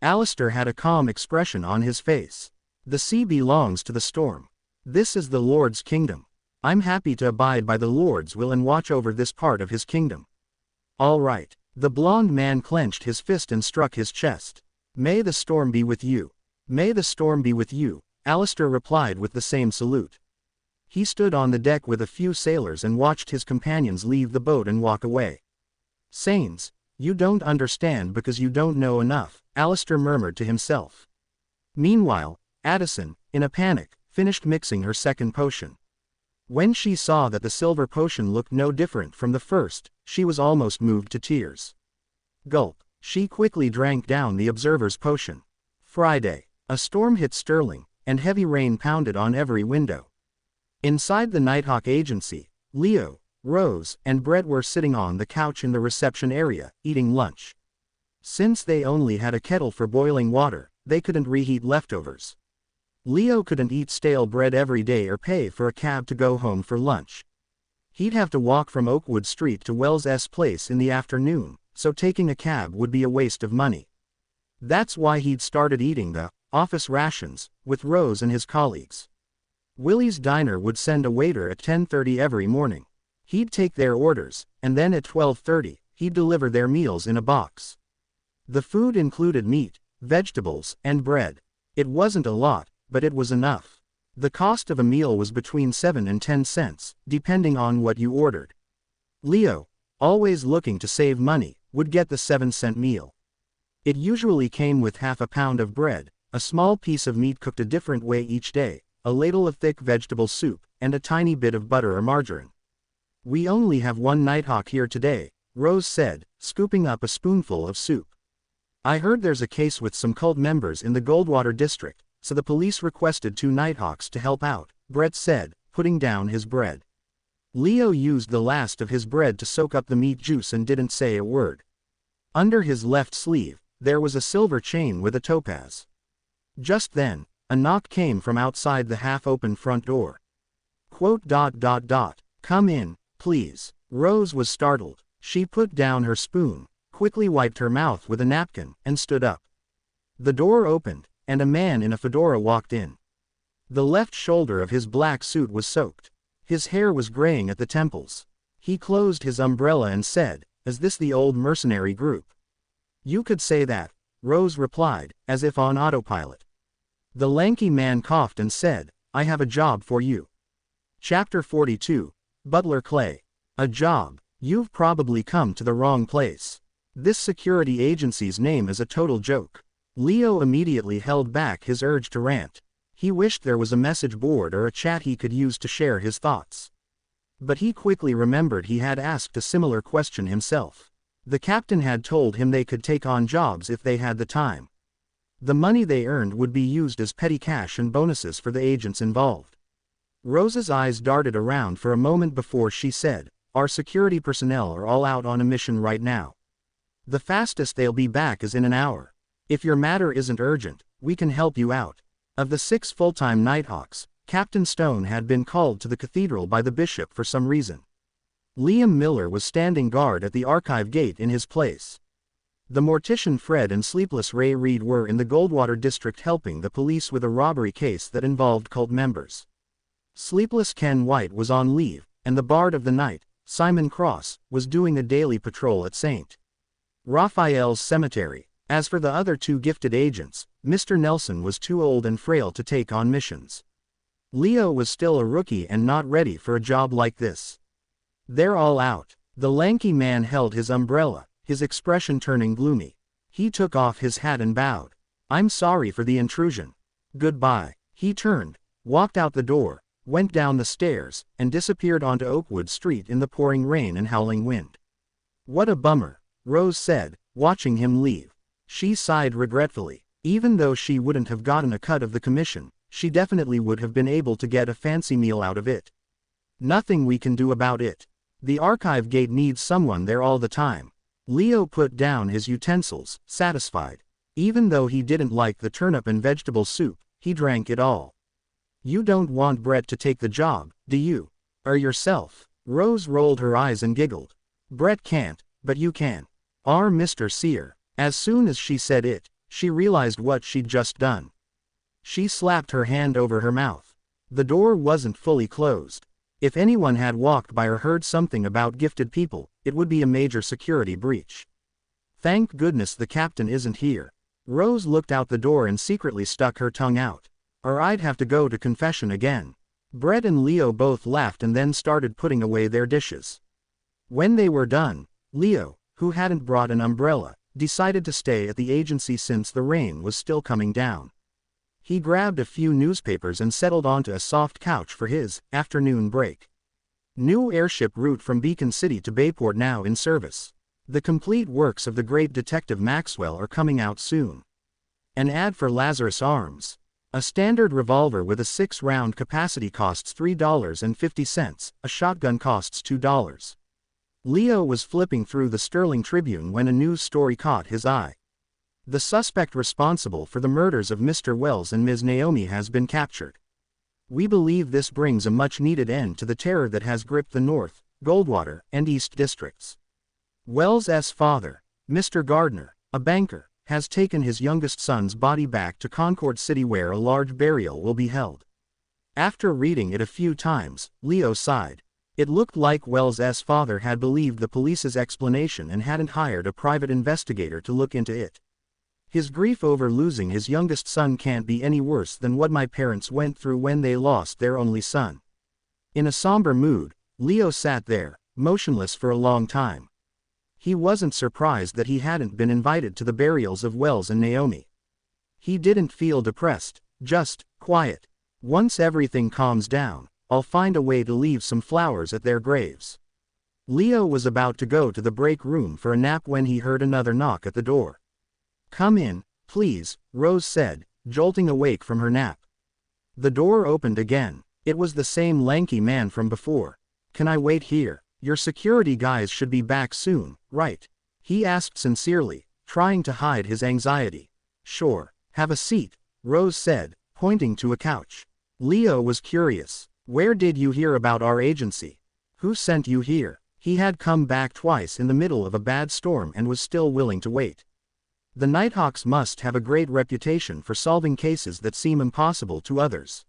Alistair had a calm expression on his face. "The sea belongs to the storm. This is the Lord's kingdom. I'm happy to abide by the Lord's will and watch over this part of his kingdom." "All right." The blond man clenched his fist and struck his chest. "May the storm be with you." "May the storm be with you," Alistair replied with the same salute. He stood on the deck with a few sailors and watched his companions leave the boat and walk away. "Sains, you don't understand because you don't know enough," Alistair murmured to himself. Meanwhile, Addison, in a panic, finished mixing her second potion. When she saw that the silver potion looked no different from the first, she was almost moved to tears. Gulp. She quickly drank down the observer's potion. Friday. A storm hit Sterling, and heavy rain pounded on every window. Inside the Nighthawk Agency, Leo, Rose, and Brett were sitting on the couch in the reception area, eating lunch. Since they only had a kettle for boiling water, they couldn't reheat leftovers. Leo couldn't eat stale bread every day or pay for a cab to go home for lunch. He'd have to walk from Oakwood Street to Wells's place in the afternoon, so taking a cab would be a waste of money. That's why he'd started eating the office rations with Rose and his colleagues. Willie's Diner would send a waiter at 10:30 every morning. He'd take their orders, and then at 12:30, he'd deliver their meals in a box. The food included meat, vegetables, and bread. It wasn't a lot, but it was enough. The cost of a meal was between 7 and 10 cents, depending on what you ordered. Leo, always looking to save money, would get the 7-cent meal. It usually came with half a pound of bread, a small piece of meat cooked a different way each day, a ladle of thick vegetable soup, and a tiny bit of butter or margarine. "We only have one Nighthawk here today," Rose said, scooping up a spoonful of soup. "I heard there's a case with some cult members in the Goldwater district, so the police requested 2 Nighthawks to help out," Brett said, putting down his bread. Leo used the last of his bread to soak up the meat juice and didn't say a word. Under his left sleeve, there was a silver chain with a topaz. Just then, a knock came from outside the half-open front door. "Come in, please." Rose was startled. She put down her spoon, quickly wiped her mouth with a napkin, and stood up. The door opened, and a man in a fedora walked in. The left shoulder of his black suit was soaked. His hair was graying at the temples. He closed his umbrella and said, "Is this the old mercenary group?" "You could say that," Rose replied, as if on autopilot. The lanky man coughed and said, "I have a job for you." Chapter 42, Butler Clay. A job. You've probably come to the wrong place. This security agency's name is a total joke. Leo immediately held back his urge to rant. He wished there was a message board or a chat he could use to share his thoughts. But he quickly remembered he had asked a similar question himself. The captain had told him they could take on jobs if they had the time. The money they earned would be used as petty cash and bonuses for the agents involved. Rose's eyes darted around for a moment before she said, "Our security personnel are all out on a mission right now. The fastest they'll be back is in an hour. If your matter isn't urgent, we can help you out." Of the 6 full-time Nighthawks, Captain Stone had been called to the cathedral by the bishop for some reason. Liam Miller was standing guard at the archive gate in his place. The mortician Fred and sleepless Ray Reed were in the Goldwater district helping the police with a robbery case that involved cult members. Sleepless Ken White was on leave, and the bard of the night, Simon Cross, was doing a daily patrol at St. Raphael's Cemetery. As for the other 2 gifted agents, Mr. Nelson was too old and frail to take on missions. Leo was still a rookie and not ready for a job like this. "They're all out." The lanky man held his umbrella, his expression turning gloomy. He took off his hat and bowed. "I'm sorry for the intrusion. Goodbye." He turned, walked out the door, went down the stairs, and disappeared onto Oakwood Street in the pouring rain and howling wind. "What a bummer," Rose said, watching him leave. She sighed regretfully. Even though she wouldn't have gotten a cut of the commission, she definitely would have been able to get a fancy meal out of it. "Nothing we can do about it. The archive gate needs someone there all the time." Leo put down his utensils, satisfied. Even though he didn't like the turnip and vegetable soup, he drank it all. "You don't want Brett to take the job, do you? Or yourself?" Rose rolled her eyes and giggled. "Brett can't, but you can. Our Mr. Sear." As soon as she said it, she realized what she'd just done. She slapped her hand over her mouth. The door wasn't fully closed. If anyone had walked by or heard something about gifted people, it would be a major security breach. Thank goodness the captain isn't here. Rose looked out the door and secretly stuck her tongue out. Or I'd have to go to confession again. Brett and Leo both laughed and then started putting away their dishes. When they were done, Leo, who hadn't brought an umbrella, decided to stay at the agency since the rain was still coming down. He grabbed a few newspapers and settled onto a soft couch for his afternoon break. New airship route from Beacon City to Bayport now in service. The complete works of the great Detective Maxwell are coming out soon. An ad for Lazarus Arms. A standard revolver with a 6-round capacity costs $3.50, a shotgun costs $2. Leo was flipping through the Sterling Tribune when a news story caught his eye. The suspect responsible for the murders of Mr. Wells and Ms. Naomi has been captured. We believe this brings a much-needed end to the terror that has gripped the North, Goldwater, and East districts. Wells' father, Mr. Gardner, a banker, has taken his youngest son's body back to Concord City where a large burial will be held. After reading it a few times, Leo sighed. It looked like Wells' father had believed the police's explanation and hadn't hired a private investigator to look into it. His grief over losing his youngest son can't be any worse than what my parents went through when they lost their only son. In a somber mood, Leo sat there, motionless for a long time. He wasn't surprised that he hadn't been invited to the burials of Wells and Naomi. He didn't feel depressed, just quiet. Once everything calms down, I'll find a way to leave some flowers at their graves. Leo was about to go to the break room for a nap when he heard another knock at the door. "Come in, please," Rose said, jolting awake from her nap. The door opened again. It was the same lanky man from before. "Can I wait here? Your security guys should be back soon, right?" he asked sincerely, trying to hide his anxiety. "Sure, have a seat," Rose said, pointing to a couch. Leo was curious. "Where did you hear about our agency? Who sent you here?" He had come back twice in the middle of a bad storm and was still willing to wait. The Nighthawks must have a great reputation for solving cases that seem impossible to others.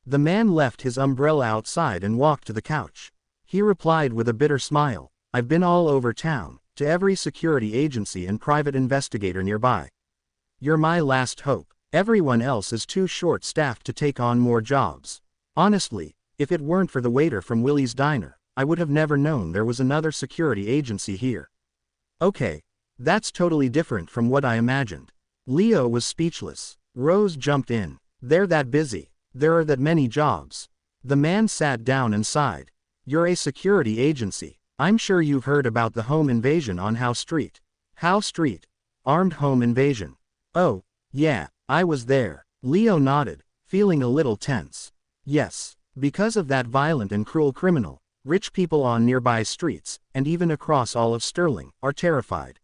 The man left his umbrella outside and walked to the couch. He replied with a bitter smile, "I've been all over town, to every security agency and private investigator nearby. You're my last hope. Everyone else is too short-staffed to take on more jobs. Honestly, if it weren't for the waiter from Willie's Diner, I would have never known there was another security agency here." "Okay, that's totally different from what I imagined." Leo was speechless. Rose jumped in. "They're that busy. There are that many jobs." The man sat down and sighed. "You're a security agency. I'm sure you've heard about the home invasion on Howe Street." "Howe Street? Armed home invasion? Oh, yeah, I was there." Leo nodded, feeling a little tense. "Yes, because of that violent and cruel criminal, rich people on nearby streets, and even across all of Sterling, are terrified.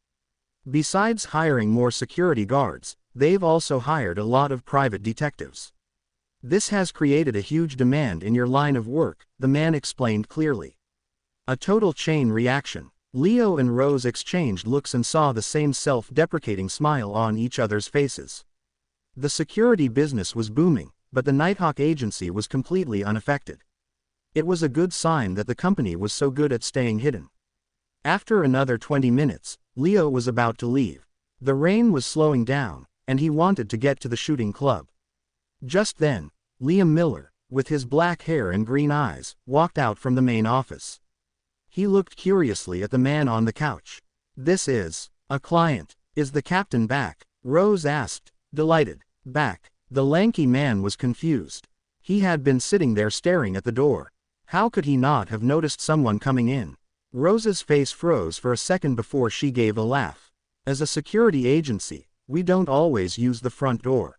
Besides hiring more security guards, they've also hired a lot of private detectives. This has created a huge demand in your line of work," the man explained clearly. A total chain reaction. Leo and Rose exchanged looks and saw the same self-deprecating smile on each other's faces. The security business was booming, but the Nighthawk agency was completely unaffected. It was a good sign that the company was so good at staying hidden. After another 20 minutes, Leo was about to leave. The rain was slowing down, and he wanted to get to the shooting club. Just then, Liam Miller, with his black hair and green eyes, walked out from the main office. He looked curiously at the man on the couch. "This is a client. Is the captain back?" Rose asked, delighted. "Back." The lanky man was confused. He had been sitting there staring at the door. How could he not have noticed someone coming in? Rose's face froze for a second before she gave a laugh. "As a security agency, we don't always use the front door."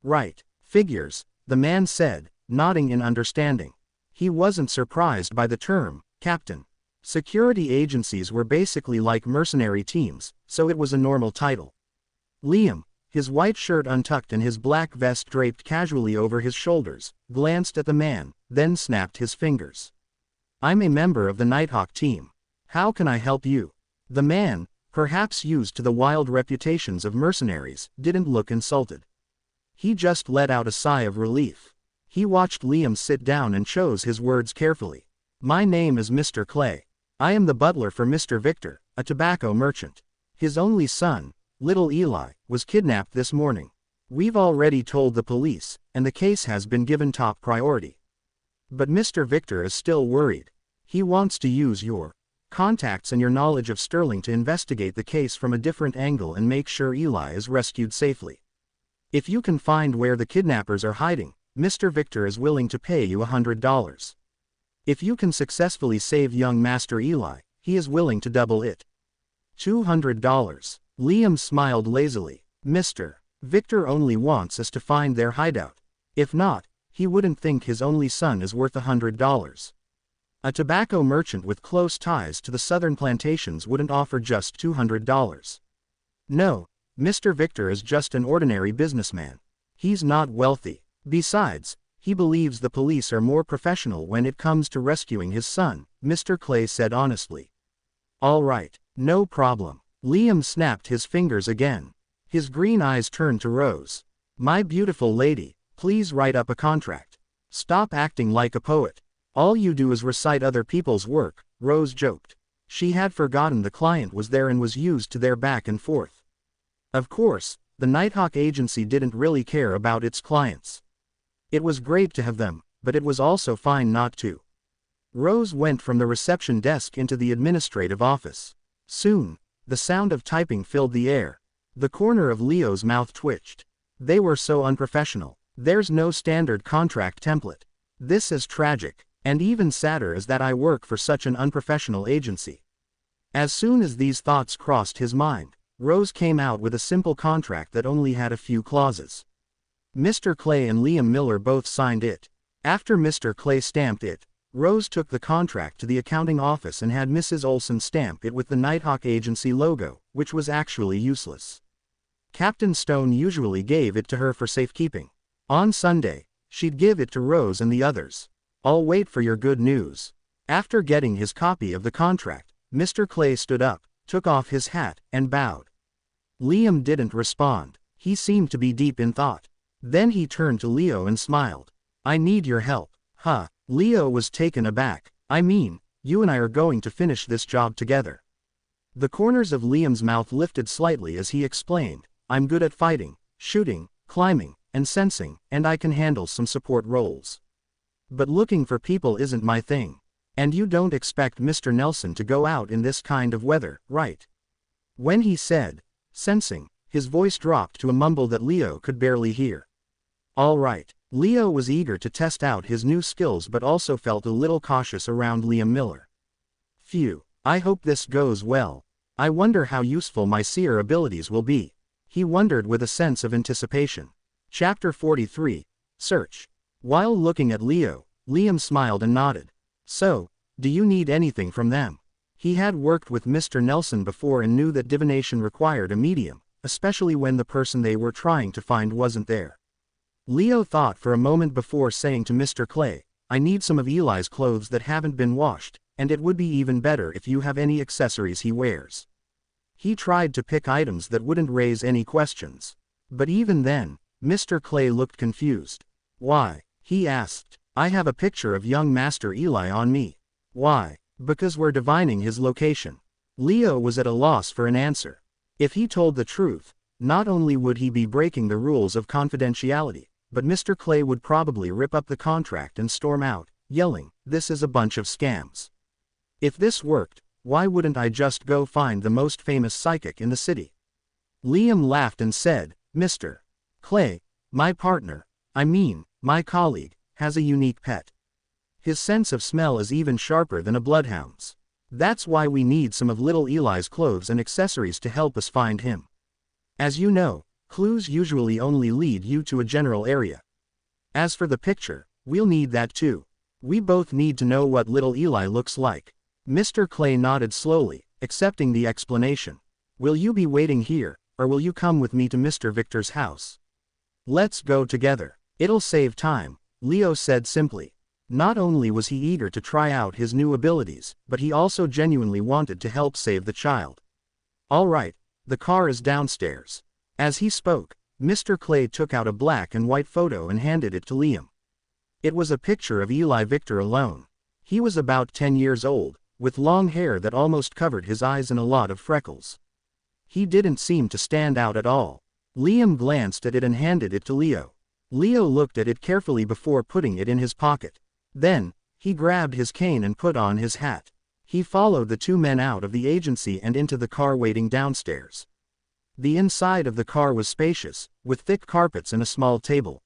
"Right, figures," the man said, nodding in understanding. He wasn't surprised by the term, captain. Security agencies were basically like mercenary teams, so it was a normal title. Liam, his white shirt untucked and his black vest draped casually over his shoulders, glanced at the man, then snapped his fingers. "I'm a member of the Nighthawk team. How can I help you?" The man, perhaps used to the wild reputations of mercenaries, didn't look insulted. He just let out a sigh of relief. He watched Liam sit down and chose his words carefully. "My name is Mr. Clay. I am the butler for Mr. Victor, a tobacco merchant. His only son, little Eli, was kidnapped this morning. We've already told the police, and the case has been given top priority. But Mr. Victor is still worried. He wants to use your contacts and your knowledge of Sterling to investigate the case from a different angle and make sure Eli is rescued safely. If you can find where the kidnappers are hiding, Mr. Victor is willing to pay you $100. If you can successfully save young Master Eli, he is willing to double it. $200. Liam smiled lazily. "Mr. Victor only wants us to find their hideout. If not, he wouldn't think his only son is worth $100. A tobacco merchant with close ties to the southern plantations wouldn't offer just $200. No, Mr. Victor is just an ordinary businessman. He's not wealthy. Besides, he believes the police are more professional when it comes to rescuing his son," Mr. Clay said honestly. "All right, no problem." Liam snapped his fingers again. His green eyes turned to Rose. "My beautiful lady, please write up a contract. Stop acting like a poet. All you do is recite other people's work," Rose joked. She had forgotten the client was there and was used to their back and forth. Of course, the Nighthawk agency didn't really care about its clients. It was great to have them, but it was also fine not to. Rose went from the reception desk into the administrative office. Soon, the sound of typing filled the air. The corner of Leo's mouth twitched. They were so unprofessional. There's no standard contract template. This is tragic, and even sadder is that I work for such an unprofessional agency. As soon as these thoughts crossed his mind, Rose came out with a simple contract that only had a few clauses. Mr. Clay and Liam Miller both signed it. After Mr. Clay stamped it, Rose took the contract to the accounting office and had Mrs. Olson stamp it with the Nighthawk agency logo, which was actually useless. Captain Stone usually gave it to her for safekeeping. On Sunday, she'd give it to Rose and the others. "I'll wait for your good news." After getting his copy of the contract, Mr. Clay stood up, took off his hat, and bowed. Liam didn't respond. He seemed to be deep in thought. Then he turned to Leo and smiled. "I need your help." "Huh?" Leo was taken aback. "I mean, you and I are going to finish this job together." The corners of Liam's mouth lifted slightly as he explained, "I'm good at fighting, shooting, climbing, and sensing, and I can handle some support roles. But looking for people isn't my thing. And you don't expect Mr. Nelson to go out in this kind of weather, right?" When he said, "sensing," his voice dropped to a mumble that Leo could barely hear. All right. Leo was eager to test out his new skills but also felt a little cautious around Liam Miller. "Phew, I hope this goes well. I wonder how useful my seer abilities will be," he wondered with a sense of anticipation. Chapter 43, Search. While looking at Leo, Liam smiled and nodded. "So, do you need anything from them?" He had worked with Mr. Nelson before and knew that divination required a medium, especially when the person they were trying to find wasn't there. Leo thought for a moment before saying to Mr. Clay, "I need some of Eli's clothes that haven't been washed, and it would be even better if you have any accessories he wears." He tried to pick items that wouldn't raise any questions. But even then, Mr. Clay looked confused. "Why?" he asked. "I have a picture of young Master Eli on me." "Why?" "Because we're divining his location." Leo was at a loss for an answer. If he told the truth, not only would he be breaking the rules of confidentiality, but Mr. Clay would probably rip up the contract and storm out, yelling, "This is a bunch of scams." If this worked, why wouldn't I just go find the most famous psychic in the city? Liam laughed and said, "Mr. Clay, my partner, my colleague, has a unique pet. His sense of smell is even sharper than a bloodhound's. That's why we need some of little Eli's clothes and accessories to help us find him. As you know, clues usually only lead you to a general area. As for the picture, we'll need that too. We both need to know what little Eli looks like." Mr. Clay nodded slowly, accepting the explanation. "Will you be waiting here, or will you come with me to Mr. Victor's house?" "Let's go together. It'll save time," Leo said simply. Not only was he eager to try out his new abilities, but he also genuinely wanted to help save the child. "All right, the car is downstairs." As he spoke, Mr. Clay took out a black and white photo and handed it to Liam. It was a picture of Eli Victor alone. He was about 10 years old, with long hair that almost covered his eyes and a lot of freckles. He didn't seem to stand out at all. Liam glanced at it and handed it to Leo. Leo looked at it carefully before putting it in his pocket. Then, he grabbed his cane and put on his hat. He followed the two men out of the agency and into the car waiting downstairs. The inside of the car was spacious, with thick carpets and a small table.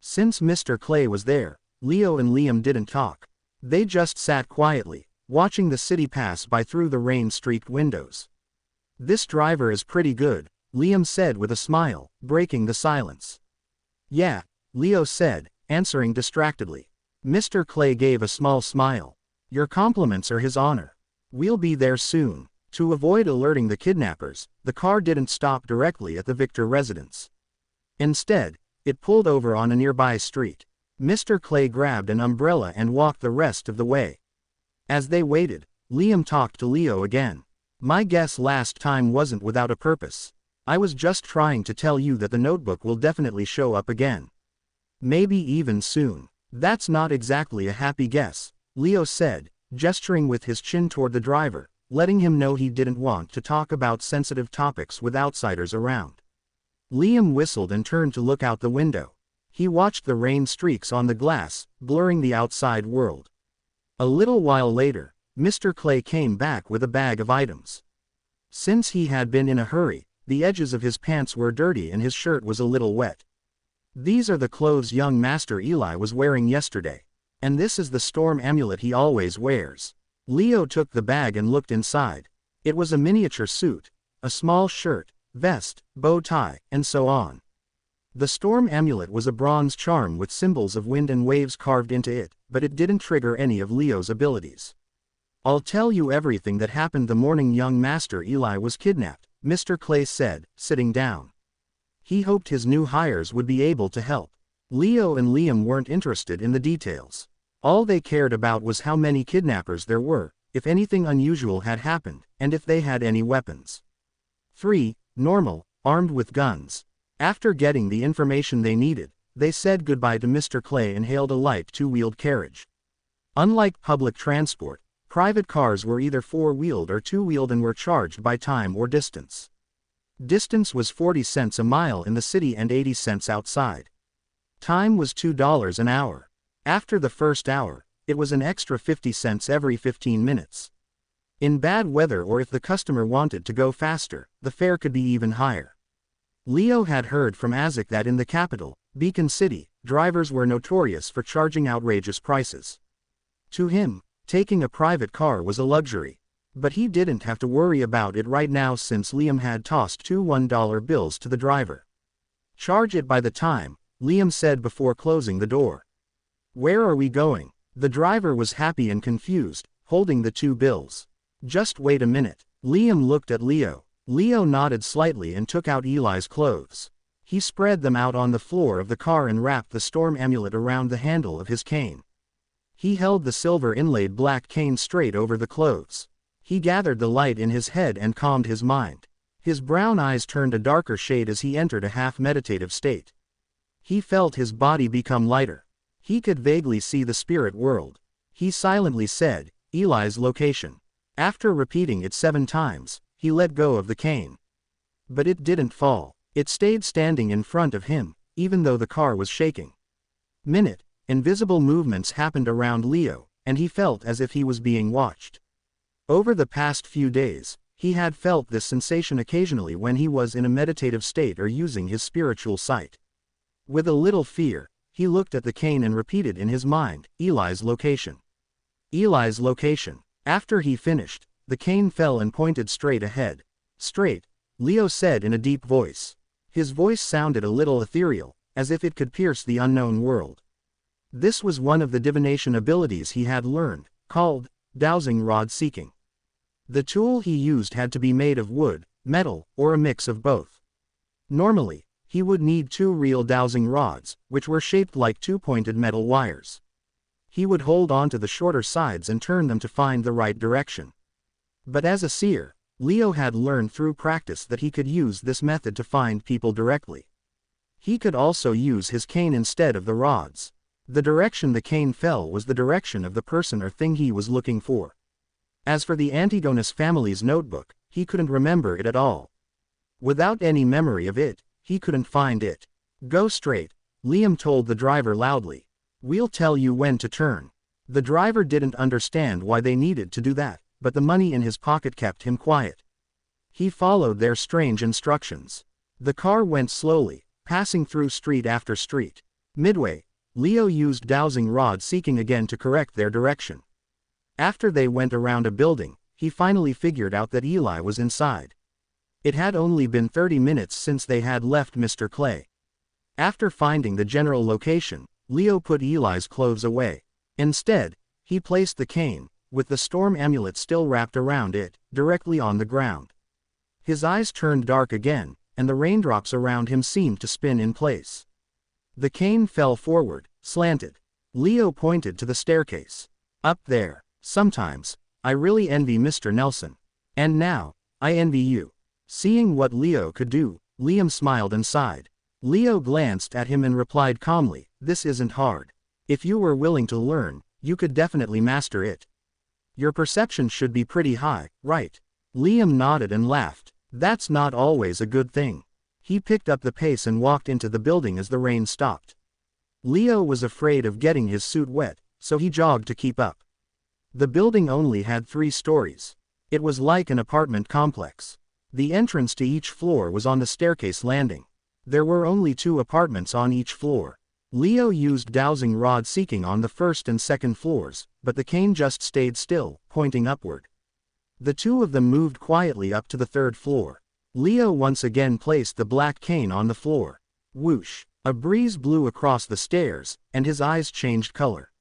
Since Mr. Clay was there, Leo and Liam didn't talk. They just sat quietly, watching the city pass by through the rain-streaked windows. "This driver is pretty good," Liam said with a smile, breaking the silence. "Yeah," Leo said, answering distractedly. Mr. Clay gave a small smile. "Your compliments are his honor. We'll be there soon." To avoid alerting the kidnappers, the car didn't stop directly at the Victor residence. Instead, it pulled over on a nearby street. Mr. Clay grabbed an umbrella and walked the rest of the way. As they waited, Liam talked to Leo again. "My guess last time wasn't without a purpose. I was just trying to tell you that the notebook will definitely show up again. Maybe even soon." "That's not exactly a happy guess," Leo said, gesturing with his chin toward the driver, letting him know he didn't want to talk about sensitive topics with outsiders around. Liam whistled and turned to look out the window. He watched the rain streaks on the glass, blurring the outside world. A little while later, Mr. Clay came back with a bag of items. Since he had been in a hurry, the edges of his pants were dirty and his shirt was a little wet. "These are the clothes young Master Eli was wearing yesterday. And this is the storm amulet he always wears." Leo took the bag and looked inside. It was a miniature suit, a small shirt, vest, bow tie, and so on. The storm amulet was a bronze charm with symbols of wind and waves carved into it, but it didn't trigger any of Leo's abilities. "I'll tell you everything that happened the morning young Master Eli was kidnapped," Mr. Clay said, sitting down. He hoped his new hires would be able to help. Leo and Liam weren't interested in the details. All they cared about was how many kidnappers there were, if anything unusual had happened, and if they had any weapons. 3. Normal, armed with guns. After getting the information they needed, they said goodbye to Mr. Clay and hailed a light two-wheeled carriage. Unlike public transport, private cars were either four-wheeled or two-wheeled and were charged by time or distance. Distance was 40 cents a mile in the city and 80 cents outside. Time was $2 an hour. After the first hour, it was an extra 50 cents every 15 minutes. In bad weather or if the customer wanted to go faster, the fare could be even higher. Leo had heard from Isaac that in the capital, Beacon City, drivers were notorious for charging outrageous prices. To him, taking a private car was a luxury. But he didn't have to worry about it right now since Liam had tossed two $1 bills to the driver. "Charge it by the time," Liam said before closing the door. "Where are we going?" The driver was happy and confused, holding the two bills. "Just wait a minute." Liam looked at Leo. Leo nodded slightly and took out Eli's clothes. He spread them out on the floor of the car and wrapped the storm amulet around the handle of his cane. He held the silver inlaid black cane straight over the clothes. He gathered the light in his head and calmed his mind. His brown eyes turned a darker shade as he entered a half-meditative state. He felt his body become lighter. He could vaguely see the spirit world. He silently said, "Eli's location." After repeating it 7 times, he let go of the cane. But it didn't fall. It stayed standing in front of him, even though the car was shaking. Minute, invisible movements happened around Leo, and he felt as if he was being watched. Over the past few days, he had felt this sensation occasionally when he was in a meditative state or using his spiritual sight. With a little fear, he looked at the cane and repeated in his mind, "Eli's location. Eli's location." After he finished, the cane fell and pointed straight ahead. "Straight," Leo said in a deep voice. His voice sounded a little ethereal, as if it could pierce the unknown world. This was one of the divination abilities he had learned, called dowsing rod seeking. The tool he used had to be made of wood, metal, or a mix of both. Normally, he would need 2 real dowsing rods, which were shaped like 2 pointed metal wires. He would hold onto the shorter sides and turn them to find the right direction. But as a seer, Leo had learned through practice that he could use this method to find people directly. He could also use his cane instead of the rods. The direction the cane fell was the direction of the person or thing he was looking for. As for the Antigonus family's notebook, he couldn't remember it at all. Without any memory of it, he couldn't find it. "Go straight," Liam told the driver loudly. "We'll tell you when to turn." The driver didn't understand why they needed to do that, but the money in his pocket kept him quiet. He followed their strange instructions. The car went slowly, passing through street after street. Midway, Leo used dowsing rod seeking again to correct their direction. After they went around a building, he finally figured out that Eli was inside. It had only been 30 minutes since they had left Mr. Clay. After finding the general location, Leo put Eli's clothes away. Instead, he placed the cane, with the storm amulet still wrapped around it, directly on the ground. His eyes turned dark again, and the raindrops around him seemed to spin in place. The cane fell forward, slanted. Leo pointed to the staircase. "Up there. Sometimes, I really envy Mr. Nelson. And now, I envy you." Seeing what Leo could do, Liam smiled and sighed. Leo glanced at him and replied calmly, "This isn't hard. If you were willing to learn, you could definitely master it." Your perception should be pretty high, right? Liam nodded and laughed. That's not always a good thing. He picked up the pace and walked into the building as the rain stopped. Leo was afraid of getting his suit wet, so he jogged to keep up. The building only had 3 stories. It was like an apartment complex. The entrance to each floor was on the staircase landing. There were only 2 apartments on each floor. Leo used dowsing rod seeking on the first and second floors, but the cane just stayed still, pointing upward. The 2 of them moved quietly up to the 3rd floor. Leo once again placed the black cane on the floor. Whoosh! A breeze blew across the stairs, and his eyes changed color.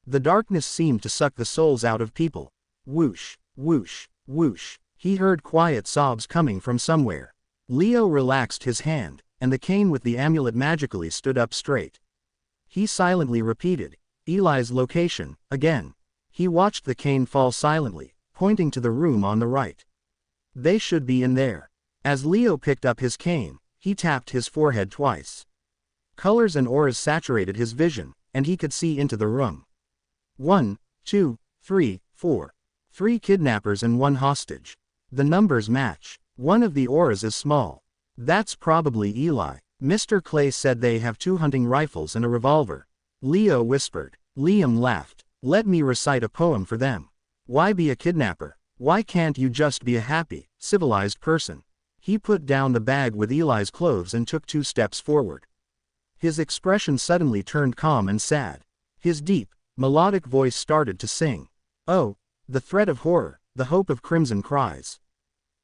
The darkness seemed to suck the souls out of people. Whoosh! Whoosh! Whoosh! He heard quiet sobs coming from somewhere. Leo relaxed his hand, and the cane with the amulet magically stood up straight. He silently repeated Eli's location, again. He watched the cane fall silently, pointing to the room on the right. They should be in there. As Leo picked up his cane, he tapped his forehead twice. Colors and auras saturated his vision, and he could see into the room. 1, 2, 3, 4. 3 kidnappers and 1 hostage. The numbers match. One of the auras is small. That's probably Eli. Mr. Clay said they have 2 hunting rifles and a revolver. Leo whispered. Liam laughed. Let me recite a poem for them. Why be a kidnapper? Why can't you just be a happy, civilized person? He put down the bag with Eli's clothes and took 2 steps forward. His expression suddenly turned calm and sad. His deep, melodic voice started to sing. Oh, the threat of horror, the hope of crimson cries.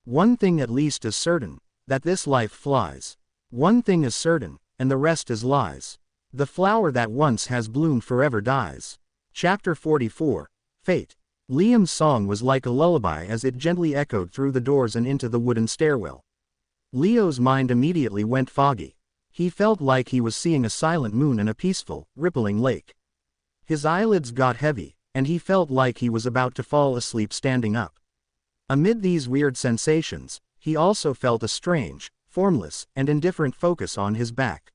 One thing at least is certain, that this life flies. One thing is certain, and the rest is lies. The flower that once has bloomed forever dies. Chapter 44, Fate. Liam's song was like a lullaby as it gently echoed through the doors and into the wooden stairwell. Leo's mind immediately went foggy. He felt like he was seeing a silent moon in a peaceful, rippling lake. His eyelids got heavy, and he felt like he was about to fall asleep standing up. Amid these weird sensations, he also felt a strange, formless, and indifferent focus on his back.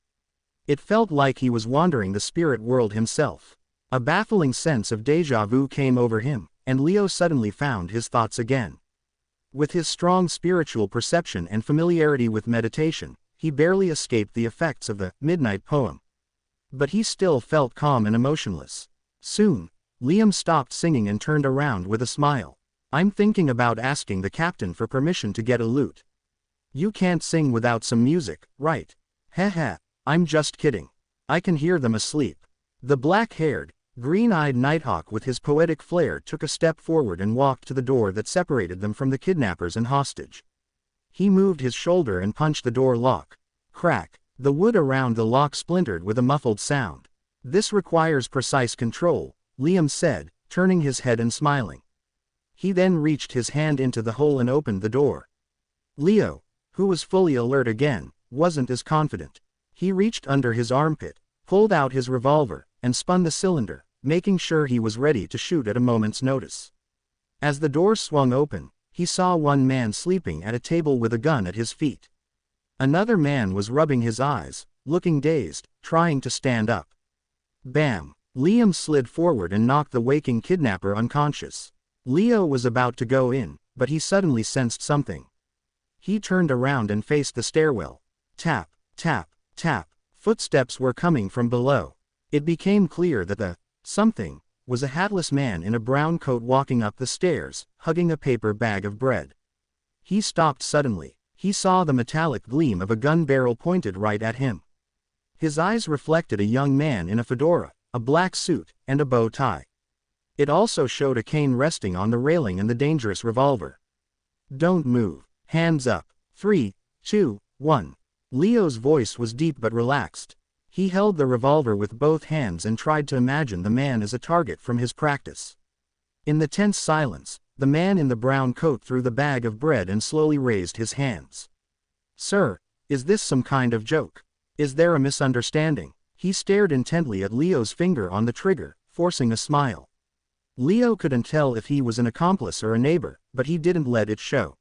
It felt like he was wandering the spirit world himself. A baffling sense of déjà vu came over him, and Leo suddenly found his thoughts again. With his strong spiritual perception and familiarity with meditation, he barely escaped the effects of the midnight poem. But he still felt calm and emotionless. Soon, Liam stopped singing and turned around with a smile. I'm thinking about asking the captain for permission to get a lute. You can't sing without some music, right? Heh. I'm just kidding. I can hear them asleep. The black-haired, green-eyed Nighthawk with his poetic flair took a step forward and walked to the door that separated them from the kidnappers and hostage. He moved his shoulder and punched the door lock. Crack. The wood around the lock splintered with a muffled sound. This requires precise control, Liam said, turning his head and smiling. He then reached his hand into the hole and opened the door. Leo, who was fully alert again, wasn't as confident. He reached under his armpit, pulled out his revolver, and spun the cylinder, making sure he was ready to shoot at a moment's notice. As the door swung open, he saw one man sleeping at a table with a gun at his feet. Another man was rubbing his eyes, looking dazed, trying to stand up. Bam! Liam slid forward and knocked the waking kidnapper unconscious. Leo was about to go in, but he suddenly sensed something. He turned around and faced the stairwell. Tap, tap, tap. Footsteps were coming from below. It became clear that the something was a hatless man in a brown coat walking up the stairs, hugging a paper bag of bread. He stopped suddenly. He saw the metallic gleam of a gun barrel pointed right at him. His eyes reflected a young man in a fedora, a black suit, and a bow tie. It also showed a cane resting on the railing and the dangerous revolver. Don't move. Hands up. 3, 2, 1. Leo's voice was deep but relaxed. He held the revolver with both hands and tried to imagine the man as a target from his practice. In the tense silence, the man in the brown coat threw the bag of bread and slowly raised his hands. Sir, is this some kind of joke? Is there a misunderstanding? He stared intently at Leo's finger on the trigger, forcing a smile. Leo couldn't tell if he was an accomplice or a neighbor, but he didn't let it show.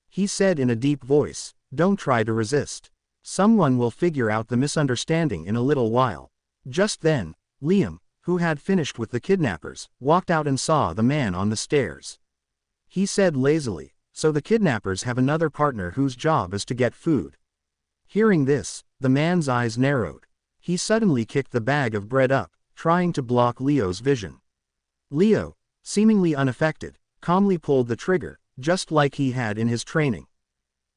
He said in a deep voice, "Don't try to resist. Someone will figure out the misunderstanding in a little while." Just then, Liam, who had finished with the kidnappers, walked out and saw the man on the stairs. He said lazily, "So the kidnappers have another partner whose job is to get food." Hearing this, the man's eyes narrowed. He suddenly kicked the bag of bread up, trying to block Leo's vision. Leo, seemingly unaffected, calmly pulled the trigger, just like he had in his training.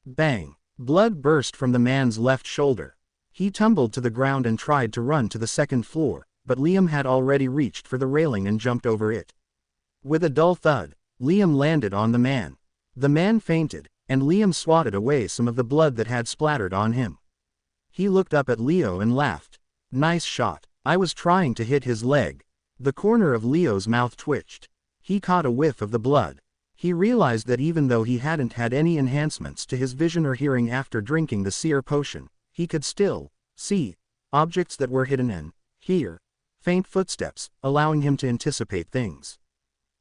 Bang! Blood burst from the man's left shoulder. He tumbled to the ground and tried to run to the second floor, but Liam had already reached for the railing and jumped over it. With a dull thud, Liam landed on the man. The man fainted, and Liam swatted away some of the blood that had splattered on him. He looked up at Leo and laughed. "Nice shot. I was trying to hit his leg." The corner of Leo's mouth twitched. He caught a whiff of the blood. He realized that even though he hadn't had any enhancements to his vision or hearing after drinking the seer potion, he could still see objects that were hidden and hear faint footsteps, allowing him to anticipate things.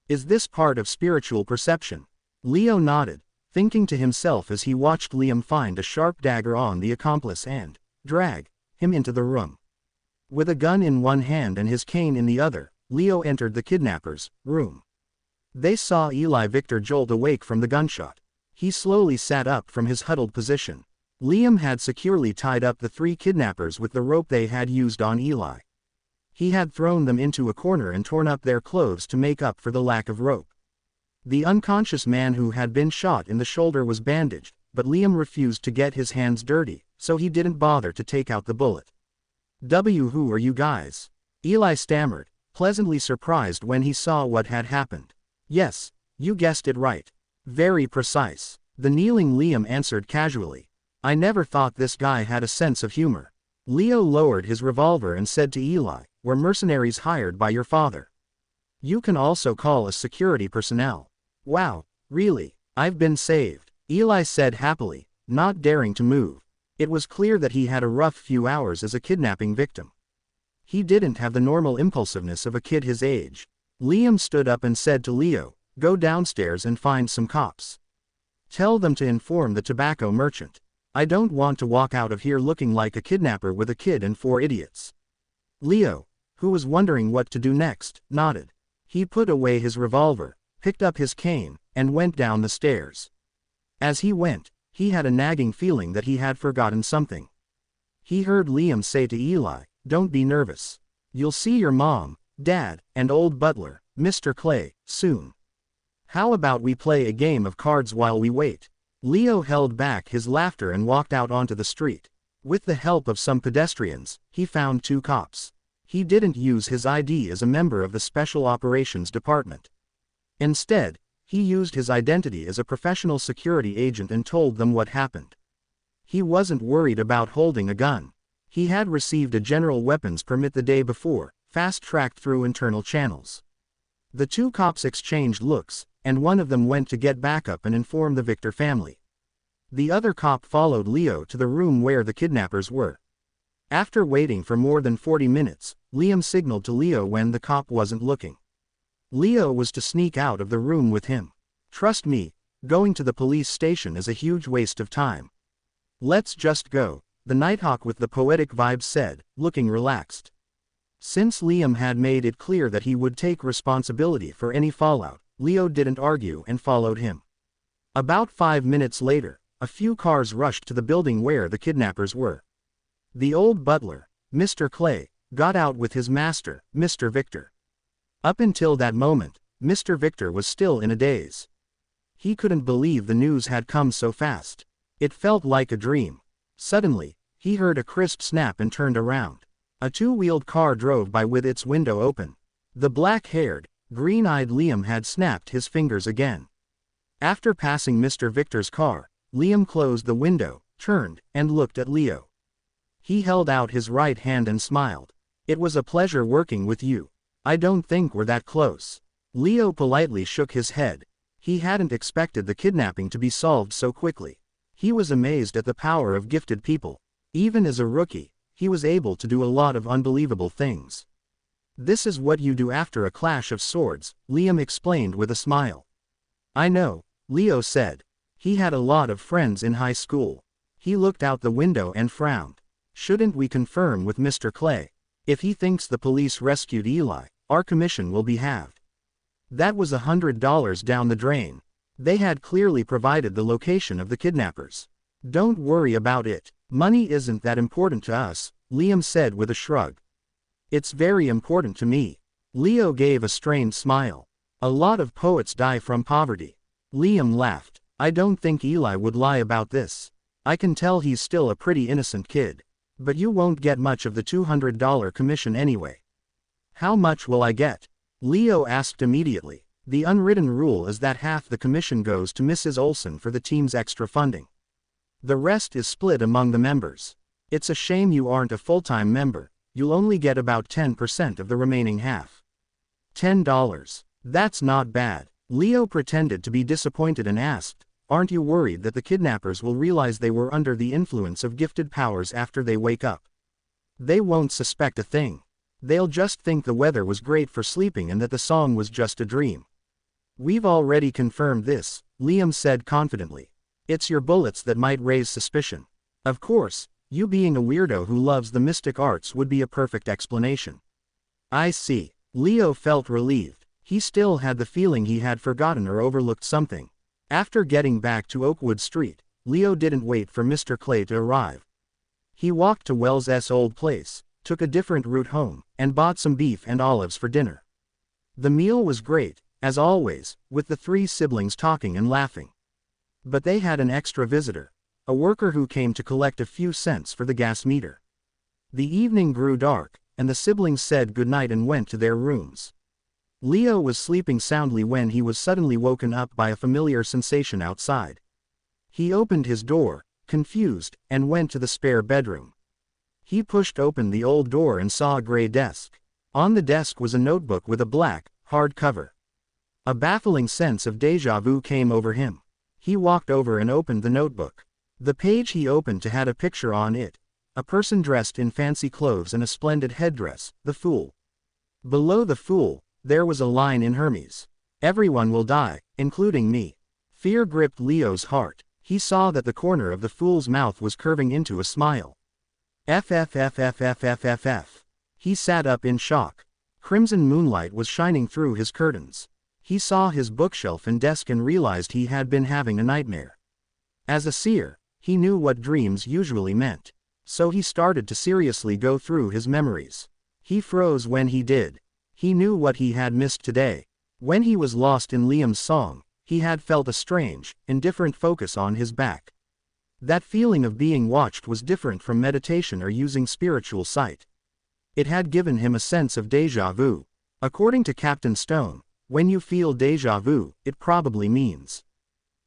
Is this part of spiritual perception? Leo nodded, thinking to himself as he watched Liam find a sharp dagger on the accomplice and drag him into the room. With a gun in one hand and his cane in the other, Leo entered the kidnappers' room. They saw Eli Victor jolt awake from the gunshot. He slowly sat up from his huddled position. Liam had securely tied up the 3 kidnappers with the rope they had used on Eli. He had thrown them into a corner and torn up their clothes to make up for the lack of rope. The unconscious man who had been shot in the shoulder was bandaged, but Liam refused to get his hands dirty, so he didn't bother to take out the bullet. "Who are you guys?" Eli stammered, pleasantly surprised when he saw what had happened. "Yes, you guessed it right. Very precise." The kneeling Liam answered casually. "I never thought this guy had a sense of humor." Leo lowered his revolver and said to Eli, "We're mercenaries hired by your father. You can also call us security personnel." "Wow, really? I've been saved," Eli said happily, not daring to move. It was clear that he had a rough few hours as a kidnapping victim. He didn't have the normal impulsiveness of a kid his age. Liam stood up and said to Leo, "Go downstairs and find some cops. Tell them to inform the tobacco merchant. I don't want to walk out of here looking like a kidnapper with a kid and 4 idiots." Leo, who was wondering what to do next, nodded. He put away his revolver, picked up his cane, and went down the stairs. As he went, he had a nagging feeling that he had forgotten something. He heard Liam say to Eli, "Don't be nervous. You'll see your mom, dad, and old butler, Mr. Clay, soon. How about we play a game of cards while we wait?" Leo held back his laughter and walked out onto the street. With the help of some pedestrians, he found 2 cops. He didn't use his ID as a member of the Special Operations Department. Instead, he used his identity as a professional security agent and told them what happened. He wasn't worried about holding a gun. He had received a general weapons permit the day before, fast-tracked through internal channels. The 2 cops exchanged looks, and one of them went to get backup and inform the Victor family. The other cop followed Leo to the room where the kidnappers were. After waiting for more than 40 minutes, Liam signaled to Leo when the cop wasn't looking. Leo was to sneak out of the room with him. "Trust me, going to the police station is a huge waste of time. Let's just go," the Nighthawk with the poetic vibes said, looking relaxed. Since Liam had made it clear that he would take responsibility for any fallout, Leo didn't argue and followed him. About 5 minutes later, a few cars rushed to the building where the kidnappers were. The old butler, Mr. Clay, got out with his master, Mr. Victor. Up until that moment, Mr. Victor was still in a daze. He couldn't believe the news had come so fast. It felt like a dream. Suddenly, he heard a crisp snap and turned around. A 2-wheeled car drove by with its window open. The black-haired, green-eyed Liam had snapped his fingers again. After passing Mr. Victor's car, Liam closed the window, turned, and looked at Leo. He held out his right hand and smiled. "It was a pleasure working with you. I don't think we're that close." Leo politely shook his head. He hadn't expected the kidnapping to be solved so quickly. He was amazed at the power of gifted people. Even as a rookie, he was able to do a lot of unbelievable things. "This is what you do after a clash of swords," Liam explained with a smile. "I know," Leo said. He had a lot of friends in high school. He looked out the window and frowned. "Shouldn't we confirm with Mr. Clay?" If he thinks the police rescued Eli, our commission will be halved. That was $100 down the drain. They had clearly provided the location of the kidnappers. Don't worry about it. Money isn't that important to us, Liam said with a shrug. It's very important to me. Leo gave a strained smile. A lot of poets die from poverty. Liam laughed. I don't think Eli would lie about this. I can tell he's still a pretty innocent kid. But you won't get much of the $200 commission anyway. How much will I get? Leo asked immediately. The unwritten rule is that half the commission goes to Mrs. Olson for the team's extra funding. The rest is split among the members. It's a shame you aren't a full-time member. You'll only get about 10% of the remaining half. $10. That's not bad. Leo pretended to be disappointed and asked, aren't you worried that the kidnappers will realize they were under the influence of gifted powers after they wake up? They won't suspect a thing. They'll just think the weather was great for sleeping and that the song was just a dream. We've already confirmed this, Liam said confidently. It's your bullets that might raise suspicion. Of course, you being a weirdo who loves the mystic arts would be a perfect explanation. I see. Leo felt relieved. He still had the feeling he had forgotten or overlooked something. After getting back to Oakwood Street, Leo didn't wait for Mr. Clay to arrive. He walked to Wells's old place, took a different route home, and bought some beef and olives for dinner. The meal was great, as always, with the three siblings talking and laughing. But they had an extra visitor, a worker who came to collect a few cents for the gas meter. The evening grew dark, and the siblings said goodnight and went to their rooms. Leo was sleeping soundly when he was suddenly woken up by a familiar sensation outside. He opened his door, confused, and went to the spare bedroom. He pushed open the old door and saw a gray desk. On the desk was a notebook with a black, hard cover. A baffling sense of déjà vu came over him. He walked over and opened the notebook. The page he opened to had a picture on it. A person dressed in fancy clothes and a splendid headdress, the fool. Below the fool, there was a line in Hermes. Everyone will die, including me. Fear gripped Leo's heart. He saw that the corner of the fool's mouth was curving into a smile. FFFFFFFF. He sat up in shock. Crimson moonlight was shining through his curtains. He saw his bookshelf and desk and realized he had been having a nightmare. As a seer, he knew what dreams usually meant. So he started to seriously go through his memories. He froze when he did. He knew what he had missed today. When he was lost in Liam's song, he had felt a strange, indifferent focus on his back. That feeling of being watched was different from meditation or using spiritual sight. It had given him a sense of déjà vu. According to Captain Stone, when you feel déjà vu, it probably means.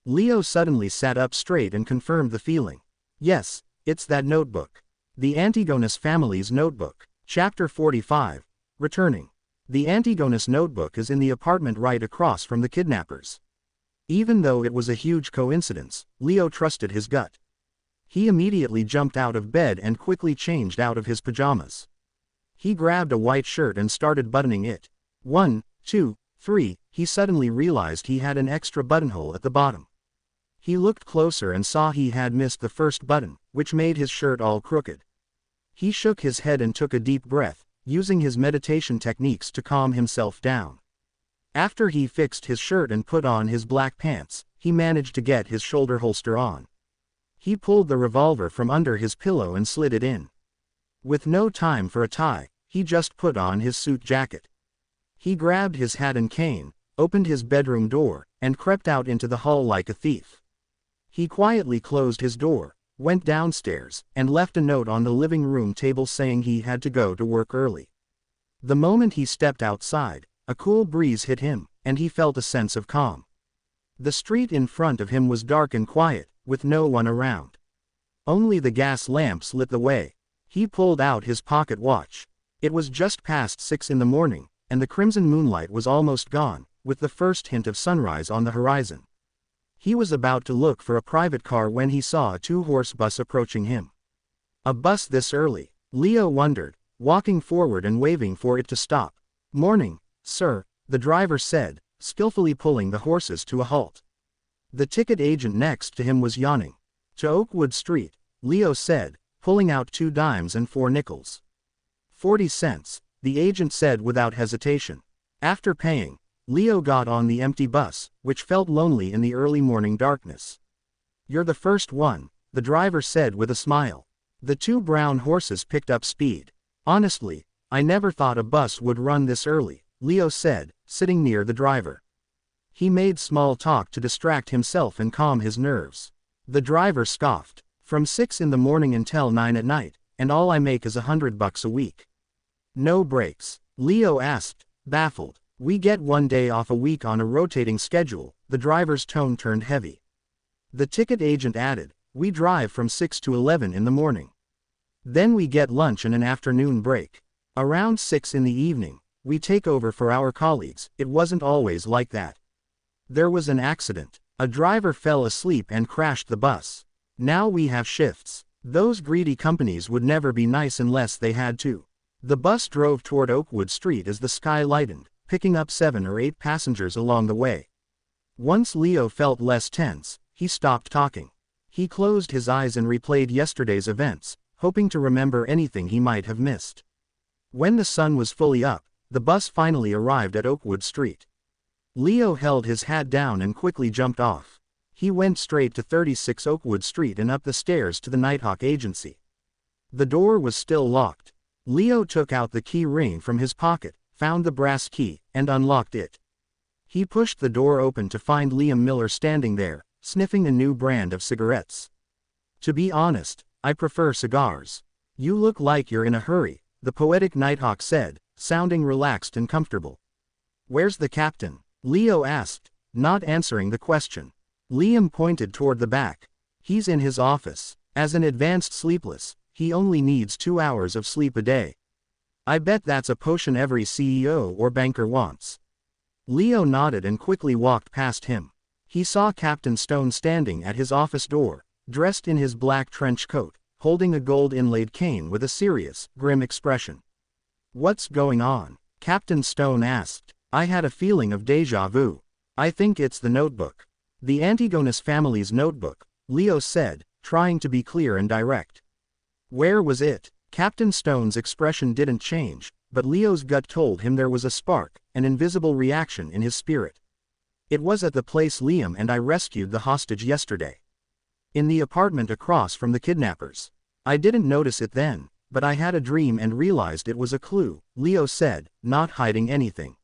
Leo suddenly sat up straight and confirmed the feeling. Yes, it's that notebook. The Antigonus family's notebook. Chapter 45. Returning. The Antigonus notebook is in the apartment right across from the kidnappers. Even though it was a huge coincidence, Leo trusted his gut. He immediately jumped out of bed and quickly changed out of his pajamas. He grabbed a white shirt and started buttoning it. 1, 2, 3, he suddenly realized he had an extra buttonhole at the bottom. He looked closer and saw he had missed the first button, which made his shirt all crooked. He shook his head and took a deep breath, using his meditation techniques to calm himself down. After he fixed his shirt and put on his black pants, he managed to get his shoulder holster on. He pulled the revolver from under his pillow and slid it in. With no time for a tie, he just put on his suit jacket. He grabbed his hat and cane, opened his bedroom door, and crept out into the hall like a thief. He quietly closed his door, went downstairs, and left a note on the living room table saying he had to go to work early. The moment he stepped outside, a cool breeze hit him, and he felt a sense of calm. The street in front of him was dark and quiet, with no one around. Only the gas lamps lit the way. He pulled out his pocket watch. It was just past 6 in the morning, and the crimson moonlight was almost gone, with the first hint of sunrise on the horizon. He was about to look for a private car when he saw a two-horse bus approaching him. A bus this early? Leo wondered, walking forward and waving for it to stop. "Morning, sir," the driver said, skillfully pulling the horses to a halt. The ticket agent next to him was yawning. "To Oakwood Street," Leo said, pulling out 2 dimes and 4 nickels. 40 cents, the agent said without hesitation. After paying, Leo got on the empty bus, which felt lonely in the early morning darkness. "You're the first one," the driver said with a smile. The two brown horses picked up speed. "Honestly, I never thought a bus would run this early," Leo said, sitting near the driver. He made small talk to distract himself and calm his nerves. The driver scoffed. "From 6 in the morning until 9 at night, and all I make is $100 a week." "No breaks?" Leo asked, baffled. "We get 1 day off a week on a rotating schedule." The driver's tone turned heavy. The ticket agent added, "We drive from 6 to 11 in the morning. Then we get lunch and an afternoon break. Around 6 in the evening, we take over for our colleagues." It wasn't always like that. There was an accident. A driver fell asleep and crashed the bus. Now we have shifts. Those greedy companies would never be nice unless they had to. The bus drove toward Oakwood Street as the sky lightened, picking up 7 or 8 passengers along the way. Once Leo felt less tense, he stopped talking. He closed his eyes and replayed yesterday's events, hoping to remember anything he might have missed. When the sun was fully up, the bus finally arrived at Oakwood Street. Leo held his hat down and quickly jumped off. He went straight to 36 Oakwood Street and up the stairs to the Nighthawk agency. The door was still locked. Leo took out the key ring from his pocket, found the brass key, and unlocked it. He pushed the door open to find Liam Miller standing there, sniffing a new brand of cigarettes. "To be honest, I prefer cigars." "You look like you're in a hurry," the poetic Nighthawk said, sounding relaxed and comfortable. "Where's the captain?" Leo asked, not answering the question. Liam pointed toward the back. "He's in his office. As an advanced sleepless, he only needs 2 hours of sleep a day. I bet that's a potion every CEO or banker wants." Leo nodded and quickly walked past him. He saw Captain Stone standing at his office door, dressed in his black trench coat, holding a gold-inlaid cane with a serious, grim expression. "What's going on?" Captain Stone asked. "I had a feeling of déjà vu. I think it's the notebook." "The Antigonus family's notebook," Leo said, trying to be clear and direct. "Where was it?" Captain Stone's expression didn't change, but Leo's gut told him there was a spark, an invisible reaction in his spirit. "It was at the place Liam and I rescued the hostage yesterday. In the apartment across from the kidnappers. I didn't notice it then, but I had a dream and realized it was a clue," Leo said, not hiding anything.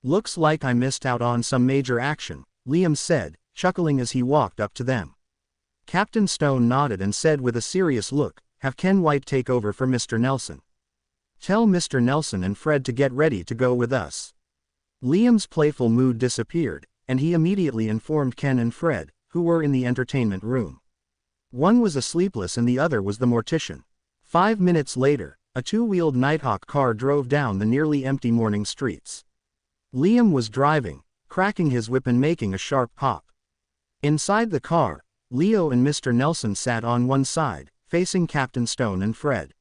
"Looks like I missed out on some major action," Liam said, chuckling as he walked up to them. Captain Stone nodded and said with a serious look, "Have Ken White take over for Mr. Nelson. Tell Mr. Nelson and Fred to get ready to go with us." Liam's playful mood disappeared, and he immediately informed Ken and Fred, who were in the entertainment room. One was a sleepless and the other was the mortician. 5 minutes later, a 2-wheeled Nighthawk car drove down the nearly empty morning streets. Liam was driving, cracking his whip and making a sharp pop. Inside the car, Leo and Mr. Nelson sat on one side, facing Captain Stone and Fred.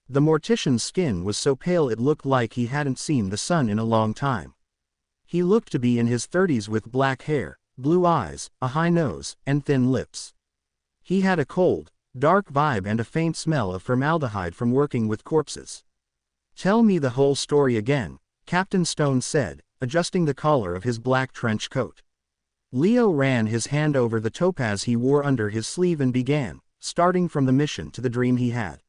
The mortician's skin was so pale it looked like he hadn't seen the sun in a long time. He looked to be in his 30s with black hair, blue eyes, a high nose, and thin lips. He had a cold, dark vibe and a faint smell of formaldehyde from working with corpses. "Tell me the whole story again," Captain Stone said, adjusting the collar of his black trench coat. Leo ran his hand over the topaz he wore under his sleeve and began, starting from the mission to the dream he had.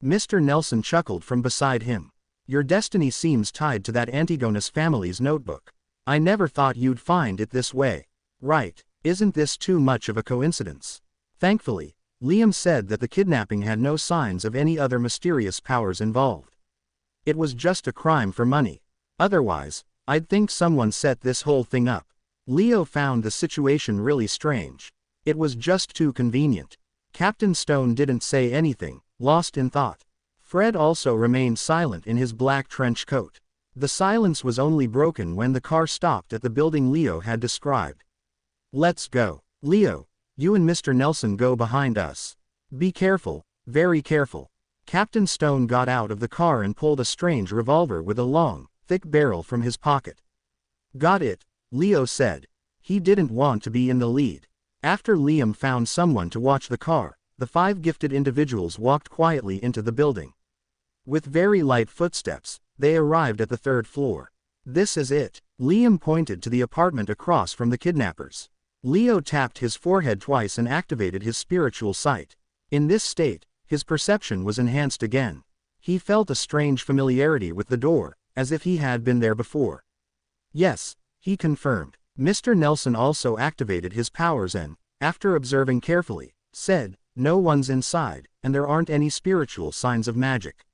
Mr. Nelson chuckled from beside him. "Your destiny seems tied to that Antigonus family's notebook. I never thought you'd find it this way. Right, isn't this too much of a coincidence?" Thankfully, Liam said that the kidnapping had no signs of any other mysterious powers involved. "It was just a crime for money. Otherwise, I'd think someone set this whole thing up." Leo found the situation really strange. It was just too convenient. Captain Stone didn't say anything, lost in thought. Fred also remained silent in his black trench coat. The silence was only broken when the car stopped at the building Leo had described. "Let's go. Leo, you and Mr. Nelson go behind us. Be careful, very careful." Captain Stone got out of the car and pulled a strange revolver with a long, thick barrel from his pocket. "Got it," Leo said. He didn't want to be in the lead. After Liam found someone to watch the car, the 5 gifted individuals walked quietly into the building. With very light footsteps, they arrived at the third floor. This is it. Liam pointed to the apartment across from the kidnappers. Leo tapped his forehead twice and activated his spiritual sight. In this state, his perception was enhanced again. He felt a strange familiarity with the door, as if he had been there before. Yes, he confirmed. Mr. Nelson also activated his powers and, after observing carefully, said, "No one's inside, and there aren't any spiritual signs of magic."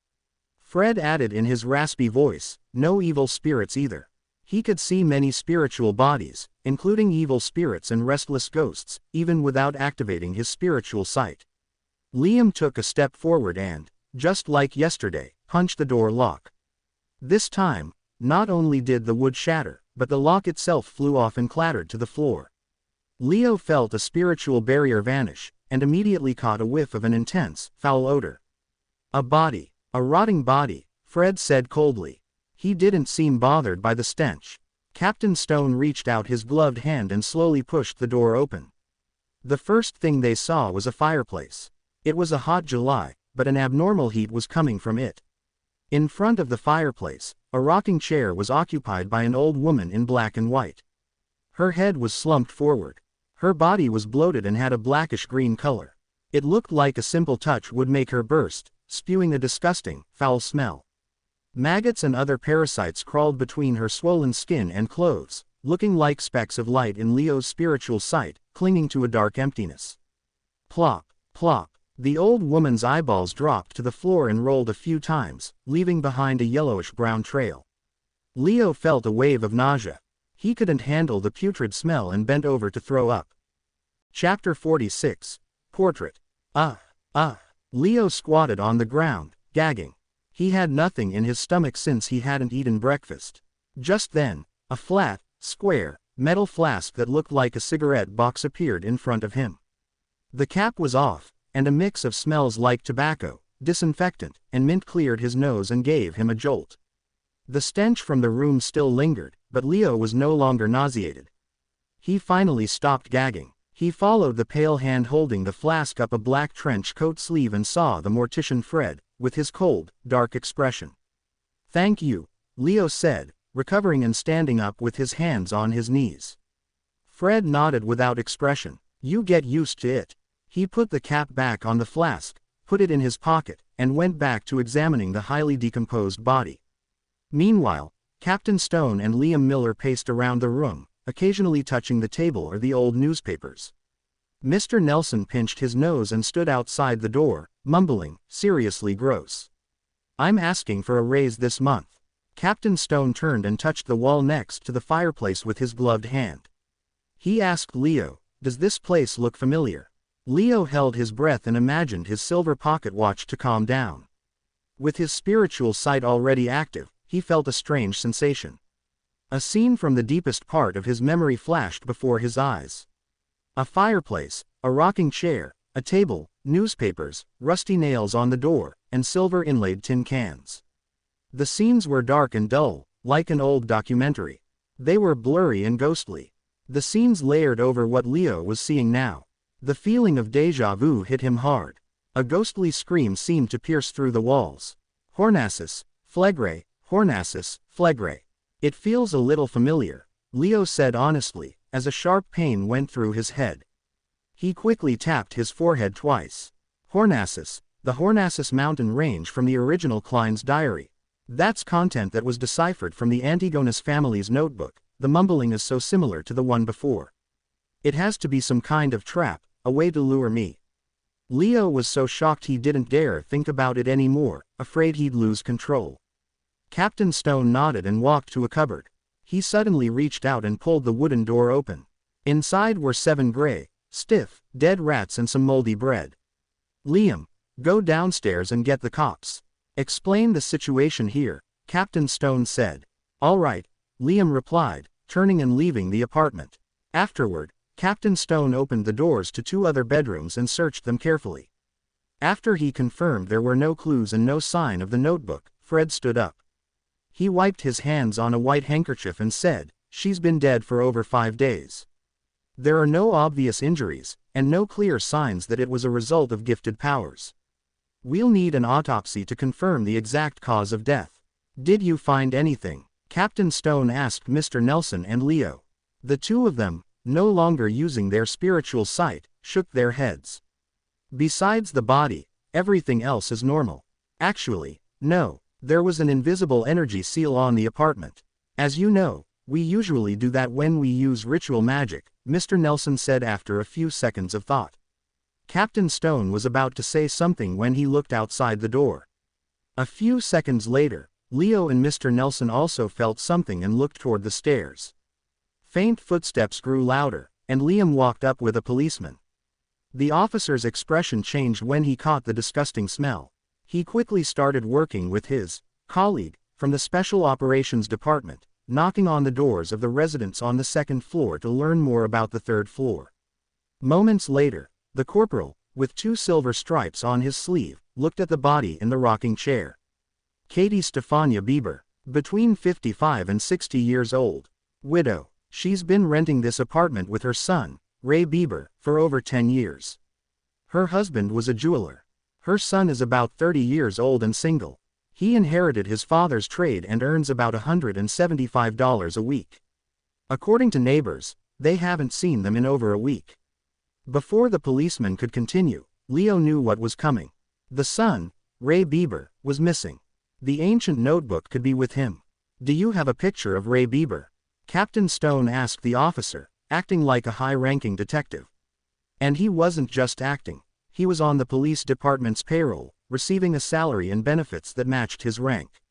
Fred added in his raspy voice, "No evil spirits either." He could see many spiritual bodies, including evil spirits and restless ghosts, even without activating his spiritual sight. Liam took a step forward and, just like yesterday, punched the door lock. This time, not only did the wood shatter, but the lock itself flew off and clattered to the floor. Leo felt a spiritual barrier vanish, and immediately caught a whiff of an intense, foul odor. "A body. A rotting body," Fred said coldly. He didn't seem bothered by the stench. Captain Stone reached out his gloved hand and slowly pushed the door open. The first thing they saw was a fireplace. It was a hot July, but an abnormal heat was coming from it. In front of the fireplace, a rocking chair was occupied by an old woman in black and white. Her head was slumped forward. Her body was bloated and had a blackish-green color. It looked like a simple touch would make her burst, spewing a disgusting, foul smell. Maggots and other parasites crawled between her swollen skin and clothes, looking like specks of light in Leo's spiritual sight, clinging to a dark emptiness. Plop, plop. The old woman's eyeballs dropped to the floor and rolled a few times, leaving behind a yellowish-brown trail. Leo felt a wave of nausea. He couldn't handle the putrid smell and bent over to throw up. Chapter 46. Portrait. Leo squatted on the ground, gagging. He had nothing in his stomach since he hadn't eaten breakfast. Just then, a flat, square, metal flask that looked like a cigarette box appeared in front of him. The cap was off, and a mix of smells like tobacco, disinfectant, and mint cleared his nose and gave him a jolt. The stench from the room still lingered, but Leo was no longer nauseated. He finally stopped gagging. He followed the pale hand holding the flask up a black trench coat sleeve and saw the mortician Fred, with his cold, dark expression. "Thank you," Leo said, recovering and standing up with his hands on his knees. Fred nodded without expression. "You get used to it." He put the cap back on the flask, put it in his pocket, and went back to examining the highly decomposed body. Meanwhile, Captain Stone and Liam Miller paced around the room, occasionally touching the table or the old newspapers. Mr. Nelson pinched his nose and stood outside the door, mumbling, "Seriously gross. I'm asking for a raise this month." Captain Stone turned and touched the wall next to the fireplace with his gloved hand. He asked Leo, "Does this place look familiar?" Leo held his breath and imagined his silver pocket watch to calm down. With his spiritual sight already active, he felt a strange sensation. A scene from the deepest part of his memory flashed before his eyes. A fireplace, a rocking chair, a table, newspapers, rusty nails on the door, and silver-inlaid tin cans. The scenes were dark and dull, like an old documentary. They were blurry and ghostly. The scenes layered over what Leo was seeing now. The feeling of déjà vu hit him hard. A ghostly scream seemed to pierce through the walls. "Hornassus, Flegre, Hornassus, Flegre. It feels a little familiar," Leo said honestly, as a sharp pain went through his head. He quickly tapped his forehead twice. Hornassus, the Hornassus mountain range from the original Klein's diary. That's content that was deciphered from the Antigonus family's notebook. The mumbling is so similar to the one before. It has to be some kind of trap, a way to lure me. Leo was so shocked he didn't dare think about it anymore, afraid he'd lose control. Captain Stone nodded and walked to a cupboard. He suddenly reached out and pulled the wooden door open. Inside were 7 gray, stiff, dead rats and some moldy bread. "Liam, go downstairs and get the cops. Explain the situation here," Captain Stone said. "All right," Liam replied, turning and leaving the apartment. Afterward, Captain Stone opened the doors to 2 other bedrooms and searched them carefully. After he confirmed there were no clues and no sign of the notebook, Fred stood up. He wiped his hands on a white handkerchief and said, "She's been dead for over 5 days. There are no obvious injuries, and no clear signs that it was a result of gifted powers. We'll need an autopsy to confirm the exact cause of death. Did you find anything? Captain Stone asked Mr. Nelson and Leo. The two of them, no longer using their spiritual sight, shook their heads. Besides the body, everything else is normal. Actually, no, there was an invisible energy seal on the apartment. As you know, we usually do that when we use ritual magic, Mr. Nelson said after a few seconds of thought. Captain Stone was about to say something when he looked outside the door. A few seconds later, Leo and Mr. Nelson also felt something and looked toward the stairs. Faint footsteps grew louder, and Liam walked up with a policeman. The officer's expression changed when he caught the disgusting smell. He quickly started working with his colleague from the Special Operations Department, knocking on the doors of the residents on the second floor to learn more about the third floor. Moments later, the corporal, with 2 silver stripes on his sleeve, looked at the body in the rocking chair. Katie Stefania Bieber, between 55 and 60 years old. Widow. She's been renting this apartment with her son, Ray Bieber, for over 10 years. Her husband was a jeweler. Her son is about 30 years old and single. He inherited his father's trade and earns about $175 a week. According to neighbors, they haven't seen them in over a week. Before the policeman could continue, Leo knew what was coming. The son, Ray Bieber, was missing. The ancient notebook could be with him. Do you have a picture of Ray Bieber? Captain Stone asked the officer, acting like a high-ranking detective. And he wasn't just acting. He was on the police department's payroll, receiving a salary and benefits that matched his rank.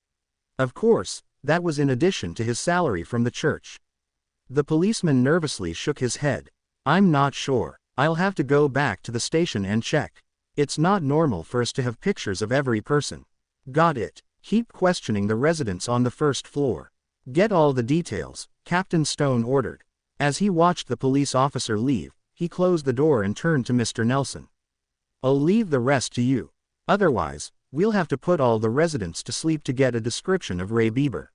Of course, that was in addition to his salary from the church. The policeman nervously shook his head. I'm not sure. I'll have to go back to the station and check. It's not normal for us to have pictures of every person. Got it. Keep questioning the residents on the first floor. Get all the details, Captain Stone ordered. As he watched the police officer leave, he closed the door and turned to Mr. Nelson. I'll leave the rest to you. Otherwise, we'll have to put all the residents to sleep to get a description of Ray Bieber.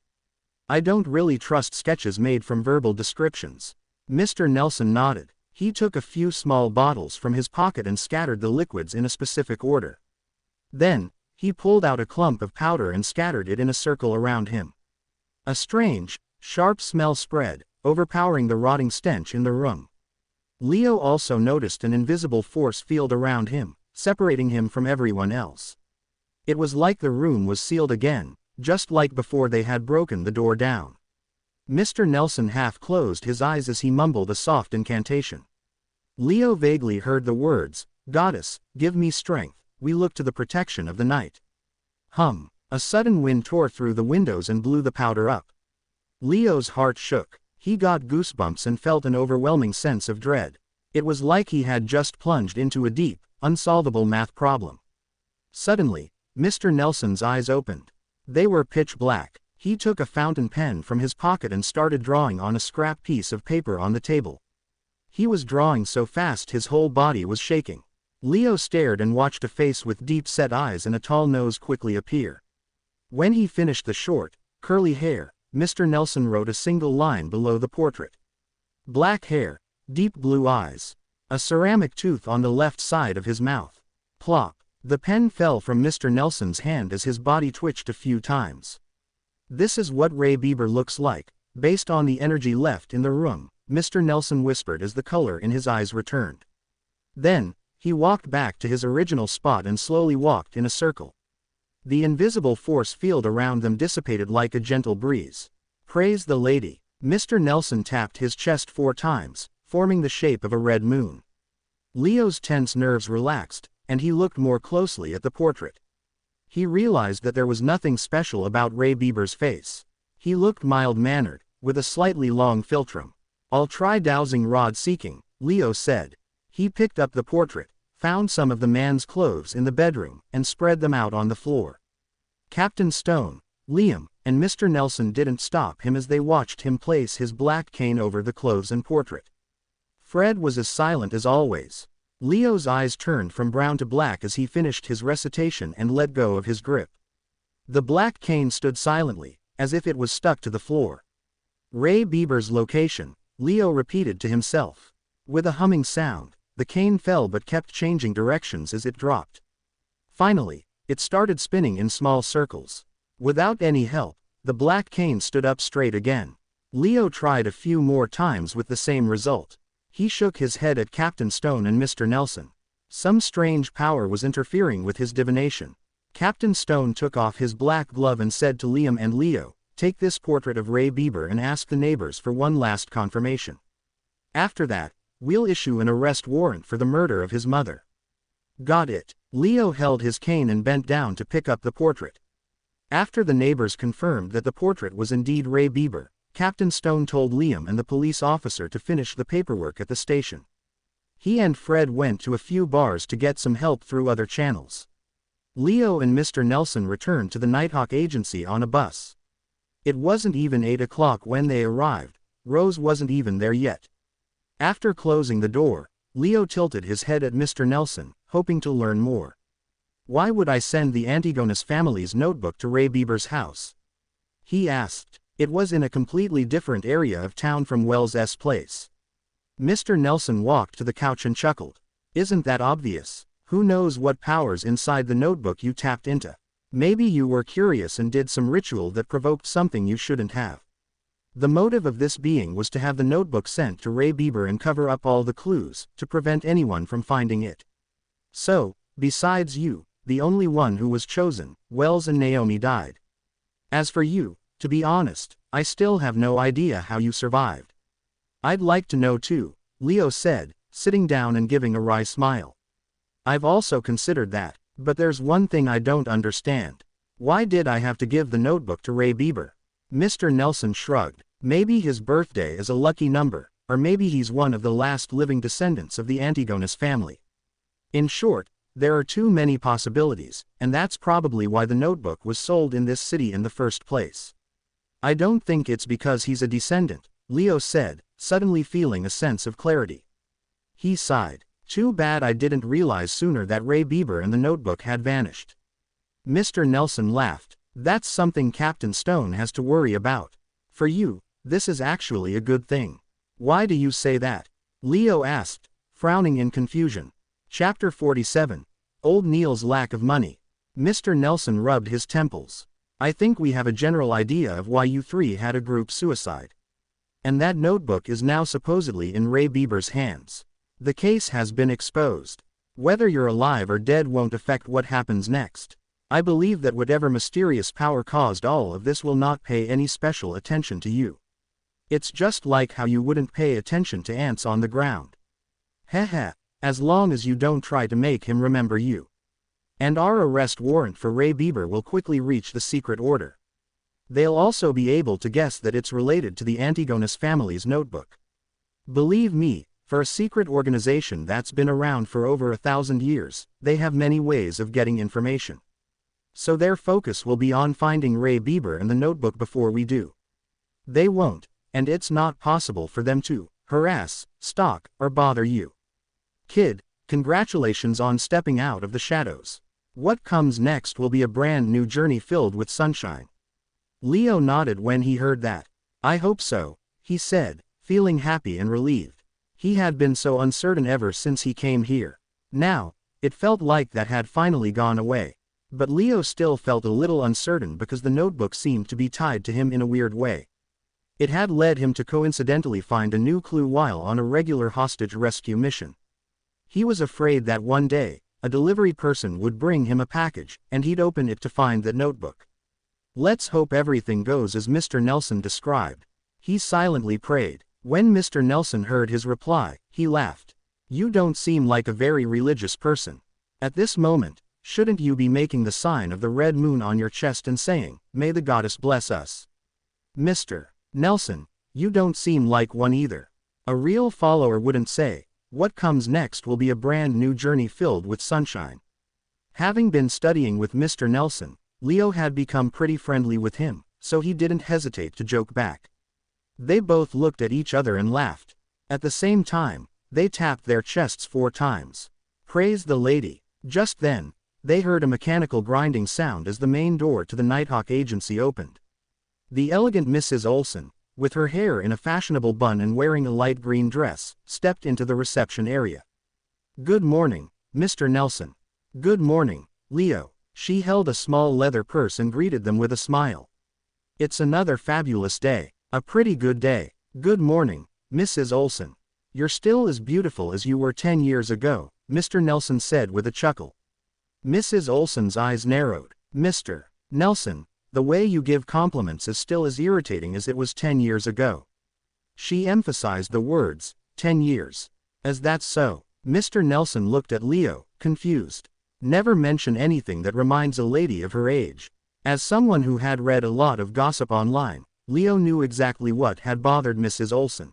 I don't really trust sketches made from verbal descriptions. Mr. Nelson nodded. He took a few small bottles from his pocket and scattered the liquids in a specific order. Then, he pulled out a clump of powder and scattered it in a circle around him. A strange, sharp smell spread, overpowering the rotting stench in the room. Leo also noticed an invisible force field around him, separating him from everyone else. It was like the room was sealed again, just like before they had broken the door down. Mr. Nelson half closed his eyes as he mumbled a soft incantation. Leo vaguely heard the words, "Goddess, give me strength, we look to the protection of the night." Hum. A sudden wind tore through the windows and blew the powder up. Leo's heart shook. He got goosebumps and felt an overwhelming sense of dread. It was like he had just plunged into a deep, unsolvable math problem. Suddenly, Mr. Nelson's eyes opened. They were pitch black. He took a fountain pen from his pocket and started drawing on a scrap piece of paper on the table. He was drawing so fast his whole body was shaking. Leo stared and watched a face with deep-set eyes and a tall nose quickly appear. When he finished the short, curly hair, Mr. Nelson wrote a single line below the portrait. Black hair, deep blue eyes. A ceramic tooth on the left side of his mouth. Plop. The pen fell from Mr. Nelson's hand as his body twitched a few times. This is what Ray Bieber looks like, based on the energy left in the room, Mr. Nelson whispered as the color in his eyes returned. Then, he walked back to his original spot and slowly walked in a circle. The invisible force field around them dissipated like a gentle breeze. Praise the lady. Mr. Nelson tapped his chest 4 times, forming the shape of a red moon. Leo's tense nerves relaxed, and he looked more closely at the portrait. He realized that there was nothing special about Ray Bieber's face. He looked mild-mannered, with a slightly long philtrum. I'll try dowsing rod seeking, Leo said. He picked up the portrait, found some of the man's clothes in the bedroom, and spread them out on the floor. Captain Stone, Liam, and Mr. Nelson didn't stop him as they watched him place his black cane over the clothes and portrait. Fred was as silent as always. Leo's eyes turned from brown to black as he finished his recitation and let go of his grip. The black cane stood silently, as if it was stuck to the floor. Ray Bieber's location, Leo repeated to himself. With a humming sound, the cane fell but kept changing directions as it dropped. Finally, It started spinning in small circles. Without any help, the black cane stood up straight again. Leo tried a few more times with the same result. He shook his head at Captain Stone and Mr. Nelson. Some strange power was interfering with his divination. Captain Stone took off his black glove and said to Liam and Leo, "Take this portrait of Ray Bieber and ask the neighbors for one last confirmation. After that, we'll issue an arrest warrant for the murder of his mother." "Got it." Leo held his cane and bent down to pick up the portrait. After the neighbors confirmed that the portrait was indeed Ray Bieber, Captain Stone told Liam and the police officer to finish the paperwork at the station. He and Fred went to a few bars to get some help through other channels. Leo and Mr. Nelson returned to the Nighthawk agency on a bus. It wasn't even 8 o'clock when they arrived. Rose wasn't even there yet. After closing the door, Leo tilted his head at Mr. Nelson, hoping to learn more. "Why would I send the Antigonus family's notebook to Ray Bieber's house?" he asked. It was in a completely different area of town from Wells's place. Mr. Nelson walked to the couch and chuckled. "Isn't that obvious? Who knows what powers inside the notebook you tapped into? Maybe you were curious and did some ritual that provoked something you shouldn't have. The motive of this being was to have the notebook sent to Ray Bieber and cover up all the clues, to prevent anyone from finding it. So, besides you, the only one who was chosen, Wells and Naomi died. As for you, to be honest, I still have no idea how you survived." "I'd like to know too," Leo said, sitting down and giving a wry smile. "I've also considered that, but there's one thing I don't understand. Why did I have to give the notebook to Ray Bieber?" Mr. Nelson shrugged. "Maybe his birthday is a lucky number, or maybe he's one of the last living descendants of the Antigonus family. In short, there are too many possibilities, and that's probably why the notebook was sold in this city in the first place." "I don't think it's because he's a descendant," Leo said, suddenly feeling a sense of clarity. He sighed. "Too bad I didn't realize sooner that Ray Bieber and the notebook had vanished." Mr. Nelson laughed. "That's something Captain Stone has to worry about. For you, this is actually a good thing." "Why do you say that?" Leo asked, frowning in confusion. Chapter 47. Old Neil's Lack of Money. Mr. Nelson rubbed his temples. "I think we have a general idea of why you three had a group suicide. And that notebook is now supposedly in Ray Bieber's hands. The case has been exposed. Whether you're alive or dead won't affect what happens next. I believe that whatever mysterious power caused all of this will not pay any special attention to you. It's just like how you wouldn't pay attention to ants on the ground. Heh, as long as you don't try to make him remember you. And our arrest warrant for Ray Bieber will quickly reach the secret order. They'll also be able to guess that it's related to the Antigonus family's notebook. Believe me, for a secret organization that's been around for over 1,000 years, they have many ways of getting information. So their focus will be on finding Ray Bieber and the notebook before we do. They won't, and it's not possible for them to harass, stalk, or bother you. Kid, congratulations on stepping out of the shadows. What comes next will be a brand new journey filled with sunshine." Leo nodded when he heard that. "I hope so," he said, feeling happy and relieved. He had been so uncertain ever since he came here. Now, it felt like that had finally gone away. But Leo still felt a little uncertain because the notebook seemed to be tied to him in a weird way. It had led him to coincidentally find a new clue while on a regular hostage rescue mission. He was afraid that one day, a delivery person would bring him a package, and he'd open it to find that notebook. "Let's hope everything goes as Mr. Nelson described." He silently prayed. When Mr. Nelson heard his reply, he laughed. "You don't seem like a very religious person. At this moment, shouldn't you be making the sign of the red moon on your chest and saying, 'May the goddess bless us'?" "Mr. Nelson, you don't seem like one either. A real follower wouldn't say, 'What comes next will be a brand new journey filled with sunshine.'" Having been studying with Mr. Nelson, Leo had become pretty friendly with him, so he didn't hesitate to joke back. They both looked at each other and laughed. At the same time, they tapped their chests 4 times. Praise the lady. Just then, they heard a mechanical grinding sound as the main door to the Nighthawk agency opened. The elegant Mrs. Olson, with her hair in a fashionable bun and wearing a light green dress, stepped into the reception area. "Good morning, Mr. Nelson." "Good morning, Leo." She held a small leather purse and greeted them with a smile. It's another fabulous day. A pretty good day. Good morning, Mrs. Olson. You're still as beautiful as you were 10 years ago, Mr. Nelson said with a chuckle. Mrs. Olson's eyes narrowed. Mr. Nelson, the way you give compliments is still as irritating as it was 10 years ago. She emphasized the words, 10 years. As that's so. Mr. Nelson looked at Leo, confused. Never mention anything that reminds a lady of her age. As someone who had read a lot of gossip online, Leo knew exactly what had bothered Mrs. Olson.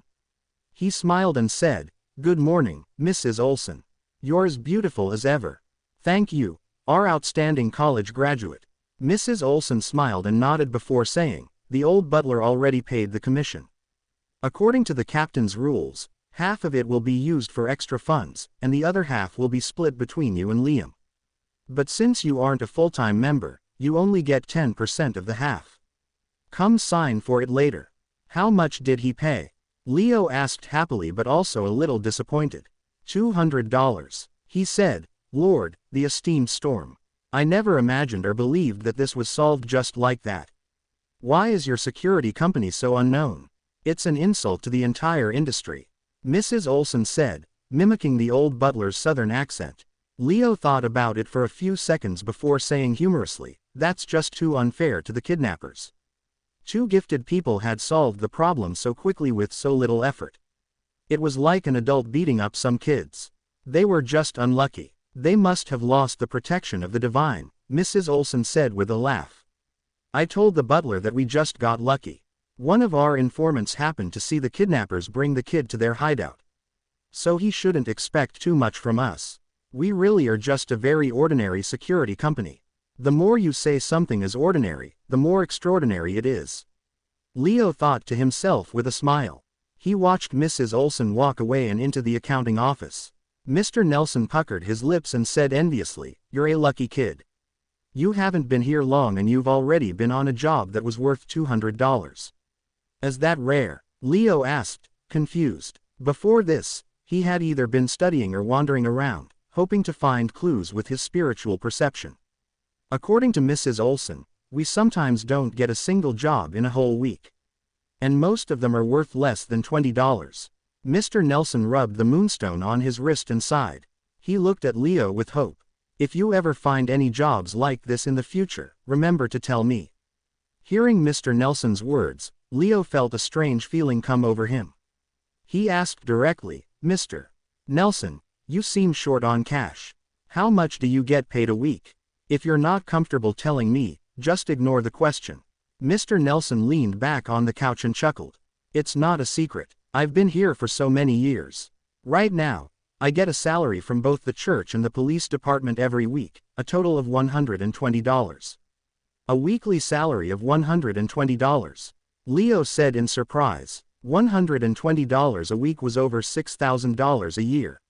He smiled and said, "Good morning, Mrs. Olson. You're as beautiful as ever." "Thank you, our outstanding college graduate." Mrs. Olson smiled and nodded before saying, "The old butler already paid the commission. According to the captain's rules, half of it will be used for extra funds, and the other half will be split between you and Liam. But since you aren't a full-time member, you only get 10% of the half. Come sign for it later." "How much did he pay?" Leo asked happily but also a little disappointed. $200. He said, "Lord, the esteemed Storm. I never imagined or believed that this was solved just like that. Why is your security company so unknown? It's an insult to the entire industry," Mrs. Olson said, mimicking the old butler's southern accent. Leo thought about it for a few seconds before saying humorously, "That's just too unfair to the kidnappers. Two gifted people had solved the problem so quickly with so little effort. It was like an adult beating up some kids. They were just unlucky. They must have lost the protection of the divine," Mrs. Olson said with a laugh. "I told the butler that we just got lucky. One of our informants happened to see the kidnappers bring the kid to their hideout. So he shouldn't expect too much from us. We really are just a very ordinary security company. The more you say something is ordinary, the more extraordinary it is." Leo thought to himself with a smile. He watched Mrs. Olson walk away and into the accounting office. Mr. Nelson puckered his lips and said enviously, "You're a lucky kid. You haven't been here long and you've already been on a job that was worth $200. Is that rare?" Leo asked, confused. Before this, he had either been studying or wandering around, hoping to find clues with his spiritual perception. According to Mrs. Olson, we sometimes don't get a single job in a whole week. And most of them are worth less than $20. Mr. Nelson rubbed the moonstone on his wrist and sighed. He looked at Leo with hope. "If you ever find any jobs like this in the future, remember to tell me." Hearing Mr. Nelson's words, Leo felt a strange feeling come over him. He asked directly, "Mr. Nelson, you seem short on cash. How much do you get paid a week? If you're not comfortable telling me, just ignore the question." Mr. Nelson leaned back on the couch and chuckled. "It's not a secret. I've been here for so many years. Right now, I get a salary from both the church and the police department every week, a total of $120. A weekly salary of $120. Leo said in surprise. $120 a week was over $6,000 a year.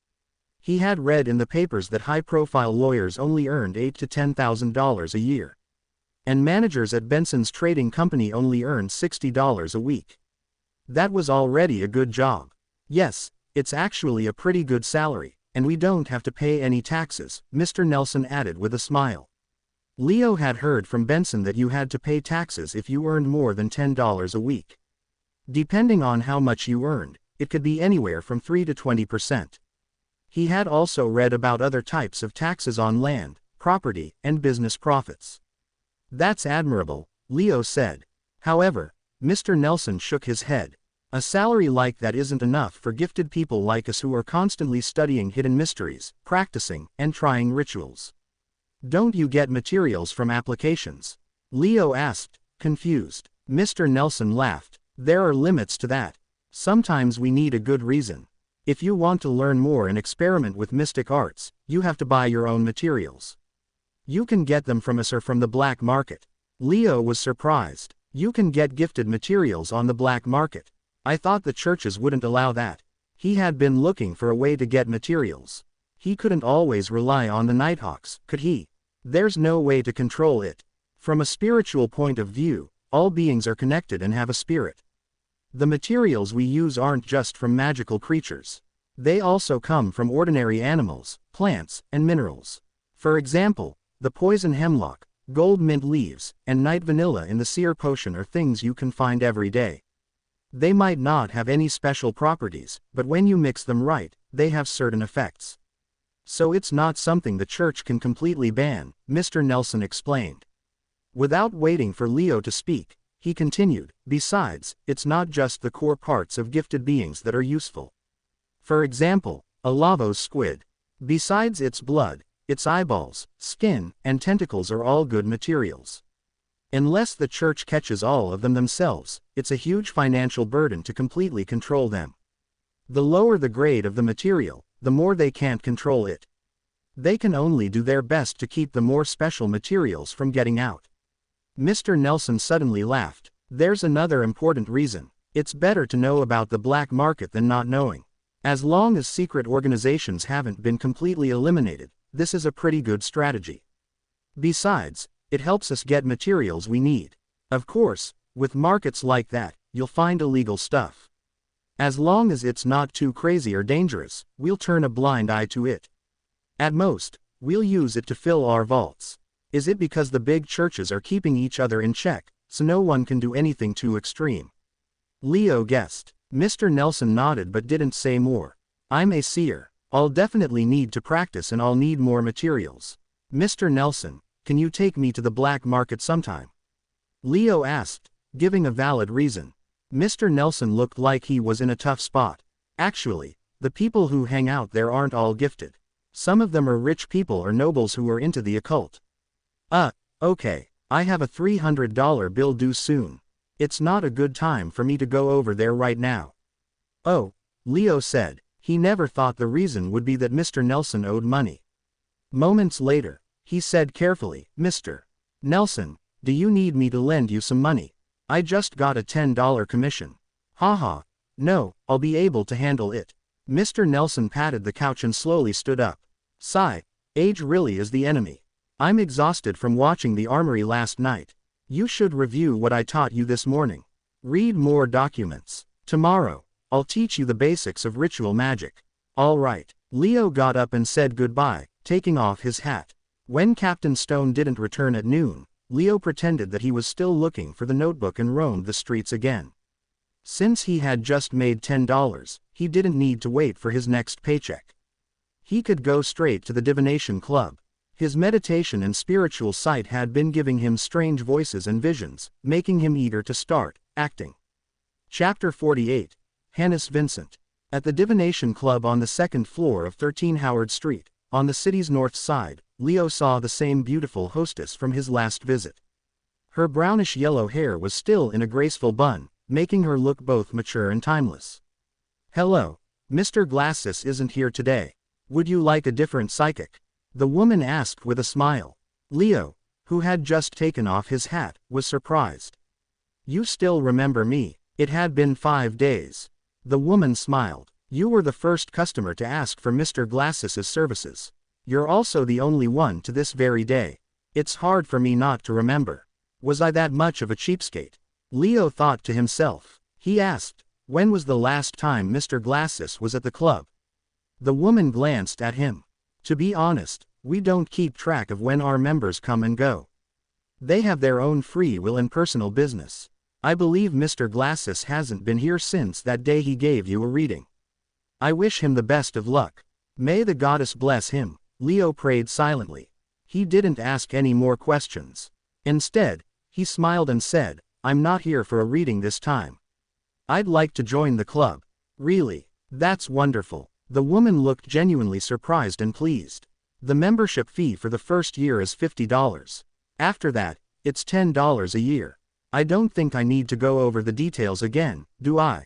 He had read in the papers that high-profile lawyers only earned $8,000 to $10,000 a year. And managers at Benson's trading company only earned $60 a week. That was already a good job. "Yes, it's actually a pretty good salary, and we don't have to pay any taxes," Mr. Nelson added with a smile. Leo had heard from Benson that you had to pay taxes if you earned more than $10 a week. Depending on how much you earned, it could be anywhere from 3 to 20%. He had also read about other types of taxes on land, property, and business profits. "That's admirable," Leo said. However, Mr. Nelson shook his head. "A salary like that isn't enough for gifted people like us who are constantly studying hidden mysteries, practicing, and trying rituals." "Don't you get materials from applications?" Leo asked, confused. Mr. Nelson laughed. "There are limits to that. Sometimes we need a good reason. If you want to learn more and experiment with mystic arts, you have to buy your own materials. You can get them from us or from the black market." Leo was surprised. "You can get gifted materials on the black market? I thought the churches wouldn't allow that." He had been looking for a way to get materials. He couldn't always rely on the Nighthawks, could he? There's no way to control it. From a spiritual point of view, all beings are connected and have a spirit. The materials we use aren't just from magical creatures. They also come from ordinary animals, plants, and minerals. For example, The poison hemlock, gold mint leaves, and night vanilla in the seer potion are things you can find every day. They might not have any special properties, but when you mix them right, they have certain effects. So it's not something the church can completely ban, Mr. Nelson explained. Without waiting for Leo to speak, he continued, besides, it's not just the core parts of gifted beings that are useful. For example, a Lavos squid. Besides its blood, its eyeballs, skin, and tentacles are all good materials. Unless the church catches all of them themselves, it's a huge financial burden to completely control them. The lower the grade of the material, the more they can't control it. They can only do their best to keep the more special materials from getting out. Mr. Nelson suddenly laughed. There's another important reason. It's better to know about the black market than not knowing. As long as secret organizations haven't been completely eliminated, this is a pretty good strategy. Besides, it helps us get materials we need. Of course, with markets like that, you'll find illegal stuff. As long as it's not too crazy or dangerous, we'll turn a blind eye to it. At most, we'll use it to fill our vaults. Is it because the big churches are keeping each other in check, so no one can do anything too extreme? Leo guessed. Mr. Nelson nodded but didn't say more. I'm a seer. I'll definitely need to practice and I'll need more materials. Mr. Nelson, can you take me to the black market sometime? Leo asked, giving a valid reason. Mr. Nelson looked like he was in a tough spot. Actually, the people who hang out there aren't all gifted. Some of them are rich people or nobles who are into the occult. Okay, I have a $300 bill due soon. It's not a good time for me to go over there right now. Oh, Leo said. He never thought the reason would be that Mr. Nelson owed money. Moments later, he said carefully, Mr. Nelson, do you need me to lend you some money? I just got a $10 commission. Haha. No, I'll be able to handle it. Mr. Nelson patted the couch and slowly stood up. Sigh. Age really is the enemy. I'm exhausted from watching the armory last night. You should review what I taught you this morning. Read more documents. Tomorrow, I'll teach you the basics of ritual magic. All right. Leo got up and said goodbye, taking off his hat. When Captain Stone didn't return at noon, Leo pretended that he was still looking for the notebook and roamed the streets again. Since he had just made $10, he didn't need to wait for his next paycheck. He could go straight to the divination club. His meditation and spiritual sight had been giving him strange voices and visions, making him eager to start acting. Chapter 48. Hannes Vincent. At the divination club on the second floor of 13 Howard Street, on the city's north side, Leo saw the same beautiful hostess from his last visit. Her brownish-yellow hair was still in a graceful bun, making her look both mature and timeless. Hello. Mr. Glasses isn't here today. Would you like a different psychic? The woman asked with a smile. Leo, who had just taken off his hat, was surprised. You still remember me. It had been 5 days. The woman smiled. You were the first customer to ask for Mr. Glasses' services. You're also the only one to this very day. It's hard for me not to remember. Was I that much of a cheapskate? Leo thought to himself. He asked, when was the last time Mr. Glasses was at the club? The woman glanced at him. To be honest, we don't keep track of when our members come and go. They have their own free will and personal business. I believe Mr. Glasses hasn't been here since that day he gave you a reading. I wish him the best of luck. May the goddess bless him. Leo prayed silently. He didn't ask any more questions. Instead, he smiled and said, I'm not here for a reading this time. I'd like to join the club. Really? That's wonderful. The woman looked genuinely surprised and pleased. The membership fee for the first year is $50. After that, it's $10 a year. I don't think I need to go over the details again, do I?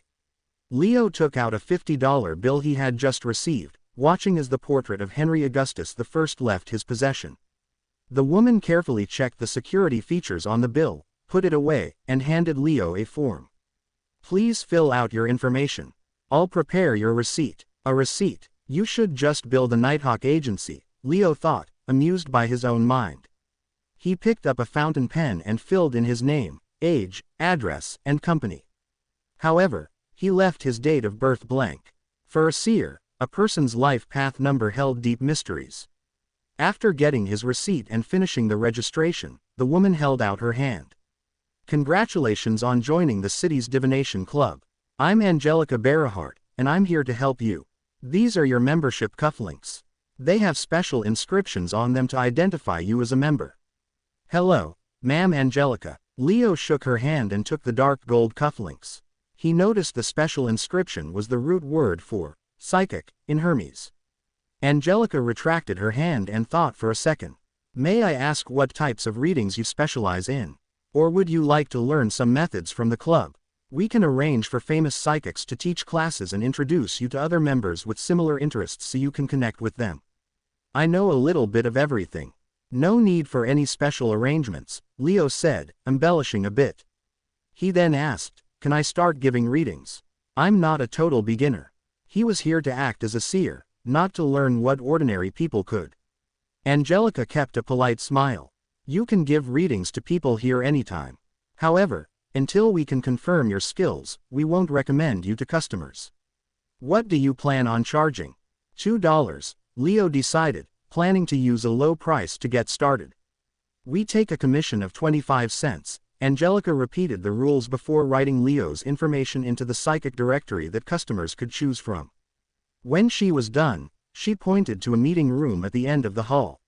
Leo took out a $50 bill he had just received, watching as the portrait of Henry Augustus I left his possession. The woman carefully checked the security features on the bill, put it away, and handed Leo a form. Please fill out your information. I'll prepare your receipt. A receipt? You should just build a Nighthawk agency, Leo thought, amused by his own mind. He picked up a fountain pen and filled in his name, age, address, and company. However, he left his date of birth blank. For a seer, a person's life path number held deep mysteries. After getting his receipt and finishing the registration, the woman held out her hand. Congratulations on joining the city's divination club. I'm Angelica Berahart, and I'm here to help you. These are your membership cufflinks. They have special inscriptions on them to identify you as a member. Hello, Ma'am Angelica. Leo shook her hand and took the dark gold cufflinks. He noticed the special inscription was the root word for psychic in Hermes. Angelica retracted her hand and thought for a second. May I ask what types of readings you specialize in? Or would you like to learn some methods from the club? We can arrange for famous psychics to teach classes and introduce you to other members with similar interests so you can connect with them. I know a little bit of everything. No need for any special arrangements, Leo said, embellishing a bit. He then asked, can I start giving readings? I'm not a total beginner. He was here to act as a seer, not to learn what ordinary people could. Angelica kept a polite smile. You can give readings to people here anytime. However, until we can confirm your skills, we won't recommend you to customers. What do you plan on charging? $2, Leo decided, planning to use a low price to get started. We take a commission of 25 cents. Angelica repeated the rules before writing Leo's information into the psychic directory that customers could choose from. When she was done, she pointed to a meeting room at the end of the hall.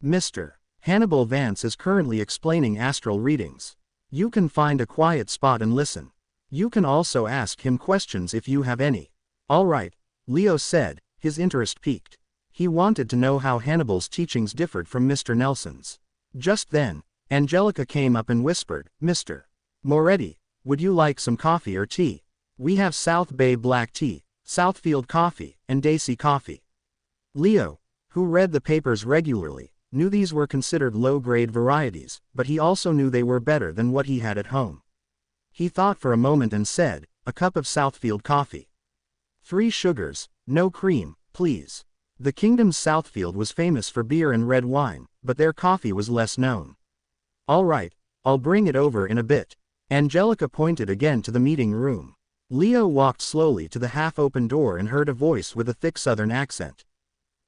Mr. Hannibal Vance is currently explaining astral readings. You can find a quiet spot and listen. You can also ask him questions if you have any. All right, Leo said, his interest piqued. He wanted to know how Hannibal's teachings differed from Mr. Nelson's. Just then, Angelica came up and whispered, Mr. Moretti, would you like some coffee or tea? We have South Bay black tea, Southfield coffee, and Daisy coffee. Leo, who read the papers regularly, knew these were considered low-grade varieties, but he also knew they were better than what he had at home. He thought for a moment and said, a cup of Southfield coffee. 3 sugars, no cream, please. The kingdom's Southfield was famous for beer and red wine, but their coffee was less known. All right, I'll bring it over in a bit. Angelica pointed again to the meeting room. Leo walked slowly to the half-open door and heard a voice with a thick southern accent.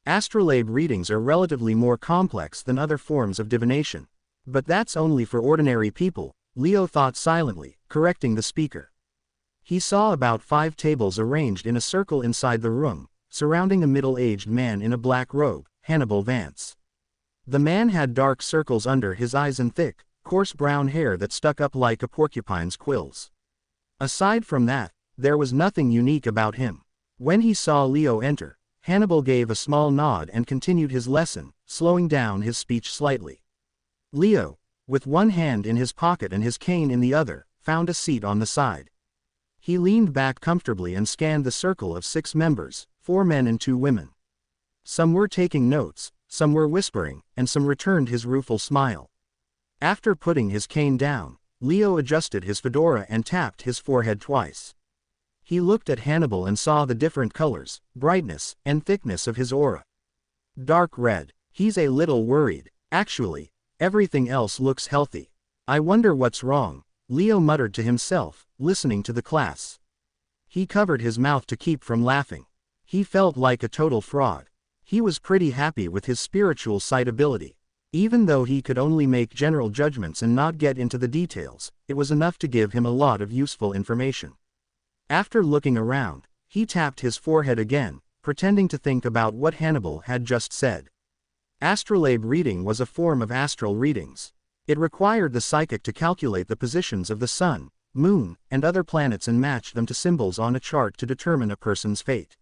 Astrolabe readings are relatively more complex than other forms of divination. But that's only for ordinary people, Leo thought silently, correcting the speaker. He saw about 5 tables arranged in a circle inside the room, surrounding a middle-aged man in a black robe, Hannibal Vance. The man had dark circles under his eyes and thick, coarse brown hair that stuck up like a porcupine's quills. Aside from that, there was nothing unique about him. When he saw Leo enter, Hannibal gave a small nod and continued his lesson, slowing down his speech slightly. Leo, with one hand in his pocket and his cane in the other, found a seat on the side. He leaned back comfortably and scanned the circle of 6 members, 4 men and 2 women. Some were taking notes, some were whispering, and some returned his rueful smile. After putting his cane down, Leo adjusted his fedora and tapped his forehead twice. He looked at Hannibal and saw the different colors, brightness, and thickness of his aura. Dark red. He's a little worried. Actually, everything else looks healthy. I wonder what's wrong, Leo muttered to himself, listening to the class. He covered his mouth to keep from laughing. He felt like a total fraud. He was pretty happy with his spiritual sight ability. Even though he could only make general judgments and not get into the details, it was enough to give him a lot of useful information. After looking around, he tapped his forehead again, pretending to think about what Hannibal had just said. Astrolabe reading was a form of astral readings. It required the psychic to calculate the positions of the sun, moon, and other planets and match them to symbols on a chart to determine a person's fate.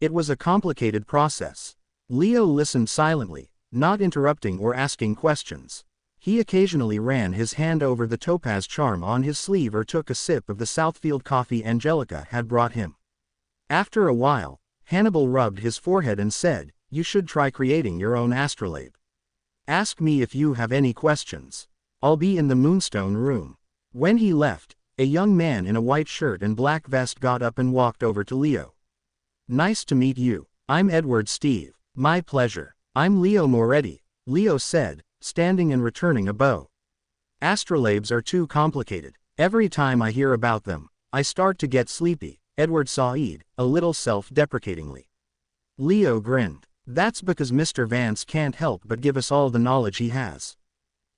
It was a complicated process. Leo listened silently, not interrupting or asking questions. He occasionally ran his hand over the topaz charm on his sleeve or took a sip of the Southfield coffee Angelica had brought him. After a while, Hannibal rubbed his forehead and said, "You should try creating your own astrolabe. Ask me if you have any questions. I'll be in the Moonstone room." When he left, a young man in a white shirt and black vest got up and walked over to Leo. "Nice to meet you. I'm Edward Steve." "My pleasure. I'm Leo Moretti," Leo said, standing and returning a bow. "Astrolabes are too complicated. Every time I hear about them, I start to get sleepy," Edward sighed, a little self-deprecatingly. Leo grinned. That's because Mr. Vance can't help but give us all the knowledge he has.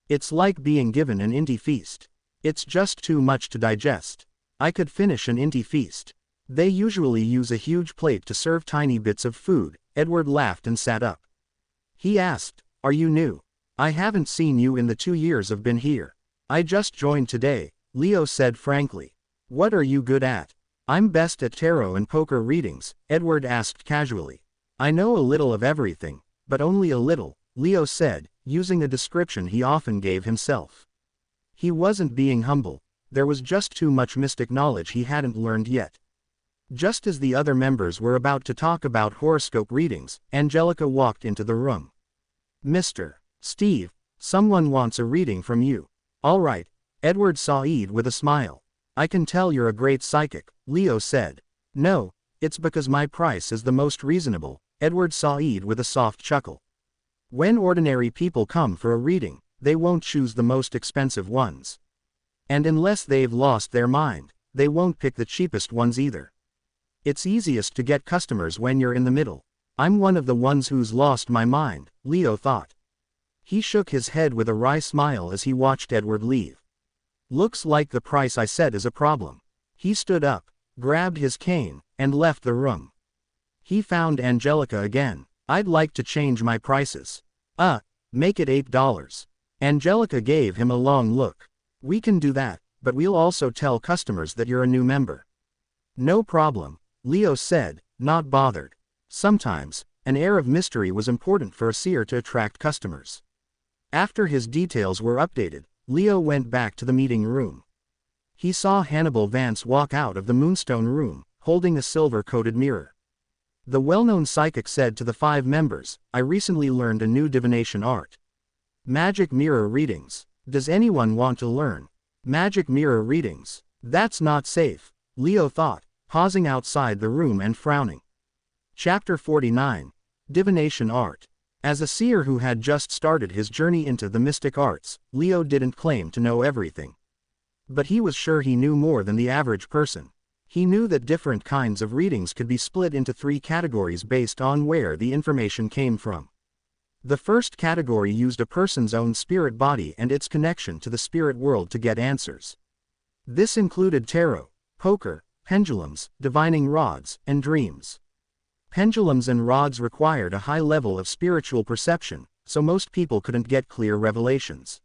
It's like being given an Inti feast. It's just too much to digest. I could finish an Inti feast. They usually use a huge plate to serve tiny bits of food. Edward laughed and sat up. He asked, "Are you new? I haven't seen you in the 2 years I've been here." "I just joined today," Leo said frankly. "What are you good at?" "I'm best at tarot and poker readings," Edward asked casually. "I know a little of everything, but only a little," Leo said, using a description he often gave himself. He wasn't being humble, there was just too much mystic knowledge he hadn't learned yet. Just as the other members were about to talk about horoscope readings, Angelica walked into the room. "Mr. Steve, someone wants a reading from you." "All right," Edward said with a smile. "I can tell you're a great psychic," Leo said. "No, it's because my price is the most reasonable," Edward said with a soft chuckle. "When ordinary people come for a reading, they won't choose the most expensive ones. And unless they've lost their mind, they won't pick the cheapest ones either. It's easiest to get customers when you're in the middle. I'm one of the ones who's lost my mind," Leo thought. He shook his head with a wry smile as he watched Edward leave. "Looks like the price I set is a problem." He stood up, grabbed his cane, and left the room. He found Angelica again. "I'd like to change my prices." Make it $8. Angelica gave him a long look. "We can do that, but we'll also tell customers that you're a new member." "No problem," Leo said, not bothered. Sometimes, an air of mystery was important for a seer to attract customers. After his details were updated, Leo went back to the meeting room. He saw Hannibal Vance walk out of the Moonstone room, holding a silver-coated mirror. The well-known psychic said to the 5 members, "I recently learned a new divination art. Magic mirror readings. Does anyone want to learn?" Magic mirror readings. That's not safe, Leo thought, pausing outside the room and frowning. Chapter 49. Divination Art. As a seer who had just started his journey into the mystic arts, Leo didn't claim to know everything. But he was sure he knew more than the average person. He knew that different kinds of readings could be split into 3 categories based on where the information came from. The first category used a person's own spirit body and its connection to the spirit world to get answers. This included tarot, poker, pendulums, divining rods, and dreams. Pendulums and rods required a high level of spiritual perception, so most people couldn't get clear revelations.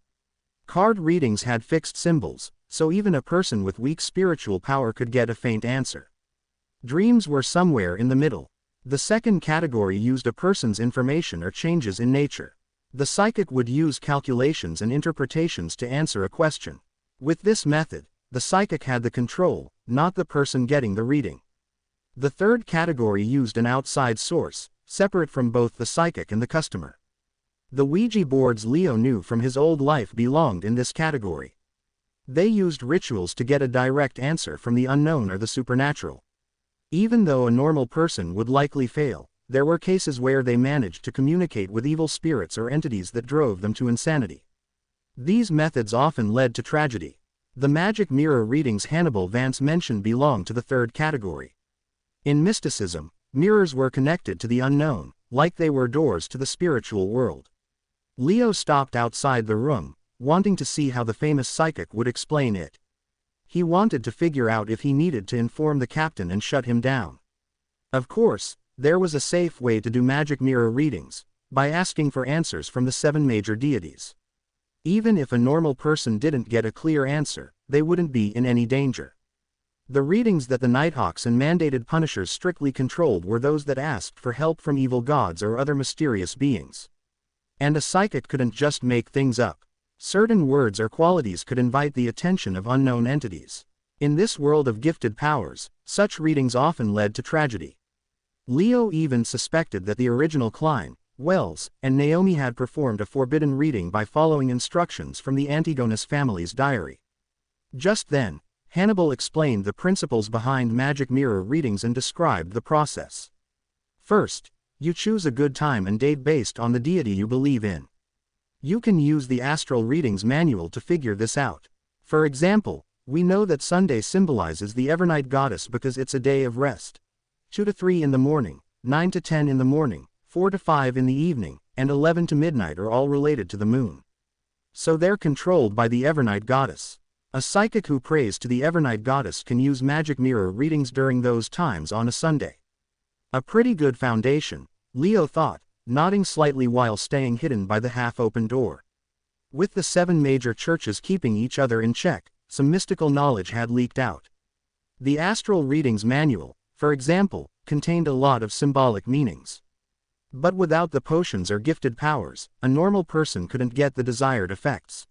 Card readings had fixed symbols, so even a person with weak spiritual power could get a faint answer. Dreams were somewhere in the middle. The second category used a person's information or changes in nature. The psychic would use calculations and interpretations to answer a question. With this method, the psychic had the control, not the person getting the reading. The third category used an outside source, separate from both the psychic and the customer. The Ouija boards Leo knew from his old life belonged in this category. They used rituals to get a direct answer from the unknown or the supernatural. Even though a normal person would likely fail, there were cases where they managed to communicate with evil spirits or entities that drove them to insanity. These methods often led to tragedy. The magic mirror readings Hannibal Vance mentioned belonged to the third category. In mysticism, mirrors were connected to the unknown, like they were doors to the spiritual world. Leo stopped outside the room, wanting to see how the famous psychic would explain it. He wanted to figure out if he needed to inform the captain and shut him down. Of course, there was a safe way to do magic mirror readings, by asking for answers from the 7 major deities. Even if a normal person didn't get a clear answer, they wouldn't be in any danger. The readings that the Nighthawks and mandated punishers strictly controlled were those that asked for help from evil gods or other mysterious beings. And a psychic couldn't just make things up. Certain words or qualities could invite the attention of unknown entities. In this world of gifted powers, such readings often led to tragedy. Leo even suspected that the original Klein, Wells, and Naomi had performed a forbidden reading by following instructions from the Antigonus family's diary. Just then, Hannibal explained the principles behind magic mirror readings and described the process. First, you choose a good time and date based on the deity you believe in. You can use the Astral Readings Manual to figure this out. For example, we know that Sunday symbolizes the Evernight goddess because it's a day of rest. 2 to 3 in the morning, 9 to 10 in the morning, 4 to 5 in the evening, and 11 to midnight are all related to the moon. So they're controlled by the Evernight goddess. A psychic who prays to the Evernight goddess can use magic mirror readings during those times on a Sunday. A pretty good foundation, Leo thought, nodding slightly while staying hidden by the half-open door. With the 7 major churches keeping each other in check, some mystical knowledge had leaked out. The Astral Readings Manual, for example, contained a lot of symbolic meanings. But without the potions or gifted powers, a normal person couldn't get the desired effects.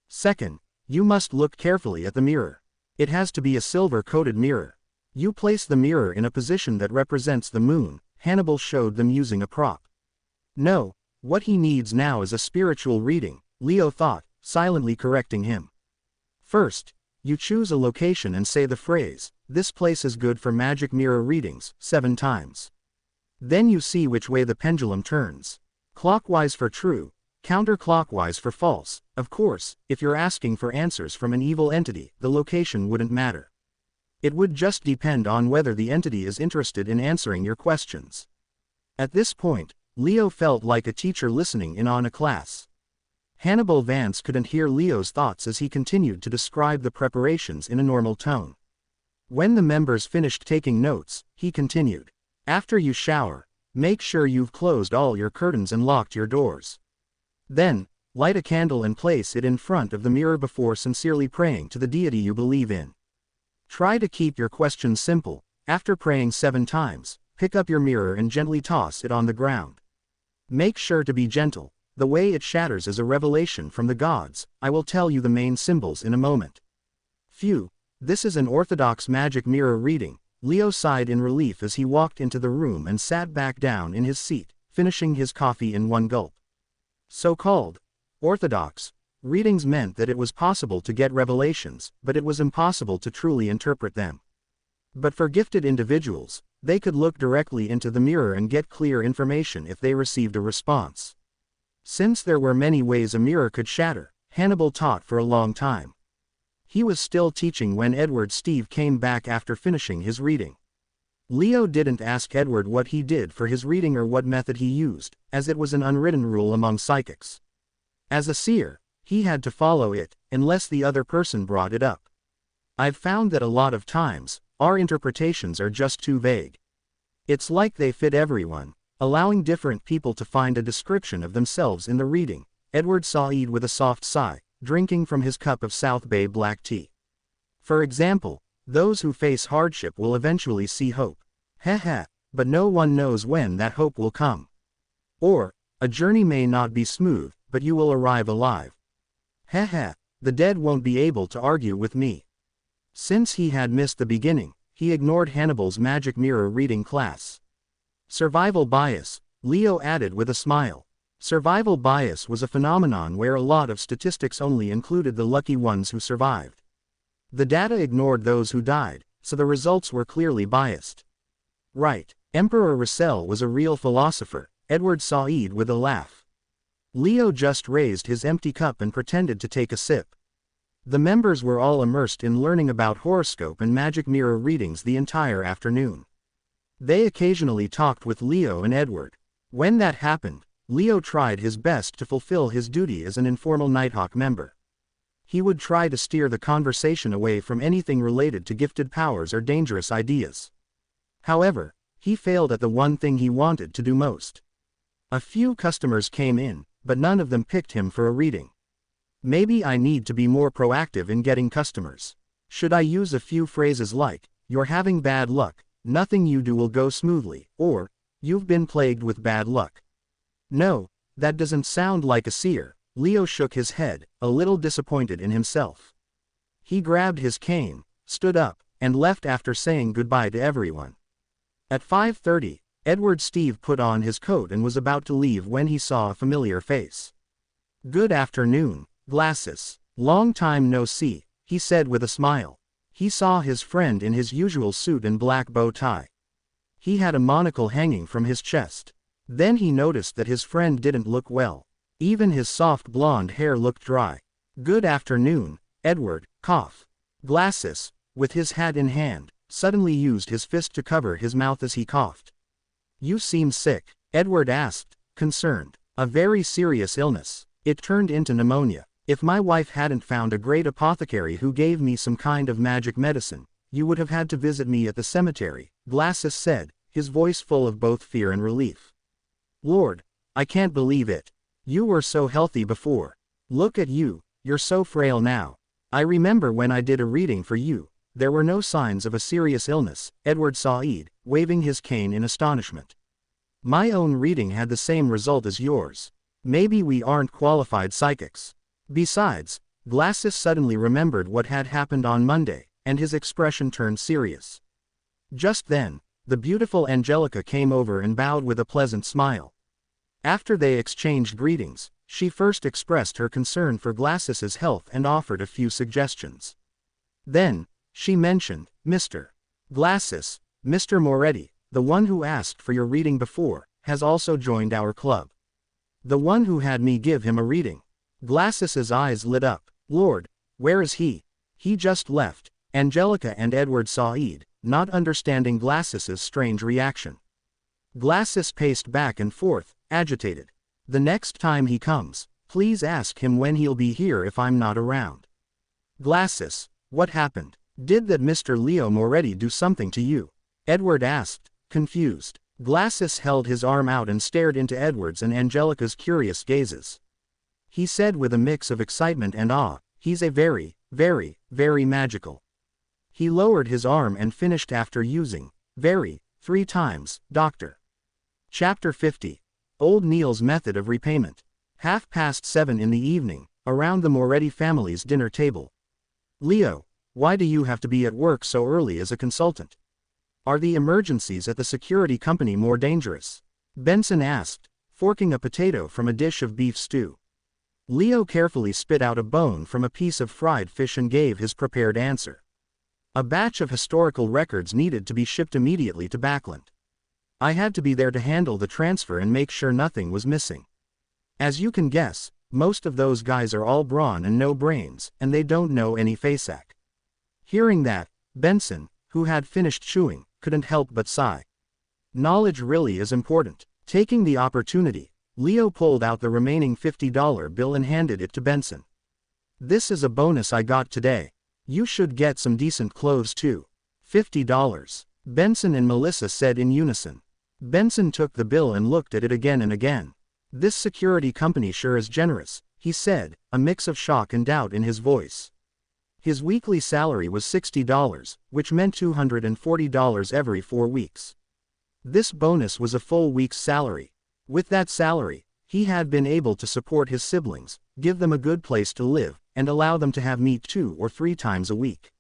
Second, you must look carefully at the mirror. It has to be a silver-coated mirror. You place the mirror in a position that represents the moon. Hannibal showed them using a prop. No, what he needs now is a spiritual reading, Leo thought, silently correcting him. First, you choose a location and say the phrase, "This place is good for magic mirror readings," 7 times. Then you see which way the pendulum turns. Clockwise for true, counterclockwise for false. Of course, if you're asking for answers from an evil entity, the location wouldn't matter. It would just depend on whether the entity is interested in answering your questions. At this point, Leo felt like a teacher listening in on a class. Hannibal Vance couldn't hear Leo's thoughts as he continued to describe the preparations in a normal tone. When the members finished taking notes, he continued. After you shower, make sure you've closed all your curtains and locked your doors. Then, light a candle and place it in front of the mirror before sincerely praying to the deity you believe in. Try to keep your questions simple. After praying 7 times, pick up your mirror and gently toss it on the ground. Make sure to be gentle. The way it shatters is a revelation from the gods. I will tell you the main symbols in a moment. Phew, this is an orthodox magic mirror reading. Leo sighed in relief as he walked into the room and sat back down in his seat, finishing his coffee in one gulp. So-called orthodox readings meant that it was possible to get revelations, but it was impossible to truly interpret them. But for gifted individuals, they could look directly into the mirror and get clear information if they received a response. Since there were many ways a mirror could shatter, Hannibal taught for a long time. He was still teaching when Edward Steve came back after finishing his reading. Leo didn't ask Edward what he did for his reading or what method he used, as it was an unwritten rule among psychics. As a seer, he had to follow it, unless the other person brought it up. I've found that a lot of times, our interpretations are just too vague. It's like they fit everyone, allowing different people to find a description of themselves in the reading. Edward sighed with a soft sigh, drinking from his cup of South Bay black tea. For example, those who face hardship will eventually see hope. Heh, but no one knows when that hope will come. Or, a journey may not be smooth, but you will arrive alive. Heh, the dead won't be able to argue with me. Since he had missed the beginning, he ignored Hannibal's magic mirror reading class. Survival bias, Leo added with a smile. Survival bias was a phenomenon where a lot of statistics only included the lucky ones who survived. The data ignored those who died, so the results were clearly biased. Right, Emperor Russell was a real philosopher, Edward sighed with a laugh. Leo just raised his empty cup and pretended to take a sip. The members were all immersed in learning about horoscope and magic mirror readings the entire afternoon. They occasionally talked with Leo and Edward. When that happened, Leo tried his best to fulfill his duty as an informal Nighthawk member. He would try to steer the conversation away from anything related to gifted powers or dangerous ideas. However, he failed at the one thing he wanted to do most. A few customers came in, but none of them picked him for a reading. Maybe I need to be more proactive in getting customers. Should I use a few phrases like, "You're having bad luck, nothing you do will go smoothly," or, "You've been plagued with bad luck"? No, that doesn't sound like a seer. Leo shook his head, a little disappointed in himself. He grabbed his cane, stood up, and left after saying goodbye to everyone. At 5:30, Edward Steve put on his coat and was about to leave when he saw a familiar face. "Good afternoon, Glasses. Long time no see," he said with a smile. He saw his friend in his usual suit and black bow tie. He had a monocle hanging from his chest. Then he noticed that his friend didn't look well. Even his soft blonde hair looked dry. "Good afternoon, Edward." Cough. Glasses, with his hat in hand, suddenly used his fist to cover his mouth as he coughed. "You seem sick." Edward asked, concerned. A very serious illness. It turned into pneumonia. If my wife hadn't found a great apothecary who gave me some kind of magic medicine, you would have had to visit me at the cemetery, Glasses said, his voice full of both fear and relief. Lord, I can't believe it. You were so healthy before. Look at you, you're so frail now. I remember when I did a reading for you, there were no signs of a serious illness, Edward said, waving his cane in astonishment. My own reading had the same result as yours. Maybe we aren't qualified psychics. Besides, Glasses suddenly remembered what had happened on Monday, and his expression turned serious. Just then, the beautiful Angelica came over and bowed with a pleasant smile. After they exchanged greetings, she first expressed her concern for Glasses's health and offered a few suggestions. Then, she mentioned, Mr. Glasses, Mr. Moretti, the one who asked for your reading before, has also joined our club. The one who had me give him a reading. Glasses's eyes lit up. Lord, where is he? He just left, Angelica and Edward said, not understanding Glasses's strange reaction. Glasses paced back and forth, agitated. The next time he comes, please ask him when he'll be here if I'm not around. Glasses, what happened? Did that Mr. Leo Moretti do something to you? Edward asked, confused. Glasses held his arm out and stared into Edward's and Angelica's curious gazes. He said with a mix of excitement and awe, he's a very, very, very magical. He lowered his arm and finished after using, very, 3 times, Doctor. Chapter 50. Old Neil's Method of Repayment. 7:30 in the evening, around the Moretti family's dinner table. Leo, why do you have to be at work so early as a consultant? Are the emergencies at the security company more dangerous? Benson asked, forking a potato from a dish of beef stew. Leo carefully spit out a bone from a piece of fried fish and gave his prepared answer. A batch of historical records needed to be shipped immediately to Backland. I had to be there to handle the transfer and make sure nothing was missing. As you can guess, most of those guys are all brawn and no brains, and they don't know any FASAC. Hearing that, Benson, who had finished chewing, couldn't help but sigh. Knowledge really is important. Taking the opportunity, Leo pulled out the remaining $50 bill and handed it to Benson. This is a bonus I got today. You should get some decent clothes too. $50. Benson and Melissa said in unison. Benson took the bill and looked at it again and again. This security company sure is generous, he said, a mix of shock and doubt in his voice. His weekly salary was $60, which meant $240 every 4 weeks. This bonus was a full week's salary. With that salary, he had been able to support his siblings, give them a good place to live, and allow them to have meat 2 or 3 times a week.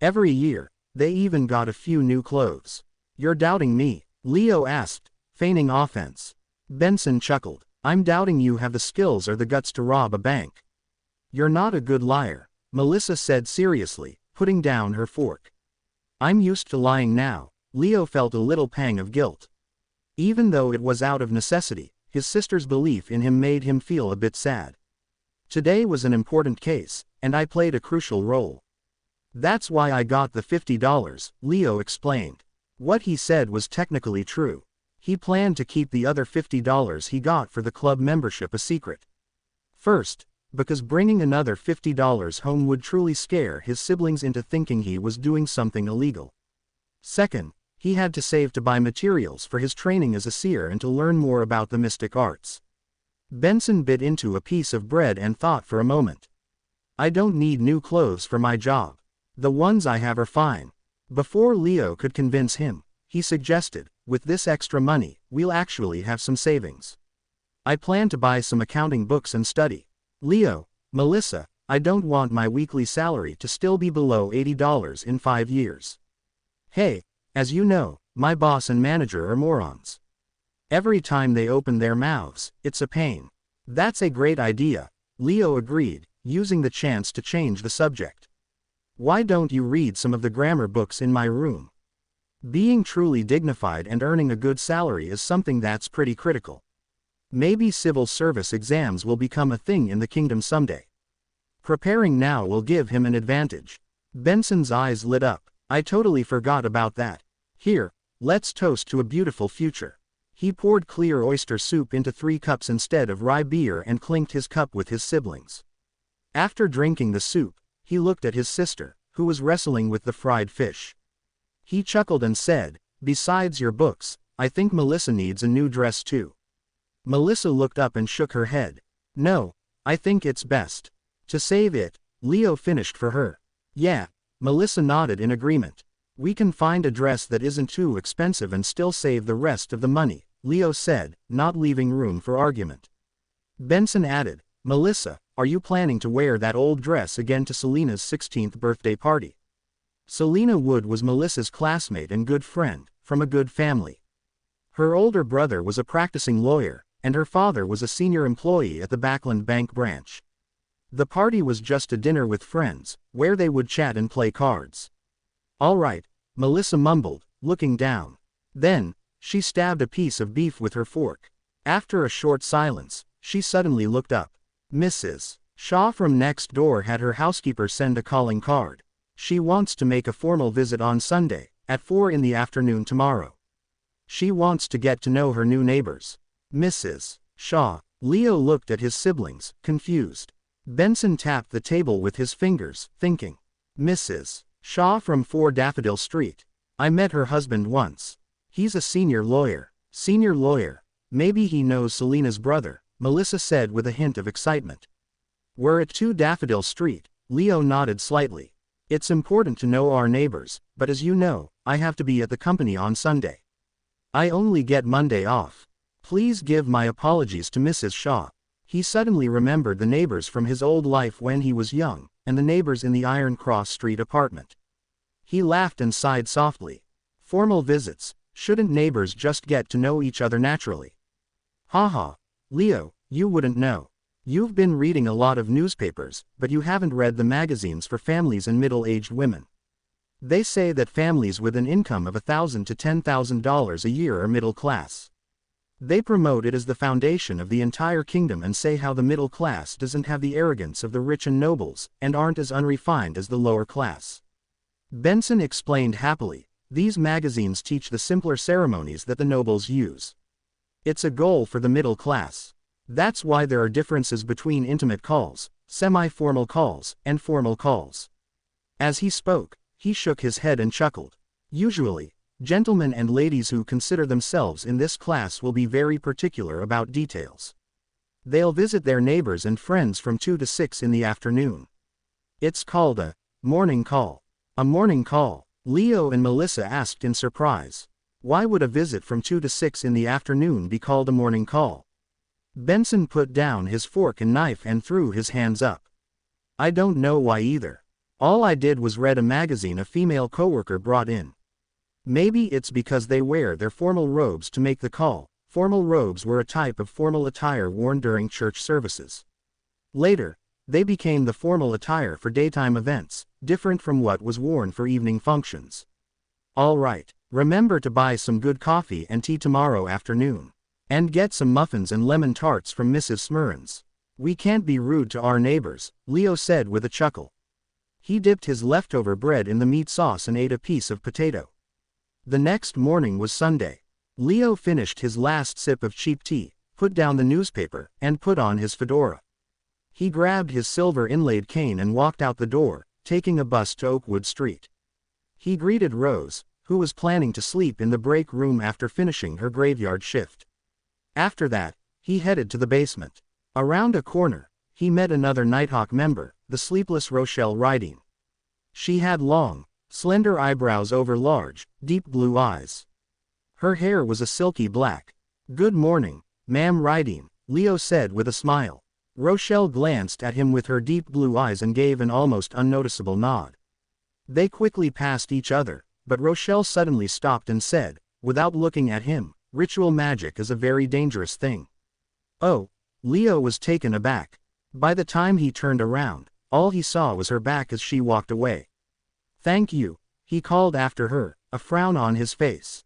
Every year, they even got a few new clothes. You're doubting me? Leo asked, feigning offense. Benson chuckled. I'm doubting you have the skills or the guts to rob a bank. You're not a good liar, Melissa said seriously, putting down her fork. I'm used to lying now. Leo felt a little pang of guilt. Even though it was out of necessity, his sister's belief in him made him feel a bit sad. Today was an important case, and I played a crucial role. That's why I got the $50, Leo explained. What he said was technically true. He planned to keep the other $50 he got for the club membership a secret. First, because bringing another $50 home would truly scare his siblings into thinking he was doing something illegal. Second, he had to save to buy materials for his training as a seer and to learn more about the mystic arts. Benson bit into a piece of bread and thought for a moment. I don't need new clothes for my job. The ones I have are fine. Before Leo could convince him, he suggested, with this extra money, we'll actually have some savings. I plan to buy some accounting books and study. Leo, Melissa, I don't want my weekly salary to still be below $80 in 5 years. Hey, as you know, my boss and manager are morons. Every time they open their mouths, it's a pain. That's a great idea, Leo agreed, using the chance to change the subject. Why don't you read some of the grammar books in my room? Being truly dignified and earning a good salary is something that's pretty critical. Maybe civil service exams will become a thing in the kingdom someday. Preparing now will give him an advantage. Benson's eyes lit up. I totally forgot about that. Here, let's toast to a beautiful future. He poured clear oyster soup into 3 cups instead of rye beer and clinked his cup with his siblings. After drinking the soup, he looked at his sister, who was wrestling with the fried fish. He chuckled and said, "Besides your books, I think Melissa needs a new dress too." Melissa looked up and shook her head. "No, I think it's best to save it," Leo finished for her. "Yeah," Melissa nodded in agreement. "We can find a dress that isn't too expensive and still save the rest of the money," Leo said, not leaving room for argument. Benson added, "Melissa, are you planning to wear that old dress again to Selena's 16th birthday party?" Selena Wood was Melissa's classmate and good friend, from a good family. Her older brother was a practicing lawyer, and her father was a senior employee at the Backland Bank branch. The party was just a dinner with friends, where they would chat and play cards. "All right," Melissa mumbled, looking down. Then, she stabbed a piece of beef with her fork. After a short silence, she suddenly looked up. Mrs. Shaw from next door had her housekeeper send a calling card. She wants to make a formal visit on Sunday, at 4 in the afternoon tomorrow. She wants to get to know her new neighbors. Mrs. Shaw. Leo looked at his siblings, confused. Benson tapped the table with his fingers, thinking. Mrs. Shaw from 4 Daffodil Street. I met her husband once. He's a senior lawyer. Senior lawyer. Maybe he knows Selena's brother, Melissa said with a hint of excitement. We're at 2 Daffodil Street, Leo nodded slightly. It's important to know our neighbors, but as you know, I have to be at the company on Sunday. I only get Monday off. Please give my apologies to Mrs. Shaw. He suddenly remembered the neighbors from his old life when he was young, and the neighbors in the Iron Cross Street apartment. He laughed and sighed softly. Formal visits, shouldn't neighbors just get to know each other naturally? Haha. Leo, you wouldn't know. You've been reading a lot of newspapers, but you haven't read the magazines for families and middle-aged women. They say that families with an income of $1,000 to $10,000 a year are middle class. They promote it as the foundation of the entire kingdom and say how the middle class doesn't have the arrogance of the rich and nobles, and aren't as unrefined as the lower class. Benson explained happily, these magazines teach the simpler ceremonies that the nobles use. It's a goal for the middle class. That's why there are differences between intimate calls, semi-formal calls, and formal calls. As he spoke, he shook his head and chuckled. Usually, gentlemen and ladies who consider themselves in this class will be very particular about details. They'll visit their neighbors and friends from 2 to 6 in the afternoon. It's called a morning call. A morning call, Leo and Melissa asked in surprise. Why would a visit from 2 to 6 in the afternoon be called a morning call? Benson put down his fork and knife and threw his hands up. I don't know why either. All I did was read a magazine a female coworker brought in. Maybe it's because they wear their formal robes to make the call. Formal robes were a type of formal attire worn during church services. Later, they became the formal attire for daytime events, different from what was worn for evening functions. All right, remember to buy some good coffee and tea tomorrow afternoon. And get some muffins and lemon tarts from Mrs. Smurns. We can't be rude to our neighbors, Leo said with a chuckle. He dipped his leftover bread in the meat sauce and ate a piece of potato. The next morning was Sunday. Leo finished his last sip of cheap tea, put down the newspaper, and put on his fedora. He grabbed his silver inlaid cane and walked out the door, taking a bus to Oakwood Street. He greeted Rose, who was planning to sleep in the break room after finishing her graveyard shift. After that, he headed to the basement. Around a corner, he met another Nighthawk member, the sleepless Rochelle Rydeen. She had long, slender eyebrows over large, deep blue eyes. Her hair was a silky black. Good morning, Ma'am Rydeen, Leo said with a smile. Rochelle glanced at him with her deep blue eyes and gave an almost unnoticeable nod. They quickly passed each other, but Rochelle suddenly stopped and said, without looking at him, ritual magic is a very dangerous thing. Oh, Leo was taken aback. By the time he turned around, all he saw was her back as she walked away. Thank you, he called after her, a frown on his face.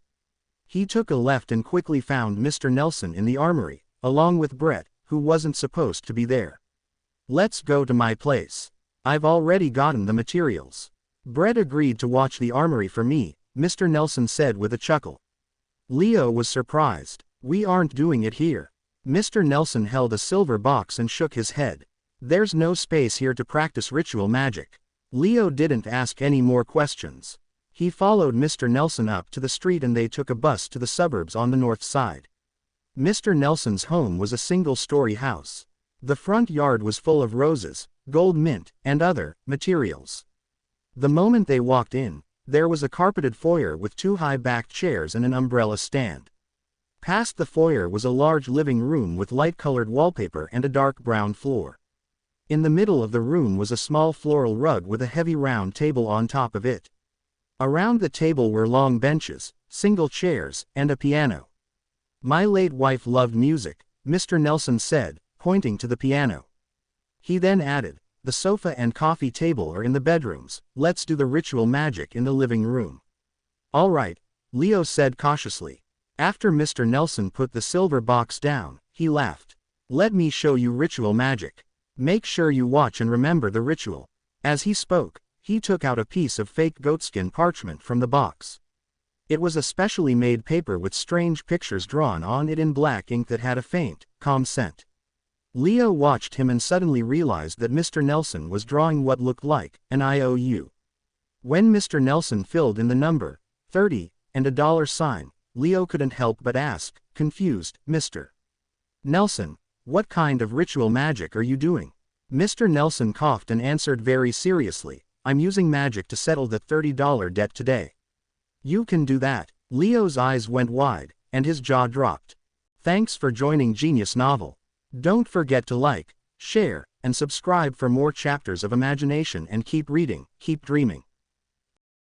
He took a left and quickly found Mr. Nelson in the armory, along with Brett, who wasn't supposed to be there. Let's go to my place. I've already gotten the materials. Brett agreed to watch the armory for me, Mr. Nelson said with a chuckle. Leo was surprised. We aren't doing it here. Mr. Nelson held a silver box and shook his head. There's no space here to practice ritual magic. Leo didn't ask any more questions. He followed Mr. Nelson up to the street and they took a bus to the suburbs on the north side. Mr. Nelson's home was a single-story house. The front yard was full of roses, gold mint, and other materials. The moment they walked in, there was a carpeted foyer with 2 high-backed chairs and an umbrella stand. Past the foyer was a large living room with light-colored wallpaper and a dark brown floor. In the middle of the room was a small floral rug with a heavy round table on top of it. Around the table were long benches, single chairs, and a piano. My late wife loved music, Mr. Nelson said, pointing to the piano. He then added, the sofa and coffee table are in the bedrooms, let's do the ritual magic in the living room. All right, Leo said cautiously. After Mr. Nelson put the silver box down, he laughed. Let me show you ritual magic. Make sure you watch and remember the ritual. As he spoke, he took out a piece of fake goatskin parchment from the box. It was a specially made paper with strange pictures drawn on it in black ink that had a faint, calm scent. Leo watched him and suddenly realized that Mr. Nelson was drawing what looked like an IOU. When Mr. Nelson filled in the number 30 and a dollar sign, Leo couldn't help but ask, confused, Mr. Nelson, what kind of ritual magic are you doing? Mr. Nelson coughed and answered very seriously, I'm using magic to settle the $30 debt today. You can do that. Leo's eyes went wide, and his jaw dropped. Thanks for joining Genius Novel. Don't forget to like, share, and subscribe for more chapters of imagination and keep reading, keep dreaming.